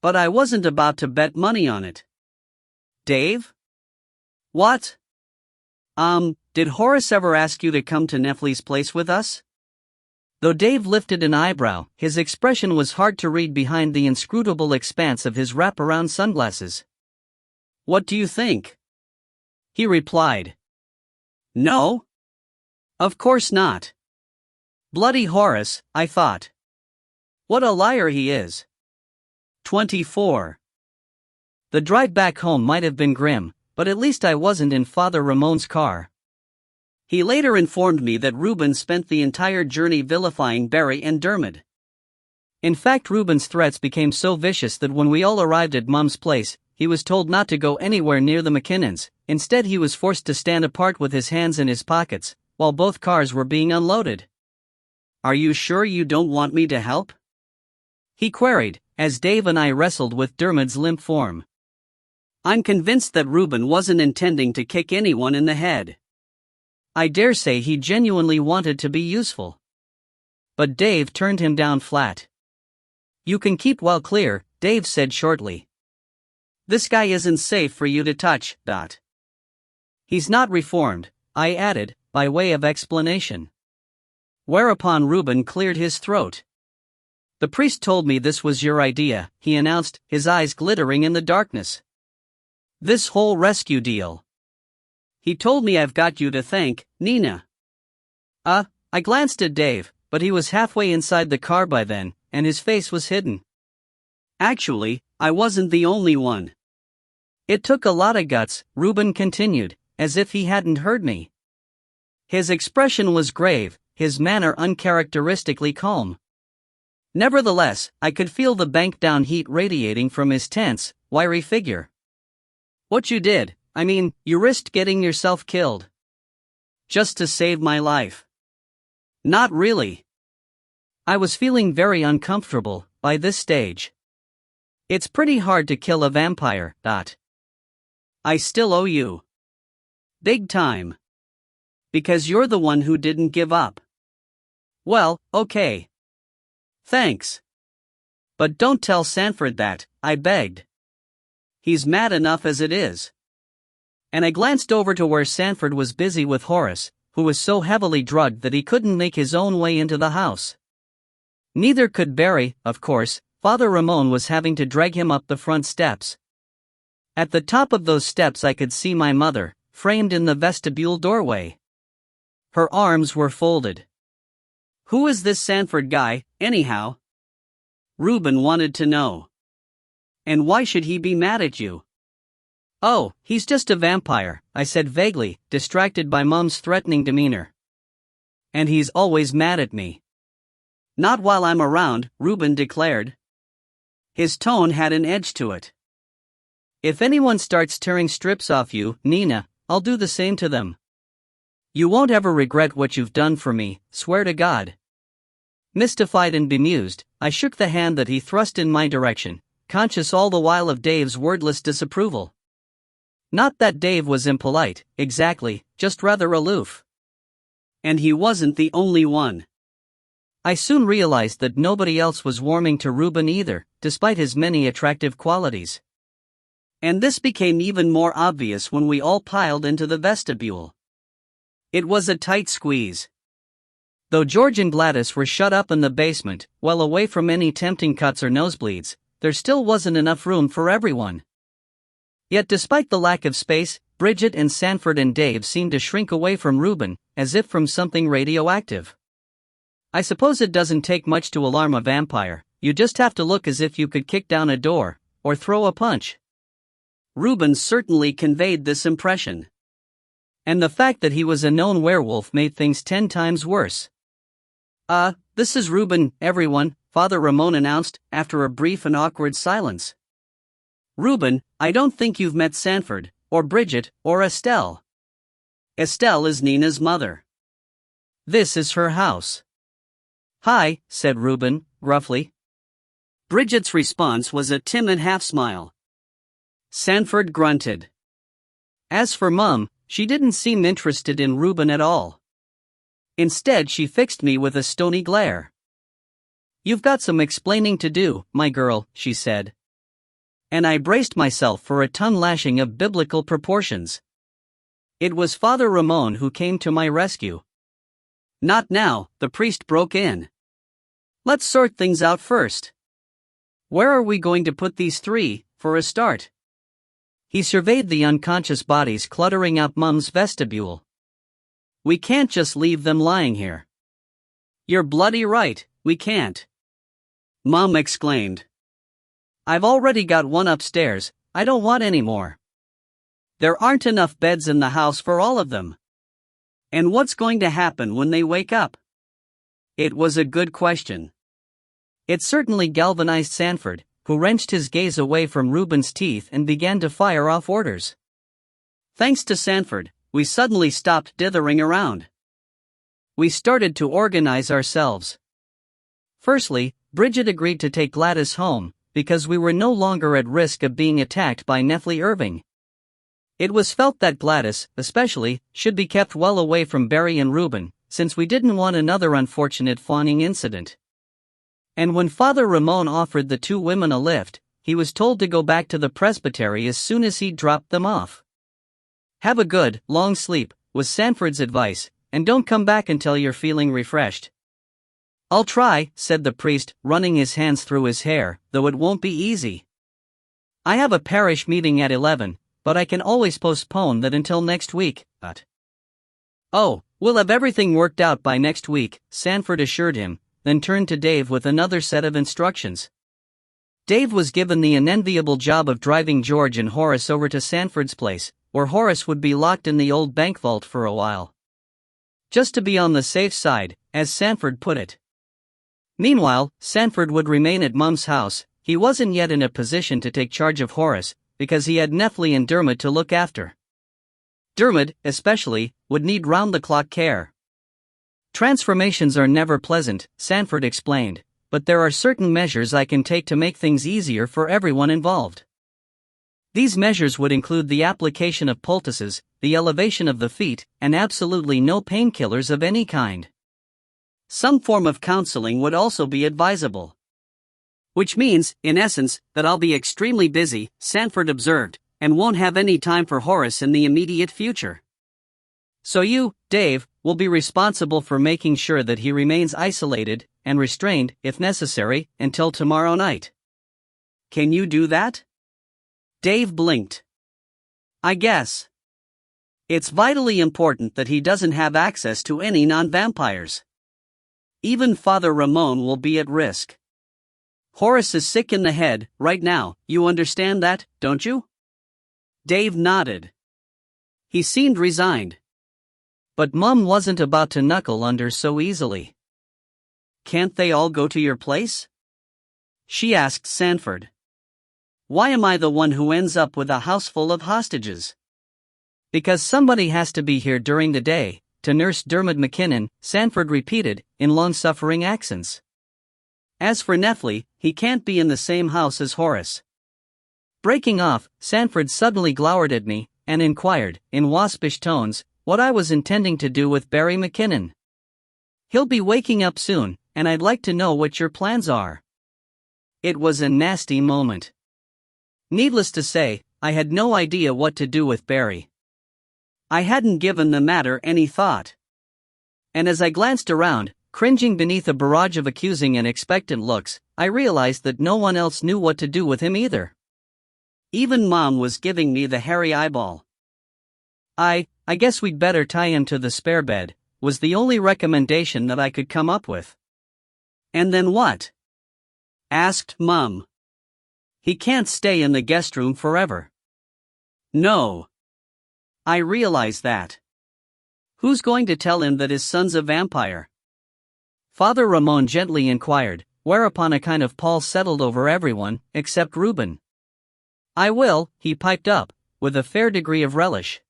But I wasn't about to bet money on it. Dave? What? Did Horace ever ask you to come to Nefli's place with us? Though Dave lifted an eyebrow, his expression was hard to read behind the inscrutable expanse of his wraparound sunglasses. What do you think? He replied. No. Of course not. Bloody Horace, I thought. What a liar he is. 24. The drive back home might have been grim, but at least I wasn't in Father Ramon's car. He later informed me that Reuben spent the entire journey vilifying Barry and Dermot. In fact, Reuben's threats became so vicious that when we all arrived at Mum's place, he was told not to go anywhere near the McKinnons. Instead, he was forced to stand apart with his hands in his pockets, while both cars were being unloaded. Are you sure you don't want me to help? He queried, as Dave and I wrestled with Dermot's limp form. I'm convinced that Reuben wasn't intending to kick anyone in the head. I dare say he genuinely wanted to be useful. But Dave turned him down flat. You can keep well clear, Dave said shortly. This guy isn't safe for you to touch, Dot. He's not reformed, I added, by way of explanation. Whereupon Reuben cleared his throat. The priest told me this was your idea, he announced, his eyes glittering in the darkness. This whole rescue deal. He told me I've got you to thank, Nina. I glanced at Dave, but he was halfway inside the car by then, and his face was hidden. Actually, I wasn't the only one. It took a lot of guts, Reuben continued, as if he hadn't heard me. His expression was grave, his manner uncharacteristically calm. Nevertheless, I could feel the bank-down heat radiating from his tense, wiry figure. What you did, you risked getting yourself killed. Just to save my life. Not really. I was feeling very uncomfortable, by this stage. It's pretty hard to kill a vampire. I still owe you. Big time. Because you're the one who didn't give up. Well, okay. Thanks. But don't tell Sanford that, I begged. He's mad enough as it is. And I glanced over to where Sanford was busy with Horace, who was so heavily drugged that he couldn't make his own way into the house. Neither could Barry, of course. Father Ramon was having to drag him up the front steps. At the top of those steps I could see my mother, framed in the vestibule doorway. Her arms were folded. Who is this Sanford guy, anyhow? Reuben wanted to know. And why should he be mad at you? Oh, he's just a vampire, I said vaguely, distracted by Mum's threatening demeanor. And he's always mad at me. Not while I'm around, Reuben declared. His tone had an edge to it. If anyone starts tearing strips off you, Nina, I'll do the same to them. You won't ever regret what you've done for me, swear to God. Mystified and bemused, I shook the hand that he thrust in my direction, conscious all the while of Dave's wordless disapproval. Not that Dave was impolite, exactly, just rather aloof. And he wasn't the only one. I soon realized that nobody else was warming to Reuben either, despite his many attractive qualities. And this became even more obvious when we all piled into the vestibule. It was a tight squeeze. Though George and Gladys were shut up in the basement, well away from any tempting cuts or nosebleeds, there still wasn't enough room for everyone. Yet despite the lack of space, Bridget and Sanford and Dave seemed to shrink away from Reuben, as if from something radioactive. I suppose it doesn't take much to alarm a vampire, you just have to look as if you could kick down a door, or throw a punch. Reuben certainly conveyed this impression. And the fact that he was a known werewolf made things 10 times worse. This is Reuben, everyone, Father Ramon announced, after a brief and awkward silence. Reuben, I don't think you've met Sanford, or Bridget, or Estelle. Estelle is Nina's mother. This is her house. Hi, said Reuben, gruffly. Bridget's response was a timid half-smile. Sanford grunted. As for Mum, she didn't seem interested in Reuben at all. Instead, she fixed me with a stony glare. You've got some explaining to do, my girl, she said. And I braced myself for a tongue-lashing of biblical proportions. It was Father Ramon who came to my rescue. Not now, the priest broke in. Let's sort things out first. Where are we going to put these 3, for a start? He surveyed the unconscious bodies cluttering up Mum's vestibule. We can't just leave them lying here. You're bloody right, we can't. Mum exclaimed. I've already got one upstairs, I don't want any more. There aren't enough beds in the house for all of them. And what's going to happen when they wake up? It was a good question. It certainly galvanized Sanford, who wrenched his gaze away from Reuben's teeth and began to fire off orders. Thanks to Sanford, we suddenly stopped dithering around. We started to organize ourselves. Firstly, Bridget agreed to take Gladys home, because we were no longer at risk of being attacked by Nephi Irving. It was felt that Gladys, especially, should be kept well away from Barry and Reuben, since we didn't want another unfortunate fawning incident. And when Father Ramon offered the 2 women a lift, he was told to go back to the presbytery as soon as he'd dropped them off. Have a good, long sleep, was Sanford's advice, and don't come back until you're feeling refreshed. I'll try, said the priest, running his hands through his hair, though it won't be easy. I have a parish meeting at 11, but I can always postpone that until next week, Oh, we'll have everything worked out by next week, Sanford assured him, then turned to Dave with another set of instructions. Dave was given the unenviable job of driving George and Horace over to Sanford's place, where Horace would be locked in the old bank vault for a while. Just to be on the safe side, as Sanford put it. Meanwhile, Sanford would remain at Mum's house. He wasn't yet in a position to take charge of Horace, because he had Nephi and Dermot to look after. Dermot, especially, would need round-the-clock care. Transformations are never pleasant, Sanford explained, but there are certain measures I can take to make things easier for everyone involved. These measures would include the application of poultices, the elevation of the feet, and absolutely no painkillers of any kind. Some form of counseling would also be advisable. Which means, in essence, that I'll be extremely busy, Sanford observed, and won't have any time for Horace in the immediate future. So you, Dave, will be responsible for making sure that he remains isolated and restrained, if necessary, until tomorrow night. Can you do that? Dave blinked. I guess. It's vitally important that he doesn't have access to any non-vampires. Even Father Ramon will be at risk. Horace is sick in the head, right now, you understand that, don't you? Dave nodded. He seemed resigned. But Mum wasn't about to knuckle under so easily. Can't they all go to your place? She asked Sanford. Why am I the one who ends up with a house full of hostages? Because somebody has to be here during the day, to nurse Dermot McKinnon, Sanford repeated, in long-suffering accents. As for Neffley, he can't be in the same house as Horace. Breaking off, Sanford suddenly glowered at me, and inquired, in waspish tones, what I was intending to do with Barry McKinnon. He'll be waking up soon, and I'd like to know what your plans are. It was a nasty moment. Needless to say, I had no idea what to do with Barry. I hadn't given the matter any thought. And as I glanced around, cringing beneath a barrage of accusing and expectant looks, I realized that no one else knew what to do with him either. Even Mom was giving me the hairy eyeball. I guess we'd better tie him to the spare bed, was the only recommendation that I could come up with. And then what? Asked Mom. He can't stay in the guest room forever. No. I realize that. Who's going to tell him that his son's a vampire? Father Ramon gently inquired, whereupon a kind of pall settled over everyone, except Reuben. I will, he piped up, with a fair degree of relish.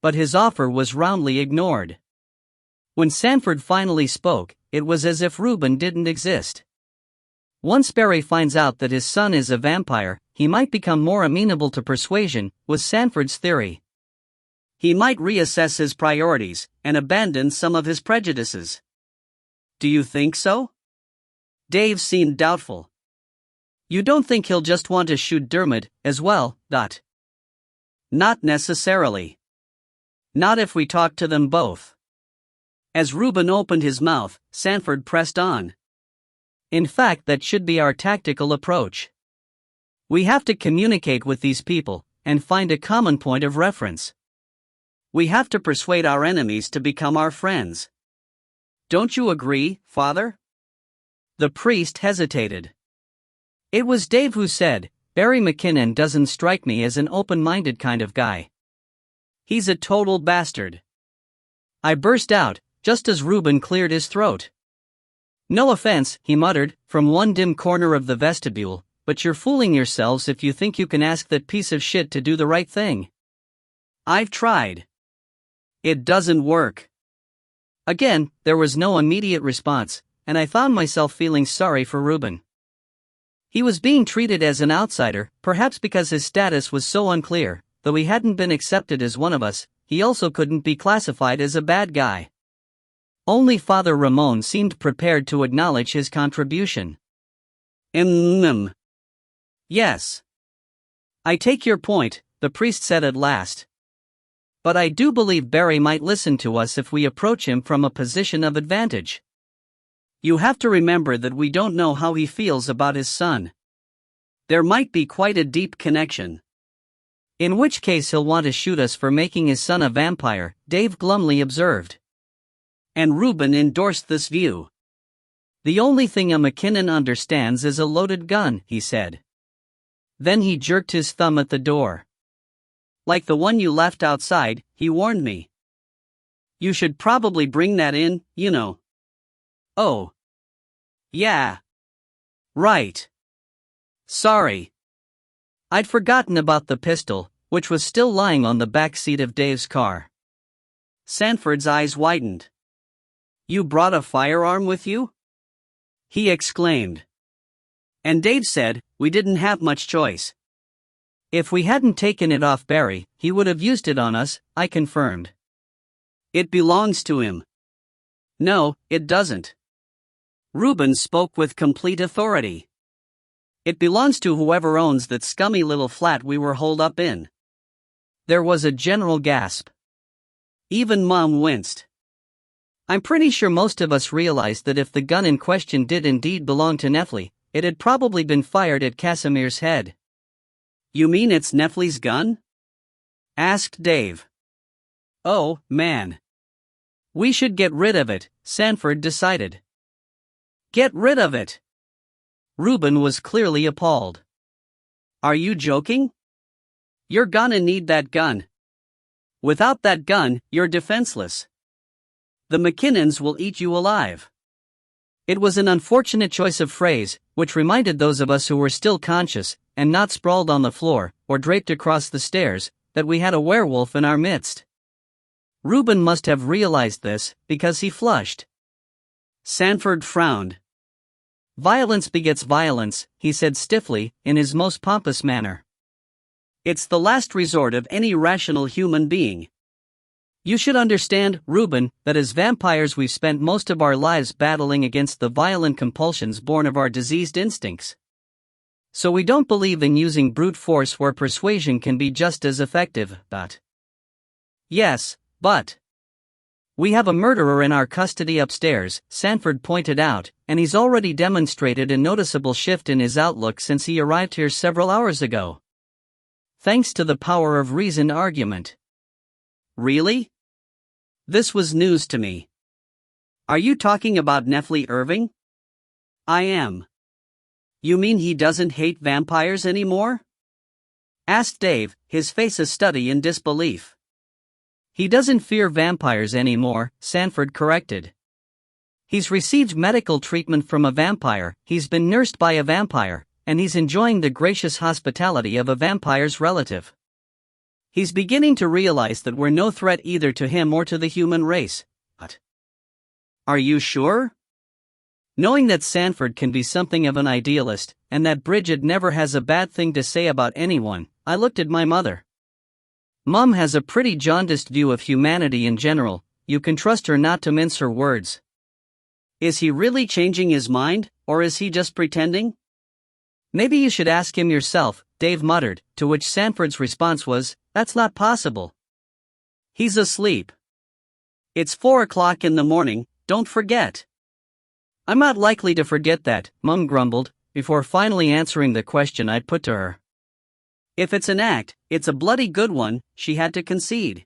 But his offer was roundly ignored. When Sanford finally spoke, it was as if Reuben didn't exist. Once Barry finds out that his son is a vampire, he might become more amenable to persuasion, was Sanford's theory. He might reassess his priorities, and abandon some of his prejudices. Do you think so? Dave seemed doubtful. You don't think he'll just want to shoot Dermot, as well, Dot? Not necessarily. Not if we talk to them both. As Reuben opened his mouth, Sanford pressed on. In fact, that should be our tactical approach. We have to communicate with these people, and find a common point of reference. We have to persuade our enemies to become our friends. Don't you agree, Father? The priest hesitated. It was Dave who said, Barry McKinnon doesn't strike me as an open-minded kind of guy. He's a total bastard. I burst out, just as Reuben cleared his throat. No offense, he muttered, from one dim corner of the vestibule, but you're fooling yourselves if you think you can ask that piece of shit to do the right thing. I've tried. It doesn't work. Again, there was no immediate response, and I found myself feeling sorry for Reuben. He was being treated as an outsider, perhaps because his status was so unclear. Though he hadn't been accepted as one of us, he also couldn't be classified as a bad guy. Only Father Ramon seemed prepared to acknowledge his contribution. Yes. I take your point, the priest said at last. But I do believe Barry might listen to us if we approach him from a position of advantage. You have to remember that we don't know how he feels about his son. There might be quite a deep connection. In which case he'll want to shoot us for making his son a vampire, Dave glumly observed. And Reuben endorsed this view. The only thing a McKinnon understands is a loaded gun, he said. Then he jerked his thumb at the door. Like the one you left outside, he warned me. You should probably bring that in, you know. Oh. Yeah. Right. Sorry. I'd forgotten about the pistol, which was still lying on the back seat of Dave's car. Sanford's eyes widened. You brought a firearm with you? he exclaimed. And Dave said, we didn't have much choice. If we hadn't taken it off Barry, he would have used it on us, I confirmed. It belongs to him. No, it doesn't. Reuben spoke with complete authority. It belongs to whoever owns that scummy little flat we were holed up in. There was a general gasp. Even Mom winced. I'm pretty sure most of us realized that if the gun in question did indeed belong to Nefli, it had probably been fired at Casimir's head. You mean it's Nefli's gun? Asked Dave. Oh, man. We should get rid of it, Sanford decided. Get rid of it? Reuben was clearly appalled. Are you joking? You're gonna need that gun. Without that gun, you're defenseless. The McKinnons will eat you alive. It was an unfortunate choice of phrase, which reminded those of us who were still conscious, and not sprawled on the floor, or draped across the stairs, that we had a werewolf in our midst. Reuben must have realized this, because he flushed. Sanford frowned. Violence begets violence, he said stiffly, in his most pompous manner. It's the last resort of any rational human being. You should understand, Reuben, that as vampires we've spent most of our lives battling against the violent compulsions born of our diseased instincts. So we don't believe in using brute force where persuasion can be just as effective, but... Yes, but... We have a murderer in our custody upstairs, Sanford pointed out, and he's already demonstrated a noticeable shift in his outlook since he arrived here several hours ago. Thanks to the power of reasoned argument. Really? This was news to me. Are you talking about Nefli Irving? I am. You mean he doesn't hate vampires anymore? Asked Dave, his face a study in disbelief. He doesn't fear vampires anymore, Sanford corrected. He's received medical treatment from a vampire, he's been nursed by a vampire, and he's enjoying the gracious hospitality of a vampire's relative. He's beginning to realize that we're no threat either to him or to the human race. But... Are you sure? Knowing that Sanford can be something of an idealist, and that Bridget never has a bad thing to say about anyone, I looked at my mother. Mum has a pretty jaundiced view of humanity in general, you can trust her not to mince her words. Is he really changing his mind, or is he just pretending? Maybe you should ask him yourself, Dave muttered, to which Sanford's response was, that's not possible. He's asleep. It's 4 o'clock in the morning, don't forget. I'm not likely to forget that, Mum grumbled, before finally answering the question I'd put to her. If it's an act, it's a bloody good one, she had to concede.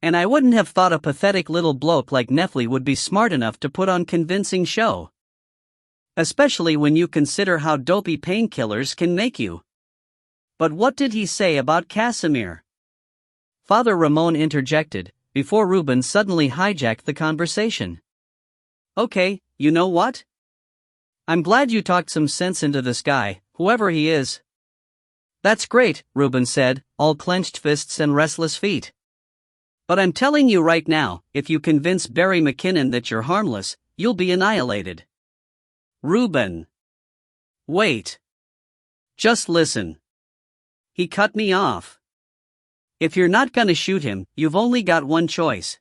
And I wouldn't have thought a pathetic little bloke like Nefli would be smart enough to put on convincing show. Especially when you consider how dopey painkillers can make you. But what did he say about Casimir? Father Ramon interjected, before Reuben suddenly hijacked the conversation. Okay, you know what? I'm glad you talked some sense into this guy, whoever he is. That's great, Reuben said, all clenched fists and restless feet. But I'm telling you right now, if you convince Barry McKinnon that you're harmless, you'll be annihilated. Reuben. Wait. Just listen. He cut me off. If you're not gonna shoot him, you've only got one choice.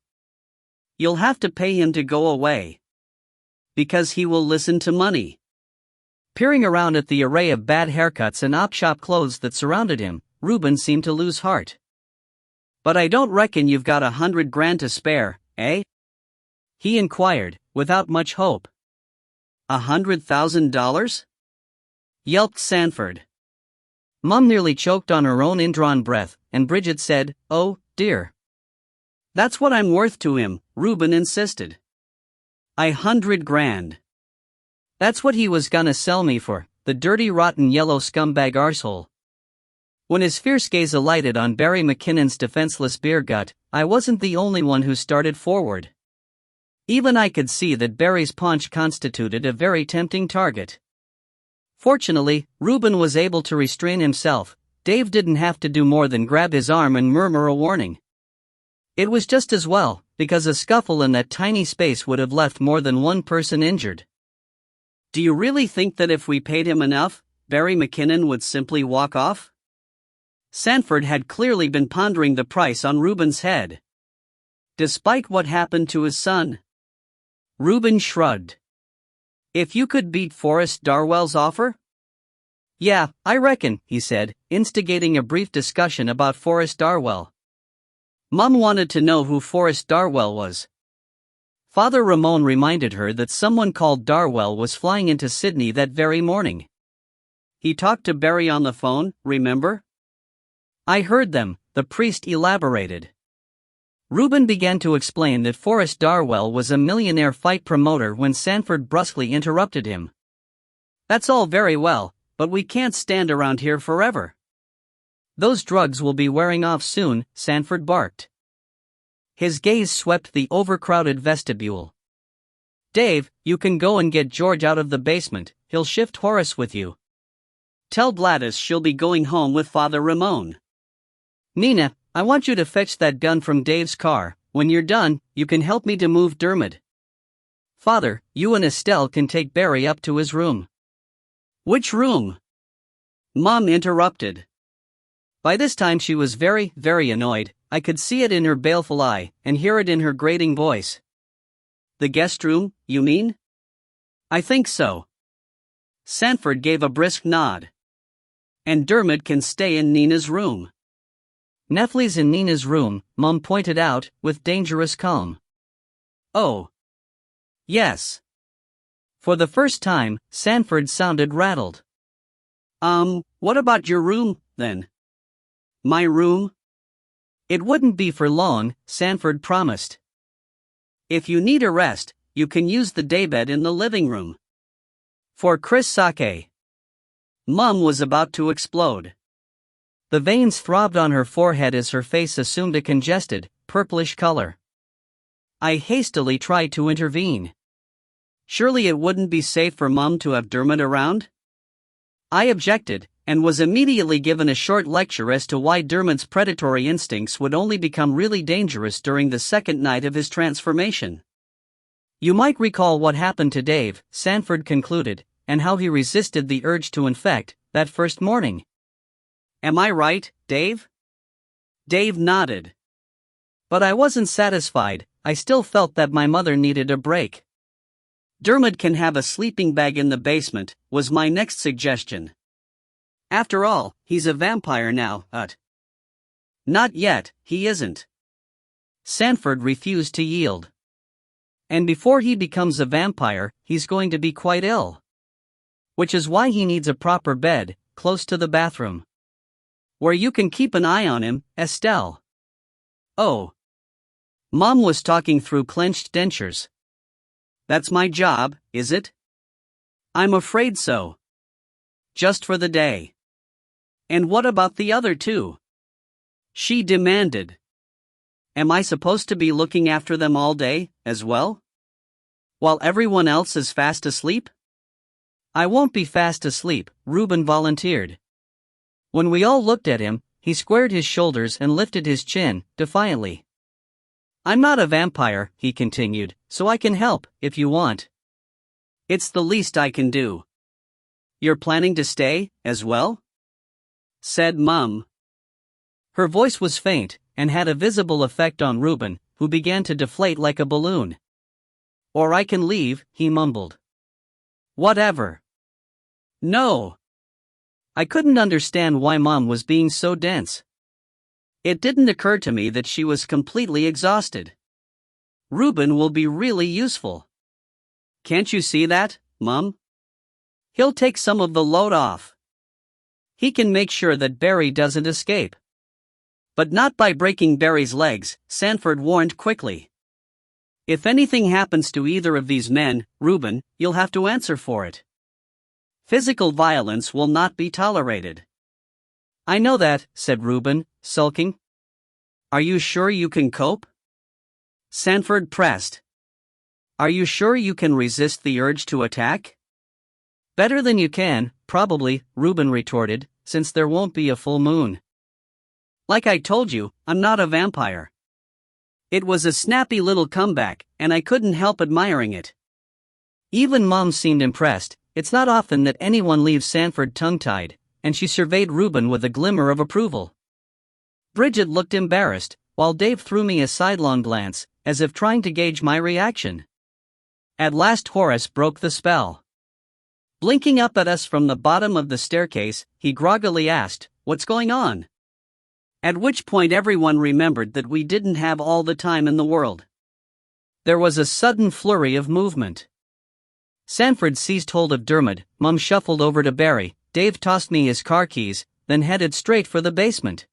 You'll have to pay him to go away. Because he will listen to money. Peering around at the array of bad haircuts and op-shop clothes that surrounded him, Reuben seemed to lose heart. But I don't reckon you've got $100,000 to spare, eh? He inquired, without much hope. $100,000? Yelped Sanford. Mum nearly choked on her own indrawn breath, and Bridget said, oh, dear. That's what I'm worth to him, Reuben insisted. $100,000. That's what he was gonna sell me for, the dirty rotten yellow scumbag arsehole. When his fierce gaze alighted on Barry McKinnon's defenseless beer gut, I wasn't the only one who started forward. Even I could see that Barry's paunch constituted a very tempting target. Fortunately, Reuben was able to restrain himself. Dave didn't have to do more than grab his arm and murmur a warning. It was just as well, because a scuffle in that tiny space would have left more than one person injured. Do you really think that if we paid him enough, Barry McKinnon would simply walk off? Sanford had clearly been pondering the price on Reuben's head. Despite what happened to his son. Reuben shrugged. If you could beat Forrest Darwell's offer? Yeah, I reckon, he said, instigating a brief discussion about Forrest Darwell. Mom wanted to know who Forrest Darwell was. Father Ramon reminded her that someone called Darwell was flying into Sydney that very morning. He talked to Barry on the phone, remember? I heard them, the priest elaborated. Reuben began to explain that Forrest Darwell was a millionaire fight promoter when Sanford brusquely interrupted him. That's all very well, but we can't stand around here forever. Those drugs will be wearing off soon, Sanford barked. His gaze swept the overcrowded vestibule. Dave, you can go and get George out of the basement, he'll shift Horace with you. Tell Gladys she'll be going home with Father Ramon. Nina, I want you to fetch that gun from Dave's car. When you're done, you can help me to move Dermot. Father, you and Estelle can take Barry up to his room. Which room? Mom interrupted. By this time she was very, very annoyed. I could see it in her baleful eye, and hear it in her grating voice. The guest room, you mean? I think so. Sanford gave a brisk nod. And Dermot can stay in Nina's room. Neffley's in Nina's room, Mom pointed out, with dangerous calm. Oh. Yes. For the first time, Sanford sounded rattled. What about your room, then? My room? It wouldn't be for long, Sanford promised. If you need a rest, you can use the daybed in the living room. For Chris Sake. Mom was about to explode. The veins throbbed on her forehead as her face assumed a congested, purplish color. I hastily tried to intervene. Surely it wouldn't be safe for Mom to have Dermot around? I objected, and was immediately given a short lecture as to why Dermot's predatory instincts would only become really dangerous during the second night of his transformation. You might recall what happened to Dave, Sanford concluded, and how he resisted the urge to infect, that first morning. Am I right, Dave? Dave nodded. But I wasn't satisfied, I still felt that my mother needed a break. Dermot can have a sleeping bag in the basement, was my next suggestion. After all, he's a vampire now, Not yet, he isn't. Sanford refused to yield. And before he becomes a vampire, he's going to be quite ill. Which is why he needs a proper bed, close to the bathroom. Where you can keep an eye on him, Estelle. Oh. Mom was talking through clenched dentures. That's my job, is it? I'm afraid so. Just for the day. And what about the other two? She demanded. Am I supposed to be looking after them all day, as well? While everyone else is fast asleep? I won't be fast asleep, Reuben volunteered. When we all looked at him, he squared his shoulders and lifted his chin, defiantly. I'm not a vampire, he continued, so I can help, if you want. It's the least I can do. You're planning to stay, as well? Said Mum. Her voice was faint, and had a visible effect on Reuben, who began to deflate like a balloon. Or I can leave, he mumbled. Whatever. No. I couldn't understand why Mom was being so dense. It didn't occur to me that she was completely exhausted. Reuben will be really useful. Can't you see that, Mom? He'll take some of the load off. He can make sure that Barry doesn't escape. But not by breaking Barry's legs, Sanford warned quickly. If anything happens to either of these men, Reuben, you'll have to answer for it. Physical violence will not be tolerated. I know that, said Reuben, sulking. Are you sure you can cope? Sanford pressed. Are you sure you can resist the urge to attack? Better than you can, probably, Reuben retorted, since there won't be a full moon. Like I told you, I'm not a vampire. It was a snappy little comeback, and I couldn't help admiring it. Even Mom seemed impressed, it's not often that anyone leaves Sanford tongue-tied, and she surveyed Reuben with a glimmer of approval. Bridget looked embarrassed, while Dave threw me a sidelong glance, as if trying to gauge my reaction. At last Horace broke the spell. Blinking up at us from the bottom of the staircase, he groggily asked, "What's going on?" At which point everyone remembered that we didn't have all the time in the world. There was a sudden flurry of movement. Sanford seized hold of Dermot, Mum shuffled over to Barry, Dave tossed me his car keys, then headed straight for the basement.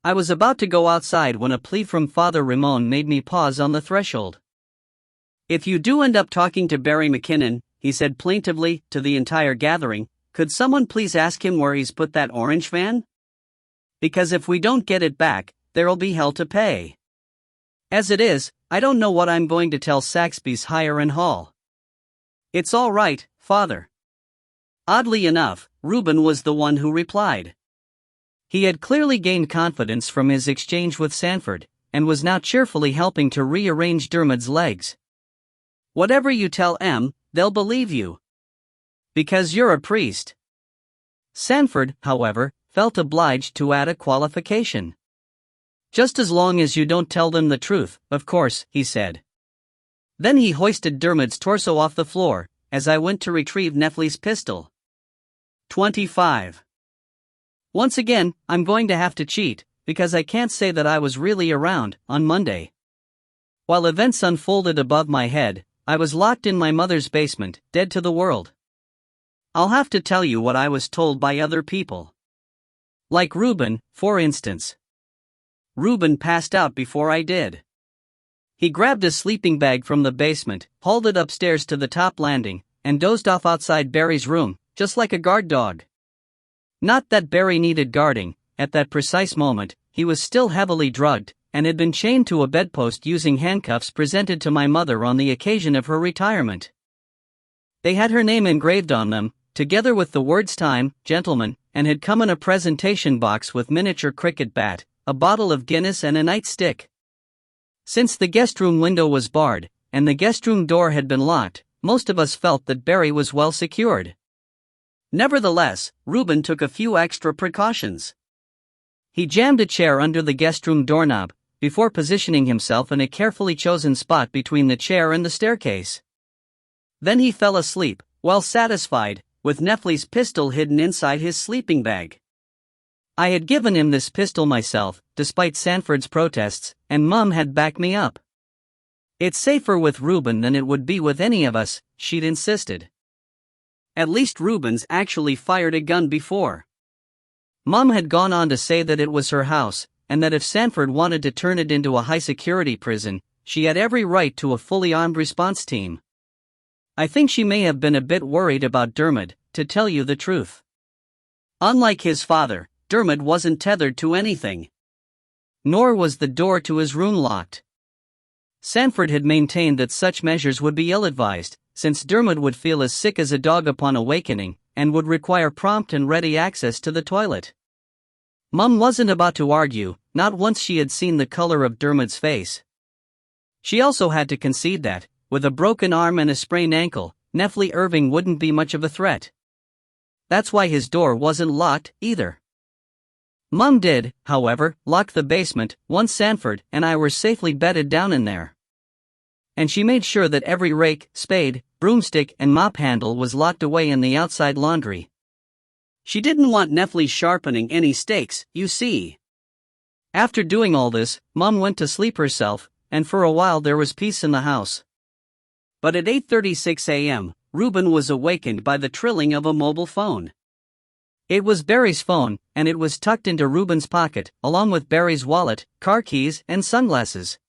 I was about to go outside when a plea from Father Ramon made me pause on the threshold. "If you do end up talking to Barry McKinnon," he said plaintively to the entire gathering, "could someone please ask him where he's put that orange van? Because if we don't get it back, there'll be hell to pay. As it is, I don't know what I'm going to tell Saxby's Hire and Haul." "It's all right, Father." Oddly enough, Reuben was the one who replied. He had clearly gained confidence from his exchange with Sanford, and was now cheerfully helping to rearrange Dermot's legs. "Whatever you tell em, they'll believe you. Because you're a priest." Sanford, however, felt obliged to add a qualification. "Just as long as you don't tell them the truth, of course," he said. Then he hoisted Dermot's torso off the floor, as I went to retrieve Nefli's pistol. 25. Once again, I'm going to have to cheat, because I can't say that I was really around on Monday. While events unfolded above my head, I was locked in my mother's basement, dead to the world. I'll have to tell you what I was told by other people. Like Reuben, for instance. Reuben passed out before I did. He grabbed a sleeping bag from the basement, hauled it upstairs to the top landing, and dozed off outside Barry's room, just like a guard dog. Not that Barry needed guarding. At that precise moment, he was still heavily drugged, and had been chained to a bedpost using handcuffs presented to my mother on the occasion of her retirement. They had her name engraved on them, together with the words "Time, Gentlemen," and had come in a presentation box with miniature cricket bat, a bottle of Guinness and a nightstick. Since the guest room window was barred, and the guest room door had been locked, most of us felt that Barry was well secured. Nevertheless, Reuben took a few extra precautions. He jammed a chair under the guest room doorknob, before positioning himself in a carefully chosen spot between the chair and the staircase. Then he fell asleep, well satisfied, with Nefli's pistol hidden inside his sleeping bag. I had given him this pistol myself, despite Sanford's protests, and Mum had backed me up. "It's safer with Reuben than it would be with any of us," she'd insisted. "At least Reuben's actually fired a gun before." Mum had gone on to say that it was her house, and that if Sanford wanted to turn it into a high-security prison, she had every right to a fully armed response team. I think she may have been a bit worried about Dermot, to tell you the truth. Unlike his father, Dermot wasn't tethered to anything. Nor was the door to his room locked. Sanford had maintained that such measures would be ill-advised, since Dermot would feel as sick as a dog upon awakening, and would require prompt and ready access to the toilet. Mum wasn't about to argue, not once she had seen the color of Dermot's face. She also had to concede that, with a broken arm and a sprained ankle, Nefli Irving wouldn't be much of a threat. That's why his door wasn't locked, either. Mum did, however, lock the basement, once Sanford and I were safely bedded down in there. And she made sure that every rake, spade, broomstick and mop handle was locked away in the outside laundry. She didn't want Nefli sharpening any stakes, you see. After doing all this, Mum went to sleep herself, and for a while there was peace in the house. But at 8:36 a.m., Reuben was awakened by the trilling of a mobile phone. It was Barry's phone, and it was tucked into Reuben's pocket, along with Barry's wallet, car keys, and sunglasses.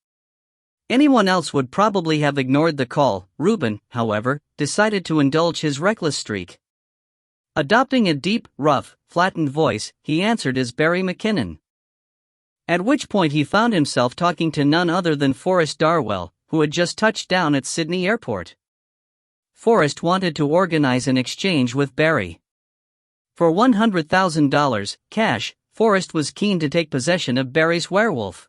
Anyone else would probably have ignored the call. Reuben, however, decided to indulge his reckless streak. Adopting a deep, rough, flattened voice, he answered as Barry McKinnon. At which point he found himself talking to none other than Forrest Darwell, who had just touched down at Sydney Airport. Forrest wanted to organize an exchange with Barry. For $100,000, cash, Forrest was keen to take possession of Barry's werewolf.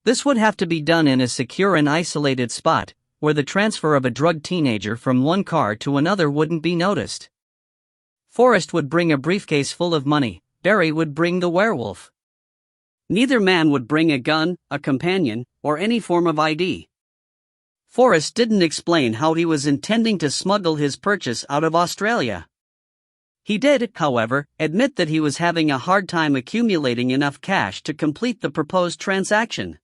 This would have to be done in a secure and isolated spot, where the transfer of a drugged teenager from one car to another wouldn't be noticed. Forrest would bring a briefcase full of money, Barry would bring the werewolf. Neither man would bring a gun, a companion, or any form of ID. Forrest didn't explain how he was intending to smuggle his purchase out of Australia. He did, however, admit that he was having a hard time accumulating enough cash to complete the proposed transaction.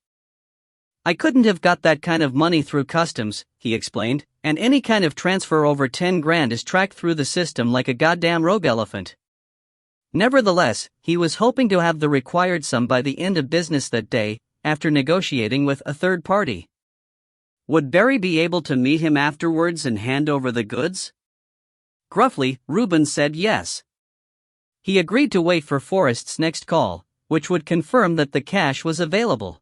"I couldn't have got that kind of money through customs," he explained, "and any kind of transfer over 10 grand is tracked through the system like a goddamn rogue elephant." Nevertheless, he was hoping to have the required sum by the end of business that day, after negotiating with a third party. Would Barry be able to meet him afterwards and hand over the goods? Gruffly, Reuben said yes. He agreed to wait for Forrest's next call, which would confirm that the cash was available.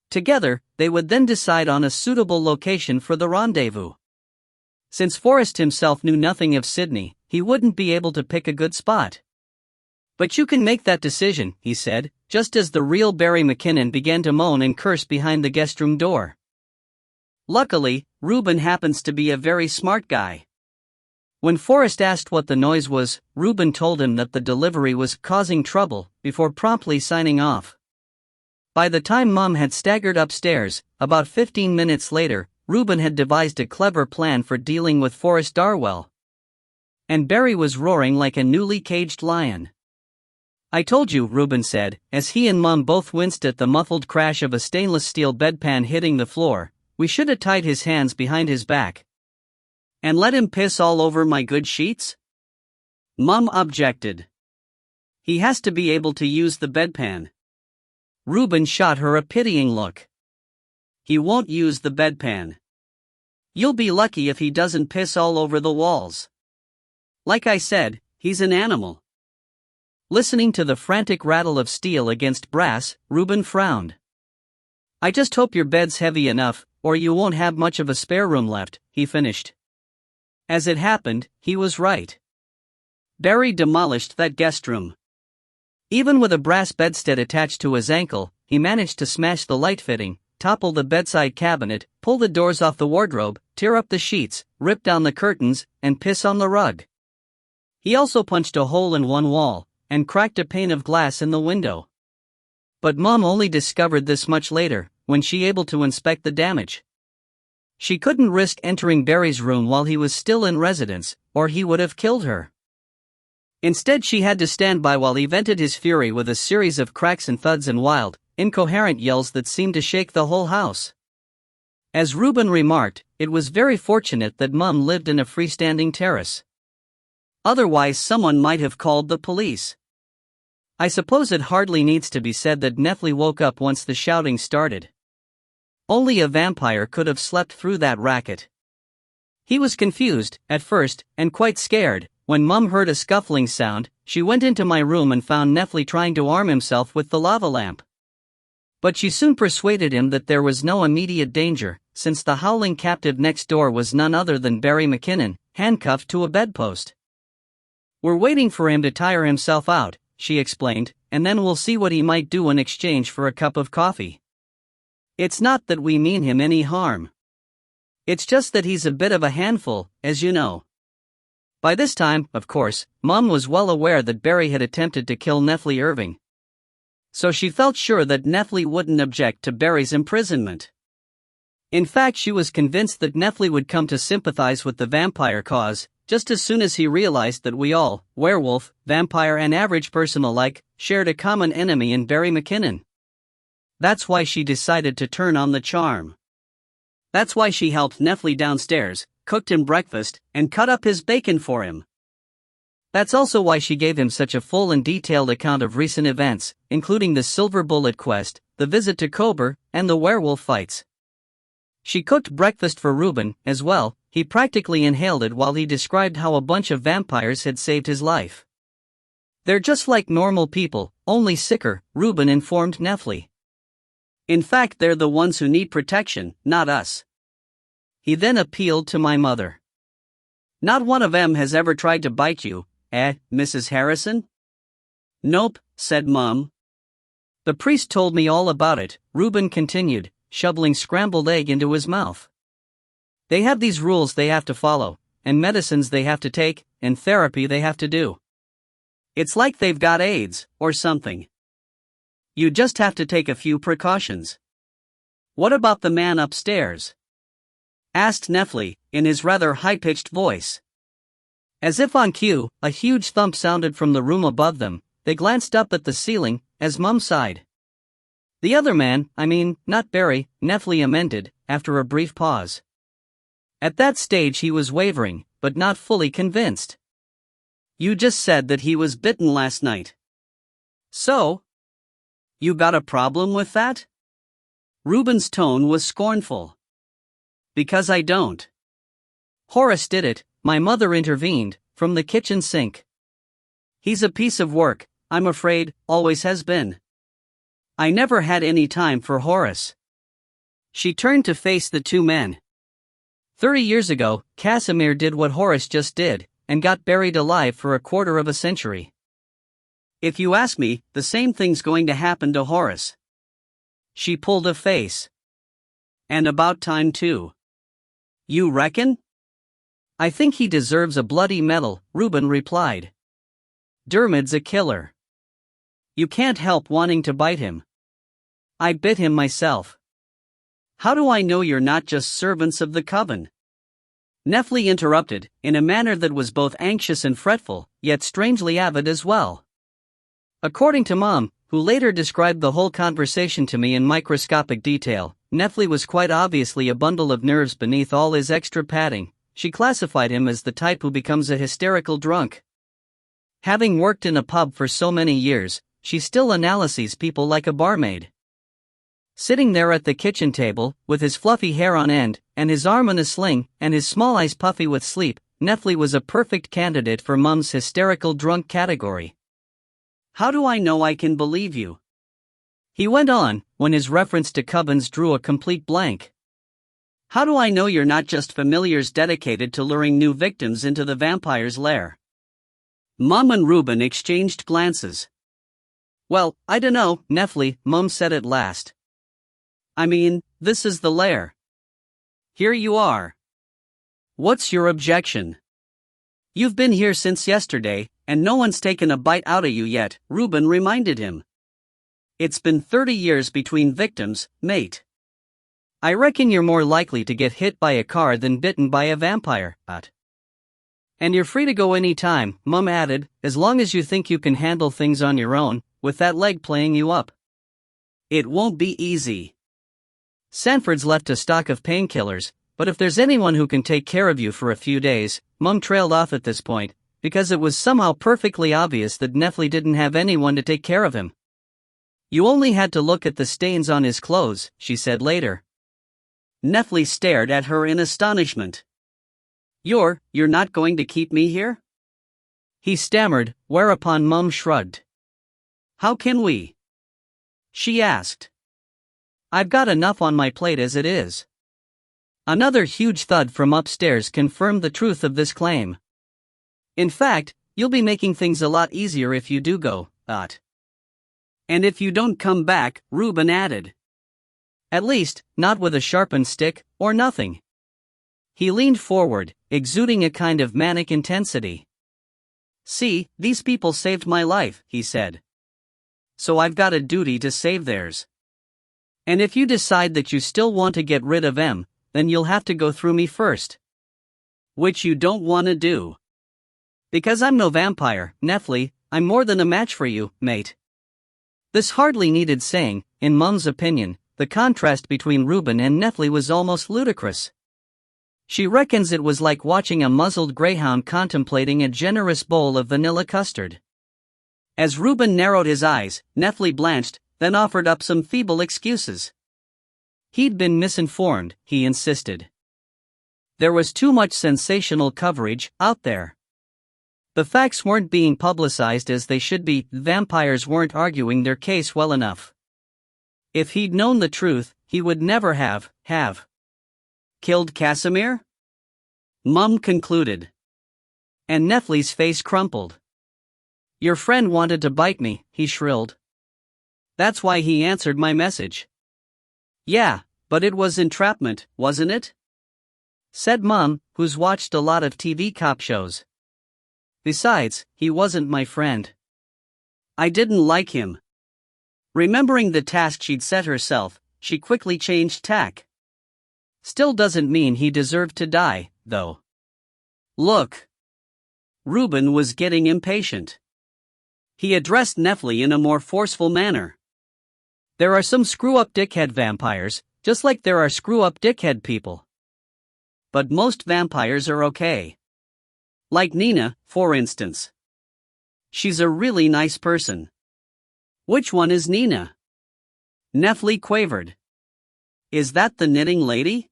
Together, they would then decide on a suitable location for the rendezvous. Since Forrest himself knew nothing of Sydney, he wouldn't be able to pick a good spot. "But you can make that decision," he said, just as the real Barry McKinnon began to moan and curse behind the guest room door. Luckily, Reuben happens to be a very smart guy. When Forrest asked what the noise was, Reuben told him that the delivery was causing trouble, before promptly signing off. By the time Mom had staggered upstairs, about 15 minutes later, Reuben had devised a clever plan for dealing with Forrest Darwell. And Barry was roaring like a newly caged lion. "I told you," Reuben said, as he and Mom both winced at the muffled crash of a stainless steel bedpan hitting the floor, "we should have tied his hands behind his back." "And let him piss all over my good sheets?" Mom objected. "He has to be able to use the bedpan." Reuben shot her a pitying look. "He won't use the bedpan. You'll be lucky if he doesn't piss all over the walls. Like I said, he's an animal." Listening to the frantic rattle of steel against brass, Reuben frowned. "I just hope your bed's heavy enough, or you won't have much of a spare room left," he finished. As it happened, he was right. Barry demolished that guest room. Even with a brass bedstead attached to his ankle, he managed to smash the light fitting, topple the bedside cabinet, pull the doors off the wardrobe, tear up the sheets, rip down the curtains, and piss on the rug. He also punched a hole in one wall, and cracked a pane of glass in the window. But Mom only discovered this much later, when she able to inspect the damage. She couldn't risk entering Barry's room while he was still in residence, or he would have killed her. Instead, she had to stand by while he vented his fury with a series of cracks and thuds and wild, incoherent yells that seemed to shake the whole house. As Reuben remarked, it was very fortunate that Mom lived in a freestanding terrace. Otherwise, someone might have called the police. I suppose it hardly needs to be said that Nefli woke up once the shouting started. Only a vampire could have slept through that racket. He was confused, at first, and quite scared. When Mum heard a scuffling sound, she went into my room and found Nefli trying to arm himself with the lava lamp. But she soon persuaded him that there was no immediate danger, since the howling captive next door was none other than Barry McKinnon, handcuffed to a bedpost. "We're waiting for him to tire himself out," she explained, "and then we'll see what he might do in exchange for a cup of coffee. It's not that we mean him any harm. It's just that he's a bit of a handful, as you know." By this time, of course, Mom was well aware that Barry had attempted to kill Nefli Irving. So she felt sure that Nefli wouldn't object to Barry's imprisonment. In fact, she was convinced that Nefli would come to sympathize with the vampire cause, just as soon as he realized that we all, werewolf, vampire and average person alike, shared a common enemy in Barry McKinnon. That's why she decided to turn on the charm. That's why she helped Nefli downstairs, cooked him breakfast, and cut up his bacon for him. That's also why she gave him such a full and detailed account of recent events, including the Silver Bullet quest, the visit to Kober, and the werewolf fights. She cooked breakfast for Reuben, as well. He practically inhaled it while he described how a bunch of vampires had saved his life. "They're just like normal people, only sicker," Reuben informed Nefli. "In fact, they're the ones who need protection, not us." He then appealed to my mother. "Not one of 'em has ever tried to bite you, Mrs. Harrison?" "Nope," said Mom. "The priest told me all about it," Reuben continued, shoveling scrambled egg into his mouth. They have these rules they have to follow, and medicines they have to take, and therapy they have to do. It's like they've got AIDS, or something. You just have to take a few precautions. What about the man upstairs? Asked Nefli, in his rather high-pitched voice. As if on cue, a huge thump sounded from the room above them. They glanced up at the ceiling, as Mum sighed. The other man, not Barry, Nefli amended, after a brief pause. At that stage he was wavering, but not fully convinced. You just said that he was bitten last night. So? You got a problem with that? Reuben's tone was scornful. Because I don't. Horace did it, my mother intervened, from the kitchen sink. He's a piece of work, I'm afraid, always has been. I never had any time for Horace. She turned to face the two men. 30 years ago, Casimir did what Horace just did, and got buried alive for a quarter of a century. If you ask me, the same thing's going to happen to Horace. She pulled a face. And about time too. You reckon? I think he deserves a bloody medal, Reuben replied. Dermot's a killer. You can't help wanting to bite him. I bit him myself. How do I know you're not just servants of the coven? Nefli interrupted, in a manner that was both anxious and fretful, yet strangely avid as well. According to Mom, who later described the whole conversation to me in microscopic detail, Nefli was quite obviously a bundle of nerves beneath all his extra padding. She classified him as the type who becomes a hysterical drunk. Having worked in a pub for so many years, she still analyses people like a barmaid. Sitting there at the kitchen table, with his fluffy hair on end, and his arm in a sling, and his small eyes puffy with sleep, Nefli was a perfect candidate for Mum's hysterical drunk category. How do I know I can believe you? He went on, when his reference to covens drew a complete blank. How do I know you're not just familiars dedicated to luring new victims into the vampire's lair? Mum and Reuben exchanged glances. Well, I dunno, Nefli, Mum said at last. This is the lair. Here you are. What's your objection? You've been here since yesterday, and no one's taken a bite out of you yet, Reuben reminded him. It's been 30 years between victims, mate. I reckon you're more likely to get hit by a car than bitten by a vampire, And you're free to go any time, Mum added, as long as you think you can handle things on your own, with that leg playing you up. It won't be easy. Sanford's left a stock of painkillers, but if there's anyone who can take care of you for a few days, Mum trailed off at this point, because it was somehow perfectly obvious that Nefli didn't have anyone to take care of him. You only had to look at the stains on his clothes, she said later. Nefli stared at her in astonishment. You're not going to keep me here? He stammered, whereupon Mum shrugged. How can we? She asked. I've got enough on my plate as it is. Another huge thud from upstairs confirmed the truth of this claim. In fact, you'll be making things a lot easier if you do go, And if you don't come back, Reuben added. At least, not with a sharpened stick, or nothing. He leaned forward, exuding a kind of manic intensity. See, these people saved my life, he said. So I've got a duty to save theirs. And if you decide that you still want to get rid of them, then you'll have to go through me first. Which you don't want to do. Because I'm no vampire, Nefli, I'm more than a match for you, mate. This hardly needed saying, in Mum's opinion. The contrast between Reuben and Nefli was almost ludicrous. She reckons it was like watching a muzzled greyhound contemplating a generous bowl of vanilla custard. As Reuben narrowed his eyes, Nefli blanched, then offered up some feeble excuses. He'd been misinformed, he insisted. There was too much sensational coverage out there. The facts weren't being publicized as they should be, vampires weren't arguing their case well enough. If he'd known the truth, he would never have killed Casimir? Mum concluded. And Nefli's face crumpled. Your friend wanted to bite me, he shrilled. That's why he answered my message. Yeah, but it was entrapment, wasn't it? said Mom, who's watched a lot of TV cop shows. Besides, he wasn't my friend. I didn't like him. Remembering the task she'd set herself, she quickly changed tack. Still doesn't mean he deserved to die, though. Look. Reuben was getting impatient. He addressed Nefli in a more forceful manner. There are some screw-up dickhead vampires, just like there are screw-up dickhead people. But most vampires are okay. Like Nina, for instance. She's a really nice person. Which one is Nina? Nefli quavered. Is that the knitting lady?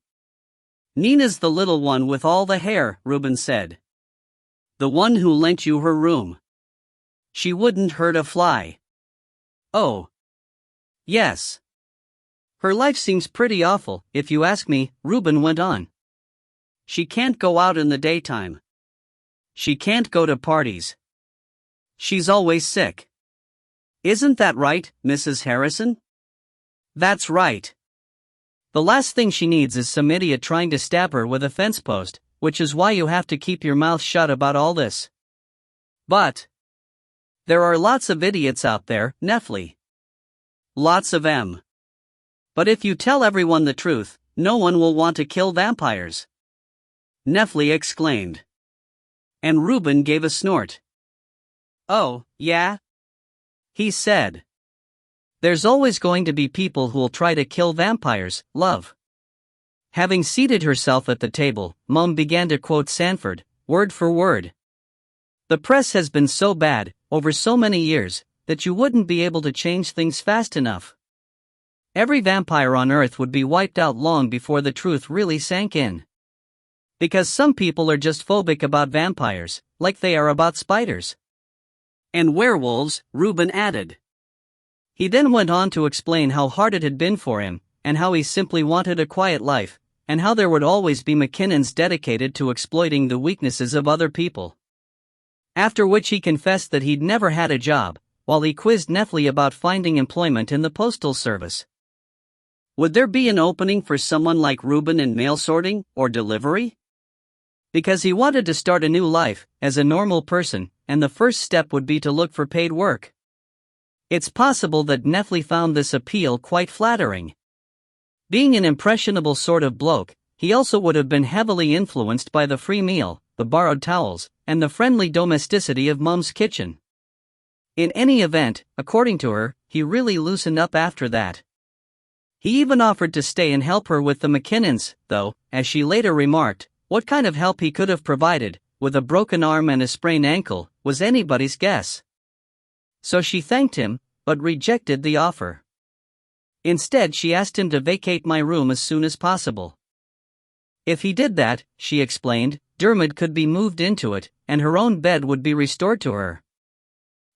Nina's the little one with all the hair, Reuben said. The one who lent you her room. She wouldn't hurt a fly. Oh. Yes. Her life seems pretty awful, if you ask me, Reuben went on. She can't go out in the daytime. She can't go to parties. She's always sick. Isn't that right, Mrs. Harrison? That's right. The last thing she needs is some idiot trying to stab her with a fence post, which is why you have to keep your mouth shut about all this. But there are lots of idiots out there, Nefli. Lots of them. But if you tell everyone the truth, no one will want to kill vampires. Nefli exclaimed. And Reuben gave a snort. Oh, yeah? He said. There's always going to be people who'll try to kill vampires, love. Having seated herself at the table, Mom began to quote Sanford, word for word. The press has been so bad, over so many years, that you wouldn't be able to change things fast enough. Every vampire on Earth would be wiped out long before the truth really sank in. Because some people are just phobic about vampires, like they are about spiders. And werewolves, Reuben added. He then went on to explain how hard it had been for him, and how he simply wanted a quiet life, and how there would always be McKinnons dedicated to exploiting the weaknesses of other people. After which he confessed that he'd never had a job, while he quizzed Nefli about finding employment in the postal service. Would there be an opening for someone like Reuben in mail sorting, or delivery? Because he wanted to start a new life, as a normal person, and the first step would be to look for paid work. It's possible that Nefli found this appeal quite flattering. Being an impressionable sort of bloke, he also would have been heavily influenced by the free meal, the borrowed towels, and the friendly domesticity of Mom's kitchen. In any event, according to her, he really loosened up after that. He even offered to stay and help her with the McKinnons, though, as she later remarked, what kind of help he could have provided, with a broken arm and a sprained ankle, was anybody's guess. So she thanked him, but rejected the offer. Instead, she asked him to vacate my room as soon as possible. If he did that, she explained, Dermot could be moved into it, and her own bed would be restored to her.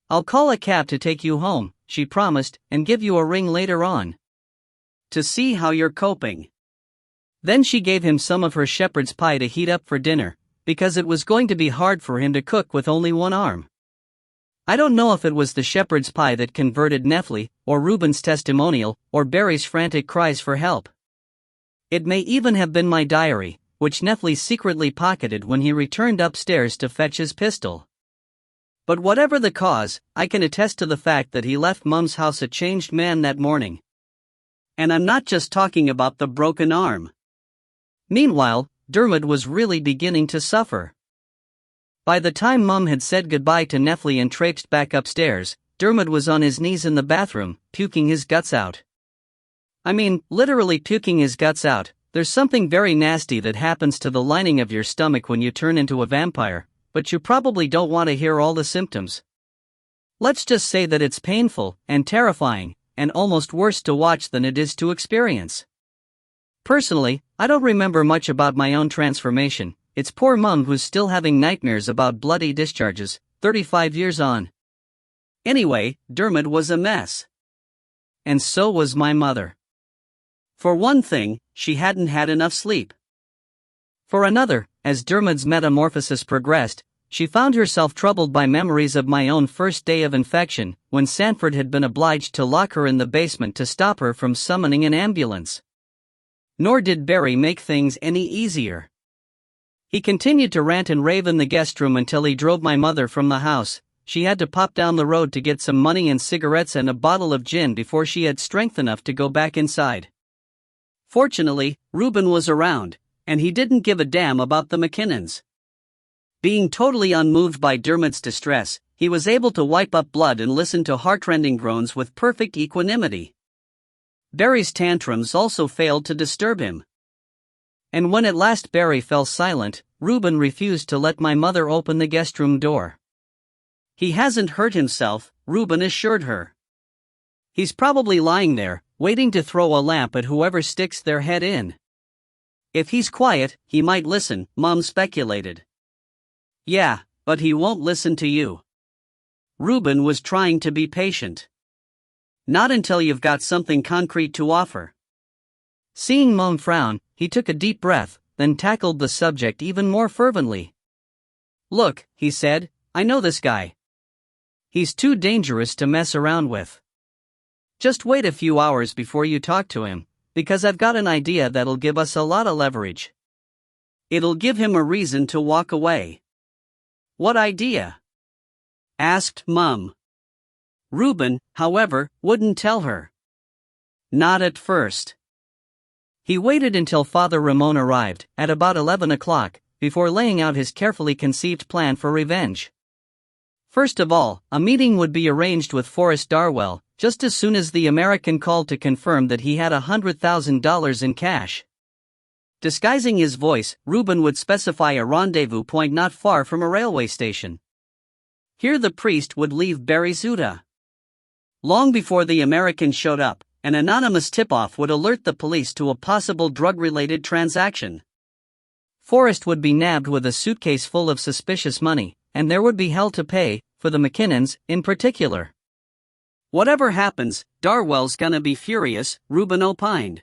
I'll call a cab to take you home, she promised, and give you a ring later on. To see how you're coping. Then she gave him some of her shepherd's pie to heat up for dinner, because it was going to be hard for him to cook with only one arm. I don't know if it was the shepherd's pie that converted Nefli, or Reuben's testimonial, or Barry's frantic cries for help. It may even have been my diary, which Nefli secretly pocketed when he returned upstairs to fetch his pistol. But whatever the cause, I can attest to the fact that he left Mom's house a changed man that morning. And I'm not just talking about the broken arm. Meanwhile, Dermot was really beginning to suffer. By the time Mom had said goodbye to Nefli and traipsed back upstairs, Dermot was on his knees in the bathroom, puking his guts out. I mean, literally puking his guts out. There's something very nasty that happens to the lining of your stomach when you turn into a vampire, but you probably don't want to hear all the symptoms. Let's just say that it's painful, and terrifying, and almost worse to watch than it is to experience. Personally, I don't remember much about my own transformation. It's poor Mom who's still having nightmares about bloody discharges, 35 years on. Anyway, Dermot was a mess. And so was my mother. For one thing, she hadn't had enough sleep. For another, as Dermot's metamorphosis progressed, she found herself troubled by memories of my own first day of infection, when Sanford had been obliged to lock her in the basement to stop her from summoning an ambulance. Nor did Barry make things any easier. He continued to rant and rave in the guest room until he drove my mother from the house. She had to pop down the road to get some money and cigarettes and a bottle of gin before she had strength enough to go back inside. Fortunately, Reuben was around, and he didn't give a damn about the McKinnons. Being totally unmoved by Dermot's distress, he was able to wipe up blood and listen to heartrending groans with perfect equanimity. Barry's tantrums also failed to disturb him. And when at last Barry fell silent, Reuben refused to let my mother open the guest room door. "He hasn't hurt himself," Reuben assured her. "He's probably lying there, waiting to throw a lamp at whoever sticks their head in. If he's quiet, he might listen," Mom speculated. "Yeah, but he won't listen to you." Reuben was trying to be patient. "Not until you've got something concrete to offer." Seeing Mom frown, he took a deep breath, then tackled the subject even more fervently. "Look," he said, "I know this guy. He's too dangerous to mess around with. Just wait a few hours before you talk to him, because I've got an idea that'll give us a lot of leverage. It'll give him a reason to walk away." "What idea?" asked Mom. Reuben, however, wouldn't tell her. Not at first. He waited until Father Ramon arrived, at about 11 o'clock, before laying out his carefully conceived plan for revenge. First of all, a meeting would be arranged with Forrest Darwell, just as soon as the American called to confirm that he had $100,000 in cash. Disguising his voice, Reuben would specify a rendezvous point not far from a railway station. Here the priest would leave Barry's Uta. Long before the American showed up, an anonymous tip-off would alert the police to a possible drug-related transaction. Forrest would be nabbed with a suitcase full of suspicious money, and there would be hell to pay, for the McKinnons, in particular. "Whatever happens, Darwell's gonna be furious," Reuben opined.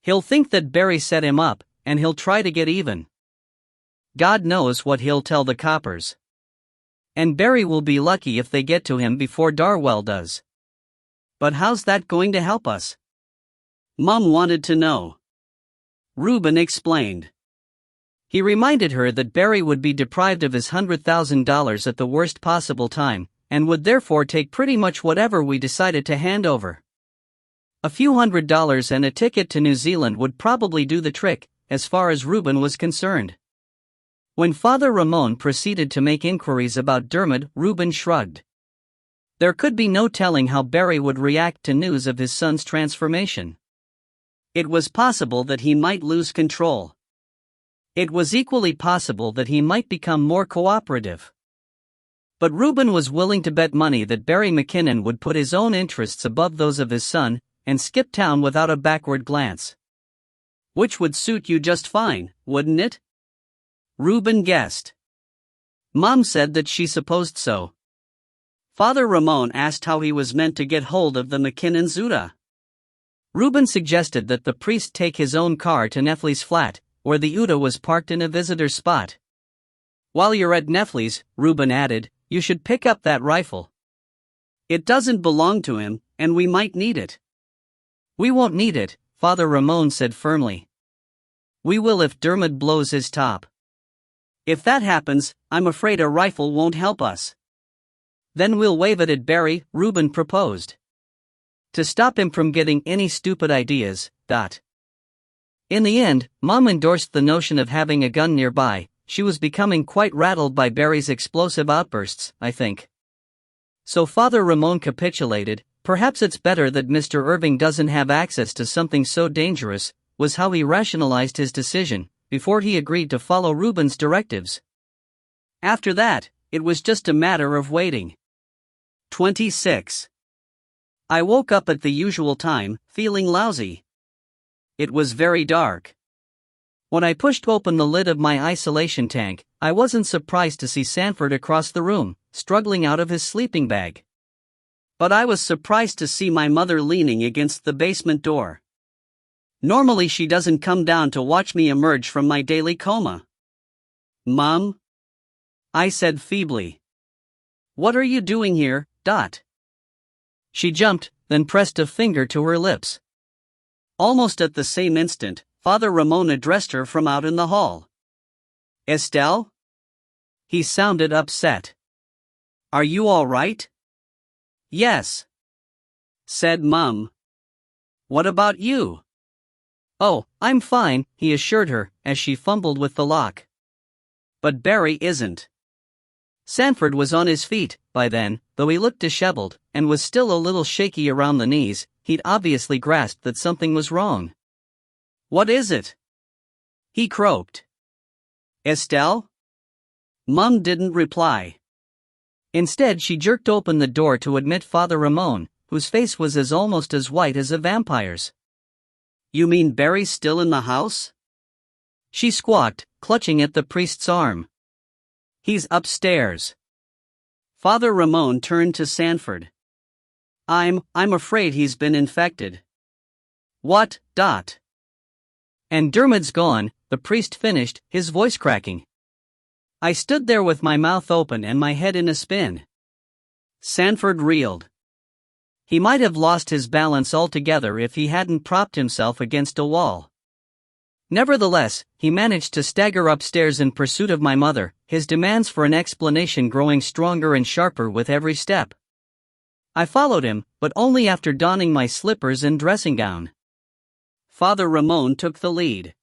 "He'll think that Barry set him up, and he'll try to get even. God knows what he'll tell the coppers. And Barry will be lucky if they get to him before Darwell does. But how's that going to help us?" Mom wanted to know. Reuben explained. He reminded her that Barry would be deprived of his $100,000 at the worst possible time, and would therefore take pretty much whatever we decided to hand over. A few $100 and a ticket to New Zealand would probably do the trick, as far as Reuben was concerned. When Father Ramon proceeded to make inquiries about Dermot, Reuben shrugged. There could be no telling how Barry would react to news of his son's transformation. It was possible that he might lose control. It was equally possible that he might become more cooperative. But Reuben was willing to bet money that Barry McKinnon would put his own interests above those of his son, and skip town without a backward glance. "Which would suit you just fine, wouldn't it?" Reuben guessed. Mom said that she supposed so. Father Ramon asked how he was meant to get hold of the McKinnon's Uta. Reuben suggested that the priest take his own car to Nefli's flat, where the Uta was parked in a visitor's spot. "While you're at Nefli's," Reuben added, "you should pick up that rifle. It doesn't belong to him, and we might need it." "We won't need it," Father Ramon said firmly. "We will if Dermot blows his top. If that happens, I'm afraid a rifle won't help us." "Then we'll wave it at Barry," Reuben proposed. "To stop him from getting any stupid ideas." In the end, Mom endorsed the notion of having a gun nearby. She was becoming quite rattled by Barry's explosive outbursts, I think. So Father Ramon capitulated. "Perhaps it's better that Mr. Irving doesn't have access to something so dangerous," was how he rationalized his decision, before he agreed to follow Reuben's directives. After that, it was just a matter of waiting. 26. I woke up at the usual time, feeling lousy. It was very dark. When I pushed open the lid of my isolation tank, I wasn't surprised to see Sanford across the room, struggling out of his sleeping bag. But I was surprised to see my mother leaning against the basement door. Normally she doesn't come down to watch me emerge from my daily coma. "Mom?" I said feebly. "What are you doing here, Dot?" She jumped, then pressed a finger to her lips. Almost at the same instant, Father Ramon addressed her from out in the hall. Estelle? He sounded upset. Are you all right? Yes, said Mum. What about you? Oh, I'm fine, he assured her, as she fumbled with the lock. But Barry isn't. Sanford was on his feet by then, though he looked disheveled, and was still a little shaky around the knees. He'd obviously grasped that something was wrong. What is it? He croaked. Estelle? Mum didn't reply. Instead, she jerked open the door to admit Father Ramon, whose face was almost as white as a vampire's. You mean Barry's still in the house? She squawked, clutching at the priest's arm. He's upstairs. Father Ramon turned to Sanford. I'm afraid he's been infected. What? And Dermot's gone, the priest finished, his voice cracking. I stood there with my mouth open and my head in a spin. Sanford reeled. He might have lost his balance altogether if he hadn't propped himself against a wall. Nevertheless, he managed to stagger upstairs in pursuit of my mother, his demands for an explanation growing stronger and sharper with every step. I followed him, but only after donning my slippers and dressing gown. Father Ramon took the lead.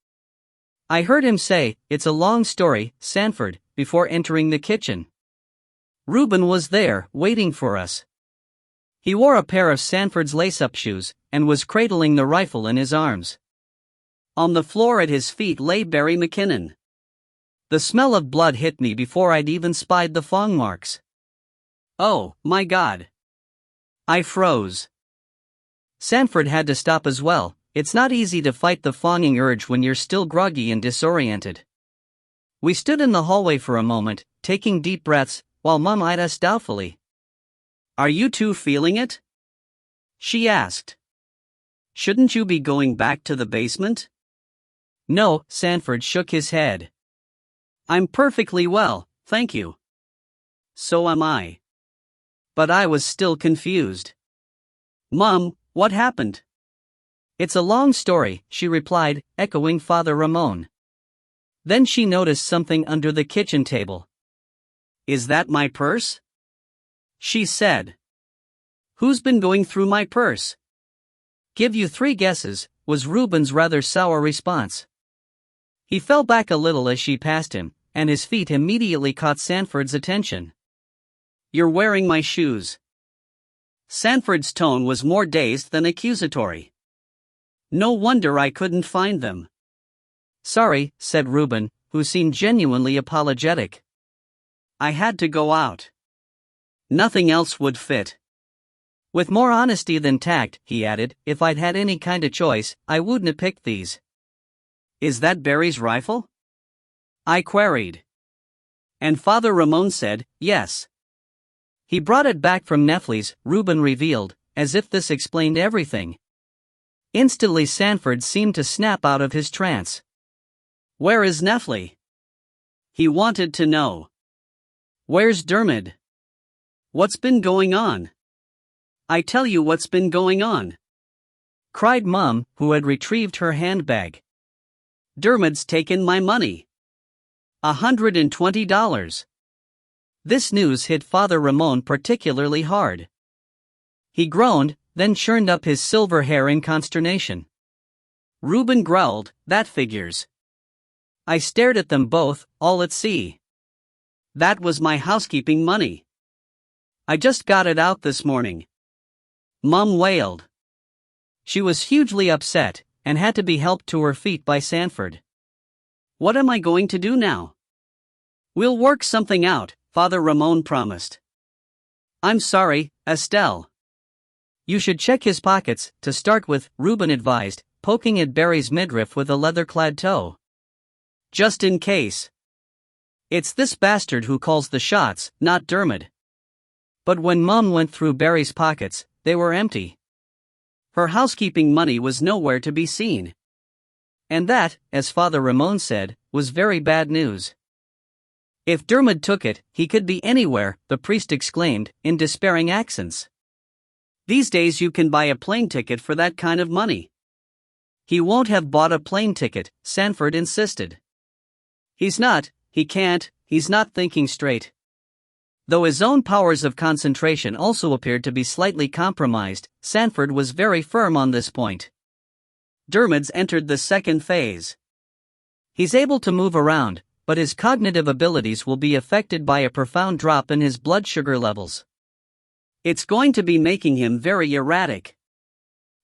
I heard him say, "It's a long story, Sanford," before entering the kitchen. Reuben was there, waiting for us. He wore a pair of Sanford's lace-up shoes, and was cradling the rifle in his arms. On the floor at his feet lay Barry McKinnon. The smell of blood hit me before I'd even spied the fong marks. Oh, my God. I froze. Sanford had to stop as well. It's not easy to fight the fonging urge when you're still groggy and disoriented. We stood in the hallway for a moment, taking deep breaths, while Mum eyed us doubtfully. Are you two feeling it? She asked. Shouldn't you be going back to the basement? No, Sanford shook his head. I'm perfectly well, thank you. So am I. But I was still confused. Mum, what happened? It's a long story, she replied, echoing Father Ramon. Then she noticed something under the kitchen table. Is that my purse? She said. Who's been going through my purse? Give you 3 guesses, was Reuben's rather sour response. He fell back a little as she passed him, and his feet immediately caught Sanford's attention. You're wearing my shoes. Sanford's tone was more dazed than accusatory. No wonder I couldn't find them. Sorry, said Reuben, who seemed genuinely apologetic. I had to go out. Nothing else would fit. With more honesty than tact, he added, if I'd had any kind of choice, I wouldn't have picked these. Is that Barry's rifle? I queried. And Father Ramon said, yes. He brought it back from Nefli's, Reuben revealed, as if this explained everything. Instantly Sanford seemed to snap out of his trance. Where is Nefli? He wanted to know. Where's Dermot? What's been going on? I tell you what's been going on, cried Mum, who had retrieved her handbag. Dermot's taken my money. $120. This news hit Father Ramon particularly hard. He groaned, then churned up his silver hair in consternation. Reuben growled, that figures. I stared at them both, all at sea. That was my housekeeping money. I just got it out this morning. Mum wailed. She was hugely upset, and had to be helped to her feet by Sanford. What am I going to do now? We'll work something out, Father Ramon promised. I'm sorry, Estelle. You should check his pockets, to start with, Reuben advised, poking at Barry's midriff with a leather-clad toe. Just in case. It's this bastard who calls the shots, not Dermot. But when Mum went through Barry's pockets, they were empty. Her housekeeping money was nowhere to be seen. And that, as Father Ramon said, was very bad news. If Dermot took it, he could be anywhere, the priest exclaimed, in despairing accents. These days you can buy a plane ticket for that kind of money. He won't have bought a plane ticket, Sanford insisted. He's not he can't, he's not thinking straight. Though his own powers of concentration also appeared to be slightly compromised, Sanford was very firm on this point. Dermot's entered the second phase. He's able to move around, but his cognitive abilities will be affected by a profound drop in his blood sugar levels. It's going to be making him very erratic.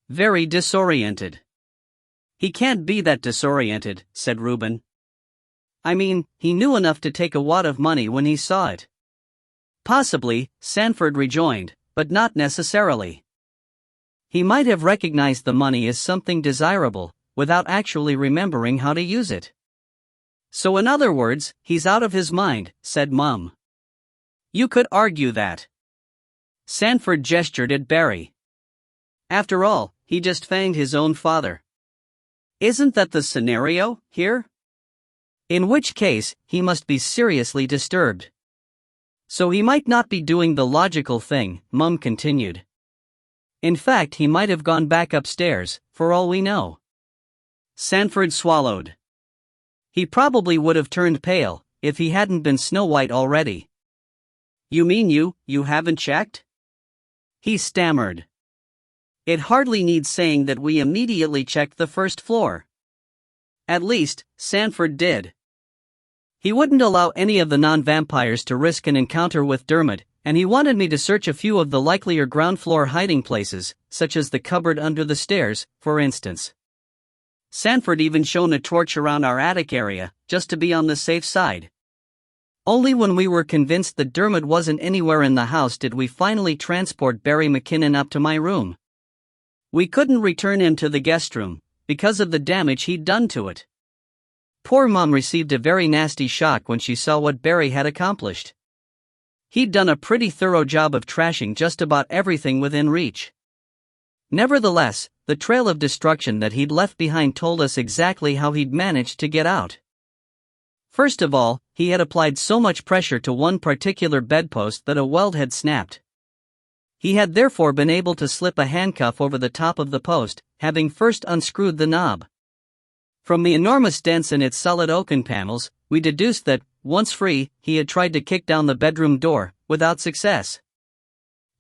Very disoriented. He can't be that disoriented, said Reuben. I mean, he knew enough to take a wad of money when he saw it. Possibly, Sanford rejoined, but not necessarily. He might have recognized the money as something desirable, without actually remembering how to use it. So in other words, he's out of his mind, said Mum. You could argue that. Sanford gestured at Barry. After all, he just fanged his own father. Isn't that the scenario, here? In which case, he must be seriously disturbed. So he might not be doing the logical thing, Mum continued. In fact, he might have gone back upstairs, for all we know. Sanford swallowed. He probably would have turned pale, if he hadn't been Snow White already. You mean you haven't checked? He stammered. It hardly needs saying that we immediately checked the first floor. At least, Sanford did. He wouldn't allow any of the non-vampires to risk an encounter with Dermot, and he wanted me to search a few of the likelier ground floor hiding places, such as the cupboard under the stairs, for instance. Sanford even shone a torch around our attic area, just to be on the safe side. Only when we were convinced that Dermot wasn't anywhere in the house did we finally transport Barry McKinnon up to my room. We couldn't return him to the guest room, because of the damage he'd done to it. Poor Mum received a very nasty shock when she saw what Barry had accomplished. He'd done a pretty thorough job of trashing just about everything within reach. Nevertheless, the trail of destruction that he'd left behind told us exactly how he'd managed to get out. First of all, he had applied so much pressure to one particular bedpost that a weld had snapped. He had therefore been able to slip a handcuff over the top of the post, having first unscrewed the knob. From the enormous dents in its solid oaken panels, we deduced that, once free, he had tried to kick down the bedroom door, without success.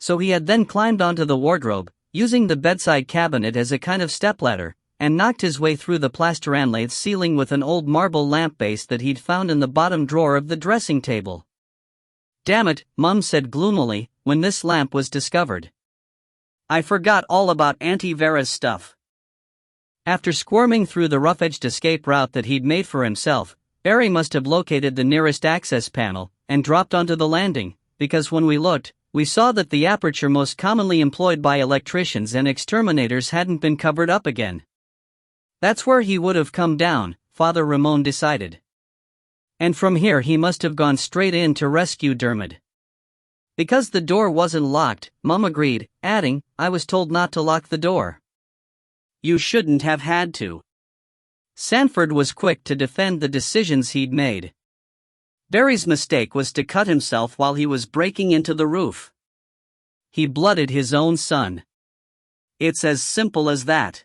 So he had then climbed onto the wardrobe, using the bedside cabinet as a kind of stepladder, and knocked his way through the plaster-inlaid ceiling with an old marble lamp base that he'd found in the bottom drawer of the dressing table. Damn it, Mum said gloomily, when this lamp was discovered. I forgot all about Auntie Vera's stuff. After squirming through the rough-edged escape route that he'd made for himself, Barry must have located the nearest access panel, and dropped onto the landing, because when we looked, we saw that the aperture most commonly employed by electricians and exterminators hadn't been covered up again. That's where he would have come down, Father Ramon decided. And from here he must have gone straight in to rescue Dermot. Because the door wasn't locked, Mum agreed, adding, I was told not to lock the door. You shouldn't have had to. Sanford was quick to defend the decisions he'd made. Barry's mistake was to cut himself while he was breaking into the roof. He blooded his own son. It's as simple as that.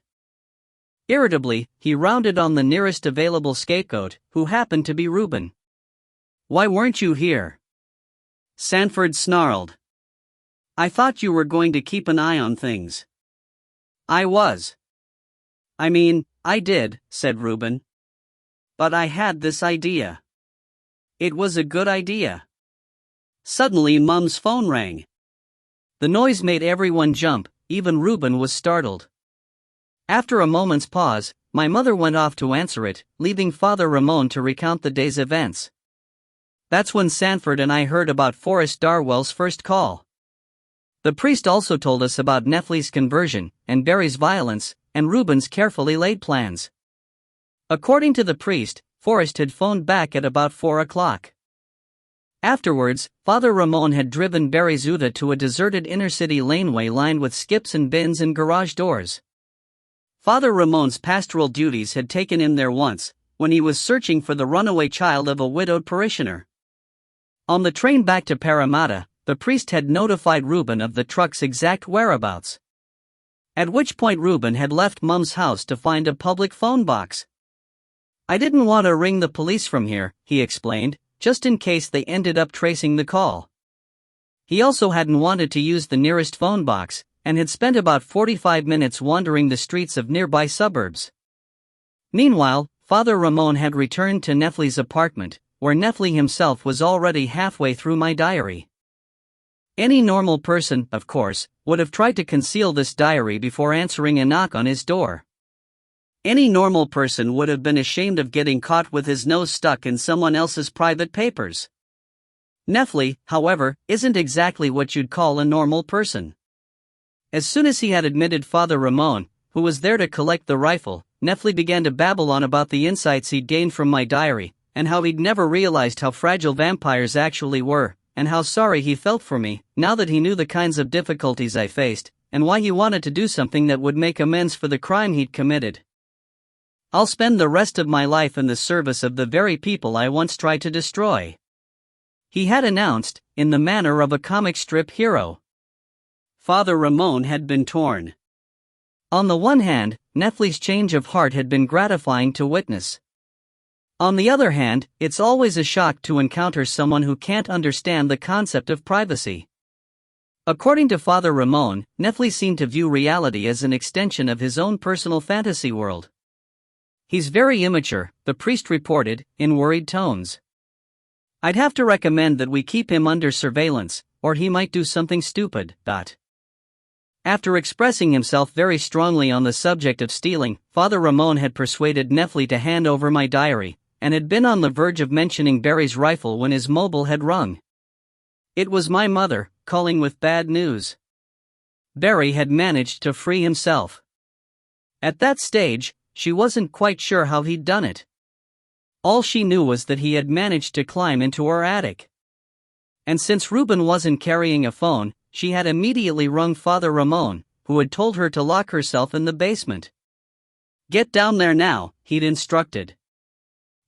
Irritably, he rounded on the nearest available scapegoat, who happened to be Reuben. Why weren't you here? Sanford snarled. I thought you were going to keep an eye on things. I was. I mean, I did, said Reuben. But I had this idea. It was a good idea. Suddenly Mum's phone rang. The noise made everyone jump, even Reuben was startled. After a moment's pause, my mother went off to answer it, leaving Father Ramon to recount the day's events. That's when Sanford and I heard about Forrest Darwell's first call. The priest also told us about Nefli's conversion, and Barry's violence, and Reuben's carefully laid plans. According to the priest, Forrest had phoned back at about 4 o'clock. Afterwards, Father Ramon had driven Barry Zuda to a deserted inner-city laneway lined with skips and bins and garage doors. Father Ramon's pastoral duties had taken him there once, when he was searching for the runaway child of a widowed parishioner. On the train back to Parramatta, the priest had notified Reuben of the truck's exact whereabouts. At which point Reuben had left Mum's house to find a public phone box. I didn't want to ring the police from here, he explained, just in case they ended up tracing the call. He also hadn't wanted to use the nearest phone box, and had spent about 45 minutes wandering the streets of nearby suburbs. Meanwhile, Father Ramon had returned to Nefli's apartment, where Nefli himself was already halfway through my diary. Any normal person, of course, would have tried to conceal this diary before answering a knock on his door. Any normal person would have been ashamed of getting caught with his nose stuck in someone else's private papers. Nefli, however, isn't exactly what you'd call a normal person. As soon as he had admitted Father Ramon, who was there to collect the rifle, Nefli began to babble on about the insights he'd gained from my diary, and how he'd never realized how fragile vampires actually were, and how sorry he felt for me, now that he knew the kinds of difficulties I faced, and why he wanted to do something that would make amends for the crime he'd committed. I'll spend the rest of my life in the service of the very people I once tried to destroy, he had announced, in the manner of a comic strip hero. Father Ramon had been torn. On the one hand, Nefli's change of heart had been gratifying to witness. On the other hand, it's always a shock to encounter someone who can't understand the concept of privacy. According to Father Ramon, Nefli seemed to view reality as an extension of his own personal fantasy world. He's very immature, the priest reported, in worried tones. I'd have to recommend that we keep him under surveillance, or he might do something stupid. After expressing himself very strongly on the subject of stealing, Father Ramon had persuaded Nefli to hand over my diary, and had been on the verge of mentioning Barry's rifle when his mobile had rung. It was my mother, calling with bad news. Barry had managed to free himself. At that stage, she wasn't quite sure how he'd done it. All she knew was that he had managed to climb into her attic. And since Ruben wasn't carrying a phone, she had immediately rung Father Ramon, who had told her to lock herself in the basement. Get down there now, he'd instructed.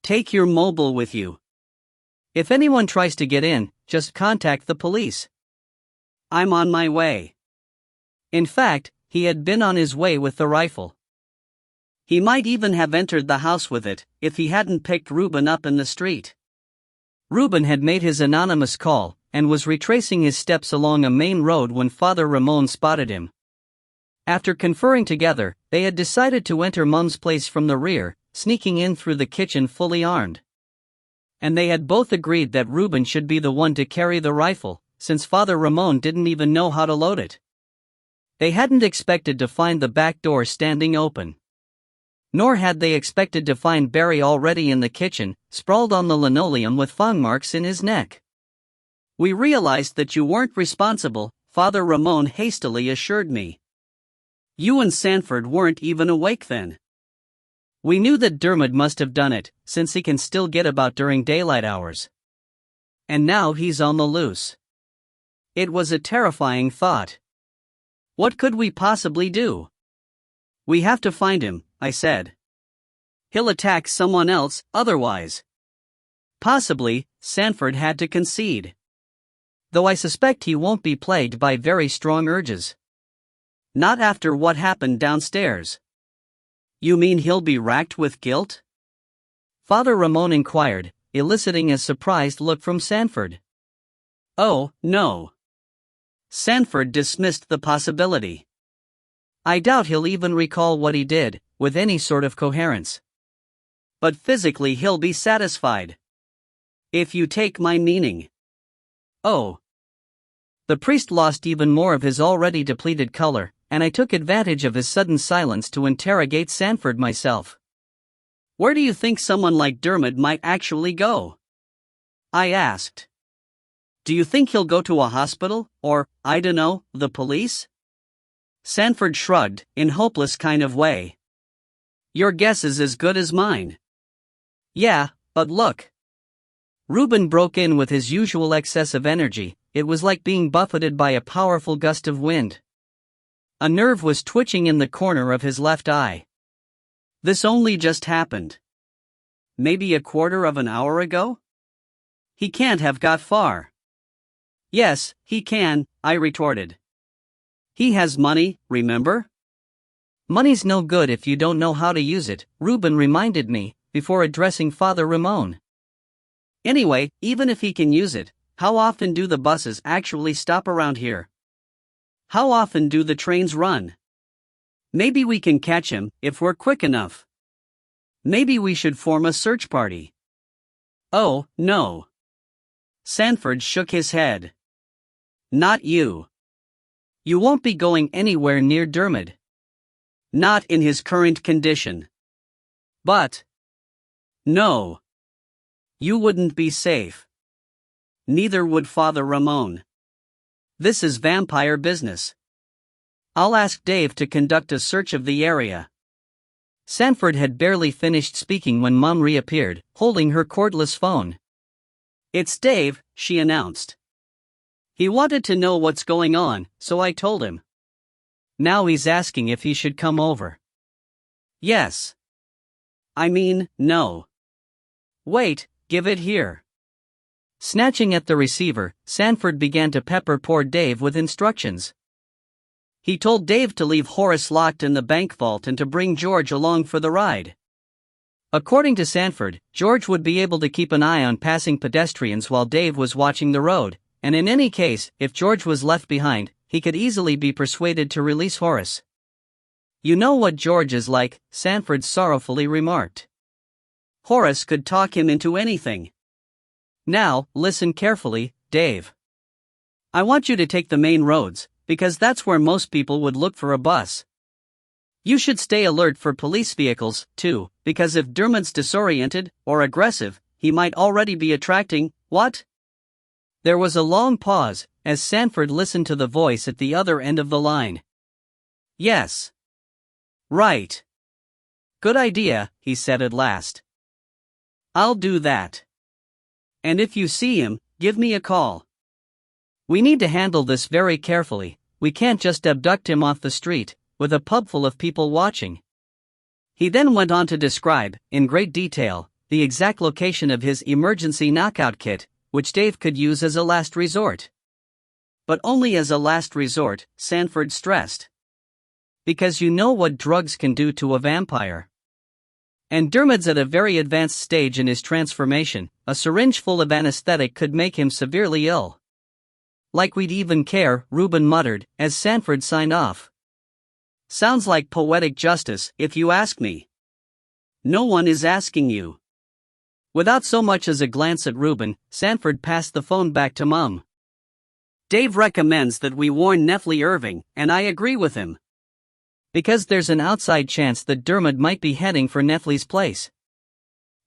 Take your mobile with you. If anyone tries to get in, just contact the police. I'm on my way. In fact, he had been on his way with the rifle. He might even have entered the house with it, if he hadn't picked Ruben up in the street. Ruben had made his anonymous call, and was retracing his steps along a main road when Father Ramon spotted him. After conferring together, they had decided to enter Mum's place from the rear, sneaking in through the kitchen fully armed. And they had both agreed that Ruben should be the one to carry the rifle, since Father Ramon didn't even know how to load it. They hadn't expected to find the back door standing open. Nor had they expected to find Barry already in the kitchen, sprawled on the linoleum with fang marks in his neck. We realized that you weren't responsible, Father Ramon hastily assured me. You and Sanford weren't even awake then. We knew that Dermot must have done it, since he can still get about during daylight hours. And now he's on the loose. It was a terrifying thought. What could we possibly do? We have to find him, I said. He'll attack someone else, otherwise. Possibly, Sanford had to concede. Though I suspect he won't be plagued by very strong urges. Not after what happened downstairs. You mean he'll be racked with guilt? Father Ramon inquired, eliciting a surprised look from Sanford. Oh, no. Sanford dismissed the possibility. I doubt he'll even recall what he did, with any sort of coherence. But physically he'll be satisfied. If you take my meaning. Oh. The priest lost even more of his already depleted color, and I took advantage of his sudden silence to interrogate Sanford myself. Where do you think someone like Dermot might actually go? I asked. Do you think he'll go to a hospital, or, I dunno, the police? Sanford shrugged, in hopeless kind of way. Your guess is as good as mine. Yeah, but look. Ruben broke in with his usual excess of energy. It was like being buffeted by a powerful gust of wind. A nerve was twitching in the corner of his left eye. This only just happened. Maybe a quarter of an hour ago? He can't have got far. Yes, he can, I retorted. He has money, remember? Money's no good if you don't know how to use it, Ruben reminded me, before addressing Father Ramon. Anyway, even if he can use it, how often do the buses actually stop around here? How often do the trains run? Maybe we can catch him if we're quick enough. Maybe we should form a search party. Oh, no. Sanford shook his head. Not you. You won't be going anywhere near Dermot. Not in his current condition. But. No. You wouldn't be safe. Neither would Father Ramon. This is vampire business. I'll ask Dave to conduct a search of the area. Sanford had barely finished speaking when Mom reappeared, holding her cordless phone. It's Dave, she announced. He wanted to know what's going on, so I told him. Now he's asking if he should come over. Yes. I mean, no. Wait, give it here. Snatching at the receiver, Sanford began to pepper poor Dave with instructions. He told Dave to leave Horace locked in the bank vault and to bring George along for the ride. According to Sanford, George would be able to keep an eye on passing pedestrians while Dave was watching the road, and in any case, if George was left behind, he could easily be persuaded to release Horace. You know what George is like, Sanford sorrowfully remarked. Horace could talk him into anything. Now, listen carefully, Dave. I want you to take the main roads, because that's where most people would look for a bus. You should stay alert for police vehicles, too, because if Dermot's disoriented or aggressive, he might already be attracting, what? There was a long pause, as Sanford listened to the voice at the other end of the line. Yes. Right. Good idea, he said at last. I'll do that. And if you see him, give me a call. We need to handle this very carefully. We can't just abduct him off the street, with a pub full of people watching. He then went on to describe, in great detail, the exact location of his emergency knockout kit, which Dave could use as a last resort. But only as a last resort, Sanford stressed. Because you know what drugs can do to a vampire. And Dermot's at a very advanced stage in his transformation. A syringe full of anesthetic could make him severely ill. Like we'd even care, Reuben muttered, as Sanford signed off. Sounds like poetic justice, if you ask me. No one is asking you. Without so much as a glance at Reuben, Sanford passed the phone back to Mum. Dave recommends that we warn Nephi Irving, and I agree with him. Because there's an outside chance that Dermot might be heading for Nephi's place.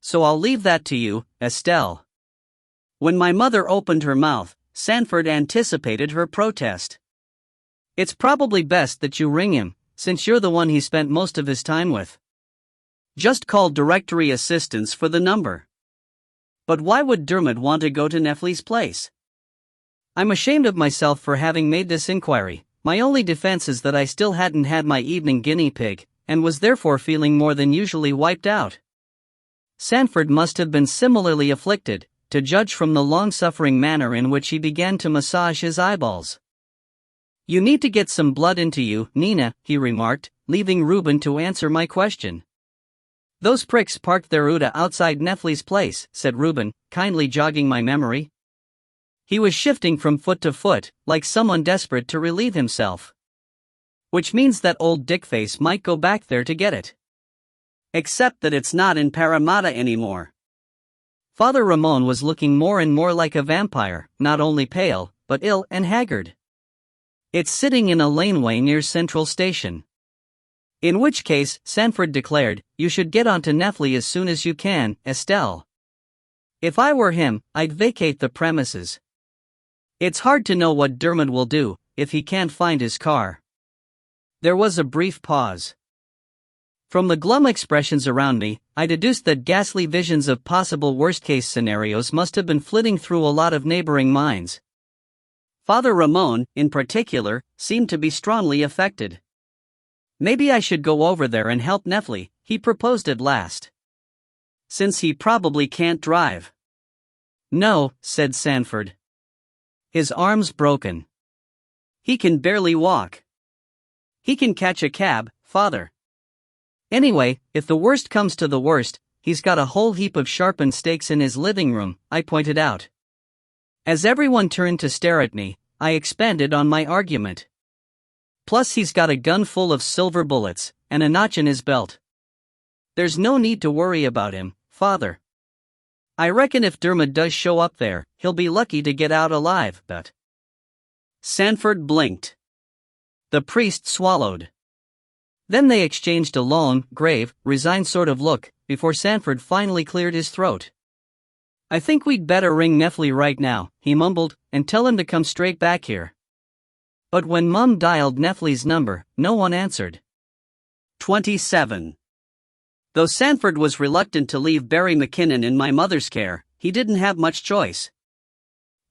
So I'll leave that to you, Estelle. When my mother opened her mouth, Sanford anticipated her protest. It's probably best that you ring him, since you're the one he spent most of his time with. Just call directory assistance for the number. But why would Dermot want to go to Nephi's place? I'm ashamed of myself for having made this inquiry. My only defense is that I still hadn't had my evening guinea pig, and was therefore feeling more than usually wiped out. Sanford must have been similarly afflicted, to judge from the long-suffering manner in which he began to massage his eyeballs. You need to get some blood into you, Nina, he remarked, leaving Reuben to answer my question. Those pricks parked their Uda outside Nephi's place, said Reuben, kindly jogging my memory. He was shifting from foot to foot, like someone desperate to relieve himself. Which means that old dickface might go back there to get it. Except that it's not in Parramatta anymore. Father Ramon was looking more and more like a vampire, not only pale, but ill and haggard. It's sitting in a laneway near Central Station. In which case, Sanford declared, you should get onto Nephi as soon as you can, Estelle. If I were him, I'd vacate the premises. It's hard to know what Dermot will do, if he can't find his car. There was a brief pause. From the glum expressions around me, I deduced that ghastly visions of possible worst-case scenarios must have been flitting through a lot of neighboring minds. Father Ramon, in particular, seemed to be strongly affected. Maybe I should go over there and help Nephi, he proposed at last. Since he probably can't drive. No, said Sanford. His arm's broken. He can barely walk. He can catch a cab, Father. Anyway, if the worst comes to the worst, he's got a whole heap of sharpened stakes in his living room, I pointed out. As everyone turned to stare at me, I expanded on my argument. Plus he's got a gun full of silver bullets, and a notch in his belt. There's no need to worry about him, Father. I reckon if Dermot does show up there, he'll be lucky to get out alive, but... Sanford blinked. The priest swallowed. Then they exchanged a long, grave, resigned sort of look, before Sanford finally cleared his throat. I think we'd better ring Nefli right now, he mumbled, and tell him to come straight back here. But when Mum dialed Nefli's number, no one answered. 27. Though Sanford was reluctant to leave Barry McKinnon in my mother's care, he didn't have much choice.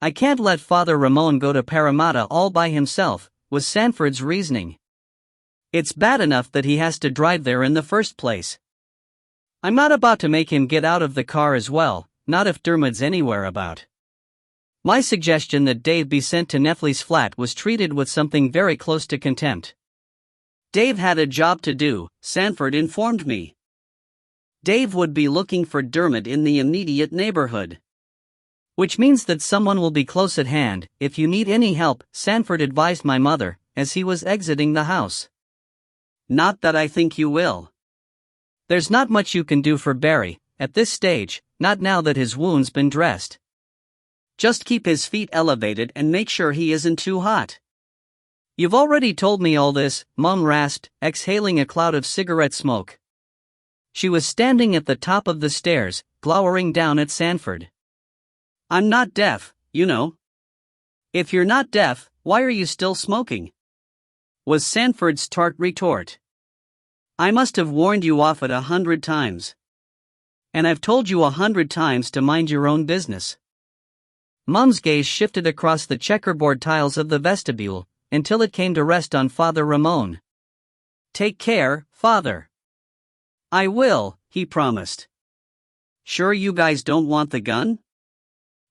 I can't let Father Ramon go to Parramatta all by himself, was Sanford's reasoning. It's bad enough that he has to drive there in the first place. I'm not about to make him get out of the car as well, not if Dermot's anywhere about. My suggestion that Dave be sent to Nefli's flat was treated with something very close to contempt. Dave had a job to do, Sanford informed me. Dave would be looking for Dermot in the immediate neighborhood. Which means that someone will be close at hand, if you need any help, Sanford advised my mother, as he was exiting the house. Not that I think you will. There's not much you can do for Barry, at this stage, not now that his wound's been dressed. Just keep his feet elevated and make sure he isn't too hot. You've already told me all this, Mum rasped, exhaling a cloud of cigarette smoke. She was standing at the top of the stairs, glowering down at Sanford. I'm not deaf, you know. If you're not deaf, why are you still smoking? Was Sanford's tart retort. I must have warned you off it 100 times. And I've told you 100 times to mind your own business. Mum's gaze shifted across the checkerboard tiles of the vestibule, until it came to rest on Father Ramon. Take care, Father. I will, he promised. Sure you guys don't want the gun?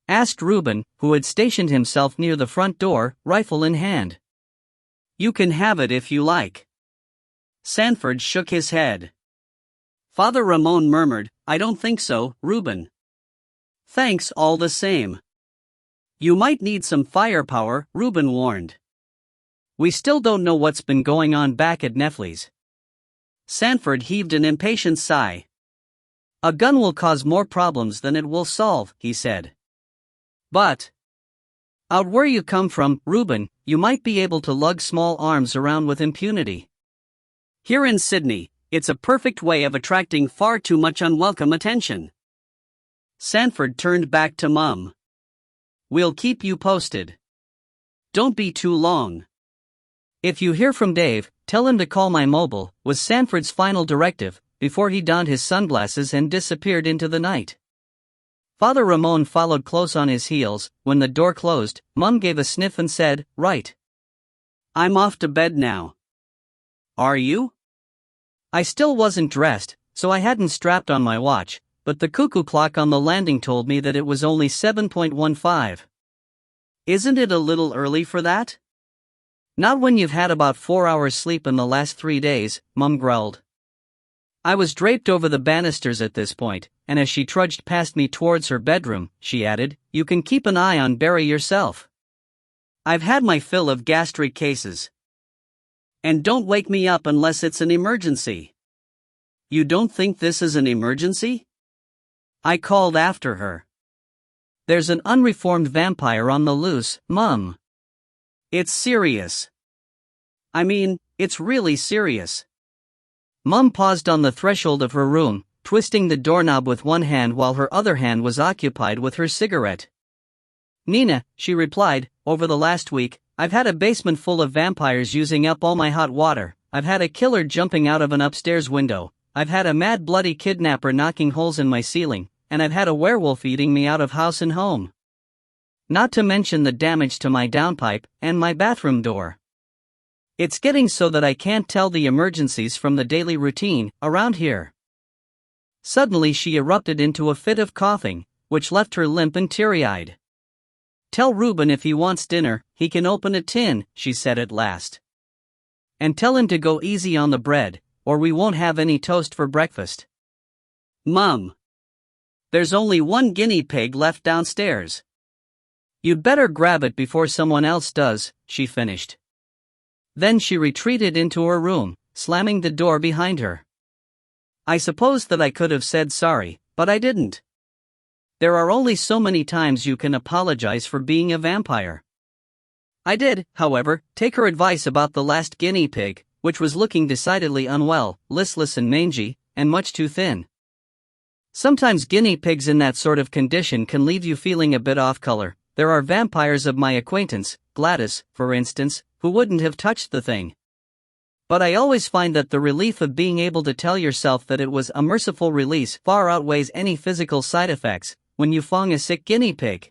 Asked Reuben, who had stationed himself near the front door, rifle in hand. You can have it if you like. Sanford shook his head. Father Ramon murmured, I don't think so, Reuben. Thanks all the same. You might need some firepower, Reuben warned. We still don't know what's been going on back at Nefli's. Sanford heaved an impatient sigh. A gun will cause more problems than it will solve, he said. But out where you come from, Reuben, you might be able to lug small arms around with impunity. Here in Sydney, it's a perfect way of attracting far too much unwelcome attention. Sanford turned back to Mum. We'll keep you posted. Don't be too long. If you hear from Dave, tell him to call my mobile, was Sanford's final directive, before he donned his sunglasses and disappeared into the night. Father Ramon followed close on his heels. When the door closed, Mum gave a sniff and said, Right. I'm off to bed now. Are you? I still wasn't dressed, so I hadn't strapped on my watch, but the cuckoo clock on the landing told me that it was only 7:15. Isn't it a little early for that? Not when you've had about 4 hours sleep in the last 3 days, Mum growled. I was draped over the banisters at this point, and as she trudged past me towards her bedroom, she added, You can keep an eye on Barry yourself. I've had my fill of gastric cases. And don't wake me up unless it's an emergency. You don't think this is an emergency? I called after her. There's an unreformed vampire on the loose, Mum. It's serious. I mean, it's really serious. Mum paused on the threshold of her room, twisting the doorknob with one hand while her other hand was occupied with her cigarette. Nina, she replied, over the last week, I've had a basement full of vampires using up all my hot water, I've had a killer jumping out of an upstairs window, I've had a mad bloody kidnapper knocking holes in my ceiling, and I've had a werewolf eating me out of house and home. Not to mention the damage to my downpipe and my bathroom door. It's getting so that I can't tell the emergencies from the daily routine around here. Suddenly she erupted into a fit of coughing, which left her limp and teary-eyed. Tell Reuben if he wants dinner, he can open a tin, she said at last. And tell him to go easy on the bread, or we won't have any toast for breakfast. Mom, there's only one guinea pig left downstairs. You'd better grab it before someone else does, she finished. Then she retreated into her room, slamming the door behind her. I suppose that I could have said sorry, but I didn't. There are only so many times you can apologize for being a vampire. I did, however, take her advice about the last guinea pig, which was looking decidedly unwell, listless and mangy, and much too thin. Sometimes guinea pigs in that sort of condition can leave you feeling a bit off color. There are vampires of my acquaintance, Gladys, for instance, who wouldn't have touched the thing. But I always find that the relief of being able to tell yourself that it was a merciful release far outweighs any physical side effects when you fong a sick guinea pig.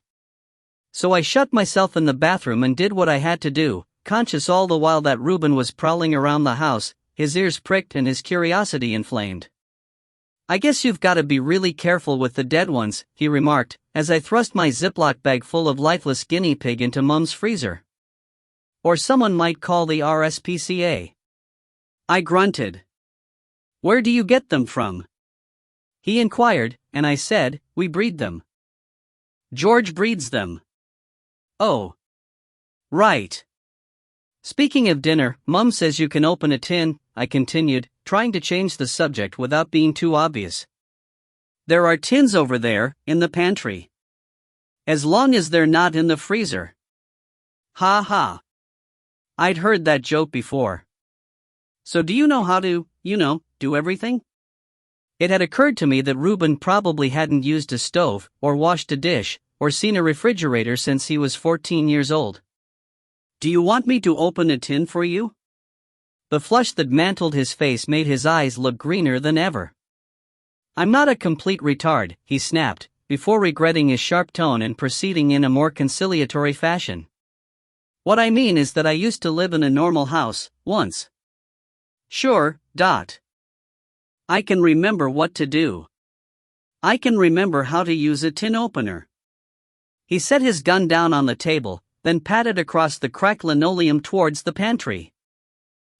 So I shut myself in the bathroom and did what I had to do, conscious all the while that Reuben was prowling around the house, his ears pricked and his curiosity inflamed. I guess you've got to be really careful with the dead ones, he remarked, as I thrust my Ziploc bag full of lifeless guinea pig into Mum's freezer. Or someone might call the RSPCA. I grunted. Where do you get them from? He inquired, and I said, we breed them. George breeds them. Oh. Right. Speaking of dinner, Mum says you can open a tin, I continued, trying to change the subject without being too obvious. There are tins over there, in the pantry. As long as they're not in the freezer. Ha ha. I'd heard that joke before. So do you know how to, do everything? It had occurred to me that Reuben probably hadn't used a stove, or washed a dish, or seen a refrigerator since he was 14 years old. Do you want me to open a tin for you? The flush that mantled his face made his eyes look greener than ever. I'm not a complete retard, he snapped, before regretting his sharp tone and proceeding in a more conciliatory fashion. What I mean is that I used to live in a normal house, once. Sure, I can remember what to do. I can remember how to use a tin opener. He set his gun down on the table, then patted across the cracked linoleum towards the pantry.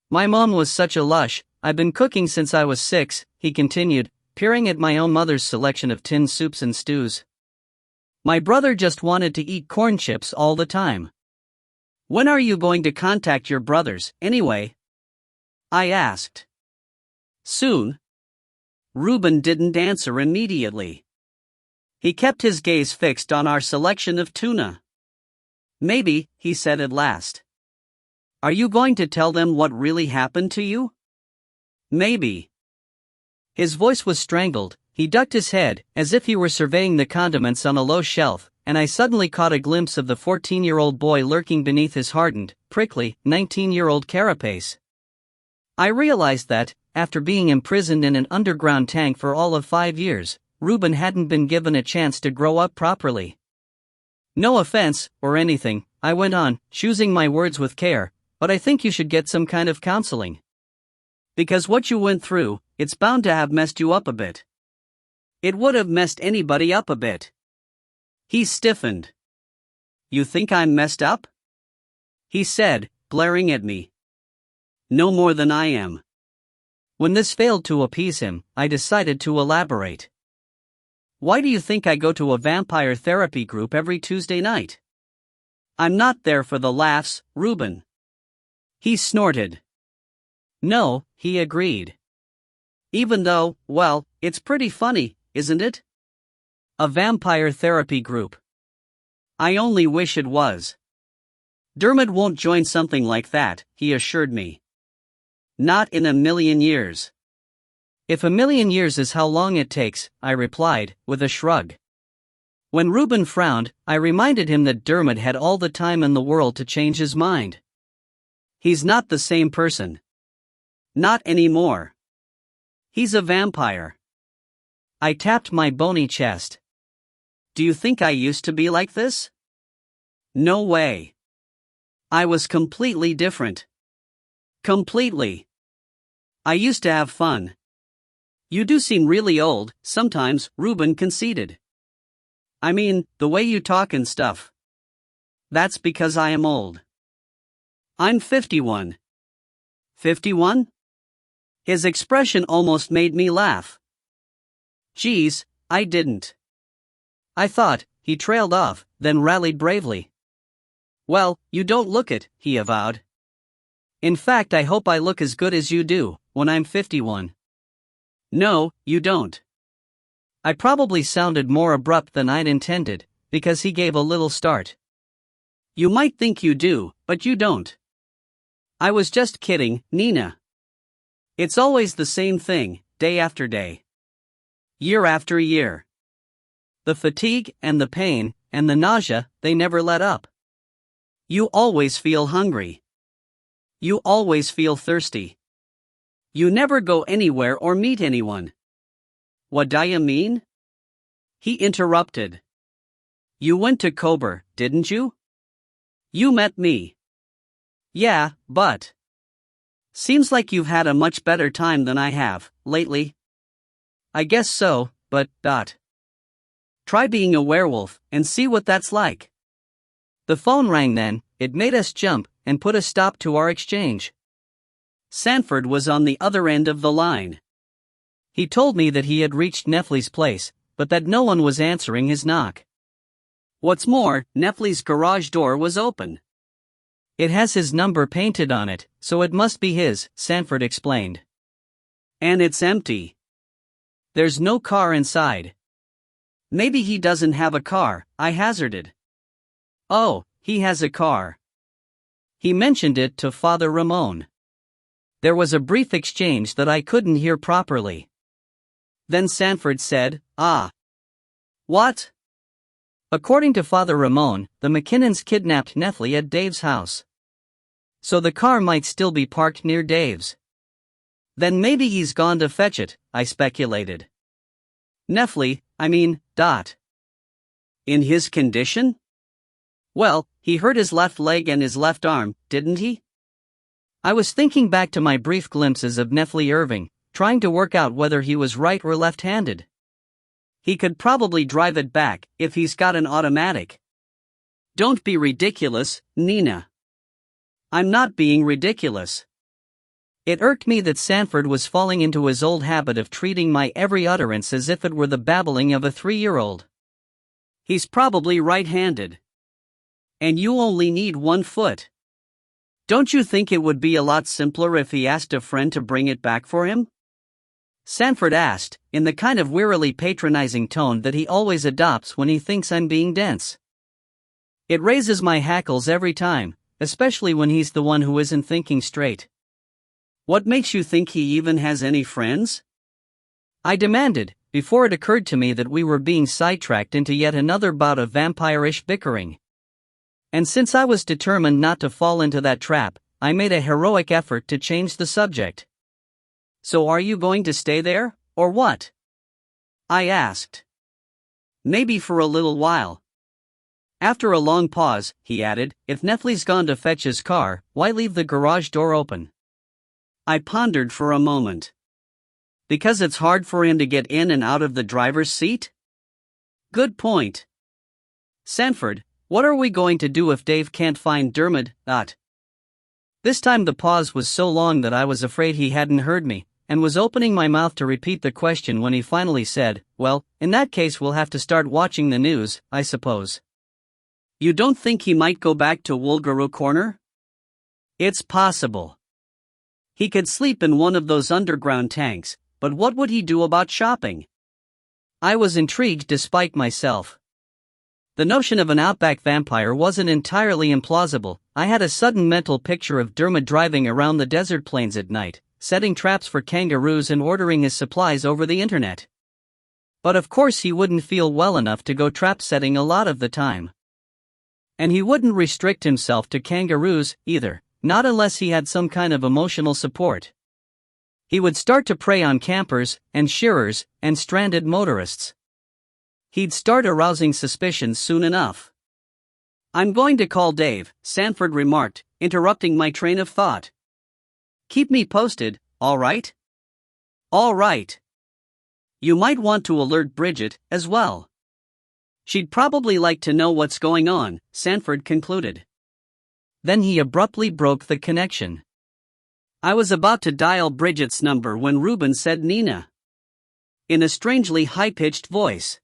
My mom was such a lush. I've been cooking since I was 6, he continued, peering at my own mother's selection of tinned soups and stews. My brother just wanted to eat corn chips all the time. When are you going to contact your brothers, anyway? I asked. Soon. Reuben didn't answer immediately. He kept his gaze fixed on our selection of tuna. Maybe, he said at last. Are you going to tell them what really happened to you? Maybe. His voice was strangled. He ducked his head, as if he were surveying the condiments on a low shelf, and I suddenly caught a glimpse of the 14-year-old boy lurking beneath his hardened, prickly, 19-year-old carapace. I realized that, after being imprisoned in an underground tank for all of 5 years, Reuben hadn't been given a chance to grow up properly. No offense, or anything, I went on, choosing my words with care, but I think you should get some kind of counseling. Because what you went through, it's bound to have messed you up a bit. It would have messed anybody up a bit. He stiffened. You think I'm messed up? He said, glaring at me. No more than I am. When this failed to appease him, I decided to elaborate. Why do you think I go to a vampire therapy group every Tuesday night? I'm not there for the laughs, Reuben. He snorted. No, he agreed. Even though, well, it's pretty funny, isn't it? A vampire therapy group. I only wish it was. Dermot won't join something like that, he assured me. Not in a million years. If a million years is how long it takes, I replied, with a shrug. When Reuben frowned, I reminded him that Dermot had all the time in the world to change his mind. He's not the same person. Not anymore. He's a vampire. I tapped my bony chest. Do you think I used to be like this? No way. I was completely different. Completely. I used to have fun. You do seem really old, sometimes, Reuben conceded. I mean, the way you talk and stuff. That's because I am old. I'm 51. 51? His expression almost made me laugh. Geez, I didn't. I thought, he trailed off, then rallied bravely. Well, you don't look it, he avowed. In fact, I hope I look as good as you do, when I'm 51. No, you don't. I probably sounded more abrupt than I'd intended, because he gave a little start. You might think you do, but you don't. I was just kidding, Nina. It's always the same thing, day after day. Year after year. The fatigue and the pain and the nausea, they never let up. You always feel hungry. You always feel thirsty. You never go anywhere or meet anyone. What do you mean? He interrupted. You went to Kober, didn't you? You met me. Yeah, but. Seems like you've had a much better time than I have, lately. I guess so, but, Try being a werewolf, and see what that's like. The phone rang then, it made us jump, and put a stop to our exchange. Sanford was on the other end of the line. He told me that he had reached Nefli's place, but that no one was answering his knock. What's more, Nefli's garage door was open. It has his number painted on it, so it must be his, Sanford explained. And it's empty. There's no car inside. Maybe he doesn't have a car, I hazarded. Oh, he has a car. He mentioned it to Father Ramon. There was a brief exchange that I couldn't hear properly. Then Sanford said, Ah. What? According to Father Ramon, the McKinnons kidnapped Nefli at Dave's house. So the car might still be parked near Dave's. Then maybe he's gone to fetch it, I speculated. Nefli, In his condition? Well, he hurt his left leg and his left arm, didn't he? I was thinking back to my brief glimpses of Nefli Irving, trying to work out whether he was right or left-handed. He could probably drive it back, if he's got an automatic. Don't be ridiculous, Nina. I'm not being ridiculous. It irked me that Sanford was falling into his old habit of treating my every utterance as if it were the babbling of a 3-year-old. He's probably right-handed. And you only need one foot. Don't you think it would be a lot simpler if he asked a friend to bring it back for him? Sanford asked, in the kind of wearily patronizing tone that he always adopts when he thinks I'm being dense. It raises my hackles every time, especially when he's the one who isn't thinking straight. What makes you think he even has any friends? I demanded, before it occurred to me that we were being sidetracked into yet another bout of vampire-ish bickering. And since I was determined not to fall into that trap, I made a heroic effort to change the subject. So are you going to stay there, or what? I asked. Maybe for a little while. After a long pause, he added, if Nefli's gone to fetch his car, why leave the garage door open? I pondered for a moment. Because it's hard for him to get in and out of the driver's seat? Good point. Sanford, what are we going to do if Dave can't find Dermot? This time the pause was so long that I was afraid he hadn't heard me, and was opening my mouth to repeat the question when he finally said, well, in that case we'll have to start watching the news, I suppose. You don't think he might go back to Woolgaroo Corner? It's possible. He could sleep in one of those underground tanks, but what would he do about shopping? I was intrigued despite myself. The notion of an outback vampire wasn't entirely implausible. I had a sudden mental picture of Dermot driving around the desert plains at night, setting traps for kangaroos and ordering his supplies over the internet. But of course he wouldn't feel well enough to go trap setting a lot of the time. And he wouldn't restrict himself to kangaroos, either, not unless he had some kind of emotional support. He would start to prey on campers, and shearers, and stranded motorists. He'd start arousing suspicions soon enough. I'm going to call Dave, Sanford remarked, interrupting my train of thought. Keep me posted, all right? All right. You might want to alert Bridget, as well. She'd probably like to know what's going on, Sanford concluded. Then he abruptly broke the connection. I was about to dial Bridget's number when Reuben said Nina. in a strangely high-pitched voice.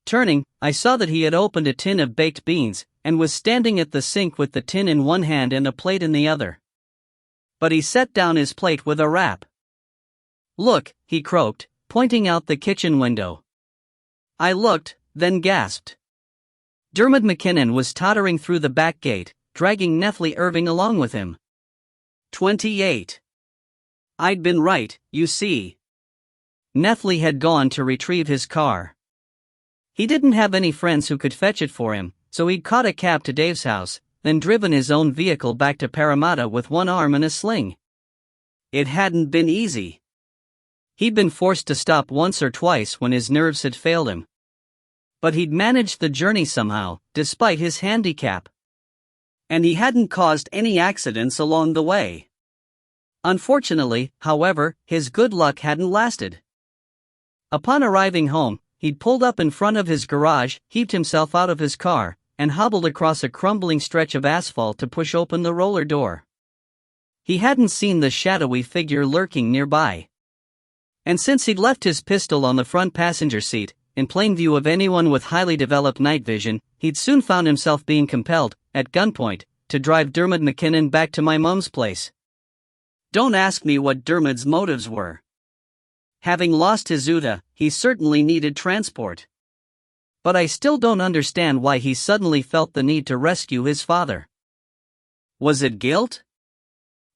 Turning, I saw that he had opened a tin of baked beans, and was standing at the sink with the tin in one hand and a plate in the other. But he set down his plate with a rap. "Look," he croaked, pointing out the kitchen window. I looked, then gasped. Dermot McKinnon was tottering through the back gate, dragging Neffly Irving along with him. 28. I'd been right, you see. Neffly had gone to retrieve his car. He didn't have any friends who could fetch it for him, so he'd caught a cab to Dave's house, then driven his own vehicle back to Parramatta with one arm in a sling. It hadn't been easy. He'd been forced to stop once or twice when his nerves had failed him. But he'd managed the journey somehow, despite his handicap. And he hadn't caused any accidents along the way. Unfortunately, however, his good luck hadn't lasted. Upon arriving home, he'd pulled up in front of his garage, heaved himself out of his car, and hobbled across a crumbling stretch of asphalt to push open the roller door. He hadn't seen the shadowy figure lurking nearby. And since he'd left his pistol on the front passenger seat, in plain view of anyone with highly developed night vision, he'd soon found himself being compelled, at gunpoint, to drive Dermot McKinnon back to my mum's place. Don't ask me what Dermot's motives were. Having lost his Uta, he certainly needed transport. But I still don't understand why he suddenly felt the need to rescue his father. Was it guilt?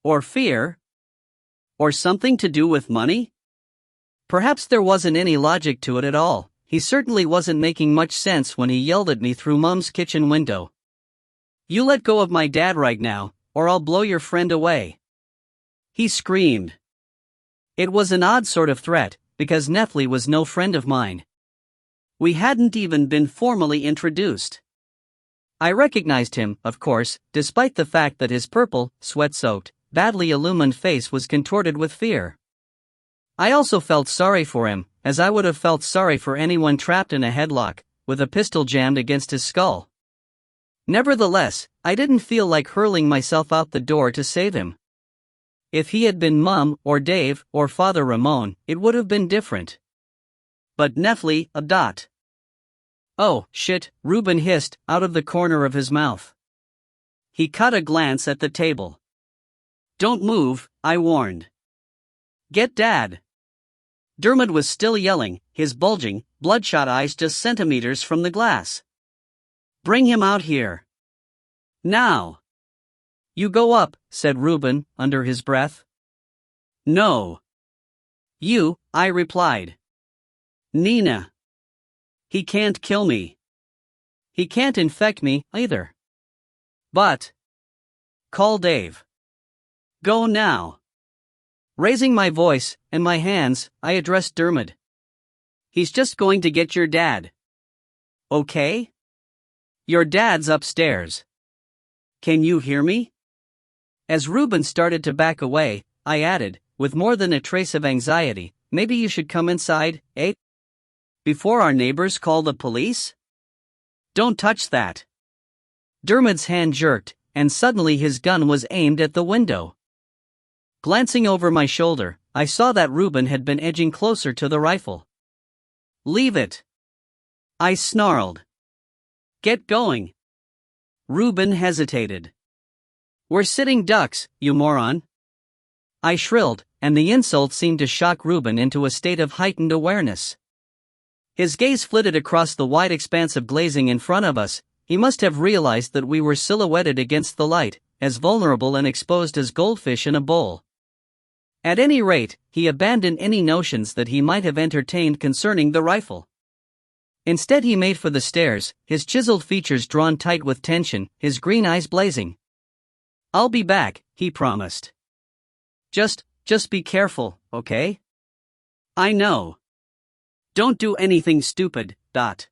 Or fear? Or something to do with money? Perhaps there wasn't any logic to it at all. He certainly wasn't making much sense when he yelled at me through Mum's kitchen window. "You let go of my dad right now, or I'll blow your friend away," he screamed. It was an odd sort of threat, because Neffly was no friend of mine. We hadn't even been formally introduced. I recognized him, of course, despite the fact that his purple, sweat-soaked, badly illumined face was contorted with fear. I also felt sorry for him, as I would have felt sorry for anyone trapped in a headlock, with a pistol jammed against his skull. Nevertheless, I didn't feel like hurling myself out the door to save him. If he had been Mum, or Dave, or Father Ramon, it would have been different. But Neffly, a dot. "Oh, shit," Reuben hissed, out of the corner of his mouth. He caught a glance at the table. "Don't move," I warned. "Get Dad." Dermot was still yelling, his bulging, bloodshot eyes just centimeters from the glass. "Bring him out here. Now." "You go up," said Reuben, under his breath. "No. You," I replied. "Nina. He can't kill me. He can't infect me, either. But call Dave. Go now." Raising my voice, and my hands, I addressed Dermot. "He's just going to get your dad. Okay? Your dad's upstairs. Can you hear me?" As Reuben started to back away, I added, with more than a trace of anxiety, "Maybe you should come inside, eh? Before our neighbors call the police? Don't touch that." Dermot's hand jerked, and suddenly his gun was aimed at the window. Glancing over my shoulder, I saw that Reuben had been edging closer to the rifle. "Leave it," I snarled. "Get going." Reuben hesitated. "We're sitting ducks, you moron," I shrilled, and the insult seemed to shock Reuben into a state of heightened awareness. His gaze flitted across the wide expanse of glazing in front of us. He must have realized that we were silhouetted against the light, as vulnerable and exposed as goldfish in a bowl. At any rate, he abandoned any notions that he might have entertained concerning the rifle. Instead, he made for the stairs, his chiseled features drawn tight with tension, his green eyes blazing. "I'll be back," he promised. Just be careful, okay? "I know. Don't do anything stupid, Dot."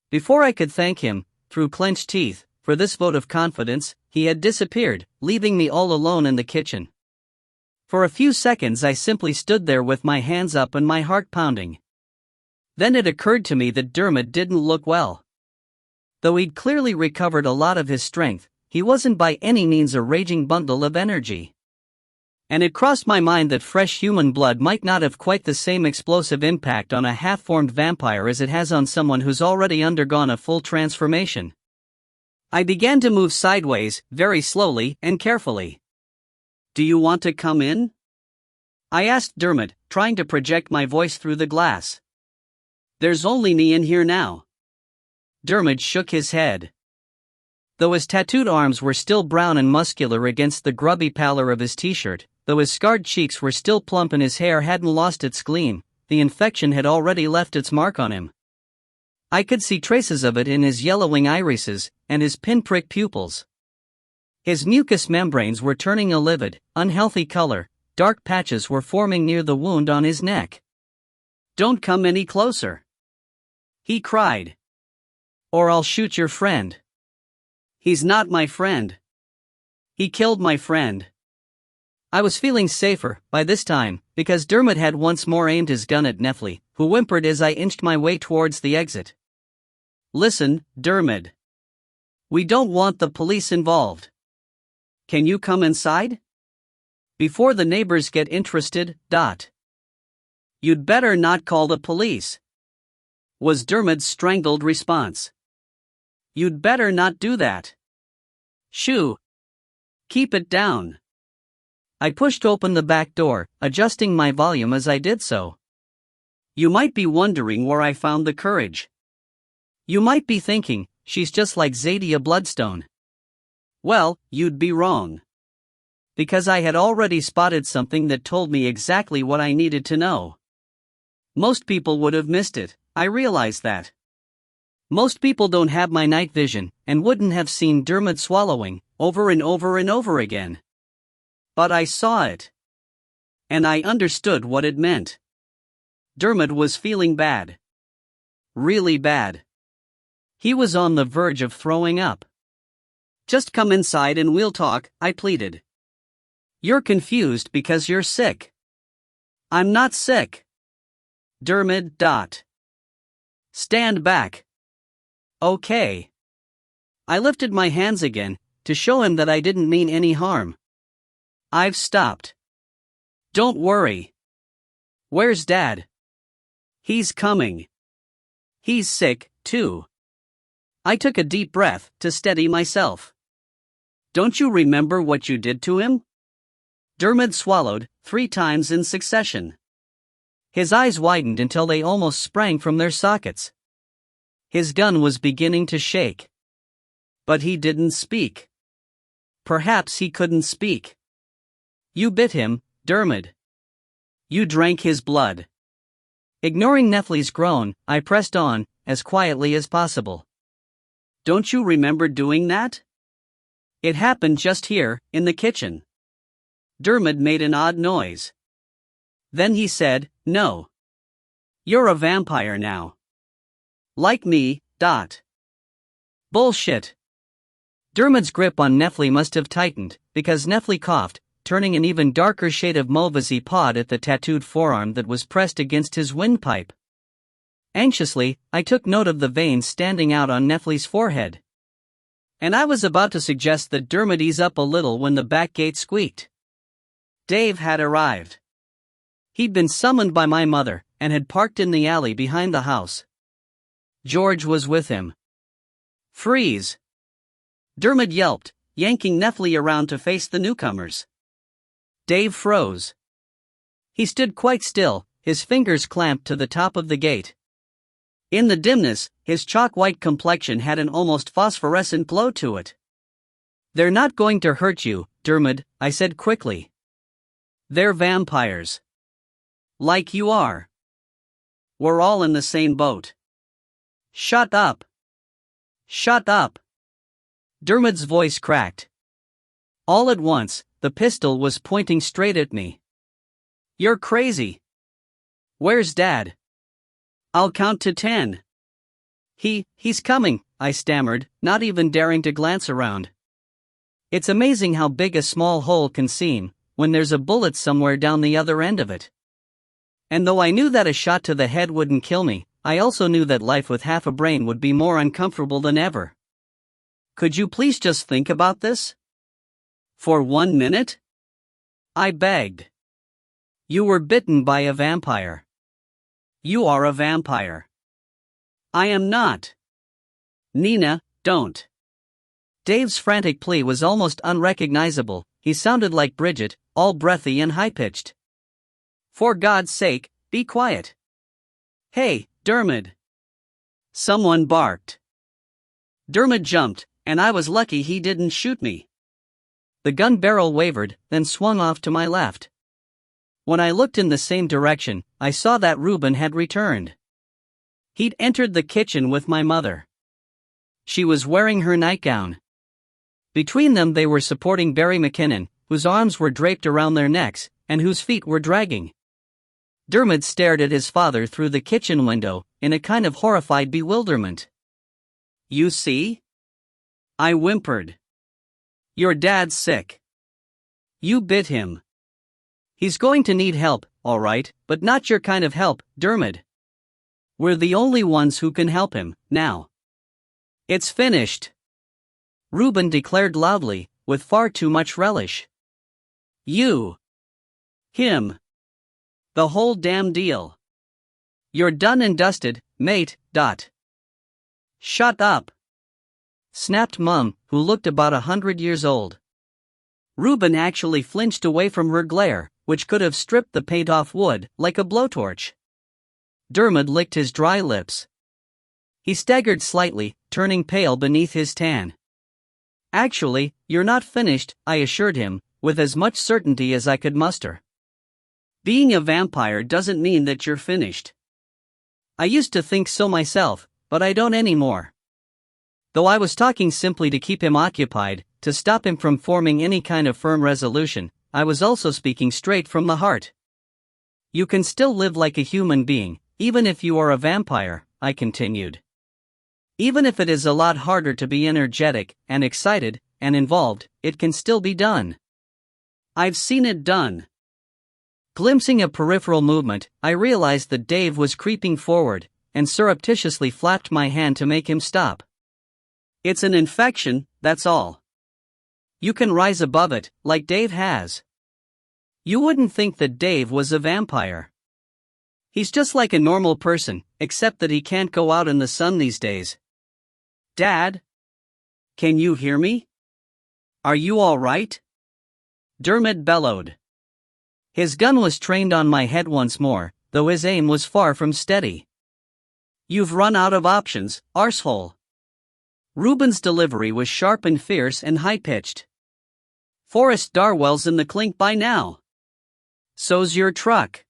Before I could thank him, through clenched teeth, for this vote of confidence, he had disappeared, leaving me all alone in the kitchen. For a few seconds I simply stood there with my hands up and my heart pounding. Then it occurred to me that Dermot didn't look well. Though he'd clearly recovered a lot of his strength, he wasn't by any means a raging bundle of energy. And it crossed my mind that fresh human blood might not have quite the same explosive impact on a half-formed vampire as it has on someone who's already undergone a full transformation. I began to move sideways, very slowly and carefully. "Do you want to come in?" I asked Dermot, trying to project my voice through the glass. "There's only me in here now." Dermot shook his head. Though his tattooed arms were still brown and muscular against the grubby pallor of his t-shirt, though his scarred cheeks were still plump and his hair hadn't lost its gleam, the infection had already left its mark on him. I could see traces of it in his yellowing irises and his pinprick pupils. His mucous membranes were turning a livid, unhealthy color, dark patches were forming near the wound on his neck. "Don't come any closer," he cried. "Or I'll shoot your friend." "He's not my friend. He killed my friend." I was feeling safer, by this time, because Dermot had once more aimed his gun at Nefli, who whimpered as I inched my way towards the exit. "Listen, Dermot. We don't want the police involved. Can you come inside? Before the neighbors get interested, You'd better not call the police," was Dermot's strangled response. "You'd better not do that. Shoo. Keep it down." I pushed open the back door, adjusting my volume as I did so. You might be wondering where I found the courage. You might be thinking, she's just like Zadia Bloodstone. Well, you'd be wrong. Because I had already spotted something that told me exactly what I needed to know. Most people would have missed it, I realized that. Most people don't have my night vision, and wouldn't have seen Dermot swallowing, over and over and over again. But I saw it. And I understood what it meant. Dermot was feeling bad. Really bad. He was on the verge of throwing up. "Just come inside and we'll talk," I pleaded. "You're confused because you're sick." "I'm not sick." Dermot. "Stand back." "Okay." I lifted my hands again, to show him that I didn't mean any harm. "I've stopped. Don't worry." "Where's Dad?" "He's coming. He's sick, too." I took a deep breath to steady myself. "Don't you remember what you did to him?" Dermot swallowed 3 times in succession. His eyes widened until they almost sprang from their sockets. His gun was beginning to shake. But he didn't speak. Perhaps he couldn't speak. "You bit him, Dermot. You drank his blood." Ignoring Nefli's groan, I pressed on, as quietly as possible. "Don't you remember doing that? It happened just here, in the kitchen." Dermot made an odd noise. Then he said, "No. You're a vampire now. Like me, Bullshit." Dermot's grip on Nefli must have tightened, because Nefli coughed, turning an even darker shade of mauve as he pawed at the tattooed forearm that was pressed against his windpipe. Anxiously, I took note of the veins standing out on Nefli's forehead. And I was about to suggest that Dermot ease up a little when the back gate squeaked. Dave had arrived. He'd been summoned by my mother, and had parked in the alley behind the house. George was with him. "Freeze!" Dermot yelped, yanking Nefli around to face the newcomers. Dave froze. He stood quite still, his fingers clamped to the top of the gate. In the dimness, his chalk-white complexion had an almost phosphorescent glow to it. "They're not going to hurt you, Dermot," I said quickly. "They're vampires. Like you are. We're all in the same boat." "Shut up. Shut up." Dermot's voice cracked. All at once, the pistol was pointing straight at me. "You're crazy. Where's Dad? I'll count to 10. He's coming," I stammered, not even daring to glance around. It's amazing how big a small hole can seem, when there's a bullet somewhere down the other end of it. And though I knew that a shot to the head wouldn't kill me, I also knew that life with half a brain would be more uncomfortable than ever. "Could you please just think about this? For 1 minute? I begged. You were bitten by a vampire. You are a vampire. I am not. Nina, don't. Dave's frantic plea was almost unrecognizable. He sounded like Bridget, all breathy and high-pitched. For God's sake, be quiet. Hey, Dermot. Someone barked. Dermot jumped, and I was lucky he didn't shoot me. The gun barrel wavered, then swung off to my left. When I looked in the same direction, I saw that Reuben had returned. He'd entered the kitchen with my mother. She was wearing her nightgown. Between them they were supporting Barry McKinnon, whose arms were draped around their necks, and whose feet were dragging. Dermot stared at his father through the kitchen window, in a kind of horrified bewilderment. You see? I whimpered. Your dad's sick. You bit him. He's going to need help, all right, but not your kind of help, Dermot. We're the only ones who can help him, now. It's finished. Reuben declared loudly, with far too much relish. You. Him. The whole damn deal. You're done and dusted, mate. Shut up. Snapped Mum, who looked about 100 years old. Reuben actually flinched away from her glare, which could have stripped the paint off wood, like a blowtorch. Dermot licked his dry lips. He staggered slightly, turning pale beneath his tan. Actually, you're not finished, I assured him, with as much certainty as I could muster. Being a vampire doesn't mean that you're finished. I used to think so myself, but I don't anymore. Though I was talking simply to keep him occupied, to stop him from forming any kind of firm resolution, I was also speaking straight from the heart. You can still live like a human being, even if you are a vampire, I continued. Even if it is a lot harder to be energetic, and excited, and involved, it can still be done. I've seen it done. Glimpsing a peripheral movement, I realized that Dave was creeping forward, and surreptitiously flapped my hand to make him stop. It's an infection, that's all. You can rise above it, like Dave has. You wouldn't think that Dave was a vampire. He's just like a normal person, except that he can't go out in the sun these days. Dad? Can you hear me? Are you all right? Dermot bellowed. His gun was trained on my head once more, though his aim was far from steady. You've run out of options, arsehole. Reuben's delivery was sharp and fierce and high-pitched. Forrest Darwell's in the clink by now. So's your truck.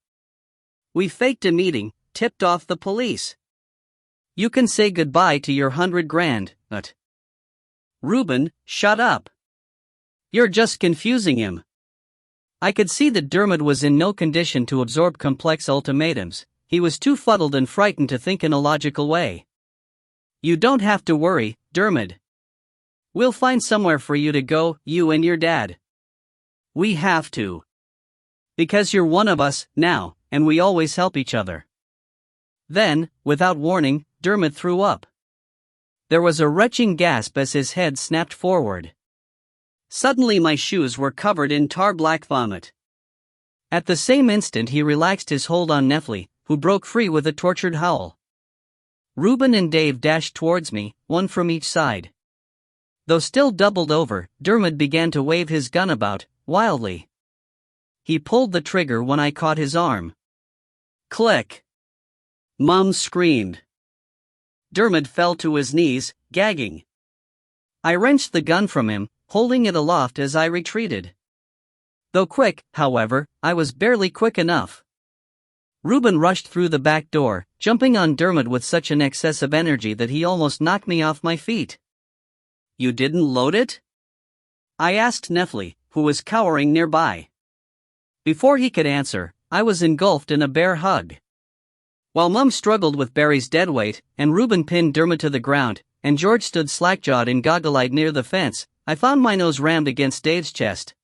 We faked a meeting, tipped off the police. You can say goodbye to your $100,000, but... Reuben, shut up. You're just confusing him. I could see that Dermot was in no condition to absorb complex ultimatums. He was too fuddled and frightened to think in a logical way. You don't have to worry, Dermot. We'll find somewhere for you to go, you and your dad. We have to. Because you're one of us, now, and we always help each other. Then, without warning, Dermot threw up. There was a retching gasp as his head snapped forward. Suddenly my shoes were covered in tar-black vomit. At the same instant he relaxed his hold on Neffley, who broke free with a tortured howl. Reuben and Dave dashed towards me, one from each side. Though still doubled over, Dermot began to wave his gun about, wildly. He pulled the trigger when I caught his arm. Click! Mum screamed. Dermot fell to his knees, gagging. I wrenched the gun from him, holding it aloft as I retreated. Though quick, however, I was barely quick enough. Reuben rushed through the back door, jumping on Dermot with such an excess of energy that he almost knocked me off my feet. You didn't load it? I asked Neffley, who was cowering nearby. Before he could answer, I was engulfed in a bear hug. While Mum struggled with Barry's dead weight, and Reuben pinned Dermot to the ground, and George stood slack-jawed and goggle-eyed near the fence, I found my nose rammed against Dave's chest.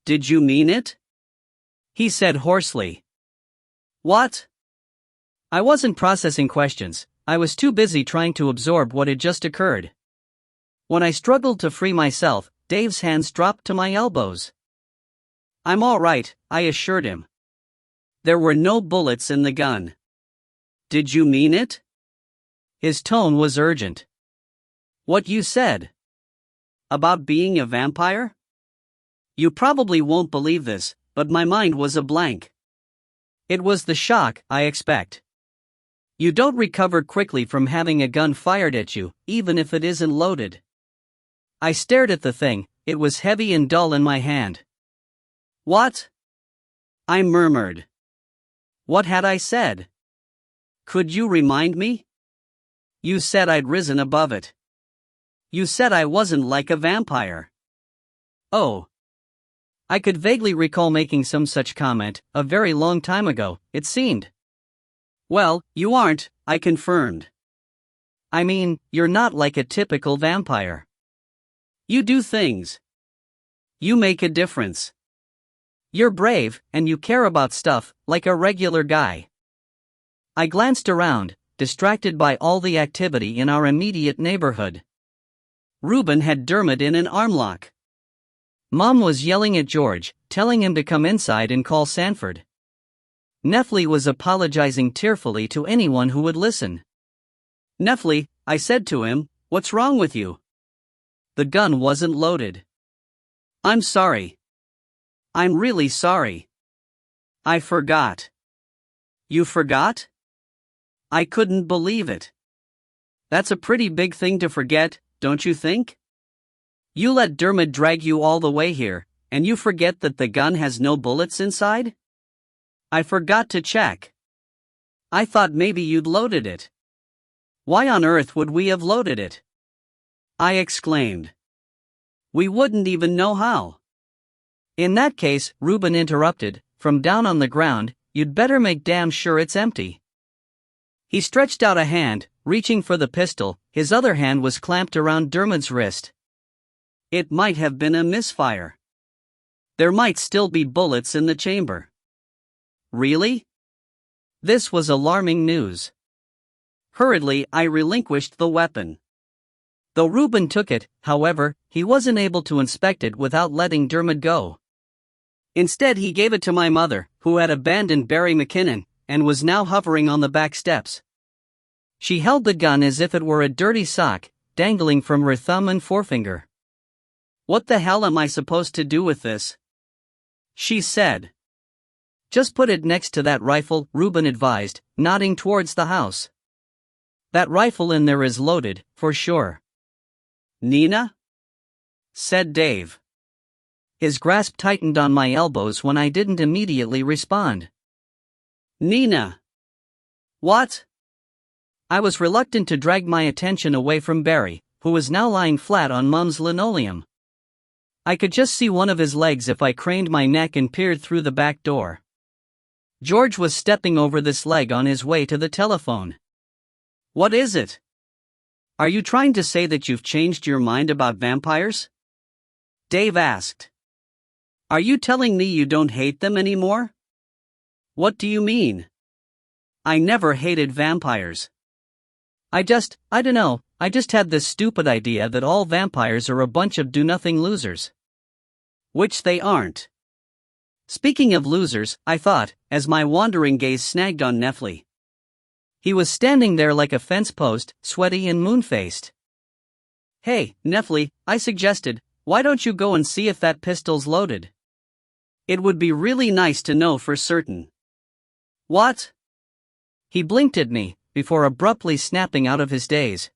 Did you mean it? He said hoarsely. What? I wasn't processing questions. I was too busy trying to absorb what had just occurred. When I struggled to free myself, Dave's hands dropped to my elbows. I'm all right, I assured him. There were no bullets in the gun. Did you mean it? His tone was urgent. What you said? About being a vampire? You probably won't believe this, but my mind was a blank. It was the shock, I expect. You don't recover quickly from having a gun fired at you, even if it isn't loaded. I stared at the thing, it was heavy and dull in my hand. What? I murmured. What had I said? Could you remind me? You said I'd risen above it. You said I wasn't like a vampire. Oh. I could vaguely recall making some such comment, a very long time ago, it seemed. Well, you aren't, I confirmed. I mean, you're not like a typical vampire. You do things. You make a difference. You're brave, and you care about stuff, like a regular guy. I glanced around, distracted by all the activity in our immediate neighborhood. Reuben had Dermot in an armlock. Mom was yelling at George, telling him to come inside and call Sanford. Neffley was apologizing tearfully to anyone who would listen. Neffley, I said to him, what's wrong with you? The gun wasn't loaded. I'm sorry. I'm really sorry. I forgot. You forgot? I couldn't believe it. That's a pretty big thing to forget, don't you think? You let Dermot drag you all the way here, and you forget that the gun has no bullets inside? I forgot to check. I thought maybe you'd loaded it. Why on earth would we have loaded it? I exclaimed. We wouldn't even know how. In that case, Reuben interrupted, from down on the ground, you'd better make damn sure it's empty. He stretched out a hand, reaching for the pistol, his other hand was clamped around Dermot's wrist. It might have been a misfire. There might still be bullets in the chamber. Really? This was alarming news. Hurriedly, I relinquished the weapon. Though Reuben took it, however, he wasn't able to inspect it without letting Dermot go. Instead, he gave it to my mother, who had abandoned Barry McKinnon, and was now hovering on the back steps. She held the gun as if it were a dirty sock, dangling from her thumb and forefinger. What the hell am I supposed to do with this? She said. Just put it next to that rifle, Reuben advised, nodding towards the house. That rifle in there is loaded, for sure. Nina? Said Dave. His grasp tightened on my elbows when I didn't immediately respond. Nina. What? I was reluctant to drag my attention away from Barry, who was now lying flat on Mum's linoleum. I could just see one of his legs if I craned my neck and peered through the back door. George was stepping over this leg on his way to the telephone. What is it? Are you trying to say that you've changed your mind about vampires? Dave asked. Are you telling me you don't hate them anymore? What do you mean? I never hated vampires. I just had this stupid idea that all vampires are a bunch of do-nothing losers. Which they aren't. Speaking of losers, I thought, as my wandering gaze snagged on Neffley. He was standing there like a fence post, sweaty and moon-faced. Hey, Neffley, I suggested, why don't you go and see if that pistol's loaded? It would be really nice to know for certain. What? He blinked at me, before abruptly snapping out of his daze.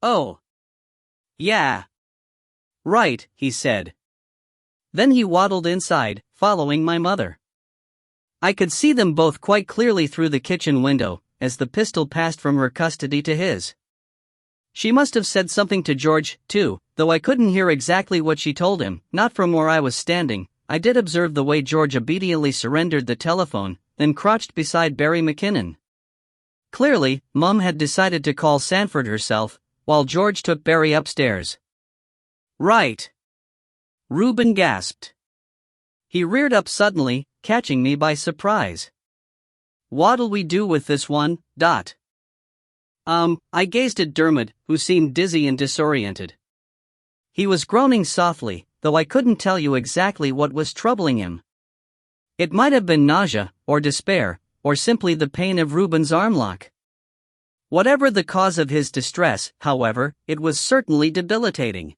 Oh. Yeah. Right, he said. Then he waddled inside, following my mother. I could see them both quite clearly through the kitchen window, as the pistol passed from her custody to his. She must have said something to George, too, though I couldn't hear exactly what she told him, not from where I was standing. I did observe the way George obediently surrendered the telephone, then crouched beside Barry McKinnon. Clearly, Mum had decided to call Sanford herself, while George took Barry upstairs. Right. Reuben gasped. He reared up suddenly, catching me by surprise. What'll we do with this one, Dot? I gazed at Dermot, who seemed dizzy and disoriented. He was groaning softly, though I couldn't tell you exactly what was troubling him. It might have been nausea, or despair, or simply the pain of Ruben's arm lock. Whatever the cause of his distress, however, it was certainly debilitating.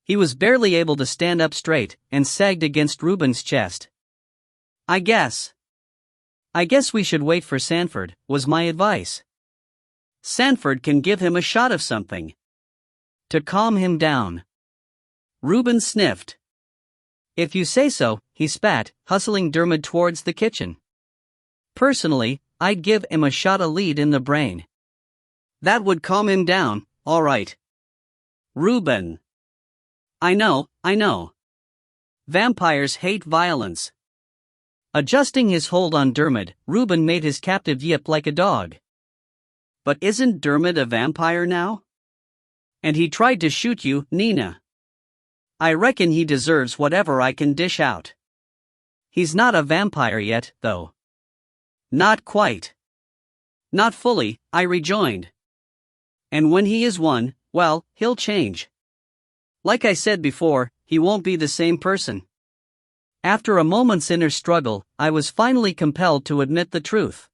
He was barely able to stand up straight, and sagged against Ruben's chest. I guess we should wait for Sanford, was my advice. Sanford can give him a shot of something to calm him down. Ruben sniffed. If you say so, he spat, hustling Dermot towards the kitchen. Personally, I'd give him a shot of lead in the brain. That would calm him down, all right. Ruben. I know. Vampires hate violence. Adjusting his hold on Dermot, Ruben made his captive yip like a dog. But isn't Dermot a vampire now? And he tried to shoot you, Nina. I reckon he deserves whatever I can dish out. He's not a vampire yet, though. Not quite. Not fully, I rejoined. And when he is one, well, he'll change. Like I said before, he won't be the same person. After a moment's inner struggle, I was finally compelled to admit the truth.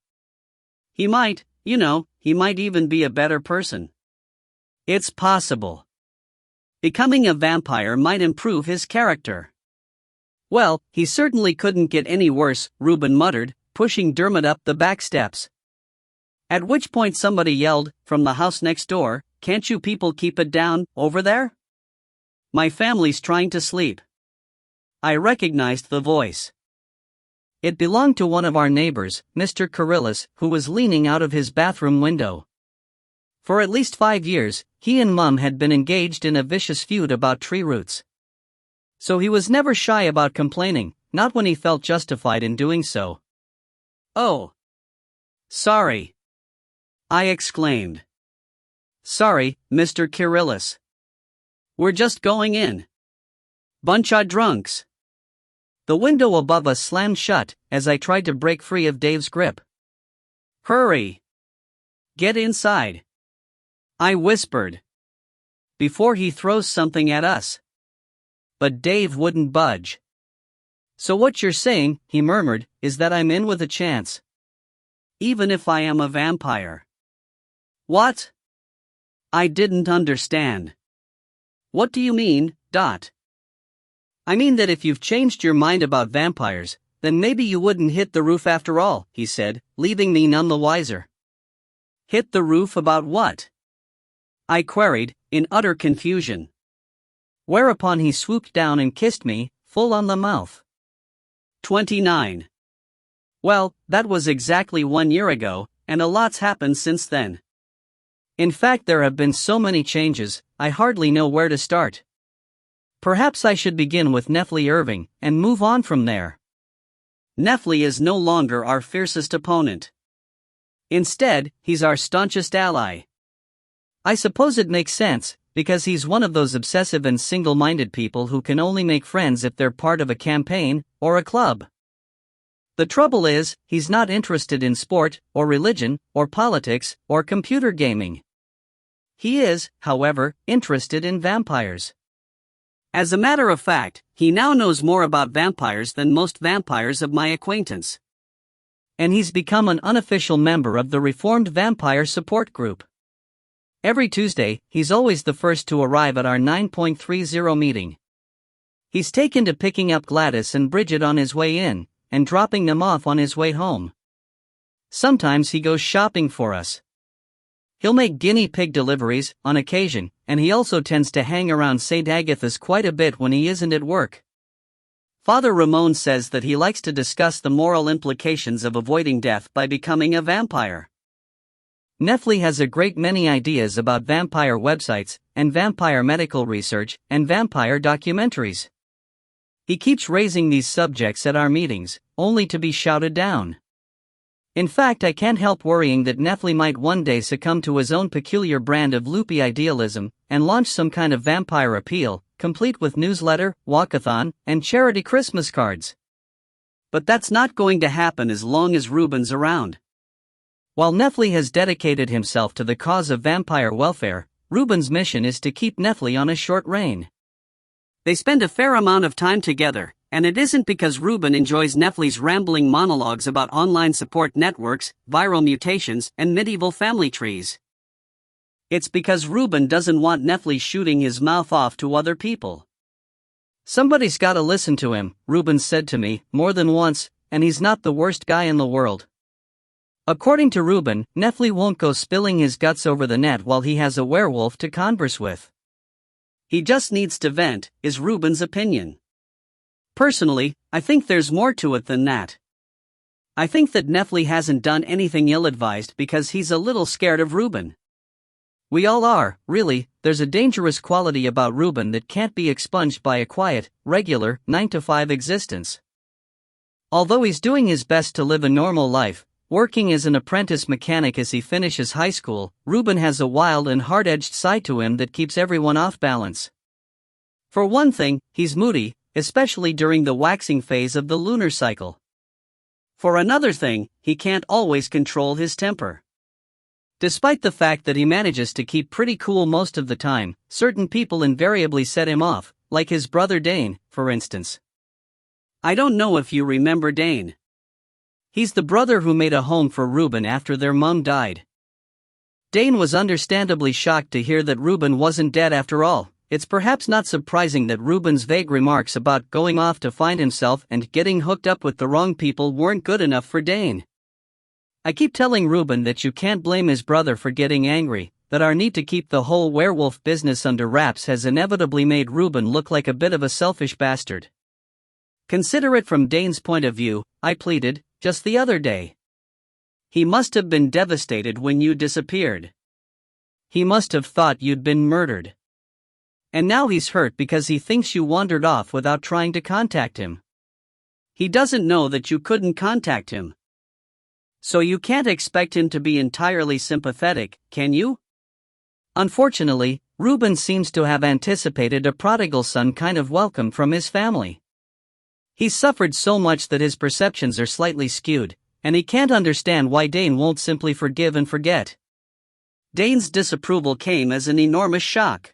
He might even be a better person. It's possible. Becoming a vampire might improve his character. Well, he certainly couldn't get any worse, Ruben muttered, pushing Dermot up the back steps. At which point somebody yelled, from the house next door, "Can't you people keep it down, over there? My family's trying to sleep." I recognized the voice. It belonged to one of our neighbors, Mr. Kirillis, who was leaning out of his bathroom window. For at least 5 years, he and Mum had been engaged in a vicious feud about tree roots. So he was never shy about complaining, not when he felt justified in doing so. "Oh. Sorry," I exclaimed. "Sorry, Mr. Kirillis. We're just going in. Bunch of drunks." The window above us slammed shut as I tried to break free of Dave's grip. "Hurry. Get inside," I whispered, "before he throws something at us." But Dave wouldn't budge. "So what you're saying," he murmured, "is that I'm in with a chance. Even if I am a vampire." What? I didn't understand. "What do you mean, Dot?" "I mean that if you've changed your mind about vampires, then maybe you wouldn't hit the roof after all," he said, leaving me none the wiser. "Hit the roof about what?" I queried, in utter confusion. Whereupon he swooped down and kissed me, full on the mouth. 29. Well, that was exactly 1 year ago, and a lot's happened since then. In fact, there have been so many changes, I hardly know where to start. Perhaps I should begin with Nefli Irving, and move on from there. Nefli is no longer our fiercest opponent. Instead, he's our staunchest ally. I suppose it makes sense, because he's one of those obsessive and single-minded people who can only make friends if they're part of a campaign, or a club. The trouble is, he's not interested in sport, or religion, or politics, or computer gaming. He is, however, interested in vampires. As a matter of fact, he now knows more about vampires than most vampires of my acquaintance. And he's become an unofficial member of the Reformed Vampire Support Group. Every Tuesday, he's always the first to arrive at our 9.30 meeting. He's taken to picking up Gladys and Bridget on his way in, and dropping them off on his way home. Sometimes he goes shopping for us. He'll make guinea pig deliveries, on occasion, and he also tends to hang around St. Agatha's quite a bit when he isn't at work. Father Ramon says that he likes to discuss the moral implications of avoiding death by becoming a vampire. Nefli has a great many ideas about vampire websites, and vampire medical research, and vampire documentaries. He keeps raising these subjects at our meetings, only to be shouted down. In fact, I can't help worrying that Nefli might one day succumb to his own peculiar brand of loopy idealism, and launch some kind of vampire appeal, complete with newsletter, walkathon, and charity Christmas cards. But that's not going to happen as long as Ruben's around. While Nefli has dedicated himself to the cause of vampire welfare, Ruben's mission is to keep Nefli on a short rein. They spend a fair amount of time together, and it isn't because Ruben enjoys Nefli's rambling monologues about online support networks, viral mutations, and medieval family trees. It's because Ruben doesn't want Nefli shooting his mouth off to other people. "Somebody's gotta listen to him," Ruben said to me, more than once, and he's not the worst guy in the world. According to Ruben, Nefli won't go spilling his guts over the net while he has a werewolf to converse with. He just needs to vent, is Ruben's opinion. Personally, I think there's more to it than that. I think that Nefli hasn't done anything ill-advised because he's a little scared of Ruben. We all are, really. There's a dangerous quality about Ruben that can't be expunged by a quiet, regular, 9-to-5 existence. Although he's doing his best to live a normal life, working as an apprentice mechanic as he finishes high school, Ruben has a wild and hard-edged side to him that keeps everyone off balance. For one thing, he's moody, especially during the waxing phase of the lunar cycle. For another thing, he can't always control his temper. Despite the fact that he manages to keep pretty cool most of the time, certain people invariably set him off, like his brother Dane, for instance. I don't know if you remember Dane. He's the brother who made a home for Ruben after their mom died. Dane was understandably shocked to hear that Ruben wasn't dead after all. It's perhaps not surprising that Ruben's vague remarks about going off to find himself and getting hooked up with the wrong people weren't good enough for Dane. I keep telling Ruben that you can't blame his brother for getting angry, that our need to keep the whole werewolf business under wraps has inevitably made Ruben look like a bit of a selfish bastard. Consider it from Dane's point of view, I pleaded, just the other day. He must have been devastated when you disappeared. He must have thought you'd been murdered. And now he's hurt because he thinks you wandered off without trying to contact him. He doesn't know that you couldn't contact him. So you can't expect him to be entirely sympathetic, can you? Unfortunately, Ruben seems to have anticipated a prodigal son kind of welcome from his family. He's suffered so much that his perceptions are slightly skewed, and he can't understand why Dane won't simply forgive and forget. Dane's disapproval came as an enormous shock.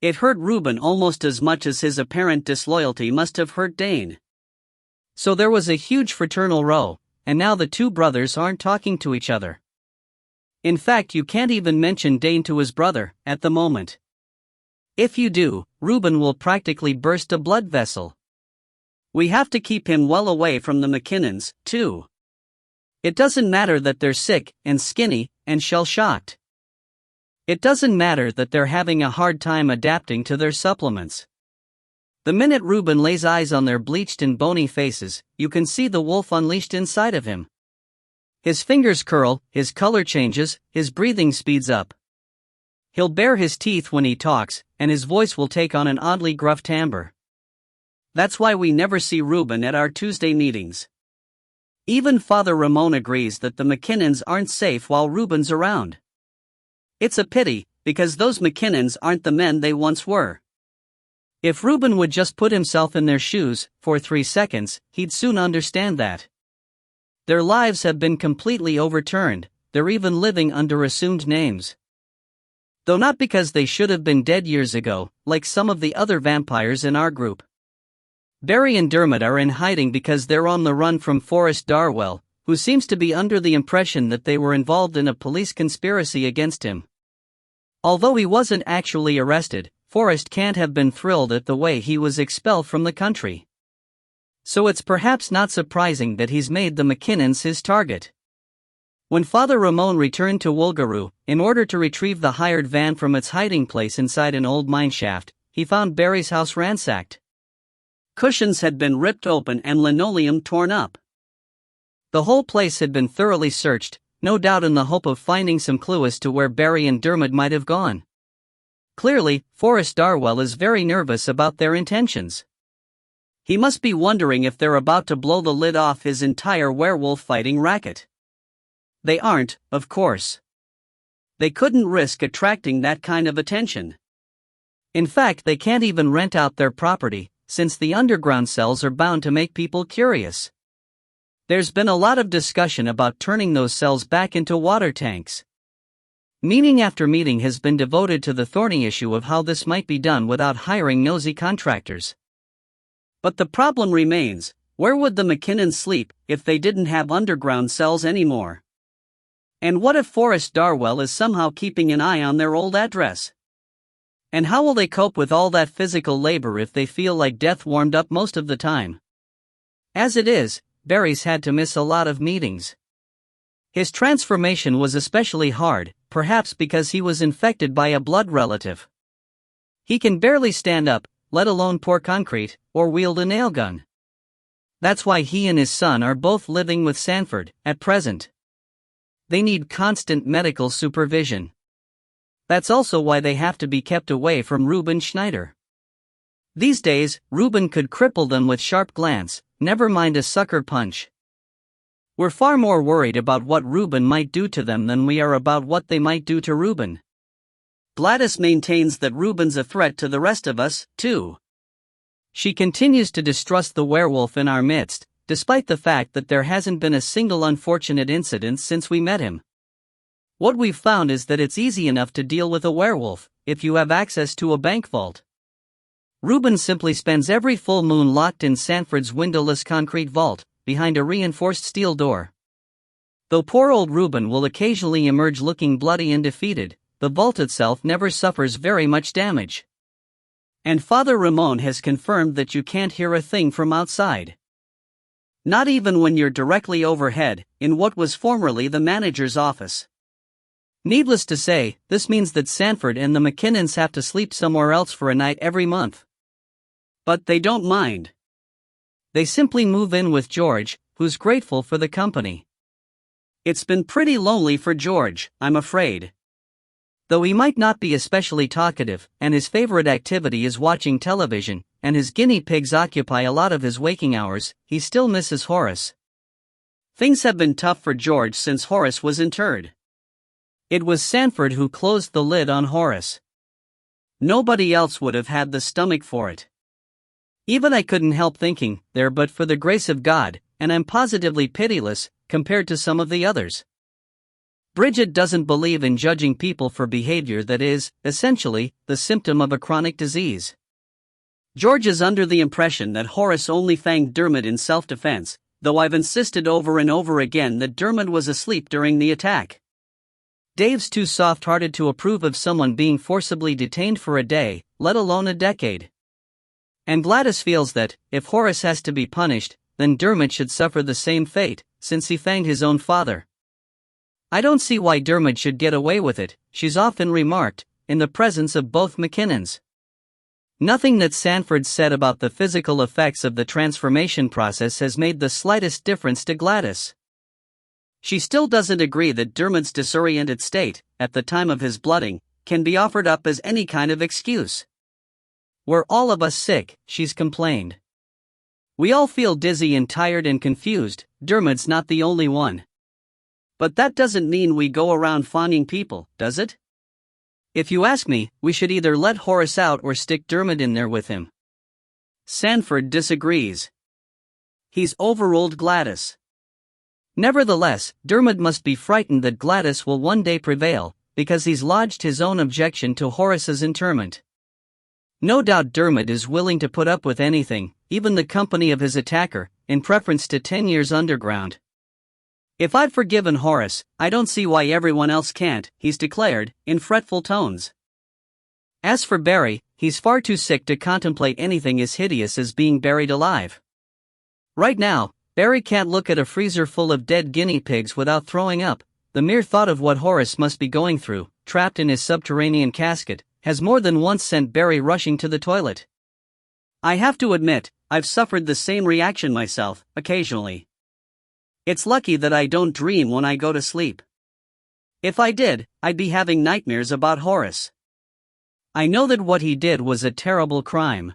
It hurt Ruben almost as much as his apparent disloyalty must have hurt Dane. So there was a huge fraternal row, and now the two brothers aren't talking to each other. In fact, you can't even mention Dane to his brother, at the moment. If you do, Ruben will practically burst a blood vessel. We have to keep him well away from the McKinnons, too. It doesn't matter that they're sick, and skinny, and shell-shocked. It doesn't matter that they're having a hard time adapting to their supplements. The minute Ruben lays eyes on their bleached and bony faces, you can see the wolf unleashed inside of him. His fingers curl, his color changes, his breathing speeds up. He'll bare his teeth when he talks, and his voice will take on an oddly gruff timbre. That's why we never see Ruben at our Tuesday meetings. Even Father Ramon agrees that the McKinnons aren't safe while Ruben's around. It's a pity, because those McKinnons aren't the men they once were. If Ruben would just put himself in their shoes, for 3 seconds, he'd soon understand that. Their lives have been completely overturned, they're even living under assumed names. Though not because they should have been dead years ago, like some of the other vampires in our group. Barry and Dermot are in hiding because they're on the run from Forrest Darwell, who seems to be under the impression that they were involved in a police conspiracy against him. Although he wasn't actually arrested, Forrest can't have been thrilled at the way he was expelled from the country. So it's perhaps not surprising that he's made the McKinnons his target. When Father Ramon returned to Wolgaroo, in order to retrieve the hired van from its hiding place inside an old mineshaft, he found Barry's house ransacked. Cushions had been ripped open and linoleum torn up. The whole place had been thoroughly searched, no doubt in the hope of finding some clue as to where Barry and Dermot might have gone. Clearly, Forrest Darwell is very nervous about their intentions. He must be wondering if they're about to blow the lid off his entire werewolf fighting racket. They aren't, of course. They couldn't risk attracting that kind of attention. In fact, they can't even rent out their property, since the underground cells are bound to make people curious. There's been a lot of discussion about turning those cells back into water tanks. Meeting after meeting has been devoted to the thorny issue of how this might be done without hiring nosy contractors. But the problem remains: where would the McKinnons sleep if they didn't have underground cells anymore? And what if Forrest Darwell is somehow keeping an eye on their old address? And how will they cope with all that physical labor if they feel like death warmed up most of the time? As it is, Barry's had to miss a lot of meetings. His transformation was especially hard, perhaps because he was infected by a blood relative. He can barely stand up, let alone pour concrete, or wield a nail gun. That's why he and his son are both living with Sanford, at present. They need constant medical supervision. That's also why they have to be kept away from Reuben Schneider. These days, Reuben could cripple them with sharp glance, never mind a sucker punch. We're far more worried about what Reuben might do to them than we are about what they might do to Reuben. Gladys maintains that Reuben's a threat to the rest of us, too. She continues to distrust the werewolf in our midst, despite the fact that there hasn't been a single unfortunate incident since we met him. What we've found is that it's easy enough to deal with a werewolf, if you have access to a bank vault. Reuben simply spends every full moon locked in Sanford's windowless concrete vault, behind a reinforced steel door. Though poor old Reuben will occasionally emerge looking bloody and defeated, the vault itself never suffers very much damage. And Father Ramon has confirmed that you can't hear a thing from outside. Not even when you're directly overhead, in what was formerly the manager's office. Needless to say, this means that Sanford and the McKinnons have to sleep somewhere else for a night every month. But they don't mind. They simply move in with George, who's grateful for the company. It's been pretty lonely for George, I'm afraid. Though he might not be especially talkative, and his favorite activity is watching television, and his guinea pigs occupy a lot of his waking hours, he still misses Horace. Things have been tough for George since Horace was interred. It was Sanford who closed the lid on Horace. Nobody else would have had the stomach for it. Even I couldn't help thinking, there but for the grace of God, and I'm positively pitiless, compared to some of the others. Bridget doesn't believe in judging people for behavior that is, essentially, the symptom of a chronic disease. George is under the impression that Horace only fanged Dermot in self-defense, though I've insisted over and over again that Dermot was asleep during the attack. Dave's too soft-hearted to approve of someone being forcibly detained for a day, let alone a decade. And Gladys feels that, if Horace has to be punished, then Dermot should suffer the same fate, since he fanged his own father. I don't see why Dermot should get away with it, she's often remarked, in the presence of both McKinnons. Nothing that Sanford said about the physical effects of the transformation process has made the slightest difference to Gladys. She still doesn't agree that Dermot's disoriented state, at the time of his blooding, can be offered up as any kind of excuse. We're all of us sick, she's complained. We all feel dizzy and tired and confused, Dermot's not the only one. But that doesn't mean we go around fawning people, does it? If you ask me, we should either let Horace out or stick Dermot in there with him. Sanford disagrees. He's overruled Gladys. Nevertheless, Dermot must be frightened that Gladys will one day prevail, because he's lodged his own objection to Horace's interment. No doubt Dermot is willing to put up with anything, even the company of his attacker, in preference to 10 years underground. If I've forgiven Horace, I don't see why everyone else can't, he's declared, in fretful tones. As for Barry, he's far too sick to contemplate anything as hideous as being buried alive. Right now, Barry can't look at a freezer full of dead guinea pigs without throwing up. The mere thought of what Horace must be going through, trapped in his subterranean casket, has more than once sent Barry rushing to the toilet. I have to admit, I've suffered the same reaction myself, occasionally. It's lucky that I don't dream when I go to sleep. If I did, I'd be having nightmares about Horace. I know that what he did was a terrible crime.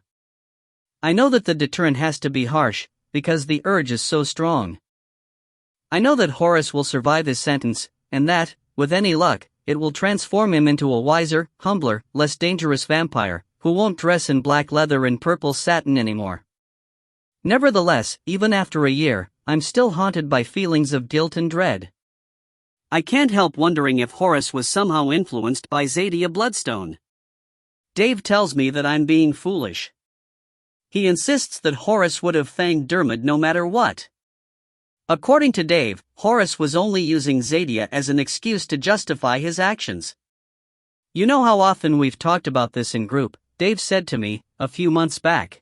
I know that the deterrent has to be harsh, because the urge is so strong. I know that Horace will survive his sentence, and that, with any luck, it will transform him into a wiser, humbler, less dangerous vampire, who won't dress in black leather and purple satin anymore. Nevertheless, even after a year, I'm still haunted by feelings of guilt and dread. I can't help wondering if Horace was somehow influenced by Zadia Bloodstone. Dave tells me that I'm being foolish. He insists that Horace would have thanked Dermot no matter what. According to Dave, Horace was only using Zadia as an excuse to justify his actions. You know how often we've talked about this in group, Dave said to me, a few months back.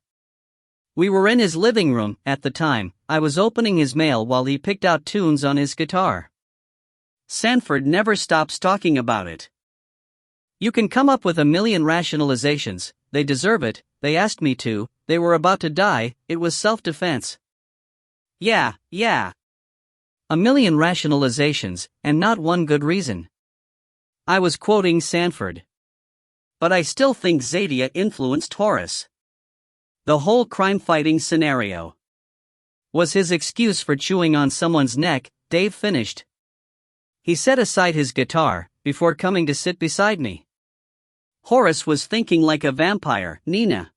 We were in his living room. At the time, I was opening his mail while he picked out tunes on his guitar. Sanford never stops talking about it. You can come up with a million rationalizations. They deserve it, they asked me to, they were about to die, it was self-defense. Yeah. A million rationalizations, and not one good reason. I was quoting Sanford. But I still think Zadia influenced Horace. The whole crime-fighting scenario was his excuse for chewing on someone's neck, Dave finished. He set aside his guitar, before coming to sit beside me. Horace was thinking like a vampire, Nina.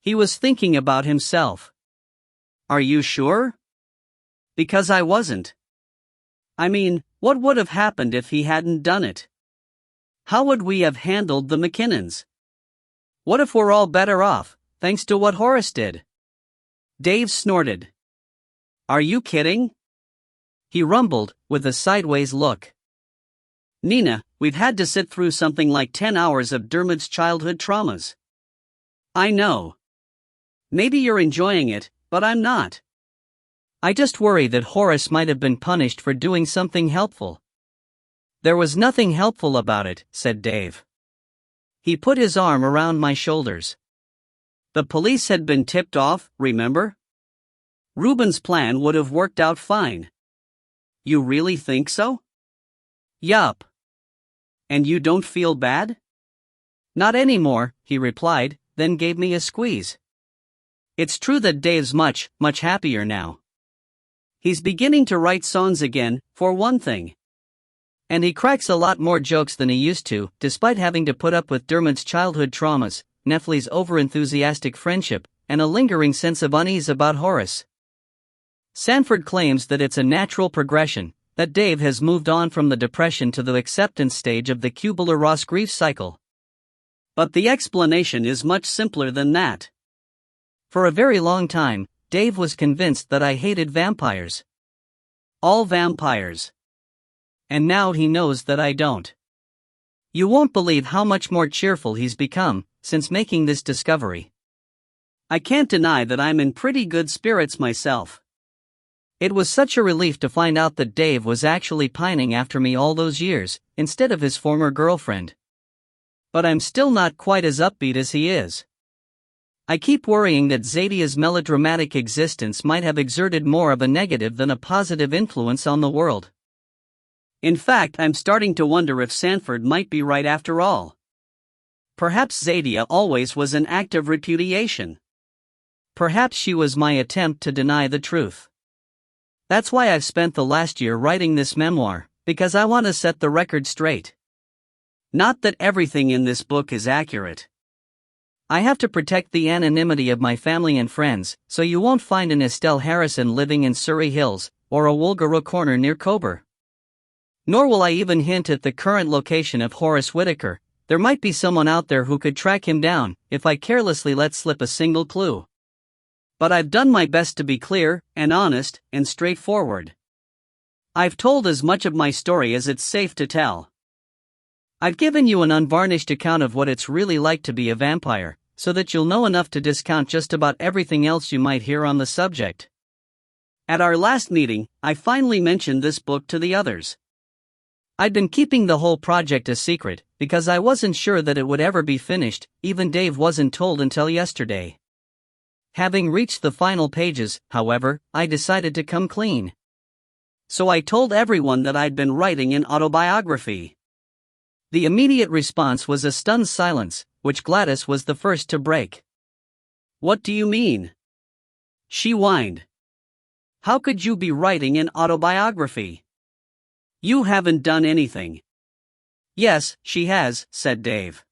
He was thinking about himself. Are you sure? Because I wasn't. I mean, what would have happened if he hadn't done it? How would we have handled the McKinnons? What if we're all better off, thanks to what Horace did? Dave snorted. Are you kidding? He rumbled, with a sideways look. Nina, we've had to sit through something like 10 hours of Dermot's childhood traumas. I know. Maybe you're enjoying it, but I'm not. I just worry that Horace might have been punished for doing something helpful. There was nothing helpful about it, said Dave. He put his arm around my shoulders. The police had been tipped off, remember? Reuben's plan would have worked out fine. You really think so? Yup. And you don't feel bad? Not anymore, he replied, then gave me a squeeze. It's true that Dave's much happier now. He's beginning to write songs again, for one thing. And he cracks a lot more jokes than he used to, despite having to put up with Dermot's childhood traumas, Nefli's overenthusiastic friendship, and a lingering sense of unease about Horace. Sanford claims that it's a natural progression, that Dave has moved on from the depression to the acceptance stage of the Kubler-Ross grief cycle. But the explanation is much simpler than that. For a very long time, Dave was convinced that I hated vampires. All vampires. And now he knows that I don't. You won't believe how much more cheerful he's become since making this discovery. I can't deny that I'm in pretty good spirits myself. It was such a relief to find out that Dave was actually pining after me all those years, instead of his former girlfriend. But I'm still not quite as upbeat as he is. I keep worrying that Zadia's melodramatic existence might have exerted more of a negative than a positive influence on the world. In fact, I'm starting to wonder if Sanford might be right after all. Perhaps Zadia always was an act of repudiation. Perhaps she was my attempt to deny the truth. That's why I've spent the last year writing this memoir, because I want to set the record straight. Not that everything in this book is accurate. I have to protect the anonymity of my family and friends, so you won't find an Estelle Harrison living in Surrey Hills, or a Woolgaro corner near Coburg. Nor will I even hint at the current location of Horace Whittaker. There might be someone out there who could track him down, if I carelessly let slip a single clue. But I've done my best to be clear, and honest, and straightforward. I've told as much of my story as it's safe to tell. I've given you an unvarnished account of what it's really like to be a vampire, so that you'll know enough to discount just about everything else you might hear on the subject. At our last meeting, I finally mentioned this book to the others. I'd been keeping the whole project a secret, because I wasn't sure that it would ever be finished. Even Dave wasn't told until yesterday. Having reached the final pages, however, I decided to come clean. So I told everyone that I'd been writing an autobiography. The immediate response was a stunned silence, which Gladys was the first to break. What do you mean? She whined. How could you be writing an autobiography? You haven't done anything. Yes, she has, said Dave.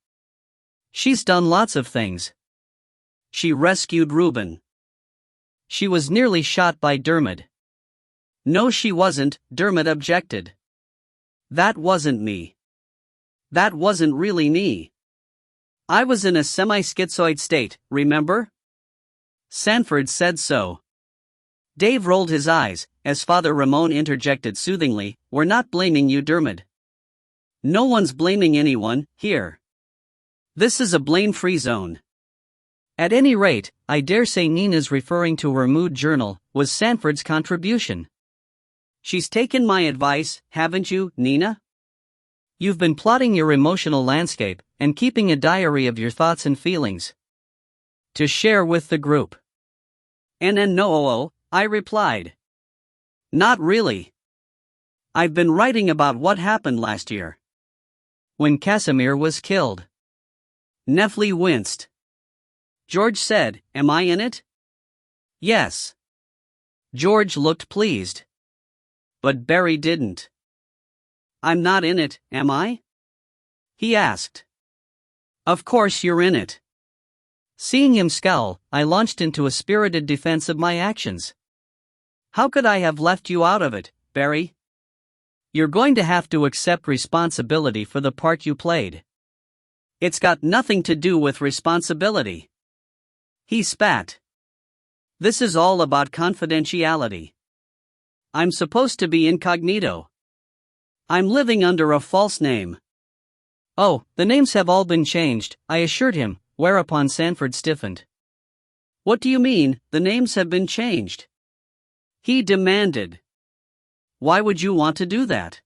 She's done lots of things. She rescued Reuben. She was nearly shot by Dermot. No, she wasn't, Dermot objected. That wasn't me. That wasn't really me. I was in a semi-schizoid state, remember? Sanford said so. Dave rolled his eyes, as Father Ramon interjected soothingly, "We're not blaming you, Dermot. No one's blaming anyone, here. This is a blame-free zone." At any rate, I dare say Nina's referring to her mood journal was Sanford's contribution. She's taken my advice, haven't you, Nina? You've been plotting your emotional landscape and keeping a diary of your thoughts and feelings to share with the group. No, I replied. Not really. I've been writing about what happened last year, when Casimir was killed. Nefli winced. George said, "Am I in it?" Yes. George looked pleased. But Barry didn't. "I'm not in it, am I?" he asked. "Of course you're in it." Seeing him scowl, I launched into a spirited defense of my actions. "How could I have left you out of it, Barry? You're going to have to accept responsibility for the part you played. It's got nothing to do with responsibility." He spat. "This is all about confidentiality. I'm supposed to be incognito. I'm living under a false name." "Oh, the names have all been changed," I assured him, whereupon Sanford stiffened. "What do you mean, the names have been changed?" he demanded. "Why would you want to do that?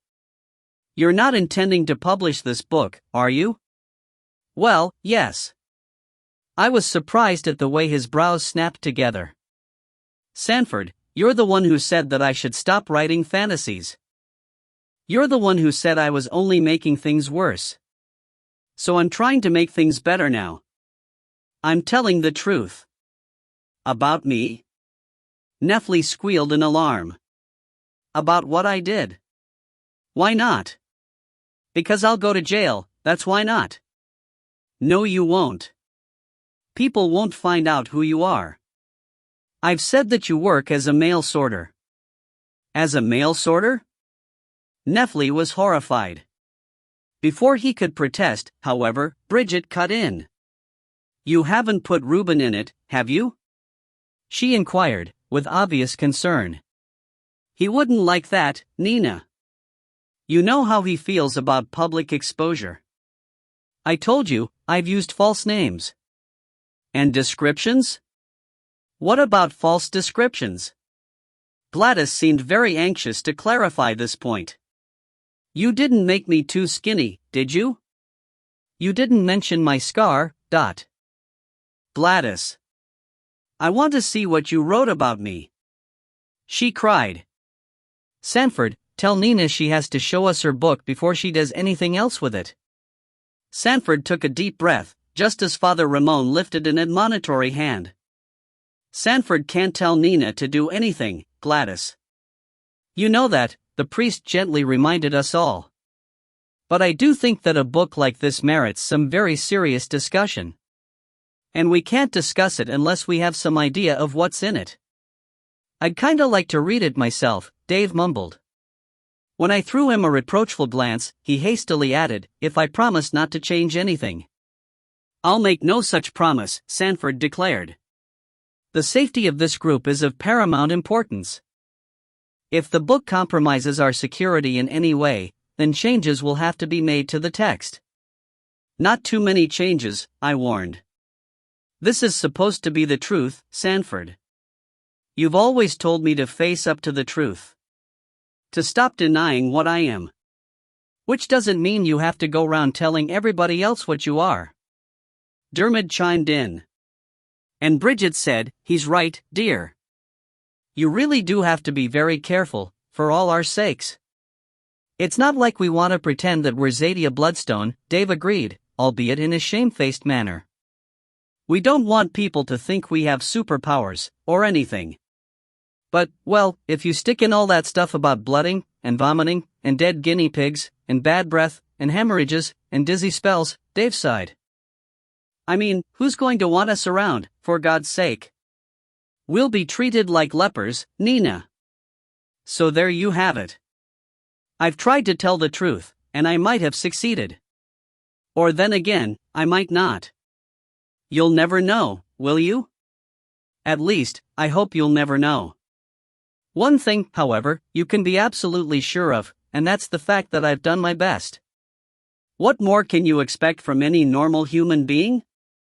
You're not intending to publish this book, are you?" "Well, yes." I was surprised at the way his brows snapped together. "Sanford, you're the one who said that I should stop writing fantasies. You're the one who said I was only making things worse. So I'm trying to make things better now. I'm telling the truth." "About me?" Nefli squealed in alarm. "About what I did." "Why not?" "Because I'll go to jail, that's why not." "No, you won't. People won't find out who you are. I've said that you work as a mail sorter." "As a mail sorter?" Nefli was horrified. Before he could protest, however, Bridget cut in. "You haven't put Reuben in it, have you?" she inquired, with obvious concern. "He wouldn't like that, Nina. You know how he feels about public exposure." "I told you, I've used false names." "And descriptions?" "What about false descriptions?" Gladys seemed very anxious to clarify this point. "You didn't make me too skinny, did you?" "You didn't mention my scar, Dot." "Gladys, I want to see what you wrote about me," she cried. "Sanford, tell Nina she has to show us her book before she does anything else with it." Sanford took a deep breath, just as Father Ramon lifted an admonitory hand. "Sanford can't tell Nina to do anything, Gladys. You know that," the priest gently reminded us all. "But I do think that a book like this merits some very serious discussion. And we can't discuss it unless we have some idea of what's in it." "I'd kinda like to read it myself," Dave mumbled. When I threw him a reproachful glance, he hastily added, "if I promise not to change anything." "I'll make no such promise," Sanford declared. "The safety of this group is of paramount importance. If the book compromises our security in any way, then changes will have to be made to the text." "Not too many changes," I warned. "This is supposed to be the truth, Sanford. You've always told me to face up to the truth. To stop denying what I am. Which doesn't mean you have to go round telling everybody else what you are." Dermot chimed in. And Bridget said, "He's right, dear. You really do have to be very careful, for all our sakes." "It's not like we want to pretend that we're Zadia Bloodstone," Dave agreed, albeit in a shamefaced manner. "We don't want people to think we have superpowers, or anything. But, well, if you stick in all that stuff about blooding, and vomiting, and dead guinea pigs, and bad breath, and hemorrhages, and dizzy spells," Dave sighed. "I mean, who's going to want us around, for God's sake? We'll be treated like lepers, Nina. So there you have it." I've tried to tell the truth, and I might have succeeded. Or then again, I might not. You'll never know, will you? At least, I hope you'll never know. One thing, however, you can be absolutely sure of, and that's the fact that I've done my best. What more can you expect from any normal human being?